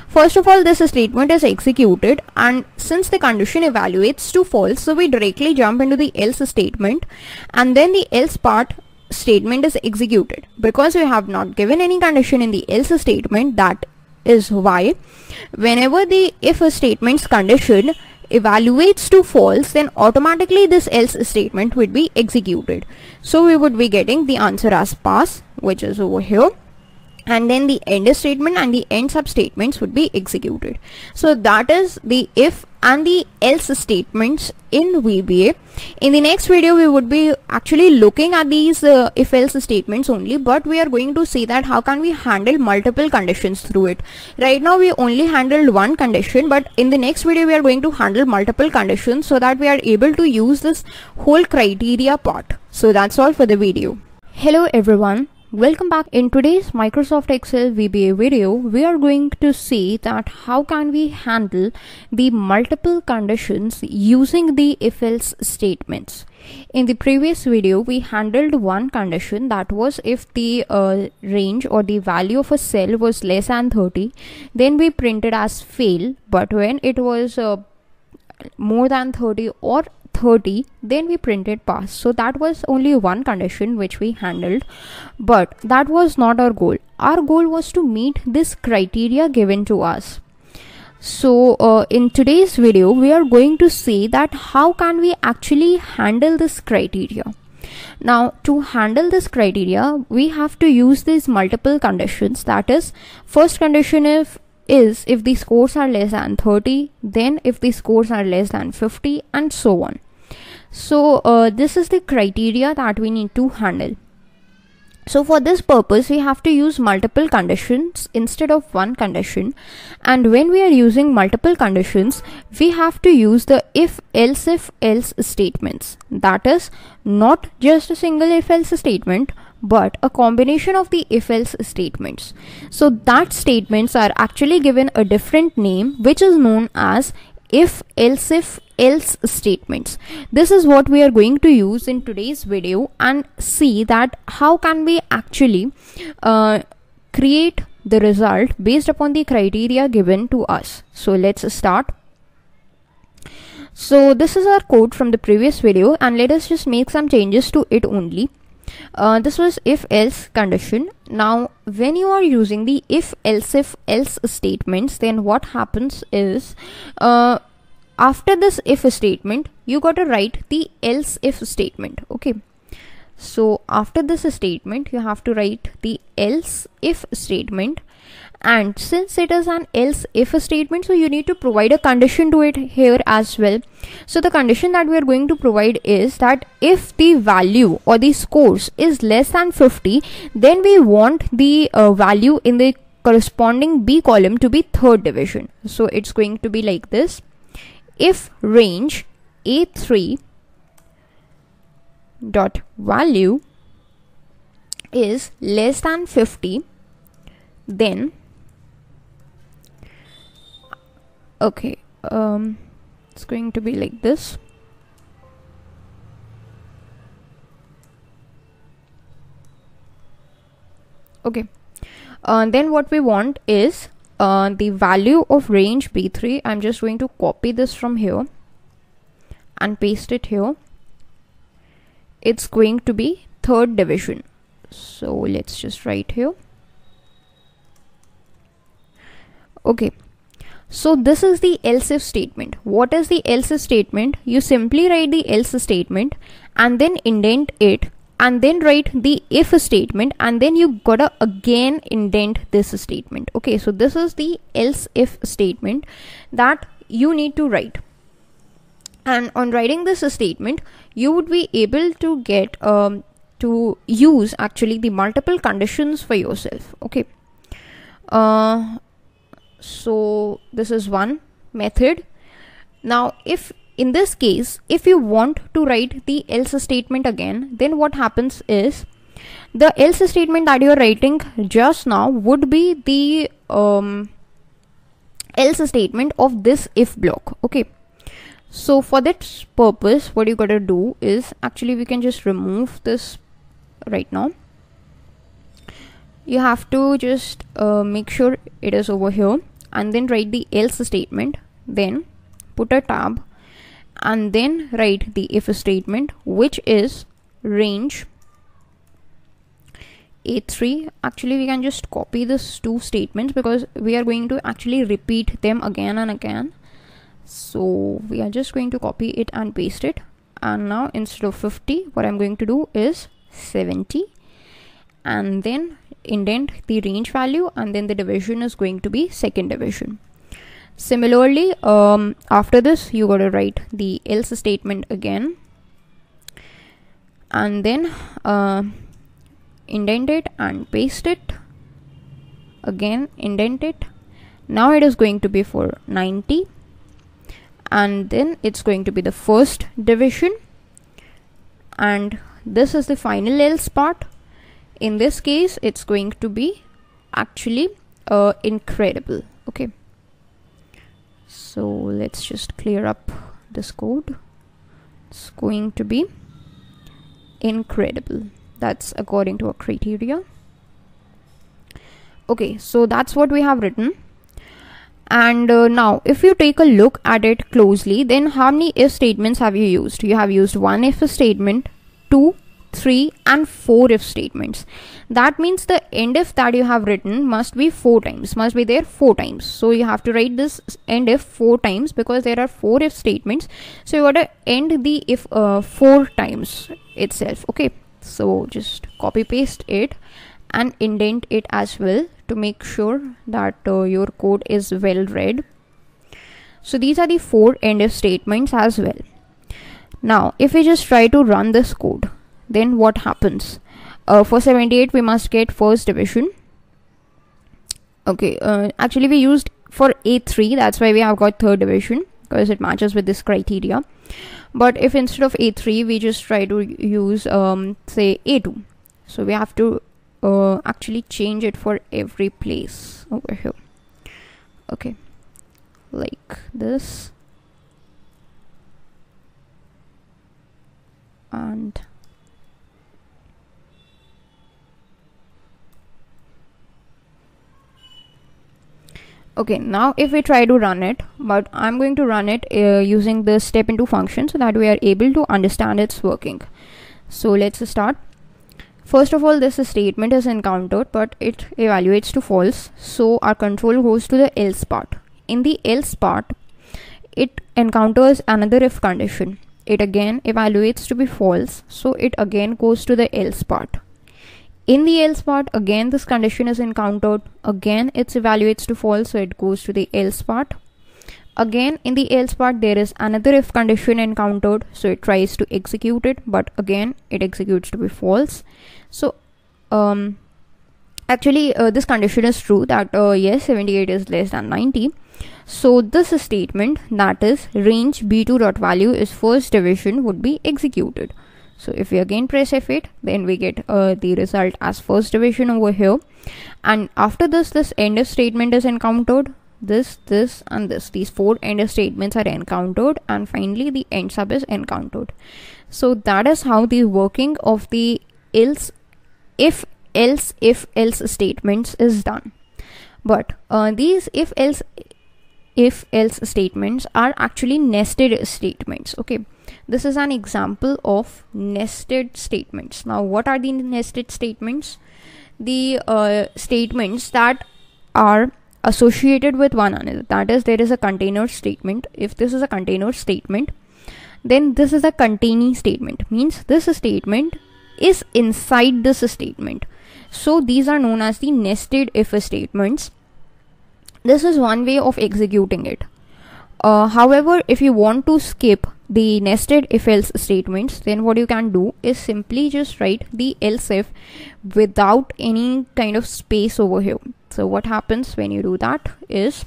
First of all, this statement is executed, and since the condition evaluates to false, so we directly jump into the else statement, and then the else part statement is executed. Because we have not given any condition in the else statement, that is why whenever the if statement's condition evaluates to false, then automatically this else statement would be executed. So we would be getting the answer as pass, which is over here, and then the end statement and the end sub statements would be executed. So that is the if and the else statements in VBA. In the next video we would be actually looking at these if else statements only, but we are going to see that how can we handle multiple conditions through it. Right now we only handled one condition, but in the next video we are going to handle multiple conditions, so that we are able to use this whole criteria part. So that's all for the video. Hello everyone, welcome back. In today's Microsoft Excel VBA video, we are going to see that how can we handle the multiple conditions using the if-else statements. In the previous video, we handled one condition, that was if the range or the value of a cell was less than 30, then we printed as fail, but when it was more than 30 or 30, then we printed pass. So that was only one condition which we handled, but that was not our goal. Our goal was to meet this criteria given to us. So in today's video we are going to see that how can we actually handle this criteria. Now to handle this criteria, we have to use these multiple conditions. That is, first condition, is if the scores are less than 30, then if the scores are less than 50, and so on. So this is the criteria that we need to handle. So for this purpose, we have to use multiple conditions instead of one condition. And when we are using multiple conditions, we have to use the if else statements. That is not just a single if else statement, but a combination of the if else statements. So that statements are actually given a different name, which is known as if else statements. This is what we are going to use in today's video and see that how can we actually create the result based upon the criteria given to us. So let's start. So this is our code from the previous video, and let us just make some changes to it only. This was if else condition. Now when you are using the if else statements, then what happens is after this if statement, you got to write the else if statement. Okay, so after this statement, you have to write the else if statement. And since it is an else if statement, so you need to provide a condition to it here as well. So the condition that we are going to provide is that if the value or the scores is less than 50, then we want the value in the corresponding B column to be third division. So it's going to be like this: if range A3 dot value is less than 50, then okay, it's going to be like this. Okay, then what we want is the value of range B3. I'm just going to copy this from here and paste it here. It's going to be third division. So let's just write here. Okay, so this is the else if statement. What is the else if statement? You simply write the else statement and then indent it, and then write the if statement, and then you gotta again indent this statement. Okay, so this is the else if statement that you need to write. And on writing this statement, you would be able to get to use actually the multiple conditions for yourself. Okay, so this is one method. Now if in this case, if you want to write the else statement again, then what happens is the else statement that you are writing just now would be the else statement of this if block. Okay, so for that purpose, what you gotta do is actually we can just remove this right now. You have to just make sure it is over here, and then write the else statement, then put a tab, and then write the if statement, which is range A3. Actually we can just copy this two statements because we are going to actually repeat them again and again. So we are just going to copy it and paste it. And now instead of 50, what I'm going to do is 70, and then indent the range value, and then the division is going to be second division. Similarly, after this, you gotta write the else statement again, and then indent it and paste it, again indent it. Now it is going to be for 90, and then it's going to be the first division, and this is the final else part. In this case, it's going to be actually incredible. Okay, so let's just clear up this code. It's going to be incredible. That's according to our criteria. Okay, so that's what we have written. And now if you take a look at it closely, then how many if statements have you used? You have used one if statement, 2, 3 and 4 if statements. That means the end if that you have written must be 4 times, must be there 4 times. So you have to write this end if 4 times because there are 4 if statements. So you got to end the if 4 times itself. Okay, so just copy paste it and indent it as well to make sure that your code is well read. So these are the 4 end if statements as well. Now if we just try to run this code, then what happens? For 78 we must get first division. Okay, actually we used for A3, that's why we have got third division, because it matches with this criteria. But if instead of A3 we just try to use say A2, so we have to actually change it for every place over here. Okay, like this, and okay, now if we try to run it, but I'm going to run it using the step into function so that we are able to understand its working. So let's start. First of all, this statement is encountered, but it evaluates to false, so our control goes to the else part. In the else part, it encounters another if condition. It again evaluates to be false, so it again goes to the else part. In the else part, again this condition is encountered, again it evaluates to false, so it goes to the else part. Again in the else part there is another if condition encountered, so it tries to execute it, but again it executes to be false. So actually this condition is true, that yes, 78 is less than 90. So this statement, that is range b2.value is first division, would be executed. So if we again press F8, then we get the result as first division over here. And after this end if statement is encountered. This, and this. These 4 end if statements are encountered, and finally the end sub is encountered. So that is how the working of the else, if else statements is done. But these if else statements are actually nested statements. Okay, this is an example of nested statements. Now what are the nested statements? The statements that are associated with one another. That is, there is a container statement. If this is a container statement, then this is a containing statement, means this statement is inside this statement. So these are known as the nested if statements. This is one way of executing it. However, if you want to skip the nested if else statements, then what you can do is simply just write the else if without any kind of space over here. So what happens when you do that is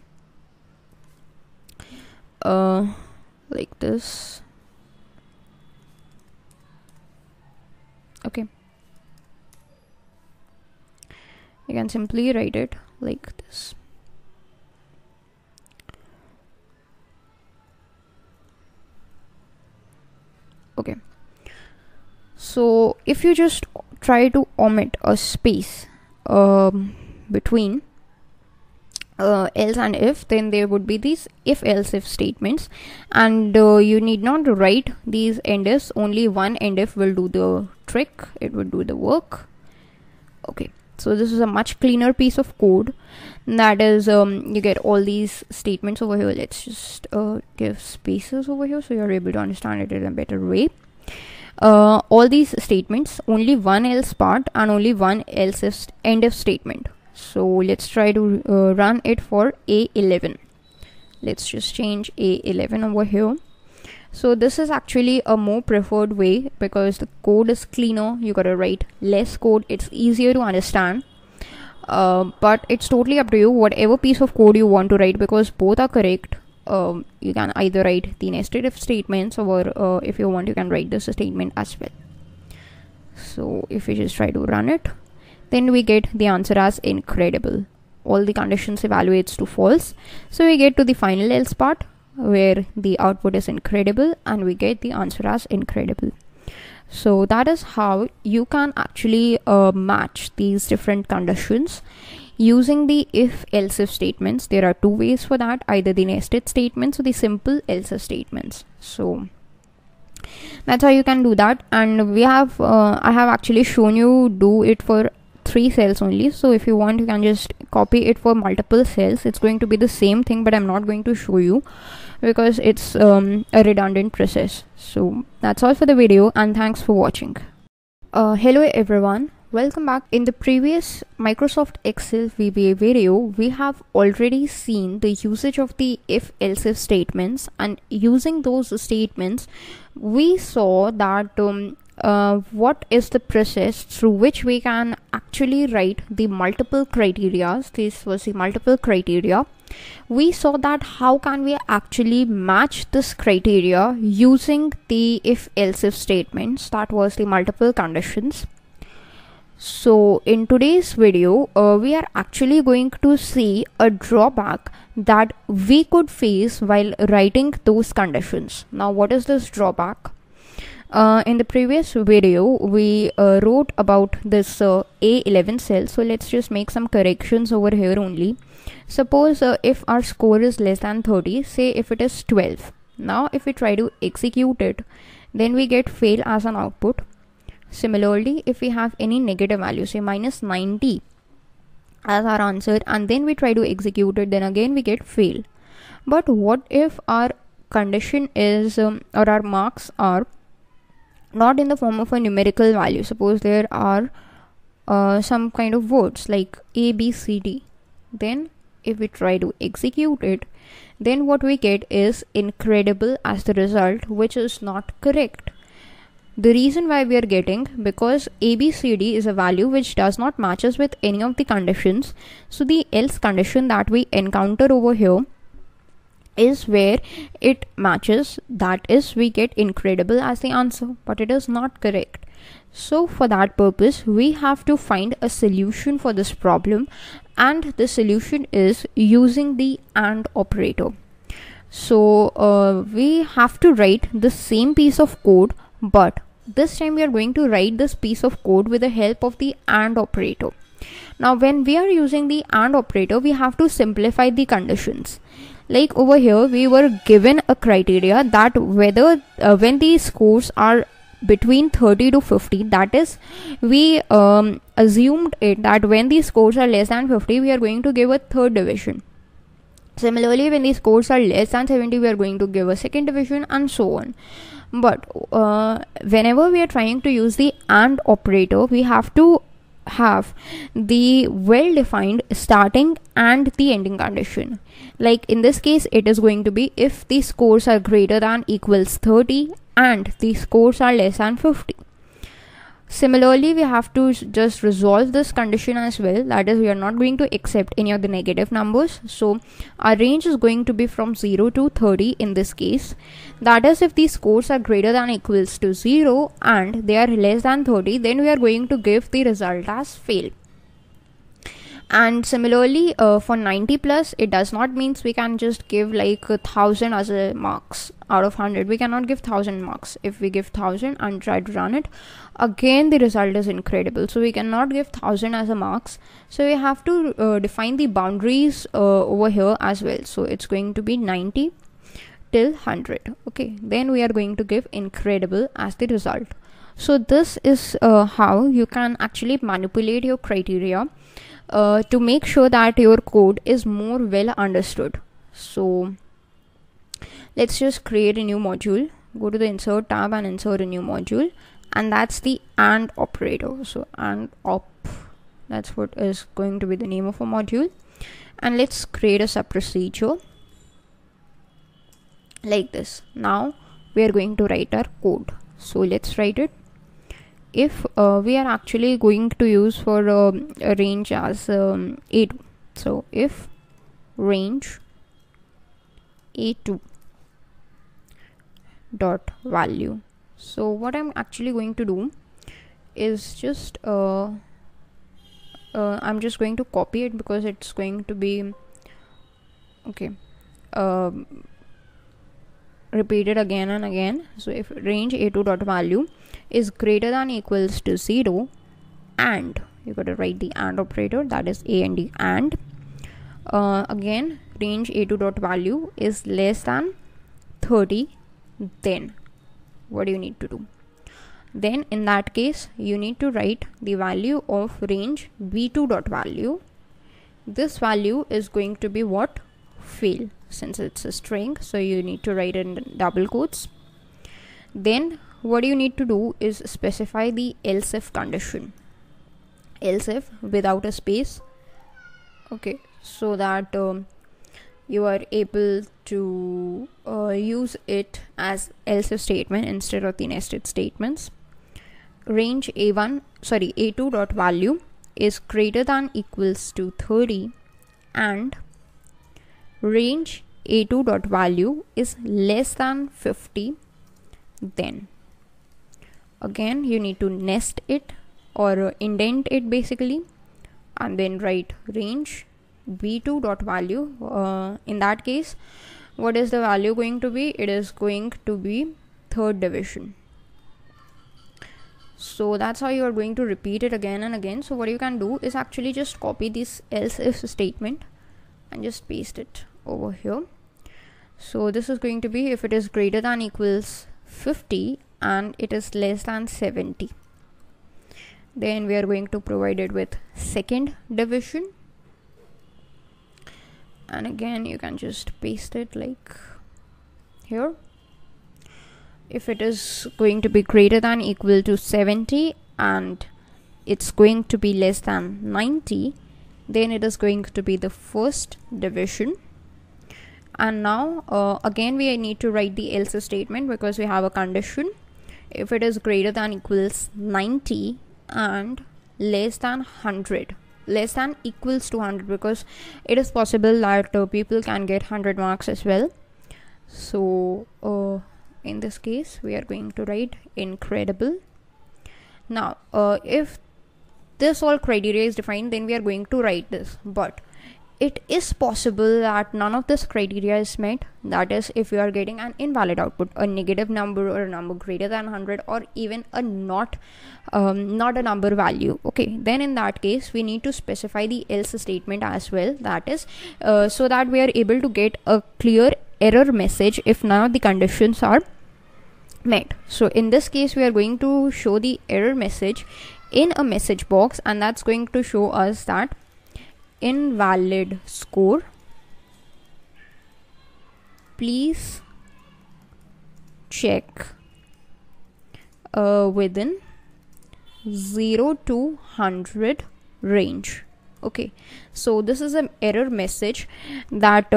like this. Okay, you can simply write it like this. Okay, so if you just try to omit a space between else and if, then there would be these if else if statements, and you need not write these end ifs. Only one end if will do the trick, it would do the work. Okay, so this is a much cleaner piece of code. That is, you get all these statements over here. Let's just give spaces over here so you're able to understand it in a better way. All these statements, only one else part and only one else if end if statement. So let's try to run it for A11. Let's just change A11 over here. So this is actually a more preferred way because the code is cleaner. You gotta write less code, it's easier to understand. But it's totally up to you, whatever piece of code you want to write, because both are correct. You can either write the nested if statements, or if you want, you can write this statement as well. So if we just try to run it, then we get the answer as incredible. All the conditions evaluates to false, so we get to the final else part where the output is incredible and we get the answer as incredible. So that is how you can actually match these different conditions using the if else if statements. There are two ways for that, either the nested statements or the simple else if statements. So that's how you can do that. And we have I have actually shown you do it for 3 cells only. So if you want, you can just copy it for multiple cells. It's going to be the same thing, but I'm not going to show you because it's a redundant process. So that's all for the video, and thanks for watching. Hello everyone, Welcome back. In the previous Microsoft Excel VBA video, we have already seen the usage of the if-else statements, and using those statements, we saw that what is the process through which we can actually write the multiple criteria. This was the multiple criteria. We saw that how can we actually match this criteria using the if-else statements, that was the multiple conditions. So in today's video, we are actually going to see a drawback that we could face while writing those conditions. Now, what is this drawback? In the previous video, we wrote about this A11 cell. So let's just make some corrections over here only. Suppose if our score is less than 30, say if it is 12. Now, if we try to execute it, then we get fail as an output. Similarly, if we have any negative value, say minus 90 as our answer, and then we try to execute it, then again we get fail. But what if our condition is or our marks are not in the form of a numerical value? Suppose there are some kind of words like A, B, C, D. Then if we try to execute it, then what we get is incredible as the result, which is not correct. The reason why we are getting, because ABCD is a value which does not matches with any of the conditions. So the else condition that we encounter over here is where it matches, that is we get incredible as the answer, but it is not correct. So for that purpose, we have to find a solution for this problem, and the solution is using the AND operator. So we have to write the same piece of code, but this time we are going to write this piece of code with the help of the AND operator. Now, when we are using the AND operator, we have to simplify the conditions. Like over here, we were given a criteria that whether when the scores are between 30 to 50, that is, we assumed it that when the scores are less than 50, we are going to give a third division. Similarly, when the scores are less than 70, we are going to give a second division, and so on. But whenever we are trying to use the AND operator, we have to have the well-defined starting and the ending condition. Like in this case, it is going to be if the scores are greater than equals 30 and the scores are less than 50. Similarly, we have to just resolve this condition as well. That is, we are not going to accept any of the negative numbers. So our range is going to be from 0 to 30 in this case. That is, if the scores are greater than equals to 0 and they are less than 30, then we are going to give the result as fail. And similarly, for 90 plus, it does not means we can just give like 1000 as a marks out of 100. We cannot give 1000 marks. If we give 1000 and try to run it, again the result is incredible. So we cannot give 1000 as a marks. So we have to define the boundaries over here as well. So it's going to be 90 till 100. Okay, then we are going to give incredible as the result. So this is how you can actually manipulate your criteria to make sure that your code is more well understood. So let's just create a new module. Go to the insert tab and insert a new module, and that's the AND operator. So AND op, that's what is going to be the name of a module. And let's create a sub procedure like this. Now we are going to write our code. So let's write it. If we are actually going to use for a range as A2, so if range A2 dot value. So what I'm actually going to do is just I'm just going to copy it because it's going to be okay repeated again and again. So if range A2 dot value is greater than equals to 0, and you got to write the AND operator, that is A and D, and again range A2 dot value is less than 30, then what do you need to do? Then in that case, you need to write the value of range B2 dot value. This value is going to be what? Fail, since it's a string, so you need to write it in double quotes. Then what you need to do is specify the else if condition. else if without a space, okay, so that you are able to use it as else if statement instead of the nested statements. Range A2 dot value is greater than equals to 30 and range A2 dot value is less than 50, then again you need to nest it or indent it basically, and then write range B2 dot value. In that case, what is the value going to be? It is going to be third division. So that's how you are going to repeat it again and again. So what you can do is actually just copy this else if statement and just paste it over here. So this is going to be if it is greater than equals 50 and it is less than 70, then we are going to provide it with second division, and again you can just paste it like here. If it is going to be greater than equal to 70 and it's going to be less than 90, then it is going to be the first division. And now again we need to write the else statement because we have a condition. If it is greater than equals 90 and less than 100, less than equals to 100, because it is possible that people can get 100 marks as well. So in this case we are going to write incredible. Now if this all criteria is defined, then we are going to write this, but it is possible that none of this criteria is met. That is, if you are getting an invalid output, a negative number or a number greater than 100, or even a not a number value, okay, then in that case we need to specify the else statement as well. That is so that we are able to get a clear error message if none of the conditions are met. So in this case we are going to show the error message in a message box, and that's going to show us that invalid score, please check within 0 to 100 range. Okay, so this is an error message that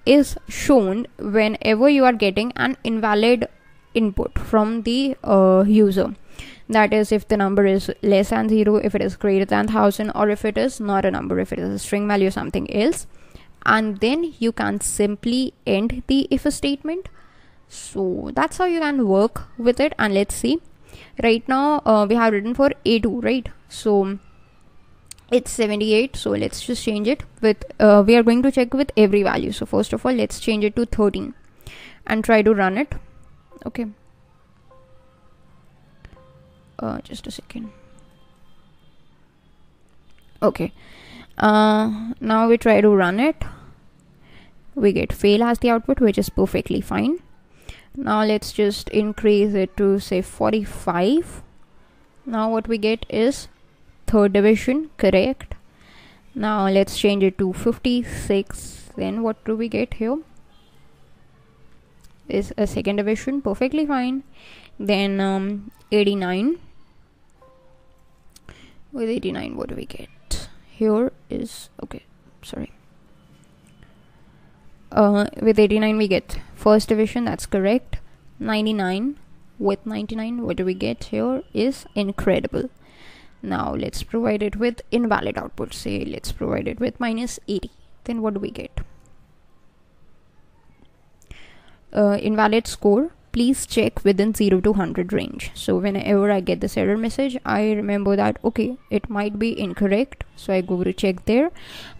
is shown whenever you are getting an invalid input from the user. That is, if the number is less than 0, if it is greater than 1000, or if it is not a number, if it is a string value or something else. And then you can simply end the if statement. So that's how you can work with it. And let's see, right now we have written for A2, right? So it's 78, so let's just change it with we are going to check with every value. So first of all, let's change it to 13 and try to run it. Okay, just a second. Okay, now we try to run it. We get fail as the output, which is perfectly fine. Now let's just increase it to say 45. Now what we get is third division, correct. Now let's change it to 56. Then what do we get here? Is a second division, perfectly fine. Then 89. With 89, what do we get? Here is, okay, sorry. With 89 we get first division, that's correct. 99. With 99, what do we get here is incredible. Now let's provide it with invalid output. Say let's provide it with minus 80. Then what do we get? Invalid score, please check within 0 to 100 range. So whenever I get this error message, I remember that okay, it might be incorrect, so I go to check there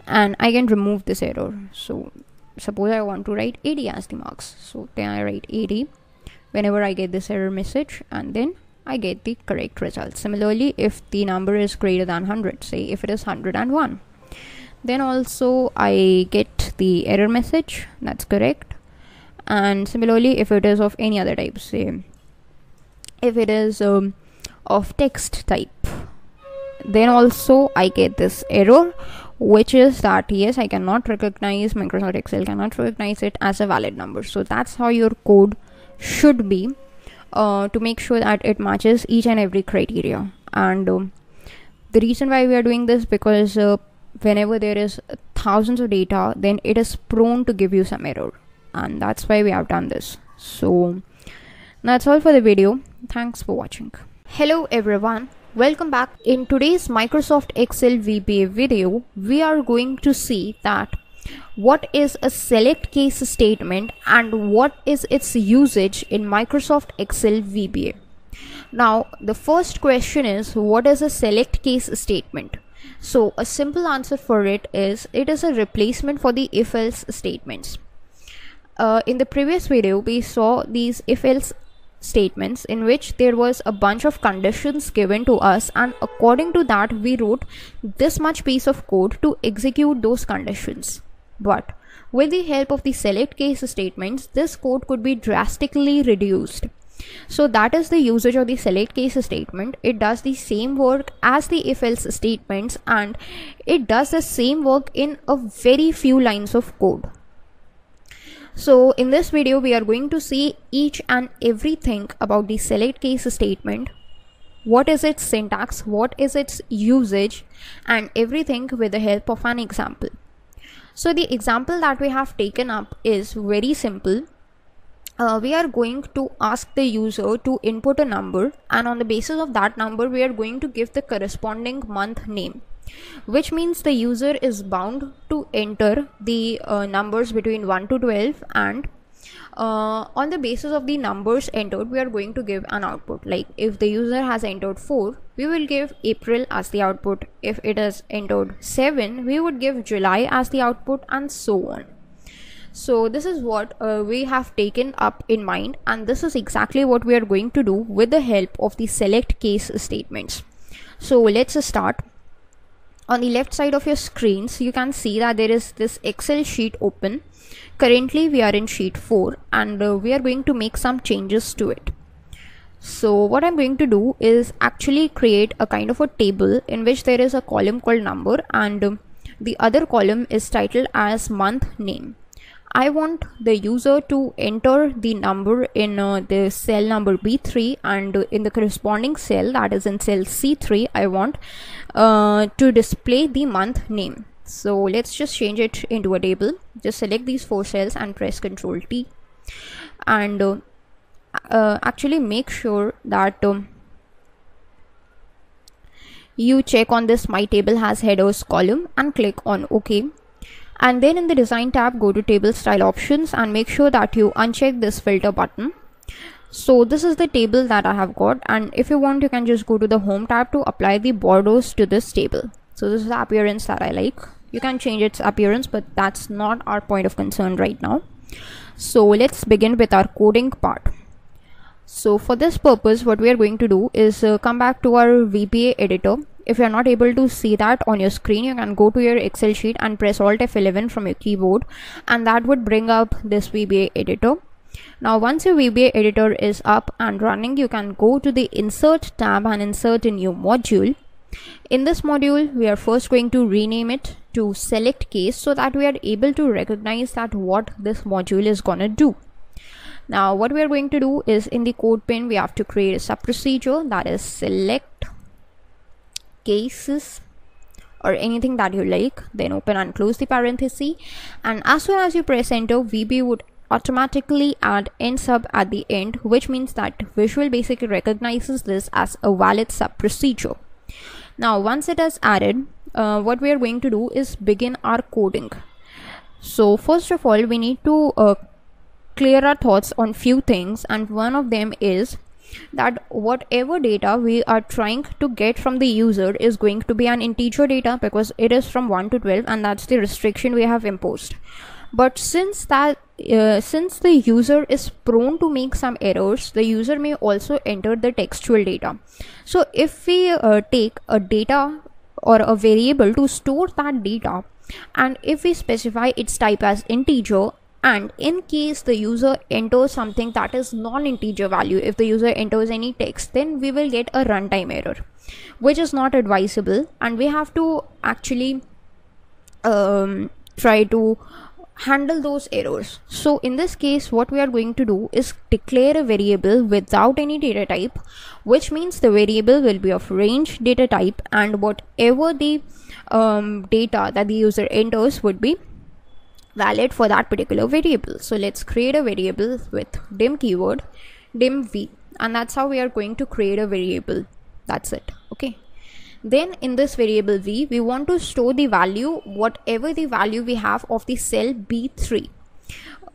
and I can remove this error. So suppose I want to write 80 as the marks, so then I write 80 whenever I get this error message, and then I get the correct result. Similarly, if the number is greater than 100, say if it is 101, then also I get the error message, that's correct. And similarly, if it is of any other type, say if it is of text type, then also I get this error, which is that yes, I cannot recognize, Microsoft Excel cannot recognize it as a valid number. So that's how your code should be to make sure that it matches each and every criteria. And The reason why we are doing this, because whenever there is thousands of data, then it is prone to give you some error, and that's why we have done this. So that's all for the video. Thanks for watching. Hello everyone, welcome back. In today's Microsoft Excel VBA video, we are going to see that what is a select case statement and what is its usage in Microsoft Excel VBA. Now the first question is, what is a select case statement? So a simple answer for it is a replacement for the if-else statements. In the previous video we saw these if-else statements in which there was a bunch of conditions given to us, and according to that we wrote this much piece of code to execute those conditions. But with the help of the select case statements, this code could be drastically reduced. So that is the usage of the select case statement. It does the same work as the if-else statements, and it does the same work in a very few lines of code. So in this video we are going to see each and everything about the select case statement, what is its syntax, what is its usage, and everything with the help of an example. So the example that we have taken up is very simple. We are going to ask the user to input a number, and on the basis of that number we are going to give the corresponding month name, which means the user is bound to enter the numbers between 1 to 12, and on the basis of the numbers entered we are going to give an output. Like if the user has entered 4, we will give April as the output. If it has entered 7, we would give July as the output, and so on. So this is what we have taken up in mind, and this is exactly what we are going to do with the help of the select case statements. So let's start. On the left side of your screens you can see that there is this Excel sheet open. Currently we are in sheet 4, and we are going to make some changes to it. So what I'm going to do is actually create a kind of a table in which there is a column called number, and the other column is titled as month name. I want the user to enter the number in the cell number B3, and in the corresponding cell, that is in cell C3, I want to display the month name. So let's just change it into a table. Just select these 4 cells and press Ctrl T, and actually make sure that you check on this My Table Has Headers column and click on OK. And then in the design tab, go to table style options and make sure that you uncheck this filter button. So this is the table that I have got, and if you want you can just go to the home tab to apply the borders to this table. So this is the appearance that I like. You can change its appearance, but that's not our point of concern right now. So let's begin with our coding part. So for this purpose what we are going to do is come back to our VBA editor. If you are not able to see that on your screen, you can go to your Excel sheet and press Alt F11 from your keyboard, and that would bring up this VBA editor. Now once your VBA editor is up and running, you can go to the Insert tab and insert a new module. In this module we are first going to rename it to Select Case, so that we are able to recognize that what this module is gonna do. Now what we are going to do is, in the code pane we have to create a sub procedure, that is select cases or anything that you like, then open and close the parenthesis, and as soon as you press enter, VB would automatically add end sub at the end, which means that Visual Basic recognizes this as a valid sub procedure. Now once it is added, what we are going to do is begin our coding. So first of all we need to clear our thoughts on few things, and one of them is that whatever data we are trying to get from the user is going to be an integer data, because it is from 1 to 12 and that's the restriction we have imposed. But since the user is prone to make some errors, the user may also enter the textual data. So if we take a data or a variable to store that data, and if we specify its type as integer, and in case the user enters something that is non-integer value, if the user enters any text, then we will get a runtime error, which is not advisable, and we have to actually try to handle those errors. So in this case, what we are going to do is declare a variable without any data type, which means the variable will be of range data type, and whatever the data that the user enters would be valid for that particular variable. So let's create a variable with dim keyword, dim v, and that's how we are going to create a variable. That's it. Okay. Then in this variable v, we want to store the value, whatever the value we have of the cell B3.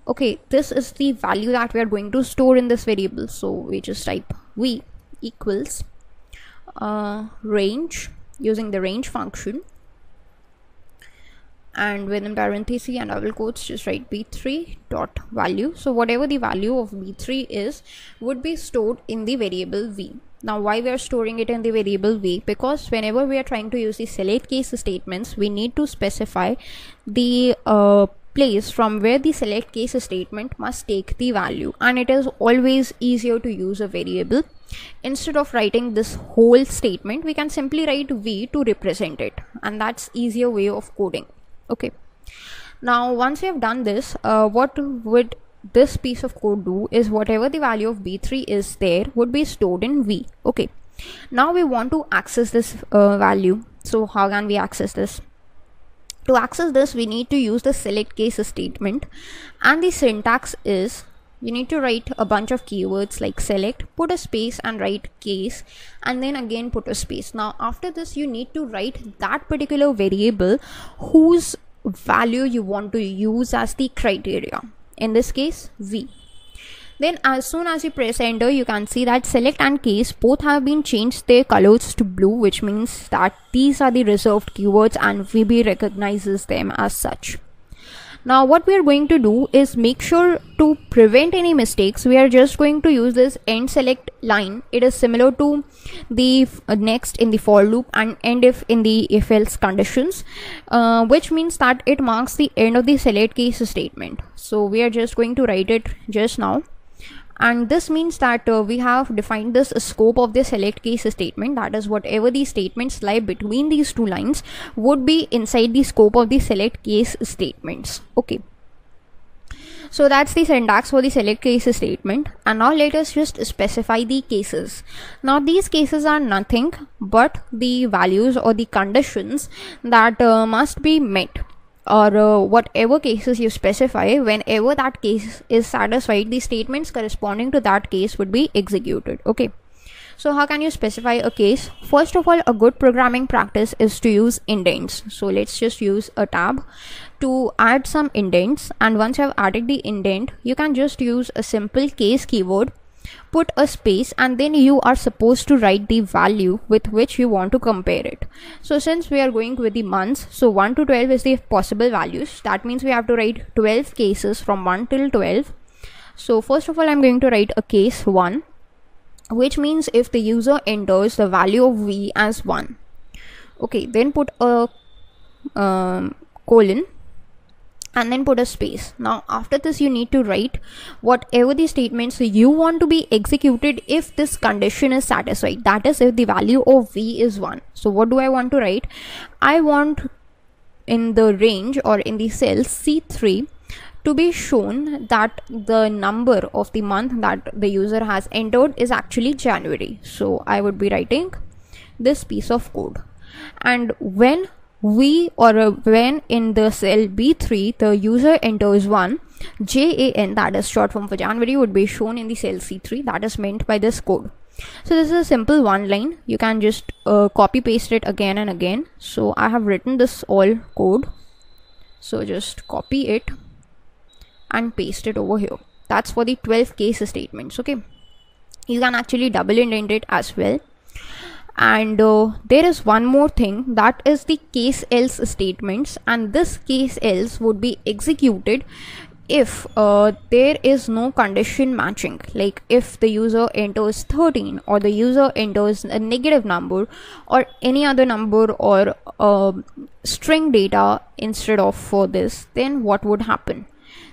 Okay, this is the value that we are going to store in this variable. So we just type v equals range, using the range function, and within parentheses and double quotes just write b3 dot value. So whatever the value of b3 is would be stored in the variable v. Now why we are storing it in the variable v? Because whenever we are trying to use the select case statements, we need to specify the place from where the select case statement must take the value, and it is always easier to use a variable. Instead of writing this whole statement, we can simply write v to represent it, and that's easier way of coding. Okay, now once we have done this, what would this piece of code do is whatever the value of b3 is there would be stored in v. Okay, now we want to access this value. So how can we access this? To access this, we need to use the select case statement, and the syntax is you need to write a bunch of keywords like select, put a space and write case, and then again put a space. Now after this, you need to write that particular variable whose value you want to use as the criteria, in this case v. Then as soon as you press enter, you can see that select and case both have been changed their colors to blue, which means that these are the reserved keywords and VB recognizes them as such. Now what we are going to do is make sure to prevent any mistakes. We are just going to use this end select line. It is similar to the next in the for loop and end if in the if else conditions, which means that it marks the end of the select case statement. So we are just going to write it just now, and this means that we have defined this scope of the select case statement, that is whatever the statements lie between these two lines would be inside the scope of the select case statements. Okay, so that's the syntax for the select case statement, and now let us just specify the cases. Now these cases are nothing but the values or the conditions that must be met, or whatever cases you specify. Whenever that case is satisfied, the statements corresponding to that case would be executed. Okay, so how can you specify a case? First of all, a good programming practice is to use indents. So let's just use a tab to add some indents, and once you have added the indent, you can just use a simple case keyword, put a space, and then you are supposed to write the value with which you want to compare it. So since we are going with the months, so 1 to 12 is the possible values. That means we have to write 12 cases from 1 till 12. So first of all, I'm going to write a case 1, which means if the user enters the value of v as 1. Okay, then put a colon and then put a space. Now after this, you need to write whatever the statements you want to be executed if this condition is satisfied, that is if the value of v is 1. So what do I want to write? I want in the range or in the cell C3 to be shown that the number of the month that the user has entered is actually January. So I would be writing this piece of code, and when when in the cell B3 the user enters 1, JAN, that is short form for January, would be shown in the cell C3. That is meant by this code. So this is a simple one line. You can just copy paste it again and again. So I have written this all code, so just copy it and paste it over here. That's for the 12 case statements. Okay, you can actually double indent it as well. And there is one more thing, that is the case else statements, and this case else would be executed if there is no condition matching, like if the user enters 13 or the user enters a negative number or any other number or string data instead of for this, then what would happen?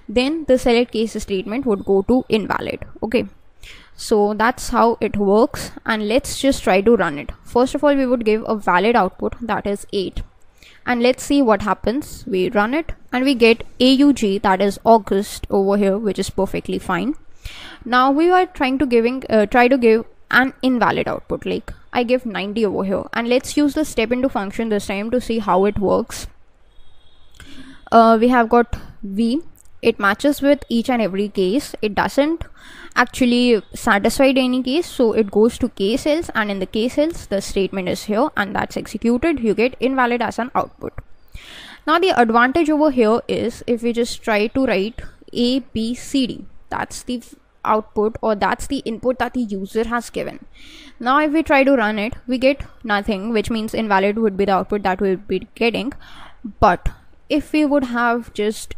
Then the select case statement would go to invalid. Okay, so that's how it works, and let's just try to run it. First of all, we would give a valid output, that is 8, and let's see what happens. We run it and we get AUG, that is August over here, which is perfectly fine. Now we are trying to try to give an invalid output, like I give 90 over here, and let's use the step into function this time to see how it works. We have got V. It matches with each and every case. It doesn't actually satisfy any case, so it goes to case else, and in the case else the statement is here and that's executed. You get invalid as an output. Now the advantage over here is if we just try to write A, B, C, D, that's the output, or that's the input that the user has given. Now if we try to run it, we get nothing, which means invalid would be the output that we'll be getting. But if we would have just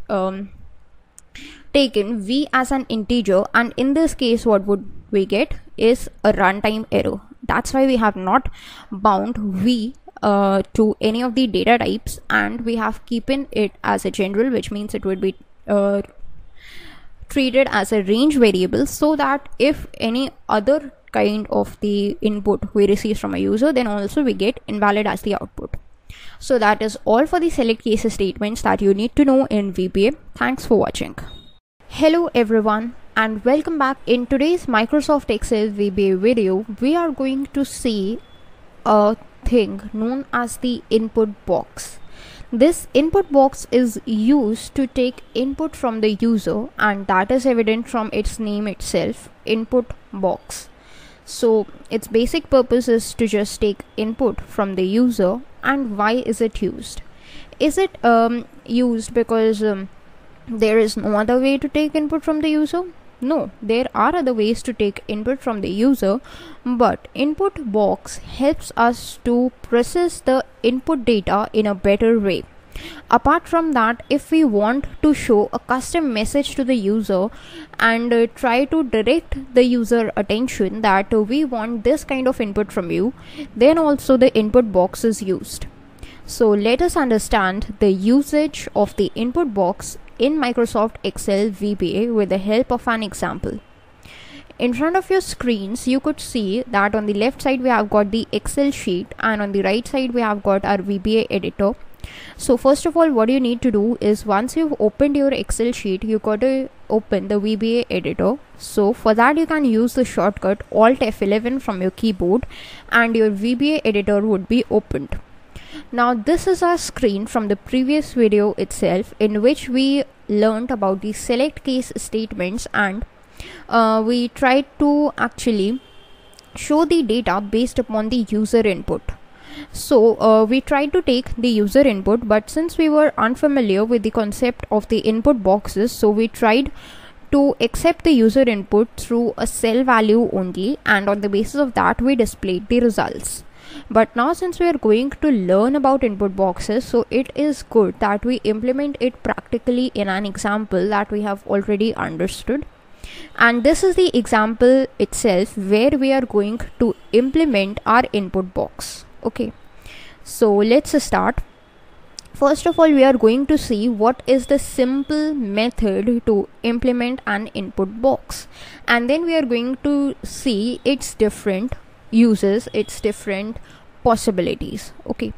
taken V as an integer, and in this case what would we get is a runtime error. That's why we have not bound V to any of the data types, and we have keeping it as a general, which means it would be treated as a range variable, so that if any other kind of the input we receive from a user, then also we get invalid as the output. So that is all for the select cases statements that you need to know in VBA. Thanks for watching. Hello everyone and welcome back. In today's Microsoft Excel VBA video, we are going to see a thing known as the input box. This input box is used to take input from the user, and that is evident from its name itself, input box. So its basic purpose is to just take input from the user. And why is it used? Is it used because there is no other way to take input from the user? No, there are other ways to take input from the user, but input box helps us to process the input data in a better way. Apart from that, if we want to show a custom message to the user and try to direct the user attention that we want this kind of input from you, then also the input box is used. So let us understand the usage of the input box in Microsoft Excel VBA with the help of an example. In front of your screens, you could see that on the left side we have got the Excel sheet, and on the right side we have got our VBA editor. So first of all, what you need to do is, once you've opened your Excel sheet, you got to open the VBA editor. So for that you can use the shortcut Alt F11 from your keyboard and your VBA editor would be opened. Now this is our screen from the previous video itself, in which we learned about the select case statements, and we tried to actually show the data based upon the user input. So we tried to take the user input, but since we were unfamiliar with the concept of the input boxes, so we tried to accept the user input through a cell value only, and on the basis of that we displayed the results. But now since we are going to learn about input boxes, so it is good that we implement it practically in an example that we have already understood. And this is the example itself where we are going to implement our input box. Okay, so let's start. First of all, we are going to see what is the simple method to implement an input box, and then we are going to see its different uses, its different possibilities. Okay,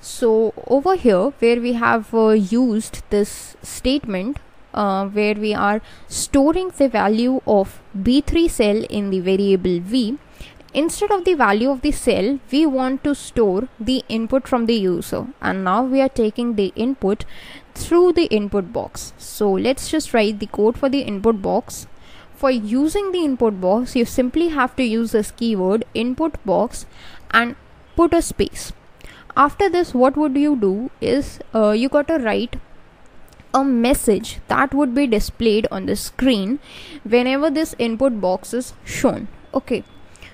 so over here where we have used this statement where we are storing the value of B3 cell in the variable V, instead of the value of the cell we want to store the input from the user, and now we are taking the input through the input box. So let's just write the code for the input box. For using the input box, you simply have to use this keyword input box and put a space. After this, what would you do is you got to write a message that would be displayed on the screen whenever this input box is shown. Okay,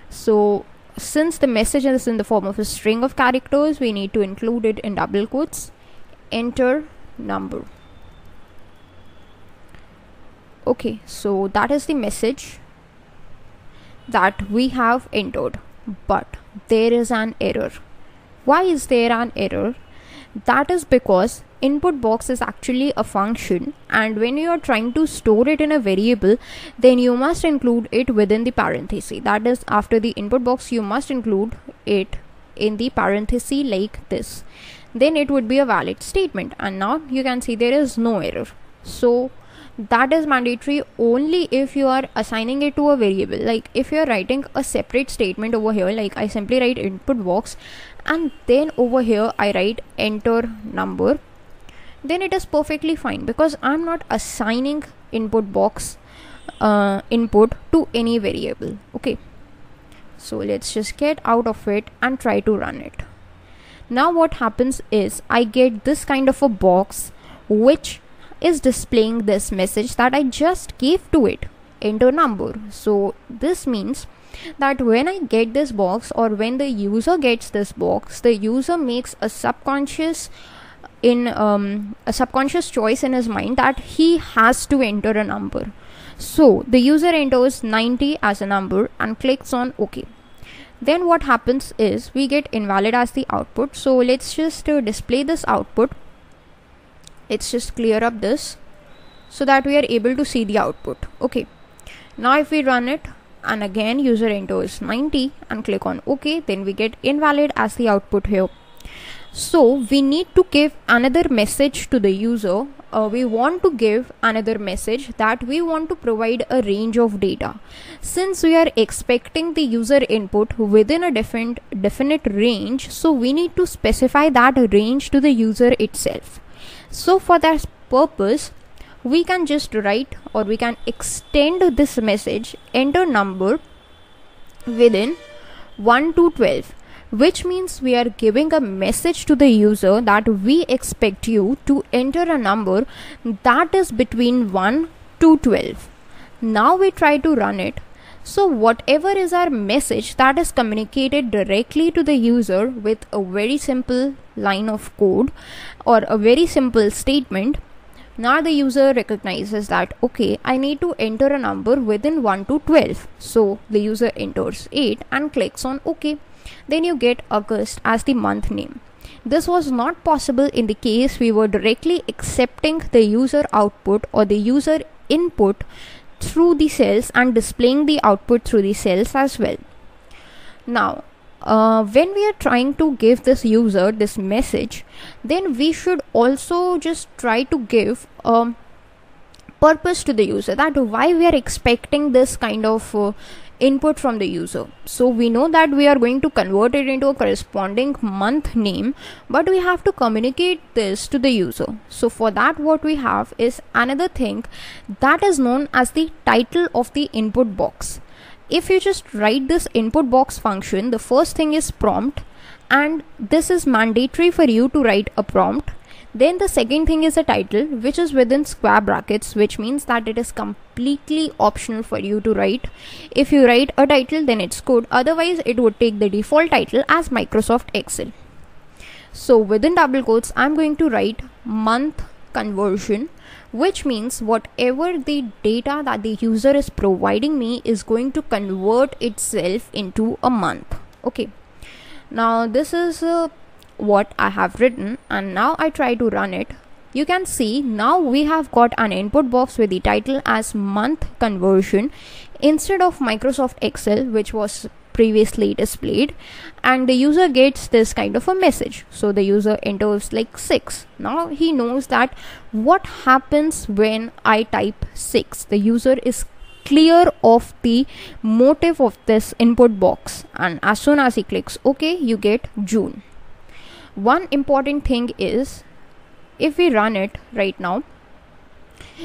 so since the message is in the form of a string of characters, we need to include it in double quotes. Enter number. Okay, so that is the message that we have entered, but there is an error. Why is there an error? That is because input box is actually a function, and when you are trying to store it in a variable, then you must include it within the parenthesis. That is, after the input box you must include it in the parenthesis like this. then it would be a valid statement. And now you can see there is no error. So that is mandatory only if you are assigning it to a variable. Like if you are writing a separate statement over here, like I simply write input box and then over here I write enter number, then it is perfectly fine because I'm not assigning input box input to any variable. Okay, so let's just get out of it and try to run it. Now what happens is I get this kind of a box which is displaying this message that I just gave to it, enter number. So this means that when I get this box, or when the user gets this box, the user makes a subconscious choice in his mind that he has to enter a number. So the user enters 90 as a number and clicks on OK. Then what happens is we get invalid as the output. So let's just display this output. Let's just clear up this so that we are able to see the output. Okay, now if we run it and again user enters 90 and click on OK, then we get invalid as the output here. So we need to give another message to the user. We want to give another message that we want to provide a range of data. Since we are expecting the user input within a definite range, so we need to specify that range to the user itself. So for that purpose, we can just write, or we can extend this message enter number within 1 to 12, which means we are giving a message to the user that we expect you to enter a number that is between 1 to 12. Now we try to run it. So whatever is our message, that is communicated directly to the user with a very simple line of code or a very simple statement. Now the user recognizes that okay, I need to enter a number within 1 to 12. So the user enters 8 and clicks on OK. Then you get August as the month name. This was not possible in the case we were directly accepting the user output or the user input through the cells and displaying the output through the cells as well. Now when we are trying to give this user this message, then we should also just try to give purpose to the user, that why we are expecting this kind of input from the user. So we know that we are going to convert it into a corresponding month name, but we have to communicate this to the user. So for that, what we have is another thing that is known as the title of the input box. If you just write this input box function, the first thing is prompt, and this is mandatory for you to write a prompt. Then the second thing is a title, which is within square brackets, which means that it is completely optional for you to write. If you write a title, then it's good. Otherwise, it would take the default title as Microsoft Excel. So within double quotes, I'm going to write month conversion, which means whatever the data that the user is providing me is going to convert itself into a month. Okay. Now this is what I have written, and now I try to run it. You can see now we have got an input box with the title as month conversion instead of Microsoft Excel, which was previously displayed, and the user gets this kind of a message. So the user enters like 6. Now he knows that what happens when I type 6. The user is clear of the motive of this input box, and as soon as he clicks OK, you get June. One important thing is, if we run it right now,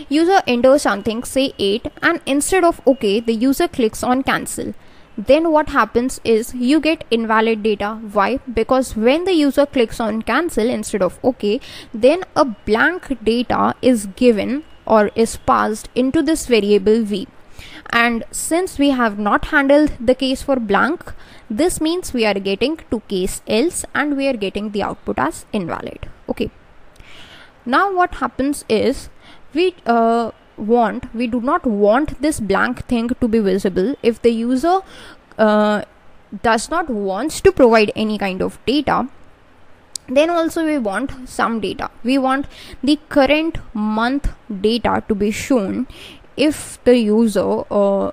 user enters something, say 8, and instead of OK, the user clicks on cancel. Then what happens is you get invalid data. Why? Because when the user clicks on cancel instead of OK, then a blank data is given or is passed into this variable v. And since we have not handled the case for blank, this means we are getting to case else and we are getting the output as invalid. Okay. Now what happens is we do not want this blank thing to be visible. If the user does not want to provide any kind of data, then also we want some data. We want the current month data to be shown if the user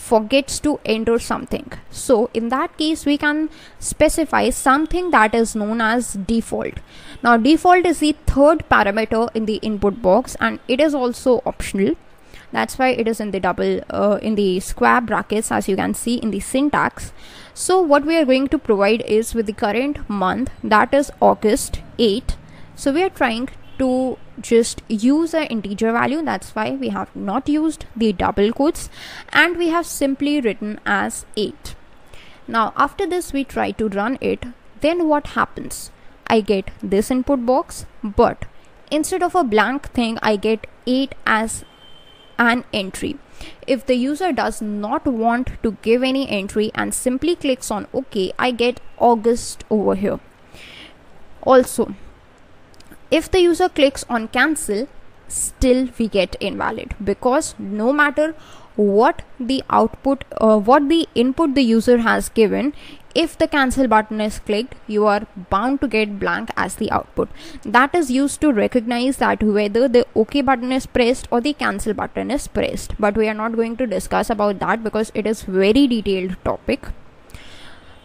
forgets to enter something. So in that case, we can specify something that is known as default. Now default is the third parameter in the input box, and it is also optional. That's why it is in the in the square brackets, as you can see in the syntax. So what we are going to provide is with the current month, that is August 8. So we are trying to just use an integer value. That's why we have not used the double quotes, and we have simply written as 8. Now after this, we try to run it. Then what happens? I get this input box, but instead of a blank thing, I get 8 as an entry. If the user does not want to give any entry and simply clicks on OK, I get August over here. Also, if the user clicks on cancel, still we get invalid, because no matter what the output what the input the user has given, if the cancel button is clicked, you are bound to get blank as the output. That is used to recognize that whether the OK button is pressed or the cancel button is pressed. But we are not going to discuss about that because it is very detailed topic.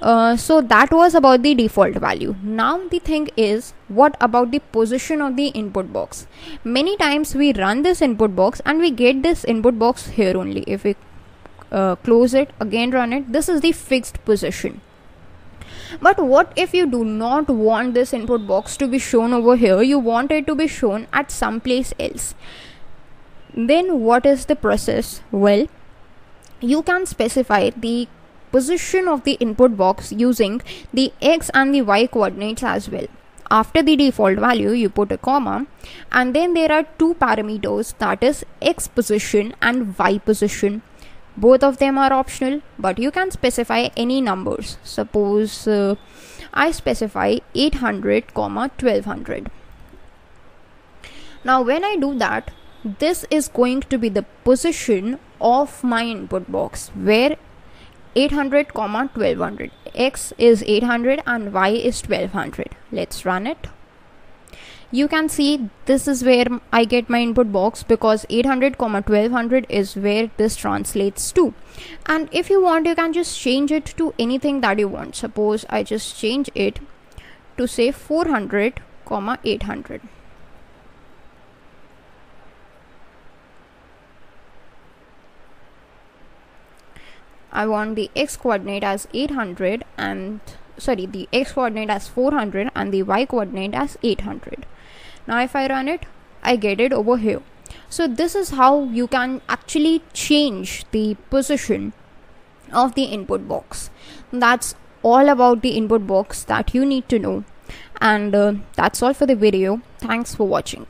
So that was about the default value. Now the thing is, what about the position of the input box? Many times we run this input box and we get this input box here only. If we close it, again run it, this is the fixed position. But what if you do not want this input box to be shown over here? You want it to be shown at some place else. Then what is the process? Well, you can specify the position of the input box using the x and the y coordinates as well. After the default value, you put a comma, and then there are two parameters, that is x position and y position. Both of them are optional, but you can specify any numbers. Suppose I specify 800, 1200. Now when I do that, this is going to be the position of my input box, where 800, 1200. X is 800 and y is 1200. Let's run it. You can see this is where I get my input box, because 800, 1200 is where this translates to. And if you want, you can just change it to anything that you want. Suppose I just change it to say 400, 800. I want the x coordinate as 800 and the x coordinate as 400 and the y coordinate as 800. Now if I run it, I get it over here. So this is how you can actually change the position of the input box. That's all about the input box that you need to know. And that's all for the video. Thanks for watching.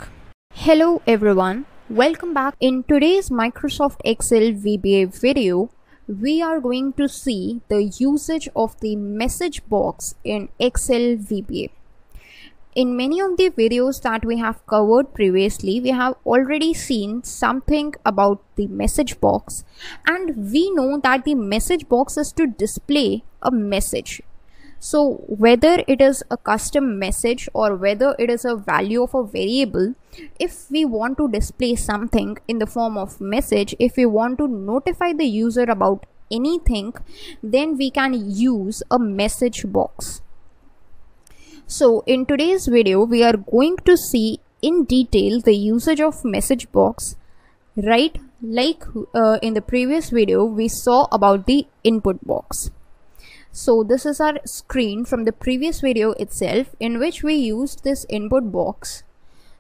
Hello everyone, welcome back. In today's Microsoft Excel VBA video, we are going to see the usage of the message box in Excel VBA. In many of the videos that we have covered previously, we have already seen something about the message box, and we know that the message box is to display a message. So whether it is a custom message or whether it is a value of a variable, if we want to display something in the form of message, if we want to notify the user about anything, then we can use a message box. So in today's video, we are going to see in detail the usage of message box, right? Like in the previous video, we saw about the input box. So this is our screen from the previous video itself, in which we used this input box.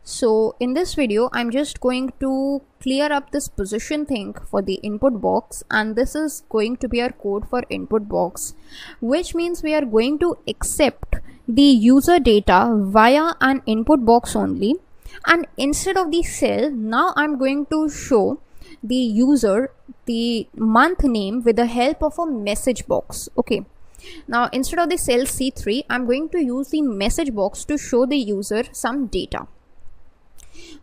So in this video, I'm just going to clear up this position thing for the input box, and this is going to be our code for input box, which means we are going to accept the user data via an input box only. And instead of the cell, now I'm going to show the user the month name with the help of a message box. Okay. Now instead of the cell C3, I'm going to use the message box to show the user some data.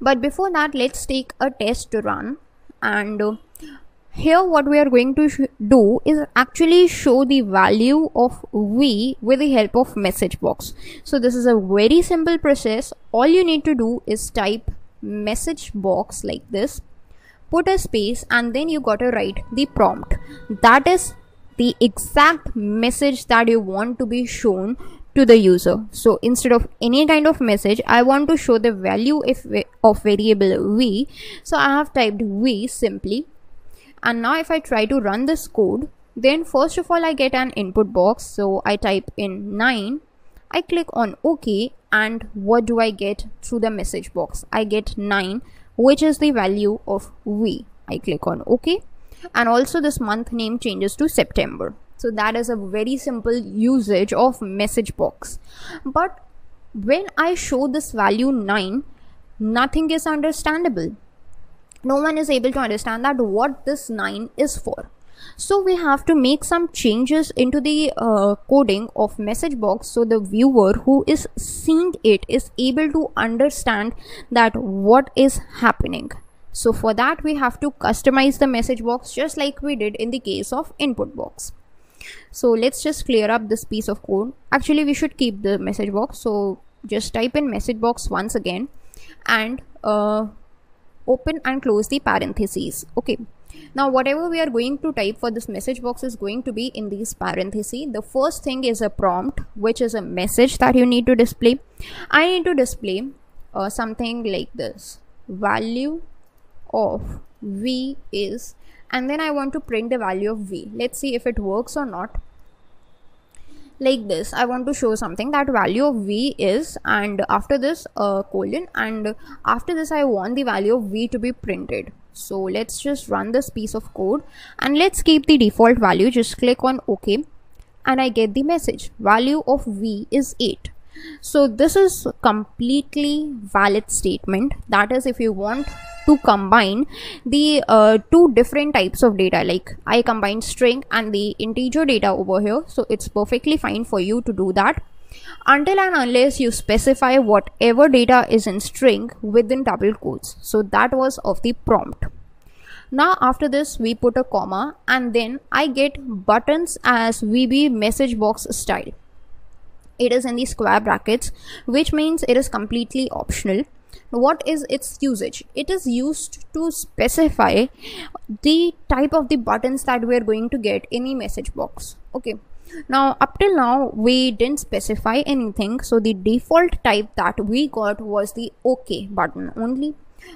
But before that, let's take a test to run. And here what we are going to do is actually show the value of V with the help of message box. So this is a very simple process. All you need to do is type message box like this, put a space, and then you got to write the prompt. That is the exact message that you want to be shown to the user. So instead of any kind of message, I want to show the value of variable v. So I have typed v simply, and now if I try to run this code, then first of all I get an input box. So I type in 9, I click on OK, and what do I get through the message box? I get 9, which is the value of v. I click on OK, and also this month name changes to September. So that is a very simple usage of message box. But when I show this value 9, nothing is understandable. No one is able to understand that what this 9 is for. So we have to make some changes into the coding of message box, so the viewer who is seeing it is able to understand that what is happening. So for that we have to customize the message box just like we did in the case of input box. So let's just clear up this piece of code. Actually we should keep the message box, so just type in message box once again and open and close the parentheses. Okay, now whatever we are going to type for this message box is going to be in these parentheses. The first thing is a prompt, which is a message that you need to display. I need to display something like this: value of v is, and then I want to print the value of v. Let's see if it works or not. Like this, I want to show something that value of v is, and after this colon, and after this I want the value of v to be printed. So let's just run this piece of code and let's keep the default value. Just click on OK, and I get the message value of v is 8. So this is completely valid statement. That is, if you want to combine the two different types of data, like I combine string and the integer data over here, so it's perfectly fine for you to do that, until and unless you specify whatever data is in string within double quotes. So that was of the prompt. Now after this we put a comma, and then I get buttons as VB message box style. It is in the square brackets, which means it is completely optional. What is its usage? It is used to specify the type of the buttons that we are going to get in the message box. Okay, now up till now we didn't specify anything, so the default type that we got was the OK button only.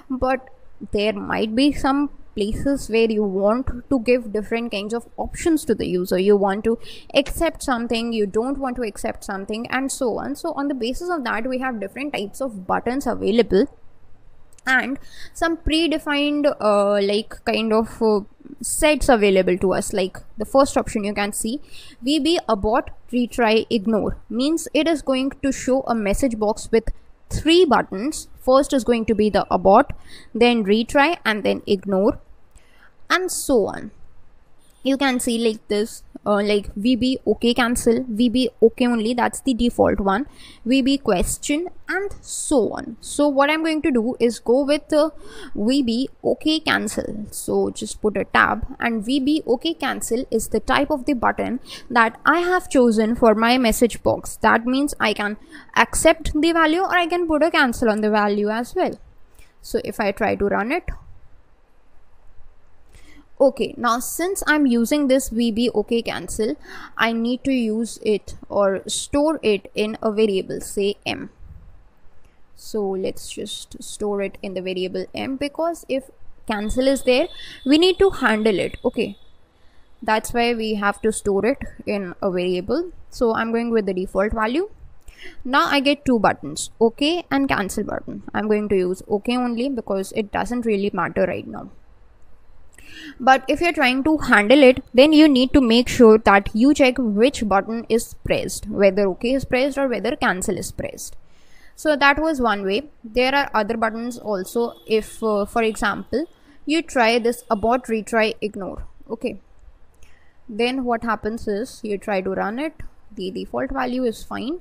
But there might be some places where you want to give different kinds of options to the user. You want to accept something, you don't want to accept something, and so on. So on the basis of that, we have different types of buttons available, and some predefined sets available to us. Like the first option you can see, VB abort, retry, ignore, means it is going to show a message box with 3 buttons. First is going to be the abort, then retry, and then ignore, and so on. You can see like this, like VB OK cancel, VB OK only, that's the default one, VB question, and so on. So what I'm going to do is go with VB OK cancel. So just put a tab, and VB OK cancel is the type of the button that I have chosen for my message box. That means I can accept the value, or I can put a cancel on the value as well. So if I try to run it, okay, now since I'm using this VB OK cancel, I need to use it or store it in a variable, say m. So let's just store it in the variable m, because if cancel is there, we need to handle it. Okay, that's why we have to store it in a variable. So I'm going with the default value. Now I get 2 buttons, OK and cancel button. I'm going to use OK only because it doesn't really matter right now. But if you're trying to handle it, then you need to make sure that you check which button is pressed, whether OK is pressed or whether cancel is pressed. So that was one way. There are other buttons also. If for example you try this abort, retry, ignore, okay, then what happens is you try to run it, the default value is fine,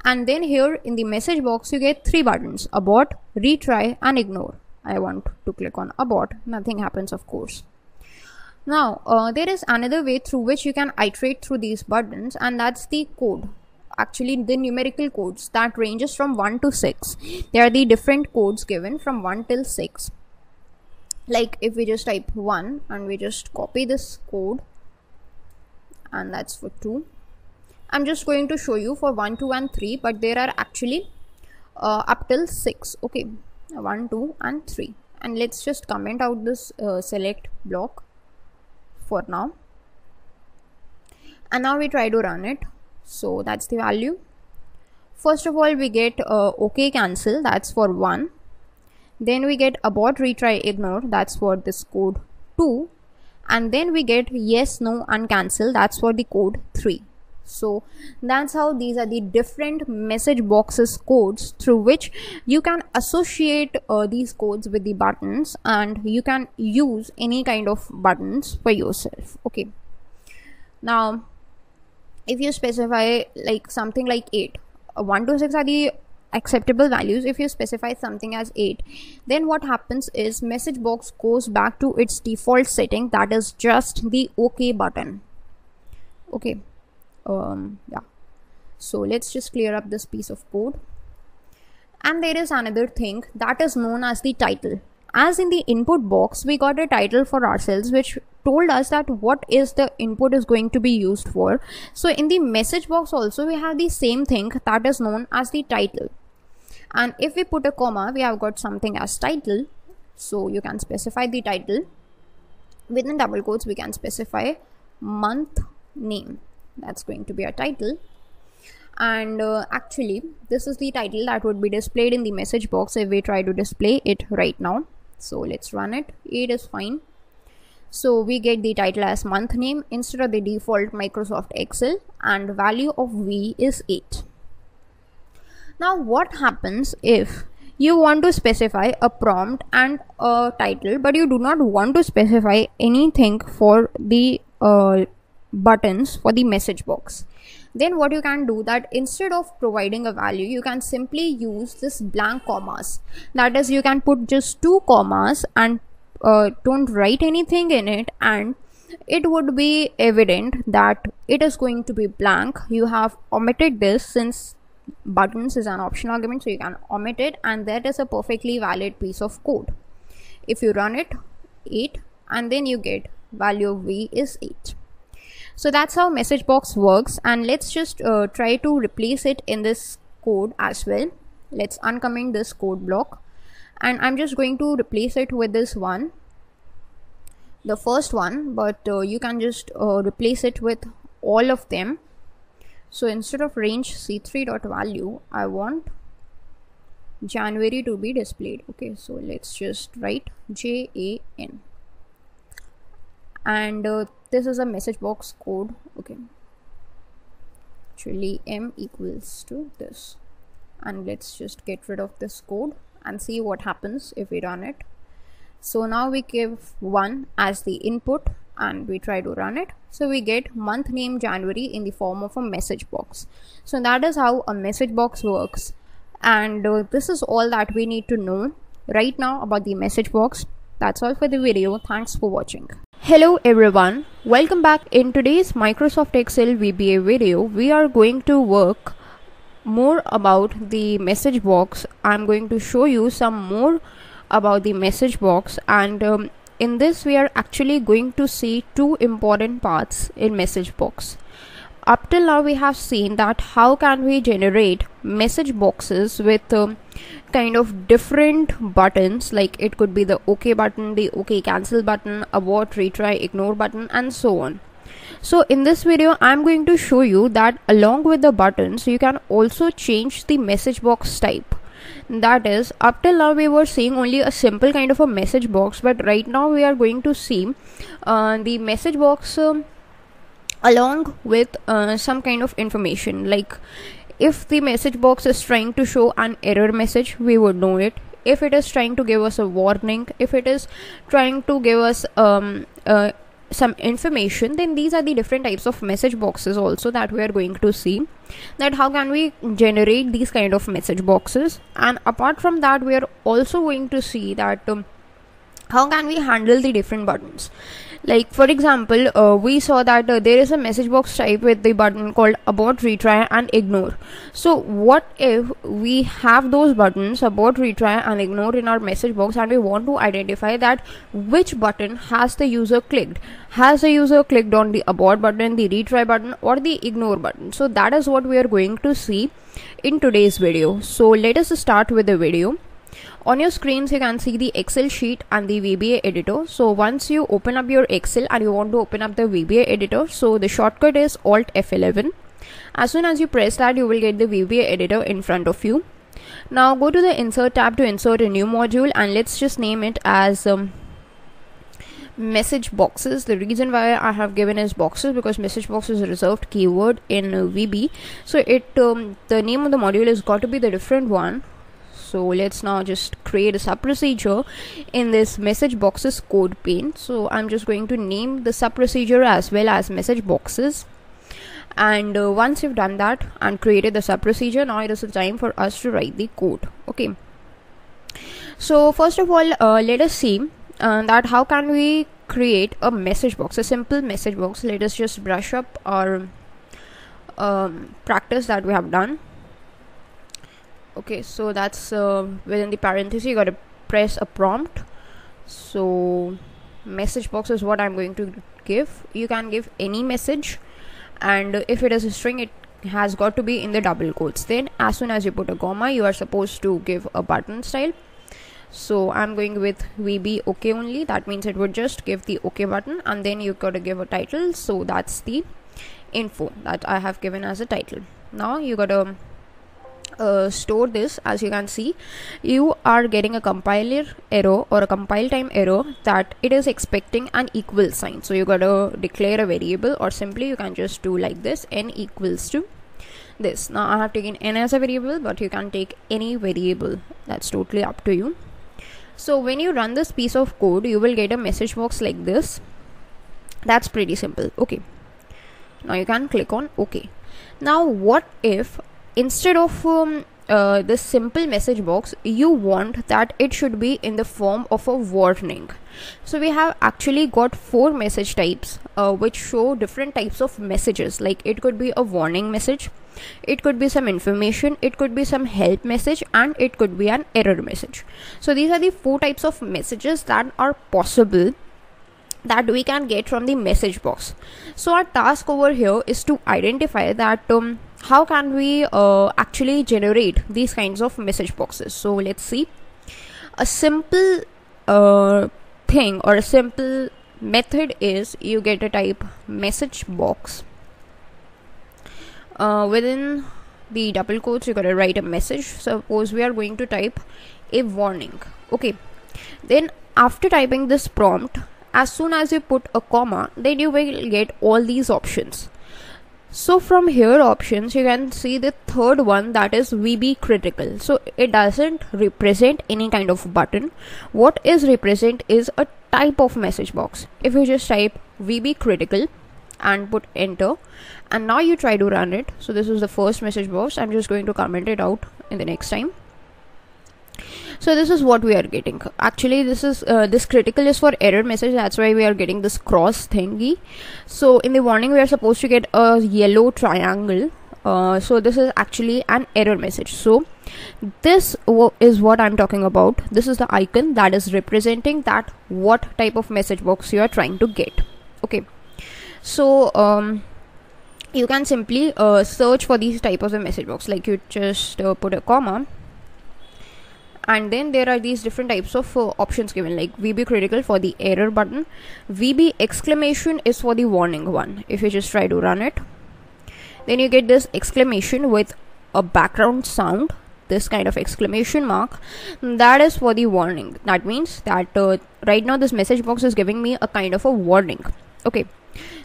and then here in the message box you get 3 buttons: abort, retry, and ignore. I want to click on abort, nothing happens, of course. Now there is another way through which you can iterate through these buttons, and that's the code. Actually the numerical codes that ranges from 1 to 6. There are the different codes given from 1 till 6. Like if we just type 1 and we just copy this code, and that's for 2. I'm just going to show you for 1, 2 and 3, but there are actually up till 6. Okay, 1, 2 and 3. And let's just comment out this select block for now. And now we try to run it. So that's the value. First of all, we get OK cancel, that's for 1. Then we get abort, retry, ignore, that's for this code 2. And then we get yes, no, uncancel, that's for the code 3. So that's how these are the different message boxes codes through which you can associate these codes with the buttons, and you can use any kind of buttons for yourself. Okay, now if you specify like something like 8, 1 to 6 are the acceptable values. If you specify something as 8, then what happens is message box goes back to its default setting, that is just the OK button. Okay, yeah, so let's just clear up this piece of code. And there is another thing that is known as the title. As in the input box, we got a title for ourselves which told us that what is the input is going to be used for. So in the message box also we have the same thing that is known as the title. And if we put a comma, we have got something as title. So you can specify the title. Within double quotes we can specify month name, that's going to be a title. And actually this is the title that would be displayed in the message box if we try to display it right now. So let's run it. 8 is fine. So we get the title as month name instead of the default Microsoft Excel, and value of V is 8. Now what happens if you want to specify a prompt and a title, but you do not want to specify anything for the buttons for the message box? Then what you can do, that instead of providing a value, you can simply use this blank commas. That is, you can put just 2 commas and don't write anything in it, and it would be evident that it is going to be blank. You have omitted this since buttons is an optional argument, so you can omit it, and that is a perfectly valid piece of code. If you run it, 8, and then you get value of V is 8. So that's how message box works, and let's just try to replace it in this code as well. Let's uncomment this code block, and I'm just going to replace it with this one, the first one, but you can just replace it with all of them. So instead of range c3.value, I want January to be displayed. Okay, so let's just write JAN, and this is a message box code. Okay, actually M equals to this, and let's just get rid of this code and see what happens if we run it. So now we give 1 as the input and we try to run it. So we get month name January in the form of a message box. So that is how a message box works, and this is all that we need to know right now about the message box. That's all for the video. Thanks for watching. Hello everyone, welcome back. In today's Microsoft Excel VBA video, we are going to work more about the message box. I'm going to show you some more about the message box, and in this we are actually going to see 2 important parts in message box. Up till now we have seen that how can we generate message boxes with kind of different buttons, like it could be the OK button, the OK cancel button, abort, retry, ignore button, and so on. So in this video I'm going to show you that along with the buttons you can also change the message box type. That is, up till now we were seeing only a simple kind of a message box, but right now we are going to see the message box along with some kind of information. Like if the message box is trying to show an error message, we would know it. If it is trying to give us a warning, if it is trying to give us some information, then these are the different types of message boxes also that we are going to see, that how can we generate these kind of message boxes. And apart from that, we are also going to see that how can we handle the different buttons. Like for example, we saw that there is a message box type with the button called abort, retry and ignore. So what if we have those buttons abort, retry and ignore in our message box, and we want to identify that which button has the user clicked? Has the user clicked on the abort button, the retry button or the ignore button? So that is what we are going to see in today's video. So let us start with the video. On your screens you can see the Excel sheet and the VBA editor. So once you open up your Excel and you want to open up the VBA editor, so the shortcut is Alt F11. As soon as you press that, you will get the VBA editor in front of you. Now go to the Insert tab to insert a new module, and let's just name it as message boxes. The reason why I have given is boxes because message box is a reserved keyword in VB. So the name of the module has got to be the different one. So let's now just create a sub procedure in this message boxes code pane. So I'm just going to name the sub procedure as well as message boxes. And once you've done that and created the sub procedure, now it is the time for us to write the code. Okay. So first of all, let us see that how can we create a message box, a simple message box. Let us just brush up our practice that we have done. Okay, so that's within the parenthesis you got to press a prompt. So message box is what I'm going to give. You can give any message, and if it is a string, it has got to be in the double quotes. Then as soon as you put a comma, you are supposed to give a button style. So I'm going with VB OK only. That means it would just give the OK button, and then you got to give a title. So that's the info that I have given as a title. Now you got to store this. As you can see, you are getting a compiler error or a compile time error that it is expecting an equal sign. So you gotta declare a variable, or simply you can just do like this, n equals to this. Now I have taken n as a variable, but you can take any variable, that's totally up to you. So when you run this piece of code, you will get a message box like this. That's pretty simple. Okay, now you can click on OK. Now what if instead of this simple message box, you want that it should be in the form of a warning? So we have actually got 4 message types which show different types of messages. Like it could be a warning message, it could be some information, it could be some help message, and it could be an error message. So these are the 4 types of messages that are possible that we can get from the message box. So our task over here is to identify that how can we actually generate these kinds of message boxes. So let's see. A simple thing or a simple method is you get a type message box. Within the double quotes, you gotta write a message. Suppose we are going to type a warning. Okay, then after typing this prompt, as soon as you put a comma, then you will get all these options. So from here options, you can see the third one, that is VB critical. So it doesn't represent any kind of button. What is represent is a type of message box. If you just type VB critical and put enter, and now you try to run it. So this is the first message box. I'm just going to comment it out in the next time. So this is what we are getting. Actually this is this critical is for error message, that's why we are getting this cross thingy. So in the warning we are supposed to get a yellow triangle. So this is actually an error message. So this is what I'm talking about. This is the icon that is representing that what type of message box you are trying to get. Okay, so you can simply search for these types of message box. Like you just put a comma, and then there are these different types of options given, like VB critical for the error button, VB exclamation is for the warning one. If you just try to run it, then you get this exclamation with a background sound, this kind of exclamation mark, that is for the warning. That means that right now this message box is giving me a kind of a warning. Okay,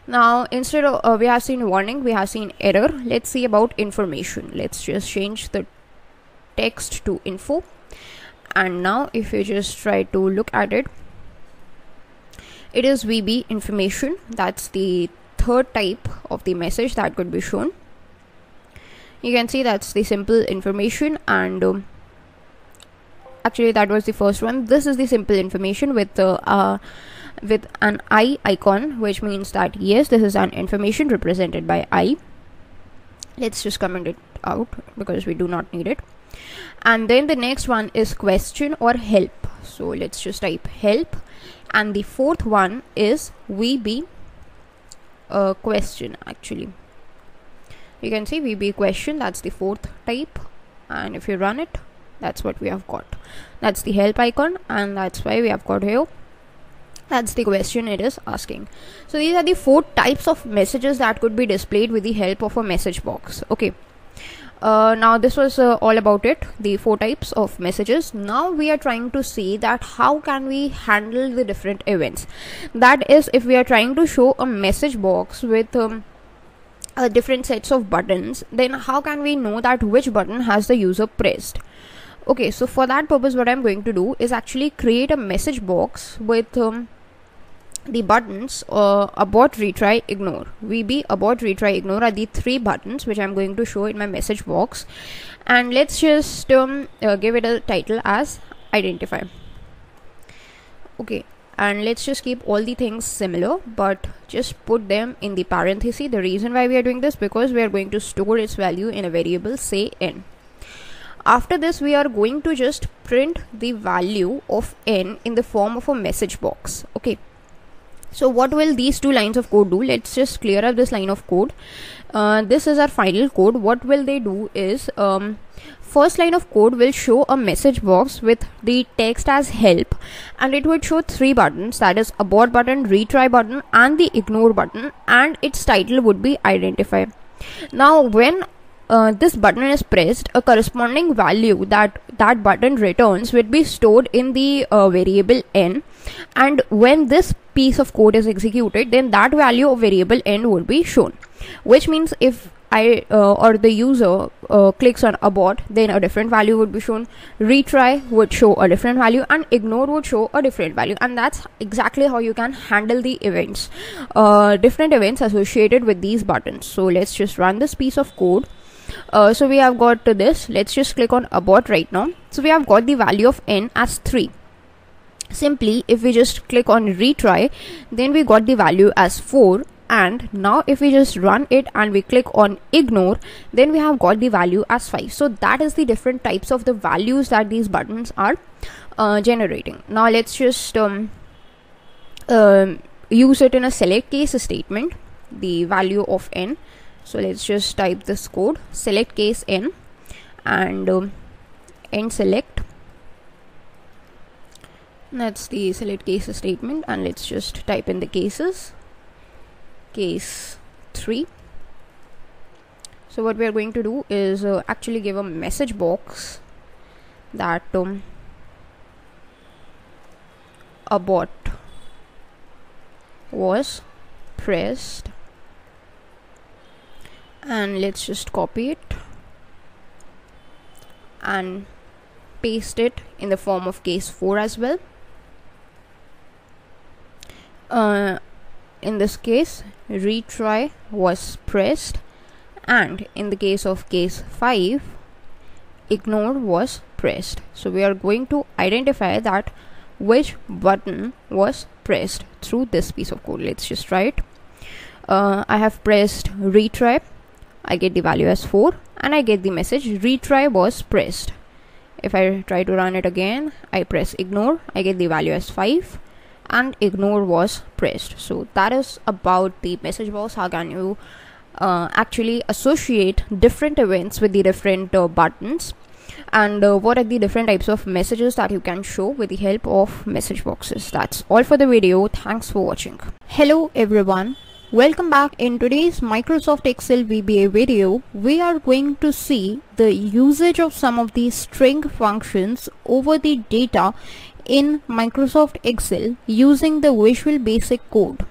now instead of we have seen warning, we have seen error. Let's see about information. Let's just change the text to info. And now if you just try to look at it, it is VB information. That's the third type of the message that could be shown. You can see that's the simple information, and actually that was the first one. This is the simple information with with an I icon, which means that yes, this is an information represented by I. Let's just comment it out because we do not need it. And then the next one is question or help. So let's just type help. And the fourth one is VB question. Actually, you can see VB question, that's the fourth type. And if you run it, that's what we have got. That's the help icon, and that's why we have got here. That's the question it is asking. So these are the 4 types of messages that could be displayed with the help of a message box. Okay. Now this was all about it, the 4 types of messages. Now we are trying to see that how can we handle the different events. That is, if we are trying to show a message box with different sets of buttons, then how can we know that which button has the user pressed? Okay, so for that purpose, what I'm going to do is actually create a message box with the buttons abort, retry, ignore. VB, abort, retry, ignore are the 3 buttons which I'm going to show in my message box. And let's just give it a title as identify. Okay, and let's just keep all the things similar, but just put them in the parenthesis. The reason why we are doing this, because we are going to store its value in a variable, say n. After this, we are going to just print the value of n in the form of a message box. Okay, so what will these 2 lines of code do? Let's just clear up this line of code. This is our final code. What will they do is, first line of code will show a message box with the text as help, and it would show 3 buttons, that is abort button, retry button, and the ignore button, and its title would be identify. Now when this button is pressed, a corresponding value that button returns will be stored in the variable n, and when this piece of code is executed, then that value of variable n would be shown, which means if I or the user clicks on abort, then a different value would be shown, retry would show a different value, and ignore would show a different value. And that's exactly how you can handle the events, different events associated with these buttons. So let's just run this piece of code. So we have got this. Let's just click on abort right now. So we have got the value of n as 3. Simply, if we just click on retry, then we got the value as 4. And now if we just run it and we click on ignore, then we have got the value as 5. So that is the different types of the values that these buttons are generating. Now let's just use it in a select case statement, the value of n. So let's just type this code, select case n, and n select. That's the select case statement, and let's just type in the cases. Case 3. So what we are going to do is actually give a message box that abort was pressed, and let's just copy it and paste it in the form of case 4 as well. In this case, retry was pressed, and in the case of case 5, ignore was pressed. So we are going to identify that which button was pressed through this piece of code. Let's just try it. I have pressed retry, I get the value as 4, and I get the message retry was pressed. If I try to run it again, I press ignore, I get the value as 5, and ignore was pressed. So that is about the message box. How can you actually associate different events with the different buttons, and what are the different types of messages that you can show with the help of message boxes. That's all for the video. Thanks for watching. Hello everyone, welcome back. In today's Microsoft Excel VBA video, we are going to see the usage of some of these string functions over the data in Microsoft Excel using the Visual Basic code.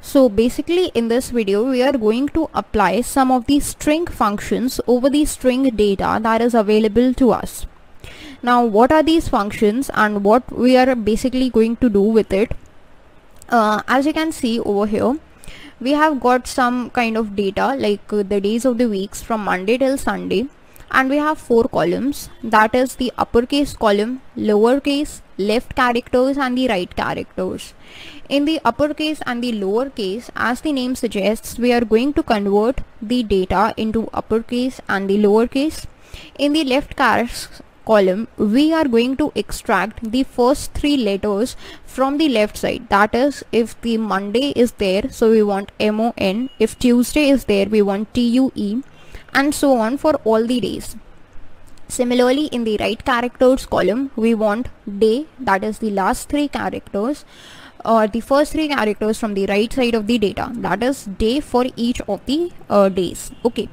So basically in this video we are going to apply some of the string functions over the string data that is available to us. Now what are these functions and what we are basically going to do with it? As you can see over here, we have got some kind of data like the days of the weeks from Monday till Sunday, and we have 4 columns, that is the uppercase column, lowercase, left characters and the right characters. In the uppercase and the lowercase, as the name suggests, we are going to convert the data into uppercase and the lowercase. In the left column, we are going to extract the first 3 letters from the left side. That is, if the Monday is there, so we want MON. If Tuesday is there, we want TUE, and so on for all the days. Similarly, in the right characters column, we want day, that is the last 3 characters, or the first 3 characters from the right side of the data, that is day for each of the days. Okay,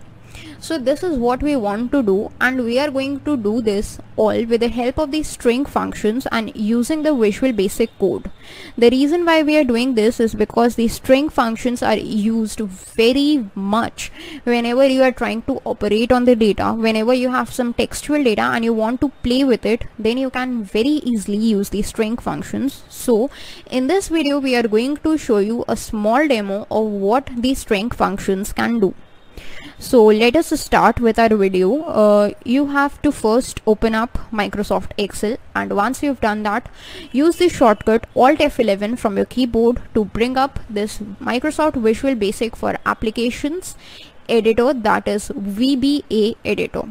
so this is what we want to do, and we are going to do this all with the help of the string functions and using the Visual Basic code. The reason why we are doing this is because the string functions are used very much whenever you are trying to operate on the data. Whenever you have some textual data and you want to play with it, then you can very easily use the string functions. So in this video, we are going to show you a small demo of what the string functions can do. So let us start with our video. You have to first open up Microsoft Excel, and once you've done that, use the shortcut Alt F11 from your keyboard to bring up this Microsoft Visual Basic for Applications editor, that is VBA editor.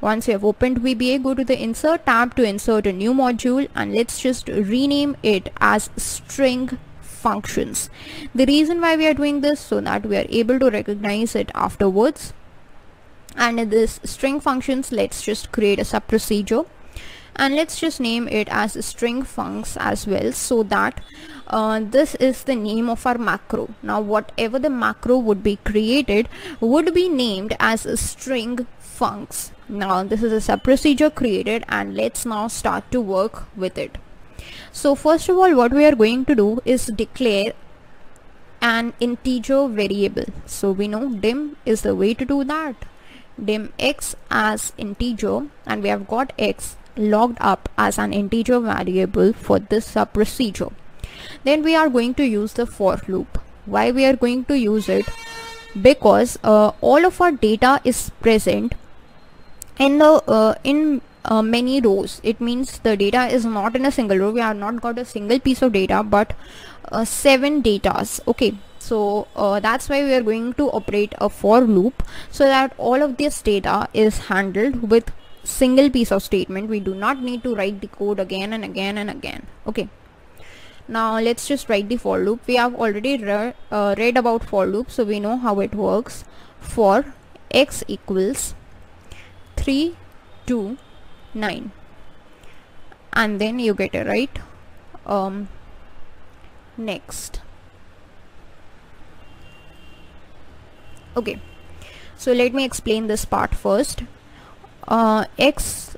Once you have opened VBA, go to the Insert tab to insert a new module, and let's just rename it as String Functions. The reason why we are doing this, so that we are able to recognize it afterwards. And in this string functions, let's just create a sub procedure, and let's just name it as string funcs as well, so that this is the name of our macro. Now whatever the macro would be created would be named as string funcs. Now this is a sub procedure created, and let's now start to work with it. So first of all, what we are going to do is declare an integer variable. So we know dim is the way to do that. Dim x as integer, and we have got x logged up as an integer variable for this sub procedure. Then we are going to use the for loop. Why we are going to use it? Because all of our data is present in the many rows. It means the data is not in a single row. We have not got a single piece of data, but 7 datas. Okay, so that's why we are going to operate a for loop, so that all of this data is handled with single piece of statement. We do not need to write the code again and again and again. Okay, now let's just write the for loop. We have already read about for loop, so we know how it works. For x equals 3 to 9, and then you get it right. Next. Okay, so let me explain this part first. X,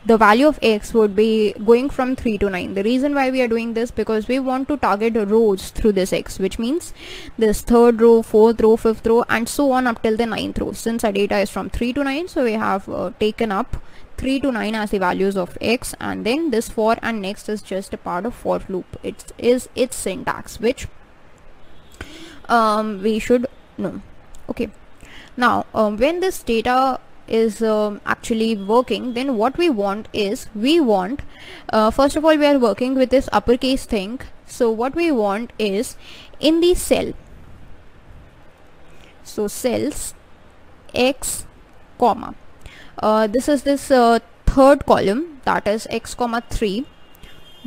the value of x would be going from 3 to 9. The reason why we are doing this, because we want to target rows through this x, which means this 3rd row, 4th row, 5th row, and so on up till the 9th row. Since our data is from 3 to 9, so we have taken up 3 to 9 as the values of x, and then this for and next is just a part of for loop. It is its syntax, which we should know. Okay, now when this data is actually working, then what we want is, we want first of all, we are working with this uppercase thing. So what we want is in the cell, so cells x comma, this is this 3rd column, that is x comma 3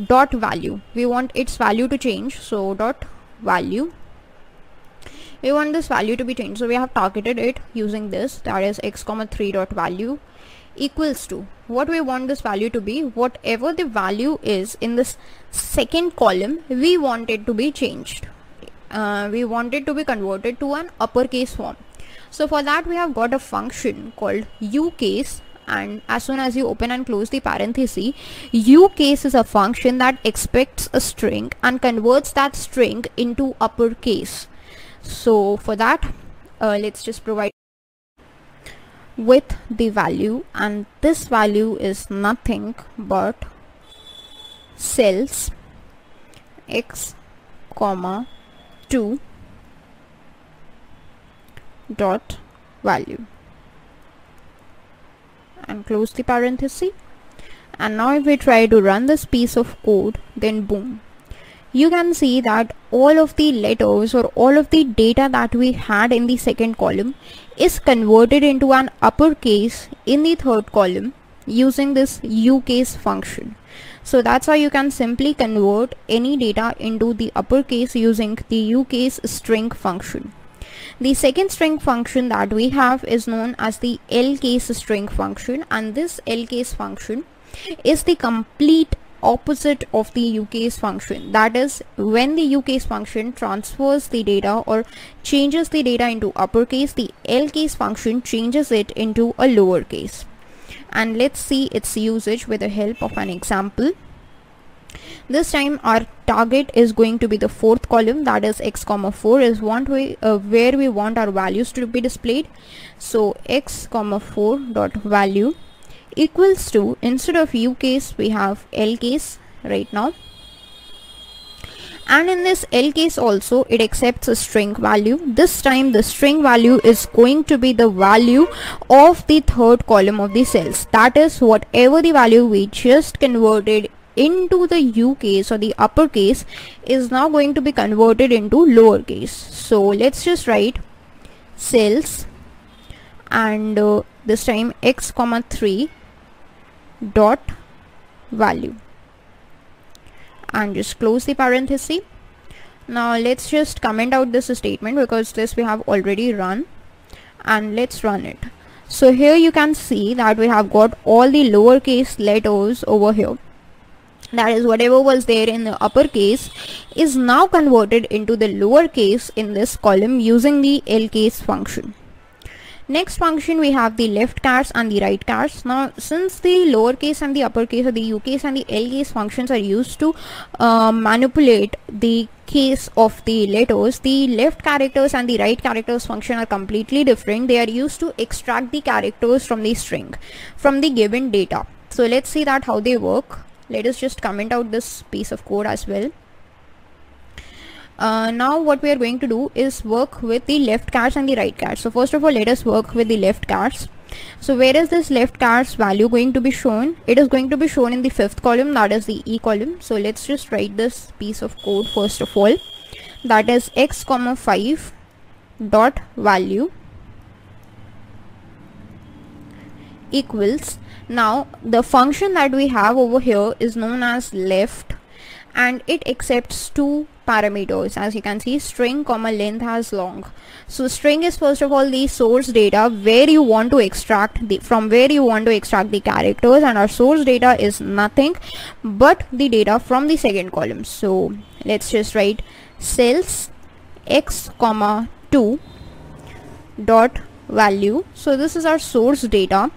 dot value. We want its value to change, so dot value, we want this value to be changed, so we have targeted it using this, that is x comma 3 dot value equals to, what we want this value to be, whatever the value is in this 2nd column, we want it to be changed. We want it to be converted to an uppercase form. So for that, we have got a function called uCase, and as soon as you open and close the parenthesis, uCase is a function that expects a string and converts that string into uppercase. So for that, let's just provide with the value, and this value is nothing but cells x comma 2 dot value, and close the parenthesis. And now if we try to run this piece of code, then boom, you can see that all of the letters or all of the data that we had in the second column is converted into an uppercase in the third column using this uCase function. So that's how you can simply convert any data into the uppercase using the uCase string function. The second string function that we have is known as the lcase string function, and this lcase function is the complete opposite of the uCase function. That is, when the uCase function transfers the data or changes the data into uppercase, the lcase function changes it into a lowercase. And let's see its usage with the help of an example. This time our target is going to be the fourth column, that is x comma 4 is where we want our values to be displayed. So x comma 4 dot value equals to, instead of uCase we have lcase right now, and in this lcase also it accepts a string value. This time the string value is going to be the value of the third column of the cells, that is whatever the value we just converted into the uCase or the uppercase is now going to be converted into lowercase. So let's just write cells and this time x comma 3 dot value and just close the parenthesis. Now let's just comment out this statement because this we have already run, and let's run it. So here you can see that we have got all the lowercase letters over here, that is whatever was there in the uppercase is now converted into the lowercase in this column using the lcase function. Next function we have the left chars and the right chars. Now since the lowercase and the uppercase or the uCase and the lcase functions are used to manipulate the case of the letters, the left characters and the right characters function are completely different. They are used to extract the characters from the string from the given data. So let's see that how they work. Let us just comment out this piece of code as well. Now what we are going to do is work with the left chars and the right chars. So first of all, let us work with the left chars. So where is this left chars value going to be shown? It is going to be shown in the fifth column, that is the E column. So let's just write this piece of code first of all, that is x comma 5 dot value equals, now the function that we have over here is known as left and it accepts two parameters, as you can see, string comma length as long. So string is first of all the source data where you want to extract from where you want to extract the characters, and our source data is nothing but the data from the second column. So let's just write cells x comma 2 dot value. So this is our source data,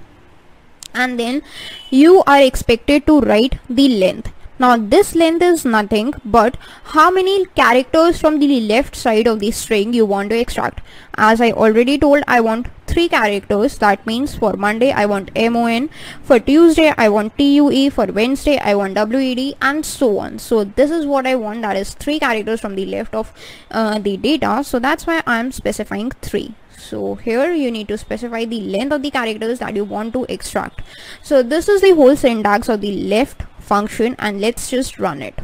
and then you are expected to write the length. Now this length is nothing but how many characters from the left side of the string you want to extract. As I already told, I want 3 characters. That means for Monday I want MON, for Tuesday I want TUE, for Wednesday I want WED, and so on. So this is what I want, that is 3 characters from the left of the data. So that's why I am specifying 3. So here you need to specify the length of the characters that you want to extract. So this is the whole syntax of the left function, and let's just run it.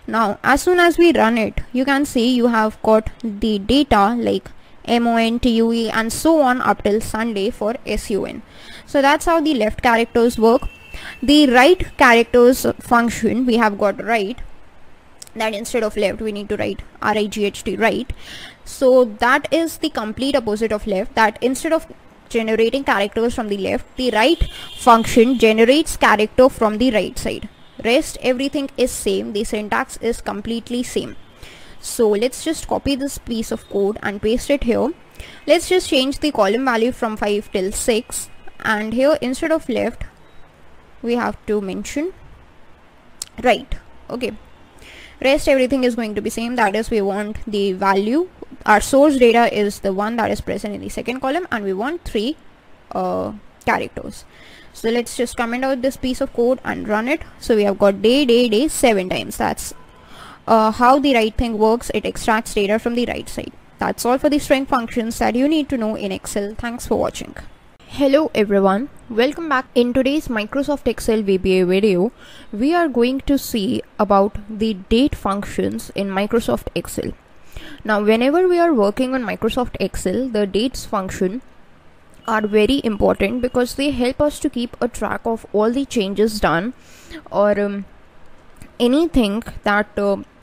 Now as soon as we run it, you can see you have got the data like MON, TUE and so on up till Sunday for SUN. So that's how the left characters work. The right characters function, we have got right, that instead of left we need to write RIGHT, right. So that is the complete opposite of left, that instead of generating characters from the left, the right function generates character from the right side. Rest everything is same, the syntax is completely same. So let's just copy this piece of code and paste it here. Let's just change the column value from 5 till 6, and here instead of left we have to mention right. Okay, rest everything is going to be same, that is we want the value, our source data is the one that is present in the second column, and we want 3 characters. So let's just comment out this piece of code and run it. So we have got day 7 times. That's how the right thing works. It extracts data from the right side. That's all for the string functions that you need to know in Excel. Thanks for watching. Hello everyone, welcome back. In today's Microsoft Excel VBA video, we are going to see about the date functions in Microsoft Excel. Now, whenever we are working on Microsoft Excel, the dates function are very important because they help us to keep a track of all the changes done or anything that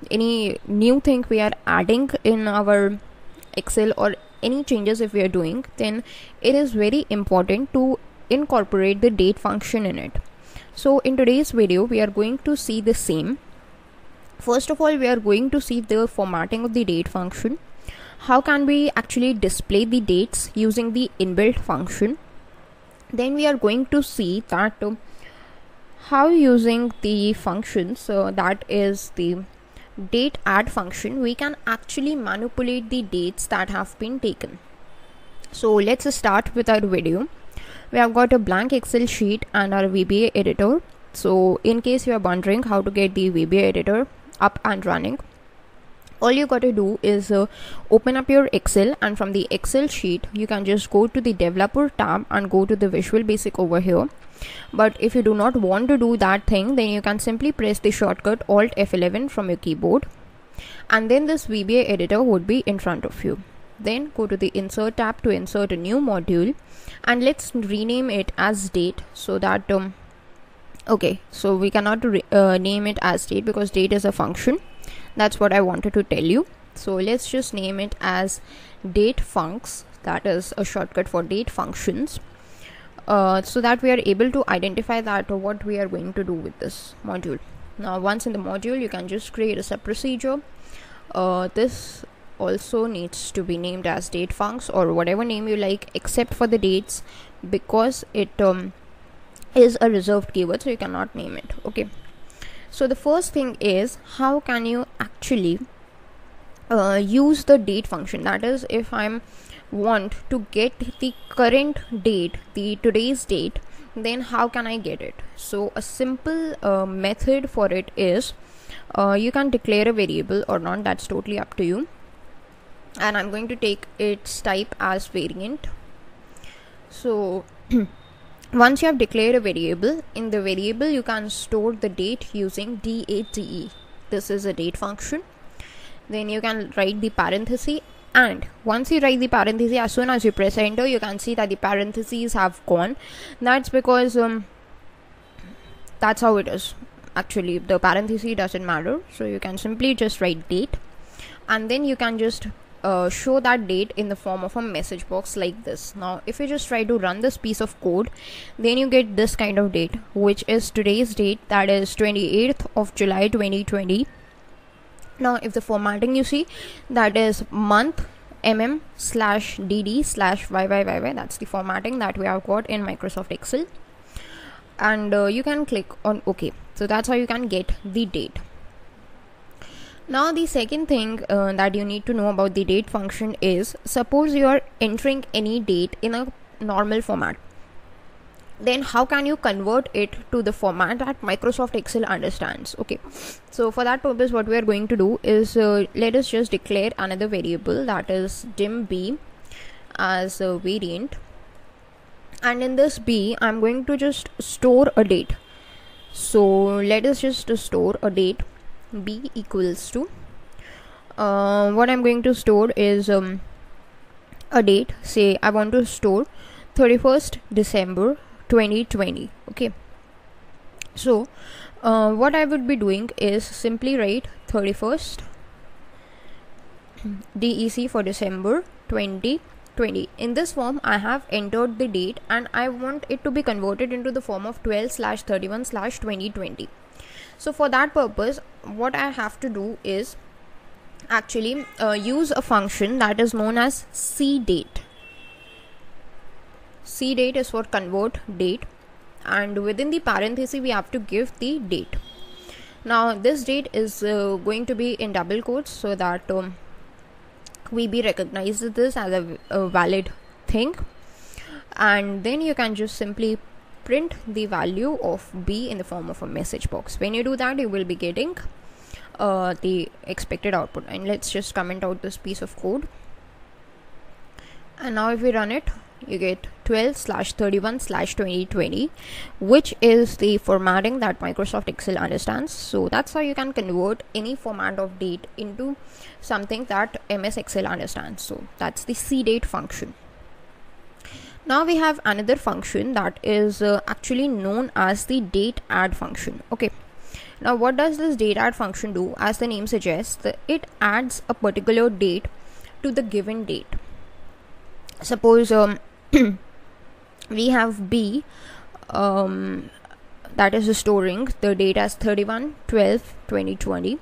any new thing we are adding in our Excel or any changes if we are doing, then it is very important to incorporate the date function in it. So in today's video we are going to see the same. First of all, we are going to see the formatting of the date function. How can we actually display the dates using the inbuilt function? Then we are going to see that how using the functions that is the DateAdd function, we can actually manipulate the dates that have been taken. So let's start with our video. We have got a blank Excel sheet and our VBA editor. So in case you are wondering how to get the VBA editor up and running, all you got to do is open up your Excel, and from the Excel sheet you can just go to the developer tab and go to the Visual Basic over here. But if you do not want to do that thing, then you can simply press the shortcut Alt F11 from your keyboard, and then this VBA editor would be in front of you. Then go to the Insert tab to insert a new module, and let's rename it as date, so that okay, so we cannot name it as date because date is a function. That's what I wanted to tell you. So let's just name it as date funcs, that is a shortcut for date functions, so that we are able to identify that what we are going to do with this module. Now once in the module, you can just create a sub-procedure. This also needs to be named as date funcs or whatever name you like, except for the dates, because it is a reserved keyword, so you cannot name it. Okay, so the first thing is, how can you actually use the date function? That is, if I'm want to get the current date, the today's date, then how can I get it? So a simple method for it is, you can declare a variable or not, that's totally up to you, and I'm going to take its type as variant. So once you have declared a variable, in the variable you can store the date using DateAdd. This is a date function. Then you can write the parenthesis, and once you write the parenthesis, as soon as you press enter, you can see that the parentheses have gone. That's because that's how it is. Actually, the parenthesis doesn't matter, so you can simply just write date, and then you can just show that date in the form of a message box like this. Now if you just try to run this piece of code, then you get this kind of date, which is today's date, that is 28th of July 2020. Now if the formatting you see, that is month mm/dd/yyyy, that's the formatting that we have got in Microsoft Excel, and you can click on OK. So that's how you can get the date. Now the second thing that you need to know about the date function is, suppose you are entering any date in a normal format, then how can you convert it to the format that Microsoft Excel understands? Okay, so for that purpose, what we are going to do is, let us just declare another variable, that is dim_b as a variant, and in this b I'm going to just store a date. So let us just store a date. B equals to what I'm going to store is a date. Say I want to store 31st December 2020. Okay, so what I would be doing is simply write 31st DEC for December 2020. In this form I have entered the date, and I want it to be converted into the form of 12/31/2020. So for that purpose, what I have to do is actually use a function that is known as CDate. CDate is for convert date, and within the parenthesis we have to give the date. Now this date is going to be in double quotes, so that VB recognizes this as a valid thing, and then you can just simply print the value of B in the form of a message box. When you do that, you will be getting the expected output. And let's just comment out this piece of code, and now if we run it, you get 12/31/2020, which is the formatting that Microsoft Excel understands. So that's how you can convert any format of date into something that MS Excel understands. So that's the CDate function. Now we have another function that is actually known as the DateAdd function. Okay. Now what does this DateAdd function do? As the name suggests, it adds a particular date to the given date. Suppose we have B that is storing the date as 31/12/2020.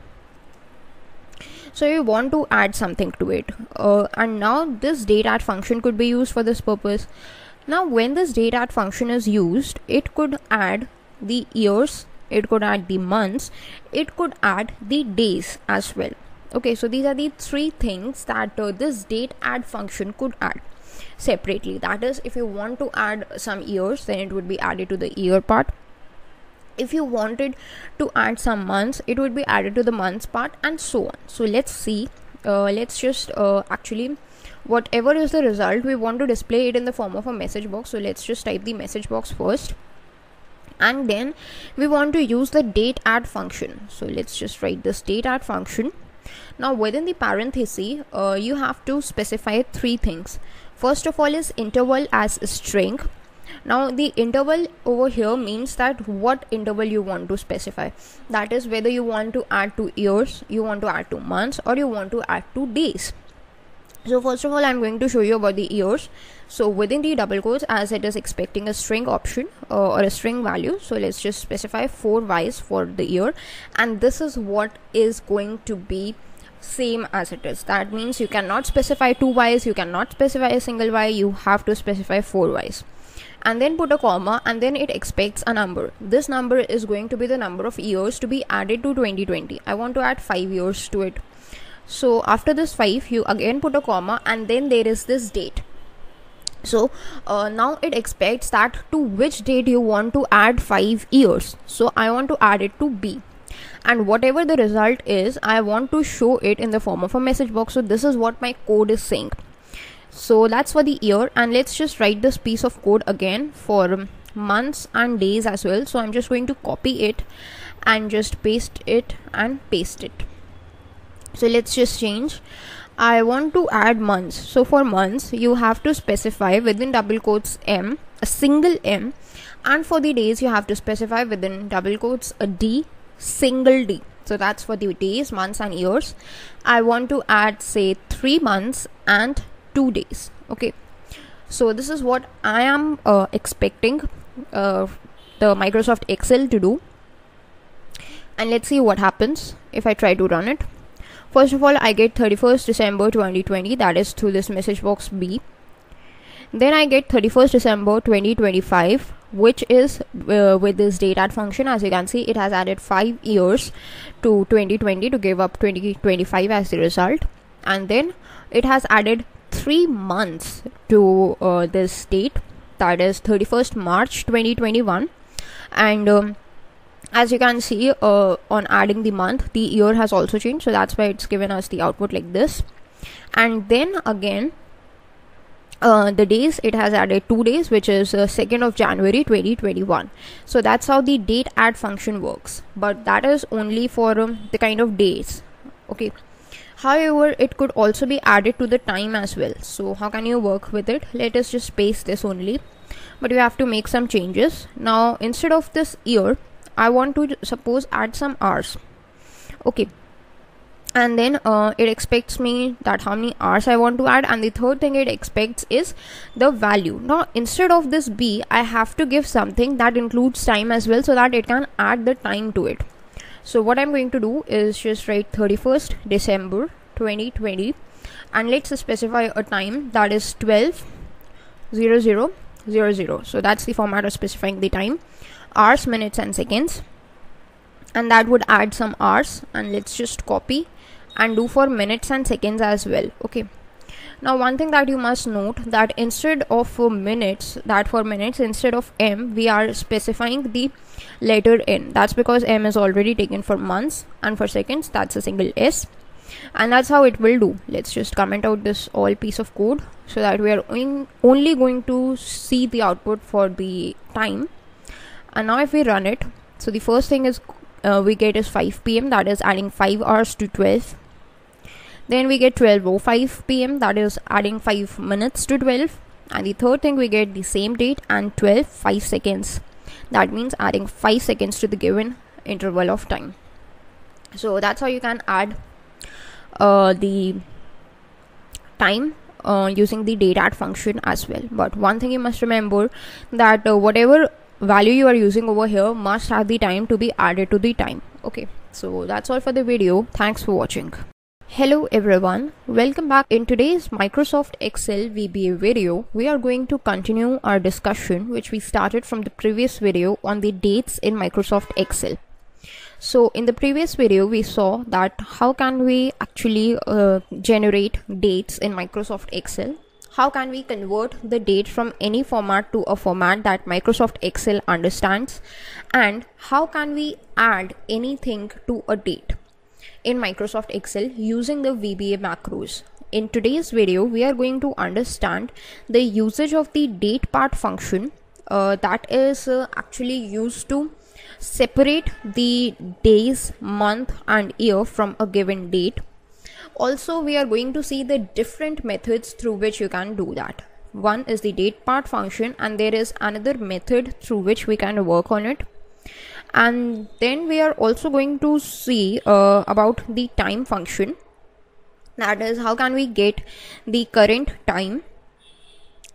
So you want to add something to it, and now this DateAdd function could be used for this purpose. Now when this DateAdd function is used, it could add the years, it could add the months, it could add the days as well. Okay, so these are the three things that this DateAdd function could add separately. That is, if you want to add some years, then it would be added to the year part. If you wanted to add some months, it would be added to the months part, and so on. So let's see, let's just actually, whatever is the result, we want to display it in the form of a message box. So let's just type the message box first, and then we want to use the DateAdd function. So let's just write this DateAdd function. Now within the parenthesis, you have to specify three things. First of all is interval as a string. Now the interval over here means that what interval you want to specify. That is whether you want to add to years, you want to add to months, or you want to add to days. So first of all, I'm going to show you about the years. So within the double quotes, as it is expecting a string option or a string value, so let's just specify 4 Ys for the year, and this is what is going to be same as it is. That means you cannot specify 2 Ys, you cannot specify a single Y, you have to specify 4 Ys, and then put a comma, and then it expects a number. This number is going to be the number of years to be added to 2020. I want to add 5 years to it. So after this 5, you again put a comma, and then there is this date. So now it expects that to which date you want to add 5 years. So I want to add it to B, and whatever the result is, I want to show it in the form of a message box. So this is what my code is saying. So that's for the year, and let's just write this piece of code again for months and days as well. So I'm just going to copy it and just paste it and paste it. So let's just change. I want to add months. So for months, you have to specify within double quotes M, a single M, and for the days you have to specify within double quotes a D, single D. So that's for the days, months and years. I want to add, say, 3 months and 2 days. Okay, so this is what I am expecting the Microsoft Excel to do, and let's see what happens if I try to run it. First of all, I get 31st December 2020, that is through this message box B. Then I get 31st December 2025, which is with this DateAdd function. As you can see, it has added 5 years to 2020 to give up 2025 as the result, and then it has added 3 months to this date, that is 31st March 2021, and as you can see, on adding the month, the year has also changed, so that's why it's given us the output like this. And then again, the days, it has added 2 days, which is 2nd of January 2021. So that's how the DateAdd function works, but that is only for the kind of days. Okay, however, it could also be added to the time as well. So how can you work with it? Let us just paste this only, but you have to make some changes. Now instead of this year, I want to suppose add some hours. Okay, and then it expects me that how many hours I want to add, and the third thing it expects is the value. Now instead of this B, I have to give something that includes time as well, so that it can add the time to it. So what I'm going to do is just write 31st December 2020, and let's specify a time, that is 12:00:00. So that's the format of specifying the time, hours, minutes and seconds, and that would add some hours, and let's just copy and do for minutes and seconds as well. Okay, now one thing that you must note, that instead of minutes, instead of M, we are specifying the letter N. That's because M is already taken for months, and for seconds that's a single S. and that's how it will do. Let's just comment out this all piece of code so that we are only going to see the output for the time. And now if we run it, so the first thing is we get is 5 p.m. that is adding 5 hours to 12. Then we get 12:05 p.m. that is adding 5 minutes to 12. And the third thing, we get the same date and 5 seconds. That means adding 5 seconds to the given interval of time. So that's how you can add the time using the DateAdd function as well. But one thing you must remember, that whatever value you are using over here must have the time to be added to the time. Okay, so that's all for the video. Thanks for watching. Hello everyone, welcome back. In today's Microsoft Excel VBA video, we are going to continue our discussion which we started from the previous video on the dates in Microsoft Excel. So in the previous video, we saw that how can we actually generate dates in Microsoft Excel. How can we convert the date from any format to a format that Microsoft Excel understands, and how can we add anything to a date in Microsoft Excel using the VBA macros. In today's video, we are going to understand the usage of the DatePart function that is actually used to separate the days, month and year from a given date. Also, we are going to see the different methods through which you can do that. One is the DatePart function, and there is another method through which we can work on it. And then we are also going to see about the time function, that is how can we get the current time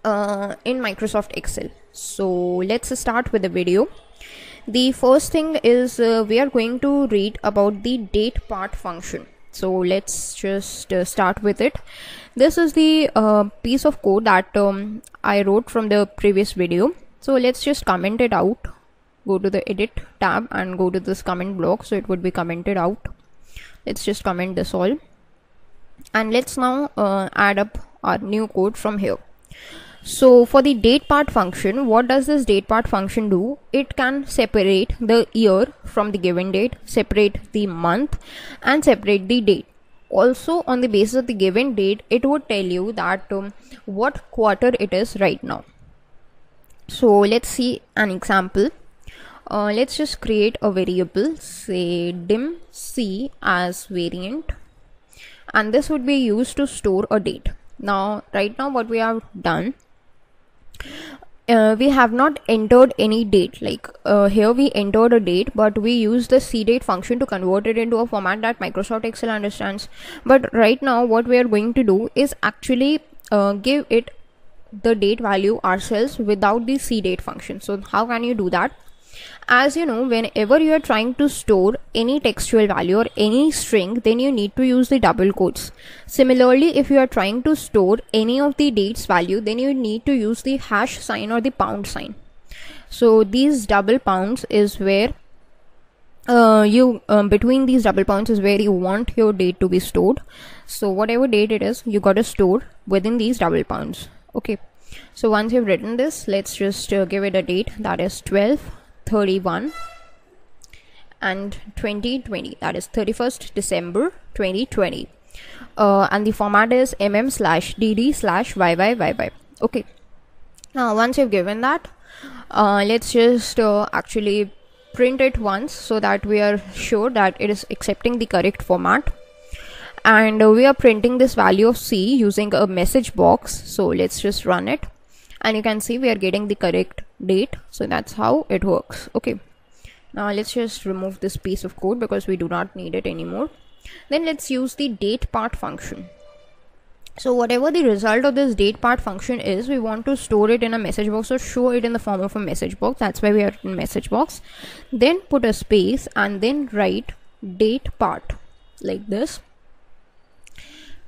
in Microsoft Excel. So let's start with the video. The first thing is we are going to read about the DatePart function. So let's just start with it. This is the piece of code that I wrote from the previous video. So let's just comment it out. Go to the edit tab and go to this comment block, so it would be commented out. Let's just comment this all, and let's now add up our new code from here. So for the DatePart function, what does this DatePart function do? It can separate the year from the given date, separate the month and separate the date. Also, on the basis of the given date, it would tell you that what quarter it is right now. So let's see an example. Let's just create a variable, say dim_c as variant, and this would be used to store a date. Now, right now what we have done, we have not entered any date. Like here we entered a date, but we use the CDate function to convert it into a format that Microsoft Excel understands. But right now what we are going to do is actually give it the date value ourselves without the CDate function. So how can you do that? As you know, whenever you are trying to store any textual value or any string, then you need to use the double quotes. Similarly, if you are trying to store any of the dates value, then you need to use the hash sign or the pound sign. So these double pounds is where between these double pounds is where you want your date to be stored. So whatever date it is, you got to store within these double pounds. Okay, so once you've written this, let's just give it a date, that is 12/31 and 2020, that is 31st December 2020, and the format is mm/dd/yy. Okay, now once you've given that, let's just actually print it once so that we are sure that it is accepting the correct format. And we are printing this value of C using a message box. So let's just run it, and you can see we are getting the correct date. So that's how it works. Okay, now let's just remove this piece of code because we do not need it anymore. Then let's use the DatePart function. So whatever the result of this DatePart function is, we want to store it in a message box or show it in the form of a message box. That's why we are in message box. Then put a space and then write DatePart like this,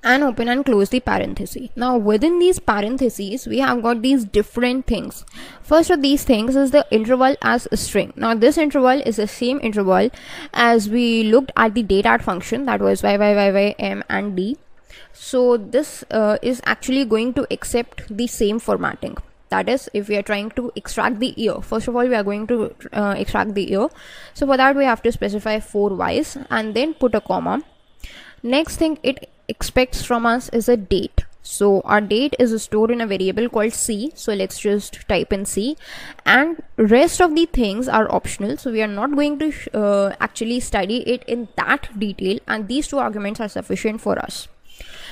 and open and close the parenthesis. Now within these parentheses, we have got these different things. First of these things is the interval as a string. Now this interval is the same interval as we looked at the DateAdd function, that was y, m and d. So this is actually going to accept the same formatting. That is, if we are trying to extract the year, first of all we are going to extract the year. So for that we have to specify 4 y's and then put a comma. Next thing it expects from us is a date. So our date is stored in a variable called C. So let's just type in C, and rest of the things are optional. So we are not going to actually study it in that detail, and these two arguments are sufficient for us.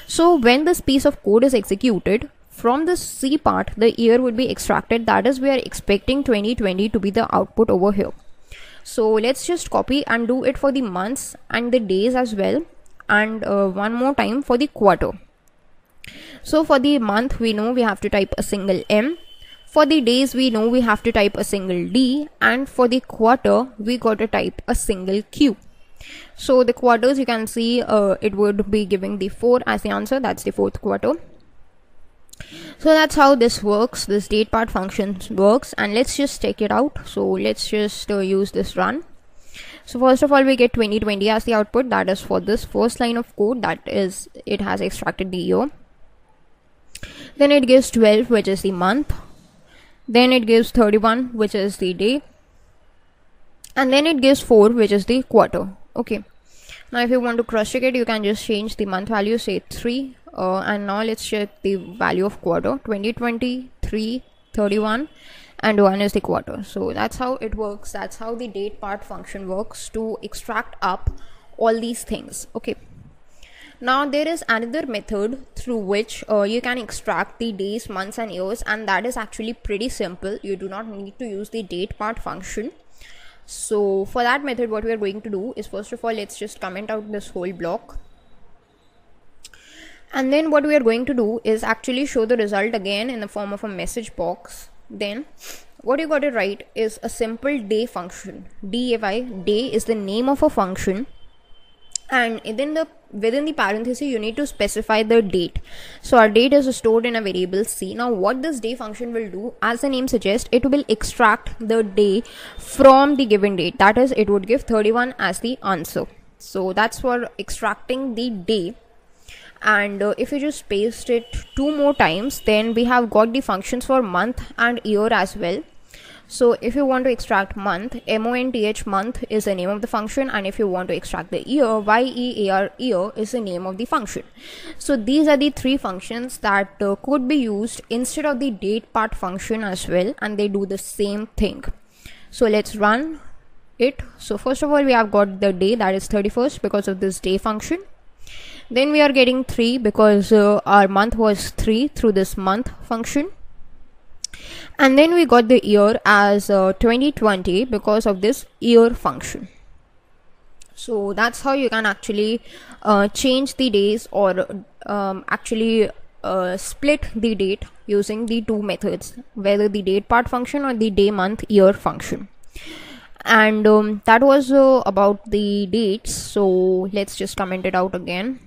So when this piece of code is executed, from the C part, the year would be extracted. That is, we are expecting 2020 to be the output over here. So let's just copy and do it for the months and the days as well, and one more time for the quarter. So for the month, we know we have to type a single M. For the days, we know we have to type a single D, and for the quarter, we got to type a single Q. So the quarters, you can see it would be giving the 4 as the answer. That's the 4th quarter. So that's how this works, this DatePart function works, and let's just check it out. So let's just use this run. So first of all, we get 2020 as the output. That is for this first line of code, that is, it has extracted the year. Then it gives 12, which is the month. Then it gives 31, which is the day. And then it gives 4, which is the quarter. Okay. Now if you want to cross check it, you can just change the month value, say 3. And now let's check the value of quarter. 2020, 3, 31, and 1 is the quarter. So that's how it works. That's how the DatePart function works to extract up all these things. Okay. Now there is another method through which you can extract the days, months, and years, and that is actually pretty simple. You do not need to use the DatePart function. So for that method, what we are going to do is, first of all, let's just comment out this whole block. And then what we are going to do is actually show the result again in the form of a message box. Then what you got to write is a simple day function. DAY, day is the name of a function, and within the parenthesis you need to specify the date. So our date is stored in a variable C. Now what this day function will do, as the name suggests, it will extract the day from the given date. That is, it would give 31 as the answer. So that's for extracting the day. And if you just paste it 2 more times, then we have got the functions for month and year as well. So if you want to extract month, month, month is the name of the function, and if you want to extract the year, year, year is the name of the function. So these are the 3 functions that could be used instead of the DatePart function as well, and they do the same thing. So let's run it. So first of all, we have got the day, that is 31st, because of this day function. Then we are getting 3 because our month was 3 through this month function. And then we got the year as 2020 because of this year function. So that's how you can actually change the days, or actually split the date using the 2 methods, whether the DatePart function or the day, month, year function. And that was about the dates. So let's just comment it out again.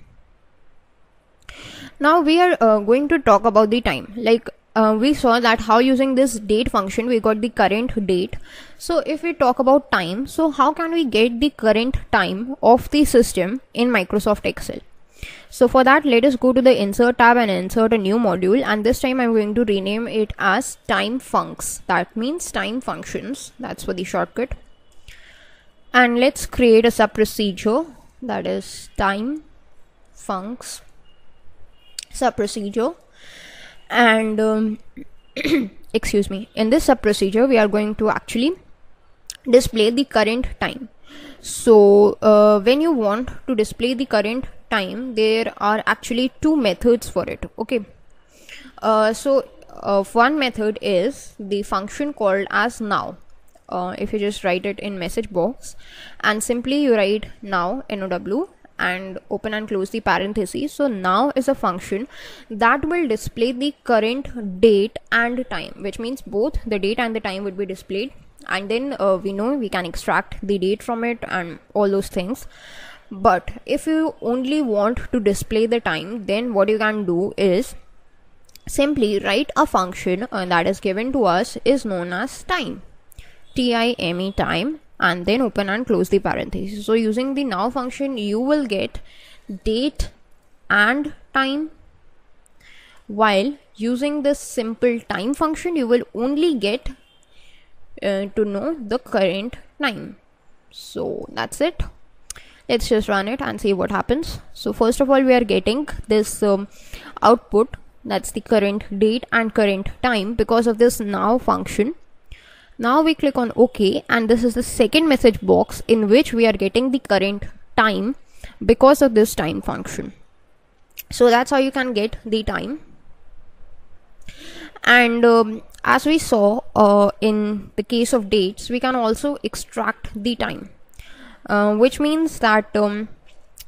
Now we are going to talk about the time. Like we saw that how using this date function we got the current date. So if we talk about time, so how can we get the current time of the system in Microsoft Excel? So for that, let us go to the insert tab and insert a new module, and this time I'm going to rename it as time funcs. That means time functions. That's for the shortcut. And let's create a sub procedure, that is time funcs sub procedure. And excuse me, in this sub procedure we are going to actually display the current time. So when you want to display the current time, there are actually 2 methods for it. Okay, so one method is the function called as now. If you just write it in message box and simply you write now, NOW, and open and close the parentheses. So now is a function that will display the current date and time, which means both the date and the time would be displayed. And then we know we can extract the date from it and all those things. But if you only want to display the time, then what you can do is simply write a function that is given to us is known as time, time, time, and then open and close the parentheses. So using the now function, you will get date and time, while using this simple time function, you will only get to know the current time. So that's it. Let's just run it and see what happens. So first of all, we are getting this output, that's the current date and current time because of this now function. Now we click on OK, and this is the second message box in which we are getting the current time because of this time function. So that's how you can get the time. And as we saw in the case of dates, we can also extract the time, which means that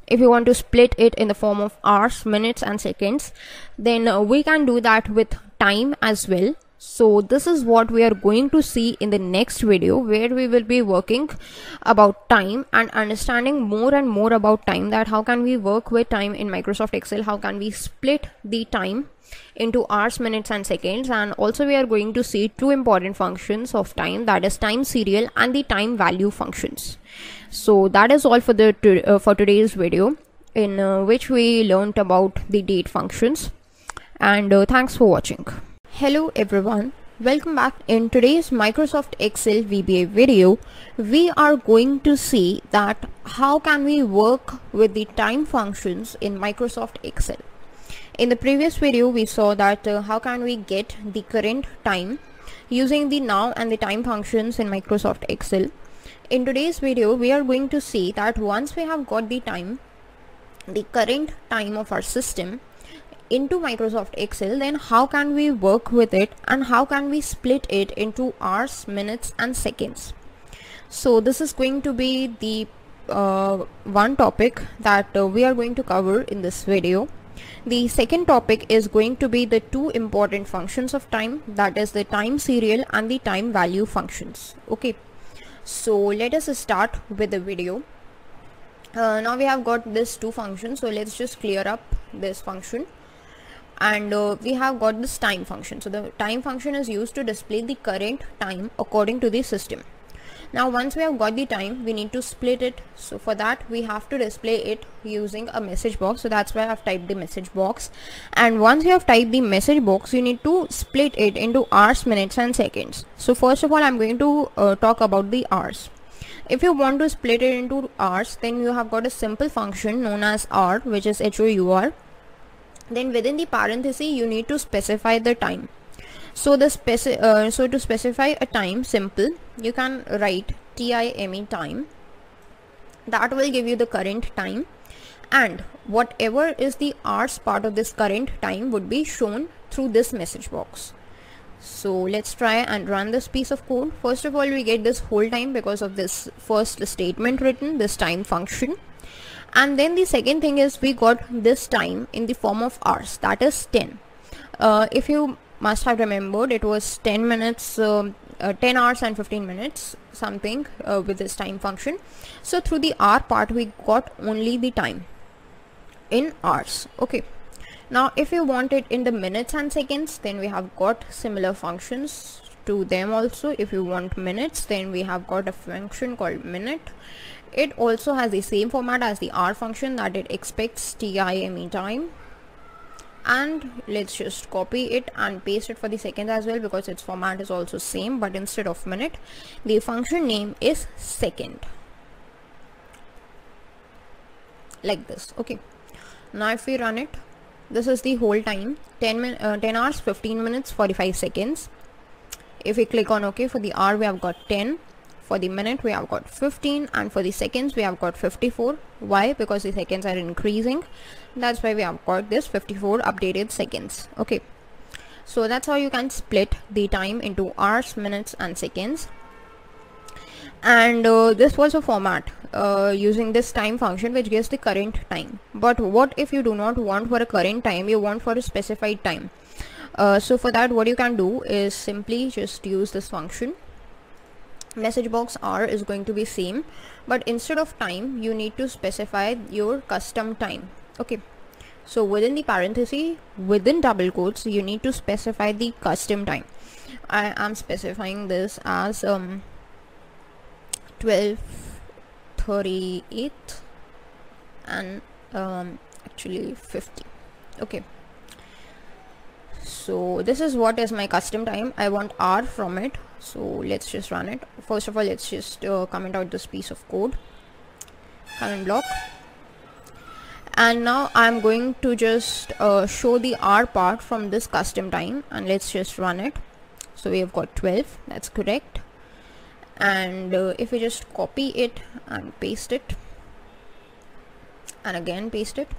if you want to split it in the form of hours, minutes and seconds, then we can do that with time as well. So this is what we are going to see in the next video, where we will be working about time and understanding more and more about time, that how can we work with time in Microsoft Excel, how can we split the time into hours, minutes and seconds. And also we are going to see two important functions of time, that is TimeSerial and the TimeValue functions. So that is all for for today's video, in which we learned about the date functions. And thanks for watching. Hello everyone, welcome back. In today's Microsoft Excel VBA video, we are going to see that how can we work with the time functions in Microsoft Excel. In the previous video, we saw that how can we get the current time using the now and the time functions in Microsoft Excel. In today's video, we are going to see that once we have got the time, the current time of our system into Microsoft Excel, then how can we work with it and how can we split it into hours, minutes and seconds. So this is going to be the one topic that we are going to cover in this video. The second topic is going to be the two important functions of time, that is the TimeSerial and the TimeValue functions. Okay, so let us start with the video. Now we have got these two functions, so let's just clear up this function. And we have got this time function. So the time function is used to display the current time according to the system. Now once we have got the time, we need to split it. So for that we have to display it using a message box. So that's why I have typed the message box. And once you have typed the message box, you need to split it into hours, minutes and seconds. So first of all, I'm going to talk about the hours. If you want to split it into hours, then you have got a simple function known as hour, which is HOUR. Then within the parenthesis you need to specify the time. So to specify a time, simple, you can write time time. That will give you the current time, and whatever is the hours part of this current time would be shown through this message box. So let's try and run this piece of code. First of all, we get this whole time because of this first statement written, this time function. And then the second thing is we got this time in the form of hours, that is 10. If you must have remembered, it was 10 minutes, 10 hours and 15 minutes something with this time function. So through the hour part we got only the time in hours. Okay, now if you want it in the minutes and seconds, then we have got similar functions to them also. If you want minutes, then we have got a function called minute. It also has the same format as the hour function, that it expects time. And let's just copy it and paste it for the seconds as well, because its format is also same, but instead of minute, the function name is second, like this. Okay, now if we run it, this is the whole time, 10 hours 15 minutes 45 seconds. If we click on OK, for the hour we have got 10, for the minute we have got 15, and for the seconds we have got 54. Why? Because the seconds are increasing, that's why we have got this 54 updated seconds. Okay, so that's how you can split the time into hours, minutes and seconds. And this was a format using this time function, which gives the current time. But what if you do not want for a current time, you want for a specified time? So for that, what you can do is simply just use this function. Message box hour is going to be same, but instead of time you need to specify your custom time. Okay, so within the parenthesis, within double quotes, you need to specify the custom time. I am specifying this as 12:38 and actually 50. Okay, so this is what is my custom time. I want hour from it, so let's just run it. First of all, let's just comment out this piece of code. current block. And now I'm going to just show the R part from this custom time, and let's just run it. So we have got 12, that's correct. And if we just copy it and paste it, and again paste it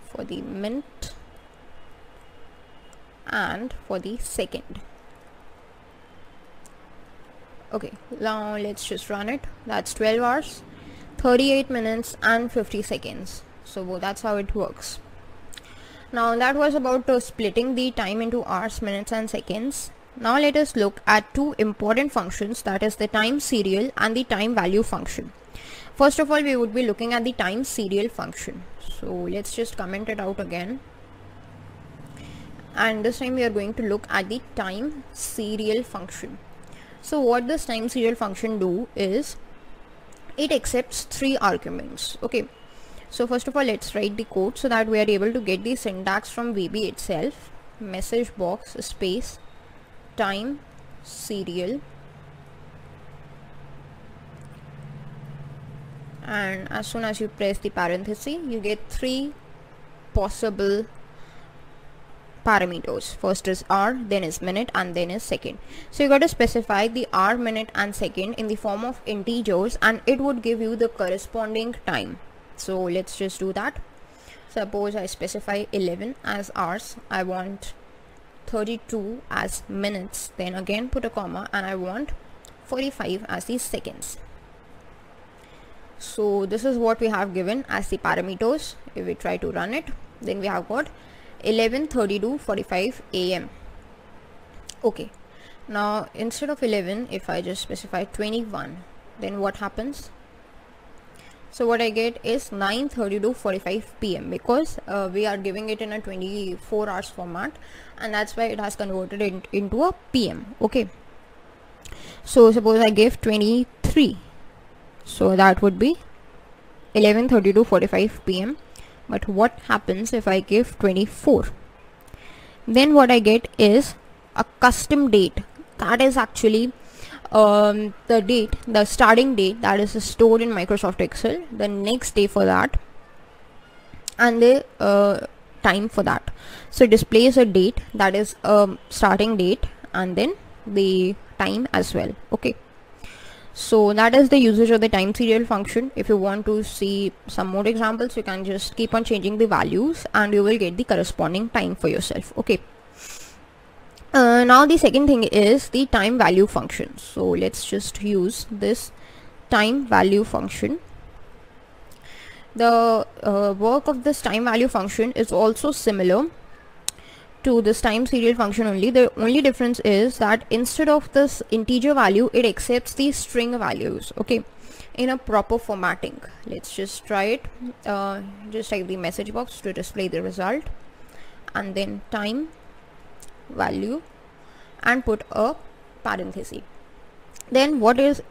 for the minute and for the second. Okay, now let's just run it. That's 12 hours, 38 minutes and 50 seconds. So that's how it works. Now that was about splitting the time into hours, minutes and seconds. Now let us look at two important functions, that is the TimeSerial and the TimeValue function. First of all, we would be looking at the TimeSerial function. So let's just comment it out again. And this time we are going to look at the TimeSerial function. So what this TimeSerial function do is it accepts 3 arguments. Okay, so first of all, let's write the code so that we are able to get the syntax from VB itself. Message box space TimeSerial, and as soon as you press the parenthesis, you get 3 possible parameters. First is hour, then is minute, and then is second. So you got to specify the hour, minute and second in the form of integers, and it would give you the corresponding time. So let's just do that. Suppose I specify 11 as hours, I want 32 as minutes, then again put a comma, and I want 45 as the seconds. So this is what we have given as the parameters. If we try to run it, then we have got 11:32 45 AM. Okay, now instead of 11, if I just specify 21, then what happens? So what I get is 9:32 45 PM, because we are giving it in a 24 hours format, and that's why it has converted it into a PM. Okay, so suppose I give 23, so that would be 11:32 45 PM. But what happens if I give 24? Then what I get is a custom date. That is actually the date, the starting date that is stored in Microsoft Excel, the next day for that, and the time for that. So it displays a date, that is starting date, and then the time as well. Okay, so that is the usage of the TimeSerial function. If you want to see some more examples, you can just keep on changing the values and you will get the corresponding time for yourself. Okay, now the second thing is the TimeValue function. So let's just use this TimeValue function. The work of this TimeValue function is also similar to this TimeSerial function only. The only difference is that instead of this integer value, it accepts the string values, okay, in a proper formatting. Let's just try it. Just type the message box to display the result, and then TimeValue, and put a parenthesis. Then what is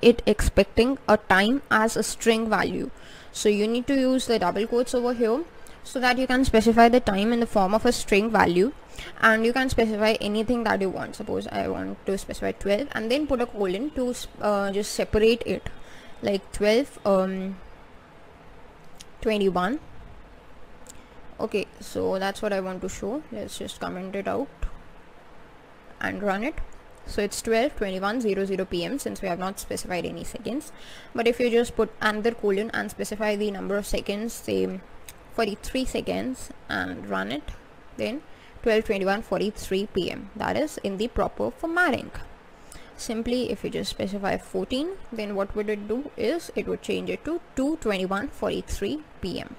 it expecting? A time as a string value. So you need to use the double quotes over here, so that you can specify the time in the form of a string value, and you can specify anything that you want. Suppose I want to specify 12, and then put a colon to just separate it, like 12 21. Okay, so that's what I want to show. Let's just comment it out and run it. So it's 12:21:00 PM, since we have not specified any seconds. But if you just put another colon and specify the number of seconds, say 43 seconds, and run it, then 12:21:43 PM, that is in the proper formatting. Simply if you just specify 14, then what would it do is it would change it to 2:21:43 PM.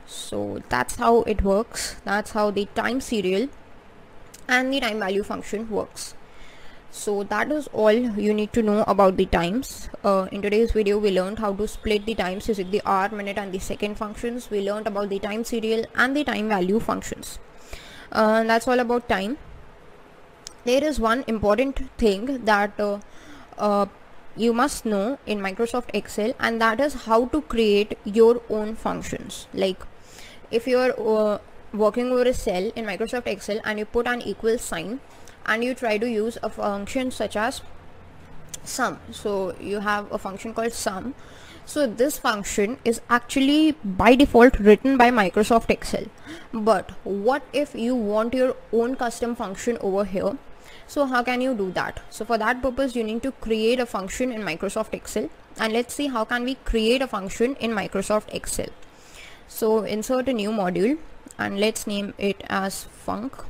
So that's how it works. That's how the TimeSerial and the TimeValue function works. So that is all you need to know about the times. In today's video, we learned how to split the times using the hour, minute and the second functions. We learned about the TimeSerial and the TimeValue functions. That's all about time. There is one important thing that you must know in Microsoft Excel, and that is how to create your own functions. Like if you are working over a cell in Microsoft Excel and you put an equal sign, and you try to use a function such as sum. So you have a function called sum. So this function is actually by default written by Microsoft Excel, but what if you want your own custom function over here? So how can you do that? So for that purpose you need to create a function in Microsoft Excel, and let's see how can we create a function in Microsoft Excel. So insert a new module and let's name it as func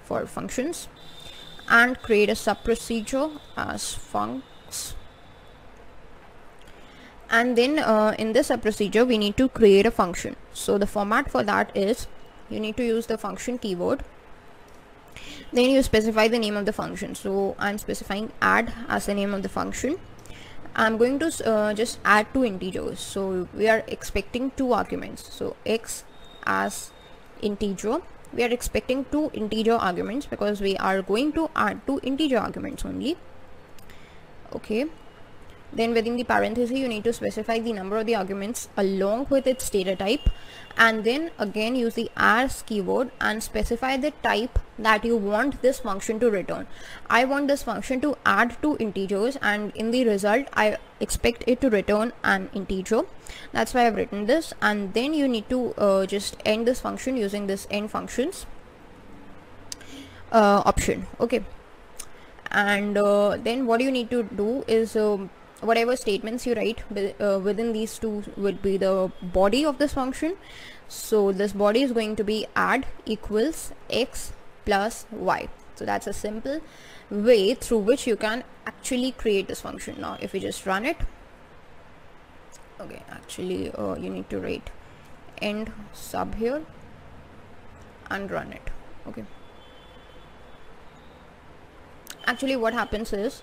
for functions, and create a sub procedure as funcs. And then in this sub procedure we need to create a function. So the format for that is you need to use the function keyword, then you specify the name of the function. So I'm specifying add as the name of the function. I'm going to just add two integers. So we are expecting two arguments. So x as integer, we are expecting two integer arguments because we are going to add two integer arguments only. Okay, then within the parenthesis you need to specify the number of the arguments along with its data type, and then again use the as keyword and specify the type that you want this function to return. I want this function to add two integers, and in the result I expect it to return an integer. That's why I've written this. And then you need to just end this function using this end functions option. Okay, and then what you need to do is whatever statements you write within these two would be the body of this function. So this body is going to be add equals x plus y. So that's a simple way through which you can actually create this function. Now if we just run it, okay, actually you need to write end sub here and run it. Okay, actually what happens is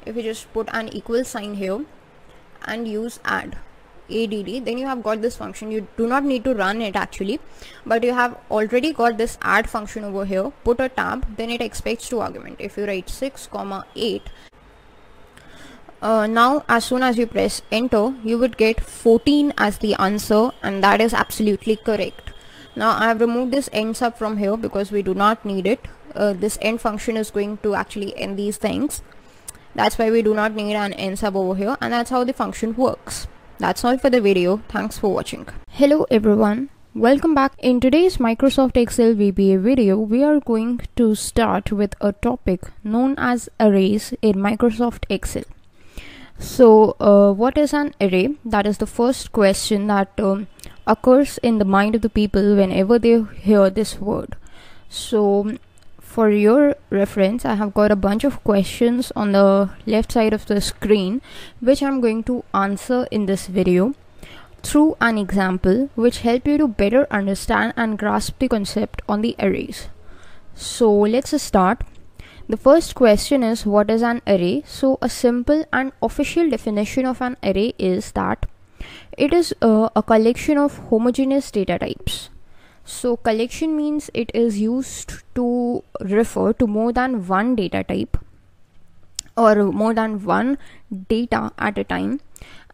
if you just put an equal sign here and use add, then you have got this function. You do not need to run it actually, but you have already got this add function over here. Put a tab, then it expects two arguments. If you write 6, 8, now as soon as you press enter you would get 14 as the answer, and that is absolutely correct. Now I have removed this end sub from here because we do not need it. This end function is going to actually end these things. That's why we do not need an end sub over here, and that's how the function works. That's all for the video. Thanks for watching. Hello everyone, welcome back. In today's Microsoft Excel VBA video, we are going to start with a topic known as arrays in Microsoft Excel. So what is an array? That is the first question that occurs in the mind of the people whenever they hear this word. So for your reference, I have got a bunch of questions on the left side of the screen which I'm going to answer in this video through an example which help you to better understand and grasp the concept on the arrays. So let's start. The first question is, what is an array? So a simple and official definition of an array is that it is a collection of homogeneous data types. So collection means it is used to refer to more than one data type or more than one data at a time,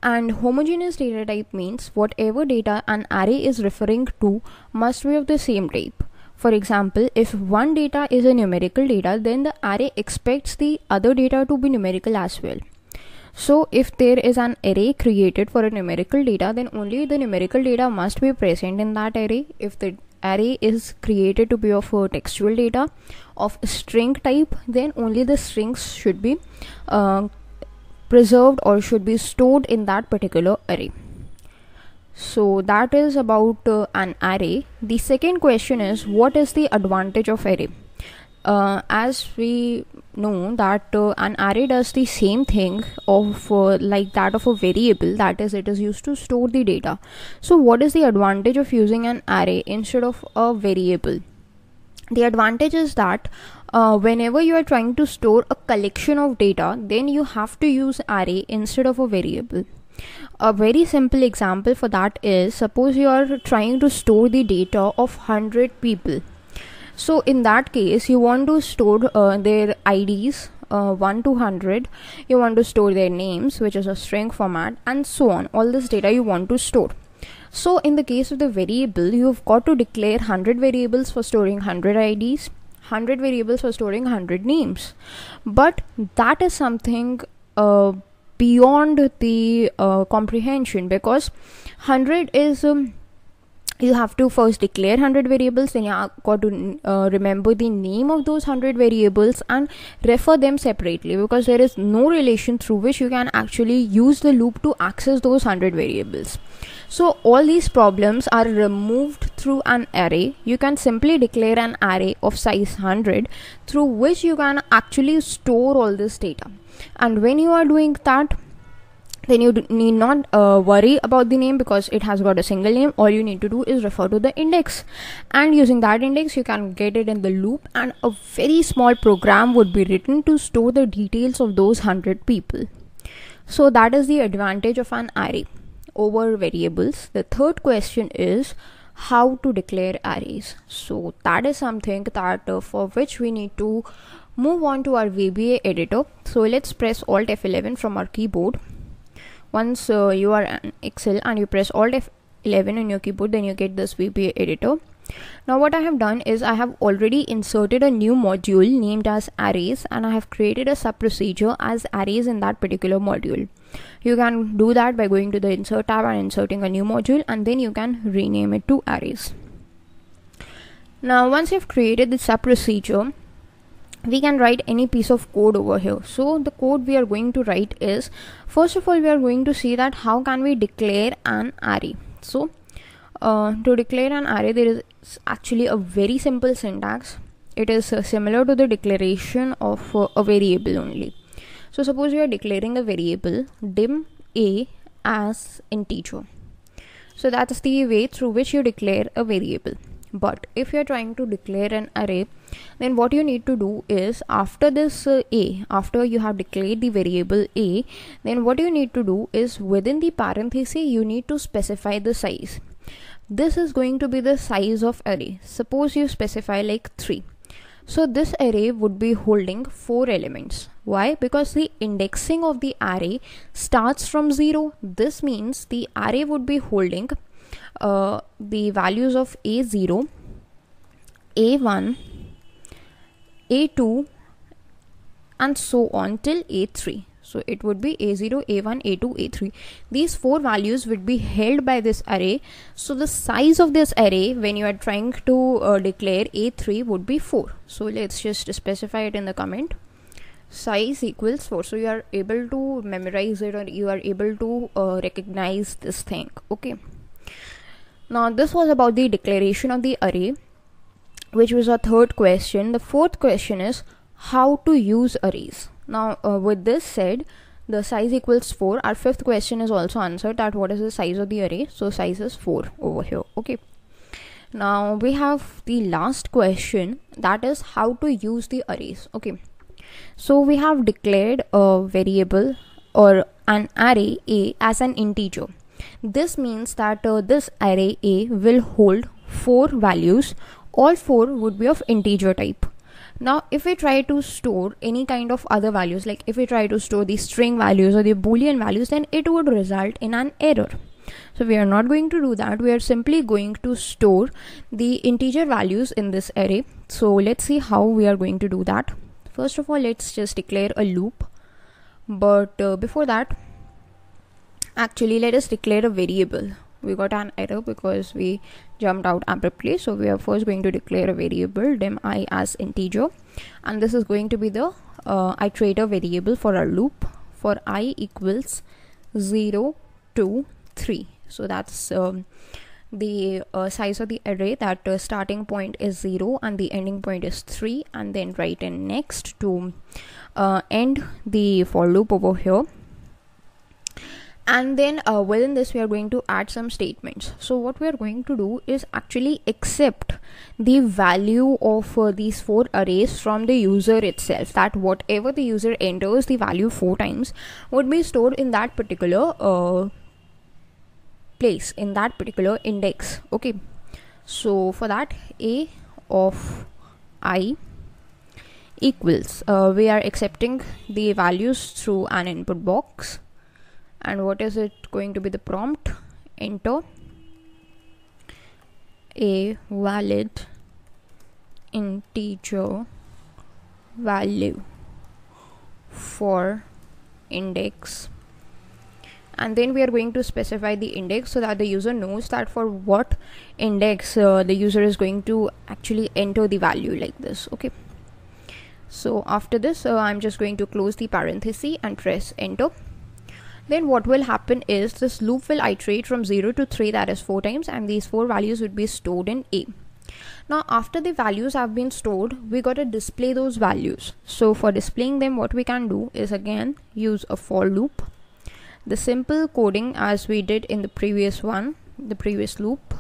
and homogeneous data type means whatever data an array is referring to must be of the same type. For example, if one data is a numerical data, then the array expects the other data to be numerical as well. So if there is an array created for a numerical data, then only the numerical data must be present in that array. If the array is created to be of a textual data of string type, then only the strings should be preserved or should be stored in that particular array. So that is about an array. The second question is, what is the advantage of array? As we know that an array does the same thing of like that of a variable, that is, it is used to store the data. So what is the advantage of using an array instead of a variable? The advantage is that whenever you are trying to store a collection of data, then you have to use array instead of a variable. A very simple example for that is, suppose you are trying to store the data of 100 people. So in that case, you want to store their IDs 1 to 100, you want to store their names, which is a string format, and so on. All this data you want to store. So in the case of the variable, you've got to declare 100 variables for storing 100 IDs, 100 variables for storing 100 names. But that is something beyond the comprehension, because 100 is you have to first declare 100 variables, then you have got to remember the name of those 100 variables and refer them separately, because there is no relation through which you can actually use the loop to access those 100 variables. So all these problems are removed through an array. You can simply declare an array of size 100 through which you can actually store all this data. And when you are doing that, then you need not worry about the name, because it has got a single name. All you need to do is refer to the index, and using that index you can get it in the loop, and a very small program would be written to store the details of those 100 people. So that is the advantage of an array over variables. The third question is how to declare arrays. So that is something that for which we need to move on to our VBA editor. So let's press Alt F11 from our keyboard. Once you are in Excel and you press Alt F11 on your keyboard, then you get this VBA editor. Now what I have done is I have already inserted a new module named as arrays, and I have created a sub procedure as arrays in that particular module. You can do that by going to the insert tab and inserting a new module, and then you can rename it to arrays. Now once you've created the sub procedure, we can write any piece of code over here. So the code we are going to write is, first of all, we are going to see that how can we declare an array. So to declare an array, there is actually a very simple syntax. It is similar to the declaration of a variable only. So suppose you are declaring a variable dim a as integer. So that's the way through which you declare a variable. But if you are trying to declare an array, then what you need to do is, after this after you have declared the variable a, then what you need to do is, within the parenthesis you need to specify the size. This is going to be the size of array. Suppose you specify like 3. So this array would be holding 4 elements. Why? Because the indexing of the array starts from 0. This means the array would be holding the values of A0, A1, A2 and so on till A3. So it would be A0, A1, A2, A3. These 4 values would be held by this array. So the size of this array when you are trying to declare A3 would be 4. So let's just specify it in the comment. Size equals 4. So you are able to memorize it, or you are able to recognize this thing. Okay. Now this was about the declaration of the array, which was our third question. The fourth question is how to use arrays. Now with this said, the size equals 4. Our fifth question is also answered, that what is the size of the array. So size is 4 over here. Okay. Now we have the last question, that is how to use the arrays. Okay. So we have declared a variable or an array a as an integer. This means that this array a will hold 4 values. All 4 would be of integer type. Now if we try to store any kind of other values, like if we try to store the string values or the boolean values, then it would result in an error. So we are not going to do that. We are simply going to store the integer values in this array. So let's see how we are going to do that. First of all, let's just declare a loop. But before that, actually let us declare a variable. We got an error because we jumped out abruptly. So we are first going to declare a variable dim I as integer, and this is going to be the iterator variable for our loop for I equals 0 to 3. So that's the size of the array, that starting point is 0 and the ending point is 3, and then write in next to end the for loop over here. And then within this we are going to add some statements. So what we are going to do is actually accept the value of these 4 arrays from the user itself, that whatever the user enters the value 4 times would be stored in that particular place, in that particular index. Okay, so for that, a of I equals we are accepting the values through an input box. And what is it going to be the prompt? Enter a valid integer value for index, and then we are going to specify the index so that the user knows that for what index the user is going to actually enter the value like this. Okay, so after this I'm just going to close the parenthesis and press enter. Then what will happen is this loop will iterate from 0 to 3, that is 4 times, and these 4 values would be stored in A. Now after the values have been stored, we got to display those values. So for displaying them, what we can do is again use a for loop, the simple coding as we did in the previous one, the previous loop,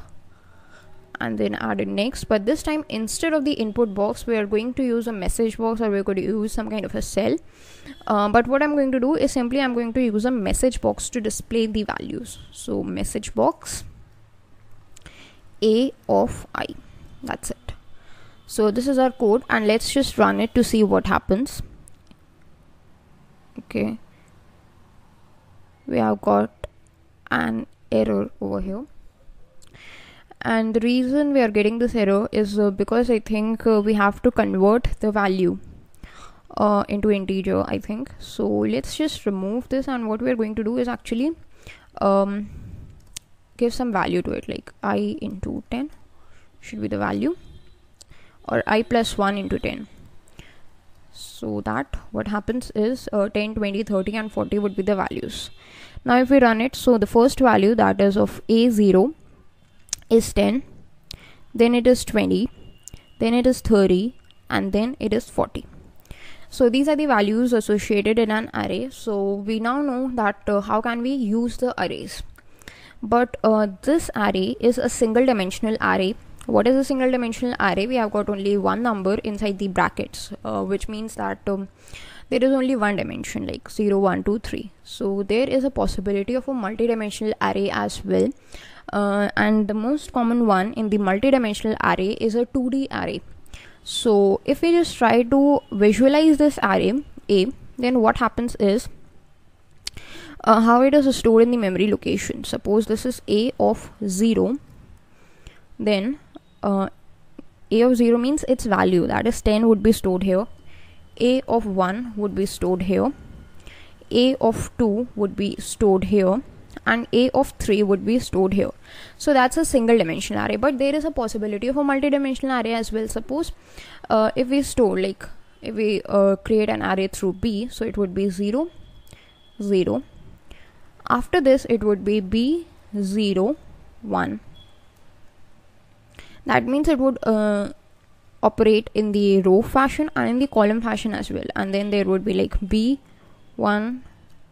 and then add it next. But this time, instead of the input box, we are going to use a message box, or we're going to use some kind of a cell. But what I'm going to do is simply I'm going to use a message box to display the values. So message box A of I, that's it. So this is our code, and let's just run it to see what happens. Okay, we have got an error over here, and the reason we are getting this error is because I think we have to convert the value into integer, I think. So let's just remove this, and what we are going to do is actually give some value to it, like I into 10 should be the value, or I plus 1 into 10. So that what happens is 10, 20, 30 and 40 would be the values. Now if we run it, so the first value, that is of A0, is 10, then it is 20, then it is 30, and then it is 40. So these are the values associated in an array. So we now know that how can we use the arrays. But this array is a single dimensional array. What is a single dimensional array? We have got only one number inside the brackets, which means that there is only one dimension, like 0, 1, 2, 3. So there is a possibility of a multi-dimensional array as well. And the most common one in the multi-dimensional array is a 2D array. So if we just try to visualize this array A, then what happens is how it is stored in the memory location. Suppose this is A of 0, then A of 0 means its value, that is 10, would be stored here. A of 1 would be stored here, A of 2 would be stored here, and A of 3 would be stored here. So that's a single dimensional array, but there is a possibility of a multi-dimensional array as well. Suppose if we store, like if we create an array through B, so it would be 0, 0. After this it would be B, 0, 1. That means it would operate in the row fashion and in the column fashion as well. And then there would be like B, 1,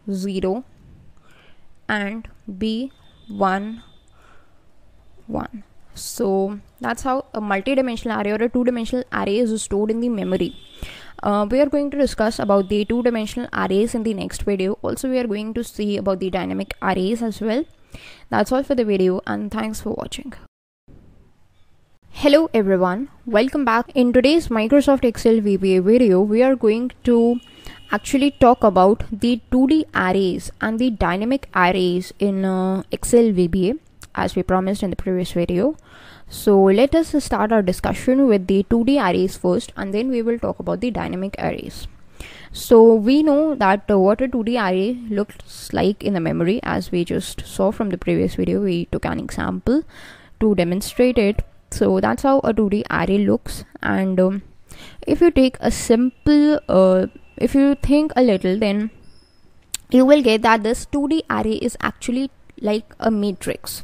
0 and B, 1, 1. So that's how a multi-dimensional array or a two-dimensional array is stored in the memory. We are going to discuss about the two-dimensional arrays in the next video. Also, we are going to see about the dynamic arrays as well. That's all for the video, and thanks for watching. Hello everyone, welcome back. In today's Microsoft Excel VBA video, we are going to actually talk about the 2D arrays and the dynamic arrays in Excel VBA, as we promised in the previous video. So let us start our discussion with the 2D arrays first, and then we will talk about the dynamic arrays. So we know that what a 2D array looks like in the memory, as we just saw from the previous video. We took an example to demonstrate it. So that's how a 2D array looks. And if you take a simple, if you think a little, then you will get that this 2D array is actually like a matrix.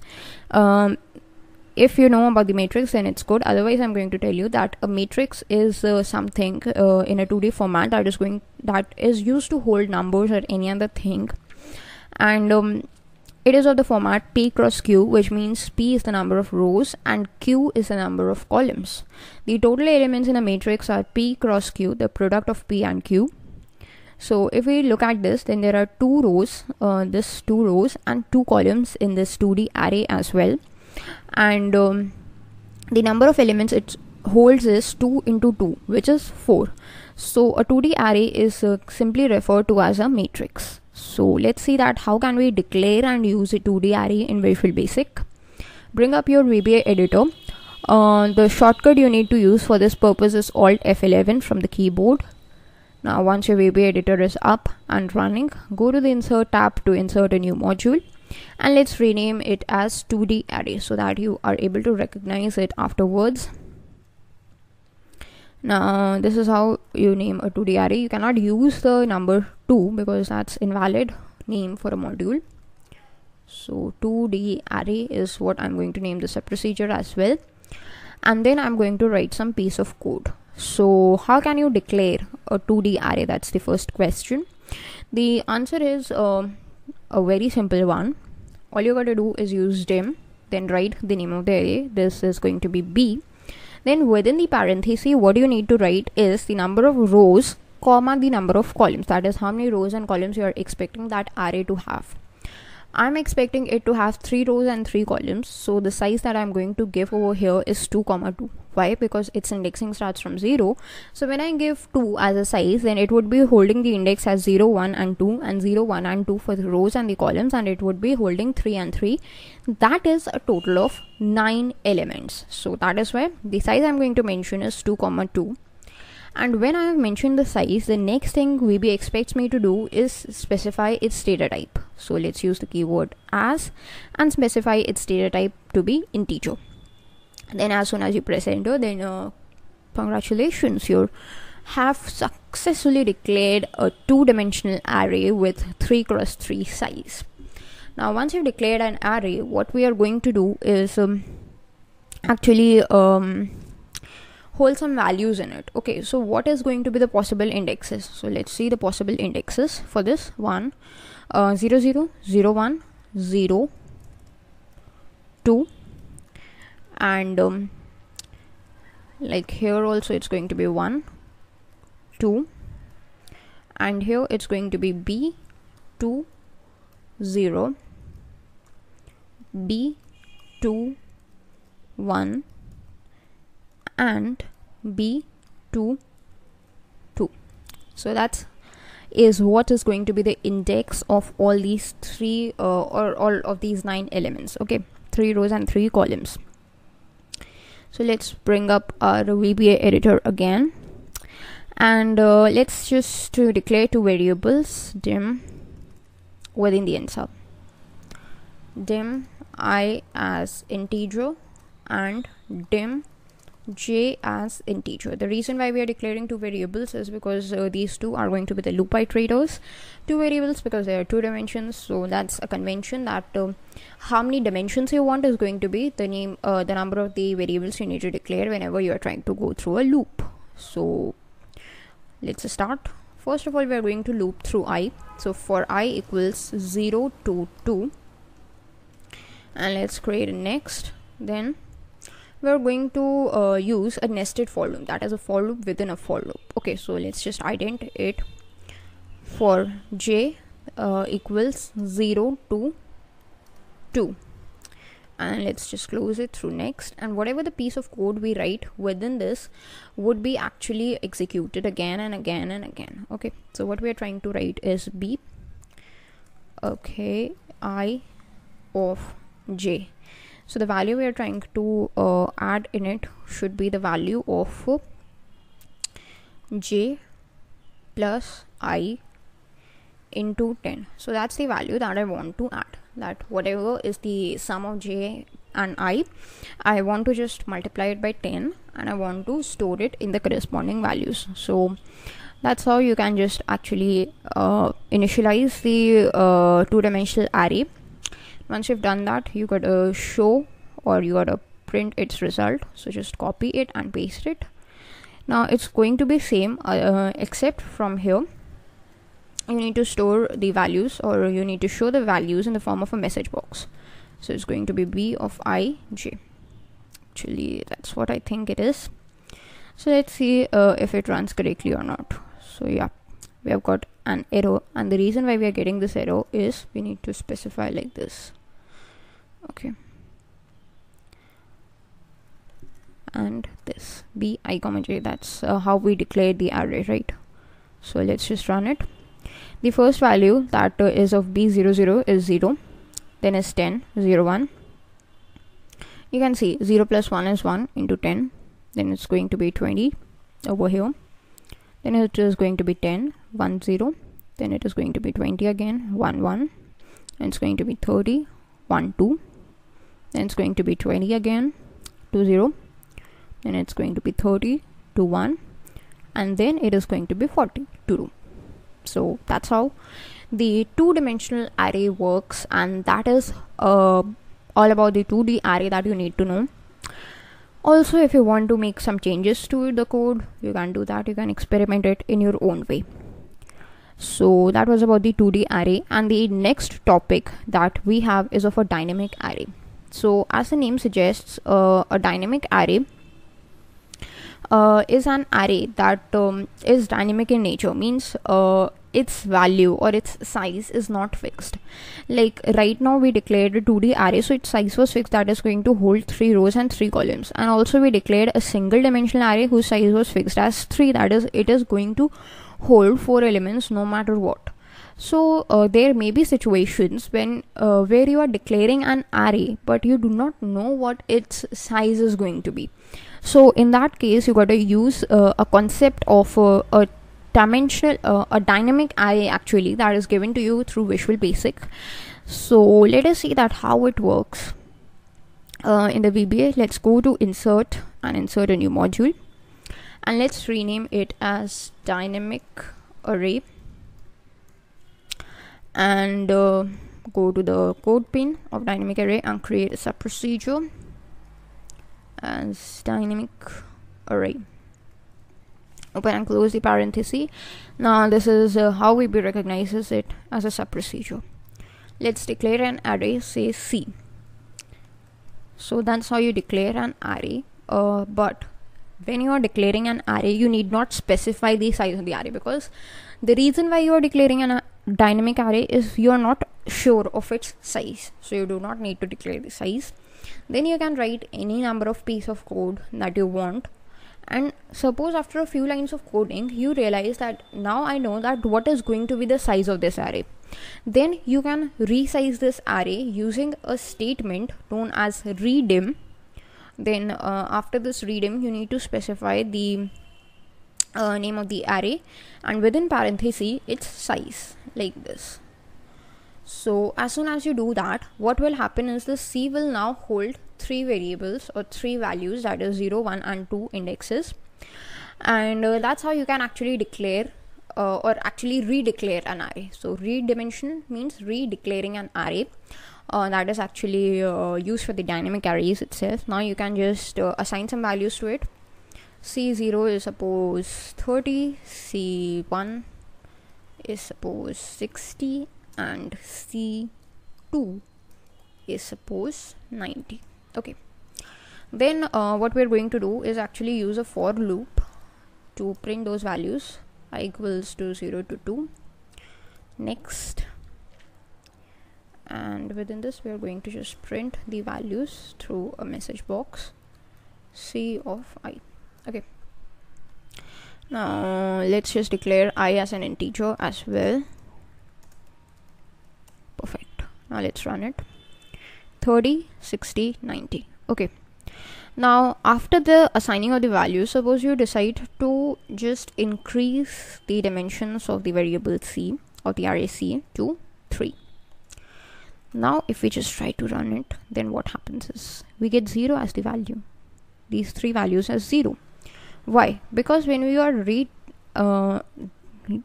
If you know about the matrix, then it's good. Otherwise, I'm going to tell you that a matrix is something in a 2D format that is used to hold numbers or any other thing, and it is of the format P cross Q, which means P is the number of rows and Q is the number of columns. The total elements in a matrix are P cross Q, the product of P and Q. So if we look at this, then there are two rows, two rows and two columns in this 2D array as well. And the number of elements it holds is 2 into 2, which is 4. So a 2D array is simply referred to as a matrix. So let's see that how can we declare and use a 2D array in Visual Basic. Bring up your VBA editor. The shortcut you need to use for this purpose is Alt F11 from the keyboard. Now once your VBA editor is up and running, go to the insert tab to insert a new module, and let's rename it as 2D array so that you are able to recognize it afterwards. Now this is how you name a 2D array. You cannot use the number 2 because that's invalid name for a module. So 2D array is what I'm going to name this procedure as well. And then I'm going to write some piece of code. So how can you declare a 2D array? That's the first question. The answer is a very simple one. All you got to do is use dim, then write the name of the array. This is going to be B. Then within the parenthesis, what you need to write is the number of rows, comma the number of columns. That is how many rows and columns you are expecting that array to have. I'm expecting it to have 3 rows and 3 columns. So the size that I'm going to give over here is 2, 2. Why? Because its indexing starts from 0. So when I give 2 as a size, then it would be holding the index as 0, 1 and 2 and 0, 1 and 2 for the rows and the columns, and it would be holding 3 and 3. That is a total of 9 elements. So that is why the size I'm going to mention is 2, 2. And when I have mentioned the size, the next thing VB expects me to do is specify its data type. So let's use the keyword as and specify its data type to be integer. Then as soon as you press enter, then congratulations, you have successfully declared a 2-dimensional array with 3 x 3 size. Now once you've declared an array, what we are going to do is actually hold some values in it. Okay, so what is going to be the possible indexes? So let's see the possible indexes for this one. 0, 0, 0, 1, 0, 2, and like here also it's going to be 1, 2, and here it's going to be B, 2, 0, B, 2, 1, and B, 2, 2. So that is what is going to be the index of all these 3 or all of these 9 elements. Okay, 3 rows and 3 columns. So let's bring up our VBA editor again, and let's just declare 2 variables, dim within the end sub, dim I as integer and dim j as integer. The reason why we are declaring 2 variables is because these 2 are going to be the loop iterators. 2 variables because there are 2 dimensions, so that's a convention that how many dimensions you want is going to be the name, the number of the variables you need to declare whenever you are trying to go through a loop. So let's start. First of all, we are going to loop through I. So for I equals 0 to 2, and let's create a next. Then we're going to use a nested for loop, that is a for loop within a for loop. Okay, so let's just ident it. For j equals 0 to 2, and let's just close it through next, and whatever the piece of code we write within this would be actually executed again and again and again. Okay, so what we are trying to write is b, okay, I of j. So the value we are trying to add in it should be the value of j plus I into 10. So that's the value that I want to add, that whatever is the sum of j and I want to just multiply it by 10, and I want to store it in the corresponding values. So that's how you can just actually initialize the 2-dimensional array. Once you've done that, you gotta show or you gotta print its result. So just copy it and paste it. Now it's going to be same except from here you need to store the values, or you need to show the values in the form of a message box. So it's going to be b of I j. Actually that's what I think it is. So let's see if it runs correctly or not. So yeah, we have got an error, and the reason why we are getting this error is we need to specify like this. Okay, and this b I comma j, that's how we declared the array, right? So let's just run it. The first value that is of b00 is 0, then is 10, 0, 1. You can see 0 plus 1 is 1 into 10, then it's going to be 20 over here, then it is going to be 10, 1 0, then it is going to be 20 again, 1 1, and it's going to be 30, 1 2, then it's going to be 20 again, 2 0, then it's going to be 30, 2 1, and then it is going to be 40, 2 2. So that's how the two-dimensional array works, and that is all about the 2D array that you need to know. Also, if you want to make some changes to the code, you can do that. You can experiment it in your own way. So that was about the 2D array, and the next topic that we have is of a dynamic array. So as the name suggests, a dynamic array is an array that is dynamic in nature, means its value or its size is not fixed. Like right now we declared a 2D array, so its size was fixed, that is going to hold 3 rows and 3 columns. And also we declared a single dimensional array whose size was fixed as 3, that is it is going to hold 4 elements no matter what. So there may be situations when where you are declaring an array but you do not know what its size is going to be. So in that case you got to use a concept of a dynamic array actually, that is given to you through Visual Basic. So let us see that how it works in the VBA. Let's go to insert and insert a new module, and let's rename it as dynamic array, and go to the code pane of dynamic array and create a sub procedure as dynamic array. Open and close the parenthesis. Now this is how VB recognizes it as a sub procedure. Let's declare an array, say C. So that's how you declare an array, but when you are declaring an array you need not specify the size of the array, because the reason why you are declaring a dynamic array is you are not sure of its size, so you do not need to declare the size. Then you can write any number of piece of code that you want, and suppose after a few lines of coding you realize that now I know that what is going to be the size of this array. Then you can resize this array using a statement known as redim. Then after this redim you need to specify the name of the array, and within parenthesis its size, like this. So as soon as you do that, what will happen is the C will now hold 3 variables or 3 values, that is 0, 1 and 2 indexes, and that's how you can actually declare or actually redeclare an array. So redimension means redeclaring an array. That is actually used for the dynamic arrays itself. Now you can just assign some values to it. C0 is suppose 30, C1 is suppose 60, and C2 is suppose 90. Okay, then what we're going to do is actually use a for loop to print those values. I equals to 0 to 2. Next, and within this we are going to just print the values through a message box, C of I. Okay, now let's just declare I as an integer as well. Perfect. Now let's run it. 30, 60, 90. Okay, now after the assigning of the values, suppose you decide to just increase the dimensions of the variable C or the array C to 3. Now if we just try to run it, then what happens is we get 0 as the value, these 3 values as 0. Why? Because when we are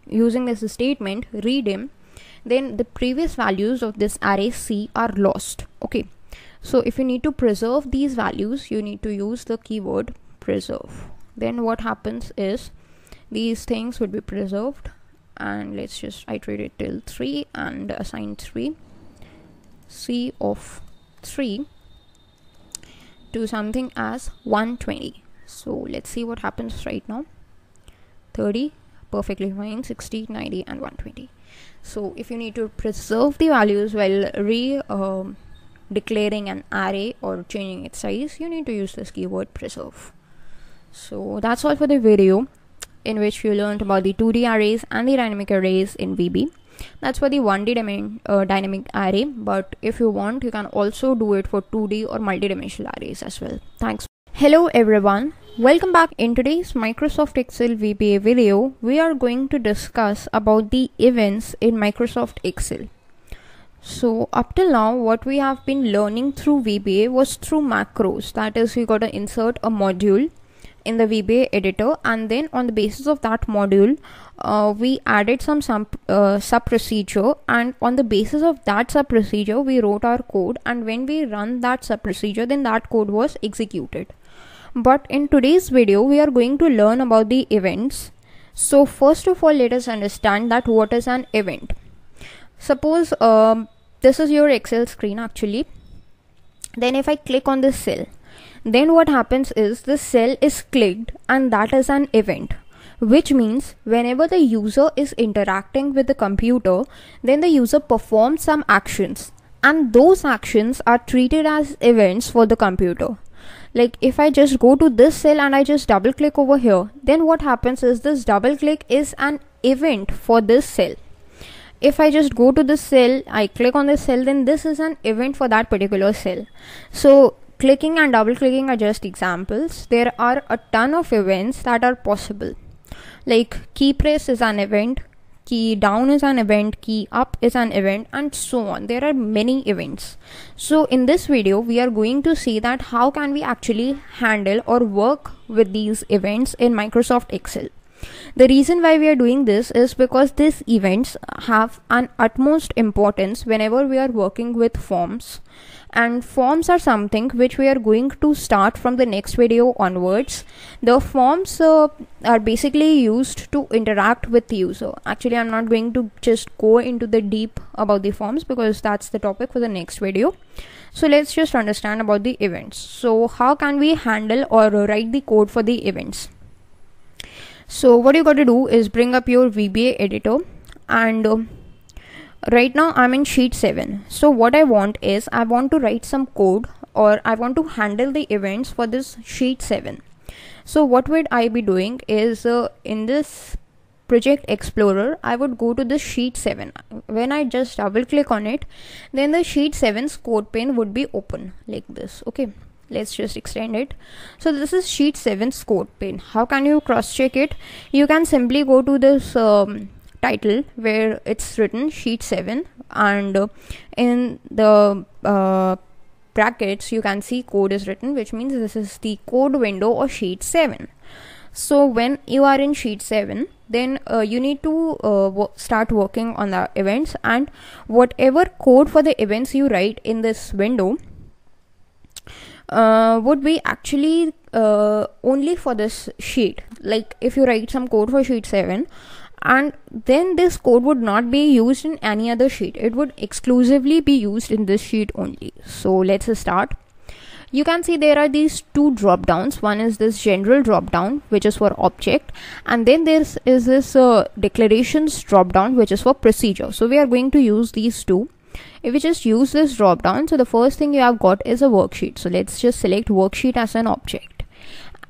using this statement redim, then the previous values of this array C are lost. Okay, so if you need to preserve these values, you need to use the keyword preserve. Then what happens is these things would be preserved, and let's just iterate it till 3 and assign 3, C of 3 to something as 120. So let's see what happens right now. 30 perfectly fine, 60, 90 and 120. So if you need to preserve the values while declaring an array or changing its size, you need to use this keyword preserve. So that's all for the video, in which you learned about the 2D arrays and the dynamic arrays in VB. That's for the 1D dynamic array, but if you want, you can also do it for 2D or multi-dimensional arrays as well. Thanks. Hello everyone, Welcome back. In today's Microsoft Excel VBA video, we are going to discuss about the events in Microsoft Excel. So up till now, what we have been learning through VBA was through macros. That is, we got to insert a module in the VBA editor, and then on the basis of that module, we added some sub procedure, and on the basis of that sub procedure, we wrote our code, and when we run that sub procedure, then that code was executed. But in today's video, we are going to learn about the events. So first of all, let us understand that what is an event. Suppose this is your Excel screen actually. Then if I click on this cell, then what happens is this cell is clicked, and that is an event, which means whenever the user is interacting with the computer, then the user performs some actions, and those actions are treated as events for the computer. Like if I just go to this cell and I just double click over here, then what happens is this double click is an event for this cell. If I just go to this cell, I click on this cell, then this is an event for that particular cell. So clicking and double clicking are just examples. There are a ton of events that are possible. Like key press is an event, key down is an event, key up is an event, and so on. There are many events. So in this video, we are going to see that how can we actually handle or work with these events in Microsoft Excel. The reason why we are doing this is because these events have an utmost importance whenever we are working with forms, and forms are something which we are going to start from the next video onwards. The forms are basically used to interact with the user. Actually, I'm not going to just go into the deep about the forms because that's the topic for the next video. So let's just understand about the events. So how can we handle or write the code for the events? So what you got to do is bring up your VBA editor, and right now I'm in sheet 7. So what I want is I want to write some code, or I want to handle the events for this sheet 7. So what would I be doing is in this project explorer, I would go to the sheet 7. When I just double click on it, then the sheet 7's code pane would be open like this. Okay, let's just extend it. So this is sheet 7's code pane. How can you cross check it? You can simply go to this title where it's written sheet 7, and in the brackets you can see code is written, which means this is the code window of sheet 7. So when you are in sheet 7, then you need to start working on the events, and whatever code for the events you write in this window would be actually only for this sheet. Like if you write some code for sheet 7, and then this code would not be used in any other sheet, it would exclusively be used in this sheet only. So let's start. You can see there are these two drop downs. One is this general drop down, which is for object, and then there is this declarations drop down, which is for procedure. So we are going to use these two. If we just use this drop down, so the first thing you have got is a worksheet. So let's just select worksheet as an object.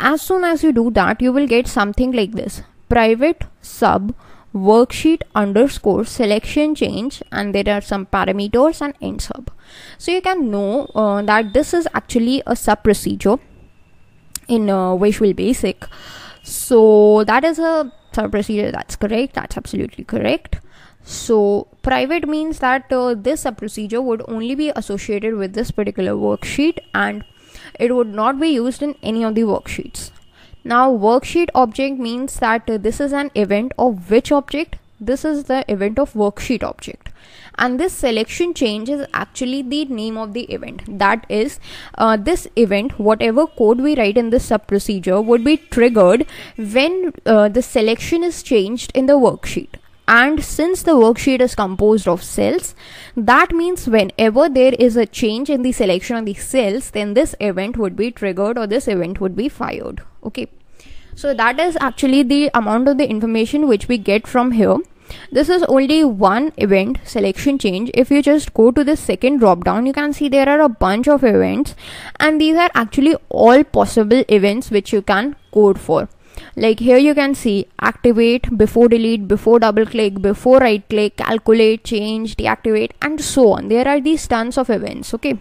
As soon as you do that, you will get something like this: private sub worksheet underscore selection change, and there are some parameters and end sub. So you can know that this is actually a sub procedure in Visual Basic. So that is a sub procedure. That's correct. That's absolutely correct. So private means that this sub procedure would only be associated with this particular worksheet, and it would not be used in any of the worksheets. Now worksheet object means that this is an event of which object? This is the event of worksheet object, and this selection change is actually the name of the event. That is, this event, whatever code we write in this sub procedure, would be triggered when the selection is changed in the worksheet. And since the worksheet is composed of cells, that means whenever there is a change in the selection of the cells, then this event would be triggered, or this event would be fired. Okay, so that is actually the amount of the information which we get from here. This is only one event, selection change. If you just go to the second drop down, you can see there are a bunch of events, and these are actually all possible events which you can code for. Like here you can see activate, before delete, before double click, before right click, calculate, change, deactivate, and so on. There are these tons of events. Okay,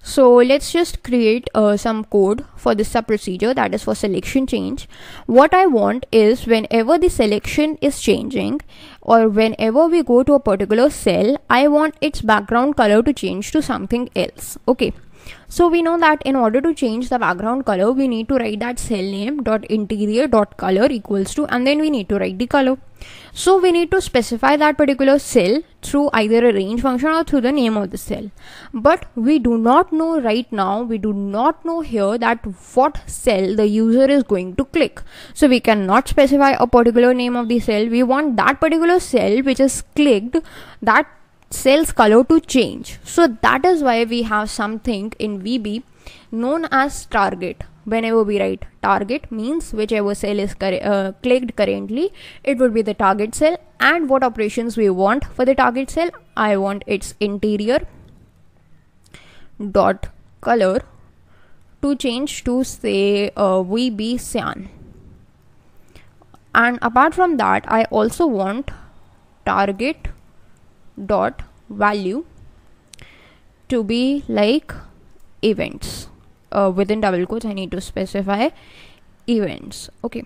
So let's just create some code for this sub procedure, that is for selection change. What I want is whenever the selection is changing or whenever we go to a particular cell, I want its background color to change to something else. Okay. So we know that in order to change the background color, we need to write that cell name dot interior dot color equals to, and then we need to write the color. So we need to specify that particular cell through either a range function or through the name of the cell. But we do not know right now, we do not know here that what cell the user is going to click. So we cannot specify a particular name of the cell. We want that particular cell which is clicked, that cell's color to change. So that is why we have something in VB known as target. Whenever we write target, means whichever cell is clicked currently, it would be the target cell. And what operations we want for the target cell? I want its interior dot color to change to say VB cyan. And apart from that, I also want target dot value to be like events. Within double quotes I need to specify events. Okay,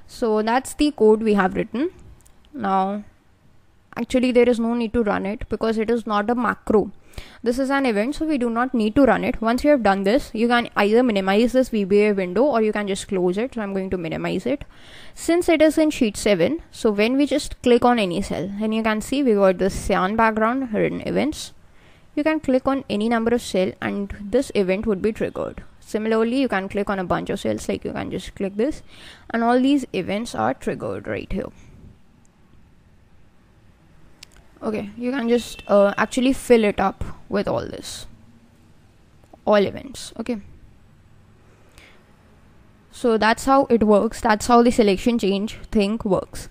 so that's the code we have written. Now actually there is no need to run it because it is not a macro. This is an event, so we do not need to run it. Once you have done this, you can either minimize this VBA window or you can just close it. So I'm going to minimize it. Since it is in sheet 7, so when we just click on any cell, and you can see we got this cyan background here in events. You can click on any number of cell and this event would be triggered. Similarly, you can click on a bunch of cells, like you can just click this, and all these events are triggered right here. Okay, you can just actually fill it up with all this, all events. Okay, so that's how it works. That's how the selection change thing works.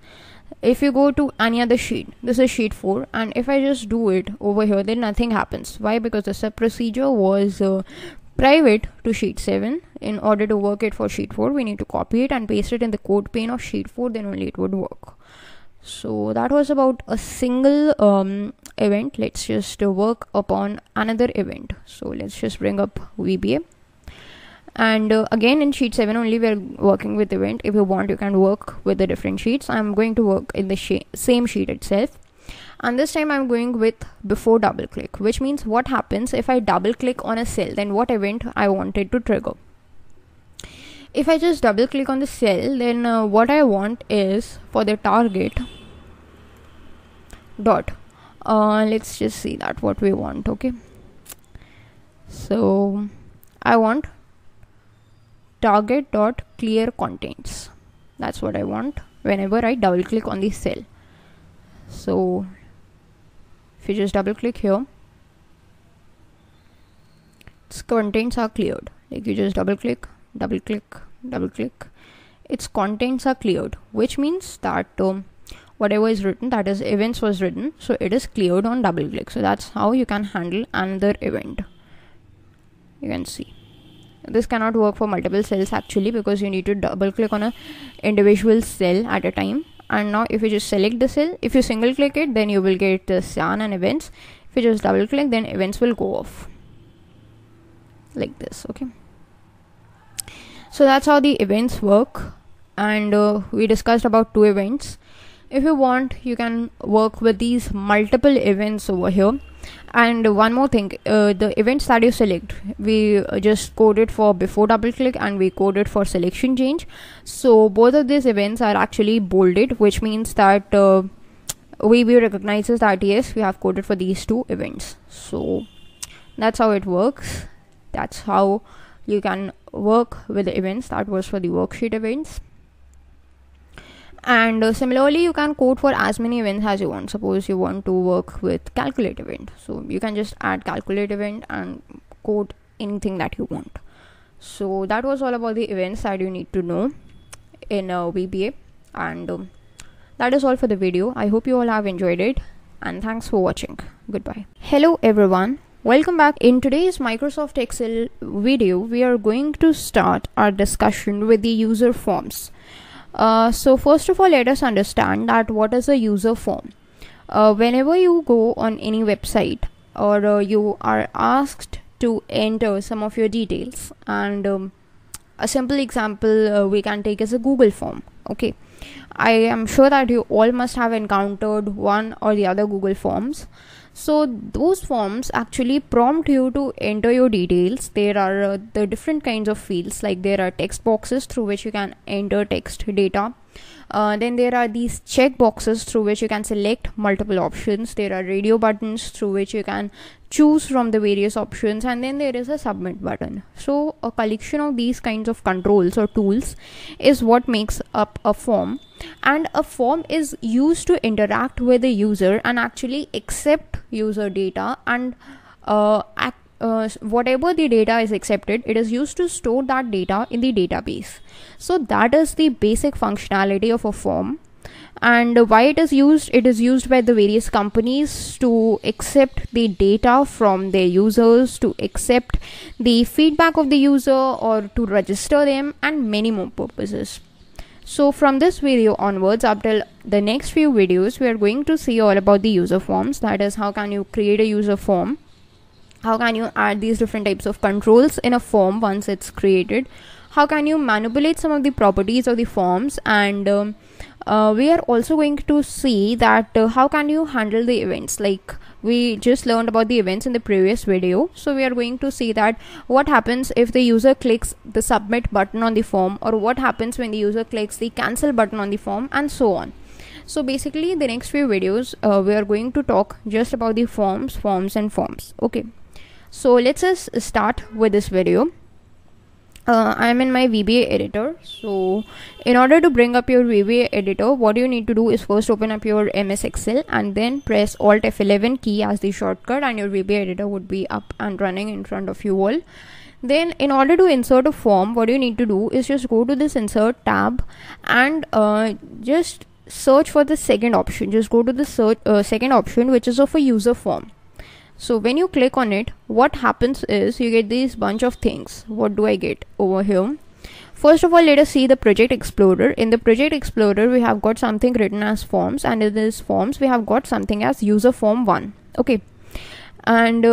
If you go to any other sheet, this is sheet 4, and if I just do it over here, then nothing happens. Why? Because the sub procedure was private to sheet 7. In order to work it for sheet 4, we need to copy it and paste it in the code pane of sheet 4, then only it would work. So that was about a single event. Let's just work upon another event. So let's just bring up VBA. And again in sheet 7 only we are working with event. If you want, you can work with the different sheets. I'm going to work in the same sheet itself. And this time I'm going with before double click, which means what happens if I double click on a cell, then what event I wanted to trigger. If I just double click on the cell, then what I want is for the target dot let's just see that what we want. Okay, so I want target dot clear contents. That's what I want whenever I double click on the cell. So if you just double click here, its contents are cleared. Like you just double click, double click, double click, its contents are cleared, which means that whatever is written, that is events was written, so it is cleared on double click. So that's how you can handle another event. You can see this cannot work for multiple cells actually, because you need to double click on a individual cell at a time. And now if you just select the cell, if you single click it, then you will get the cyan and events. If you just double click, then events will go off like this. Okay, so that's how the events work. And we discussed about 2 events. If you want, you can work with these multiple events over here. And one more thing, the events that you select, we just coded for before double click and we coded for selection change. So both of these events are actually bolded, which means that VB recognizes that yes, we have coded for these 2 events. So that's how it works. That's how you can work with the events. That was for the worksheet events. And similarly, you can code for as many events as you want. Suppose you want to work with calculate event, so you can just add calculate event and code anything that you want. So that was all about the events that you need to know in VBA. And that is all for the video. I hope you all have enjoyed it, and thanks for watching. Goodbye. Hello everyone, welcome back. In today's Microsoft Excel video, we are going to start our discussion with the user forms. So first of all, let us understand that what is a user form. Whenever you go on any website or you are asked to enter some of your details. And a simple example we can take is a Google form. Okay, I am sure that you all must have encountered one or the other Google forms. So those forms actually prompt you to enter your details. There are the different kinds of fields, like there are text boxes through which you can enter text data. Then there are these check boxes through which you can select multiple options. There are radio buttons through which you can choose from the various options, and then there is a submit button. So a collection of these kinds of controls or tools is what makes up a form, and a form is used to interact with the user and actually accept user data, and whatever the data is accepted, it is used to store that data in the database. So that is the basic functionality of a form. And why it is used by the various companies to accept the data from their users, to accept the feedback of the user, or to register them, and many more purposes. So from this video onwards, up till the next few videos, we are going to see all about the user forms. That is, how can you create a user form, how can you add these different types of controls in a form once it's created, how can you manipulate some of the properties of the forms, and we are also going to see that how can you handle the events. Like we just learned about the events in the previous video, so we are going to see that what happens if the user clicks the submit button on the form, or what happens when the user clicks the cancel button on the form, and so on. So basically in the next few videos we are going to talk just about the forms. Okay, so let's just start with this video. I am in my VBA editor. So in order to bring up your VBA editor, what you need to do is first open up your MS Excel and then press Alt F11 key as the shortcut, and your VBA editor would be up and running in front of you all. Then in order to insert a form, what you need to do is just go to this insert tab and just search for the second option. Just go to the second option, which is of a user form. So when you click on it, what happens is you get these bunch of things. What do I get over here? First of all, let us see the Project Explorer. In the Project Explorer, we have got something written as forms, and in this forms, we have got something as user form 1. Okay, and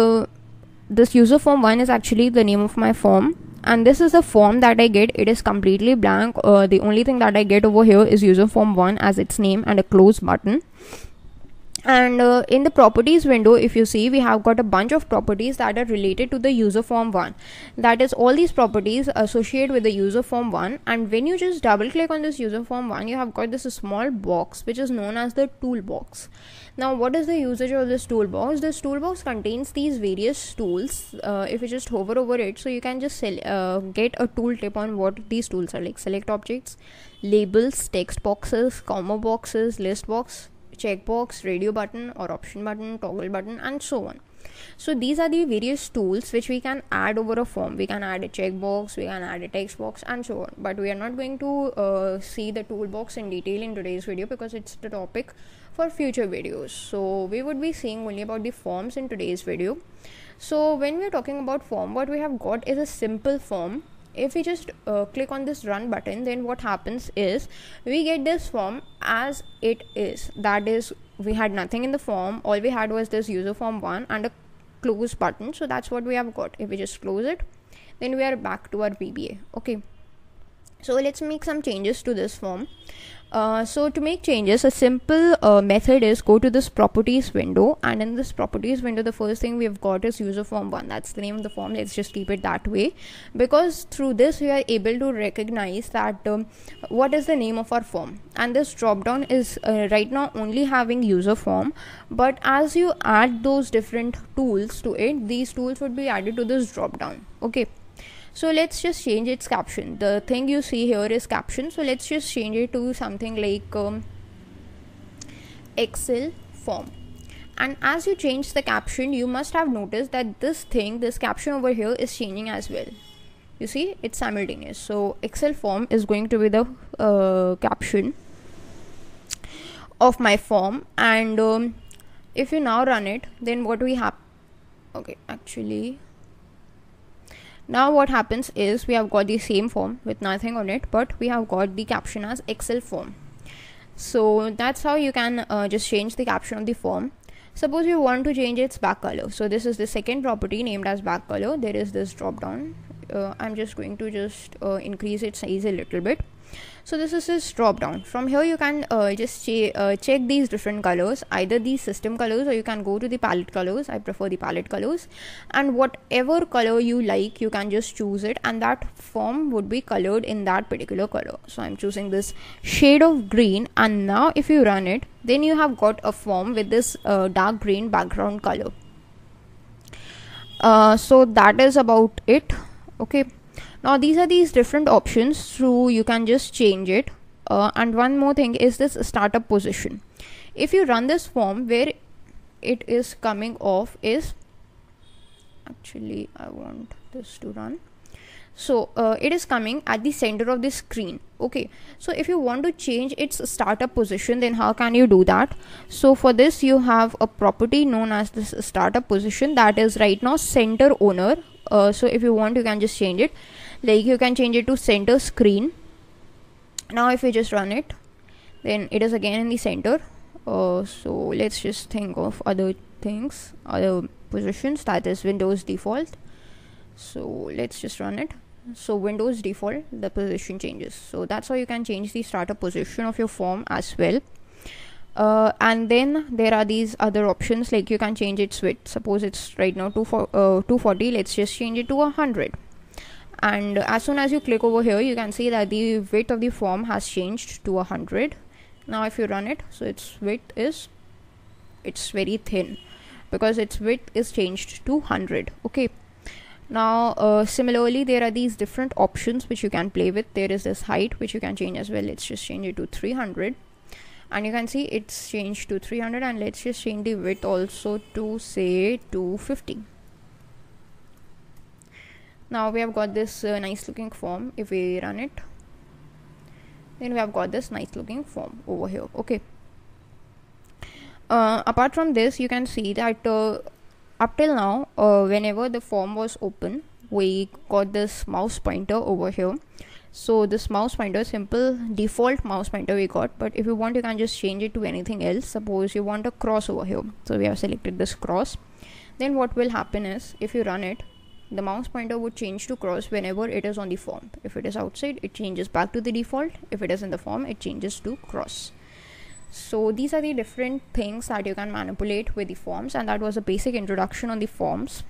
this user form 1 is actually the name of my form, and this is the form that I get. It is completely blank. The only thing that I get over here is user form 1 as its name and a close button. And in the properties window, if you see, we have got a bunch of properties that are related to the user form 1. That is, all these properties associated with the user form 1. And when you just double click on this user form 1, you have got this small box which is known as the toolbox. Now what is the usage of this toolbox? This toolbox contains these various tools. If you just hover over it, so you can just get a tooltip on what these tools are, like select objects, labels, text boxes, comma boxes, list box, checkbox, radio button or option button, toggle button, and so on. So these are the various tools which we can add over a form. We can add a checkbox, we can add a text box, and so on. But we are not going to see the toolbox in detail in today's video, because it's the topic for future videos. So we would be seeing only about the forms in today's video. So when we are talking about form, what we have got is a simple form. If we just click on this run button, then what happens is we get this form as it is. That is, we had nothing in the form. All we had was this user form 1 and a close button. So that's what we have got. If we just close it, then we are back to our VBA. Okay, so let's make some changes to this form. So to make changes, a simple method is go to this properties window, and in this properties window, the first thing we've got is user form 1. That's the name of the form. Let's just keep it that way, because through this we are able to recognize that what is the name of our form. And this drop down is right now only having user form, but as you add those different tools to it, these tools would be added to this drop down. Okay, so let's just change its caption. The thing you see here is caption, so let's just change it to something like Excel form. And as you change the caption, you must have noticed that this caption over here is changing as well. You see, it's simultaneous. So Excel form is going to be the caption of my form. And if you now run it, then what we have, okay, actually now what happens is we have got the same form with nothing on it, but we have got the caption as Excel form. So that's how you can just change the caption of the form. Suppose you want to change its back color. So this is the second property named as back color. There is this drop down. I'm just going to increase its size a little bit. So this is this drop down. From here you can check these different colors, either these system colors, or you can go to the palette colors. I prefer the palette colors, and whatever color you like, you can just choose it, and that form would be colored in that particular color. So I'm choosing this shade of green, and now if you run it, then you have got a form with this dark green background color. So that is about it. Okay, now these are these different options through you can just change it. And one more thing is this startup position. If you run this form, where it is coming off is, actually I want this to run, so it is coming at the center of the screen. Okay, so if you want to change its startup position, then how can you do that? So for this you have a property known as this startup position that is right now center owner. So if you want, you can just change it, like you can change it to center screen. Now if you just run it, then it is again in the center. So let's just think of other things, other positions, that is Windows default. So let's just run it. So Windows default, the position changes. So that's how you can change the startup position of your form as well. And then there are these other options, like you can change its width. Suppose it's right now 240, let's just change it to 100. And as soon as you click over here, you can see that the width of the form has changed to 100. Now if you run it, so its width is, it's very thin because its width is changed to 100. Okay, now similarly there are these different options which you can play with. There is this height which you can change as well. Let's just change it to 300, and you can see it's changed to 300. And let's just change the width also to say 250. Now we have got this nice looking form. If we run it, then we have got this nice looking form over here. Okay, apart from this, you can see that up till now, whenever the form was open, we got this mouse pointer over here. So this mouse pointer, simple default mouse pointer we got, but if you want, you can just change it to anything else. Suppose you want a cross over here, so we have selected this cross. Then what will happen is, if you run it, the mouse pointer would change to cross whenever it is on the form. If it is outside, it changes back to the default. If it is in the form, it changes to cross. So these are the different things that you can manipulate with the forms, and that was a basic introduction on the forms.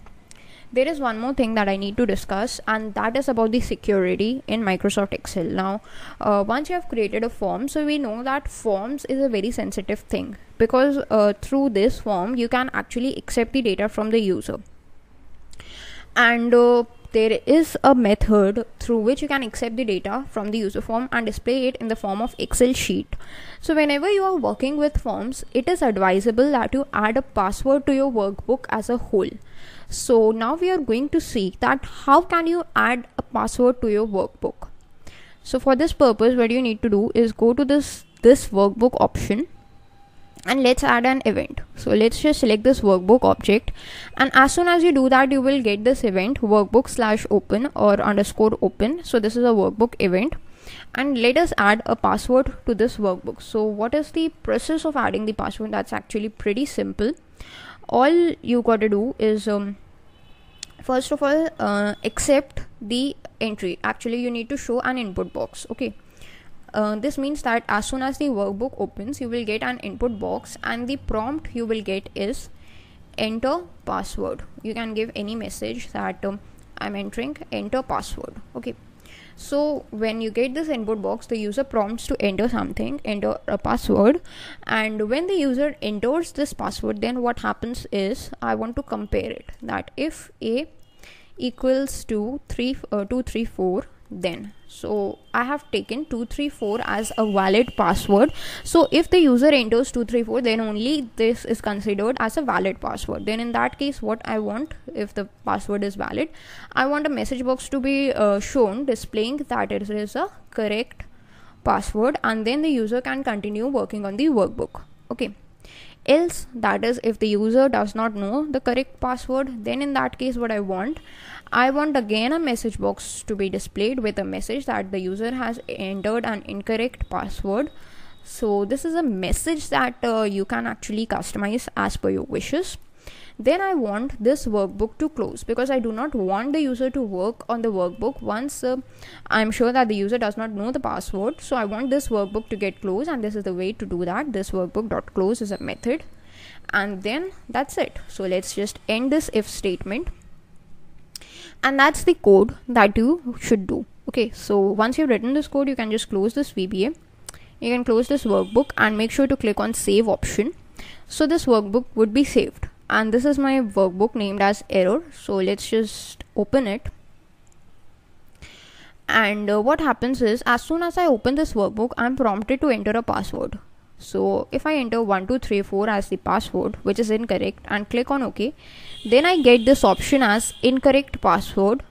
There is one more thing that I need to discuss, and that is about the security in Microsoft Excel. Now, once you have created a form, so we know that forms is a very sensitive thing, because through this form, you can actually accept the data from the user. And there is a method through which you can accept the data from the user form and display it in the form of Excel sheet. So whenever you are working with forms, it is advisable that you add a password to your workbook as a whole. So now we are going to see that how can you add a password to your workbook. So for this purpose, what you need to do is go to this workbook option, and let's add an event. So let's just select this workbook object, and as soon as you do that, you will get this event workbook/open or _open. So this is a workbook event, and let us add a password to this workbook. So what is the process of adding the password? That's actually pretty simple. All you got to do is first of all accept the entry. Actually, you need to show an input box. Okay, this means that as soon as the workbook opens, you will get an input box, and the prompt you will get is enter password. You can give any message that I'm entering enter password. Okay, so when you get this input box, the user prompts to enter something, enter a password, and when the user enters this password, then what happens is, I want to compare it, that if a equals to 234, then so I have taken 234 as a valid password. So if the user enters 234, then only this is considered as a valid password. Then in that case, what I want, if the password is valid, I want a message box to be shown displaying that it is a correct password, and then the user can continue working on the workbook. Okay, else, that is, if the user does not know the correct password, then in that case, what I want again a message box to be displayed with a message that the user has entered an incorrect password. So this is a message that you can actually customize as per your wishes. Then I want this workbook to close because I do not want the user to work on the workbook once I'm sure that the user does not know the password. So I want this workbook to get closed, and this is the way to do that. This workbook.close is a method, and then that's it. So let's just end this if statement, and that's the code that you should do. Okay, so once you've written this code, you can just close this VBA. You can close this workbook and make sure to click on save option. So this workbook would be saved, and this is my workbook named as error. So let's just open it, and what happens is, as soon as I open this workbook, I'm prompted to enter a password. So if I enter 1234 as the password, which is incorrect, and click on OK, then I get this option as incorrect password,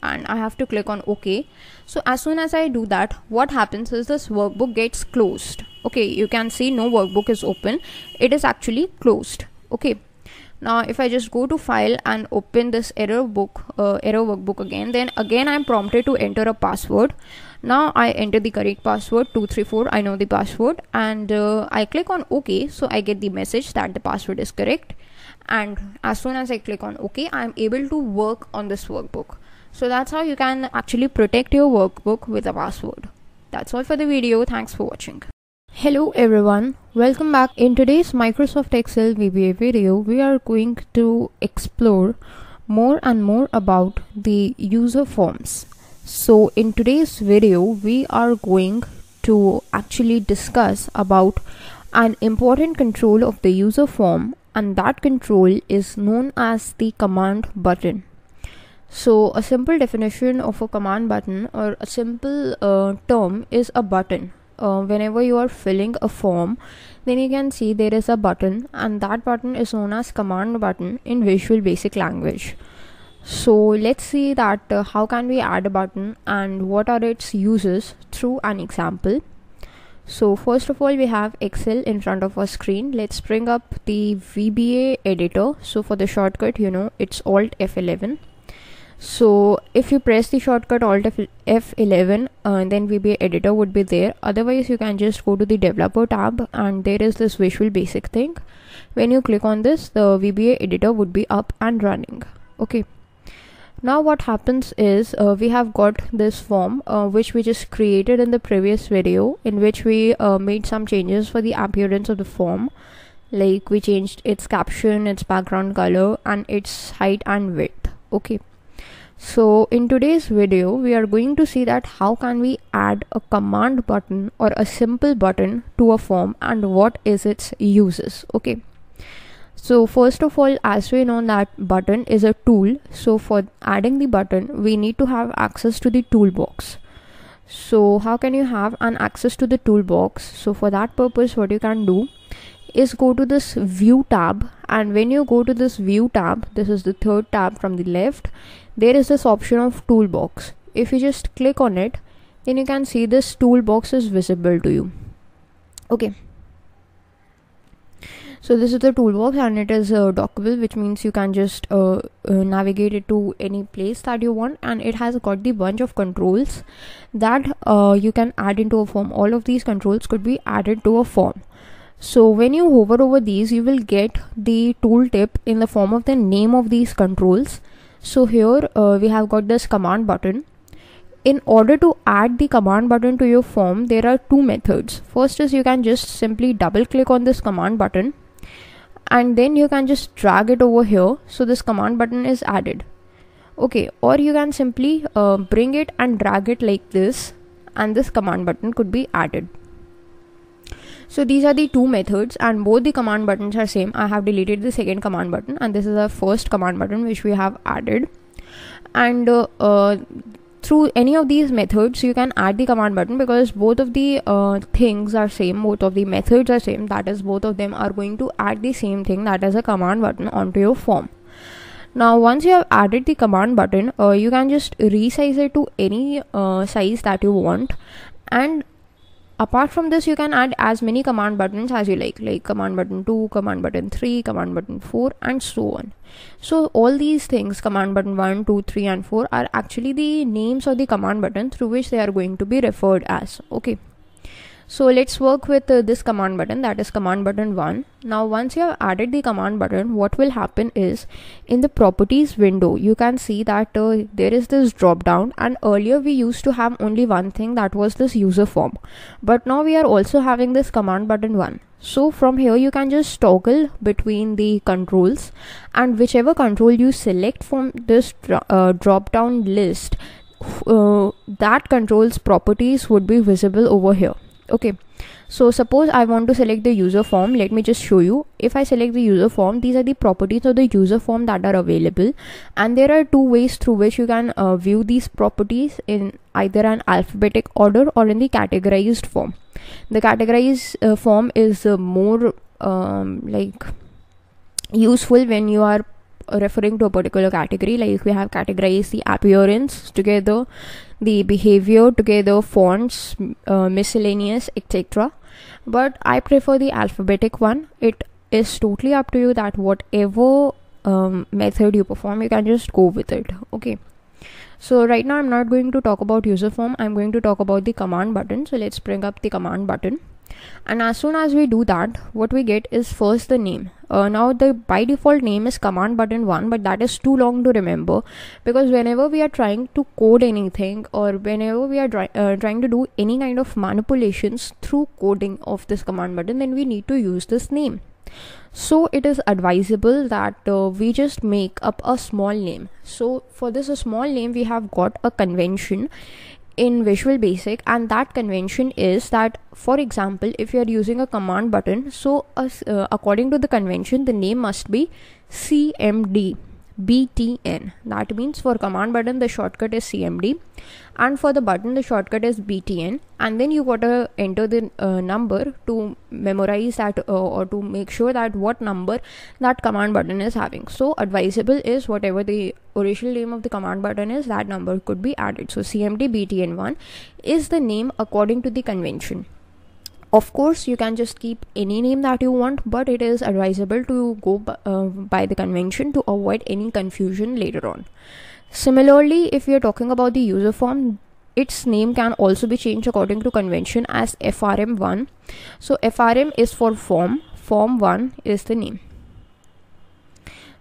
and I have to click on OK. So as soon as I do that, what happens is this workbook gets closed. Okay, you can see no workbook is open, it is actually closed. Okay, now if I just go to file and open this error workbook again, then again I'm prompted to enter a password. Now I enter the correct password 234, I know the password, and I click on OK. So I get the message that the password is correct, and as soon as I click on OK, I'm able to work on this workbook. So that's how you can actually protect your workbook with a password. That's all for the video. Thanks for watching. Hello everyone, welcome back. In today's Microsoft Excel VBA video, we are going to explore more and more about the user forms. So in today's video, we are going to actually discuss about an important control of the user form, and that control is known as the command button. So a simple definition of a command button, or a simple term, is a button. Whenever you are filling a form, then you can see there is a button, and that button is known as command button in Visual Basic Language. So let's see that how can we add a button and what are its uses through an example. So first of all, we have Excel in front of our screen. Let's bring up the VBA editor. So for the shortcut, it's Alt F11. So if you press the shortcut Alt F11, then VBA editor would be there. Otherwise, you can just go to the developer tab, and there is this Visual Basic thing. When you click on this, the VBA editor would be up and running. Okay. Now what happens is, we have got this form which we just created in the previous video, in which we made some changes for the appearance of the form. Like we changed its caption, its background color, and its height and width. Okay. So in today's video, we are going to see that how can we add a command button or a simple button to a form, and what is its uses. Okay. So first of all, as we know that button is a tool, so for adding the button, we need to have access to the toolbox. So how can you have an access to the toolbox? So for that purpose, what you can do is go to this view tab, and when you go to this view tab, this is the third tab from the left, there is this option of toolbox. If you just click on it, then you can see this toolbox is visible to you. Okay. So this is the toolbox, and it is dockable, which means you can just navigate it to any place that you want, and it has got the bunch of controls that you can add into a form. All of these controls could be added to a form. So when you hover over these, you will get the tooltip in the form of the name of these controls. So here we have got this command button. In order to add the command button to your form, there are two methods. First is you can just simply double click on this command button, and then you can just drag it over here, so this command button is added. Okay, or you can simply bring it and drag it like this, and this command button could be added. So these are the two methods, and both the command buttons are same. I have deleted the second command button, and this is the first command button which we have added. And through any of these methods, you can add the command button, because both of the things are same, both of the methods are same. That is, both of them are going to add the same thing, that is a command button, onto your form. Now once you have added the command button, you can just resize it to any size that you want, and apart from this, you can add as many command buttons as you like command button 2, command button 3, command button 4, and so on. So all these things, command button 1, 2, 3, and 4, are actually the names of the command button through which they are going to be referred as. Okay. So let's work with this command button, that is command button 1. Now once you have added the command button, what will happen is in the properties window you can see that there is this drop down, and earlier we used to have only one thing, that was this user form, but now we are also having this command button 1. So from here you can just toggle between the controls, and whichever control you select from this drop down list, that control's properties would be visible over here. Okay, so suppose I want to select the user form. Let me just show you. If I select the user form, these are the properties of the user form that are available, and there are two ways through which you can view these properties, in either an alphabetic order or in the categorized form. The categorized form is more like useful when you are referring to a particular category, like we have categorized the appearance together, the behavior together, fonts, miscellaneous, etc. But I prefer the alphabetic one. It is totally up to you that whatever method you perform, you can just go with it. Okay, so right now I'm not going to talk about user form, I'm going to talk about the command button. So let's bring up the command button, and as soon as we do that, what we get is first the name. Now the by default name is command button 1, but that is too long to remember, because whenever we are trying to code anything, or whenever we are trying to do any kind of manipulations through coding of this command button, then we need to use this name. So it is advisable that we just make up a small name. So for this small name, we have got a convention in Visual Basic, and that convention is that, for example, if you are using a command button, so according to the convention, the name must be CMD BTN. That means for command button the shortcut is CMD, and for the button the shortcut is BTN, and then you gotta enter the number to memorize that or to make sure that what number that command button is having. So advisable is whatever the original name of the command button is, that number could be added. So CMD BTN1 is the name according to the convention. Of course, you can just keep any name that you want, but it is advisable to go by the convention to avoid any confusion later on. Similarly, if we are talking about the user form, its name can also be changed according to convention as FRM1. So FRM is for form, form1 is the name.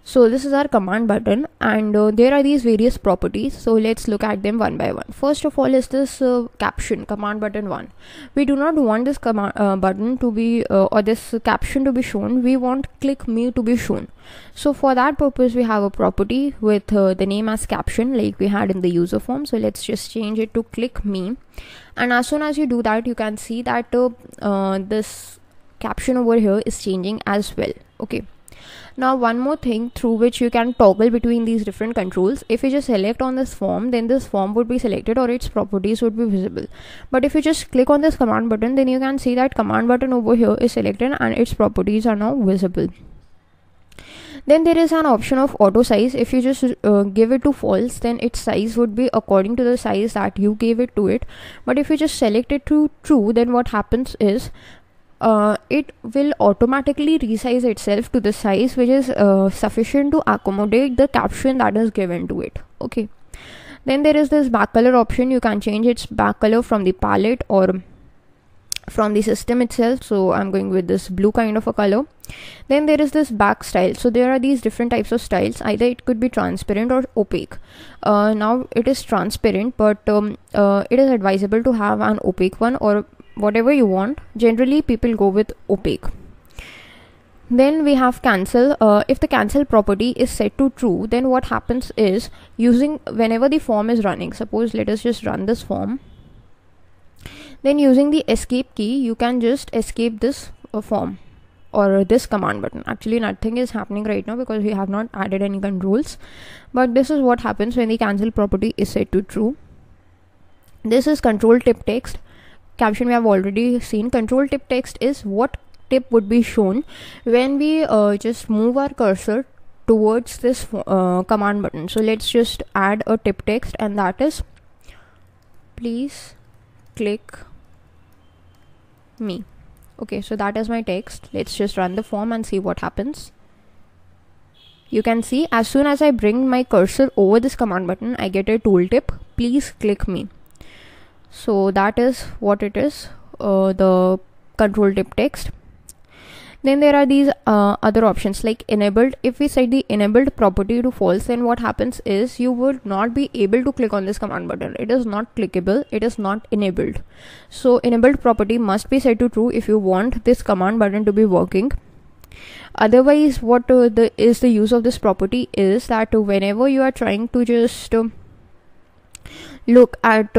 So this is our command button, and there are these various properties. So let's look at them one by one. First of all is this caption, command button 1. We do not want this command button to be or this caption to be shown. We want click me to be shown. So for that purpose, we have a property with the name as caption, like we had in the user form. So let's just change it to click me, and as soon as you do that, you can see that this caption over here is changing as well. Okay. Now one more thing through which you can toggle between these different controls. If you just select on this form, then this form would be selected or its properties would be visible. But if you just click on this command button, then you can see that command button over here is selected and its properties are now visible. Then there is an option of auto size. If you just give it to false, then its size would be according to the size that you gave it to it. But if you just select it to true, then what happens is it will automatically resize itself to the size which is sufficient to accommodate the caption that is given to it. Okay. Then there is this back color option. You can change its back color from the palette or from the system itself. So I'm going with this blue kind of a color. Then there is this back style. So there are these different types of styles. Either it could be transparent or opaque. Now it is transparent, but it is advisable to have an opaque one or whatever you want. Generally people go with opaque. Then we have cancel. If the cancel property is set to true, then what happens is, using whenever the form is running, suppose let us just run this form, then using the escape key you can just escape this form or this command button. Actually nothing is happening right now because we have not added any controls, but this is what happens when the cancel property is set to true. This is control tip text. Caption we have already seen. Control tip text is what tip would be shown when we just move our cursor towards this command button. So let's just add a tip text, and that is please click me. Okay, so that is my text. Let's just run the form and see what happens. You can see as soon as I bring my cursor over this command button, I get a tooltip, please click me. So that is what it is. the control tip text. Then there are these other options like enabled. If we set the enabled property to false, then what happens is you would not be able to click on this command button. It is not clickable, it is not enabled. So enabled property must be set to true if you want this command button to be working. Otherwise, what the use of this property is that whenever you are trying to just look at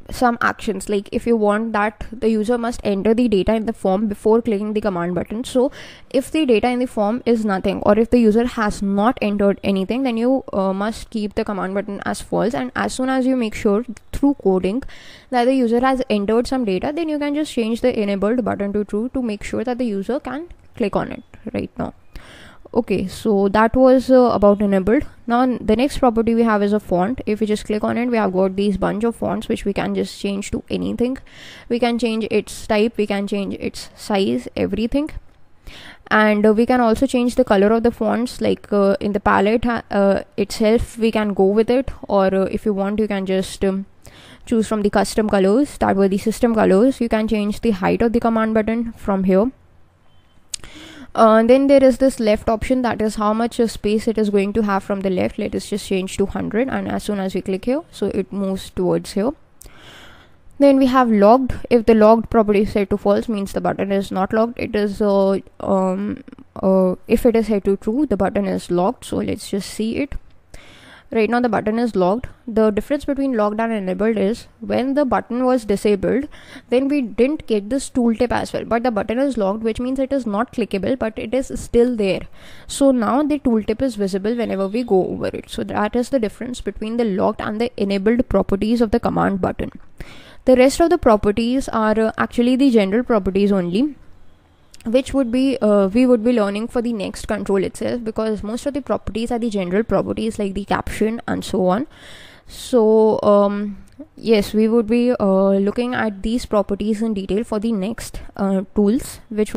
some actions, like if you want that the user must enter the data in the form before clicking the command button, so if the data in the form is nothing, or if the user has not entered anything, then you must keep the command button as false. And as soon as you make sure through coding that the user has entered some data, then you can just change the enabled button to true to make sure that the user can click on it right now. Okay, so that was about enabled. Now the next property we have is a font. If we just click on it, we have got these bunch of fonts which we can just change to anything. We can change its type, we can change its size, everything. And we can also change the color of the fonts, like in the palette itself we can go with it, or if you want you can just choose from the custom colors that were the system colors. You can change the height of the command button from here. Then there is this left option, that is how much space it is going to have from the left. Let us just change to 100, and as soon as we click here, so it moves towards here. Then we have logged. If the logged property is set to false, means the button is not logged. It is if it is set to true, the button is logged. So let's just see it. Right now the button is logged. The difference between logged and enabled is when the button was disabled, then we didn't get this tooltip as well, but the button is logged, which means it is not clickable, but it is still there. So now the tooltip is visible whenever we go over it. So that is the difference between the logged and the enabled properties of the command button. The rest of the properties are actually the general properties only, which would be we would be learning for the next control itself, because most of the properties are the general properties like the caption and so on. So yes, we would be looking at these properties in detail for the next tools, which